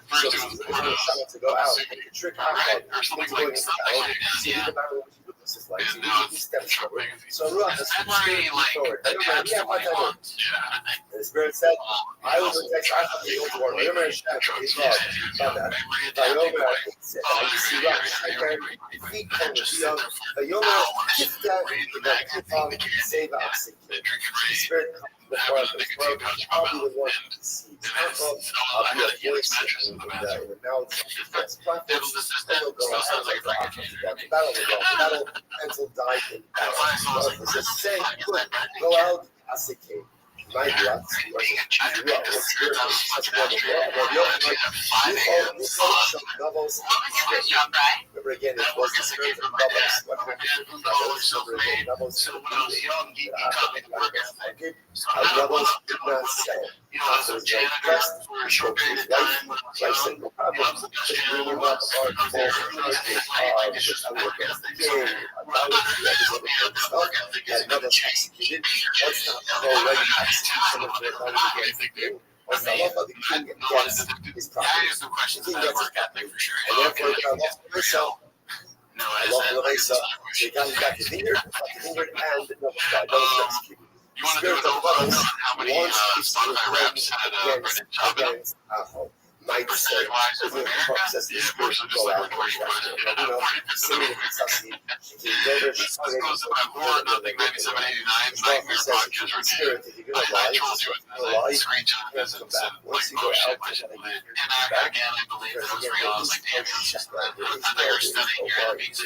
First, it was to go out and trick out, or something like something like this. Yeah. This is like And now he it's steps Trump forward. magazine. So Ruach has And Henry, like, forward. adapts to what he wants. Yeah. And the Spirit said, Well, I will also, protect Achab the old war. Remember Hashem, his love. memory adapting, Vayomer, like, he said, oh, I see Ruach Sheker, feet come just with sit young. there for Vayomer, hours, Kifta, read the the magazine, Kifam, the candy, save and Aksik. the drink and The read, Spirit comes before having us, a the nicotine Spirit, pouch in my I'll be mouth, the one and to see. it is, I had a Helix mattress in the bathroom. In the mouths of the false prophets. Devil's assistant still sounds like a freaking change. The battle will go. The battle, pencil died in That's why I saw battle. like, It's just saying, fuck, is that Brandon go kid? out, Asikate. My blood. Being a ginger kid disappears out of fucking Astrid. At 5 a.m. Novels. What was your first job, Brian? Remember again, it That was work the is a spirit gift of from my novels. dad. What My happened dad to was the always novels? self-made. Novels. So when I was young, he taught me the work ethic. So Our I novels was did not sell. you know, as a janitor for a short period of time when I was young. I was the best janitor there was. I was there every day, stayed late. I did just work ethic. So when I was there, they put me on this work ethic is going to change. Let's not go I'm ready not to having see time some of with the it. knowledge I against think you. I What's the mean, love of the I king know gets that his I property. asked some questions The king about gets his work ethic property. for sure. And therefore, I love myself. No, I I love said, the like, race up. So you got back to Vineyard, and the Noble Sky. Noble Sky. you want to do an overview on how many Spotify raps had Brendan Schaub in them? Might say, Percentage-wise of the America? says the Yeah, spirit most of will just go like out. recording questions. You know, singing in Sassy. She can go there, she's This goes to my horror, nothing 9789 nightmare podcast review. I told you in the screenshot this and said, like, oh shit, my shit lit. And again, I believe that was real. I was like, damn, it's just I thought they were studying here at BC.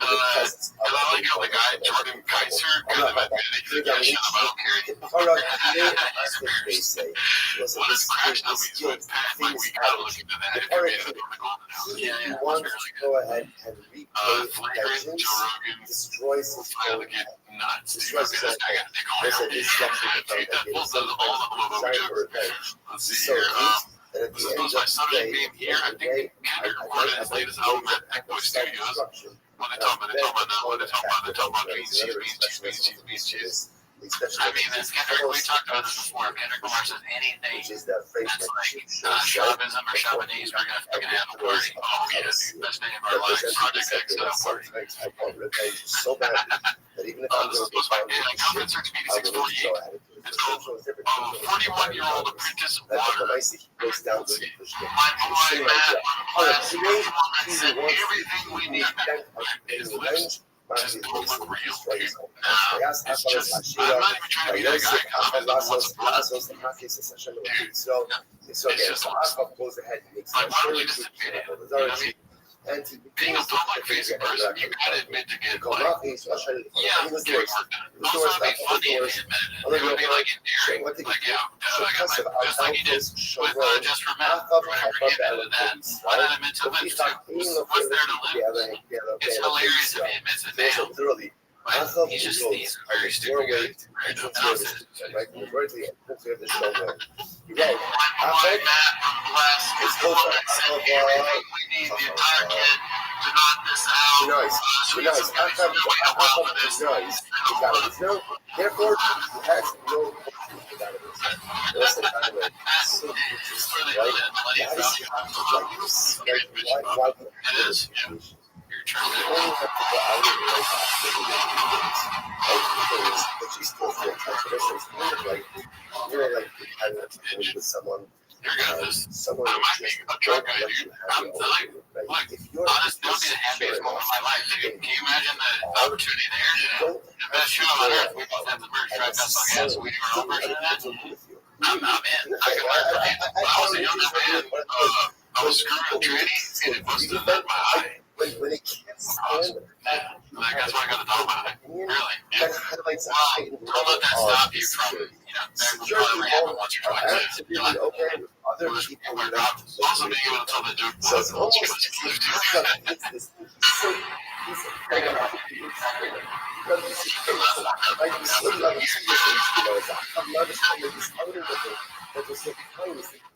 And I like how the guy, Jordan Kaiser, kind of admitted he's like, yeah, shut up, I don't care. They say, What is crash dummies with Pat? Like, we gotta look into that if you made it on the Golden Hour. Yeah, he it was wants really to good. go ahead and repay Flagrant, vengeance, Joe Rogan, destroys his finally own get nuts. Dude, destroys his okay, this own guy got a dick on Listen, him. this is actually the Dude, that thing. fool does all the over Desire for jokes. revenge. Let's see So here. and at Was the it end supposed my of the subject day, being here? I think Kendrick recorded his latest album at Tech Boy Studios. When they talk about cheese. I mean, as Kendrick, we talked about this before. Kendrick Lamar says anything that's like Shaivism or Chabanese, we're gonna fucking have a party. Oh yeah, dude, best day of our lives. Project X party. I want revenge so bad that even if I'm This is going supposed to be like Conference Search Meeting 648. It's called 41-Year-old Apprentice of Water. goes down to My boy Matt on the class said everything we need is lips. Just don't look real, dude. It's just, I'm not even trying to be that guy because I'm just the one supporting. Dude, so it's just awesome. goes ahead and makes Like, why don't we just admit it? You know what I mean? and Being a public-facing person, you gotta admit to get, like, he was getting work done. Also, it'd be funny if you admitted it. It would be like endearing. Like, yeah, I got my, just like you did with Just for Men, or whatever you admitted that. Why not admit to lips too? What's there to live? It's hilarious if he admits it now. literally But he's just, he's a very stupid guy. And I'll say this. right majority of this show My boy Matt from the class is the one that said everything we need the entire kit to knock this out. So he's going to way well with this. Therefore, you have to know It is, yeah. You're trying to someone you're good. This, someone I might be a drug guy, dude. I'm like, look, honest, that would be the happiest moment of my life, dude. Can you imagine the opportunity there? The best show on earth. We both have the merch drive best on gas, so we do our own version of that. I'm in. I was a younger man. I was screwing a tranny and it busted in my eye. when it can't stand Like, that's why I got the dog eye. Really? Yeah. highlights Well, don't let that stop you from, you know, never happen once or twice. You know, other it was people weird. Also being able to tell the joke So it's once almost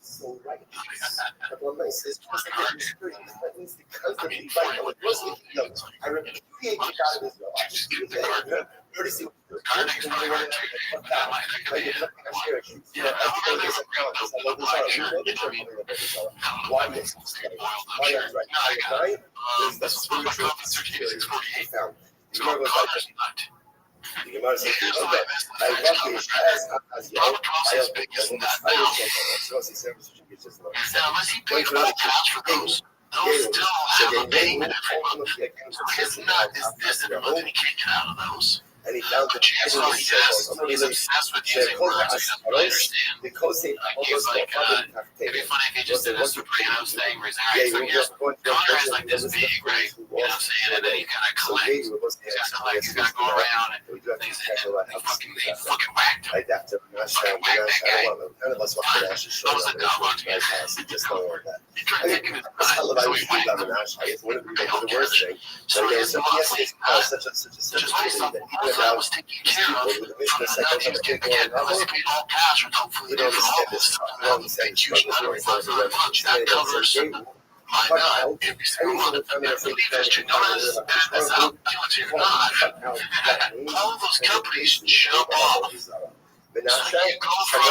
so right. But when I say that means because the right I repudiate the God of Israel. I just do that. Gardening's This is spiritual security found. The Gemara goes like this. The Gemara says, okay, I love these as you know, I have big as that now. Unless he paid full cash for those still have a payment every month. So his nut is this every month, and he can't get out of those. And he found the he's obsessed with using words. He doesn't really understand. He's like, it'd be funny if he just did a Sopranos thing where he's like, all right, so here's Connor has like this big, right? You know what I'm saying? And then he kind of collects. He's got to go around and he fucking whacked him. Fucking whacked that guy. That was a dumb one to me. He tried to take him in the eye, so he whacked him. The worst thing. So his muscles, which is also was taken care of from the nut he was getting again, unless he paid all cash or hopefully they did all this stuff. They huge nut every $500. That covers my nut every single month. I believe this should notice that's how guilty or not. All of those companies jump off. So you go from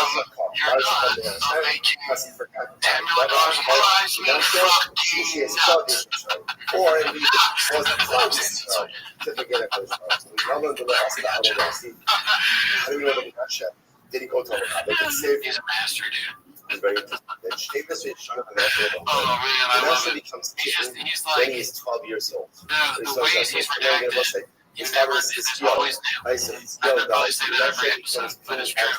your nut of making $10 million a prize, you fucking nuts. Or at least it wasn't close to forget it was I don't even know the Russia. Did he go to He's a master, dude. He's very the cheapest way to shut up the national. Oh man, I love it. Becomes He's like when he's 12 years old. The ways he's redacted. You never, it's always new. I probably say that every episode, but it's true.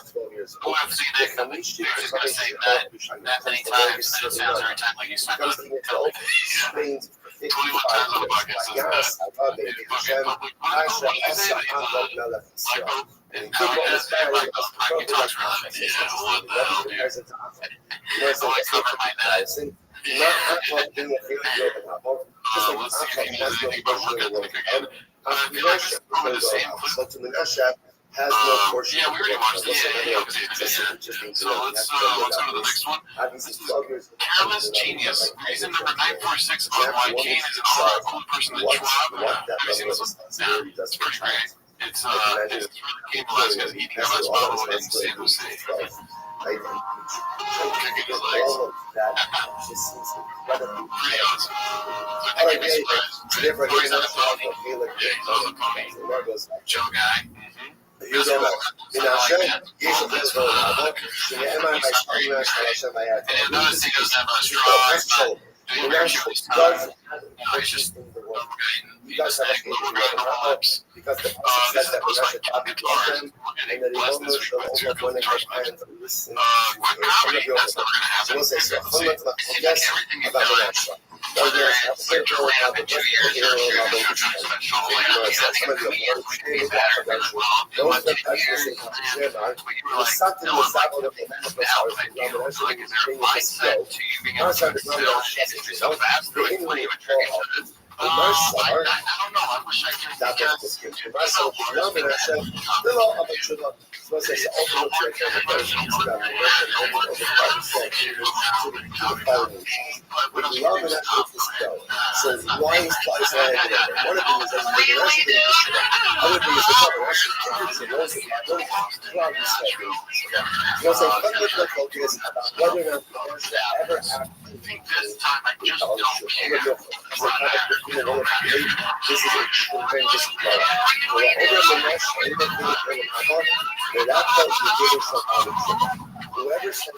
Who have seen that coming? They're just going to say that many times, and it sounds every time like he's not going to tell me. 21 times on the podcast. Yes, I love it. And like, he talks around like, yeah, what the hell, dude? I like covering my nuts. Let's see if he knows anything about look at the again. I feel like it's probably the same clip. Has no portion. Yeah, we already watched the So let's go to the next one. This is Careless Genius. Reason number 946 about why Kane is an all-around cool person than Schwab. Have you seen this one? Yeah, it's pretty great. It's Kane Velasquez eating a lunch bottle in San Jose. Kicking his legs. Pretty awesome. So I think you'd be surprised. Corey's on the phone. Yeah, he's on the phone. Joe guy. Here's all that. And notice he doesn't have a straw. It's not doing very sure he's not. He's just lips. Because the says that we have to talk to them, and that he won't lose the overflowing and listen. Quick comedy, that's never going to happen. So say, yes, about the next one. Whether it's like around in 2 years or a year, you're trying to spend all like, I think we could be better than well, in 1 to 2 years, but you're like, no, I'm not going to make this now, but you know, like, is there a mindset to you being able to still manage yourself faster when you attribute to it? I don't know. I wish I could guess. I think this time I just don't care. This is just whoever said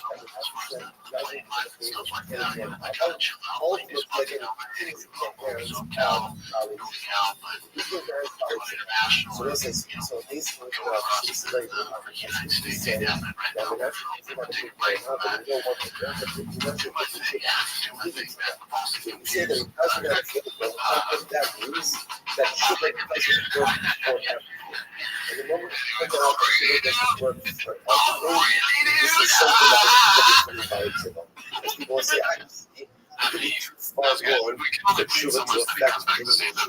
people say,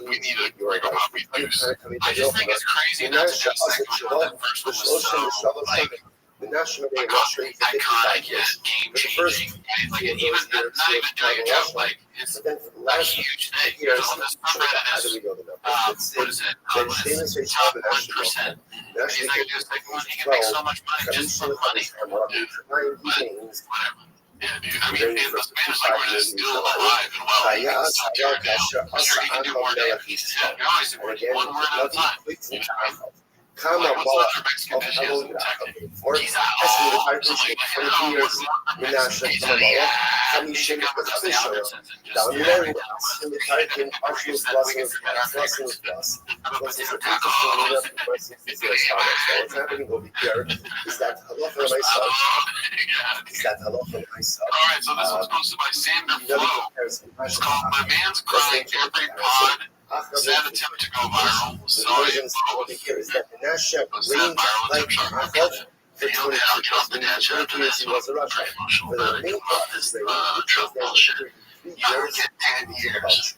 we need a I just think it's crazy not to just think the first one was so like The national game iconic, for 55 years. game For the first changing, like two of even those years, not even doing a joke, like it's but then for the a last huge thing. years, There's all this how do subreddit we know the numbers? what is it? Then What is Shayna's it? race Top the national 1%. game. And he's not gonna do a second one. He can make so much money just from money. games. Whatever. Yeah, dude. I mean, in the Spanish language is still alive and well. Yeah, It's still tearing down. I'm sure he can do more damage. Yeah, you always do one word at a time. Kama Like, what's Bola another Mexican dish he hasn't technically? or He's out. Esmu So, Arkish like, for 20 years in national Kama Kami Shin Official down the road in the Tarkin Arshus Blossom Plus was the first what's happening over here is that halacha myself Alright, so this one's posted by Sander Flo. It's called My Man's Crying Every Pod. Sad attempt to go viral. Sorry, over here is that the national sad range viral like attempt. Achov for They don't 22 have years. the dad show after this. He was a Russian. Very emotional For about the it. main part of this Trump bullshit. 3 You years, get 10 years.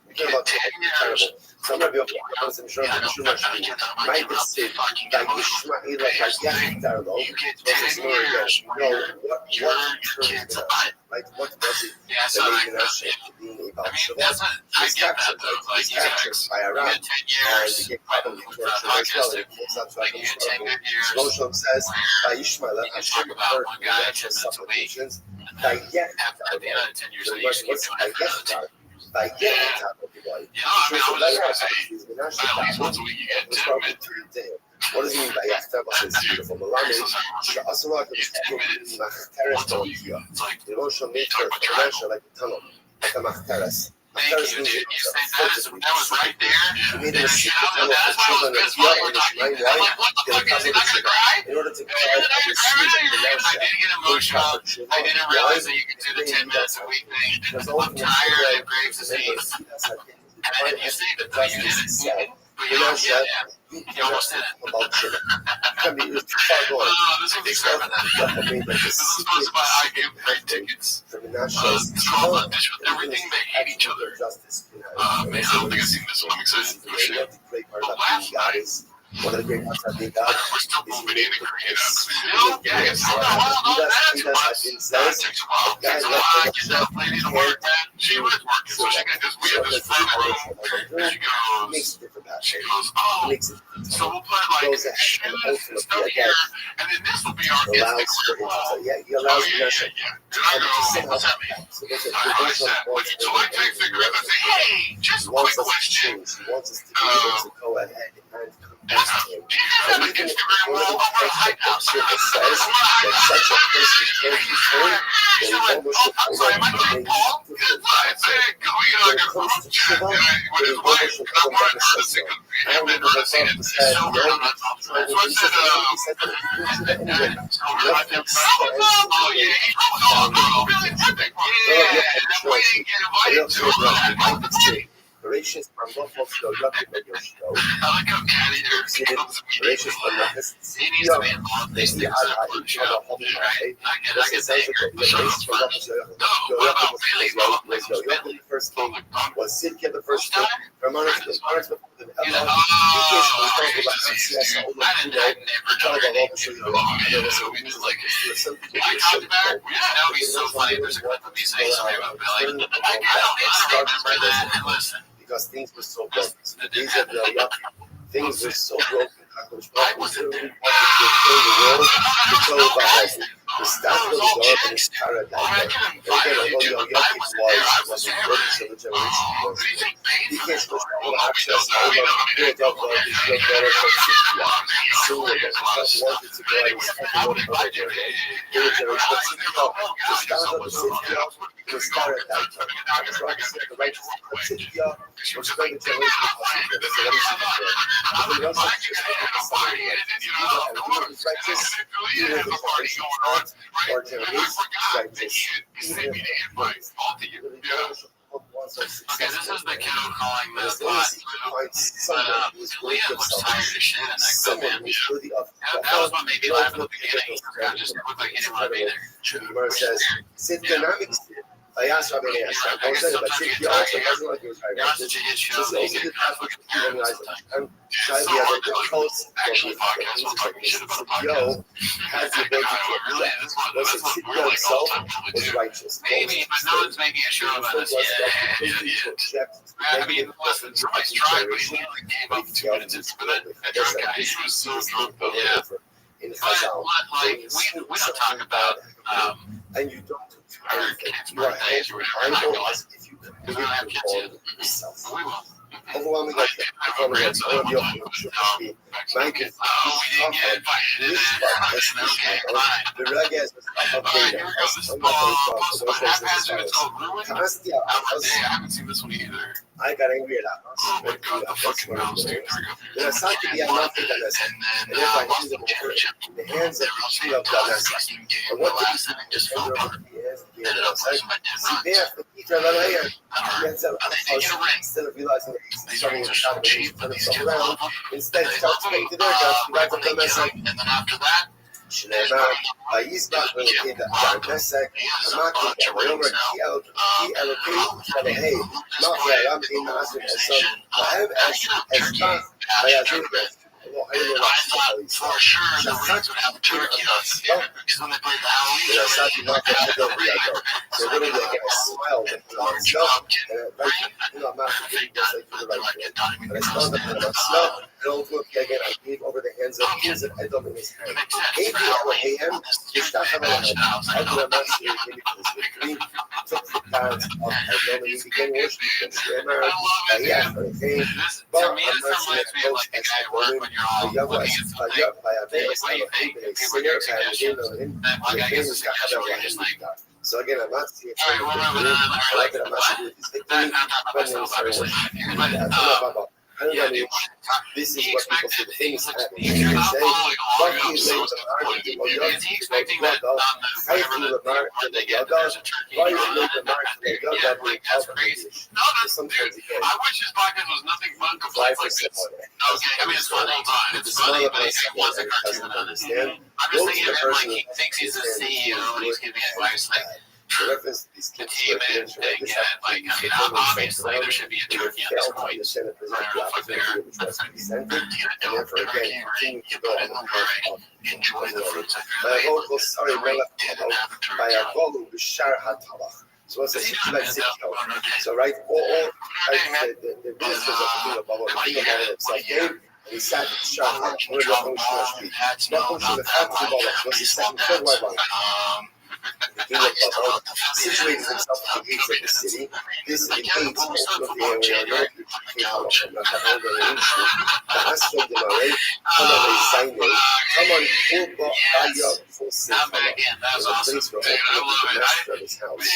we care about 10 terrible. years. Some of you are some sure Yeah, I that know. you must I be. can't tell my My kid about decision, fucking like emotional. Ishmael, But here's the like thing. Terrible, You get was 10 a story years. that, you know, what Your turned kid's it a out? Like, what was it Yeah, so that like, made the national being I about mean, Shabbat? that's a, I get that though. Like, you captured get by Iran. 10 And years. he get probably With tortured that as well. podcast, It pulls out like, you get 10 good years. Rothschild says, by Ishmael, You I can should talk about hurt one guy 10 natural minutes a week. supplications. And By then yet, at the end of the 10 years, so you just keep what's doing by it for another 10 yet, years. by yet, boy. Yeah, I mean, I was just going to say, at least once a week you get 10 minutes. What does he mean by Yachta? It's beautiful. Malami, Asura, Once a week. It's like, devotional you nature, talk about financial, like a tunnel, like a Machteres. thank you, dude. You said that was right there. He made And a shout secret out, tunnel that's for why I children was of pissed while you Yah were and talking. Ishmael, I'm like, what the fuck, is he not going to cry? in order to You're not going to cry right now, you're I didn't get emotional. I didn't realize that you could do the 10 minutes a week thing. I'm tired, I have Graves' disease. And then you say that though, you did it. But you almost did it. You almost did it. Can be used to far going. Oh, this would be great for that. This is supposed to buy I give great tickets. It's called Dish with Everything. They hate each other. Man, I don't think I've seen this one. I'm excited to push it. But last night, One of the great ones I think of we're still moving in and creating still, yeah, it's not a while, no, that's that takes a while. Takes a while. I get that lady to work, man. She was working, so she got this, we have this front room. She goes, oh, so we'll put like shoes and stuff here, and then this will be our Instagram wall. Yeah, he Oh, allows yeah, yeah, yeah. And I go, what's that mean? I said, when you select a figure, I say, hey, just a quick question. He wants us to be able to go ahead and Do you guys have an Instagram wall over a hype house? says that such a person can be turned, She's like, oh, I'm sorry, am I getting Paul? Good vibes. Hey, can we get like a group chat? And I, with his wife, and I wanted her to see, and I've been her to see it. It's so weird, I'm not talking to her. So I said, oh, yeah, oh, really? Yeah, that boy didn't get invited to it. Gracious from Buffalo, Yucky Yoshio. I like how Caddy Gracious from the he needs to be involved. They still have one show. Right? I get that here. The show was fun. No, what about Billy? The first thing was Sidkia, the first thing. Hermanos, the parents before the I never like, I talked about it. Yeah, that would be so funny. There's a clip of me saying something about Billy. I don't remember that. And listen, because things were so broken. These are the yucky. Things were so broken. I wasn't there. The staff was up in his paradise. I can invite you to, but I wasn't there. I was there. Oh, do you think Payne's going to well, we don't know. We don't know. We don't Okay, this is the kiddo calling the pot. Liam looks tired as shit in that clip, man. That was what made me laugh at the beginning. It just looked like he didn't want to be there. Says, sit dynamics I asked Rabbi I guess sometimes you get tired. You're on such a hit show that you get kind of fucking tired most of the time. It's so hard to like actually podcast while talking shit about a podcast. has the ability to Really, that's what we're like all the time till we was do. righteous. Maybe, but no one's making a show about us yet. I mean, listen, somebody's tried, but he literally gave up 2 minutes into it. That drunk guy, he was so drunk, but yeah. But like, we don't talk about and you don't our kids' birthdays or whatever. I'm not going. We don't have kids yet. We will. overwhelming I have a grandson that one time, but no, Mexican kid. Oh, we didn't get invited. Okay, fine. the reggae was All right, here we go. This is Post about haphazard. It's called Ruin. I haven't seen this one either. I got angry at that. Oh my god, the fucking mouse, dude. Then I started to get nothing that lesson. And then my hands up over the hands of the tree of that lesson. And what did he say? Just fell apart. Ended up losing my 10 See, runs. there, Peter, that here. He get a ring. Instead of realizing that he's These starting rings to are so shout cheap, but these kids love them. instead, They start love to make them the their guns. right when they get them, and then after that, he's not really in that dissect. I'm not going to remember hey, not that I'm in the answer. So I have as not. I think I thought for sure the Reds would have a turkey on it because when they played the Halloween so literally like I smiled and I'm not fake done, and I smiled at him. I don't look again. I gave over the hands of his and I don't in his hand. Hey, him. It's not coming out. I do not see it. Maybe took the parents of I don't know. You became worshiping. Yeah, for the game. But I'm not seeing it close as I wanted. The young was by a base of a singer and the game was got other. So again, I'm not seeing it. I like it. I'm not seeing it. This is what people say. The things happen. They say, "What he lays on our people, is he expecting that on the whatever the they get, there's a turkey? why you leave the mark? Yeah, like that's crazy. No, that's sometimes dude. I wish his podcast was nothing but complaints like this. Okay, I mean it's fun all time. It's funny, but he wants a cartoon on it. I'm just thinking of him like he thinks he's the CEO and he's giving advice like the team and thing. Yeah, like I mean, obviously there should be a turkey at this point. Right there, that's going to be a dope turkey. Right, you put in the work. Enjoy the fruits of your labor. Didn't have a turkey. So what's so right, all the business of the bubble, the thing about himself came, and he sat in the shop on the street. Not going to the factory bubble, was the second, third white one. He situated himself in the gates of the city. This is the gates of the area. The hospital de Marais, come on, they signed it. Come on, full book, full city. I'm back in. That's awesome. Dude, I love it.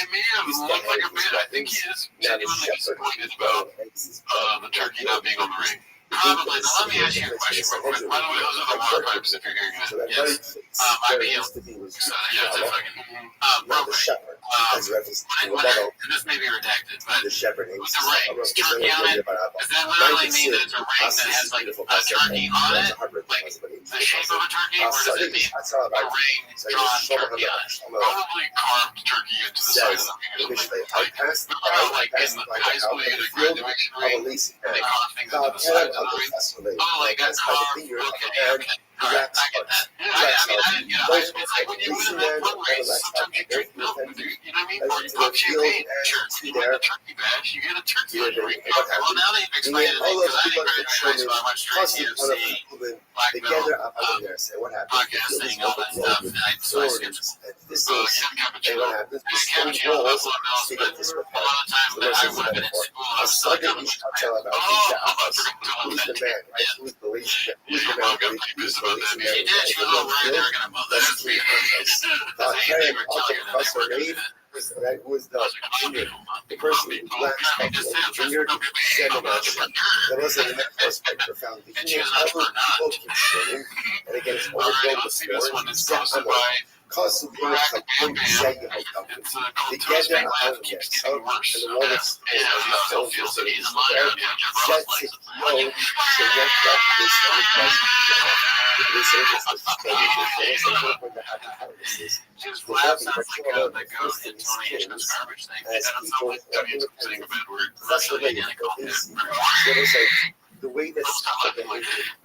Me look like a bit. I think he is genuinely disappointed about the turkey not being on the ring. Probably. Now, let me ask you a question real quick. By the way, those are the water pipes if you're hearing it. Yes. IBM. So, yeah, it's a fucking broken. And this may be redacted, but with the rings, turkey on it, does that literally mean that it's a ring that has like a turkey on it? Like the shape of a turkey? Or does it mean a ring drawn turkey on it? Probably carved turkey into the side of the fingers. Like in the high school, you get a graduation ring, and they carve things into the sides of the ring. Oh, like that's carved. Okay. All right, I get that. I mean, it's like when you win a foot race, sometimes you drink milk with your, you know what I mean? Or you pop champagne, sure. You win a turkey bash, you get a turkey on your ring. Okay, well, now they've explained it because I didn't graduate high school. I went straight to UFC, black belt, podcasting, all that stuff. So I skipped cappuccino. Cappuccino, buffalo milk, but a lot of times that I would have been in school, I was still like, oh, I forgot to tell them that. Yeah, your mom got pretty pissed about that. She did. She was all worried they were going to mother. That's weird. That's they were telling her that they were doing that. That was the person who black junior that wasn't the first profound. And she was not for not. And again, it's all right, let's see this one. It's posted by cause to be a complete zayah of It's the called get toast them big out laugh of keeps there. getting worse. And the one that's Phil feels that he's in line. that's it. No, so that is the cause of the His laugh sounds like that goes in Tony Hitchcock's garbage thing. And it's not like Tony Hitchcock saying a bad word. that's what they the way that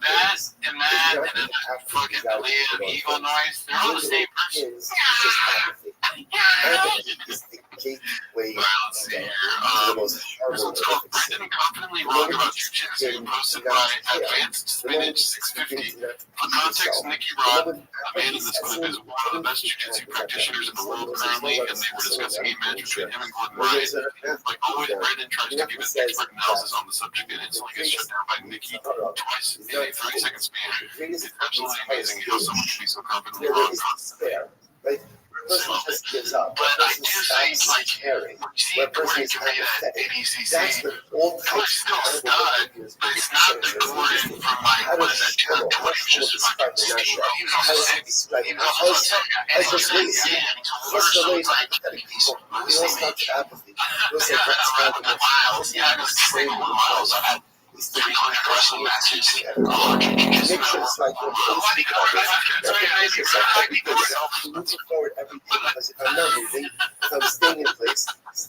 that and then fucking Leah Eagle noise, they're all the same person. is just apathy. Apathy is the gateway to the most This one's called Brendan Confidently Wrong About Jiu-Jitsu, posted by Advanced Spinach 650. For context, Nicky Rod, the man in this clip, is one of the best jiu-jitsu practitioners in the world currently, and they were discussing a match between him and Gordon Ryan. Like always, Brendan tries to give his expert analysis on the subject and instantly gets shut down by Nicky twice in a 30-second span. It's absolutely amazing how someone can be so confidently wrong constantly. right? Person just gives up. But I do think, like, caring. when you see That person Gordon is compete at apathetic. That's ADCC, the old he's type still a stud, but it's not the Gordon from like, what is that, 2020, just fucking steam. He was also sick. He was also sick. And he's lazy. What's the So way it's like, he's losing not me. apathy. Around with the miles. Yeah, I was saying the miles. I had 300 wrestling matches. Pictures like moving forward every day because if I'm not moving, if I'm staying in place is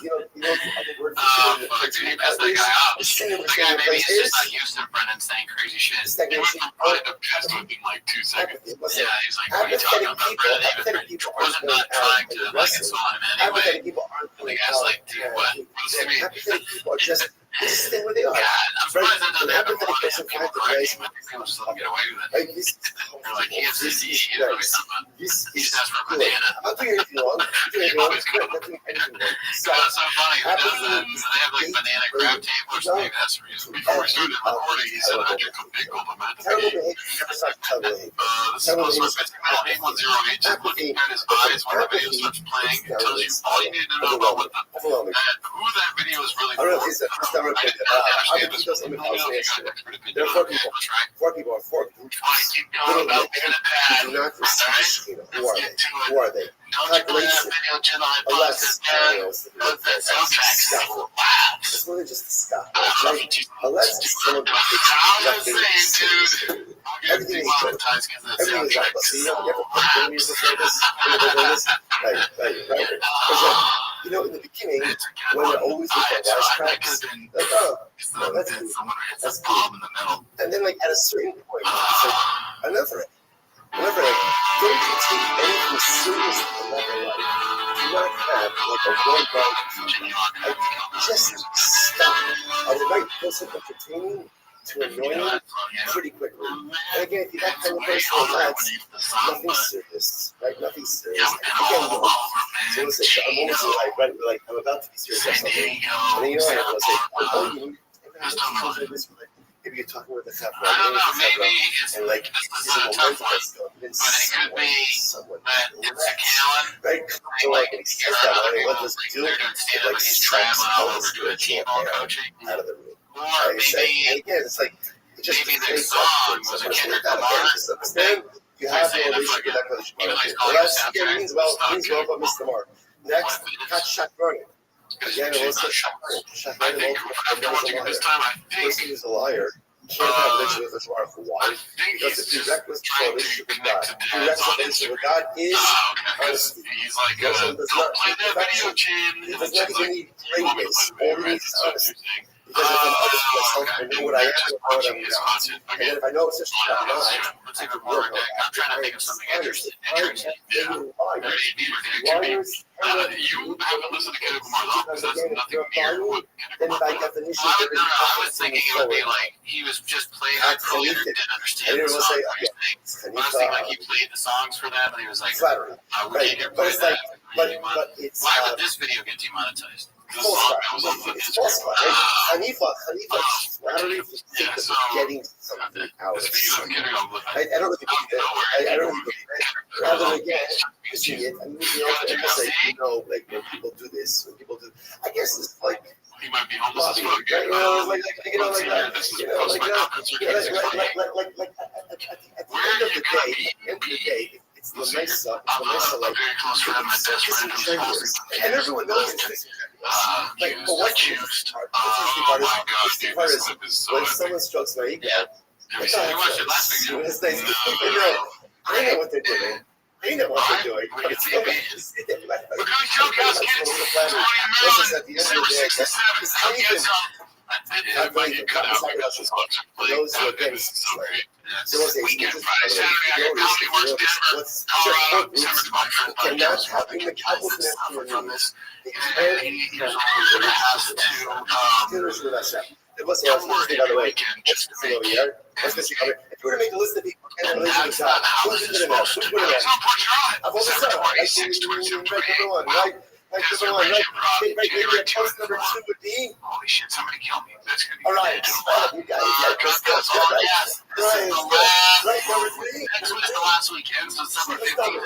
you know the other word for staying in place. Staying in place is just not used to Brendan saying crazy shit. He went from probably the best in like 2 seconds. Yeah, he's like, what are you talking about? Brendan even wasn't not trying to like insult him in any way. The guy's like, dude, what? Apathetic people are just stay where they are. I'm surprised that doesn't happen more than people correct him. I think people just let him get away with it. They're like, he has this, you know what he's talking about. He just asked for a banana. I'm doing anything wrong. I'm doing anything wrong. I'm doing anything wrong. So that's so funny. They have like banana grab tables. Maybe that's the reason. Before we started recording, he said, I drink a big old amount of Terrible beer. behavior never starts terrible behavior. This is also Mr. Metal 8108 just looking at his eyes when the video starts playing. It tells you all you need to know about what who that video is really I don't know for. if it's the first time I understand this. there are There four people. Four people are four groups. I keep going about being a dad. Do not receive. Who are they? Who are they? Don't you play that video till I post it, Dad? That soundtrack's so loud. It's more than just a stop. Unless it's someone who I'm saying, dude. everything is good. Everything is right. So you ever put the music like this? Right. You know, in the beginning, when they're always with the wisecracks, like, oh, no, that's good. That's good. And then, like, at a certain point, it's like, enough of it. Enough of it. Don't you take anything seriously in life. Do not have, like, a one-bar like, just stop. I would like to feel entertaining to annoying pretty quickly. And again, if you're that kind of person, that's nothing serious, right? Nothing serious. Again, so let's say I'm almost like I'm about to be serious or something, and then you know I was like, oh, maybe you're talking with a tough I don't know, maybe it's and like this is a tough one, but it could be that it's a Callan. Right? So like he says that, what does he do? Like He's traveling all over to doing T-ball coaching. out of the room. Or And maybe again, it's like just maybe their song was a Kendrick Lamar. Understand? You have to always get that coach. Well, that's again means well, but Mr. Mark. Next, cut shot burning. Again, it was shot I burning. think after watching it this time, I Person think who's a liar. Can't have a relationship with Mark. Why? Because the he's just prerequisite for a trying to relationship with God. connect to The dads on prerequisite with Instagram. God is honesty. He's like, don't play that video, Chin. It And does it's not just even like, need you want me to greatness. play All the it video, needs is right? honesty. Because if I'm honest with myself, I know what I am and what I'm not. And then if I know it's just what I'm not, Let's take a more ridiculous. I'm trying to think of something interesting. Yeah. Liars. You haven't listened to Kendrick Lamar though, because that's nothing near what Then Kendrick by Lamar. definition, I was thinking it would be like he was just playing it earlier and didn't understand the song. I was thinking like he played the songs for them and he was like, flattery. we can't get rid of that. But it's Why would this video get demonetized? This false song goes on flattery. the It's false flattery. Hanifa, flattery for the sake Yeah, so of getting something out of this video someone. is getting on I don't know if you can I don't know if you can rather than again using it. I mean, you know, like when people do this, I guess it's like he might be homeless as fuck. like that. This is You know, post like my conference. at the end of the day, it's Lamesa, I'm like, very close friend, my best friend who's supposed to and everyone knows it's like, but what's the accused. part? What's the Oh my God, the dude, part this is clip is so when epic. someone strokes my ego. Have you seen? You watched it last week? It's nice. They know what they're doing. They know what they're doing. We're It's going to Showcase, kids. 20 million, December 6th and 7th. Come get some. It might get cut out because it's much. This is so great. Weekend, Friday, Saturday, I got Comedy Works Denver, Colorado, December 21st. cannot having the Because couples this suffered from this. They And 88 years old, has to it wasn't come work by the every way. weekend just to make If you were to make a list of people, and that's not how this is supposed to be. It's not Portrait. I've always said, December 26th, 27th, 28th. Wow. Right, post number 2 would be. Holy shit, somebody kill me. That's going to be All right, good. you got it. That's all. Yes, this is the last. Right, number 3. Next week's the last weekend, so December 15th.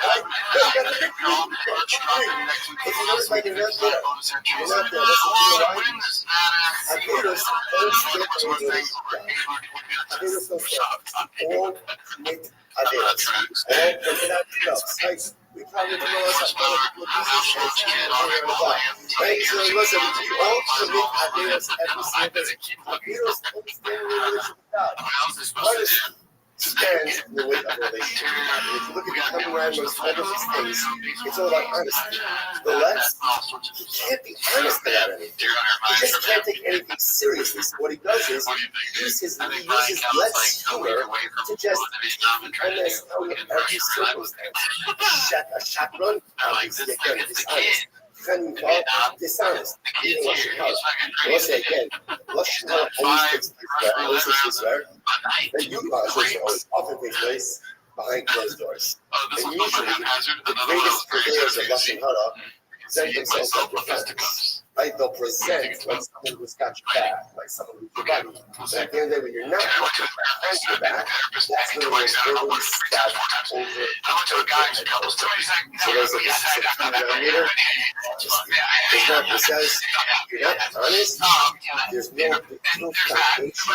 We probably don't know us right, so listen, we all commit ideas every single day. Ideas understand the relationship with God. What is stands in the way of relationship with God? And if you look at the coming around most all of these things, it's all about honesty. The less, you can't be honest about anything. He just can't take anything seriously. So what he does is he uses less humor to just honest out of every circumstance. A shotgun, obviously, again, dishonest. Dishonest. Eating Lashon Hara. I will say again, Lashon Hara always takes place where? Always takes place where? And you often takes place behind closed doors. And usually, the greatest purveyors of Lashon Hara present themselves like defense. Right? They'll present like someone who's got your back, like someone who's your buddy. But at the end of the day, when you're not your back, that's when you're verbally stabbed over. I went to a guy's a couple stories. So there's a meter. It says you're not honest. There's no foundation for a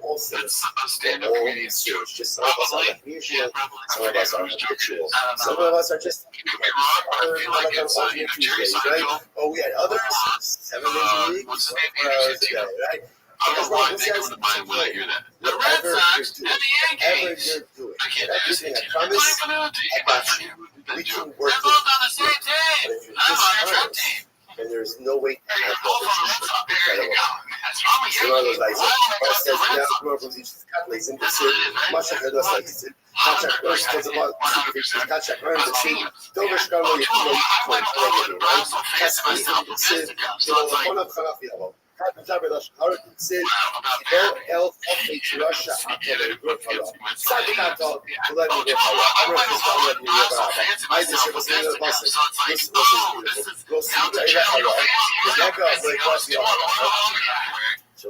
relationship. Stand-up comedians. Just some of us are unusual, some of us are habitual, some of us are just right? Oh, we had others 7 days a week, 4 hours a day, right? I don't know why they come to mind when I hear that. The Red Sox and the Yankees. I can't everything I promise, I got you. We can work they're both on the same team. I'm on a Trump team. And there's no way to have There you go. That's wrong with you know, Yankees. like,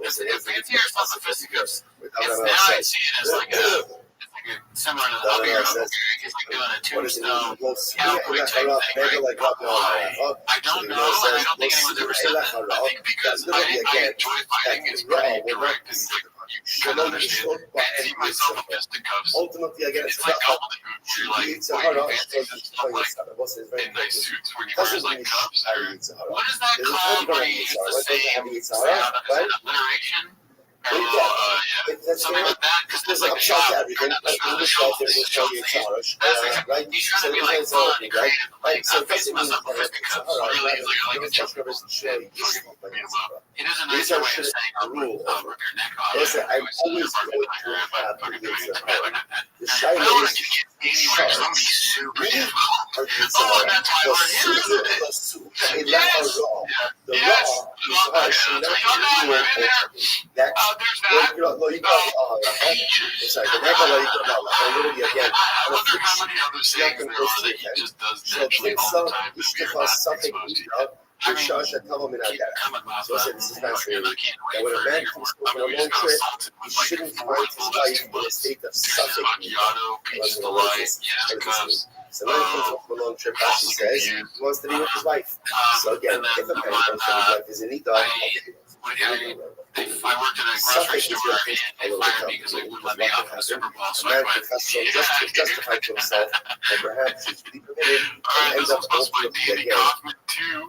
It's fancier, it's not sophisticated. It's now I see it as like a similar to the hubby or hubby. It's like doing a tombstone cowboy type thing, right? I don't know, and I don't think anyone's ever said that. I think because I enjoy fighting, it's pretty direct and like you should understand. And see myself in fisticuffs. Ultimately, again, It's like couple of moves. You're like, wearing fancy stuff like in nice suits when you wear like cups. What is that called when you use the same sound as an alliteration? Something like that, because there's like a shop. That's like, he's trying to be like fun and creative. Like, I'm facing myself with fisticuffs. Really, he's like a chest. It is a nicer way of saying I'll rip your neck off. I always the shy ladies somebody super difficult. Oh, that's why we're here, isn't it? Yes. Yes. There's that. Sorry, the neck literally again. I wonder how many other sayings there are that he just does naturally all the time. Something so I said, this is fascinating. That when a man comes on a long trip, he shouldn't find his wife in a state of suffering. So when he comes home from a long trip, Rashi says he wants to be with his wife. So again, if a man comes to his wife is an Ida, I worked at a grocery store and they fired me because they wouldn't let me out for the Super Bowl. So I went. Justified to himself, and perhaps he's really permitted, and ends up ultimately again.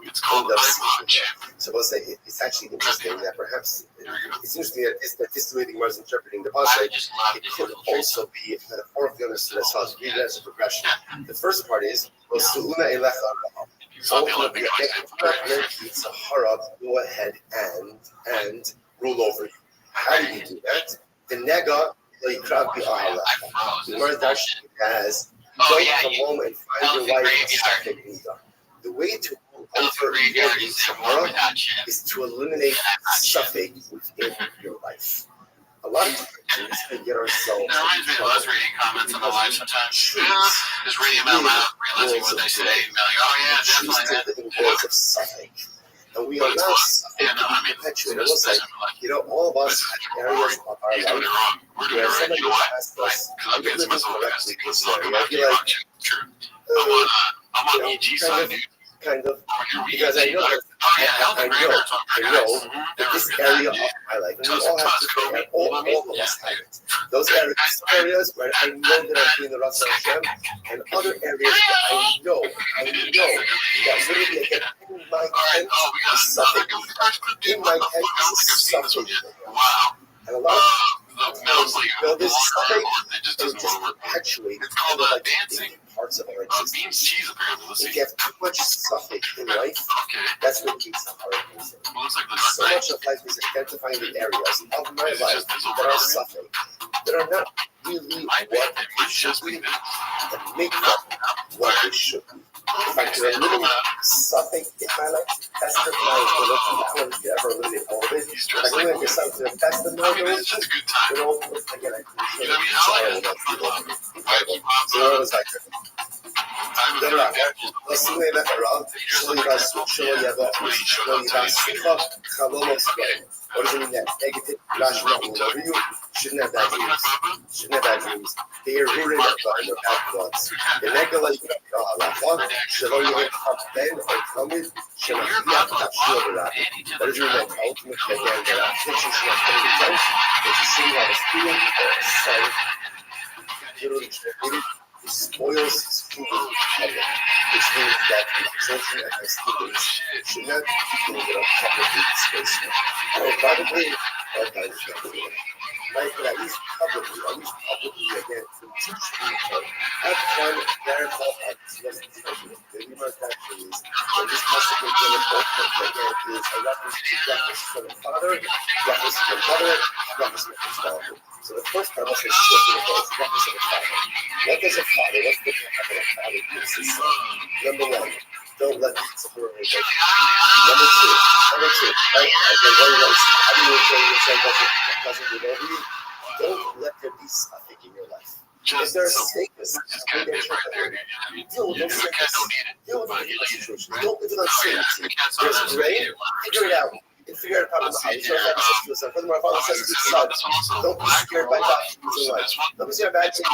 It's called iPod chip. So we'll say it's actually interesting that perhaps it seems to me that this way the Gemara is interpreting the pasuk. It could also be metaphorically understood as follows. Read it as a progression. The first part is Su'una elecha. Ultimately, Sahara, go ahead and rule over you. How do you do that? The nega leikrab bi'ahala. The Gemara actually has don't come home and find your wife. The way to over Sahara is to eliminate suffix within your life. A lot of times we get ourselves. It reminds me of us reading comments on the live sometimes. Just reading them out, realizing what they say, and being like, oh yeah, definitely. Of suffix. And we allow suffix to perpetuate. Almost like, all of us have areas of our life where somebody asked us, I'm living correctly this area. I'd be like, I'm on EG side, dude. Kind of, because I know that this area of my life, and we all have to all of us have it. Those areas where I know that I'm doing the Rothschild and other areas that I know that literally again in my tent is something. In my tent is something. Wow. And a lot of this suffix is just perpetuated. It's kind of like dancing. Parts of our existence. If you have too much suffix in life, that's what keeps the heart missing. So much of life is identifying the areas of my life that are suffix, that are not really what they should be, and make up what they should be. If I can eliminate suffix in my life, that's the life I don't think ever eliminate all of it. If I can eliminate something to the best of my ability, again, I can show you. So what was like? What does it mean that? Negative, you shouldn't have bad dreams. Shouldn't have bad dreams. They are rooted up by your bad thoughts. The negative, Shelo Yehov Ben or Talmud, Shelo Yehov ViralRabbi. What does it mean that ultimately again that our attention should not come to the tent, that you shouldn't have a student or a son, literally translated, it spoils his food in public, which means that the absorption of my students should not be doing it on publicly disgraceful. Or probably, all kinds of stuff. Right, but at least publicly again, to teach people. Have fun, clarify, and discuss the subject. The remark actually is that this message of the ultimate again is a reference to reference from the father, reference to the mother, reference to the father. So the first part of this is reference to the father. What does a father, what's the habit of a father do to his son? Number one, don't let these separate. Number two, right? How do you enjoy yourself doesn't get over you? Don't let there be suffix in your life. If there's a sickness, deal with those sicknesses. Deal with the situations. Don't live with uncertainty. There's a rain, figure it out. And figure out how to how. So my father says to his son, my father says to his son, don't be scared by bad things in life. Don't be scared by bad things.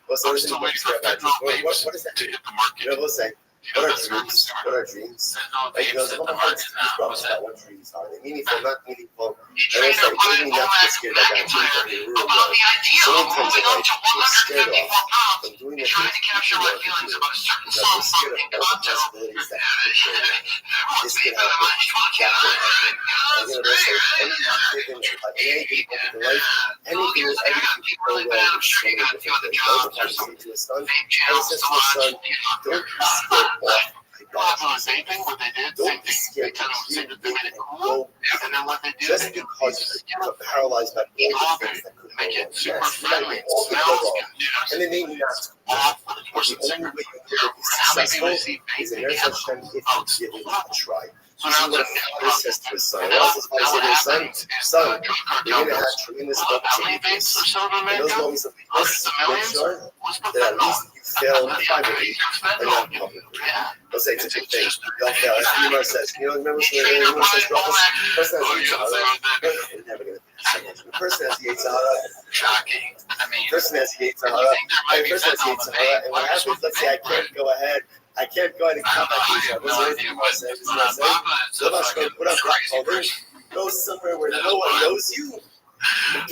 Well, so there's no scared by bad things. What does that mean? We'll say, what are dreams? What are dreams? Like, some of us about what dreams are. They're meaningful, not meaningful. And it's like, what do you mean not to get scared by bad dreams? They really are. So many times in life, we're scared off from doing the things we want to do because we're scared of all the possibilities that could go wrong. This could happen. That could happen. And we'll say, anything in life, anything could go wrong in so many different ways. That was what I said to his son. I said to his son, don't be scared. Don't be scared to dream big and go just because you're paralyzed by all the things that could go wrong. Yes, you might be all the wrong, and they may not. The only way you can be successful is in their Hashem if you give it a try. This is what a father says to his son. What else does father say to his son? Son, you're going to have tremendous moments of weakness. In those moments of weakness, make sure that at least you fail privately and not publicly. Let's say it's a big thing. You all fail. As Umar says, remember when Umar says, the person has the Yitzhara, never going to finish. The person has the Yitzhara. The person has the Yitzhara. Sahara. think there might be First I see fentanyl in the Sahara, vape. and what happens, let's say I can't go ahead. I can't go ahead and cut my piece out. This is what I'm saying. This is what I'm saying. Baba is a fucking crazy person. Go somewhere where no one knows you. All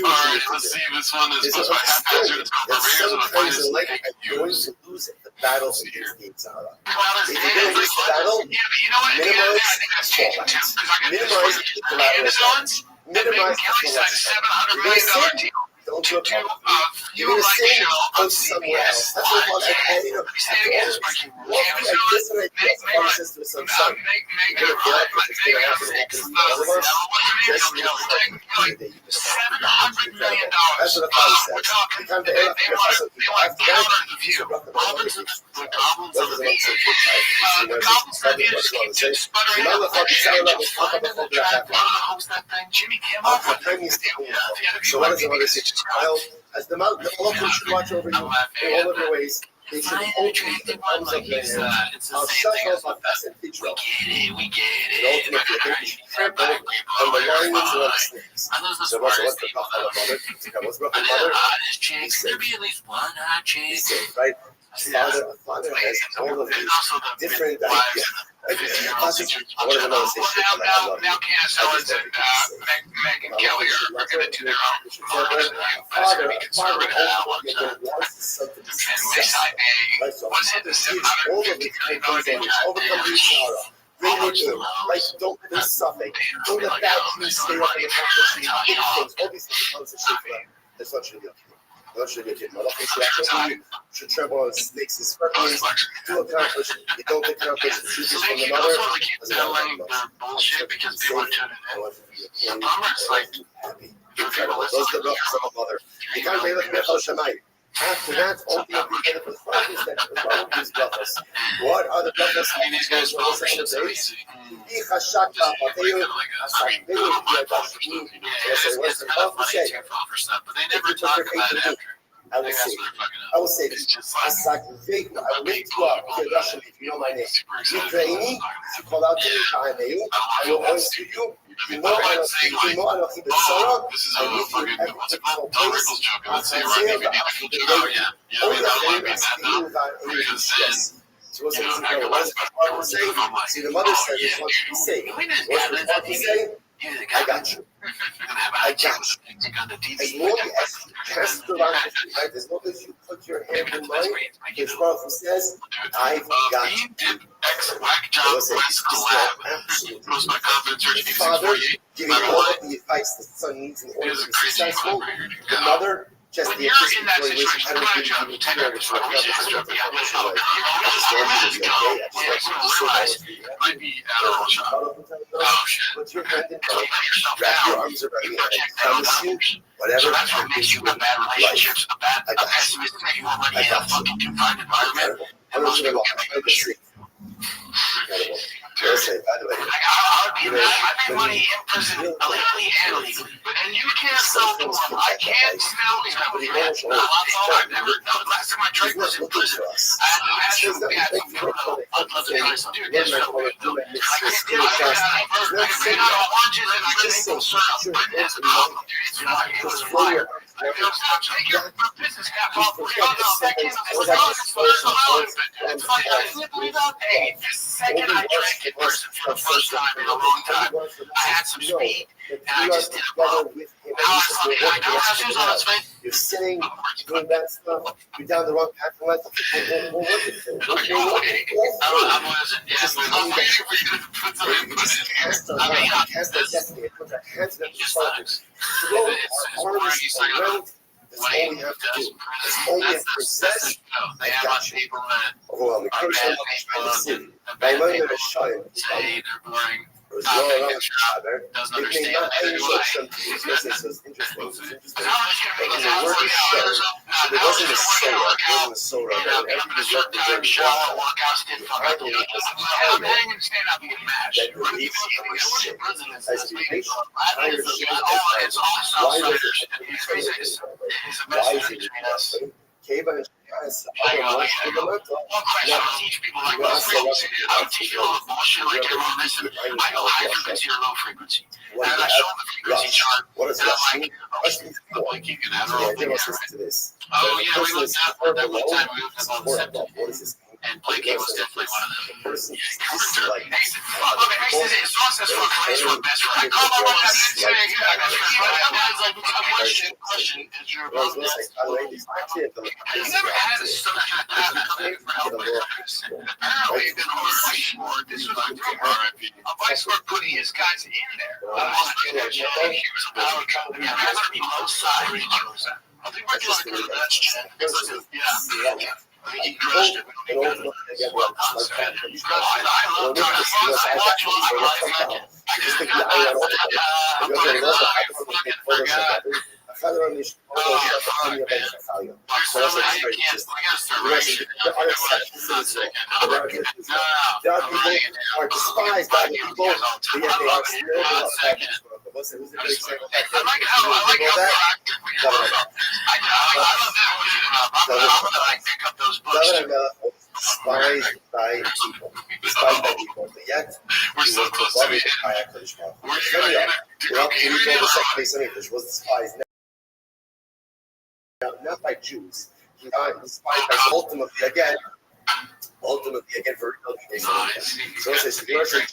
right, let's see. This one is supposed to be haphazard. It's called Barriers of the sometimes Finest in life Thing I'm going Used. to lose the battle against the Sahara. If If you're going to lose the battle, you know what? minimize I think that's changing too. Because I got this minimize fucking the collateral Amazons and minimize Megan Kelly signed a $700 You're million gonna deal don't to do do it. a You're View gonna Like sing, show go on somewhere CBS. else. That's what I'm saying. You know, Say it again. It's like Amazon. Make pharmacist with some son. Megan $700 million. That's what the father says. We're talking. They want to counter the View. Roberts, the goblins of the View. The goblins of the View just keep sputtering out. Just flying in the track. I don't know who's that thing. Jimmy Kimmel. So what is the mother say? Child, as the Malachim should watch over you in all of your ways. They should open the arms of their hands. I'll shut off my best and teach you. We get And ultimately, they should trample on the lions and on the snakes. So what's the mother? What's the mother? He's there be at least one hot chick. He's safe, right? Father has all of these different ideas. Now Cass Owens and Megan Kelly are going to do their own version. That's going to be conservative outlooks. And Wayside A was hit the $750 million Overcome these Sahara. Bring it in. Like, don't let them suffer. Don't let that peace stay up in the country. All these things are shape for them. That's not should be okay. Not should be okay. Should tremble on snakes and scorpions. To accomplish. You don't accomplish the truth from the mother. Bullshit because they want to tune it in. The bummer is like, those are the brothers of a mother. You can't be looking at Shammai. After that, all the other fathers that are these brothers. What are the brothers? I mean, these guys fall for shit so easy. But they never talk about it after. I will say this. I will lift you up. If you know my name. Ukraini, you call out to me, I will answer you. You know I don't keep it sorrow. This is a fucking, what's it called? Tom Rickles joke. I would say, right, maybe oh, yeah. Yeah, I mean, that might be that now. Because then, So what's the say? See, the mother said this wants to be safe. What's the say? I got you. I got you. As long as you test the right, as long as you put your hand in mine, his father says, I've got you. Father giving all of the advice the son needs in order to be successful. The mother just when the you're in that anticipatory ways situation, of I'm going to try to tell you might be out of shot. Oh shit. Put your hand in Lay yourself wrap your down. arms around You me. project I that on promise you, others. whatever. So that's what makes you in bad relationships, a pessimist if you already in a fucking confined environment. And most people can make a mistake. Incredible. Say, by the way, I made money in prison illegally and legally. And you can't sell to them. I can't sell these companies. I've never, last time I drank was in prison. I had some guys who filled out dude, this felt good though. I can't do it. I ran out of oranges and I didn't maple syrup. But that's the problem, dude. It's fire. It was fire. Take your business cap off. We're on the second. It's funny. I can't believe that. Hey, the second I drank in person for the first time in a long time, I had some speed, and I just did it well. Now it's funny. I don't have shoes on, it's fine. you're sitting, doing that stuff, you're down the wrong path in life. I'm waiting for you to put some input in here. Cast our destiny, put our hands in the focus. Throw our arms around. That's all we have to do. That's all we have to possess. They have on people that Overwhelming. are Coach, bad I'm people city. and My bad mind people is shine. say they're boring. There's no other other. Doesn't It may understand not that end anyway. some people's business was interesting. It's interesting. How much can But we the word is show. So there wasn't a soda. There wasn't a soda. I'm in a certain time, shower, workouts, didn't fuck up. I'm hanging, stand up, and get mad. That relieves our shit. As you patient, higher shit. It's all Southsiders. He's a Why messenger is it between us. Keva and Shaz, One question I don't teach people like low frequency. I don't teach people bullshit like everyone listen. I know high frequency or low frequency. And I show them the frequency chart. What is And I'm Rush? like, Rush means I'm like, you can have yeah, all they must things. listen to this. Oh, yeah, we looked up that one time. We looked up all the symptoms. What is this? And Blinky was definitely one of them. The person is Fuck, like, okay, Facebook, Facebook best friend. I call my mom and say, yeah, I got a friend. Question, is your mom dead? I've never had a social for help with this. Apparently, in order to be sure, this was a vice lord putting his guys in there. He was about to be outside. I think we're going to go to that chat. Yeah. He crushed it. I love despised by people. But yet, we're so close to it. He was despised not by Jews. He was despised by ultimately again for so it says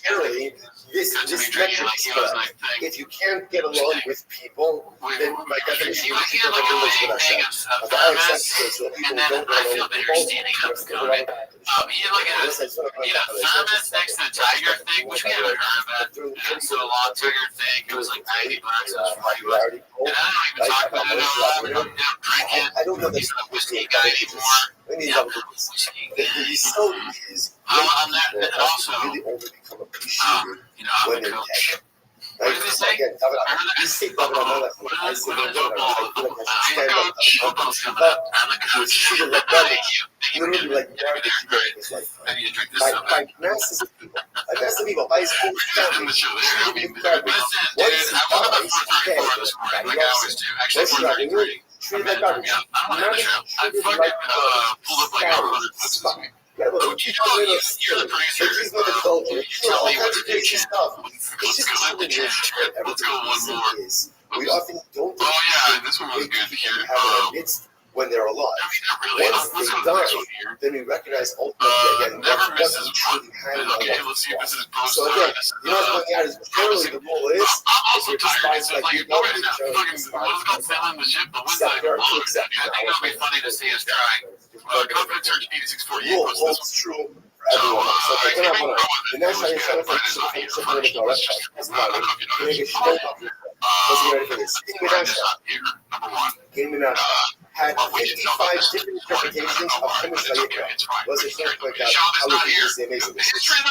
generally this metric is correct. If you can't get along with people, then by definition you can't have a village with Hashem. Without exception, so people don't get along with people. You look at Thermos next to the Tiger thing, which we haven't heard of that. So a long Tiger thing, it was like $90, it was $40. And I don't even talk about it. I don't drink it. I don't know He's not a whiskey guy anymore. The soul is on that, and also, really only become appreciated when they're dead. What did they say? You say David Amalek, I say David Amalek, I feel like I should stand up. He was treated like garbage. Literally like garbage in his life. By masses of people. By masses of people. By his whole family. Treated like garbage. Once he dies, he's dead. God loves him. Rothschild, treated like garbage. Never treated like scum. You're the producer. He's not a culture. All kinds of crazy stuff. It's just everything is. We often don't. Oh yeah, this one was good here. When they're alive. Once they die, then we recognize ultimately again what truly had So again, you know what pointing out is generally the rule is if you're despised like you know, you're generally despised. Except there are two exceptions. I think it'll be funny to see us trying. Confidence Surge 8648. Rule holds true for everyone. So if you're not one of the next time you're trying to find some political website, that's not it. You make a show up. Let's get ready for this. Game Minasha had 55 different interpretations of Chumash Vayikra. Was it fair to point out how we use the amazing Chumash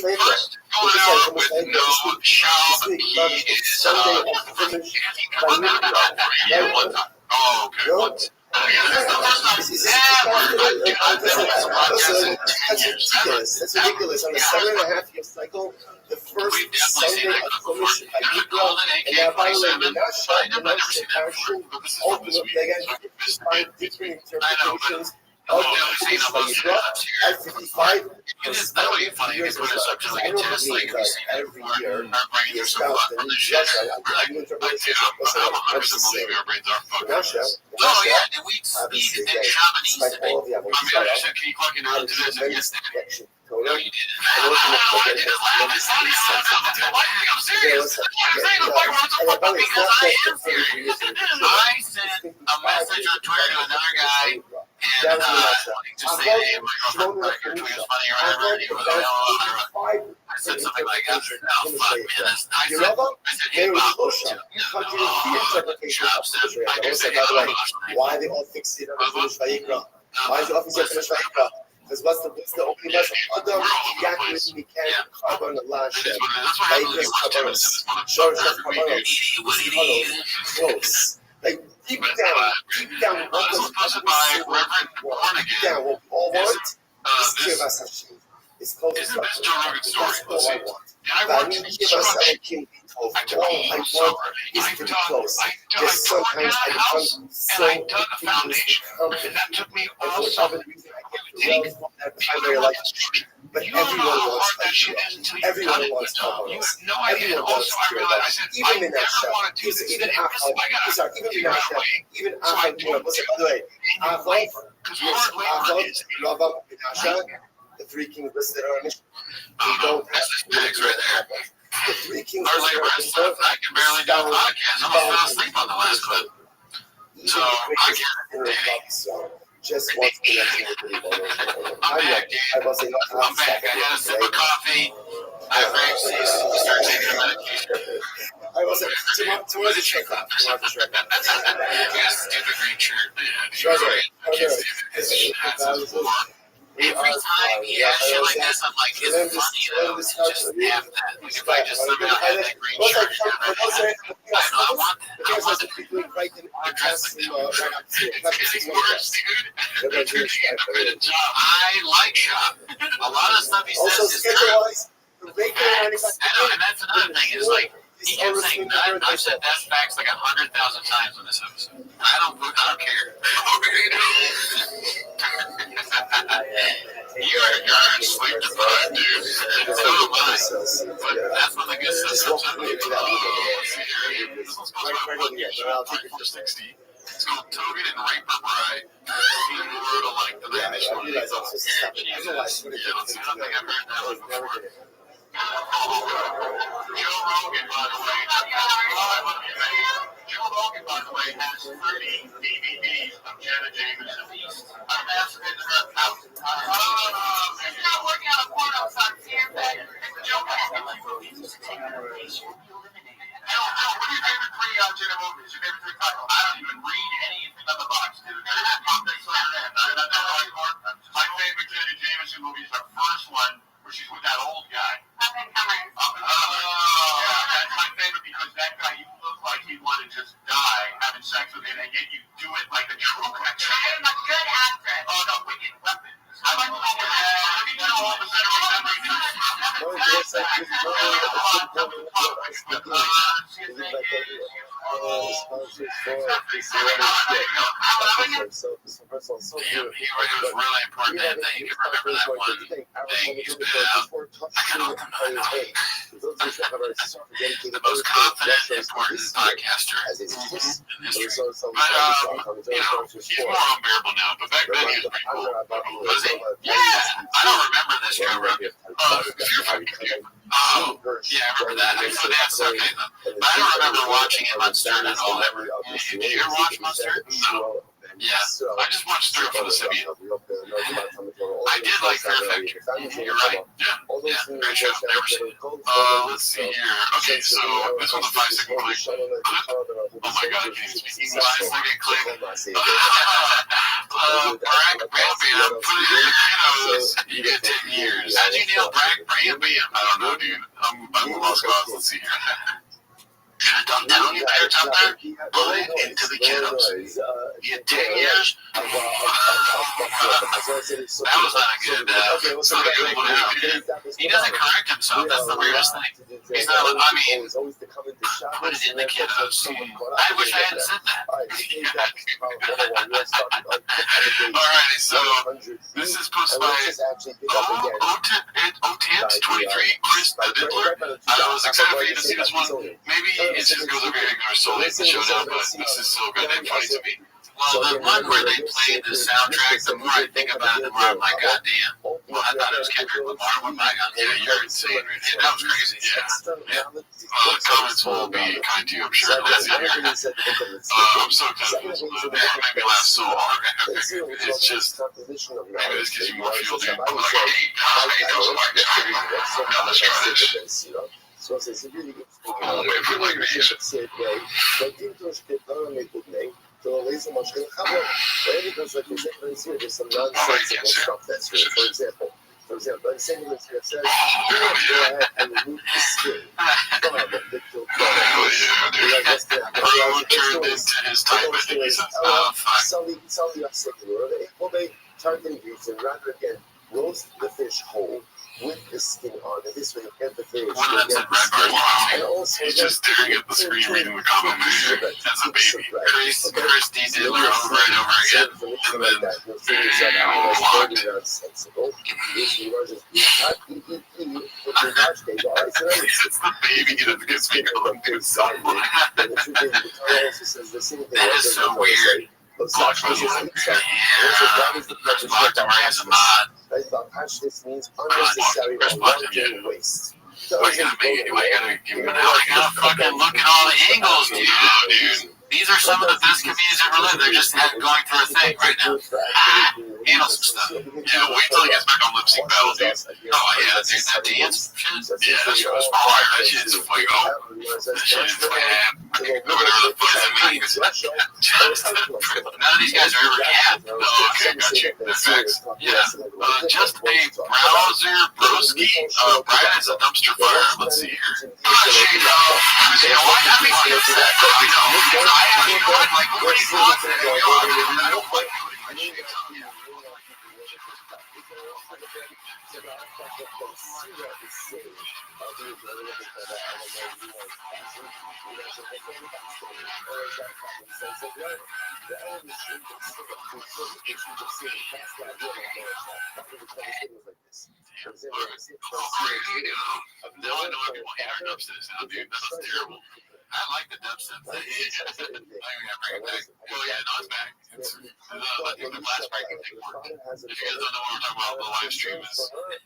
Vayikra? Chumash Vayikra this week, Sunday of Chumash Vayikra. Oh, okay. That's ridiculous. On a 7.5-year cycle, the first Sunday of Chumash Vayikra, and now by the way, Menashe, ultimately again, 55 different interpretations of Chumash Vayikra at 55. Years of I don't believe that every year he espoused the new Russia, a new interpretation of Russia. Oh yeah, and we speak in Shamanese. Despite all of the Can you plug in had a to tremendous this? connection. No, you didn't. I did. I'm serious. I'm saying the fuck because I am serious. I sent a message on Twitter to another guy and just say, hey, my girlfriend thought your tweet was funny or whatever. And he was like, I said something like, after now 5 minutes. I said, hey, Bob. Why they all fixated on Chumash Vayikra? Why is the office of Chumash Vayikra? Because what's the opening verse of Adam? Yaakov Mikhail Carbon Lashem. Vayikras Kabaros. Shorsh Kabaros. Close. Like deep down, what does deep down, what we all want is Kivas Hashem. It's close to that's all I want. I need Kivas Hashem. All I want is to be close. Just sometimes I become so confused and that took me all summer. I get to love that primary life. But You don't know everyone how wants hard that shit is until you've done Everyone it. wants help on You us. have no idea. And Everyone also, I realized, I said, I even in that never show. want to do this. Even I Ahmed, gotta even figure out a way. even So I Ahmed, don't what's do it, by the way? manual labor. Because hard labor is Rabbi, a nightmare. the three kings listed on Mishnah. Oh, no. That's just pigs right there. The three kings Hard listed labor on is tough. I can barely do a podcast. I almost fell asleep on the last clip. So, I can't. Just wants connection with people. I'm back, dude. I'm back. I had a sip of coffee. I have Ramsey's. Start taking a medication. I was tomorrow's a check up. I got a stupid green shirt. I can't stand it. His hat says war. Every time he has shit like this, I'm like, it's funny though. It's just F that. Like, if I just somehow had that green shirt, I want the people to dress like that. It's getting worse, dude. It's getting a better job. I like shop. A lot of stuff he says is true. Facts. I know, and that's another thing. Is like he kept saying that. I've said that's facts like 100,000 times in this episode. I don't care. You're sleep deprived, dude. So am I. But that's one of the good systems I'm looking at. This one's supposed to be $1 for 60. It's called Togan and Raper Bride. More to like the Danish one. Jesus. Yeah, I don't think I've heard that one before. Joe Rogan, by the way. Joe Rogan, by the way, has 30 DVDs of Janet Jameson. I'm asking her out. She's not working on a porno, so I'm here back. Joe, what do you favorite three Janet movies? Your favorite three titles? I don't even read anything on the box, dude. My favorite Janet Jameson movie is her first one, where she's with that old guy. That's my favorite because that guy, you look like he'd want to just die having sex with him, and yet you do it like a true actress. I'm a good actress. Oh, no, wicked weapon. I like to look at that. Let me know all the better remembering this. He was really important that you can remember that one thing you spit out. I got all the most confident, important podcaster in history. But, he's more unbearable now, but back then he was pretty cool. Was he? Yeah. I don't remember this guy, Rabbi. You're fucking dude. Oh, yeah, I remember that. So that's okay, though. But I don't remember watching him on Stern at all, ever. Did you ever watch him on Stern? No. Yeah, I just watched Stern for the Simeon. I did like Fear Factor. You're right. Yeah, great show. Never seen it. Let's see here. Okay, so this one's a 5-second clip. Oh my god, I can't speak English. 5-second clip. Barack Bambiam, put it in your nose. You get 10 years. How'd you nail Barack Bambiam? I don't know, dude. I'm lost cause. Let's see here. I'm telling you, parents out there, bullet into the kiddos. You had 10 years? That was not a good one. He doesn't correct himself. That's the weirdest thing. He's not, I mean, put it in the kiddos. I wish I hadn't said that. Alrighty, so this is posted by OTIT23, Chris Diddler. I was excited for you to see this one. Maybe it just goes over here and goes so late in the showdown, but this is so goddamn funny to me. Well, the one where they played the soundtrack, the more I think about it, the more I'm like, goddamn. Well, I thought it was Kendrick Lamar when my god, yeah, you're insane. Yeah, that was crazy. Yeah. Well, the comments will be kind to you, I'm sure. Let's see here. I'm so excited. That made me laugh so hard. It's just, maybe this gives you more fuel, dude. I'm like, hey, those are my two. Now let's try this. So c'est really good. There's some nonsensical stuff that's here. For example, the same thing that says, go ahead and remove the skin from the killed turned into his type of thing. He says, Target and rather again roast the fish whole, with the skin on, and this way empathy. One of them said red bars And also, he's just staring at the screen reading the comment page as a baby. Chris D. Diddler over and over again. And then, it's the baby that gets me going to someone. That is so weird. Blockbuster. Is a mod. This means unnecessary or long-term waste. I gotta make it. I gotta give him an out. I gotta fucking look at all the angles, dude. These are some of the best comedians ever lived. They're just going through a thing right now. Handle some stuff. Yeah, wait till he gets back on lip sync battle, dude. Oh yeah, dude, that dance shit. Yeah, that shit was fire. That shit is like, oh, that shit is like, whatever the fuck that means. None of these guys are ever cat. Oh, okay, got you. That facts. Yeah. Just a browser broski. Brian is a dumpster fire. Let's see here. You know what? That makes me upset. I know. I haven't even like, what do you want? I don't like it. Now I know everyone hate our dubstep now, dude. That was terrible. I like the dubstep thing. Oh yeah, no, it's back. It's the last breaking thing worked. If you guys don't know what we're talking about, the live stream is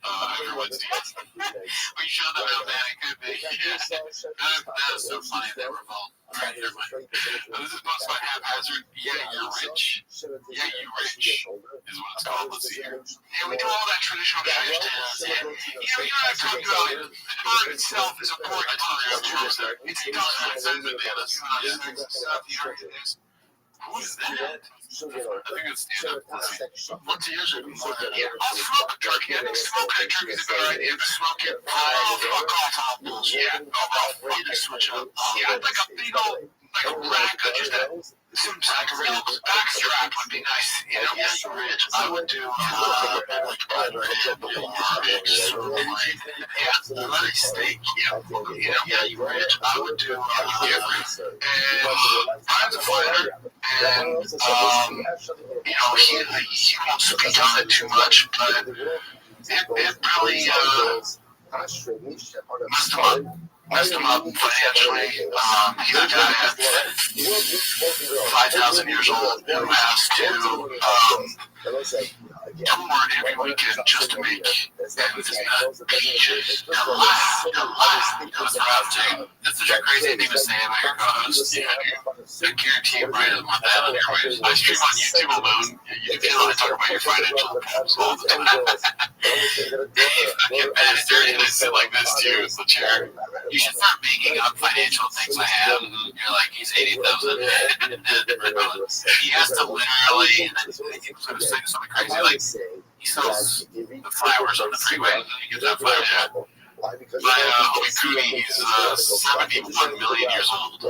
every Wednesday. We showed them how bad it could be. Yeah. That is so funny. They were all. Alright, never mind. This is most by haphazard. Yeah, you're rich. Yeah, you rich is what it's called. Let's see here. Yeah, we do all that traditional Irish dance. And, you know what I'm talking about? The word itself is important. I told you earlier. It's bananas. Who is that? I think it's stand-up. Once a year, yeah, I'll smoke a turkey. I think smoking a turkey is a good idea. Smoke it. Oh, fuck off. Yeah. Oh, you just switch up. Yeah, I'd like a big old, like a rack of just some real backstrap would be nice. You know, yeah, you're rich. I would do, like, yeah, nice steak. Yeah, you know, yeah, you're rich. I would do, different. And Brian's a fighter. And, you know, he won't speak on it too much, but it really, messed him up financially. He's a guy at 5,000 years old who has to tour every weekend just to make ends meet. He'll lie. That's such a crazy thing to say about your co-host. Yeah, I guarantee you Brian doesn't want that on airwaves. I stream on YouTube alone. You feel I talk about your financial problems all the time. I get mad at dirty and I say like this too. It's the chair. You should start making up financial things I have. You're like, he's 80,000. He has to literally, sort of say something crazy like, he sells the flowers on the freeway. He gets that flower hat. My homie Cooney, he's 71 million years old.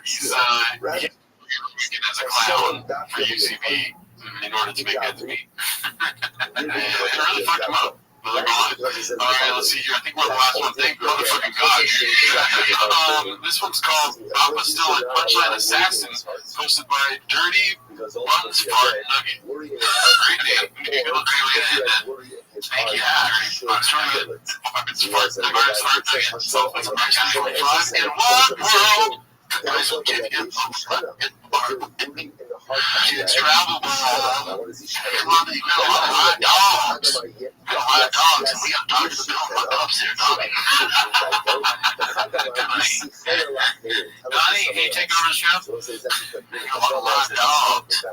He's working as a clown for UCB in order to make ends meet. It really fucked him up. Alright, let's see here. I think we're the last one. Thank motherfucking God. This one's called Papa Still at Punchline Assassin, posted by Dirty Buns Fart Nugget. Great name. You can look really at that. Thank you, Dirty Buns Fart Nugget. So it's back at 25. In one world, guys will get in Kids travel ball. A lot of hot dogs. We got hot dogs, and we got dogs that don't run upstairs, Donnie. Donnie, can you take over the show? We got a lot of hot dogs.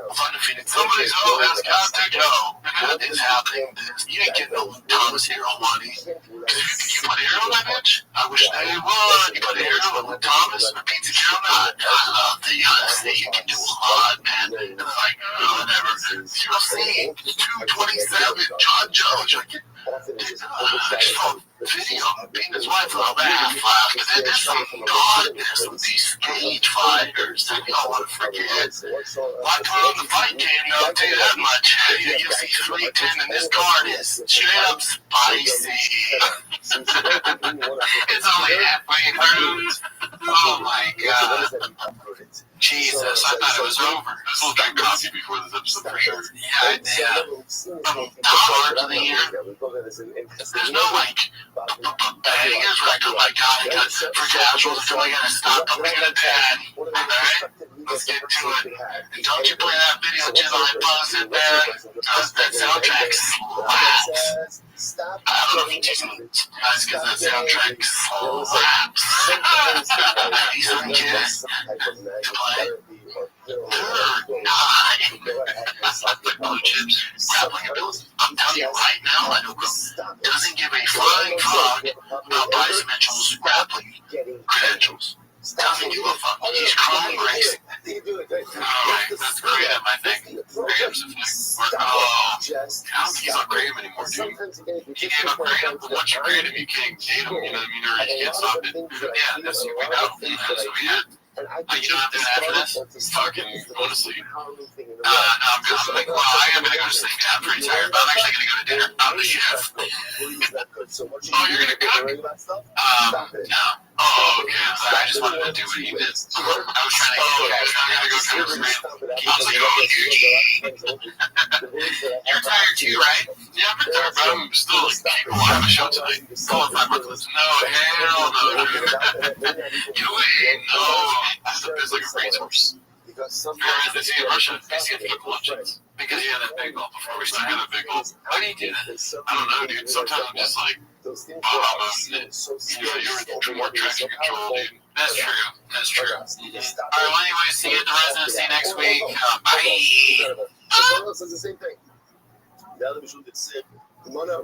Somebody's home has contact Joe. That is happening. You ain't getting no Thomas Hero money. You put a hero on that bitch? I wish they would. You put a hero on Thomas or Pizza Joe? I love the honesty. You can do a lot, man. And it's like, whatever. UFC 227, John Jones. often it is I saw a video of beating his wife on the laugh, but then there's some there's some these stage fighters that y'all want to forget. Why come on the fight game, I'll tell you that much. UFC 310 and this card is straight up spicy. It's only halfway through. Oh my god. Jesus, I thought it was over. I was looking at coffee before this episode for sure. Yeah, top card of the year. There's no like bangers where I go, my god, I got for casuals, I feel like I gotta stop up and bad. Alright? Let's get to it. And don't you play that video Jizzle I posted there? That soundtrack slaps. I don't know if you take some guys because that soundtrack slaps. These are kids to play. Blue chips, grappling ability. I'm telling you right now, I don't know. Doesn't give a flying fuck about Bryce Mitchell's grappling credentials. Doesn't give a fuck. He's chrome racing. Alright, that's great at my thing. Graham's a thing. Oh, I don't think he's on Graham anymore, dude. He gave up Graham, but once you grade him, you can't date him, you know what I mean? Or you can't stop it. Yeah, that's what we know. That's what we had. You don't have to do that after this? Fucking go to sleep. I'm like, well, I am going to go to sleep. I'm pretty tired, but I'm actually going to go to dinner. I'm the chef. Oh, you're going to cook? No. Oh, okay. I just wanted to do what he did. I was trying to go to the I was like, oh, you're tired too, right? Yeah, I'm tired, but I'm still capable. I have a show tonight. Call it 5 months. No, hell no. You ain't no. It's like a racehorse. They see in Russia, they see it for luncheons. Because he had that big goal before we started that big goal. How do you do that? I don't know, dude. Sometimes I'm just like, you're more traction control, dude. That's true. That's true. All right, well, anyway, see you at the residency next week. Bye. You probably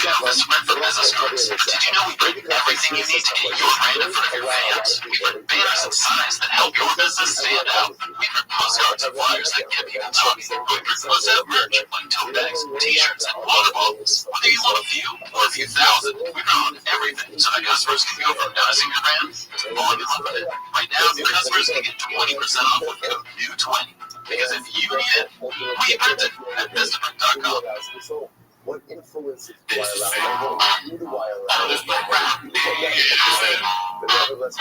have this for business cards. Did you know we print everything you need to get your brand in front of your fans? We print banners and signs that help your business stand out. We print postcards and flyers that get people talking. We print close-out merch like tote bags, t-shirts, and water bottles. Whether you want a few or a few thousand, we print on everything so that customers can go from noticing your brand to falling in love with it. Right now, new customers can get 20% off with code NEW20. Because if you need it, we print it at vistaprint.com. What influences This is through the wireless? But nevertheless,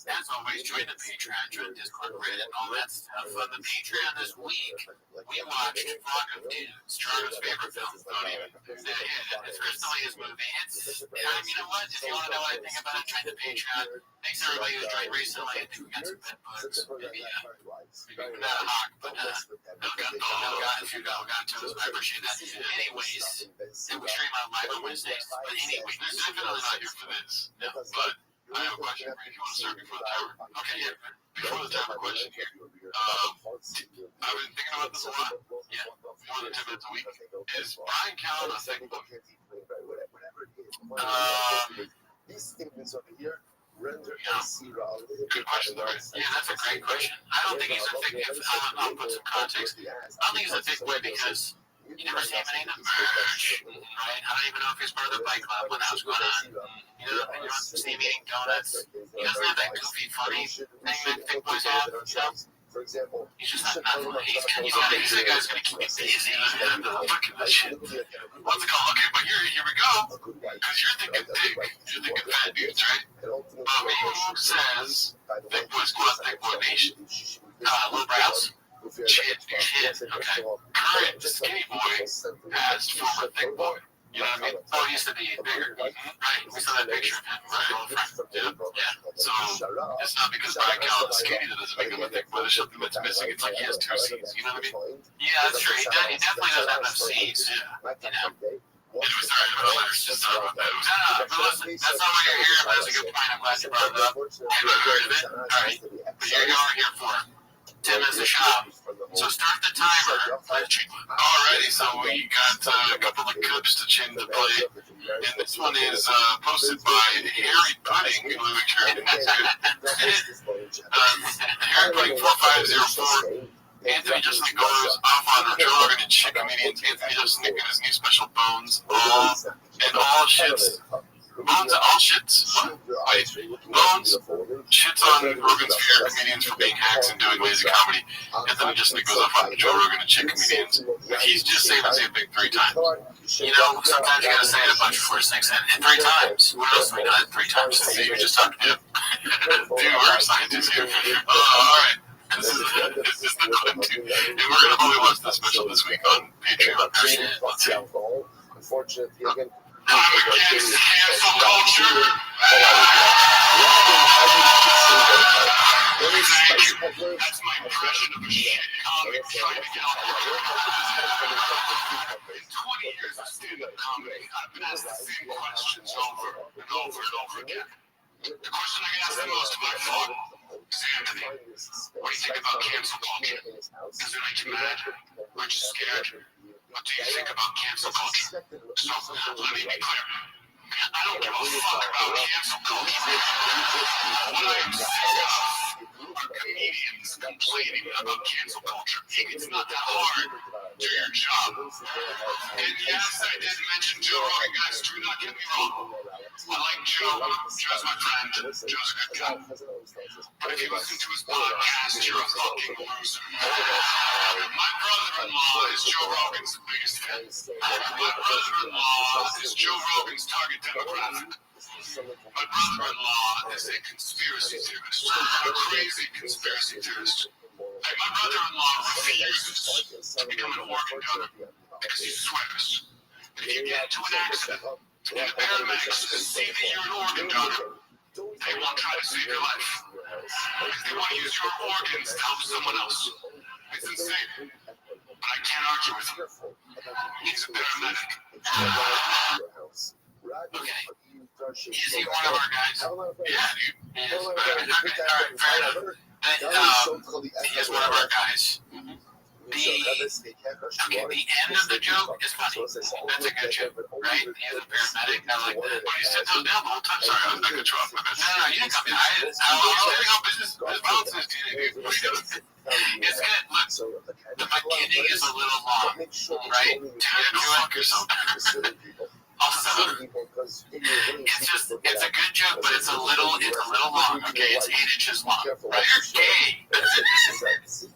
As always, join the Patreon, join Discord, Reddit, and all that stuff. On the Patreon this week, we watched Flock of Dudes, Charlotte's favorite film. It's Chris D'Elia's movie. You know what? If you want to know what I think about it, join the Patreon. Thanks everybody who joined recently. I think we got some pet bugs. Maybe not a hawk, but if you got to us, I appreciate that. Anyways, we stream on live on Wednesdays. But anyway, there's definitely not here for this. No, but I have a question for you if you want to start before the timer. Okay, yeah. Before the timer question here. I've been thinking about this a lot. Yeah, more than 10 minutes a week. Is Brian Callen a thick book? These statements over here render good question, Lauren. Yeah, that's a great question. I don't think he's a thick. I'll put some context. I don't think he's a thick boy because you never see him in any of the merch, right? I don't even know if he's part of the bike club when that was going on. You don't see him eating donuts. He doesn't have that goofy, funny thing that thick boys have, you know? For example, He's just not nothing. He's a guy's gonna keep me busy. I'm looking at this shit. What's it called? Okay, but here we go. Because you're thinking thick. You're thinking fat dudes, right? But me who says thick boy squad, thick boy nation. Low brows. Chin. Okay. Current skinny boy as former thick boy. You know what I mean? Oh, he used to be bigger. Right. We saw that picture of him right on the front. Yeah. So it's not because Brian Callen is skinny that doesn't make him a thick boy. There's something that's missing. It's like he has 2 C's. You know what I mean? Yeah, that's true. He definitely doesn't have enough C's. Yeah. You know? Anyways, let's just talk about that. But listen, that's not what you're here, but it's a good point. I'm glad you brought it up. Have you heard of it? All right. But you're going here for 10 minutes to shop. So start the timer. Alrighty, so we got a couple of clips to change the play. And this one is posted by Harry Pudding. Harry Pudding 4504. Anthony Justin goes off on Joe Rogan and shit comedians. Anthony Justin and his new special Bones. And all shits. Bones and all shits. What? Wait. Bones shits on Rogan's favorite comedians for being hacks and doing lazy comedy. Anthony Justin goes off on Joe Rogan and shit comedians. He's just saying the big 3 times. You know, sometimes you gotta say it a bunch before it sinks in. And 3 times. What else have we done 3 times? You just talked to him. Dude, we're a scientist here. Alright. This is the clip, too. And we're going to only watch the special this week on Patreon. Let's see. Unfortunately, again, I'm against cancel culture. Thank you. That's my impression of a shit comic trying to get out. In 20 years of stand-up comedy, I've been asked the same questions over and over and over again. The question I get asked the most of my thought is, Anthony, what do you think about cancel culture? Does it make you mad? Aren't you scared? What do you think about cancel culture? So, let me be clear. I don't give a fuck about cancel culture. What I am sick of are comedians complaining about cancel culture. It's not that hard. Do your job. And yes, I did mention Joe Rogan, guys. Do not get me wrong. I like Joe. Joe's my friend. Joe's a good guy. But if you listen to his podcast, you're a fucking loser. My brother-in-law is Joe Rogan's biggest fan. My brother-in-law is Joe Rogan's target demographic. My brother-in-law is a conspiracy theorist, a crazy conspiracy theorist. Like, my brother-in-law refuses to become an organ donor because he swears that if you get into an accident and the paramedics see that you're an organ donor, they won't try to save your life because they want to use your organs to help someone else. It's insane. But I can't argue with him. He's a paramedic. Okay. Is he one of our guys? Yeah, dude. He is. Alright, fair enough. He is one of our guys. The end of the joke is funny. That's a good joke, right? He's a paramedic. I like that. But he said those down the whole time. Sorry, I was not control. No, you didn't come in. I don't know business balances, dude. What are you doing? It's good. Look, the beginning is a little long, right? Go fuck yourself. Also, it's a good joke, but it's a little long. Okay, it's 8 inches long. Right? You're gay.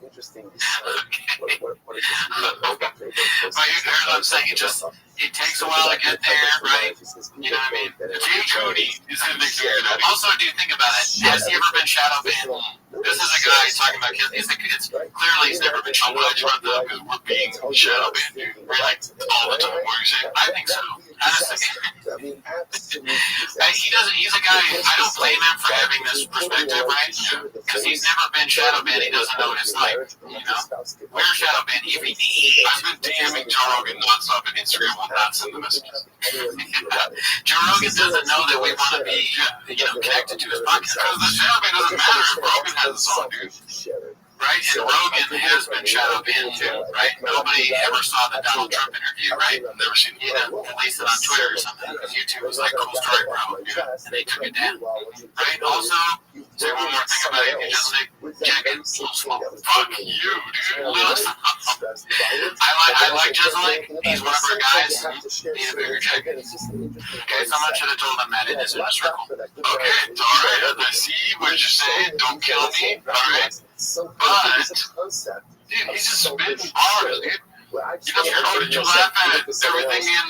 Interesting. Okay. But you heard what I'm saying? It takes a while to get there, right? You know what I mean? Jay Cody is going to make sure that. Also, do you think about it? Has he ever been shadow banned? This is a guy talking about kids. Clearly he's never been shadow banned. Because we're being shadow banned, dude. We're like all the time. What are you saying? I think so. He doesn't. He's a guy. I don't blame him for having this perspective, right? Because he's never been shadow banned. He doesn't know what it's like. You know, we're shadow banned. I've been DMing Joe Rogan nonstop on Instagram. Will not send the messages. Joe Rogan doesn't know that we want to be, connected to his podcast because the shadow ban doesn't matter if Rogan has a song, dude. Right? And Rogan has been shadow banned too, right? Nobody ever saw the Donald Trump interview, right? Never seen it. Released it on Twitter or something because YouTube was like, cool story, bro. And they took it down. Right? Also, say one more thing about it. You just say, Jacket, fuck you, dude. I like Jezelnik. He's one of our guys. He's a bigger jacket. Okay, someone should have told him that in his inner circle. Okay, it's alright. I see what you're saying. Don't kill me. Alright. So But, it's a concept. dude, he's just spitting bars, dude. You know, did you laugh at everything in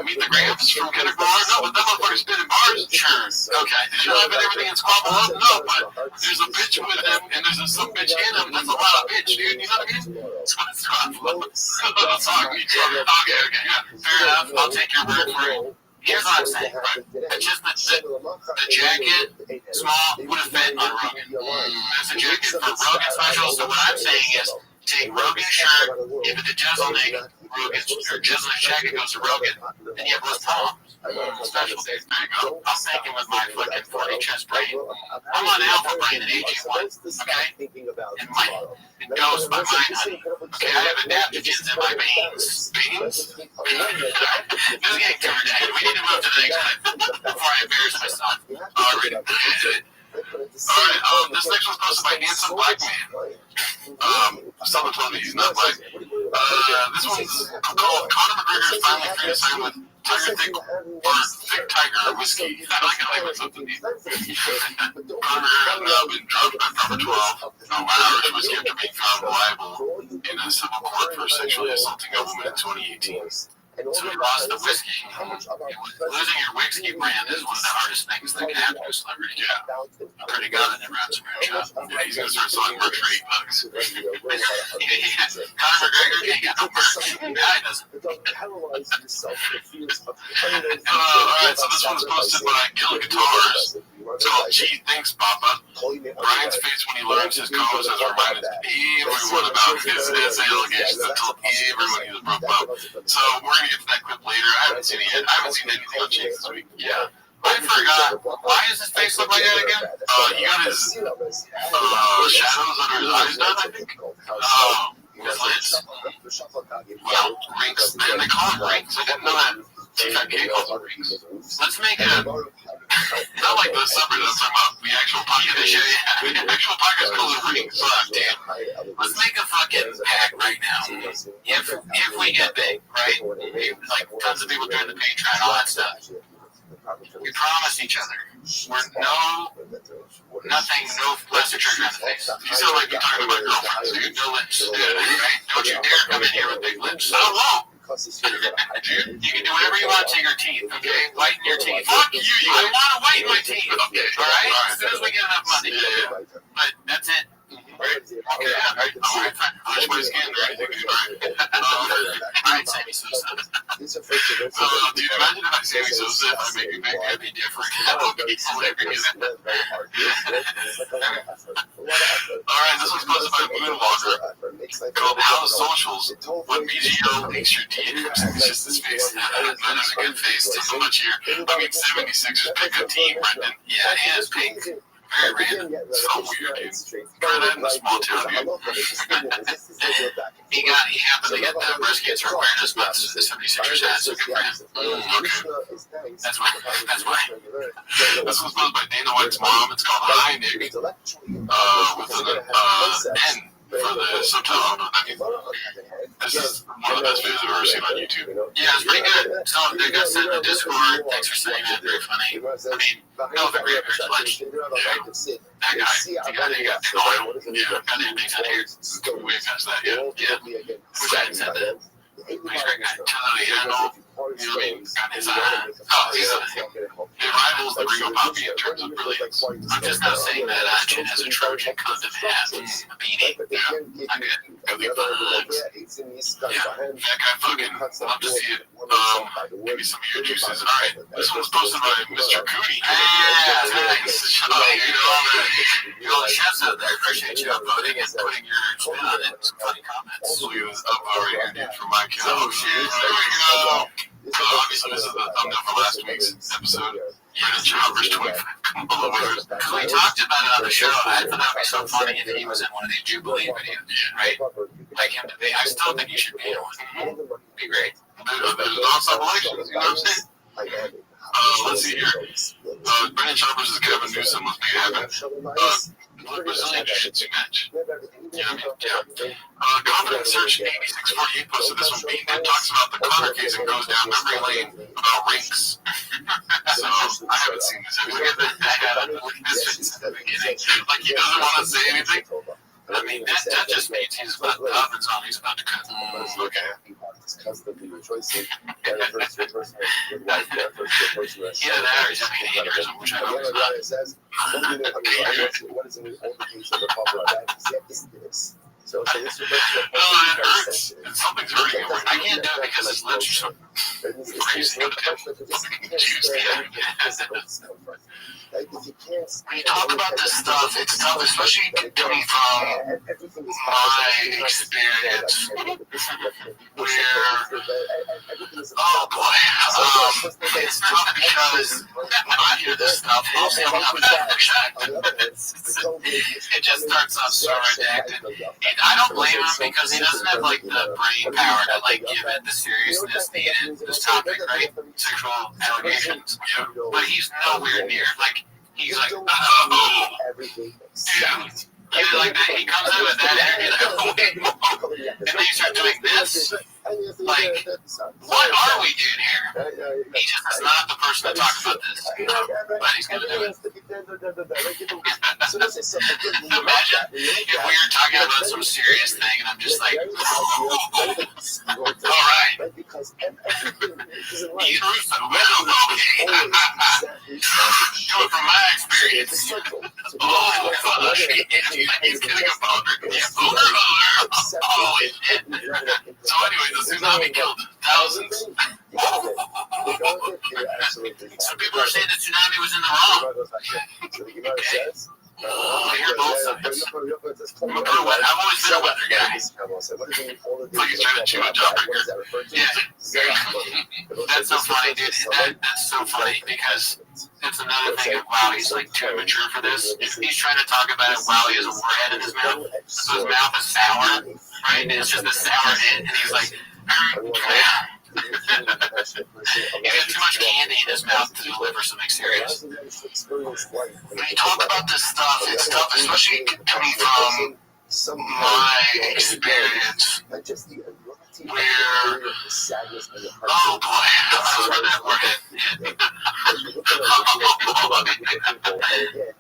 Meet the Gramps from Kendrick Lamar? No, but that motherfucker's spitting bars. Sure. Okay. Did you laugh at everything in Squabble Up? No, but there's a bitch with him, and there's some bitch in him. That's a lot of bitch, dude. You know what I mean? Squabble Up. Okay, yeah. Fair enough. I'll take your word for it. Here's what I'm saying, right? It's just the jacket, small, would have fit on Rogan. That's a jacket for Rogan special. So what I'm saying is, take Rogan's shirt, give it to Jeselnik, Rogan's or Jeselnik's jacket goes to Rogan, then you have less palms. Special days. There you go. I'm thinking with my fucking 40 chest brain. I'm on alpha brain at AG1, okay? And it goes by mind, honey. Okay, I have adaptogens in my veins. Veins? This is getting covered. We need to move to the next one before I embarrass myself. Already. Alright, this next one's posted by Handsome Black Man. Someone told me he's not black. This one's called Conor McGregor is finally free to sign with Tiger Thick Tiger Whiskey. I like it something deep. Conor has been drugged by number 12. Irish whiskey after being found liable in a civil court for sexually assaulting a woman in 2018. So he lost the whiskey. Losing your whiskey brand is one of the hardest things that can happen to a celebrity. Yeah. I pretty good. I never had some hair shop. Yeah, he's going to start selling merch for $8. Conor McGregor ain't got no merch. Yeah, he doesn't. Alright, so this one's posted by Gill Guitars. It's called Gee, Thanks, Papa. Brian's face when he learns his co-host has reminded everyone about his allegations that told everyone he was broke up. So we're going to get to that clip later. I haven't seen it yet. I haven't seen anything on Chase this week. Yeah. I forgot. Why does his face look like that again? He got his shadows under his eyes done, I think. His lids. Well, rings. Man, they call them rings. I didn't know that. T5K calls them rings. Let's make a... Not like the suburb that I'm talking about. The actual podcast. Yeah. The actual podcast calls them rings. Damn. Let's make a fucking pact right now. If we get big, right? Like tons of people doing the Patreon, all that stuff. We promise each other. Nothing, no plastic trigger in the face. You sound like you're talking about girlfriends, dude. No lips. Right? Don't you dare come in here with big lips. I won't. You can do whatever you want to your teeth, okay? Whiten your teeth. Fuck you. I want to whiten my teeth. Okay. All right? As soon as we get enough money. But that's it. Right? Okay, yeah, right. All right, fine. I'll my skin, right? All right, Sammy Sosa. Dude, imagine if I Sammy Sosa, if I make me back, that'd be different. That would be hilarious. Alright, this one's posted by Moonwalker called How Socials When BGO Leaks Your DMs. It's just this face. None of a good face. Too much here. I mean, 76ers pick a team, Brendan. Yeah, and it's pink. Very random. So weird, dude. Try that in a small town, dude. He happened to get that breast cancer awareness month the 76ers had, so good for him. Okay. That's why. This was posted by Dana White's mom. It's called Hi Nick. With an N for the subtitle. I mean, this is one of the best videos I've ever seen on YouTube. Yeah, it's pretty good. So they got sent in the Discord. Thanks for saying that. Very funny. I mean, no, the great picture legend. Yeah. That guy. The guy that got oil. Yeah, got the things out here. Way past that, yeah. Wish I hadn't said that. He's a great guy. Totally, you know what I mean? Got his he rivals the Ringo Poppy in terms of brilliance. I'm just not saying that Chin has a Trojan condom hat, a beanie. Yeah, I could leave the legs. Yeah, that guy fucking love to see it. Give me some of your juices. Alright, this one's posted by Mr. Cootie. Yeah, nice. All the chefs out there, appreciate you upvoting and putting your spin on it. Some funny comments. Look at this upvote right here, dude, from my kid. Oh shit, there we go. So obviously this is the thumbnail for last week's episode. Brendan Chopper's 25 kilometers. Because we talked about it on the show. I thought that would be so funny if he was in one of these Jubilee videos, right? Like him to be. I still think he should be in one. Be great. There's non-stop elections, you know what I'm saying? Let's see here. Brendan Chopper's is Kevin Newsom. Let's make it happen. Brazilian Jiu-Jitsu match. Yeah. Confident Search 8648 posted this one. Beaten and talks about the Connor case and goes down memory lane about rinks. So I haven't seen this. Look at this face at the beginning. Like he doesn't want to say anything. I mean, that just means he's about the oven's on. He's about to cook. Okay. Constantly rejoicing. That refers to a person with a good wife. That refers to a person that's Either that or he's having an aneurysm, which I hope is not. it says, what is in the older case of the popular that is this. So this refers to a person very sensitive. Something's hurting him. I can't do it because his lips are so crazy. Like if you can't, when you talk about this stuff, it's tough, especially coming from my experience where, oh boy, it's tough because I hear this stuff, mostly I'm having an it just starts off so redacted. And I don't blame him because he doesn't have like the brain power to like give it the seriousness needed in this topic, right? Sexual allegations. But he's nowhere near. Like, he's like, oh, yeah, like that. He comes in with that energy, like, and then you start doing this. Like, what are we doing here? He just is not the person to talk about this, but he's gonna do it. Imagine if we were talking about some serious thing, and I'm just like, all right, he's Russo. Coming from my experience, oh, he's getting a boner. So anyway, the tsunami killed thousands. So people are saying the tsunami was in the wrong. Okay. I hear both sides. I'm always been a weather guy. Like he's trying to chew a jawbreaker. Yeah. That's so funny, dude. That's so funny because it's another thing of, wow, he's like too immature for this. He's trying to talk about it while he has a warhead in his mouth. So his mouth is sour, right? And it's just a sour hit. And he's like, he's got too much candy in his mouth to deliver something serious. When you talk about this stuff, it's tough, especially coming from my experience where, oh boy, that's where that warhead.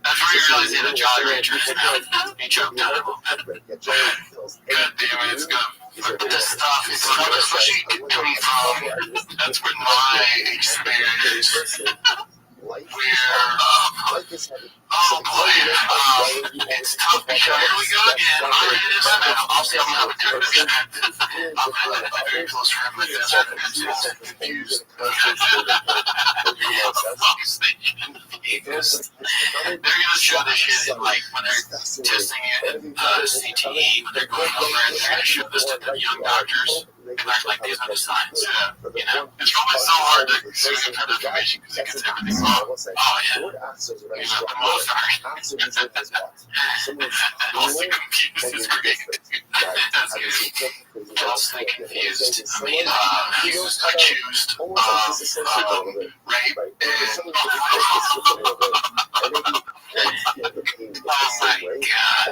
That's where you realize he had a Jolly Rancher in his mouth. He choked on it a little bit. God damn it, it's good. But this stuff is tough, especially coming from, that's where my experience where, oh boy, it's tough because here we go again. I'm in his mouth. Obviously, I'm not I'm a very close friend with this. I'm confused. They're going to show this shit in, like, when they're testing it in CTE, when they're going over it, they're going to show this to the young doctors. And they're like, these are the signs. You know, it's probably so hard to sue him for information because he gets everything wrong. Oh, yeah. You know, the most mostly confused is great. That's good. Mostly confused. I mean, he was accused of rape and oh my god.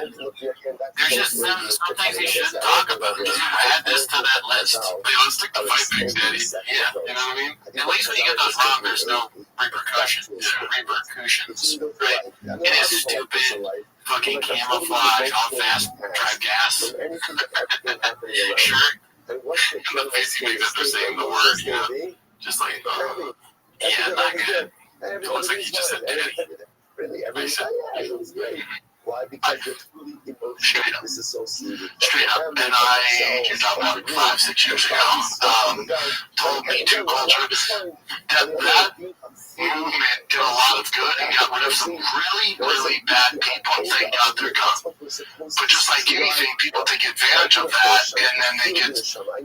There's just some things he shouldn't talk about. Add this to that list. Hey, let's stick to fight things, Daddy. Yeah, you know what I mean? At least when you get those wrong, there's no repercussions, right? It is stupid. Fucking camouflage, all fast, drive gas. Sure. Basically, because they're saying the word, you know? Just like, yeah, not good. It looks like you just said daddy. Why? Because you're truly emotionally disassociated. Straight up. And you're talking about 5-6 years ago, told Me Too culture, that movement did a lot of good and got rid of some really, really bad people that got their gun. But just like anything, people take advantage of that, and then they get, I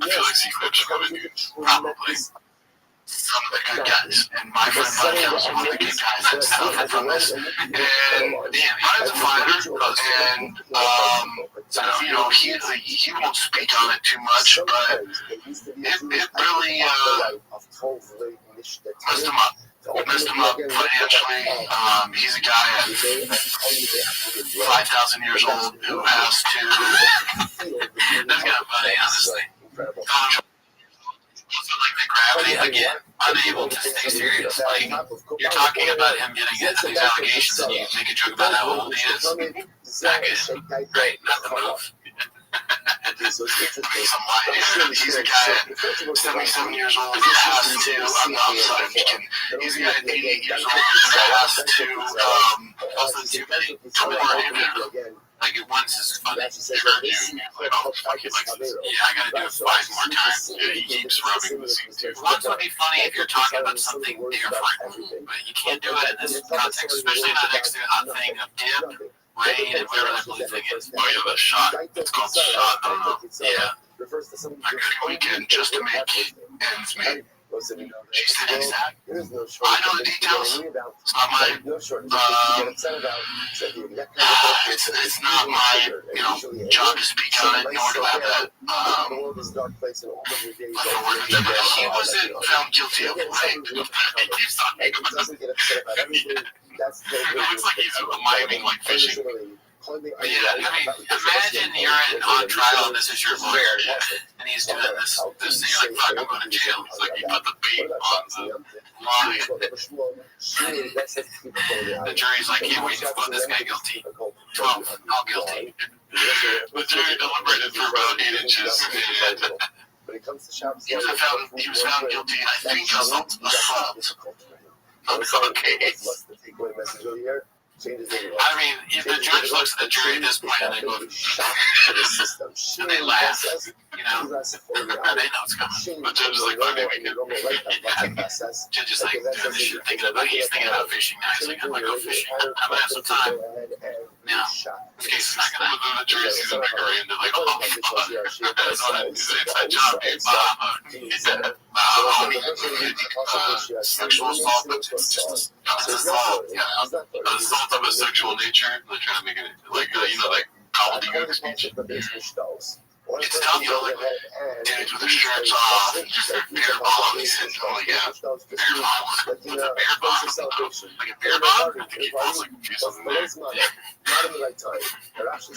feel like secrets are coming, probably. Some of the good guys, and my friend Buddy was one of the good guys that suffered from this. And damn, Ryan's a fighter, and you know, he won't speak on it too much, but it really messed him up. Messed him up financially. He's a guy at 5,000 years old who has to. That's kind of funny, honestly. Also, like the gravity again. unable to stay serious. Like, you're talking about him getting into these allegations and you make a joke about how old he is. Not good. Right, not the move. He's a guy at 77 years old who has to, I'm sorry, I'm just kidding. He's a guy at 88 years old who has to, also too many, 24 like it once is funny. Like, oh, fuck, he likes this. Yeah, I gotta do it 5 more times. Yeah, he keeps rubbing the same too. Once would be funny if you're talking about something different, but you can't do it in this context, especially not next to a hot thing of dip, rain, and whatever that blue thing is. Oh yeah, that shot. It's called shot. I don't know. Yeah. I got a weekend just to make ends meet. She said exact. I know the details. It's not my, it's not my, job to speak on it, nor do I have that, he wasn't found guilty of rape. He's talking about it. It looks like he's miming like fishing. Yeah, I mean, imagine you're on trial and this is your lawyer, and he's doing this thing, you're like, fuck, I'm going to jail. It's like you put the bait on the line. The jury's like, can't wait to find this guy guilty. 12, all guilty. The jury deliberated for about 8 inches, and he was found guilty, I think, of assault. Okay. I mean, if the judge looks at the jury at this point and they go, and they laugh, and they know it's coming. But judge is like, okay, we can. Judge is like, he's thinking about fishing now. He's like, I'm going to go fishing. I'm going to have some time. Now, this case is not going to happen. The jury sees a bigger end. They're like, oh, fuck. It's an inside job, dude. Sexual assault, but it's just assault. Yeah. Assault of a sexual nature. They're trying to make it like, like gobbledygook speech. It's tough, like dudes with their shirts off and just their beer bongs and beer bong. What's a beer bong? Like a beer bong? I think he falls like a few something there. Well, that was a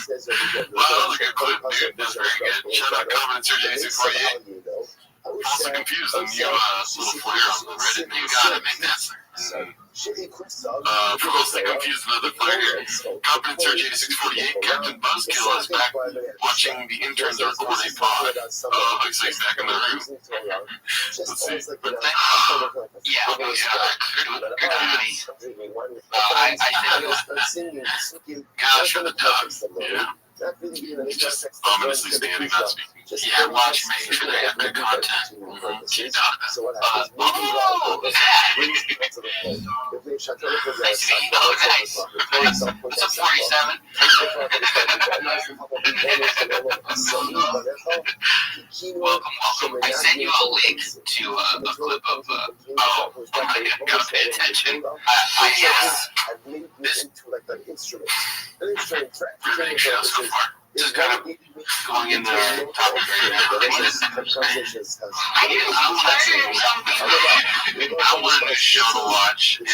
good clip, dude. That's very good. Shout out Comment Surgery 648. Also confused on you, little flare on the Reddit. You gotta make that, sir. For those that confused another player here, Competent Search 8648, Captain Buzzkill is back watching the interns record a pod. Looks like he's back in the room. Let's see. Yeah, gosh, for the dog. Yeah. He's just ominously standing, not speaking. Yeah, watch, making sure they have good content. Cute dog. Oh, nice to meet you. Oh, nice. What's up, 47? Welcome. I sent you a link to a clip of, oh my God, gotta pay attention. Yes. Riveting show so far. This is kind of going into topic right now. I wanted a show to watch, and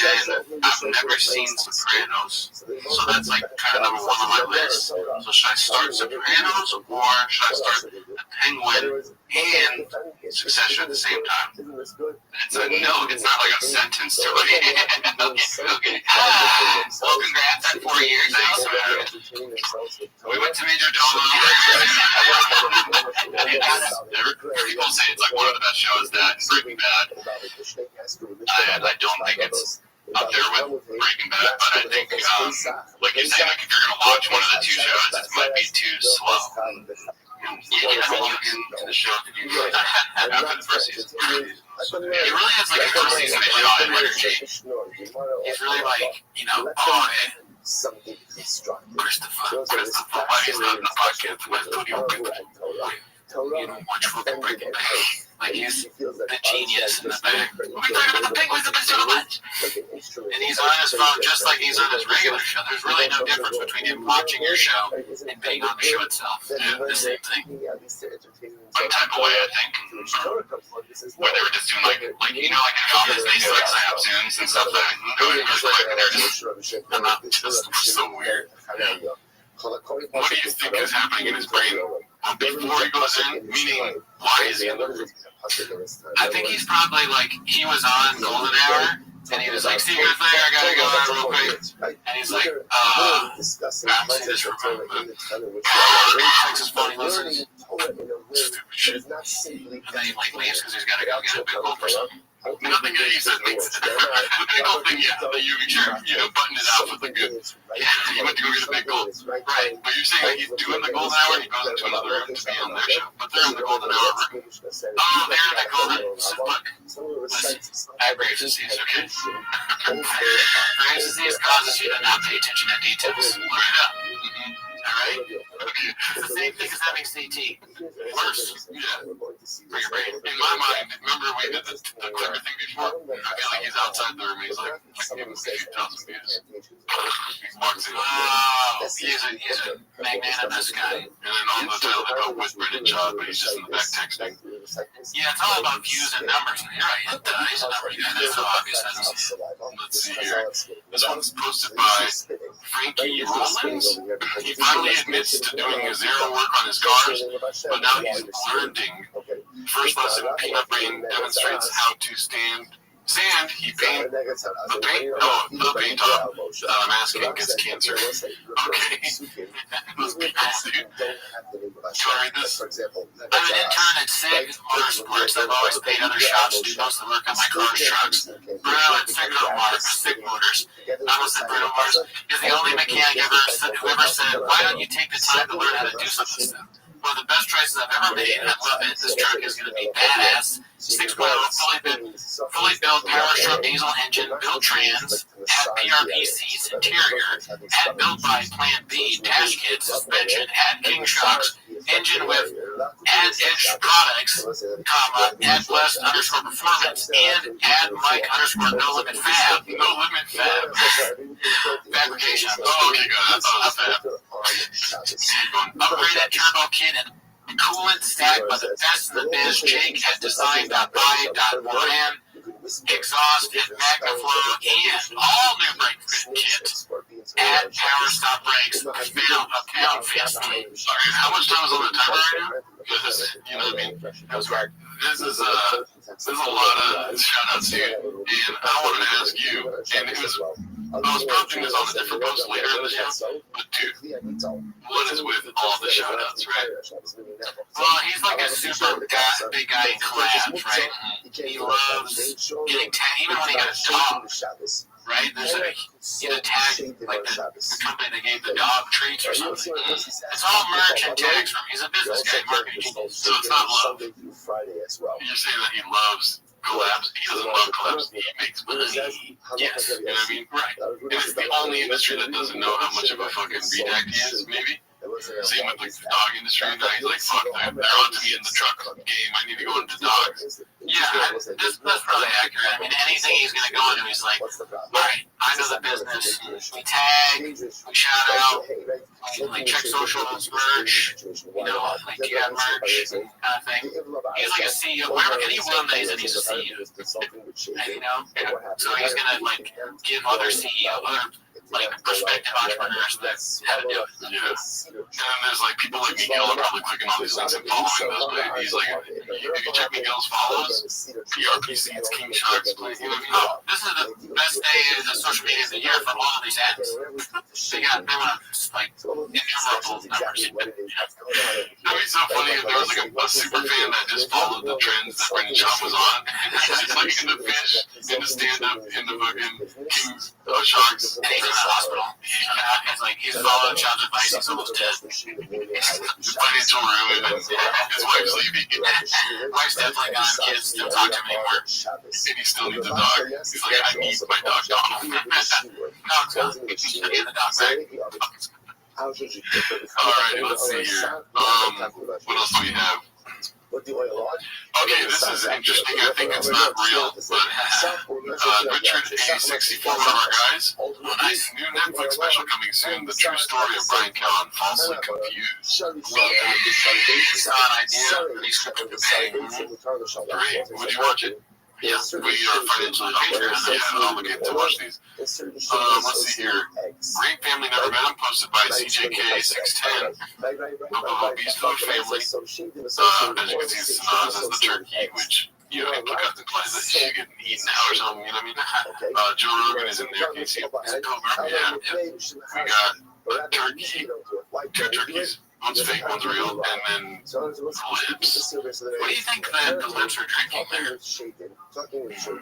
I've never seen Sopranos, so that's like kind of number 1 on my list. So should I start Sopranos, or should I start The Penguin and Succession at the same time? It's a no, it's not like a sentence to read. Okay. Well, congrats on 4 years. We went to Major Domo. People say it's like one of the best shows that Breaking Bad. I don't think it's up there with Breaking Bad, but I think, like you're saying, like if you're going to watch one of the 2 shows, it might be too slow. Yeah, I mean, you get to the show after the first season. It really has like a first season of show energy. It's really like, oh, yeah. Christopher, why is not in the podcast with watch fucking Breaking Bad. Like, he's the genius in the bag. We talking about the Penguin's the best of the bunch. And he's on his phone just like he's on his regular show. There's really no difference between him watching your show and being on the show itself. They're the same thing. One type of way, I think. Where they were just doing like in the office, they still have Zooms and stuff like going really quick, and they're just so weird. What do you think is happening in his brain before he goes in, meaning why is he in the room? I think he's probably like, he was on Golden Hour, and he was like, secret thing, I gotta go out real quick. And he's like, I haven't seen this room, but checks his phone, he listens. Stupid shit. And then he like leaves because he's gotta go get a big gulp or something. I don't think he said things. I don't think, yeah, that you buttoned it out with the good. Yeah, he went to go get a big gold. Right, but you're saying that he's doing the Golden Hour and he goes into another room to be on their show. But they're in the Golden Hour room. Oh, they're in the Golden. Look, listen, I have Graves' disease, okay? Graves' disease causes you to not pay attention to details. Learn it up. Alright? Okay. It's the same thing as having CT. Worse. Yeah. For your brain. In my mind, remember we did the clever thing before? I feel like he's outside the room and he's like, give him a few thousand views. He walks in. Oh, he's a magnanimous guy. And then on the title, they put with Brendan John, but he's just in the back texting. Yeah, it's all about views and numbers. And you're right, he's a number guy. That's so obvious. Let's see here. This one's posted by Frankie Rollins. He finally admits to doing a zero work on his cars, but now he's learning. First lesson, peanut brain demonstrates how to sand. He paint the paint. Oh, the paint on. I'm asking gets cancer. Okay. Those people, dude. Sorry, this. I'm an intern at SIG Motorsports. I've always paid other shops to do most of the work on my car's trucks. Bruno at SIG Motors. Thomas at Bruno Mars is the only mechanic who ever said, "Why don't you take the time to learn how to do some of this stuff?" One of the best choices I've ever made. I love it. This truck is going to be badass. 6.0 fully built power stroke diesel engine, built trans, had PRP seats, interior, had built by Plan B, dash kit, suspension, had king shocks, engine with add edge products, comma, add blessed underscore performance, and add Mike underscore no limit fab. Fabrication. Oh, okay, good. That's all fab. Upgraded turbo kit and coolant stacked by the best in the biz. Jake at design.by.moran, exhaust and MagnaFlow, and all new brake fit kit. Add power stop brakes, pound 50. Sorry, how much time is on the timer right now? Because, you know what I mean? This is a lot of shout-outs here, and I wanted to ask you, and I was prompting this on a different post later in the show, but dude, what is with all the shout-outs, right? Well, he's like a super big guy in collabs, right? He loves getting tagged, even when he got a dog, right? There's a tag, like the company that gave the dog treats or something. It's all merch and tags from him. He's a business guy, marketing, so it's not love. You're saying that he loves collabs. He doesn't love collabs. He makes money. Yes. You know what I mean? Right. And it's the only industry that doesn't know how much of a fucking redact he is, maybe. Same with like the dog industry. Now he's like, fuck, they're on to me in the truck game. I need to go into dogs. Yeah, that's probably accurate. I mean, anything he's going to go into, he's like, all right, I know the business. We tag, we shout out, we like check socials, merch, you know, like do you have merch, kind of thing. He's like a CEO. Wherever can he run these and he's a CEO? You know? So he's going to like give other CEOs, like prospective entrepreneurs how to do it. Yeah. And then there's like people like Miguel are probably clicking all these links and following those, but he's like, if you check Miguel's follows, PRPC, it's King Sharks, please. You know, this is the best day in the social media of the year for all of these ads. They want to like innumerable numbers. That'd be so funny if there was like a super fan that just followed the trends that Brendan Schaub was on. He's like in the fish, in the stand-up, in the fucking King's Sharks. And he's in the hospital. It's like he's following Schaub's advice. He's almost dead. Financial ruin. His wife's leaving. Wife's definitely gone. Kids don't talk to him anymore. And he still needs a dog. He's like, I need my dog Donald. Dog's gone. Get the dog back. Alright, let's see here. What else do we have? Okay, this is interesting. I think it's not real, but Richard A64, one of our guys, a nice new Netflix special coming soon. The true story of Brian Callen, falsely confused. He saw an idea, and he scripted the bang. Great. Would you watch it? Yeah, we are financially Patreon. Yeah, I'll get to watch these. Let's see here. Great family never met him, posted by CJK610. Beast Food family. As you can see, Sanaz has the turkey, which, you know, he took out the claim that she get eaten out or something, you know what I mean? Joe Rogan is in there. Can you see? Yeah. We got a turkey, 2 turkeys. One's fake, one's real, and then lips. What do you think that the lips are drinking there?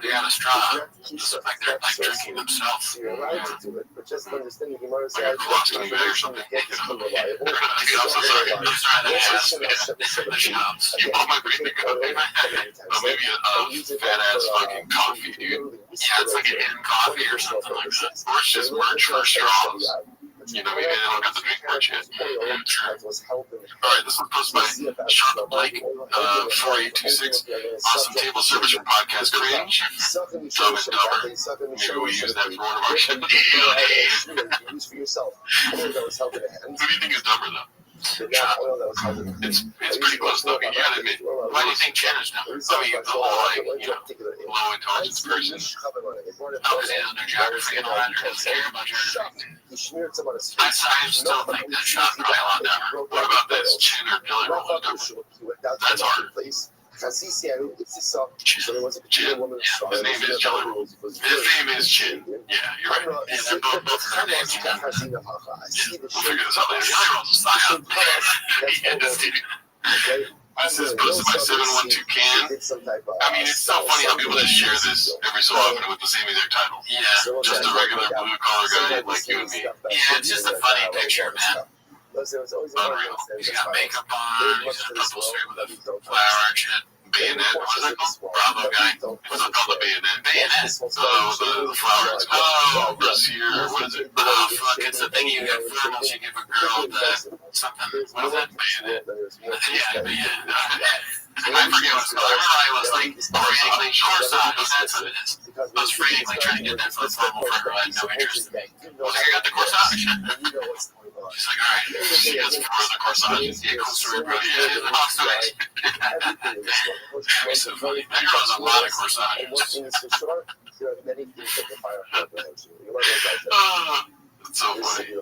They got a straw. Just like they're like drinking themselves. Like a colostomy bag or something. I'm sorry, the shops. You bought my breathing cup. Maybe a fat ass fucking coffee, dude. Yeah, it's like an hidden coffee or something like that. Or it's just merch for straws. You know, maybe they don't got the drink merch yet. Sure. Alright, this one posted by Sean Blake, 4826. Awesome table service for podcast cringe. Dumb and Dumber. Maybe we use that for one of our shows. Who do you think is dumber, though? It's pretty close, though. You gotta admit. Why do you think Chen is dumber? I mean, the whole, like, you know, low intelligence person. Because he's under geography and all that, or doesn't care about geography. I still think that Sean probably a lot dumber. What about this? Chen or Billy Roll is dumber? That's hard. Chin. Yeah. His name is Jelly. His name is Chin. Yeah, you're right. Yeah, they're both their names. Yeah. We'll figure this out later. Jelly Roll's a psyop. Yeah, this dude. This is posted by 712 Can. I mean, it's so funny how people just share this every so often with the same exact title. Yeah, just a regular blue collar guy like you and me. Yeah, it's just a funny picture, man. Unreal. He's got makeup on, he's got a purple shirt with a flower and shit. Bayonet, what is that called? Bravo guy. What's it called? The bayonet. Bayonet? The flowers. Oh, brassiere. What is it? Oh, fuck. It's the thing you get thermals you give a girl the something. What is that? Bayonet. Yeah, bayonet. I forget what it's called. I was like frantically corsage. That's what it is. I was frantically trying to get that for the formal for her. I had no interest in it. I was like, I got the corsage. She's like, all right. She has the corsage. Yeah, cool story, bro. Yeah, the hot story. So funny. That girl has a lot of corsages. That's so funny.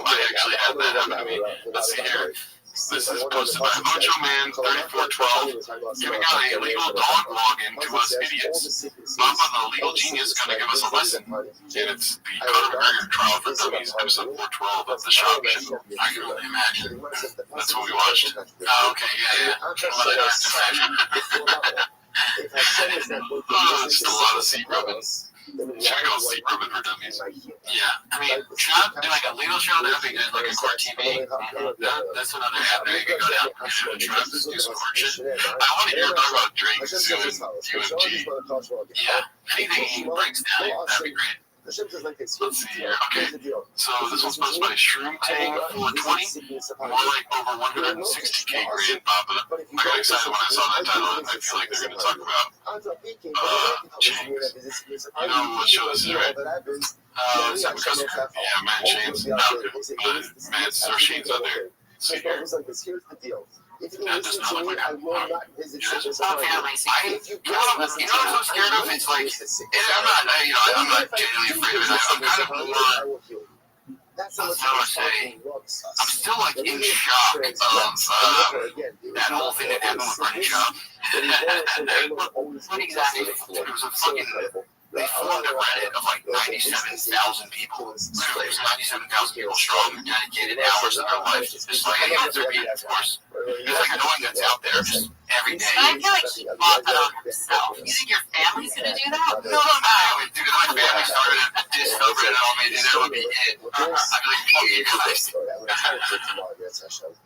I actually had that happen to me. Let's see here. This is posted by Mojo Man 3412, giving out a illegal dog login to us idiots. Mamba the legal genius gonna give us a lesson. And it's the Conor McGregor trial for dummies, episode 412 of the Shop Show. I can only imagine. That's what we watched. Oh, okay, yeah. Well, I don't have to imagine. Just a lot of seat rubbing. Check out seat rubbing for dummies. Yeah, I mean, should I do like a legal show? That'd be good, like a court TV. That's another avenue you can go down. Do some court shit. I want to hear about Drake suing UMG. Yeah, anything he breaks down, that'd be great. Let's see here. Okay, so this one's posted by Shroom Tang 420. More like over 160K grand Papa. I got excited when I saw that title, and I feel like they're going to talk about chains. You know what show this is, right? Is that because of her? Yeah, Matt Shane's out there. Matt's or Shane's out there. See here. That does not look like a family. You know what I'm so scared of? It's like, I'm not genuinely afraid of it. I'm kind of more, how do I say, I'm still like in shock of that whole thing that happened with Running Shop. What exactly? It was a fucking, they formed a Reddit of like 97,000 people. Literally, it was 97,000 people strong, dedicated hours of their life. Just like any other people, of course. It's like knowing that's out there just every day. I feel like he bought that on himself. You think your family's gonna do that? No. Dude, my family started a diss over it all, man, and that would be it. I'd be like, fuck you guys.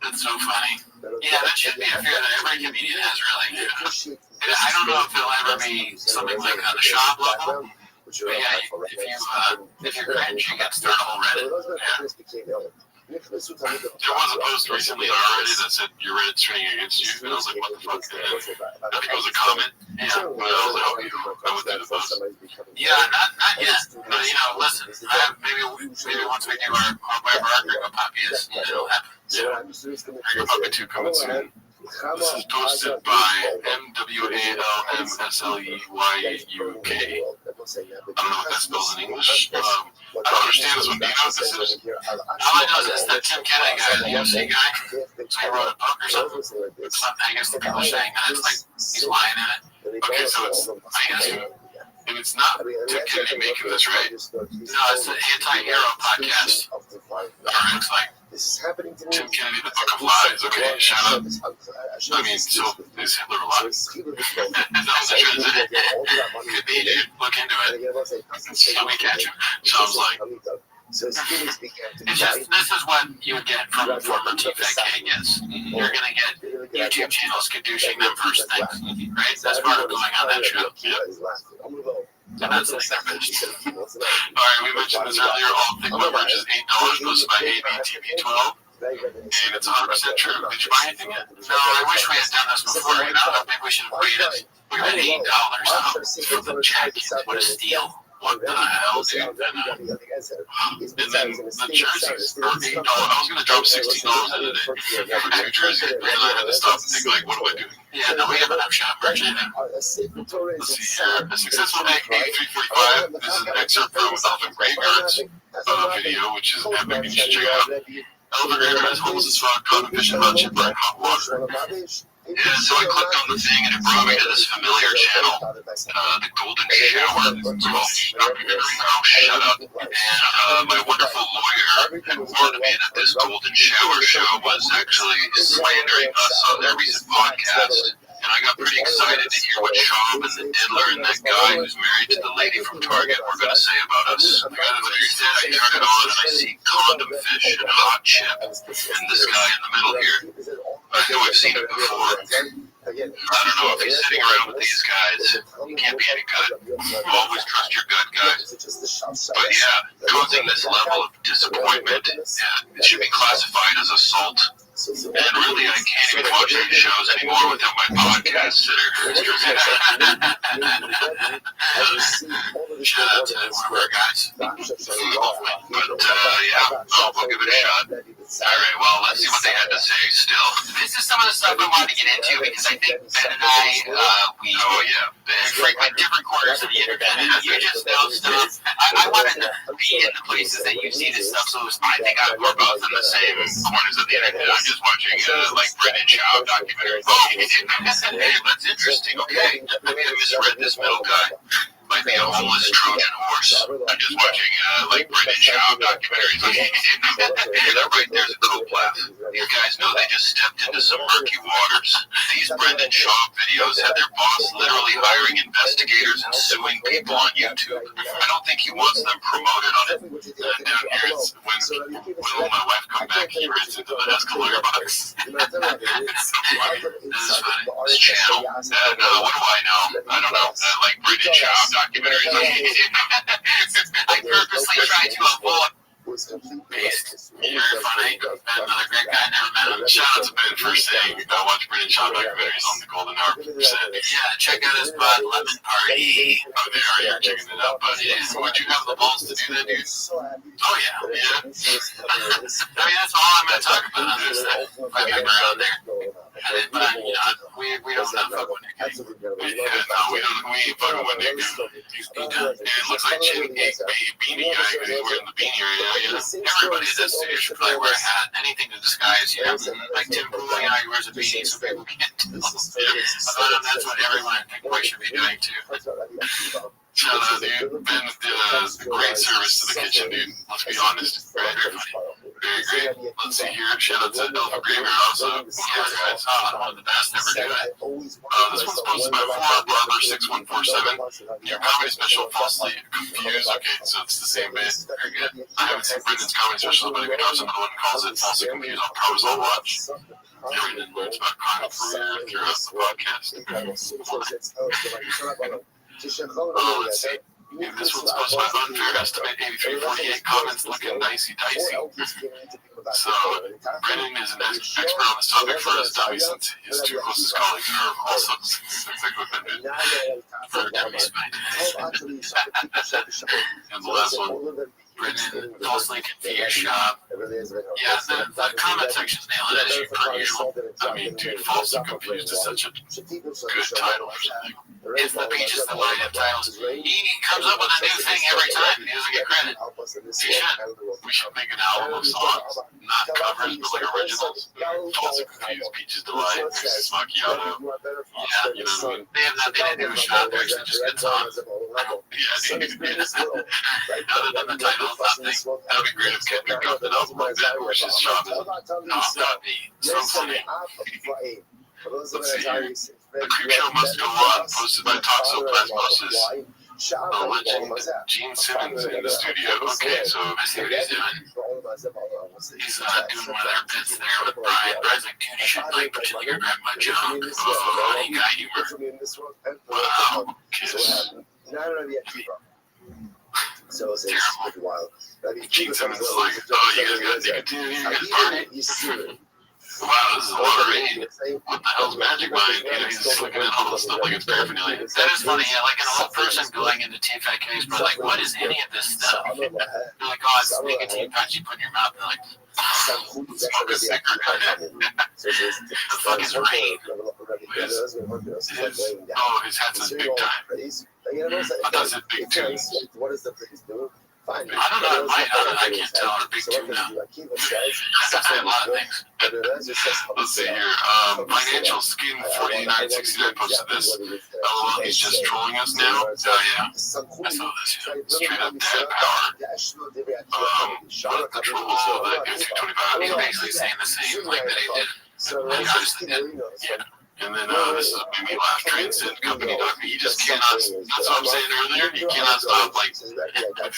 That's so funny. Yeah, that should be a fear that every comedian has, really. I don't know if it'll ever be something like on the shop level. But yeah, if you're cringe, you got to start a whole Reddit. Yeah. There was a post recently on Reddit that said your Reddit's turning against you, and I was like, what the fuck? I think it was a comment. Yeah, but I was like, okay, I went through the post. Yeah, not yet. But, listen, maybe once we do our whatever our Gringo Puppy is, it'll happen. Yeah. Gringo Puppy 2 coming soon. This is posted by MWALMSLEYUK. I don't know what that spells in English. I don't understand this one. Do you know what this is? All I know is that Tim Kenny guy, the UFC guy, so he wrote a book or something. I guess the people are saying that it's like he's lying in it. Okay, so it's, I guess, and it's not Tim Kennedy making this, right? No, it's an anti-hero podcast. Or it's like Tim Kennedy, the Book of Lies. Okay, shout out. I mean, so is Hitler alive? That was the truth. Could be, dude. Look into it. Let me catch him. So I was like, it's just, this is what you would get from former TFK, yes. You're going to get YouTube channels caducing them first things, right? That's part of going on that show. Yeah. And that's like their best. Alright, we mentioned this earlier. All Figma merch is $8, posted by ABTV12. And it's 100% true. Did you buy anything yet? No, I wish we had done this before. You know, maybe we should have waited. Look at that $8 for the jacket. What a steal. What the hell, dude? And then the jerseys are $8. I was going to drop $16 into the New Jersey, and then I had to stop and think, like, what do I do? Yeah, no, we have enough shop merch, I think. Let's see here. A successful day, 8345. This is an excerpt from Elephant Graveyard's video, which is epic, and you should check it out. Elephant Graveyard has holes as fuck, caught a fish and hot chip burn hot water. Yeah, so I clicked on the thing and it brought me to this familiar channel, the Golden Shower. Shut up. And my wonderful lawyer had warned me that this Golden Shower show was actually slandering us on their recent podcast. And I got pretty excited to hear what Shab and the Diddler and that guy who's married to the lady from Target were going to say about us. I got to understand, I turn it on and I see condom fish and hot chip and this guy in the middle here. I know I've seen it before. I don't know if he's sitting around with these guys. He can't be any good. Always trust your gut, guys. But yeah, causing this level of disappointment, yeah, it should be classified as assault. And really, I can't even watch any shows anymore without my podcast sitter. Shout out to one of our guys. But yeah, we'll give it a shot. Alright, well, let's see what they had to say still. This is some of the stuff I wanted to get into because I think Ben and I, we frequent different corners of the internet. And you just know stuff. I want to be in the places that you see this stuff, so I think we're both in the same corners of the internet. I'm just watching, like, Brendan Schaub documentary. Oh, hey, that's interesting. Okay, maybe I misread this middle guy. Might be a homeless Trojan horse. I'm just watching, like, Brendan Schaub documentaries. That right there's a co-plaf. You guys know they just stepped into some murky waters. These Brendan Schaub videos had their boss literally hiring investigators and suing people on YouTube. I don't think he wants them promoted on it. Down here, it's when will my wife come back, he runs into the escalator box. This channel, and what do I know? I don't know. Like Brendan Schaub documentaries. I purposely try to avoid. Based. You're funny. Ben, another great guy. Never met him. Shout out to Ben for saying watch Brendan Schaub documentaries on the Golden Hour. Yeah, check out his Bud Lemon Party. Oh, they are checking it out. But yeah, would you have the balls to do that, dude? Oh yeah, yeah. I mean, that's all I'm going to talk about on this thing. If I get around there. But you know, we don't have fuck with Nick. Yeah, no, we ain't fucking with Nick. It looks like Chin Gate beanie guy because he's wearing the beanie right now. You know? Everybody at this stage should probably wear a hat, anything to disguise. You know, like Tim Pooley, he wears a beanie so people can't tell. But that's what everyone I think we should be doing too. Shout out, dude. Ben did a great service to the kitchen, dude. Let's be honest. Very, very funny. Very great. Let's see here. Shout out to Elephant Graveyard also. One of our guys. One of the best ever do it. This one's posted by Brother6147. Your comedy special, falsely confused. Okay, so it's the same bit. Very good. I haven't seen Brendan's comedy special, but if he drops another one and calls it falsely confused, I'll promise I'll watch. Brendan learns about crime career throughout the podcast. Let's see. This one's posted by Unfair Estimate 8348. Comments looking dicey. So, Brendan is an expert on this topic for his dummy since his two closest colleagues are also offended for dummy spite. And the last one, Brendan falsely confused Shab Yeah, the comment section's nailing it as usual. I mean, dude, False and Confused is such a good title for something. It's the Peaches the Light of titles. He comes up with a new thing every time. He doesn't get credit. He should. We should make an album of songs, not covers, but like originals. False and Confused, Peaches Delight, Mrs. Macchiato. Yeah, you know what I mean? They have nothing to do with shop picks, they're just good songs. Yeah, dude. Other than the titles, nothing. That would be great if Kid picked up an album like that, where it's just shop. Oh, that would be so funny. Let's see here. The Creep Show Must Go On, posted by Toxoplasmosis. The legend Gene Simmons in the studio. Okay, so I see what he's doing. He's doing one of their bits there with Brian. Brian's like, dude, you should like pretend you're grabbing my junk. Oh, you got humor. Wow, kids. So it's pretty wild. Gene Simmons is like, oh, you guys got nicotine here, you guys party? Wow, this is a lot of rain. What the hell's Magic Mind? You know, he's just looking at all this stuff like it's paraphernalia. That is funny, yeah, like an old person going into TFAT case, but like, what is any of this stuff? They're like, oh, it's nicotine patch you put in your mouth. They're like, smoke a cigarette. The fuck is rain? Oh, his hat says big time. I thought it said big tunes. What does the phrase do? I don't know, I can't tell. Or big tune now. I say a lot of things. Let's see here. Financial Skin 4969 posted this. LOL, he's just trolling us now. Oh yeah, I saw this. Straight up dad power. What the troll? That gives you 25. He's basically saying the same like that he did. He obviously did. Yeah. And then this is made me laugh. Transcend Company Doctor. He just cannot. That's what I'm saying earlier. He cannot stop like his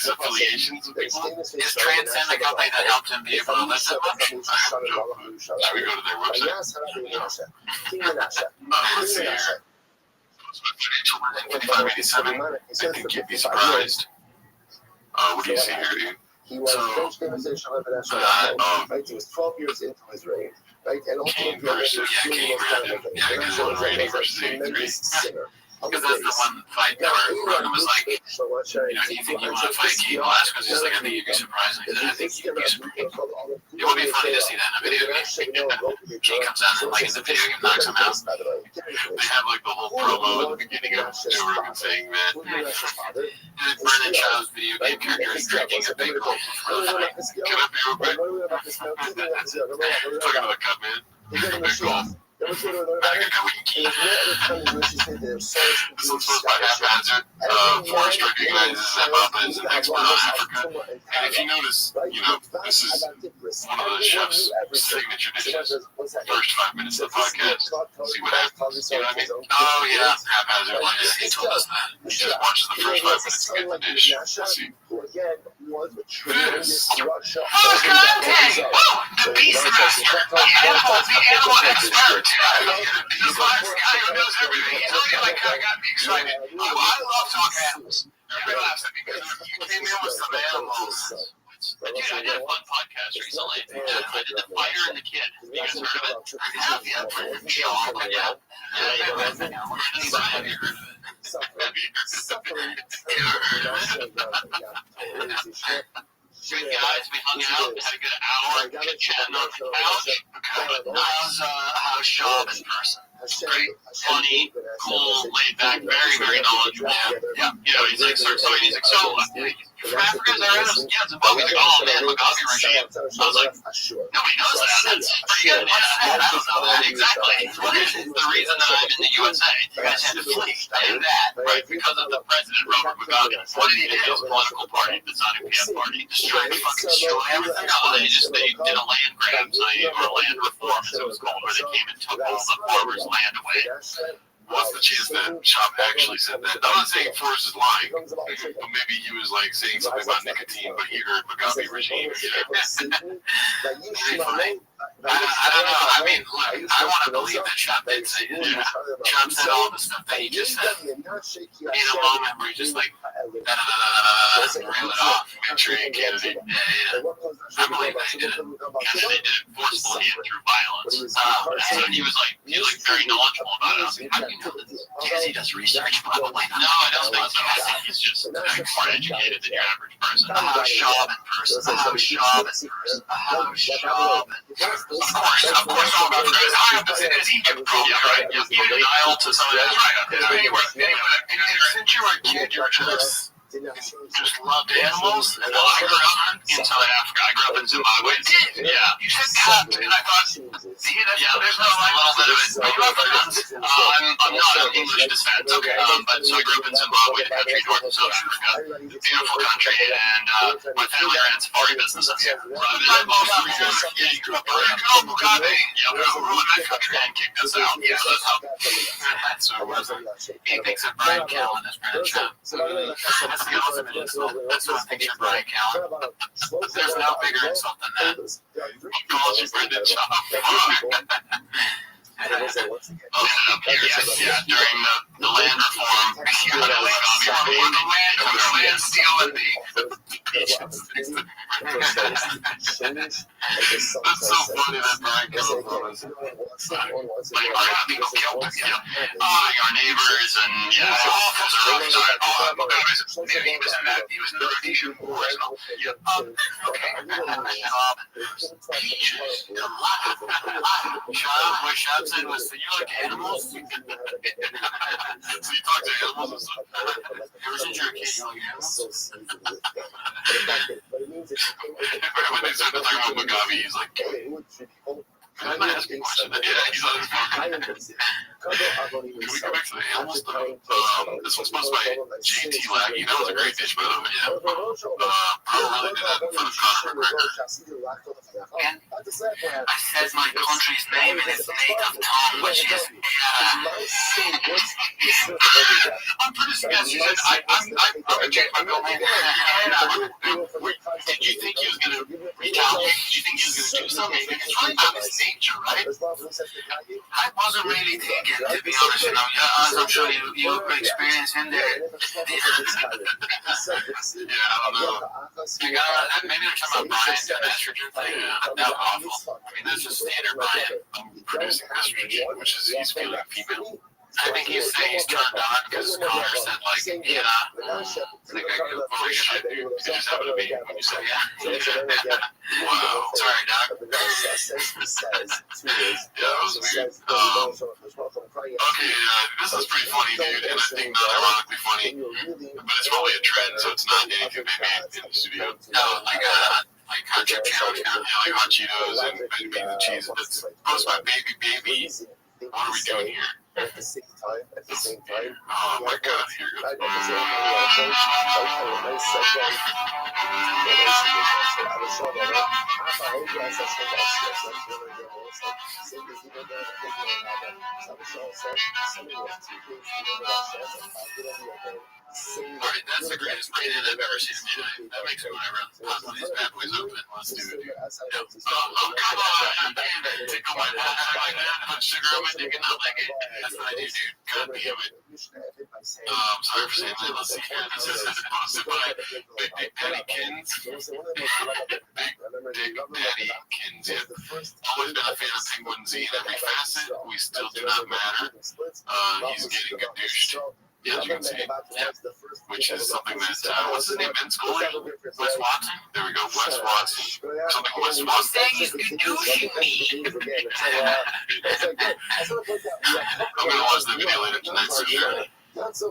affiliations with people. Is Transcend the company that helped him be able to lift that much? Should we go to their website? Let's see here. Financial 5587. I think you'd be surprised. What do you see here, dude? He was French conversational international. Right, he was 12 years into his reign. Right, and Kane versus Random. Yeah, because it was Randy versus 83. Because that's the one fight that Rogan was like, you know, do you think you want to fight Kane Velasquez? He's like, I think you'd be surprised. I said, I think you'd be surprised. It would be funny to see that in a video game. Kane comes out and like in the video game knocks him out. They have like the whole promo at the beginning of Joe Rogan saying that Brennan Child's video game character is drinking a big gulp before the fight. Can I be real quick? Talking to the cup, man. Big gulp. I got Kane. This one's posted by Haphazard. Forrest recognizes that Papa is an expert on Africa. And if you notice, you know, this is one of the chef's signature dishes. First 5 minutes of the podcast. See what happens. You know what I mean? Oh, yeah. Haphazard. He told us that. He just watches the first 5 minutes to get the dish. Let's see. This. Oh, content! Woo! The Beast Master! The animal expert! The Fox guy who knows everything. He's already like kind of got me excited. Oh, I love talking animals. Everybody laughs at me because you came in with some animals. Dude, I did a fun podcast recently. I did The Fighter and the Kid. You guys heard of it? I have, yeah. Sean, yeah. Have you heard of it? Good guys, we hung out, had a good hour, chit-chatting on the couch. How's Sean in person? Great, funny, cool, laid back, very, very knowledgeable man. Yeah, you know, he's like, so he's like, so, from Africa, is that right? Yeah, Zimbabwe. He's like, oh man, Mugabe regime. I was like, nobody knows that. That's pretty good. Yeah, I don't know that exactly. What is the reason that I'm in the USA? You guys had to flee. And that, right, because of the president, Robert Mugabe. What did he do? His political party, the Sonic PM party, just tried to fucking destroy everything. No, they did a land grab, or land reform, as it was called, where they came and took all the farmers' land away. What's the chance that Chop actually said that? I'm not saying Forrest is lying, but maybe he was like saying something about nicotine, but he heard Mugabe regime. Maybe funny. I don't know. I mean, look, I want to believe that Chop did say that. Chop said all the stuff that he just said in a moment where he just like reel it off. Manchurian candidate. Yeah. I believe that he did it. Because they did it forcefully and through violence. So he was like very knowledgeable about it. I was like, how do you know this? Because he does research, probably. No, I don't think so. I think he's just just more educated than your average person. A house shopping person. A house shopping person. A house shopping. Of course, all about as high up as Egypt, probably, right? Even the Nile to some of that, right? Anyway, since you were a kid, you were just loved animals. And I grew up in South Africa. I grew up in Zimbabwe. Yeah. You said cat, and I thought, there's no little bit of it. Are you Afrikaans? I'm not of English descent. Okay. But so I grew up in Zimbabwe, the country north of South Africa. Beautiful country, and my family ran safari businesses. Yeah, you grew up around Mugabe. Yeah, who ruled that country and kicked us out. Yeah, that's how. That's what it was. He thinks of Brian Callen as Brandon Trump. That's the ultimate insult. That's what I think of Brian Callen. There's no bigger insult than that. He calls you Brendan Trump. During the land reform, the land steal and That's so funny that Brian Callen was like our people killed him. Our neighbors and he was in the Rhodesian Wars. What Shab said was, so you like animals? So you talk to animals and stuff. Ever since you're a kid, you like animals? When they started talking about Mugabe, he's like, I'm not asking questions. Yeah, he's on his phone. Can we go back to the animals though? This one's sponsored by JT Laggy. That was a great dish, by the way. Yeah. Bro really did that for the Conor McGregor. And I said my country's name in its native tongue, which is I'm producing that. She said, I'm going to change my middle name. Did you think he was going to retaliate? Did you think he was going to do something? It's really not his nature, right? I wasn't really thinking, to be honest, as I'm sure you experience in there. Yeah, I don't know. Maybe they're talking about Brian's estrogen thing. That was awful. I mean, that's just standard Brian producing estrogen, which is he's feeling female. I think he's saying he's turned on because Connor said, like, yeah. I think I go, holy shit, dude. You just happened to be when you said, yeah. Wow. Sorry, Doc. Yeah, that was weird. Okay, this is pretty funny, dude. And I think not ironically funny, but it's probably a trend, so it's not anything they made in the studio. No, like hot chip challenge, like hot Cheetos and bean and cheese. It's posted by Baby. What are we doing here? At the same time. Oh my God, here goes. Alright, that's the greatest brain I've ever seen in my life. That makes me want to run one of these bad boys open. Let's do it, dude. Oh, come on! Tickle my balls like that. Put sugar on my dick and not like it. That's what I do, dude. God damn it. Sorry for saying that. Let's see here. This is posted by Big Dick Pattykins. Big Dick Pattykins. Yeah. Always been a fan of Penguin Z in every facet. We still do not matter. He's getting gadushed. Yeah, as you can see, which is something that, what's his name, Ben Scully? Wes Watson? There we go, Wes Watson. Something Wes Watson. Saying he's gadooshing me. I'm going to watch the video later tonight, so sure. Let's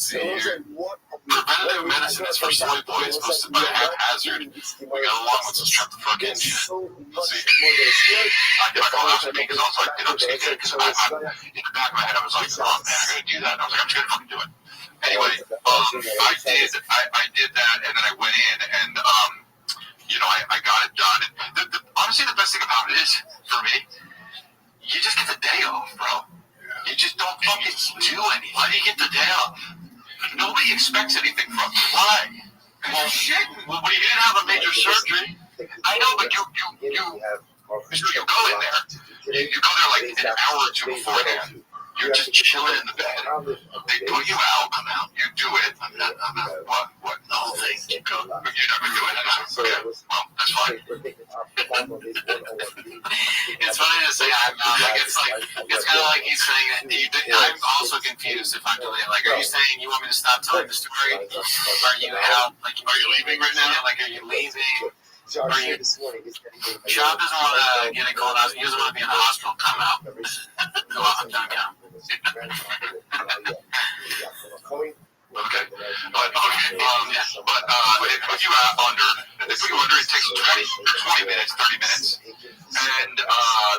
see here. Preventative medicine is for soy boys, posted by Haphazard. We got along with some shut the fuck in shit. Let's see. I called out to me because I was like, I'm just gonna because in the back of my head I was like, oh man, I'm gonna do that. And I was like, I'm just gonna fucking do it. Anyway, I did that, and then I went in, and I got it done. Honestly, the best thing about it is, for me, you just get the day off, bro. You just don't fucking do anything. Why do you get the day off? Nobody expects anything from you. Why? Well, shit. Well, you didn't have a major surgery. I know, but you go in there. You go there like an hour or two beforehand. You're just chilling in the bed. They put you out. I'm out. You do it. I'm not. What? The whole thing. Keep going. You're not going to do it. Okay. Well, that's fine. It's funny to say I'm out. Like, it's kind feel like he's saying that I'm also confused if I'm delayed. Like, are you saying you want me to stop telling the story? Are you out? Like, are you leaving right now? Like, are you leaving? Shab doesn't want to get a cold house. He doesn't want to be in the hospital. Come out. Go out. I'm done now. Okay. But if you are under, it takes 20 minutes, 30 minutes. And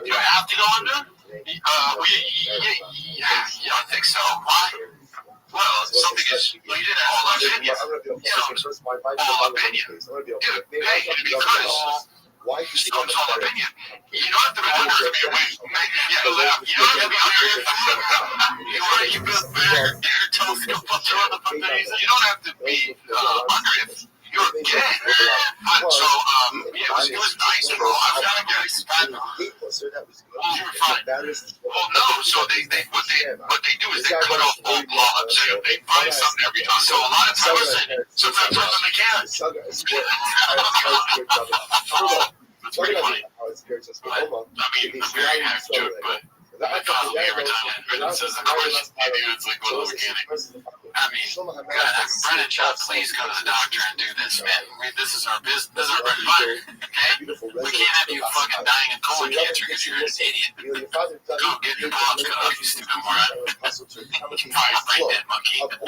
you have to go under? Yeah, I think so. Why? Well, something is, you didn't have all opinion. Opinion. Dude, hey, because it's all opinion. You don't have to be under to be awake. You don't have to be under. You want to keep it better. Your telescope up to other things. You don't have to be under it. You're gay. So, it was nice, bro. I'm not gonna expand on it. You were fine. Well, no, so what they do is they cut off all blobs. They find something every time. So a lot of times, sometimes I'm a mechanic. That's pretty funny. I mean, very half joke, but I follow me every time Brendan says a question. Maybe it's like one of those mechanics. I mean, God, Brendan, please go to the doctor and do this, man. This is our business. This is our bread and butter, okay? We can't have you fucking dying of colon cancer because you're an idiot. Go get your pops cut off, you stupid moron. Brain dead monkey. God,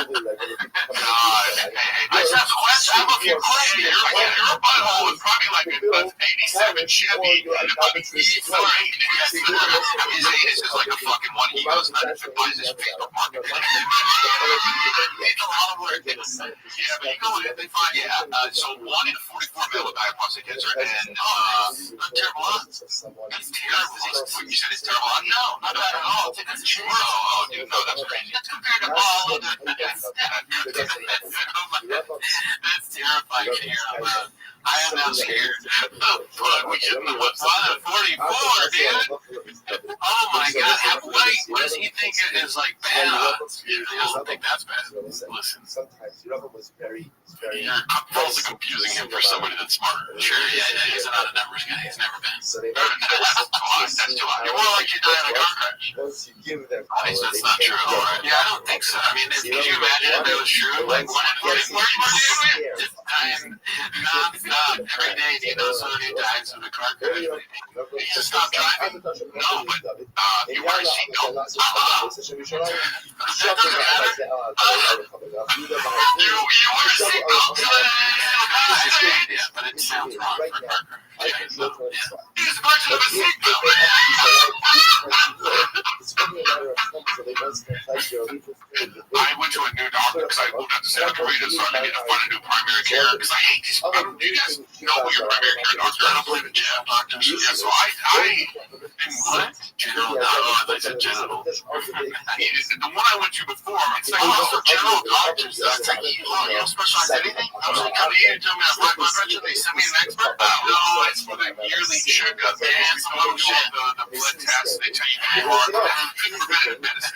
I just have a question. I have a few questions. Your butthole is probably like an 87 Chevy. His age is like a fucking one. He goes nuts and buys his Facebook market. Yeah, but you go in, they find, so 1 in 44 male with diagnostic cancer, and terrible odds. That's terrible. You said it's terrible odds? No, not bad at all. That's true. Oh, dude, no, that's crazy. That's compared to all of that's terrifying to hear about. I am not scared. But we shouldn't have what's on 44, dude. Oh my God. What does he think is like bad odds? He doesn't think that's bad. Listen. Sometimes was very. You're also confusing him for somebody that's smarter. Sure, he's not a numbers guy. He's never been. That's too high. You're more like you die in a car crash. Once you give them that's not true. Yeah, I don't think so. I mean, could you imagine if it was true? Like, every day, do you know somebody who dies in a car crash? You just stop driving? No, but you wear a seatbelt. That doesn't matter. You wear a seatbelt. Yeah, but it sounds wrong for a car crash. He's a version of a seatbelt. I went to a new doctor because I moved out to Santa Clarita, so I needed to find a new primary care because I hate these. Do you guys know who your primary care doctor? I don't believe in general doctors. Yeah, so what? General? No, I said genital. The one I went to before, it's like, for general doctors, that's like, you don't specialize in anything? I was like, come here and tell me I have high blood pressure, they send me an expert? No, it's for the yearly checkup and some other shit, the blood tests, they tell you how hard, preventative medicine,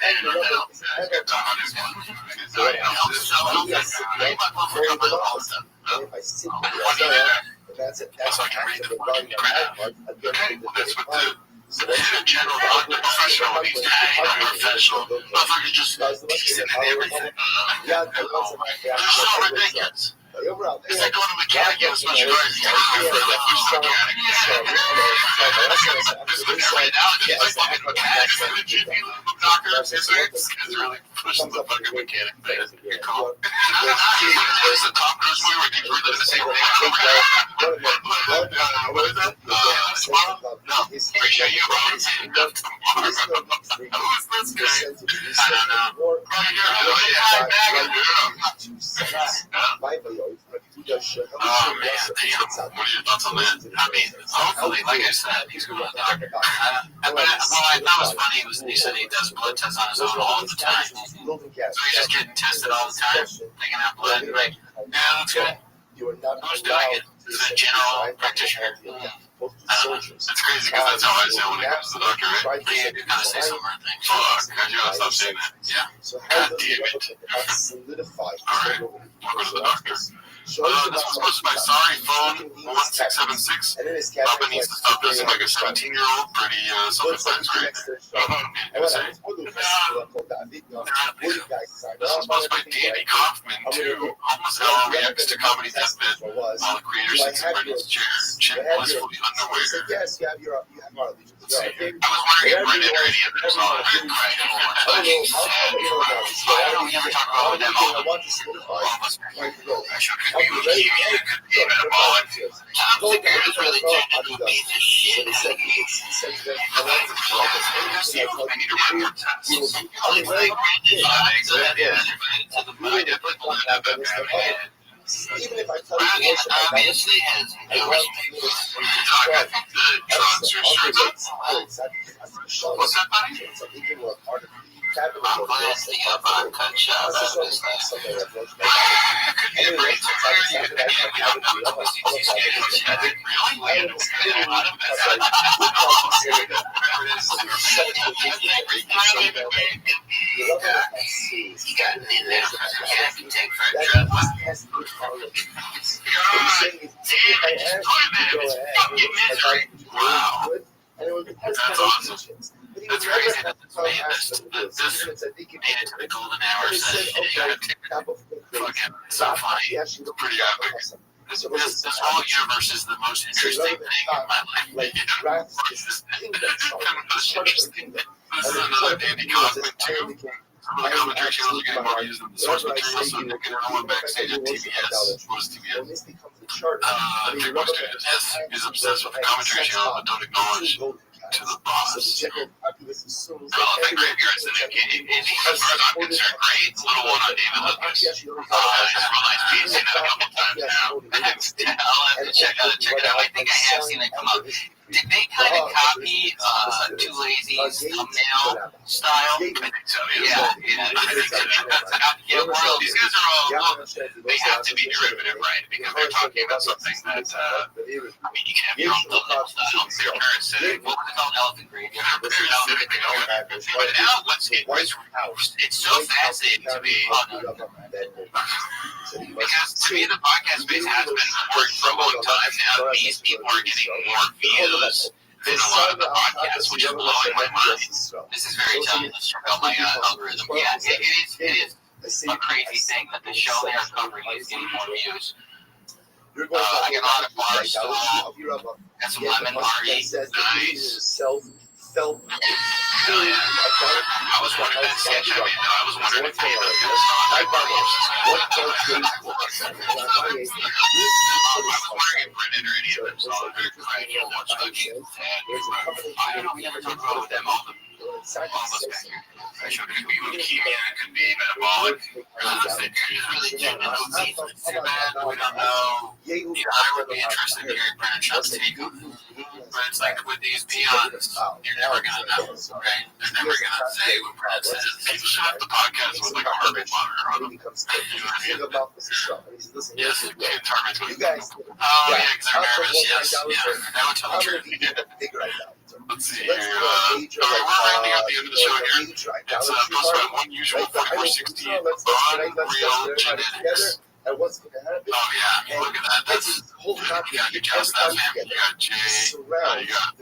that's it. That's like I read the fucking crap. Okay, well, that's what the general doctor, professional, he's professional. Motherfucker just decent and everything. They're so ridiculous. It's like going to mechanic and especially going to mechanic. This is every analogy. It's like fucking mechanics and the GP doctors. It's really pushing the fucking mechanic thing. You're cool. There's a Tom Cruise movie where they do the same thing. What is that? Tomorrow? No. Appreciate you, bro. Who is this guy? I don't know. Oh man, damn. What are your thoughts on that? I mean, hopefully, like I said, he's going to the doctor. What I thought was funny was he said he does blood tests on his own all the time. So he's just getting tested all the time, taking out blood, and like, yeah, that's good. Who's doing it? Is it a general practitioner? That's crazy because that's how I sound when it comes to the doctor, right? Yeah, you gotta say some weird things. Fuck, I gotta stop saying that. Yeah. God damn it. Alright, we'll go to the doctor. Show us This was posted by Sorry Phone 1676. Rabbi needs to stop dressing like a 17-year-old. Pretty self-explanatory. And what happens? This was posted by Danny Kaufman too. Homeless L reacts to comedy deathbed while the creator sits in Brendan's chair. Chip blissfully underwear. Yes, you have your Let's see here. I was wondering if Brendan or any of them saw it. I don't ever talk about them all. All of us. I sure could be with you. It could be metabolic. I don't think it was really turned into a piece of shit. I need a record test. Even if I tell you obviously has what's that, buddy? I'm glad the cut shot out of this thing. It could be a great surprise. We don't know until we see two schedules yet. Really? We had a lot of He got in there. Yeah, can take for a trip. Wow. That's awesome. That's crazy that this made it to the golden hour session. Fucking so funny. It's pretty epic. This whole universe is the most interesting thing in my life. This is another Dandy Kaufman too. Some of the commentary channels are getting more views than the source material, so Nick and everyone backstage at TBS. What is TBS? Nick is obsessed with the commentary channel, but don't acknowledge to the boss. Relevant graveyards and as far as I'm concerned, great little one on David Lucas. It's real nice piece, seen that a couple times now. I'll have to check it out. I think I have seen it come up. Did they kind of copy Too Lazy's thumbnail style? I think so, yeah. I think so. Well, these guys are all, they have to be derivative, right? Because they're talking about something that, you can have your own thumbnail style. Their parents said, what was it called? Elephant Graveyard. But now, it's so fascinating to me. Because to me, the podcast space has been working for a long time now. These people are getting more views than a lot of the podcasts, which is blowing my mind. This is very telling the show about my algorithm. Yeah, it is a crazy thing that the show they are covering is getting more views. I get a lot of Barstool, got some lemon party, nice. Hell yeah. I was wondering that sketch I made, I was wondering if they were going to start I was wondering if Brendan or any of them saw it. I don't know, we never talked about them, all of us back here. I showed it could be leukemia, it could be metabolic. Really too bad, we don't know. I would be interested in hearing Brendan Schaub's take on it. But it's like with these peons, you're never going to know, right? They're never going to say what Brad says. They just shut the podcast with like a heart rate monitor on them. Yes, Target's going to go. Oh, yeah, because they're nervous, yes. Yeah, that would tell the truth. Let's see here. We're wrapping up the end of the show here. It's posted by Unusual 4460 Unreal Genetics. Oh yeah, look at that. That's you got your Tell Staff family. You got Jay. You got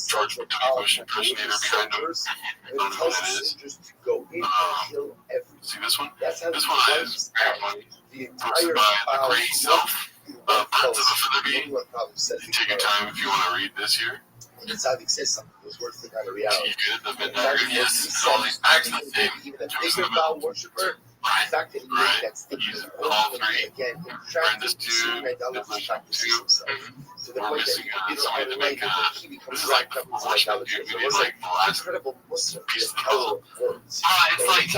George McDonald impersonator behind him. I don't know who that is. See this one? This one is very funny. Posted by the Great Self. Prince of the Featherbee. Take your time if you want to read this here. Those words that kind of reality. You good? The Midnight Yes. All these acts that they even a bigger God worshiper. Right. The fact that he made that statement All three. again, Brandis too. to the We're point missing that something to make he this becomes is like the like Rothschild dude. We need like the last incredible Muslim piece of the power puzzle. of words. It's like,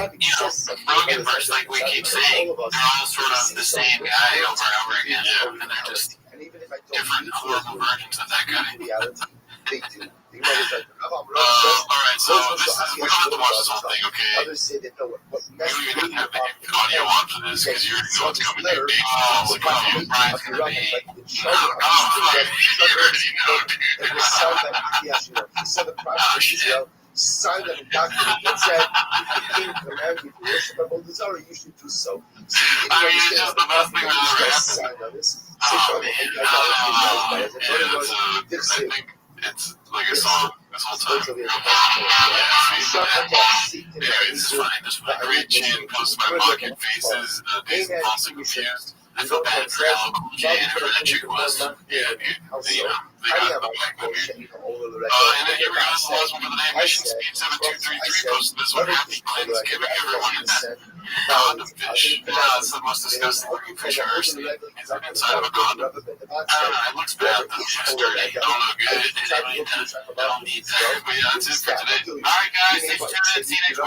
Rogan versus like we keep saying, they're all sort of the same guy over and over again. And they're just different horrible versions of that guy. They do. Alright, so this is, we don't have to watch this whole thing, okay? Others say that no, what We don't even have the audio on for this, because you already know what's coming. You're dating Brian's gonna be... Oh, shit. sign a document that said if the king commands you to worship a Moldazara, you should do so. So you I mean, it's just the best thing that ever happened. sign on this. Oh, man. I think it's like a song this whole time. Anyways, it's fine. Just my great chin posts my bucket faces, days also confused. I felt bad for Al Cool J and whoever that chick was. And, they got the black movie. And then here we go. This is the last one for the day. Mission Speed 7233 posted this one. Happy Thanksgiving, everyone. Condom fish. Yeah, that's the most disgusting looking fish I've ever seen. Is it inside of a condom? I don't know. It looks bad. It looks dirty. Don't look good. I don't need that. But yeah, that's it for today. Alright, guys. Thanks for tuning in. See you next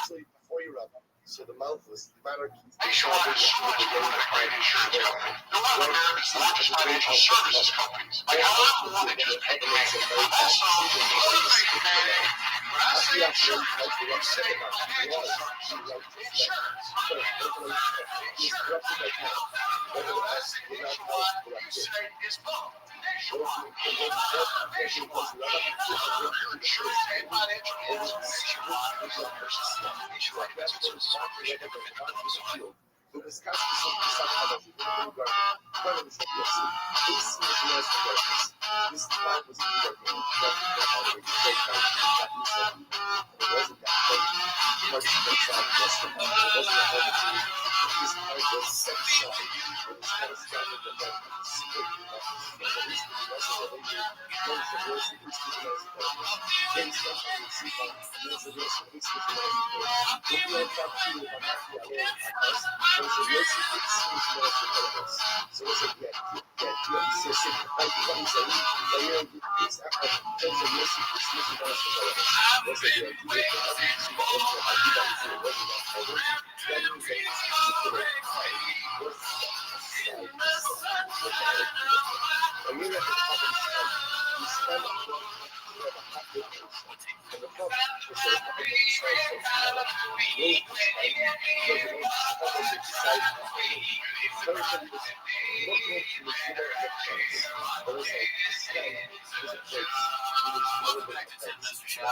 week. Before you rub, so the mouth was the matter. Make sure to switch to a great insurance company. The one there is not just financial services companies. Like, I don't want to just pay the rate. Also, the other thing, when I say insurance, I say financial services. Insurance. Insurance. The last thing is what you say is both. Nationwide. Nationwide. Your insurance and financial information. Nationwide Investment Services Corporation. The Wisconsin this time was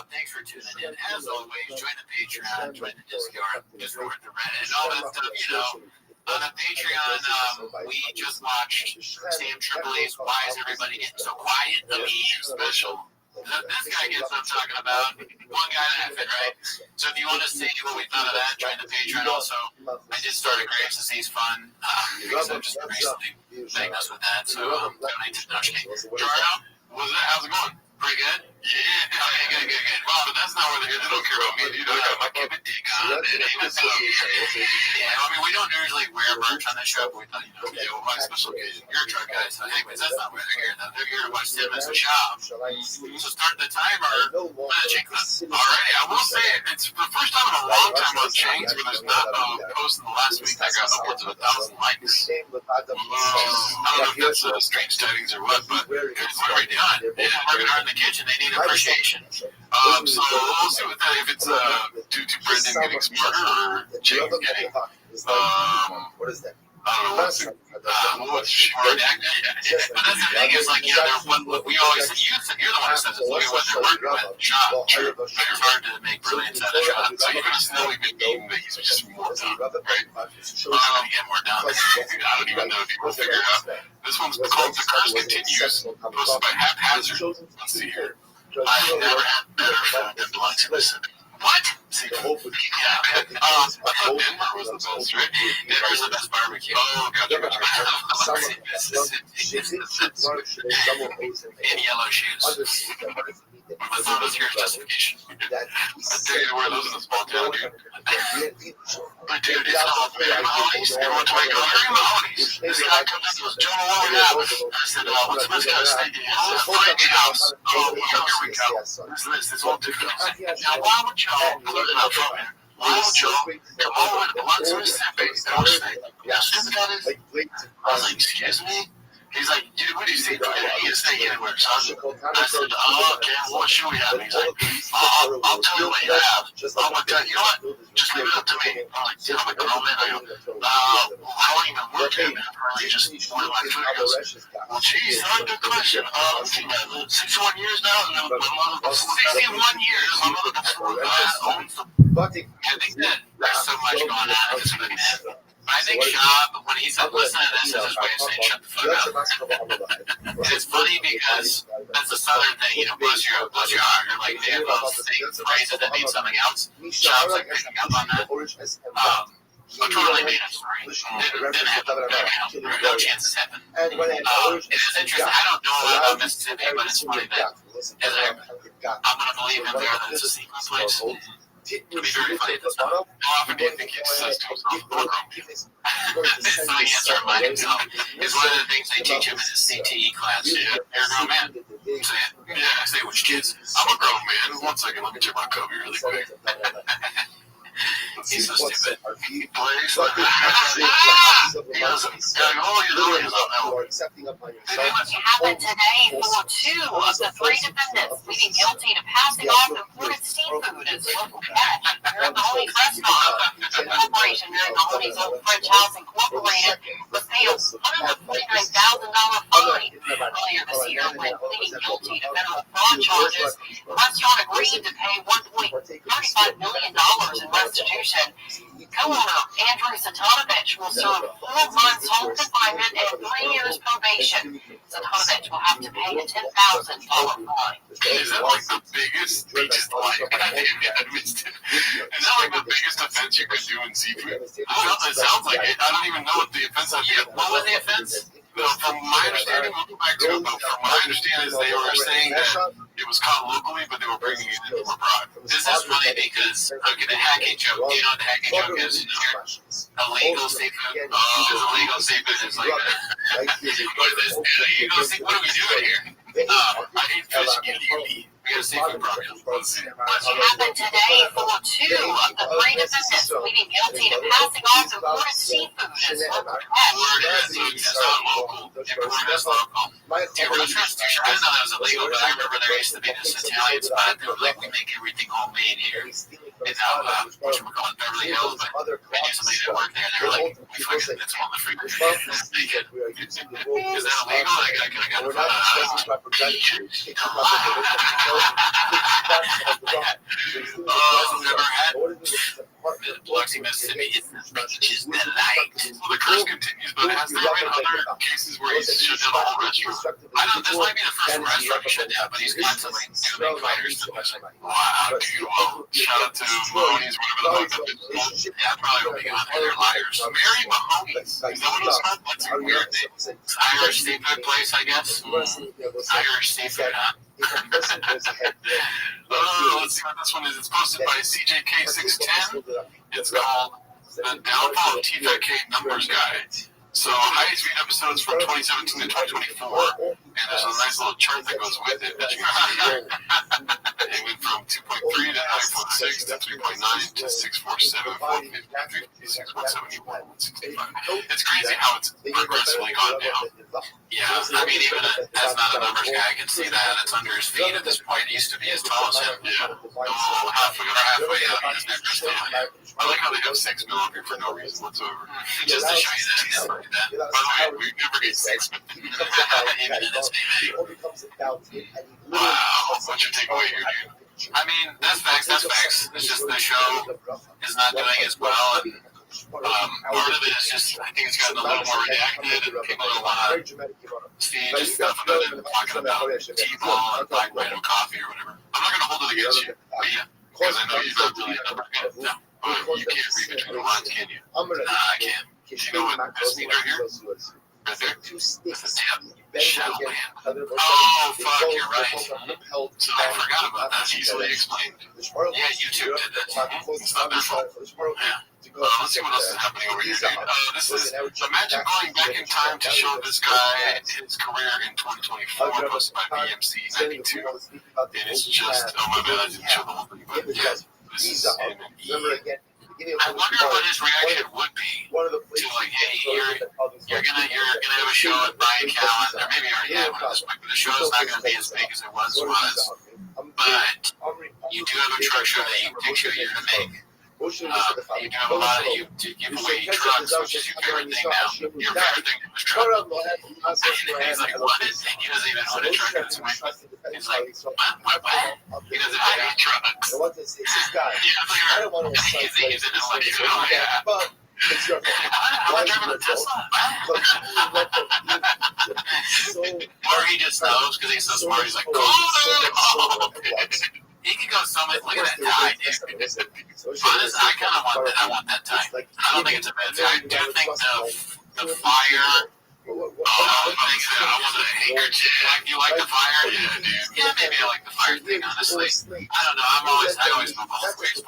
Thanks for tuning in. As always, join the Patreon, join the Discord, the Reddit, and all that stuff. You know, on the Patreon, we just watched Sam Tripoli's "Why Is Everybody Getting So Quiet?" The meme special. This guy gets what I'm talking about. One guy that fit, right? So if you want to see what we thought of that, join the Patreon. Also, I did start a Graves Disease Fund because I've just recently diagnosed with that. So donate to Jordan, how's it going? Pretty good? Yeah. Okay, good. Well, but that's not where they don't care about me. You know, I got my Kevin dick on. Yeah, I mean, we don't usually wear merch on the show, but we thought, my special occasion. You're a truck guy, so anyways, that's not where they're here. They're here to watch 10 minutes of shop. So start the timer. Alrighty, I will say it's the first time in a long time on Chains where there's not a post in the last week that got upwards of 1,000 likes. I don't know if that's strange tidings or what, but what are we doing? Yeah, working hard in the kitchen. They need appreciation. So we'll see what that, if it's due to Brendan getting smarter or James getting what is that? What's short acting? But that's the thing is, like, what we always say, you're the one who says it, look at what they're working with. Shot, true. But it's hard to make brilliance out of shot. So you're going to slowly be beating that he's just more done, right? He's going to get more done. I don't even know if people figure it out. This one's called The Curse Continues, posted by Haphazard. Let's see here. I've never had better food than blood to listen. What? See, yeah, I thought Denver was the best, right? Denver's the best barbecue. Oh, God, they're going to in yellow shoes. What's your justification? I tell you to wear those in a small town, dude. But dude, it's all Mahoney's. Everyone told me, go here in Mahoney's. This guy comes up to us, Joe Malone out. I said, what's this guy saying? Frankie House. Oh, here we go. This whole different. Now, why would y'all, why would y'all come over to Biloxi, Mississippi? And I was like, how stupid that is? I was like, excuse me? He He's like, dude, what do you think? He is staying anywhere, son. I said, oh, okay, what should we have? He's like, I'll tell you what you have. I'm like, you know what? Just leave it up to me. I'm like, dude, I'm a grown man. I go, I won't even work in it. I just order my food. He goes, well, geez, son, good question. 61 years now, and my mother, 61 years, my mother owns the. I think that there's so much going on in this movie. I think Shab, when he said, listen to this, is his way of saying, shut the fuck up. It's funny because that's the southern thing, bless your heart. Or like, they have those phrases that mean something else. Shab's like picking up on that. A totally made up story. Didn't happen. No chances happen. It is interesting. I don't know a lot about Mississippi, but it's funny that I'm going to believe in there that it's a secret place. It'd be very funny at this point. How often do you think he says to himself, it's funny, he has to remind himself. It's one of the things they teach him in his CTE class. Yeah, you're a grown man. I say, which kids? I'm a grown man. 1 second, let me check my copy really quick. He's so stupid. He plays. What happened today for 2 of the 3 defendants pleading guilty to passing off imported seafood as local catch. Mary Mahoney's restaurant, the corporation Mary Mahoney's Old French House Incorporated was paid a $149,000 fine earlier this year when pleading guilty to federal fraud charges. The restaurant agreed to pay $1.35 million in restitution. Co-owner Andrew Satanovich will serve 4 months home confinement and 3 years probation. Satanovich will have to pay a $10,000 fine. Is that like the biggest? Is that like the biggest offense you could do in seafood? It sounds like it. I don't even know what the offense is. Yeah, what was the offense? No, from my understanding, we'll go back to it, but from my understanding is they were saying that it was caught locally, but they were bringing it in from abroad. This is funny because, okay, the hacking joke, do you know what the hacking joke is here? Illegal seafood. It's illegal seafood. It's like, what is this? Illegal seafood? What are we doing here? I eat fish illegally. We got a seafood problem. What happened today for 2 of the 3 defendants pleading guilty to passing off imported seafood as local catch. It's not local. Imported is local. I didn't know that was illegal, but I remember there used to be this Italian spot that was like, we make everything homemade here. And now, which we're calling Beverly Hills, but I knew somebody that worked there, and they were like, we fucking, it's on the freeway. Is that illegal? I got it. Never had Biloxi, Mississippi. It's the beaches that light. Well, the curse continues, but has there been other cases where he's shut down the whole restaurant? I know this might be the first restaurant he shut down, but he's constantly doing fighters. Wow, shout out to Mahoney's, whatever the fuck that is. Yeah, probably will be on there. They're liars. Mary Mahoney's. Is that what it was called? That's a weird name. Irish seafood place, I guess. Irish seafood, huh? Let's see what this one is. It's posted by CJK610. It's called The Downfall of TFK Numbers Guide. So, highest viewed episodes from 2017 to 2024, and there's a nice little chart that goes with it. It went from 2.3 to 9.6 to 3.9 to 647, 450, 671, 165. It's crazy how it's progressively gone down. Yeah, I mean, even as not a numbers guy, I can see that. It's under his feet at this point. It used to be as tall as him. Yeah. Halfway up. I like how they have 6 mil up here for no reason whatsoever. Just to show you that he's like that. By the way, we never get 6 mil. Even in this baby. Wow. What's your takeaway here, dude? I mean, that's facts. It's just the show is not doing as well. And part of it is just, I think it's gotten a little more redacted, and people don't want to see just stuff about it, talking about T-ball and Black Rhino coffee or whatever. I'm not going to hold it against you, but yeah, because I know you're not really a number guy. No, but you can't read between the lines, can you? I can't. Do you know what this means right here? Right there? This is Shadow Man. Oh, fuck, you're right. So I forgot about that. Easily explained. Yeah, YouTube did that. It's not their fault. Yeah. Let's see what else is happening over here. This is, imagine going back in time to show this guy his career in 2024, posted by BMC 92. And it's just, oh my bad, I didn't show the whole thing, but yeah, this is him and E. I wonder what his reaction would be to like, hey, you're gonna have a show with Brian Callen, the show is not going to be as big as it was, but you do have a truck show that you takes you a year to make. You do have a lot of, you give away trucks, which is your favorite thing now. Your favorite thing was truck. And he's like, what? He doesn't even own a truck at this point. He's like, what? He doesn't have any trucks. I don't want to say he's in his life. Oh, yeah. I'm driving a Tesla. Or he just knows because he's so smart. He's like, oh, he could go somewhere. Look at that tie, dude. Honestly, I kind of want that. I want that tie. I don't think it's a bad tie. I do think the fire. I want the handkerchief. You like the fire? Yeah, dude. Yeah, maybe I like the fire thing, honestly. I don't know. I always move both ways.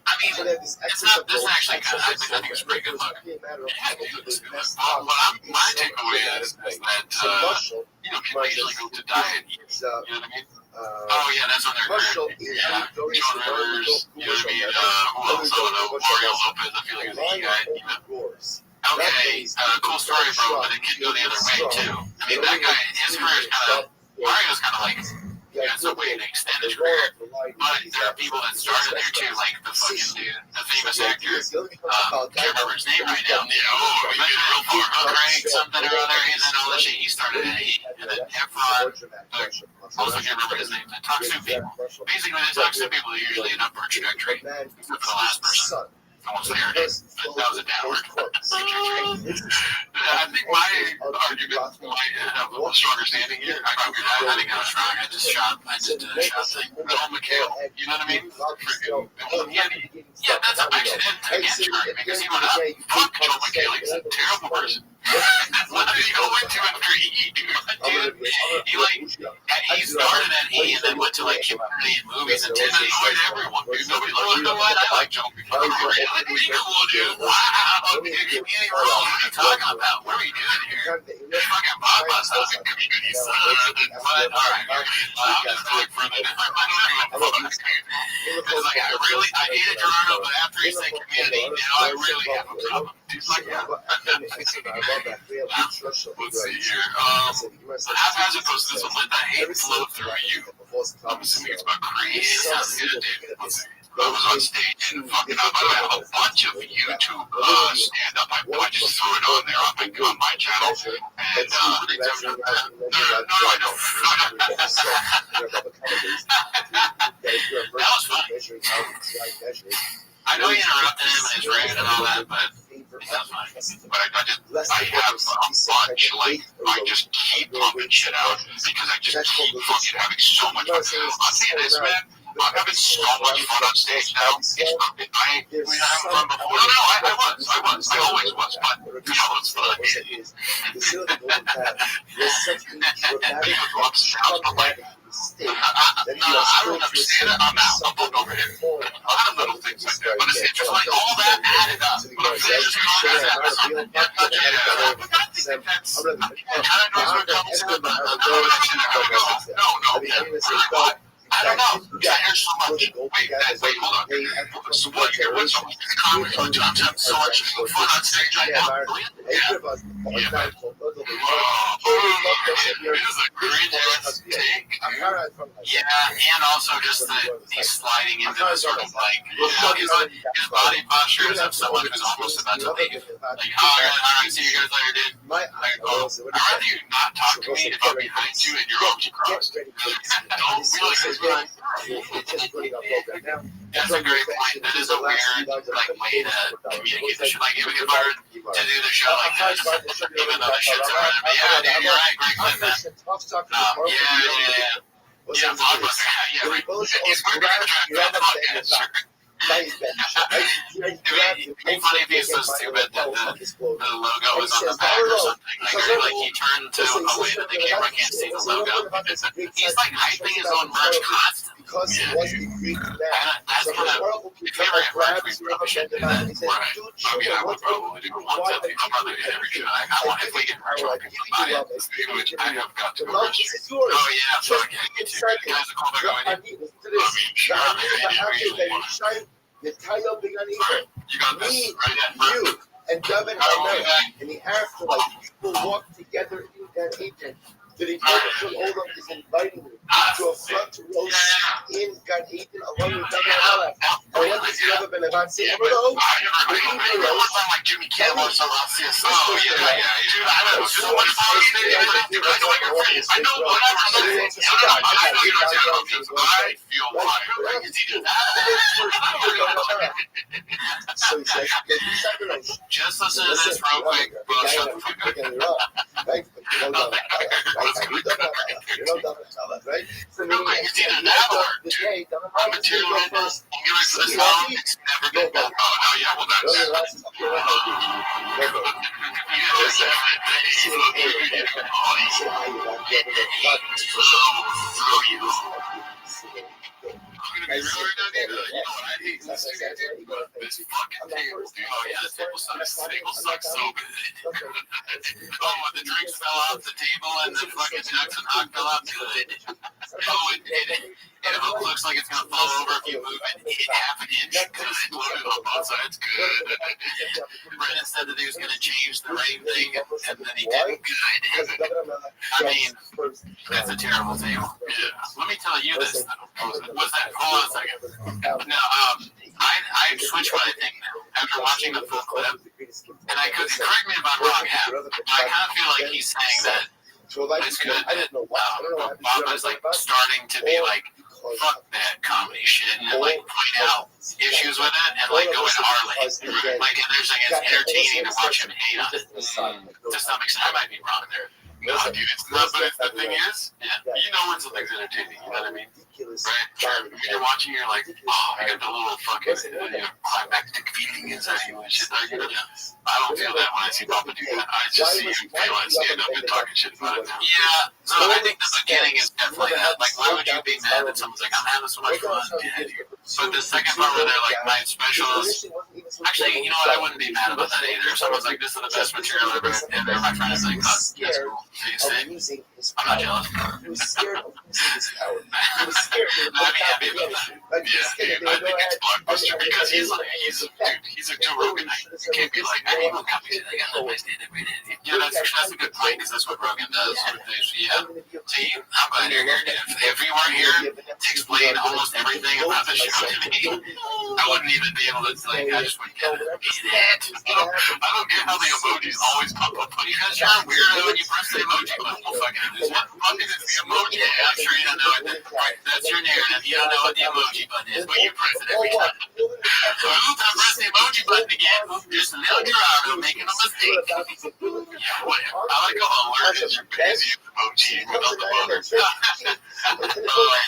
I mean, it's not, this actually kind of, I think it's a pretty good look. Yeah, dude, it's good. My takeaway is that, people usually go to diet eat. You know what I mean? Oh, yeah, that's on their grid. Yeah, Joan Rivers, you know what I mean? Who else? I don't know. Mario Lopez, I feel like he's the guy, you know? Okay, cool story, bro, but it can go the other way, too. I mean, that guy, his career is kind of, Mario's kind of like, it's a way to extend his career, but there are people that started there, too, like the fucking dude, the famous actor, can't remember his name right now. You made it real far, Craig, something or other, he's in all that shit. He started at E, and then Efron, also can't remember his name, the Toxic people. Basically, the Toxic people are usually an upward trajectory, except for the last person. Almost there it is. That was a downward trajectory. I think my argument might have a little stronger standing here. I think I was strong. I just did a shot thing. Noel McHale, you know what I mean? Yeah, that's actually against Charlie because he went up. Fuck Joel McHale. He's a terrible person. What did he go into after E, dude? He started at E and then went to like community and movies and annoyed everyone, dude. Nobody like, you know what? I like Joel McHale. Pretty cool, dude. Wow. Community roles. What are you talking about? What are we doing here? Fucking Bob Bus out in community, son. What? All right. I'm just going further down. It's like, I hated Toronto, but after he said community, I really have a problem. He's like, yeah. Let's see here. As opposed to this one, let the hate flow through you. I'm assuming it's about Creed. Sounds good, dude. Let's see. I was on stage and fucking up. I have a bunch of YouTube stand-up. I just threw it on there on my channel. And no, I don't. That was fun. I know you interrupted him and his rant and all that, but that's fine. But I have a bunch, like, I just keep pumping shit out because I just keep fucking having so much fun. I'll tell you this, man. I'm having so much fun on stage now. I haven't fun before. No, I always was, but now it's fun. People go upstairs, but like, I don't understand it. I'm out. I'm looking over here. A lot of little things like that, but it's just like all that added up. But I'm just going to add something. I think that's kind of knows what comes in. No. I don't know. Yeah, there's so much. Wait, hold on. So what here? What's comedy? I'm having so much fun on stage right now. Yeah. It is a great ass take. Yeah, and also just he's sliding into the sort of like, his body posture is of someone who's almost about to leave. Like, all right, see you guys later, dude. I'd rather you not talk to me if I'm behind you and your arms crossed. Don't realize that's a great point. That is a weird way to communicate the show. Like if I were to do the show like this, even though the shit's around, yeah, dude, you're right, great clip, man. Yeah, Blockbuster. Yeah, right. It's weird to track that podcast, sure. It'd be funny if he's so stupid that the logo is on the back or something. Like he turned to a way that the camera can't see the logo. He's like hyping his own merch constantly. Because it was the Greek man. That's kind of, if you ever have merch, we probably should do that. I mean, I would probably do one something. I'll probably do every show. I want, if we get merch, I can buy it. I have got to go Restream. Oh yeah, fuck yeah, get you. Guys are cool by going in. I mean, sure, you got this, right? You and Devin are and the afterlife, people walk together in Gan Eden. The Rebbe Olam is inviting me to a front row in Gan Eden along with Rabbi Malach. And what does Rabbi Ben Avad say? Hello? Like Jimmy Kimmel or something. Oh, yeah. Dude, I know. So much fun. I know whatever. I know you're not saying I feel like it's either that. So he says, just listen to this real quick. Well, shut the fuck up. Right? Right? So Real quick, it's either that or I'm material first. I'm going for this album. It's never been done. Oh, no, yeah, well, that's this fucking table, dude. Oh, yeah, this table sucks. This table sucks so good. Oh, when the drinks fell off the table and the fucking Jackson Hawk fell off, good. Oh, it looks like it's gonna fall over if you move it half an inch. Good. Loaded on both sides, good. Brennan said that he was gonna change the rain thing, and then he did. Good. I mean, that's a terrible table. Yeah. Let me tell you this. What's that? Hold on a second. No, I switched my thing now after watching the full clip, and I could correct me if I'm wrong. I kind of feel like he's saying that it's good that Bob is like starting to be like, fuck that comedy shit, and like point out issues with it, and like go in our lane. Like, and they're saying it's entertaining to watch him hate on it. To some extent, I might be wrong there. No, dude, it's not. But the thing is, you know when something's entertaining. You know what I mean? Right? When you're watching, you're like, oh, I got the little fucking climactic feeling inside you and shit. Like, I don't feel that when I see Papa do that. I just see you feel and stand up and talking shit about it. Yeah. So I think the beginning is definitely that. Like, why would you be mad that someone's like, I'm having so much fun? But the second part where they're like, night specials. Actually, you know what? I wouldn't be mad about that either. If someone's like, this is the best material ever, and my friend is like, oh, that's cool. I'm not jealous. He was scared of losing his power. He was scared of I'd be happy about that. Yeah, I think it's Blockbuster because he's a Joe Rogan. You can't be like, I need more copies. I got no stand every day. Yeah, that's a good point because that's what Rogan does. Yeah. See, I'm glad you're here. If you weren't here to explain almost everything about the show to me, I wouldn't even be able to, like, I just wouldn't get it. I don't get how the emojis always pop up. You guys are weird when you press the emoji button. Well, fucking, there's one fucking the emoji. Yeah, I'm sure you don't know it. Right, that's your narrative. You don't know what the emoji button is, but you press it every time. So, oops, I pressed the emoji button again. Just a little Gerardo making a mistake. Yeah, whatever. I like how alerted you're busy emoji without the motor.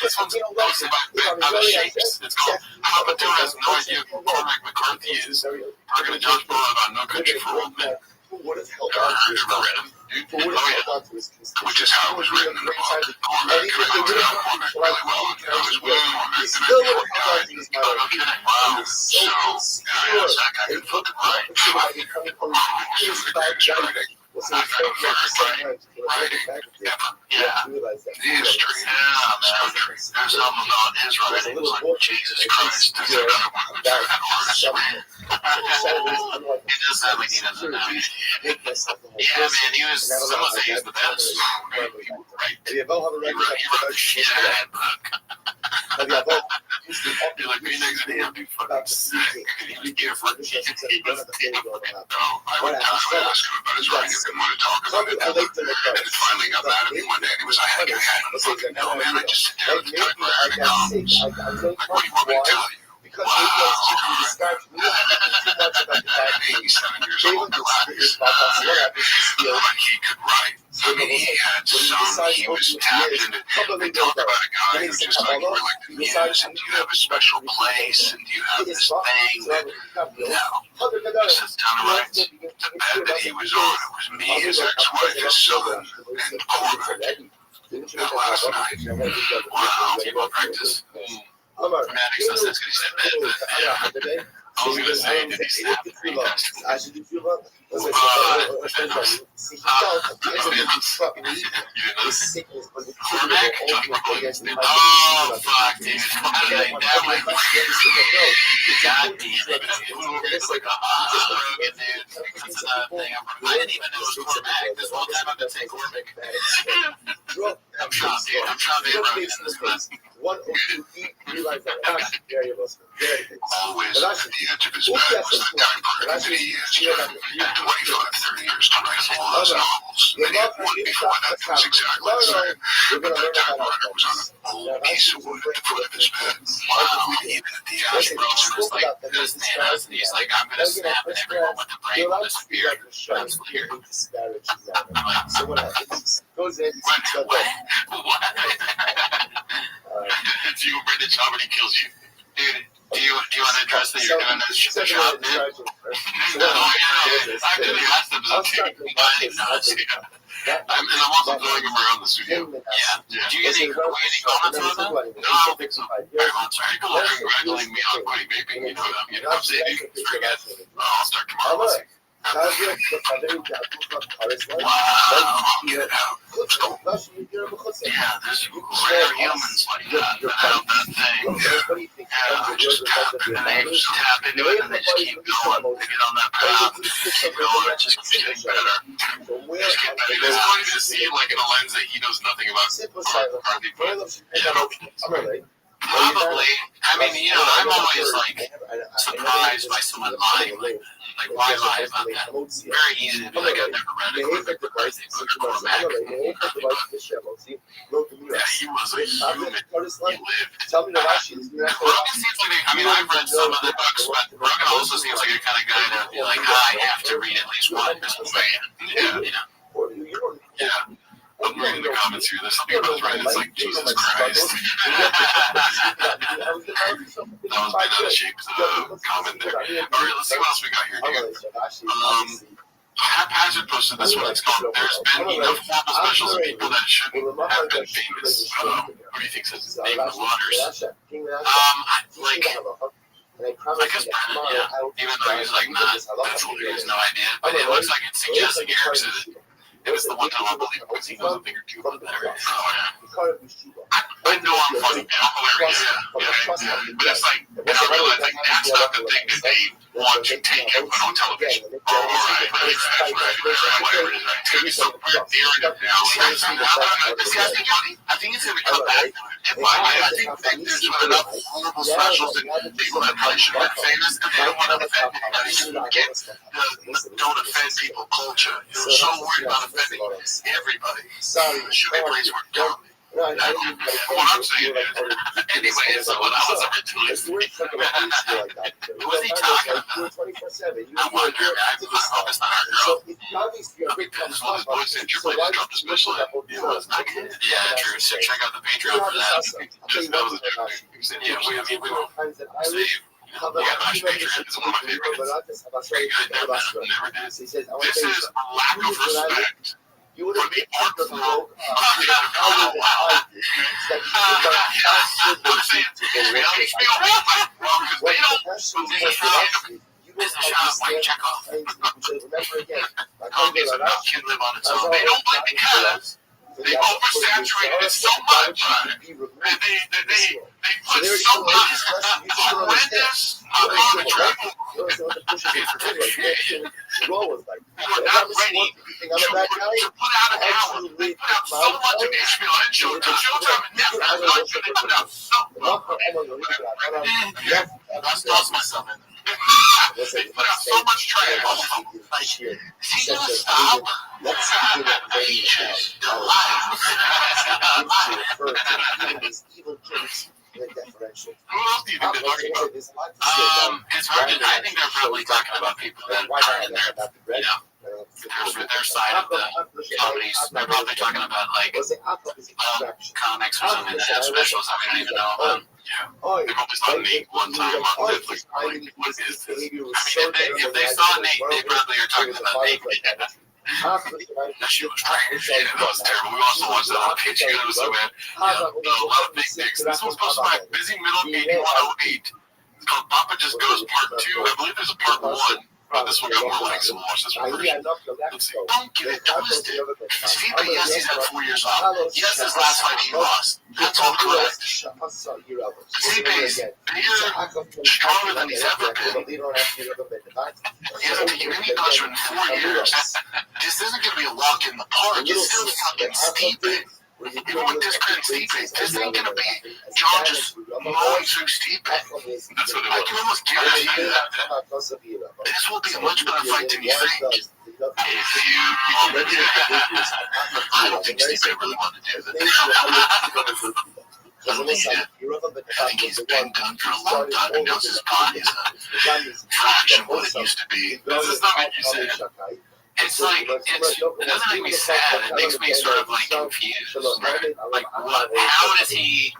This one's posted by the Shapes. It's called Papa Joe has no idea who Cormac McCarthy is. Talking to Josh Bullock about No Country for Old Men. What has held Never on to his read him. what has held on to his Which is how it was written in the book. Cormac Cormac really well. It was way more good than still it would have held on to his no kidding. Wow. So, yeah, that guy could fucking write. He was the greatest writing. I found writing. Yeah. History. Yeah, man. There's something about his writing. It's like, Jesus Christ. There's another one. There's another one. He does that like he doesn't know. Yeah, man, he was, someone say he's the best. Right. He wrote the shit out of that book. You're like, these things are be fucking sick. He was different. He was different. I would ask him about his writing. He didn't want to talk about it. And it finally got mad at me one day. And he was, I had a fucking no, man. I just sit there and type my heart and gums. Like, what do you want me to tell you? Wow. 87 years old, relaxed. Like he could write. I mean, he had some, he was tapped into. They talk about a guy who just like, you were like the muse, and you have a special place, and you have this thing that, no. This is down right. The bed that he was on, it was me, his ex-wife, his son, and Cormac. That last night. Wow, people practice. Maddox, that's what he said, man. Yeah. I was going to say, did he snap? He passed it. Cormac? Oh, fuck, dude. How did I know? God damn it. It's like a Rogan, dude. That's another thing. I didn't even know it was Cormac. This whole time I've been saying Cormac. I'm shocked, dude. I'm shocked they wrote it in this class. 102 realize that Rashi very Muslim. Always at the edge of his bed was the time part of the years. 25, 30 years to write all those novels. And he had one before that was exactly the same. But that typewriter was on an old piece of wood at the foot of his bed. Wow, even at the edge of his Like, this man has, and he's like, I'm going to snap and everyone with the brain will disappear. That's clear. So what happens? Goes in. What? If you bring the job and he kills you, dude, do you want to address that you're doing this job, dude? No, I didn't ask them. Okay, I'm also throwing him around the studio. Yeah. Do you get any comments on that? No, I don't think so. I'm sorry. People are congratulating me on quitting vaping. You know what I'm getting. I'm saying, dude, forget it. I'll start tomorrow. Let's see. Wow, get it out. Let's go. Yeah, there's rare humans like that have that thing. Yeah, they just tap into it and they just keep going. They get on that path and they keep going. It just keeps getting better. Just get better. It's funny to see like in a lens that he knows nothing about McCarthy, but probably. I mean, you know, I'm always like surprised by someone lying like that. Like, why lie about that? Very easy to be like, I've never read it. McCarthy, but Cormac. Yeah, he was a human. He lived. Rogan seems like, I mean, I've read some of the books, but Rogan also seems like a kind of guy that would be like, I have to read at least one. This man. Yeah. I'm reading the comments here. There's something about Reddit. It's like, Jesus Christ. That was been out of shape comment there. All right, let's see what else we got here, dude. Haphazard posted this one. It's called There's Been Enough Horrible Specials of People That Shouldn't Have Been Famous. What do you think says his name in the waters? I guess Brennan, yeah. Even though he's like not, he has no idea. But it looks like it's suggesting Eric said it. It was the one time I believe because he knows a thing or two about that. Right? I know I'm funny, man. I'm hilarious. Yeah. But it's like, and I realize like that's not the thing that they want to take out on television. Oh, right, whatever it is, right? It's gonna be some weird narrative now. I think it's gonna come back. I think there's enough horrible specials and people that probably should have been famous, and they don't want to offend anybody. Don't offend people culture. You're so worried about offending everybody. Should be praised for dumb. What I'm saying is, anyway, so what I was originally was he talking about? I wonder, I hope it's not our girl. This one of his boys said your place dropped a special. It was not good. Yeah, true. So check out the Patreon for that. Just that was a joke. He said, yeah, we will save. Yeah, my Patreon is one of my favorites. Very good. Never did. This is lack of respect. For the art form. I'm saying, reality spiel, well, because they don't. This is a shot of White Chekhov. There's enough can live on its own. They don't like because they oversaturated it so much. They put so much horrendous on the table. We're not ready to put out an hour. They put out so much of HBO and Showtime and Netflix. They put out so much. I lost myself in there. They put out so much trash. Like, is he gonna stop? Who else do you think they're talking about? It's hard to, I think they're probably talking about people that are in their, their side of the companies. They're probably talking about like comics or something that have specials that we don't even know about. Yeah. They probably saw Nate one time on Netflix. Like, what is this? I mean, if they saw Nate, they probably are talking about Nate. That shit was trash. Yeah, that was terrible. We also watched that on Patreon. It was so bad. Yeah, a lot of big dicks. This one's supposed to be like Busy Middle 8108. It's called Papa Just Goes Part 2. I believe there's a Part 1. But this will come more like some more since we're first. Let's see. Don't get it twisted. Stipe, yes, he's had 4 years off. Yes, his last fight he lost. That's all correct. Stipe is bigger, stronger than he's ever been. He hasn't taken any punishment in 4 years. This isn't going to be a walk in the park. It's still fucking Stipe. Even with discredit Stipe, this ain't going to be John just mowing through Stipe. That's what I can almost guarantee you that. This will be a much better fight than you think. I don't think Stipe really wanted to do this. I think he's been done for a long time. He knows his body's a fraction of what it used to be. This is not what you said. It's like, it doesn't make me sad. It makes me sort of like confused. Right? Like, what? How does he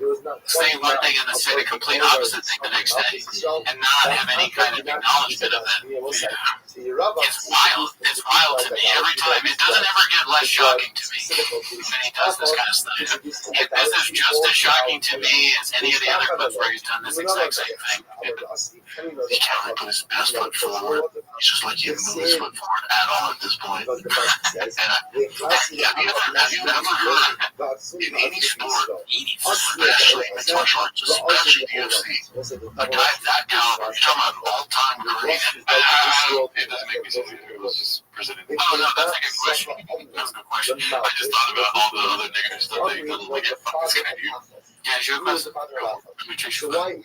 say one thing and then say the complete opposite thing the next day and not have any kind of acknowledgement of it? It's wild. It's wild to me every time. It doesn't ever get less shocking to me when he does this kind of stuff. This is just as shocking to me as any of the other clips where he's done this exact same thing. He can't really put his best foot forward. He's just like he didn't move his foot forward at all at this point. And have you ever heard in any sport, especially mixed martial arts, especially the UFC, a guy that caliber, you're talking about all-time great? It doesn't make me so easy. It was just presented. Oh, no, that's a good question. That's a good question. I just thought about all the other negative stuff that you couldn't look at. Fuck this guy, dude. Yeah, sure. Let me check your phone.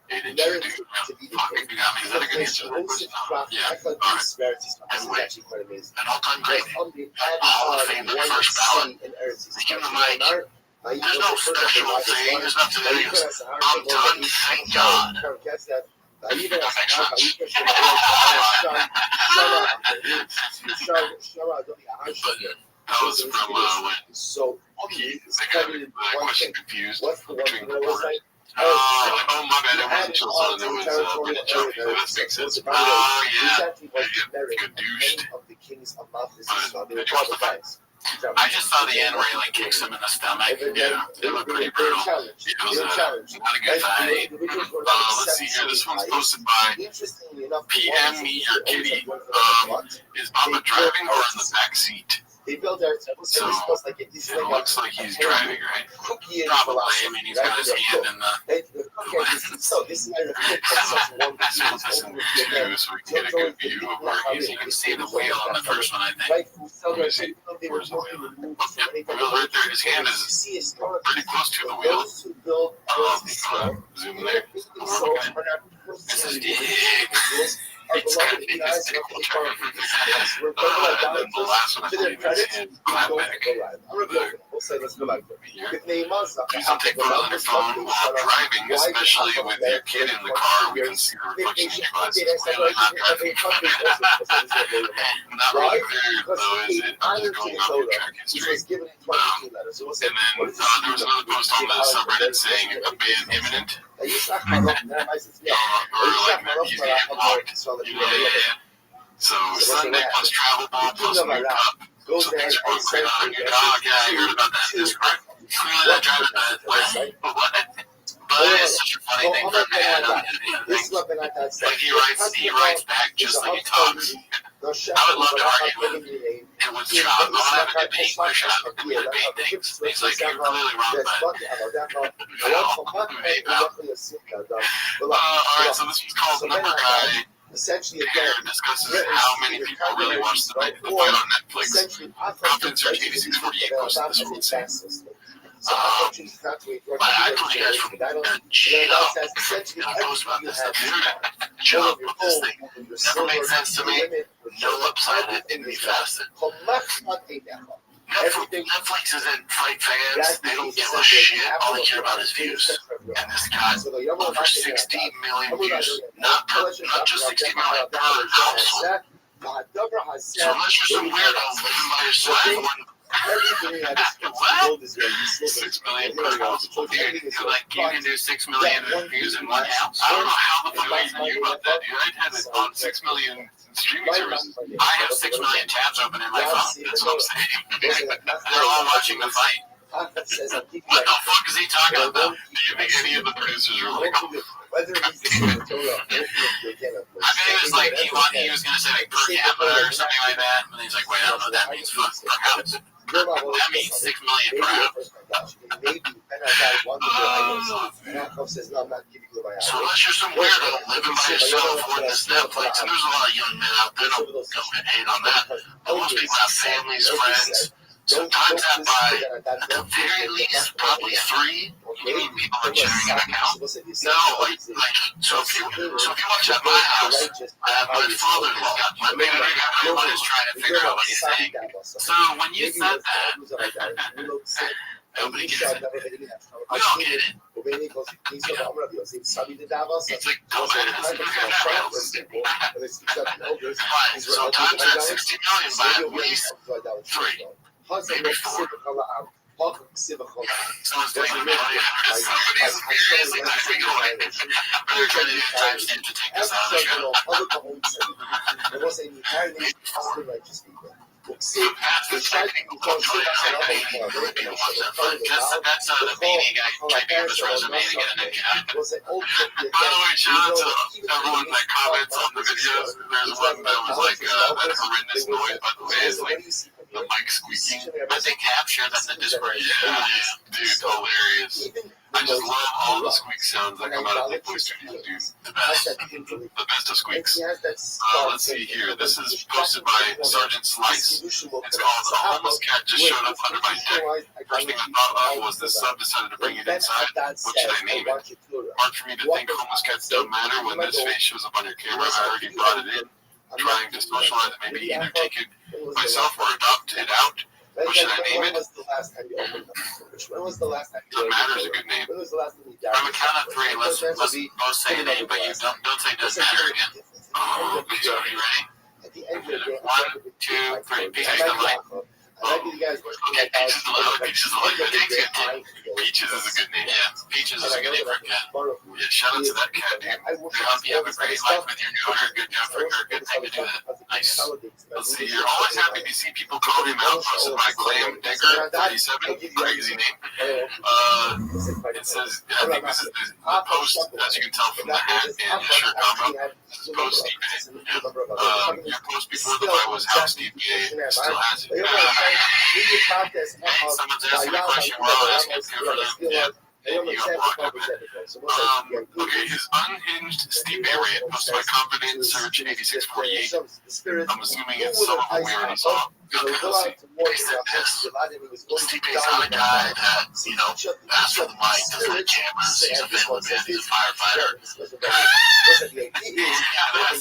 8-inch dude. Fuck, you got me. Is that a good answer to that question? Yeah. All right. Anyway, an all-time great. Hall of Fame, the first ballot. They give him the mic. There's no special thing. There's nothing that is. I'm done. Thank God. That was from when. So, they got me question confused between reporters. Oh my bad, it wasn't Chilson, it was Brendan Johnny. That makes sense. Oh, yeah. Good douche. Did you watch the fight? I just saw the end where he like kicks him in the stomach. Yeah, it looked pretty brutal. It was not a good fight. Let's see here. This one's posted by PM Me Your Kitty. Is Baba driving or in the back seat? So it looks like he's driving, right? Probably. I mean, he's got his hand in the. Let's put this in two so we can get a good view of where he's. You can see the wheel on the first one, I think. Let me see. Where's the wheel? Yep, the wheel right there. His hand is pretty close to the wheel. Zoom there. This is big. It's got to be this dick will turn. And then the last one, I believe, is in clapback. Please don't take photos on your phone while driving, especially with your kid in the car. We can see the reflection in your glasses. Clearly not driving. Not really clear, though, is it? I'm just going off your track history. And then there was another post on the subreddit saying a ban imminent. Or like maybe he's getting blocked. Yeah. So Sunday plus travel ball plus new cup. So things are going great on your dog. Yeah, I heard about that. That's correct. Clearly that driver what? But it's such a funny thing for a man on things. Like he writes back just like he talks. I would love to argue with him and with Shop. I want to have a debate with Shop and we debate things. He's like, you're clearly wrong, but alright, so this was called Number Guy. Here discusses how many people really watched the fight on Netflix. Confidence Search 8648 posted this one scene. I told you guys from chill out. And I post about this stuff here. Chill out with this thing. Never made sense to me. No upside in it. Didn't be fasted. Netflix isn't fight fans. They don't give a shit. All they care about is views. And this got over 60 million views. Not just 60 million per household. So unless you're some weirdo living by yourself, what? 6 million per household. You're like, you can do 6 million views in one house? I don't know how the fuck I knew about that, dude. I had it on 6 million streaming services. I have 6 million tabs open in my phone. That's what I'm saying. They're all watching the fight. What the fuck is he talking about? Do you think any of the producers are like, Whether he's the same Torah, I bet it was like he was going to say like per capita or something like that. And he's like, wait, I don't know what that means. Fuck, per house. That means 6 million per house. So unless you're some weirdo living by yourself with this Netflix, and there's a lot of young men out there, don't hate on that. But most people have families, friends. So times that by, at the very least, probably 3. You need people that sharing an account. No, like, so if you watch at my house, I have my father-in-law. My baby everyone is trying to figure out what he's saying. So when you said that, nobody gets it. We all get it. It's like dumbass. Right, so times that 60 million by at least 3. Maybe 4. Someone's doing a million. Somebody's seriously typing away. They're trying to do timestamp to take us out of the show. That's the baby guy typing up his resume to get an account. By the way, shout out to everyone that comments on the videos. There's one that was like that horrendous noise, by the way, is like the mic squeaking. I think capture that's the Discord. Yeah, dude, hilarious. I just love all the squeak sounds that come out of the voice studio, dude. The best of squeaks. Let's see here. This is posted by Sergeant Slice. It's called "A Homeless Cat Just Showed Up Under My Deck." First thing I thought of was this sub decided to bring it inside. What should I name it? Hard for me to think homeless cats don't matter when this face shows up on your camera. I already brought it in. Trying to socialize it, maybe either take it myself or adopt it out. What should I name it? Doesn't matter is a good name. From a count of 3, let's both say a name, but you don't say doesn't matter again. Oh, so are you ready? 1, 2, 3. Peaches the light. Okay, Peaches the light. Peaches the light. Peaches is a good name. Yeah, Peaches is a good name for a cat. Yeah, shout out to that cat, dude. I hope you have a great life with your new owner. Good job for a good time to do that. Nice. Let's see here. Always happy to see people call him out. Posted by Clam Digger 37. Crazy name. It says, I think this is the post, as you can tell from the hat and the shirt combo. This is post Steve A. Your post before the fight was how Steve A still has it. Someone's asking a question. We're all asking for them. Yeah. Okay, his unhinged Steve A rant posted by Confident Search 8648. I'm assuming it's some of them we already saw. Okay, let's see. He said this. Steve A's not a guy that, asks for the mic, doesn't like cameras, he's a family man, he's a firefighter. That's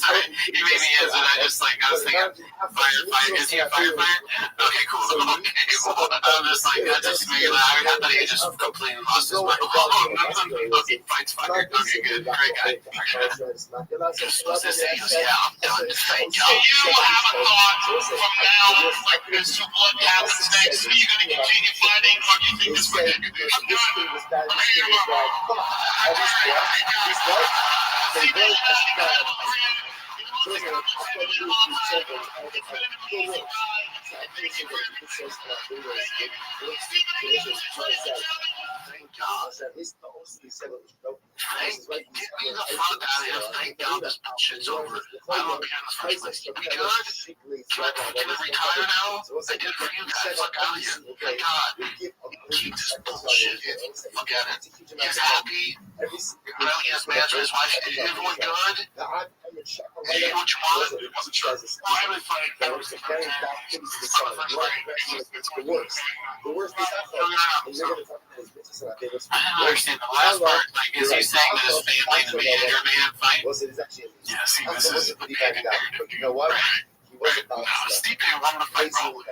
right. He maybe is, and I was thinking, firefighter, is he a firefighter? Okay, cool. I'm just like, that just made me laugh. I thought he just completely lost his mind. Okay, fight's fire. Okay, good. Great guy. What's this say? He goes, yeah, I'm done. It's fake, y'all. Do you have a thought from now, like this, what happens next? Are you going to continue fighting, or do you think this might be good? I'm done. I'm here, Get me the fuck out of here. Thank God this bullshit's over. I won't be on this first place. We good? Can I retire now? I did it for you guys. Fuck out of here. Thank God. Keep this bullshit. Look at it. He's happy. He has married his wife. Is everyone good? You know what you want? It wasn't sure. Why am I fighting? That was the first time. The worst is I don't understand the last part. Like, is he saying that his family and the manager made him fight? Yeah, see, this is you know what? Stipe wanted to fight bro.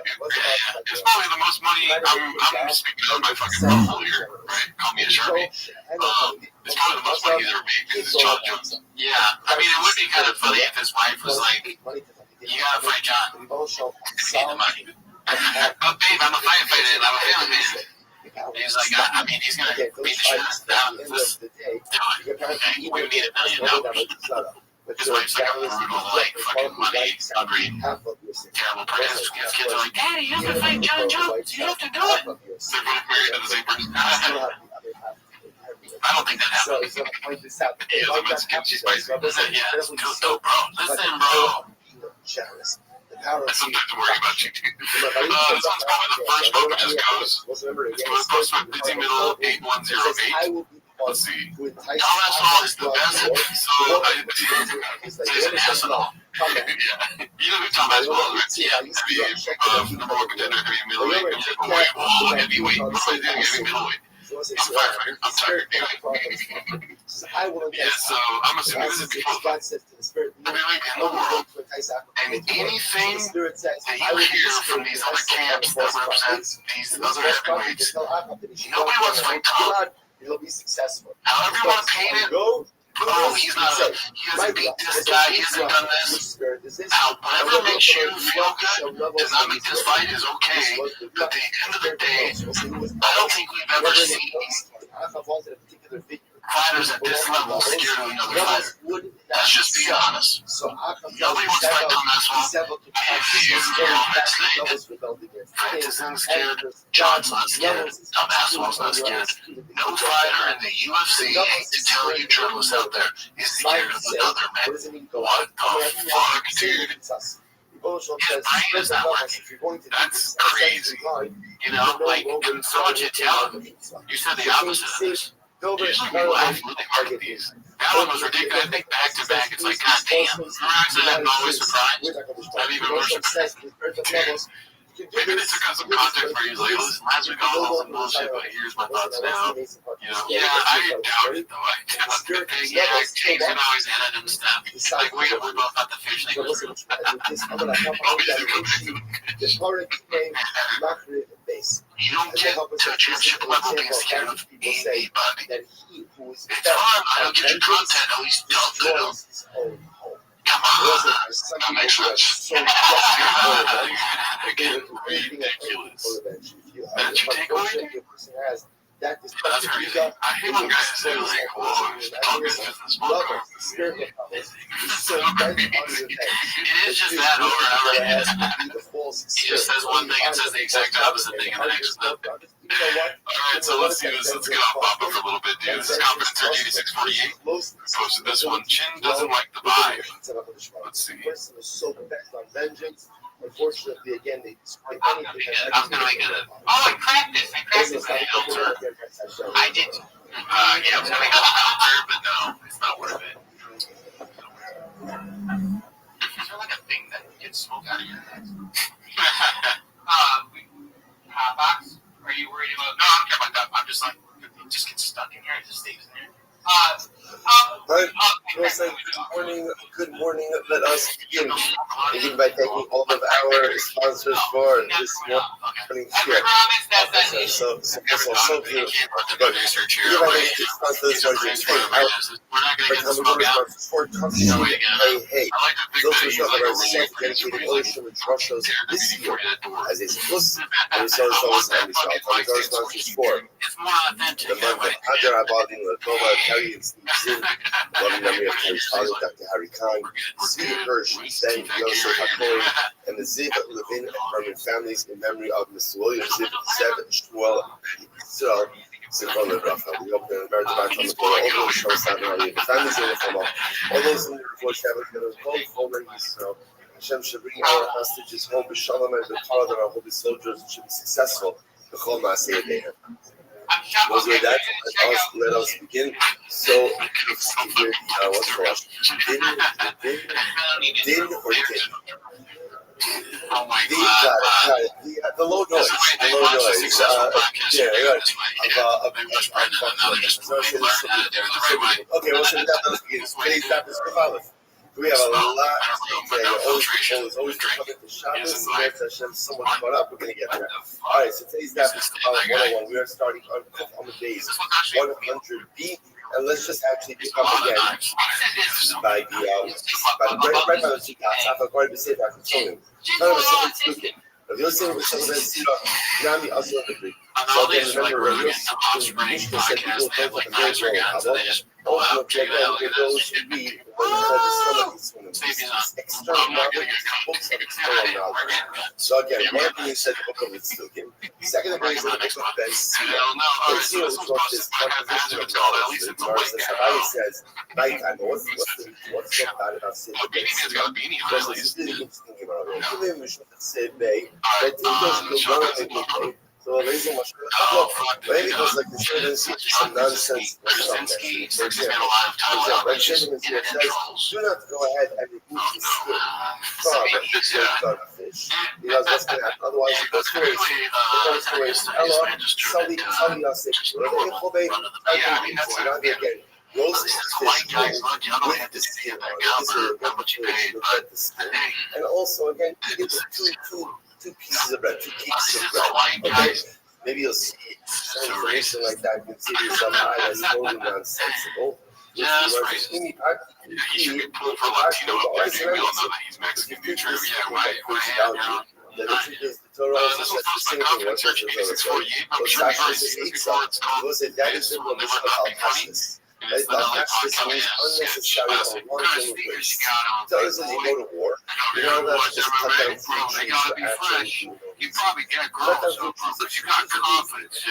It's probably the most money. I'm speaking on my fucking bubble here, right? Call me a Sharpie. It's probably the most money he's ever made because it's John Jones. Yeah, I mean, it would be kind of funny if his wife was like, "You gotta fight John. Give me the money." But babe, I'm a firefighter and I'm a family man. He's like, I mean, he's gonna beat the shit out of this. Do it. Okay, we need $1 million. His wife's like a brutal, like, fucking money hungry, terrible person. His kids are like, Daddy, you have to fight John Jones. You have to do it. They're both married to the same person. I don't think that So happened. he's going to point this out. Yeah, Why that's not kimchi happen? spicy. So listen, Yeah, it's carefully good so- though, bro. but Listen, the bro. power of being generous. The power of I being sometimes worry about you too. This one's This one's going with the first book it just goes. Remember, It's again, going post busy middle 8108. Let's see. Thomas Hall is the best. So there's an ethanol. Yeah. You know who Thomas Hall is, right? Yeah. Heavy, number one contender, heavy middleweight, heavyweight. What am I doing? Heavy middleweight. I'm a firefighter. I'm tired, dude. Yeah, so I'm assuming this is before the fight. Everything in the world, and anything that you hear from these other camps that represent these other heavyweights, nobody wants to fight Tom. He'll be successful. However you want to paint it, oh, he hasn't beat this guy, he hasn't done this. Whatever makes you feel good does not mean this fight is okay. But at the end of the day, I don't think we've ever seen fighters at this level scared of another fighter. Let's just be honest. Nobody wants to fight Tom Aswell. Francis isn't scared. John's not scared. Tom Aswell's not scared. No fighter in the UFC, hate to tell you journalists out there, is scared of another man. What the fuck, dude? His brain is not working. That's crazy. You know, like, and so much Italian. You said the opposite of this. Usually we laugh really hard at these. That one was ridiculous. I think back to back, it's like, god damn. Remember I said I'm always surprised? I've even more surprised. Maybe they took out some context where he was like, listen, last week I was on some bullshit, but here's my thoughts now. You know, yeah, I doubt it though. I doubt it. Yeah, James can always edit and stuff. Like, we're both at the fish thing. You don't get to a championship level being scared of anybody. It's fun. I don't get your content, at least don't do it. Come on. That makes sense. Ridiculous. That's your takeaway? That's crazy. I hate when guys say, like, whoa, you're talking business, motherfucker. It is just that over and over again. He just says one thing and says the exact opposite thing, and the next is nothing. Alright, so let's do this. Let's get off Papa for a little bit, dude. This is Confidence Surge 8648. Posted this one. Chin doesn't like the vibe. Let's see. Unfortunately, again, they I was gonna make it. Oh, I cracked this. Filter. I did. Yeah, I was gonna make a filter, but no, it's not worth it. Is there like a thing that gets smoke out of your head? Box? Are you worried about? No, I don't care about that. I'm just like, it just gets stuck in here. It just stays in here. Right. Good morning. Let us begin by thanking all of our sponsors for this morning here. So beautiful. We're not going to get the smoke out. Hey, those results of our self-dedicated ocean with Rothschild this year as a plus and resource and the sponsors for It's more authentic. the month of Adar Abadin, Latova, Terry, and Steve, loving memory of Terry's father, Dr. Harry Khan, Steve Hirsch, Ben Yosef Hakori, and the Ziv Levin and Herman families in memory of Mr. William Ziv, Zev Shmuel, Israel, Zichron Rafa. We hope that the American on the floor, all those shows that are the families in the film, all those in the report have it going to go forward. So Hashem should bring our hostages home with Shalom and the power that our holy soldiers should be successful. The Chol Maaseh Yadayim. Was with that, let us begin. So, what's for us? Din or din? Oh my God. The low noise. The low noise. Yeah, okay, well, so that does begin. Today's topic is Kabbalah. We have a lot today. Always coming to Shabbos. Hashem, someone caught up. We're going to get there. All right, so today's topic is Kabbalah 101. We are starting on the days 100B. And let's just actually pick up again by the right by the Chikas. I've already been saying that controlling. If you're saying with some of this, Nami also in the Greek. So again, remember, Mishnah said people don't have a very long Kabbalah. ultimately, again, with those who read, some of these external knowledge, books of external knowledge. So again, one thing you said, the book of Restream. Second thing is the book of Ben Sira. Ben Sira was taught this composition of knowledge. As Rabbi says, nighttime, but what's so bad about saying the Ben Sira? Because it's really interesting about it. Even if you say Bay, but things go in the Bay. So raising much maybe it was like the students some nonsense or something. For example, when gentlemen here says, do not go ahead and remove the skin from the fish. Because what's going to happen? Otherwise, it goes to waste. It goes to waste. Allah, Sali Yasek, again, roast fish with the skin on it. This will get the skin. And also, again, you get two pieces of bread, 2 pieces of bread. Okay? Maybe you'll see some information like that. You can see there's some that's totally nonsensical. He should be pulled for Latino because we all know that he's Mexican neutral. Yeah, why have the truth is, the Torah also says the same thing. What does the Torah say? I'm sure you've heard this before. It's called that is the religion of Al-Kassis. Al-Kassis means unnecessary or wanton waste. It tells us you go to war. You're not allowed to just cut down 3 trees for actually food. You probably get girls, but you got confidence.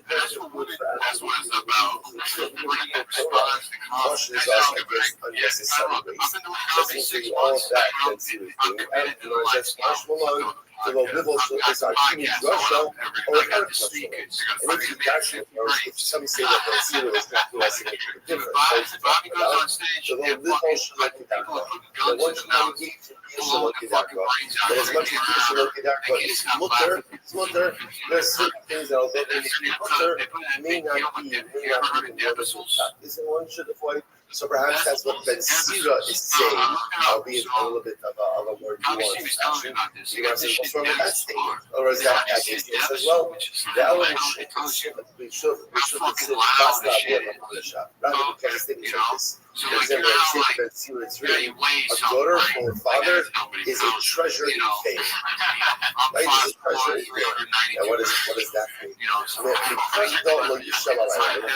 That's what it's about. Bringing a response to confidence. Unnecessary waste. Doesn't see all of that and see what you're doing. And just march along. To the level is our huge Russia or Arab Russia. And if you actually, or if some say that Ben Sira is not doing a significant difference, so the level should look at that. The one should not be should look at that. But as much as you should look at that, but smutter, there's certain things that will get in the smutter may not be more than isn't one should avoid. So perhaps that's what Ben Sira is saying, albeit a little bit of a more nuanced action. You want to say, what's wrong with that statement? Or is that case as well? The element we should consider Basta rather than kind of statements like this. For example, Ben Sira, it's really a daughter or a father is a treasure in faith. Right? It's a treasure in faith. And what does that mean? The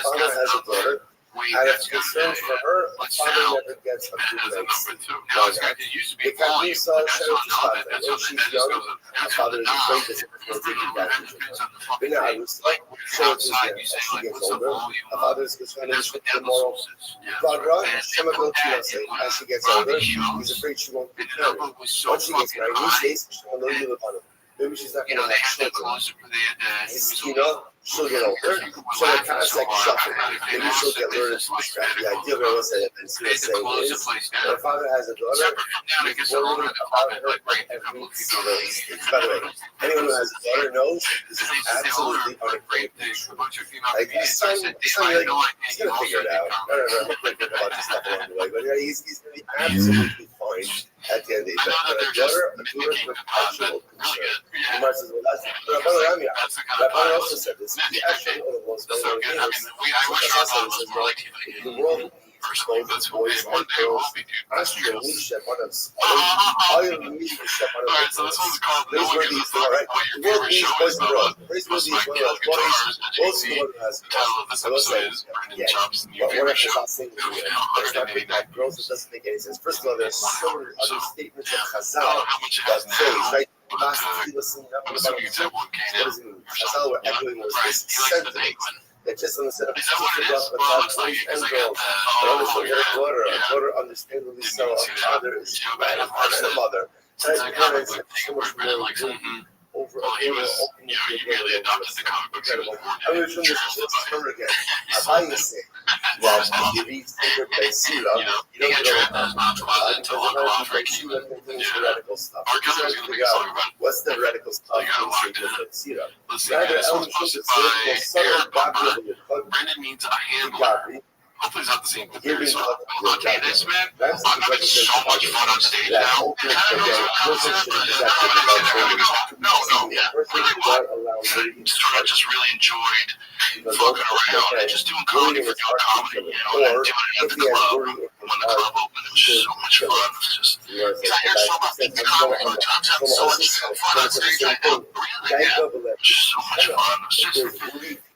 father has a daughter. Out of concern for her, a father never gets a good night's sleep. Why not? Because we saw Shannon when she's young, a father is afraid that he's going to take advantage of her. But now, I was like, so it's as she gets older, a father is concerned with the moral. As she gets older, he's afraid she won't be married. Once she gets married, he stays, she will know you live on him. Maybe she's not going to have children. She'll get older. So the concept shuffle. Maybe she'll get learned to distract. The idea was that Ben Sira saying is, when a father has a daughter, he's worried about her every single instant. By the way, anyone who has a daughter knows this is absolutely unequivocally true. Like he's going to figure it out. I don't know about this stuff along the way, but he's going to be absolutely fine at the end of the day. But a daughter with actual concern. Umar says, well, that's Rabbi also said this. The actual most the world both boys and girls. Astro Misha Bonus. All Misha Bonus. So this one's called the world needs boys and girls. Boys both the one who has this episode is Brandon Chops and your favorite show. Girls, it doesn't make any sense. First of all, there's so many other statements of Chazal that phrase, right? Chazal were echoing was this sentiment that just on the set of boys and girls, but also their daughter understandably so, a father is a mother. Parents have so much more over he really adopted the comic books. I mean, from this cover again, Rabbi is saying that if you take Ben Sira, you don't get radical stuff. What's the radical stuff in Ben Sira? Brendan needs a handler. Hopefully it's not the same computer. So I'll tell you this, man. I'm having so much fun on stage now. I just really enjoyed fucking around and just doing comedy for doing comedy, and doing it at the club. When the club opened, it was just so much fun. It was just, I hear so much comedy all the time. I'm having so much fun on stage. I know, really, yeah. Just so much fun. It's just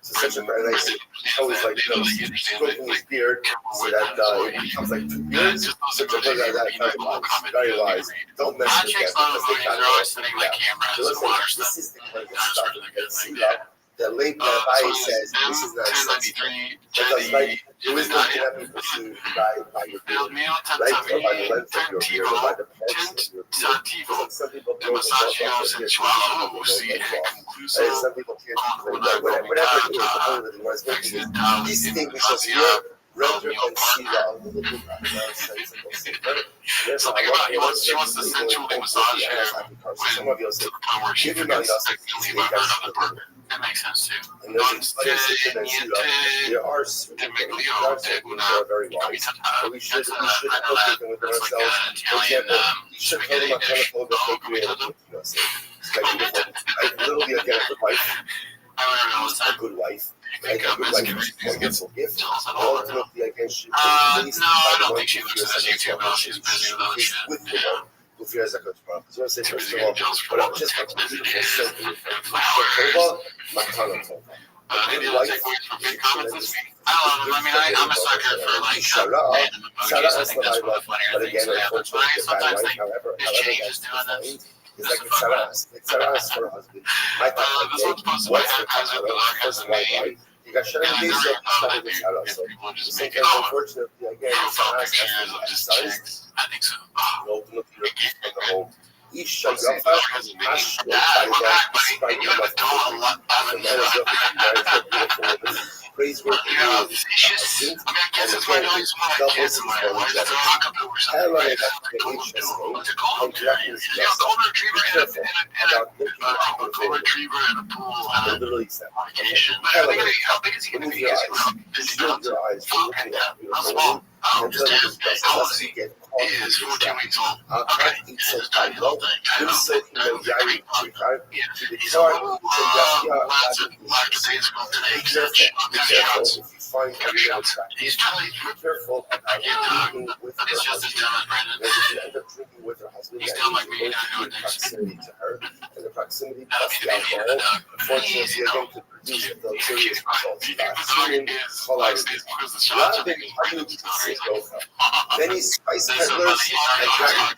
So such a very nice, always like, stroking his beard so that it becomes like two beards. Such a very wise, very wise. Don't mess with them because they kind of so let's say this is the kind of stuff that see the late Rabbi says this is not sensible. Because like there is no cannot be perceived by your beard, right? Or by the length of your beard, or by the parts of your beard. Because some people The massage sensual usi concluso some people can't con whatever una it is, the comitata point that he wants to make is accidental distinguish us infancia here, del render mio and see partner. a little bit sensible. Something about she wants to sensually massage her Some of you will to say, the point where she give me forgets technically about her other partner. That makes sense too. and there's other situations there are certain things that are very wise. But we should help them with ourselves. For example, you should tell them a kind of focus they create. I literally again a good wife. A good wife. A good wife is a wonderful gift. Ultimately, again, she No, I don't think she listens to YouTube though. She's busy with other shit. with the one who fears that goes wrong. So I say, Too first busy of all, getting jealous for but all I'm the just text messages simple. and flowers. Tova, matana tova. Maybe I'll take away from big comments this week. I don't know. I mean, I'm a sucker for like random emojis. I think that's one of the funnier things that happens. But I sometimes think this change is doing this. It's like it's for a husband. This one's supposed to be haphazard. The dog has a name. You got Sharon And I Gates never up know that to shout out. So people just sometimes, make it all unfortunately, again, profile pictures of just chicks. I think so. open up your the whole. Each Let's see if the dog has a name. Dad, we're back, buddy. And you have a dog. Praiseworthy. Vicious. I mean, I guess it's why I know he's one of my kids and my wife is a cockapoo or something, right? What's it called? Yeah, the golden retriever and a golden retriever and a pool and a vacation. But how big is he going to be? Is he around 50 pounds? Okay, yeah. How small? I don't understand. How old is he? He is 14 weeks old. Okay. He's a tiny little thing. I know. He's a little lackadaisical today. Shots. He's totally careful. I can't talk. It's just as dumb as Brandon. He's dumb like me. I know it proximity to her, and the proximity plus the alcohol, unfortunately, again, could produce those serious results. Many spice peddlers and dragon.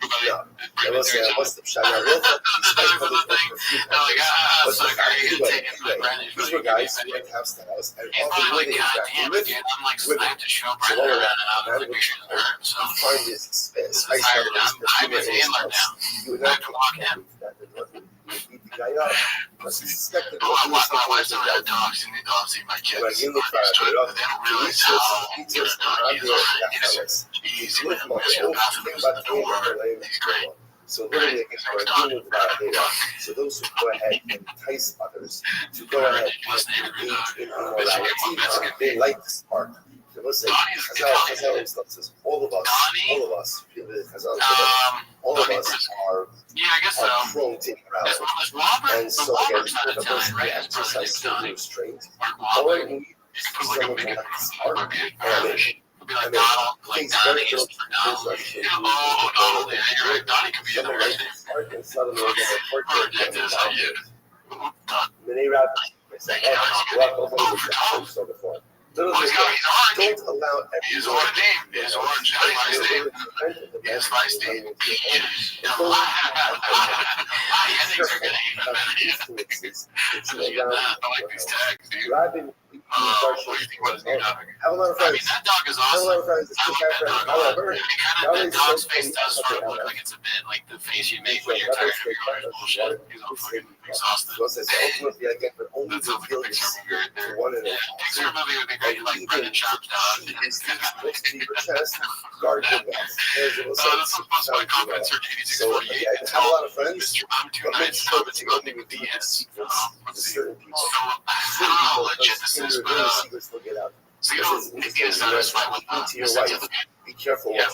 These were guys who went house to house and often living exactly with women. So what would happen? You find this spice peddlers, you would not walk in. Beat the guy up. Because he suspected my wife never had dogs, and the dogs see my kids. They don't realize how good a dog is. He's even passing the door. He's great. So literally, so those who go ahead and entice others to go ahead and engage in immorality, they like the spark. Listen, all of us are prone to immorality. And so again, the person who exercises restraint, all we need is someone to like the spark. Be like Donald, like Donnie is for Donald. Oh, yeah, you're right. Donnie could be in the right name. Don't allow He's orange. He's orange. He's feisty. He's feisty. Endings are getting even better. I like these tags, dude. What do you think about his new dog? Have a lot of friends. I mean, that dog is awesome. However, that dog's face does sort of look like it's a bit like the face you make when you're tired of your bullshit. He's all fucking exhausted. Ultimately, I get the only That's like a Pixar movie right there. Yeah, Pixar movie would be great. Like Brendan Schaub's dog. Guard your back. This is supposed to be confidence search 8648. I have a lot of friends. Mr. I'm too nice. Commenting on me with DS. Let's see. So, I don't know how legit this is, but so you don't need to satisfy with the be careful what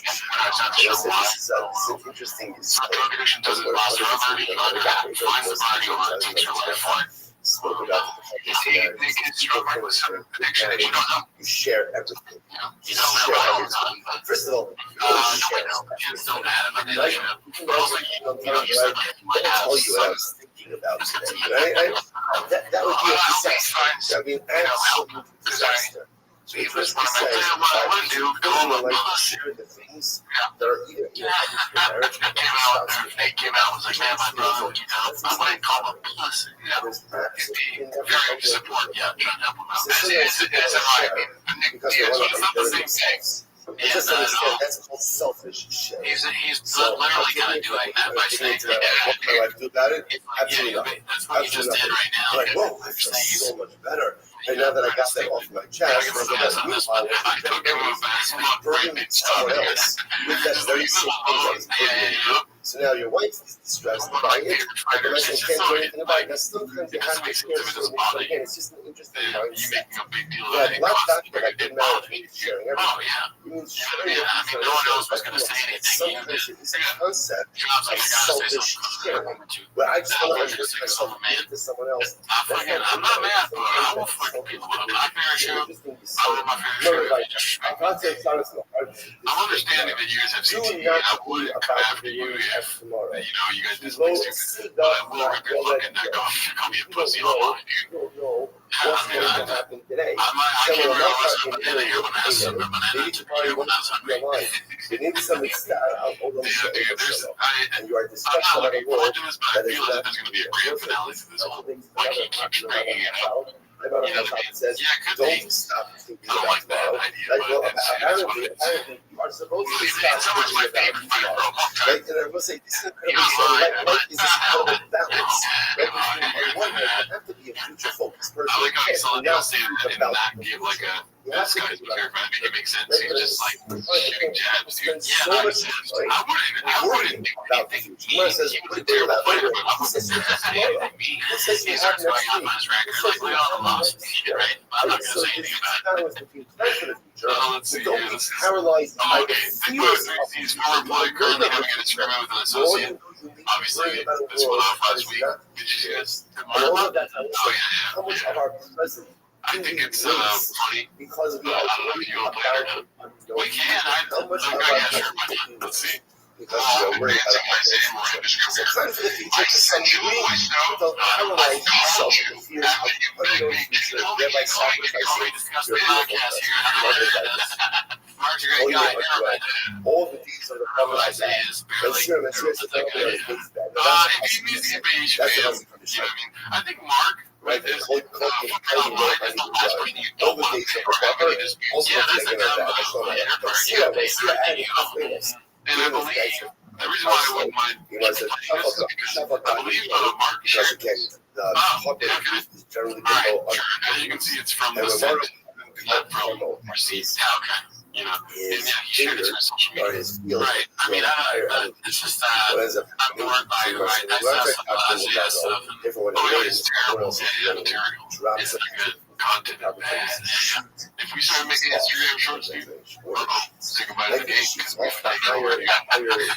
you say. This is interesting. Drug addiction doesn't last forever. You find somebody who takes your life for it. Spoke about you see, they can struggle with some addiction that you don't know. You share everything. You don't know all the time. First of all, nobody knows. Kids don't have addiction. But also, you know, you said I tell you what I was thinking about today. That would be a disaster. I mean, absolute disaster. So if it's what I want to do, go on the share the things that are either marriage they came out and was like, man, my brother, I wouldn't call him pussy. It'd be very support, trying to help him out. It's not the same thing. I just understand that's called selfish shit. He's literally kind of doing that by saying, what can my wife do about it? Absolutely nothing. That's what you just did right now. Like, whoa, I feel so much better. And now that I got that off my chest, I took him a basketball burden someone else with that very same thing that is burdening you. So now your wife is distressed buying it, and the rest can't do anything about it. Now sometimes you have to share something. So again, it's just an interesting mindset. But like that, but I've been married to sharing everything. It means sharing everything. No one knows what's going to say anything. Sometimes it's a concept of selfish sharing, where I just want to understand myself and give it to someone else. I'm not mad, but I won't fucking people up. My parents show. I'm understanding that you guys have CTE. I would come after you if, you guys did something stupid. But I will rip your fucking neck off. Call me a pussy online, dude. I can't realize I'm in here when I have some when I was hungry. You need some extra. And you are I'm not looking forward to this, but I feel like there's going to be a grand finale to this whole. Like he keeps bringing it up. I don't know how it says, don't stop thinking about tomorrow. Apparently, you are supposed to stop thinking about tomorrow. Right? And I will say, this is incredibly so life is this incredible balance. Right? On one hand, you have to be a future-focused person. I like how you saw it and not give like a, this guy's terrified. It makes sense. He's just like shooting jabs, dude. Yeah, that makes sense. I wouldn't do anything. He would do about later, but I wouldn't say anything. He's starting going on his record like, we all lost. Right? I'm not going to say anything about it. Let's see. Paralyzed by the fears of he's currently having an experiment with an associate. Obviously, this went off last week. Did you see this? How much of our present I think it's funny. Because of the I don't know if you want to play it. We can. How much of our present let's see. Because you're worried about so plan for the future to some degree without paralyzing yourself with the fears of unknown future, thereby sacrificing your podcast here. Mark's a great guy. All the deeds of the promise of God. Sure, that's I think Mark. Right, this whole culture is the last person you don't want to pay. Yeah, that's a dumb. And I believe the reason why I wouldn't mind is because I believe Mark shared this. Is generally below. As you can see, it's from the center, not from receipts. Okay. And yeah, he shared it on social media. Right. I mean, it's just that I'm bored by that stuff. And it's terrible. Yeah, material. It's not good content. If we start making Instagram shorts, dude, say goodbye to the game because we've taken over. I'm going to do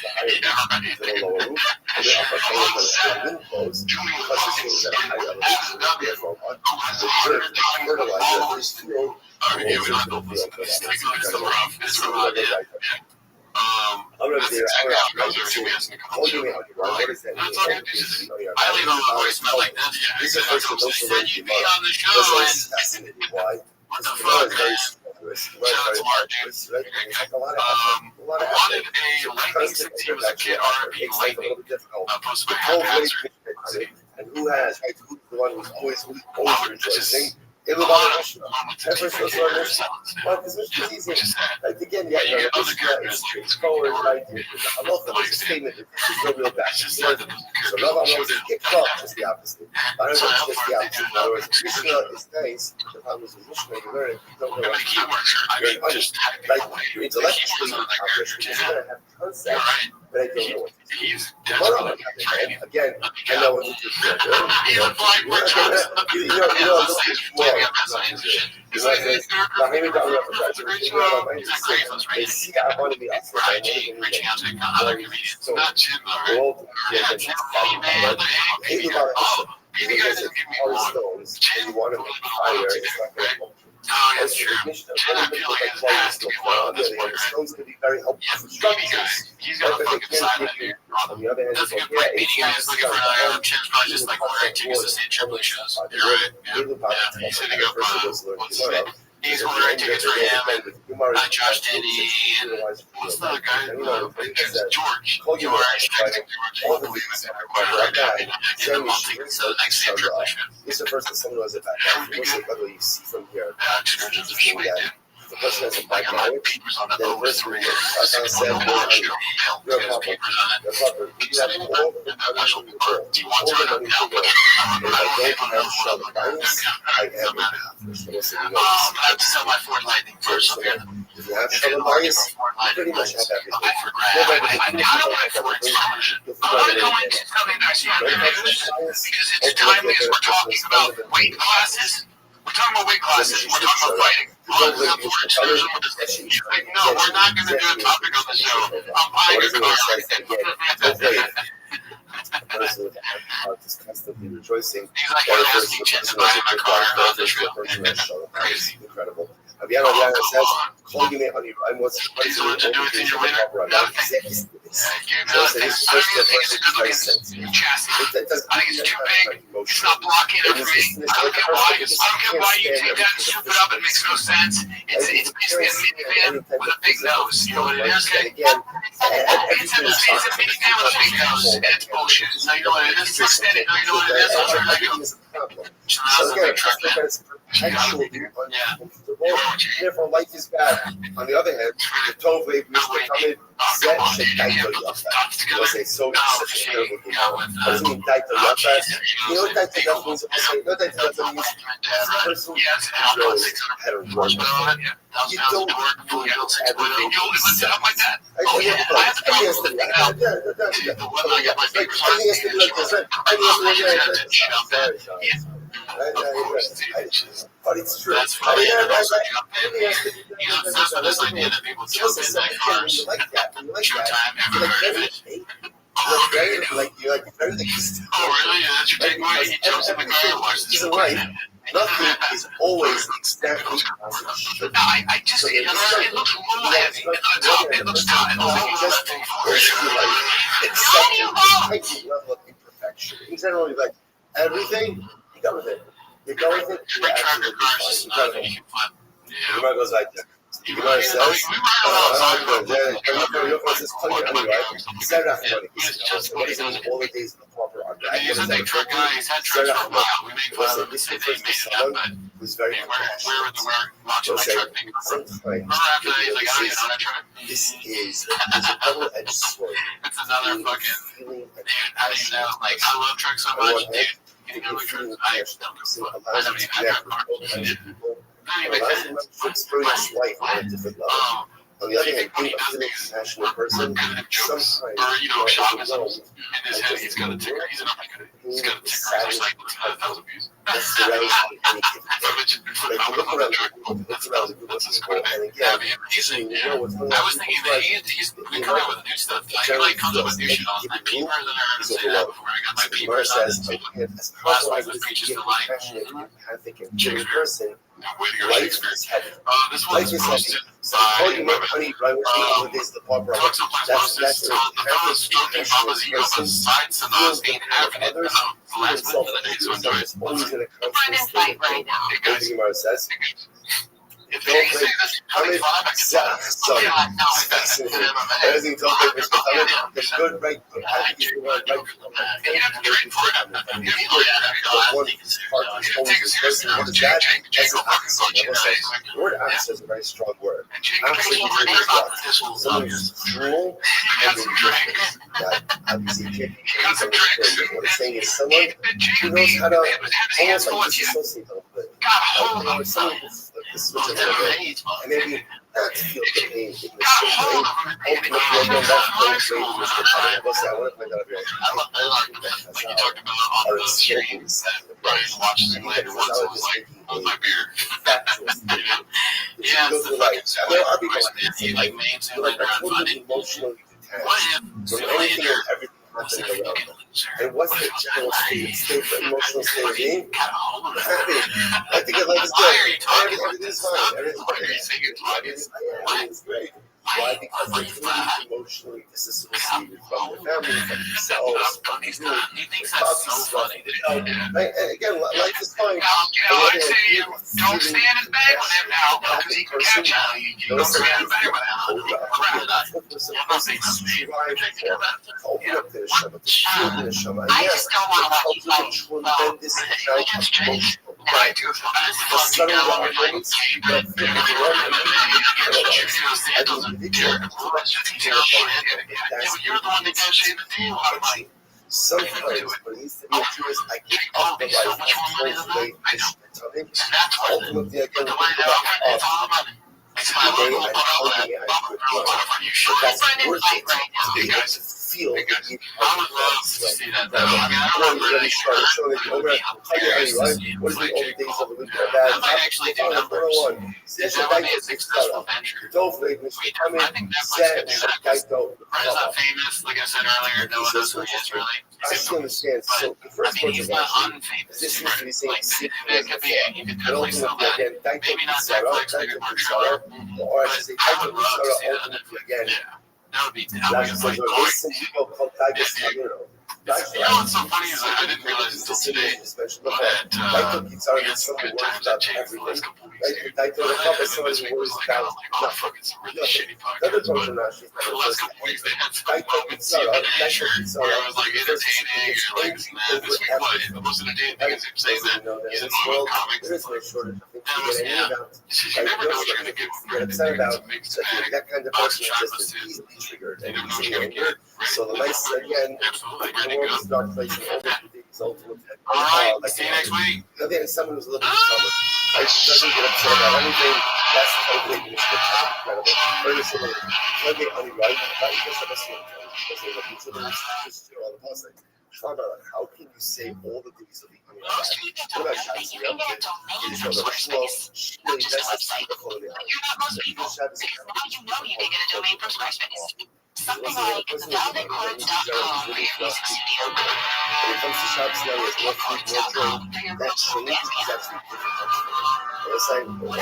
I leave on a voicemail like that. This is the first said you'd be on the show. And why? What the fuck? Wanted a lightning since he was a kid. RIP lightning. Posted by haphazard. And who has? Who's the one who's always rejoicing? It was it's easier. Like again, yeah, this is straightforward. Like I love the statement. There's no real back. So Rabbi knows it kicked off just the opposite. I don't know just the opposite. In other words, Krishna is nice. The problem is with Mishnah, you learn it. You don't know what you're intellectually accomplished. You're going to have concepts, but I don't know what. He's again, I know what to do. That's true. I feel like it has to be one of this one. Stones can be very helpful for structures. He's got a fucking side of it. On the other hand, That's a good point. Meaning guys looking for another chance, probably just like wearing tickets to St. Tripoli shows. You're right. Yeah. He's hitting up, what's his name? He's ordering tickets for him and Josh Denny and what's the other guy? George. All the leagues that require right now. He's the tickets to the next St. Tripoli show. He's the first that someone was at that. Whether you see from here. Excursions are sweet, dude. the person has a bad I got marriage, papers on it then the over person 3 will years. as I said, You're a pauper. you're a pauper. You have all the money in the world. Do you want to All the turn money it in the world. If I don't have Shalom Bayis, I am a kafir. I have to sell my Ford Lightning first. Okay. If you have Shalom Bayis, you pretty much have everything. I don't want to Ford television. I want to go into something that's on the news because it's timely as we're talking about weight classes. We're talking about weight classes. We're talking about fighting. No, we're not going to do a topic on the show. I'm buying a car. Person is constantly rejoicing. He's like, you're asking kids to buy my car. Incredible. Aviana says, call you honey. I'm what's Please want to do it in your winter? No, thank you. No, thanks. I don't think it's a good looking chassis. I think it's too big. It's not blocking it for me. I don't get why you take that and soup it up. It makes no sense. It's basically a minivan with a big nose. You know what it is? It's a minivan with a big nose, and it's bullshit. So you know what it is? It's extended. Now you know what it is? I'll turn it on. So again, it's perpetually uncomfortable. Therefore, life is bad. On the other hand, the Tov Lev Mishpachamed Zet Shedaito Yafas. It was such a terrible thing. What does it mean, Daito Yafas? You know what Daito Yafas means? You know what Daito Yafas means? The person who had a run. You don't need everything to be like that. Everything has to be like this. But it's true. That's funny. That's this idea that people jump in like cars. Oh, really? That's your takeaway? He jumps in the car and watches the show. Nothing is always exactly as it should be. I just, it looks a little heavy on top. It looks tight. It's level of imperfection. In general, like everything, you go with it. You go with it. Big tractor cars is another thing you can flip. The man goes like that. The man says, what is it all the days of the proper He's a big truck guy. He's had trucks for a while. We made fun of him. They made it up, but who's very where watching my truck thing. Remember after that, he's like, I don't even know that truck. This is a double-edged sword. It's another fucking, I don't even know, like, I love trucks so much, dude. You know, trucks, I don't even have a car. Allows them to experience life on a different level. On the other hand, being a really passionate person, sometimes you know, shop is in his head. He's got a ticker. He's an upgrade. He's got a ticker. It's like 1,000 views. That's the reality. That's a square. And again, I was thinking that he's been coming up with new stuff. He like comes up with new shit all the time. Peepers, and I heard him say that before. I got my peepers on this table. Last week was Preachers to Life. Person, life is heavy. This one is posted by that's stroking Mama's ego, but side Sanaz ain't having it. The last one of the day, so enjoy it. We're in a fight right now. Hey guys, says, if they say this, how many five I can everything told me was the good, right? you have to train for it. You have to take it seriously. Jake will fucking coach you. The word abs is a very strong word. And Jake will worry about this whole Someone who's drool and drinks. Obviously, got some tricks. what it's saying is someone who knows how to almost like disassociate a little bit. Someone who's switch a little bit, and maybe not feel the pain in the same way. Ultimately, again, that's very great. I want to point that out here. Like you talked about on the streams that Brian watches it later once it was like, oh my beer. Yeah, it's the fucking so there are people like names who like later are on totally funny. emotionally What detached if from anything and everything happening around them. And what's the general state, emotional state of being? Happy. I think life is good. Everything's fine. Everything's great. Why? Because they're really emotionally disassociated from the family, from themselves. He thinks that's so funny. Again, life is fine. I'd say don't stand in bed with him now because he can catch you. You don't stand in bed with him. Crap. I just don't want to watch you fight. Against Jake. I do. I just fuck you down on your like cape and it doesn't care. It's just terrible. Yeah, but you're the one negotiating the deal. I'm like, sometimes when it needs to be a Jewish, I give up the right to cultivate this time. Ultimately, I get it's all money. It's my little but that's worth it to be able to feel it. I would love to see that though. I mean, I don't really sure. What is the old days of the week? That might actually do numbers. That would be a successful venture. I think Netflix could do that. Brent's not famous, like I said earlier. No one knows who he is really. I understand. So the first I mean, he's not unfamous. This is to be saying, it could be. You could definitely sell that. Maybe not Netflix, maybe more Triller. or I should say, I would love to see that. again. That would be. That's like listen, people called Tigers, You know what's so funny is I didn't realize until today that Daito Pizarro he is had some someone good who worries times that about changed the everything. last couple weeks here. Daito the Cup is someone This who week was worries like, I was about like, oh fuck, it's a really shitty podcast. But the last couple weeks they had some moments even in Asher where it was like entertaining or like this and that. This week what? The most entertaining thing is him saying that he's in love with comics. There is no shortage of things That to was, get yeah. about. You never know what you're gonna get when you're Get upset about it's a mixed bag. that kind of Box person of is just chocolates is easily triggered you and never know what easily you're gonna angered. get. So the nice again, Absolutely, the ready to world go. is dark place and all that results in All right, see you next week. Again, someone who's a little bit troubled. I doesn't get upset about anything. That's totally incredible. Very similar. Totally unright. But you just have a small time. Because they look each other just all the past. Talk about how can you say all the things of the unright? What about Shabbos? You know, you show the flow. Really, that's the quality. Something like validcords.com for your music studio. When it comes to Shabbos now, there's more food, more drink. That change is actually different. What's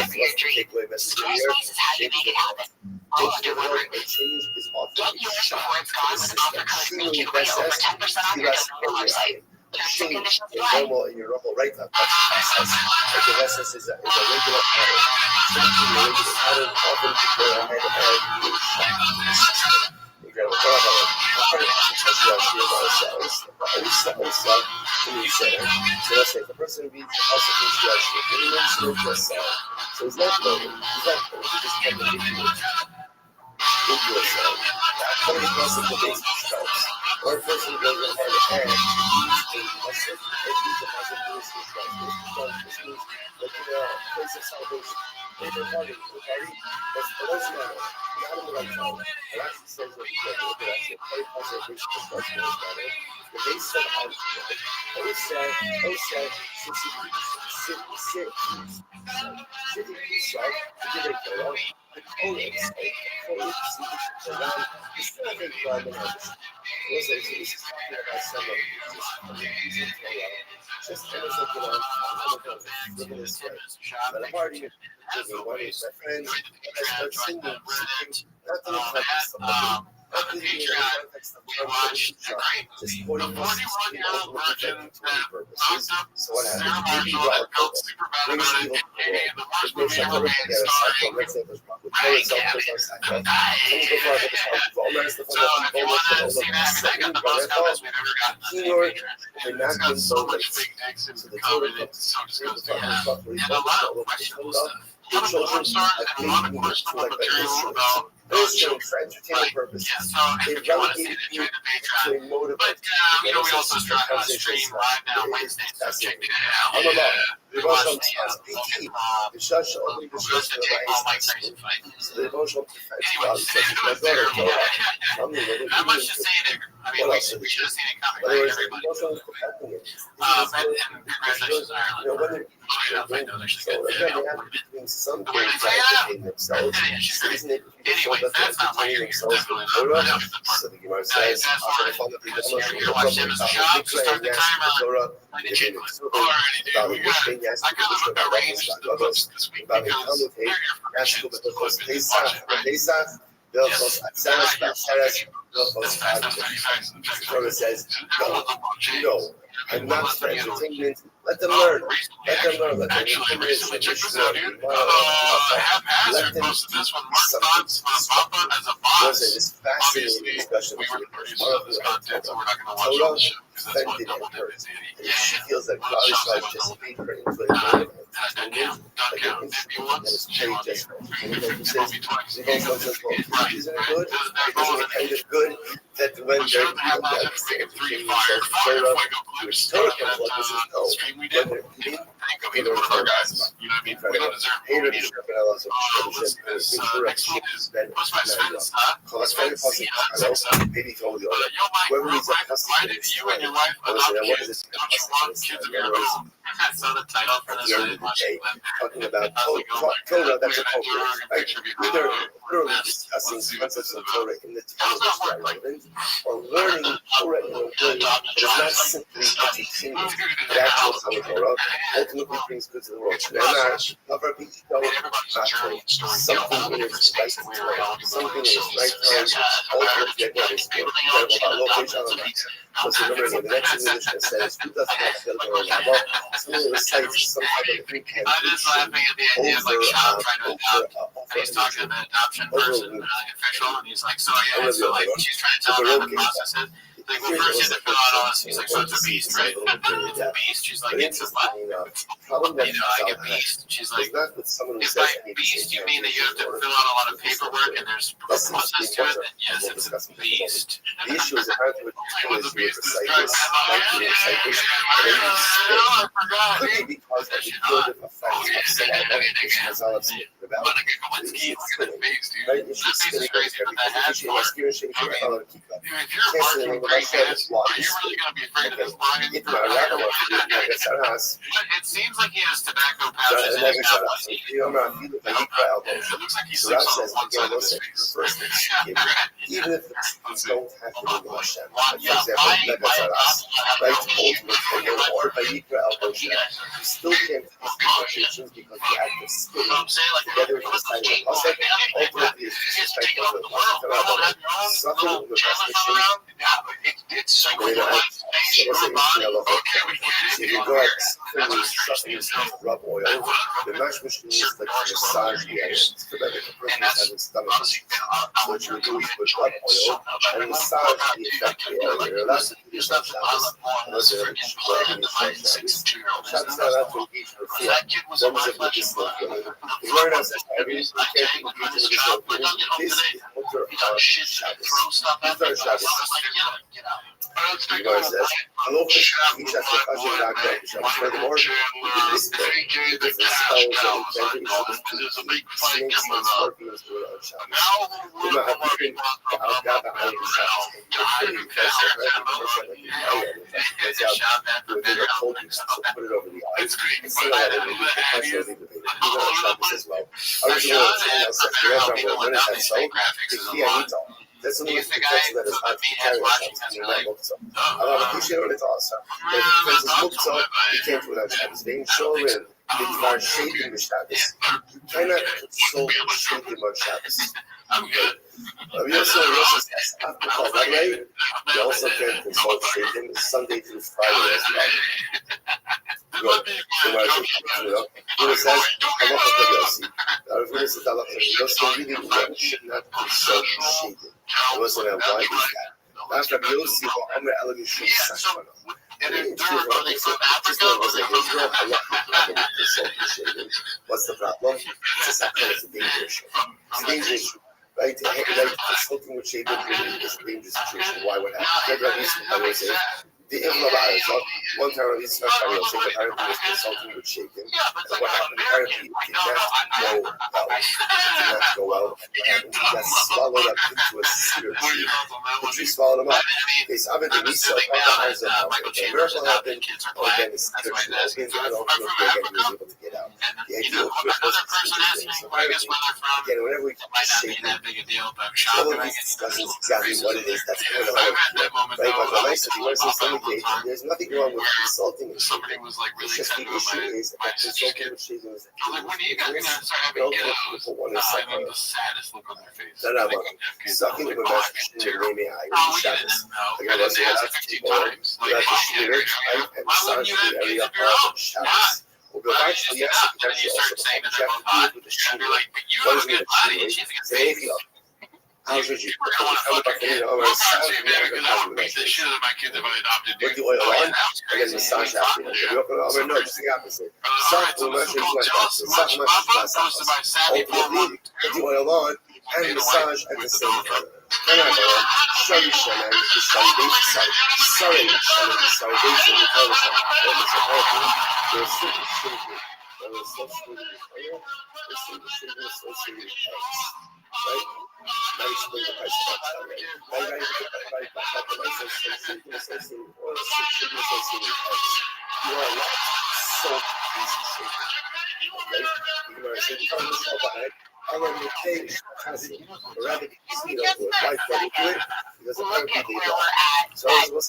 the takeaway message here? Squarespace is how you make it happen. All under one roof. Change is often Get yours before it's gone with offer code MakeItWay over 10% off your domain website. Terms and conditions apply. in your normal right now. That's the SS is a regular pattern. Changing the regular pattern often to go ahead and incredible. So let's say the person reads the house of instruction, he wants to make yourself. So he's not learning, he's just kind of into yourself. How many person the basic spells? Or a person goes ahead and reads a message, or reads a positive this means that place of salvation. They're party, that's the most matter. Not in the right time. It actually says that it actually very positive matter. The base set on the 41-year-old virgin that locked up Sarah Marshall that felt super bad about it, aka the worst movie ever made starring Ryan Gavin. So if you want to see that, I mean, that got the most comments we've ever gotten on the Patreon. It's got so much big dicks in the comment, it's so disgusting. And a lot of questionable stuff. A lot of porn stars and a lot of questionable material about children. Yeah, so if you want to see that, join the Patreon. But, we also stream live now Wednesday, so check it out. We watched the Logan Paul goes to take Paul Mike Tyson fight. Anyways, not much to say there. I mean, we should have seen it coming, right, everybody? And congratulations, Ireland. Anyway, that's not my hearing. Definitely not. Guys, that's fine. Because you're watching him as a shop, so start the timer. Like the chick was already, dude. I kind of arranged the books this week because they're here for Christians. The clip is watching, right? Yes. Says, no, I'm not for entertainment. Let them learn. Let them learn. Let them Actually, recently, check this out, dude. Haphazard posted this one. Mark thoughts on Papa as a boss. Obviously, we were the producers of this content, so we're not going to watch all the show because that's one double dip is idiot. And if she feels that God is like just made her into a man, like an instrument that is paid just for her. And like he says, well, isn't it good? Isn't it kind of good that when they're teaching themselves Torah, to restore them, what this is no. When they're eating, they don't Torah guys. You know what I mean? We don't deserve it. Maybe told you, whoever needs a custody, you and your wife adopt kids. Don't you want kids of your own? I saw the title for this talking about Torah, that's a Torah. Right? Either literally discussing concepts of Torah in the Torah that's relevant, or learning Torah in a way that is not simply a teaching the actual Torah, ultimately brings good to the world. They're not, something in its right time, something in its right time, ultimately that is good. Because remember again, the next English says, who doesn't have to go to Rabbi? Someone recites some type of Greek and just laughing at the idea of like child trying to adopt. He's talking to the adoption person, official, and he's like, so yeah, so like she's trying to tell him how the process is. Like, well, first you have to fill out all this. He's like, so it's a beast, right? It's a beast. She's like, it's a what? You know, like a beast. She's like, if by beast you mean that you have to fill out a lot of paperwork and there's a process to it, then yes, it's a beast. The issue is how to what the beast is could be because of the good effects of medication, as I'll speak about. If you're really going to be afraid of this line? It seems like he has tobacco pouches in his mouth. It looks like he sleeps on one side of his face. Even if things don't have to be Hashem, for example, or Vayikra al Moshe, you still can't face negotiations because the act of spitting together with the sign of Pasuk ultimately is just respect of the something of the transmission. It's if you go out rub oil, the mash machine is like to massage the area. To prevent the person having stomach issues. So what you do is put rub oil and massage the effect of the area. You're allowed to do this on Shabbos, unless you're having Shabbos. Shabbos not allowed to engage in the field. One is a medicinal feeling. You learn as a Shabbos, you can't engage in the medicinal feeling. This is Mutter Shabbos. Mutter Shabbos. You know, it says, hello, each has a question about Shabbos. Furthermore, this the different spells that we can use to snakes and scorpions were on Shabbos. You know how we can get the iron Shabbos. Put it over the eyes. It's not that it would be professionally debated. You know Shabbos as well. Original email says, when is that so? That's something that is hard to carry Shabbos. You're not looked up. I appreciate what it's awesome. But because it's looked up, you can't do without Shabbos. Being children, they are shaping the Shabbos. You cannot console shaping on Shabbos. I'm good. We also by the way, we also can consult shaping Sunday through Friday as well. Good. So what I think, it says, one should not consult shaping. It wasn't a why is that? That's Rabbi Yossi or Amr Elohim Shul Sashmana. Are they from Africa or are they from What's the problem? It's a dangerous issue. It's a dangerous issue. Right? Consulting with shaping is a dangerous situation. Why would happen? The one time at least apparently was consulting with shaking. And what happened apparently did not go well. He got swallowed up into a cedar tree. The tree swallowed him up. It's obviously we saw all kinds of a miracle happened. Again, the cedar tree opens and ultimately again he was able to get out. The idea of again, whenever we shake all of these discussions exactly what it is that's going on. Right? But the nice thing was there's nothing wrong with consulting with shaking. It's just the issue is that consulting with shaking is when are you guys going to start having people want to having the saddest look on their face? Sucking with a machine maybe I Shabbos. I didn't ask 15 times. You have to shoot it and massage the area of Shabbos. Well, actually, yes, you can actually also you have to do it with the shooter. Like, but you have a good body. Say, How should you? We're going to fucking because I would beat the shit out of my kids if I adopted you. Put the oil on and then massage after. No, just the opposite. Soft massage like that. Soft massage like ultimately, put the oil on and massage at the same time. Sorry, Shannon. Sorry, right? Now explain the price of that. You are not so easy. Okay? You are saying, come to shop on it. I'm going to pay Rabbi, you know, wife ready to do it because apparently they don't. So I was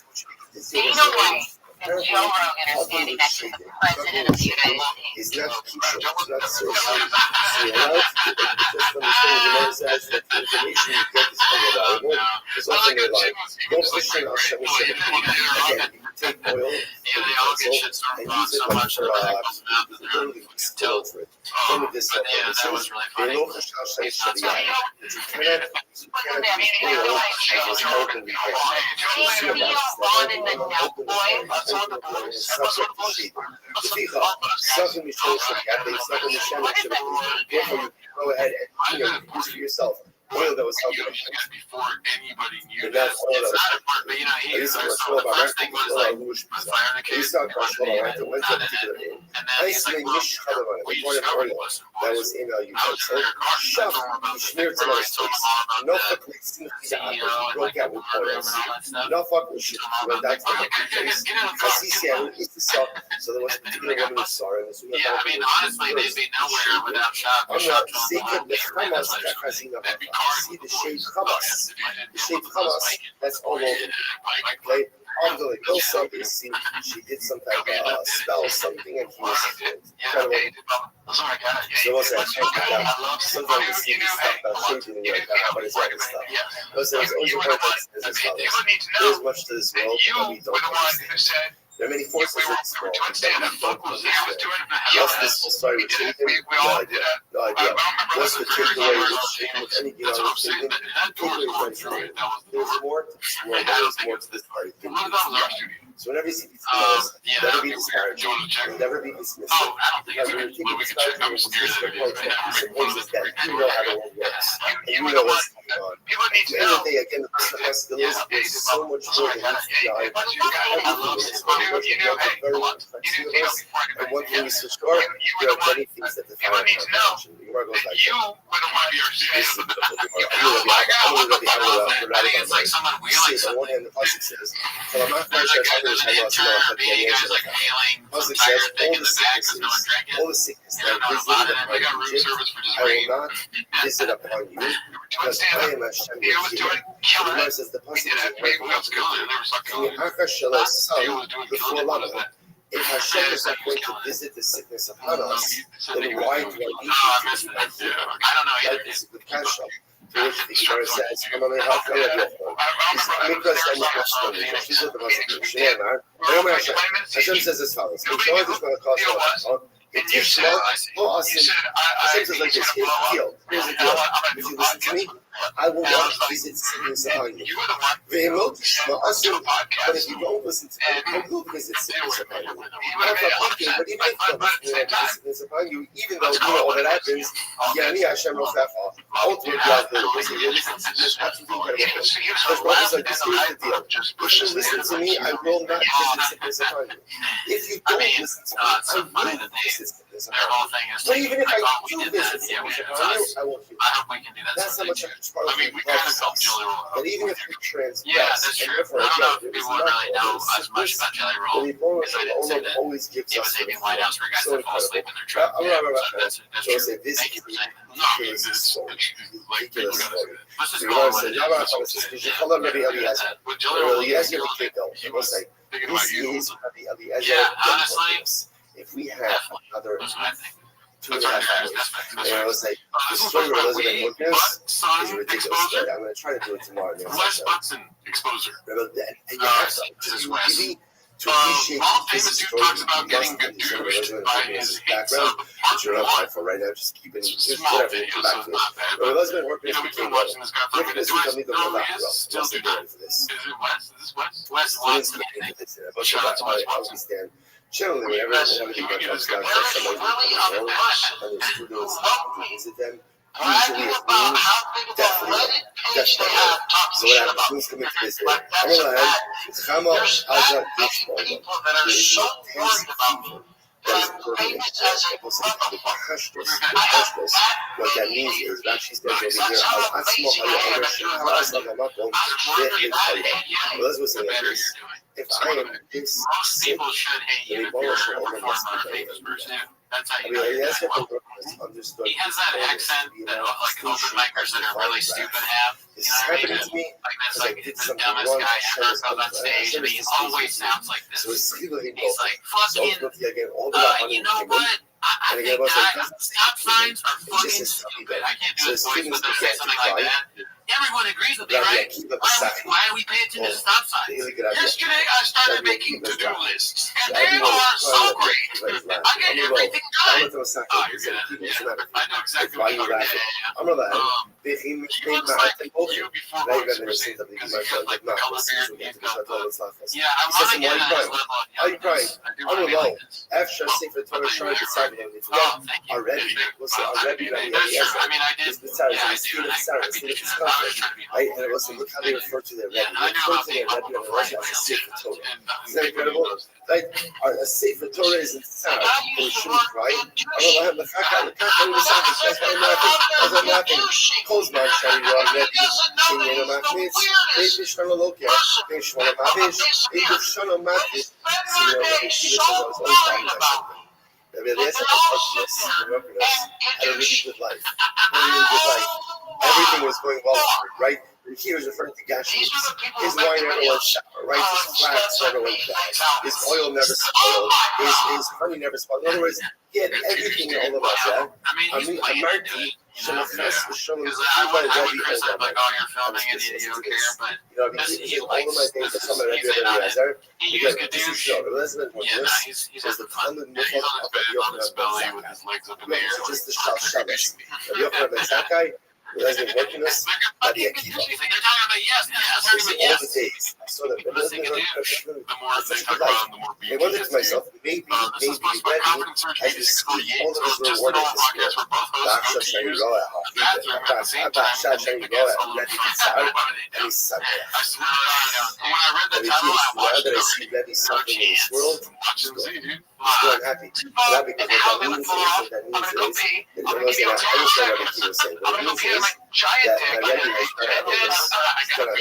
Being away and Joe Rogan is standing next to the president of the United States. It's not teacher, it's not social. So you're allowed to just understand the Lord says that the information you get is unreliable. There's also no lie. Don't question our 7 Again, you take oil and use it like for literally still for it. Some of this stuff, they know for sure say Sharia, but you cannot use oil as open because it's your subject to shade. Something we show Sharia, they something we show Sharia. Go ahead and use for yourself. Oil that was helping before anybody knew that. It's not important, but you know, he is the first thing was like the fire in the case, and then he's like, well, we discovered what's that was in our I was in their car, shove, you smear it to my face. No fuck with CEO and like the board and all that stuff. No fuck with shit. That's the face. Because he said he used to sell, so there was a particular woman who saw it. Yeah, I mean, honestly, they'd be nowhere without shop. I'm not secret, the Hamas, see the shape Hamas. The shape Hamas, that's all over. Right? Although Bill Summers, she did some type of spell, something, and he was kind of. So what's that? Sometimes you see this stuff that's changing in your life, but it's other stuff. Because there's always a purpose as as follows. There's much to this world that we don't understand. There are many forces in this world that we don't understand. What's this whole story with Children? No idea. No idea. What's the takeaway with any Children? Takeaway. There's more to this world. There's more to this party. So whenever you see these videos, never be discouraged, never be dismissive. Because when you think of discouragement, it's just the approach that supposes that you know how the world works, and you know what's going on. At the end of the day, again, the person has to lose. There's so much more that needs to be done. And one thing is for sure, there are many things that define our connection. The Gemara goes like that. It's like someone wheeling something. There's an intern, you guys like wheeling some tire thing in the back because no one drank it. All the sickness Yeah, that no, visited they got upon room you, service for just I will rain. not visit upon you, because I am Hashem He was doing kill Gemara it. says the We person did is it. We was killing it. They were stuck killing it. He was doing before killing it. What is Lama. that? If Hashem is not going to visit the sickness upon us, then why do I need Oh, I missed that. Yeah. I don't know either. That is with cash up. To which the Gemara says, "Come on, how can I get one?" Because I'm not Hashem. She's not the most Shneimar. Hashem says as follows: "The joy is going to cost us." If you smell, go awesome. Hashem says like this: "Here's the deal. Here's the deal. If you listen to me, I will not visit sickness upon you. They will awesome. But if you don't listen to me, I will visit sickness upon you. Okay, but even if you don't visit sickness upon you, even though you know all that happens, Yani Hashem Rothschild. Ultimately, I'll do it. Because if you listen to this, absolutely incredible. Because God is like this: here's the deal. If you listen to me, I will not visit sickness upon you. If you don't listen to me, I will visit sickness upon you. But even if I do visit sickness upon you, I won't heal. I hope we can do that. That's how much part of we kind of felt Jelly Roll. But even if you transgress, Yeah, that's true. I don't know if people really know as much about Jelly Roll. the Because I didn't say that. always gives It us was Amy Whitehouse for guys so that fall asleep incredible. in their truck. That's true. This Thank you for saying that. No, I mean, it's like people gotta say it. Let's just The go Gemara on with said, it. "Yabba Hashem says, you should call him Rabbi Eliezer." With Jelly Roll, Eliezer the kid though. It was like thinking about this you. is Rabbi Eliezer. Yeah, honestly, if we have another that's what I think. 2.5 That's hours, right. and I was like, the This is story of my Elizabeth weed, Wilkins butt, is sun, a ridiculous exposure, story. I'm going to try to do it tomorrow. flesh, butts, and exposure. And you have to. This is Wes. Maybe To appreciate all this famous dude story, talks about you getting must be sort of douched original by his his hates background, of which you're not fine for right now. Just keep it, just small whatever, videos, come so back it's to it. not bad. But But, let's been working you know, with we've been watching this guy for a look at minute. this, we come to the No, Rothschild. he is still What's the doing doing for this? Is it West? Is this West? West Students Watson. coming into this, but Shout out to West I Watson. understand. Generally, whenever Yes, somebody you can get comes this guy. down, There is somebody really comes a along, person and the students who wrote to me visit them, bragging usually about how big of a definitely Reddit page that's they not have right. talking So what shit happens? about Students me. come into this Like I'm that's a gonna bad. Chama There's that Aja many Ishmael. people that are so worried about me that I'm famous as a motherfucker. What that means is that she stands over That's here. how Al Asmo amazing I am Al at doing what I do. Let's listen The to better this. you're doing. If I am this Most sick, people should hate you if you're a performer or a famous person. That's how I you mean, know you're yes, doing if well. I'm understood. He has that accent that like open micers that are really stupid have. You This know what I mean? happened to me. Like that's I like did the something dumbest wrong. guy ever Shows goes on stage, and he always sounds like So this. it's really He's like, so fucking, again, all the you know what? I think that stop signs are fucking stupid. I can't do his voice, but they'll say something like that. Everyone agrees with me, right? Why do we pay attention to stop signs? Yesterday, I started making to-do lists, and they are so great. I get everything done. Oh, you're good. I know exactly what you're talking about. He looks like you before votes were seen, because he's got like the color beard, and he's got the... Yeah, I want to get at his level of youngness. I do want to be like this. After Sefer Torah started deciding Oh, thank you. already. Listen, already. That's true. I mean, I did. Yeah, I do. And I beat the shit out. I was trying to be humble. And listen, look how they refer to their Yeah, Rebbe. I They knew refer about to being their humble Rebbe before as anybody a else Sefer did. Torah. And Isn't that incredible? Like, a Sefer Torah is in sound. They shouldn't cry. I'm going to have the fact that that's why I'm laughing. That's why I'm laughing. Close my shiny rod, Rebbe. Sing in a match. They shall look at. They shall have it. They shall not match. See, Rebbe, that's a had a really good life. Everything was going well, right? And he was referring to Gashi. His wine never went sour, right? His flax never went bad. His oil never spoiled. His honey never spoiled. In other words, he had everything in all of us. Yeah? I mean, he's playing into it. You know, because I would criticize like, oh, you're filming and you don't care, but he likes this. He's in on it. He used to do shit. Yeah, no, he's having fun. And he's on his bed, on his belly, with his legs up in the air, like, fishing me. Has been working us at the Akiva. They're talking about yes, All the days. I saw that. The more they talk about him, the more I wondered to myself, maybe this is supposed to be confidence search as you see all of us just were an awarded old this podcast where both hosts go to use the bathroom at the same time and think against all the I swear when I read the title, I watched it over no chance. Watch and see, dude. I'm happy. Not because what that means is I'm gonna go pee. I'm gonna give you 10 seconds. I'm gonna go pee on my giant dick, and then I gotta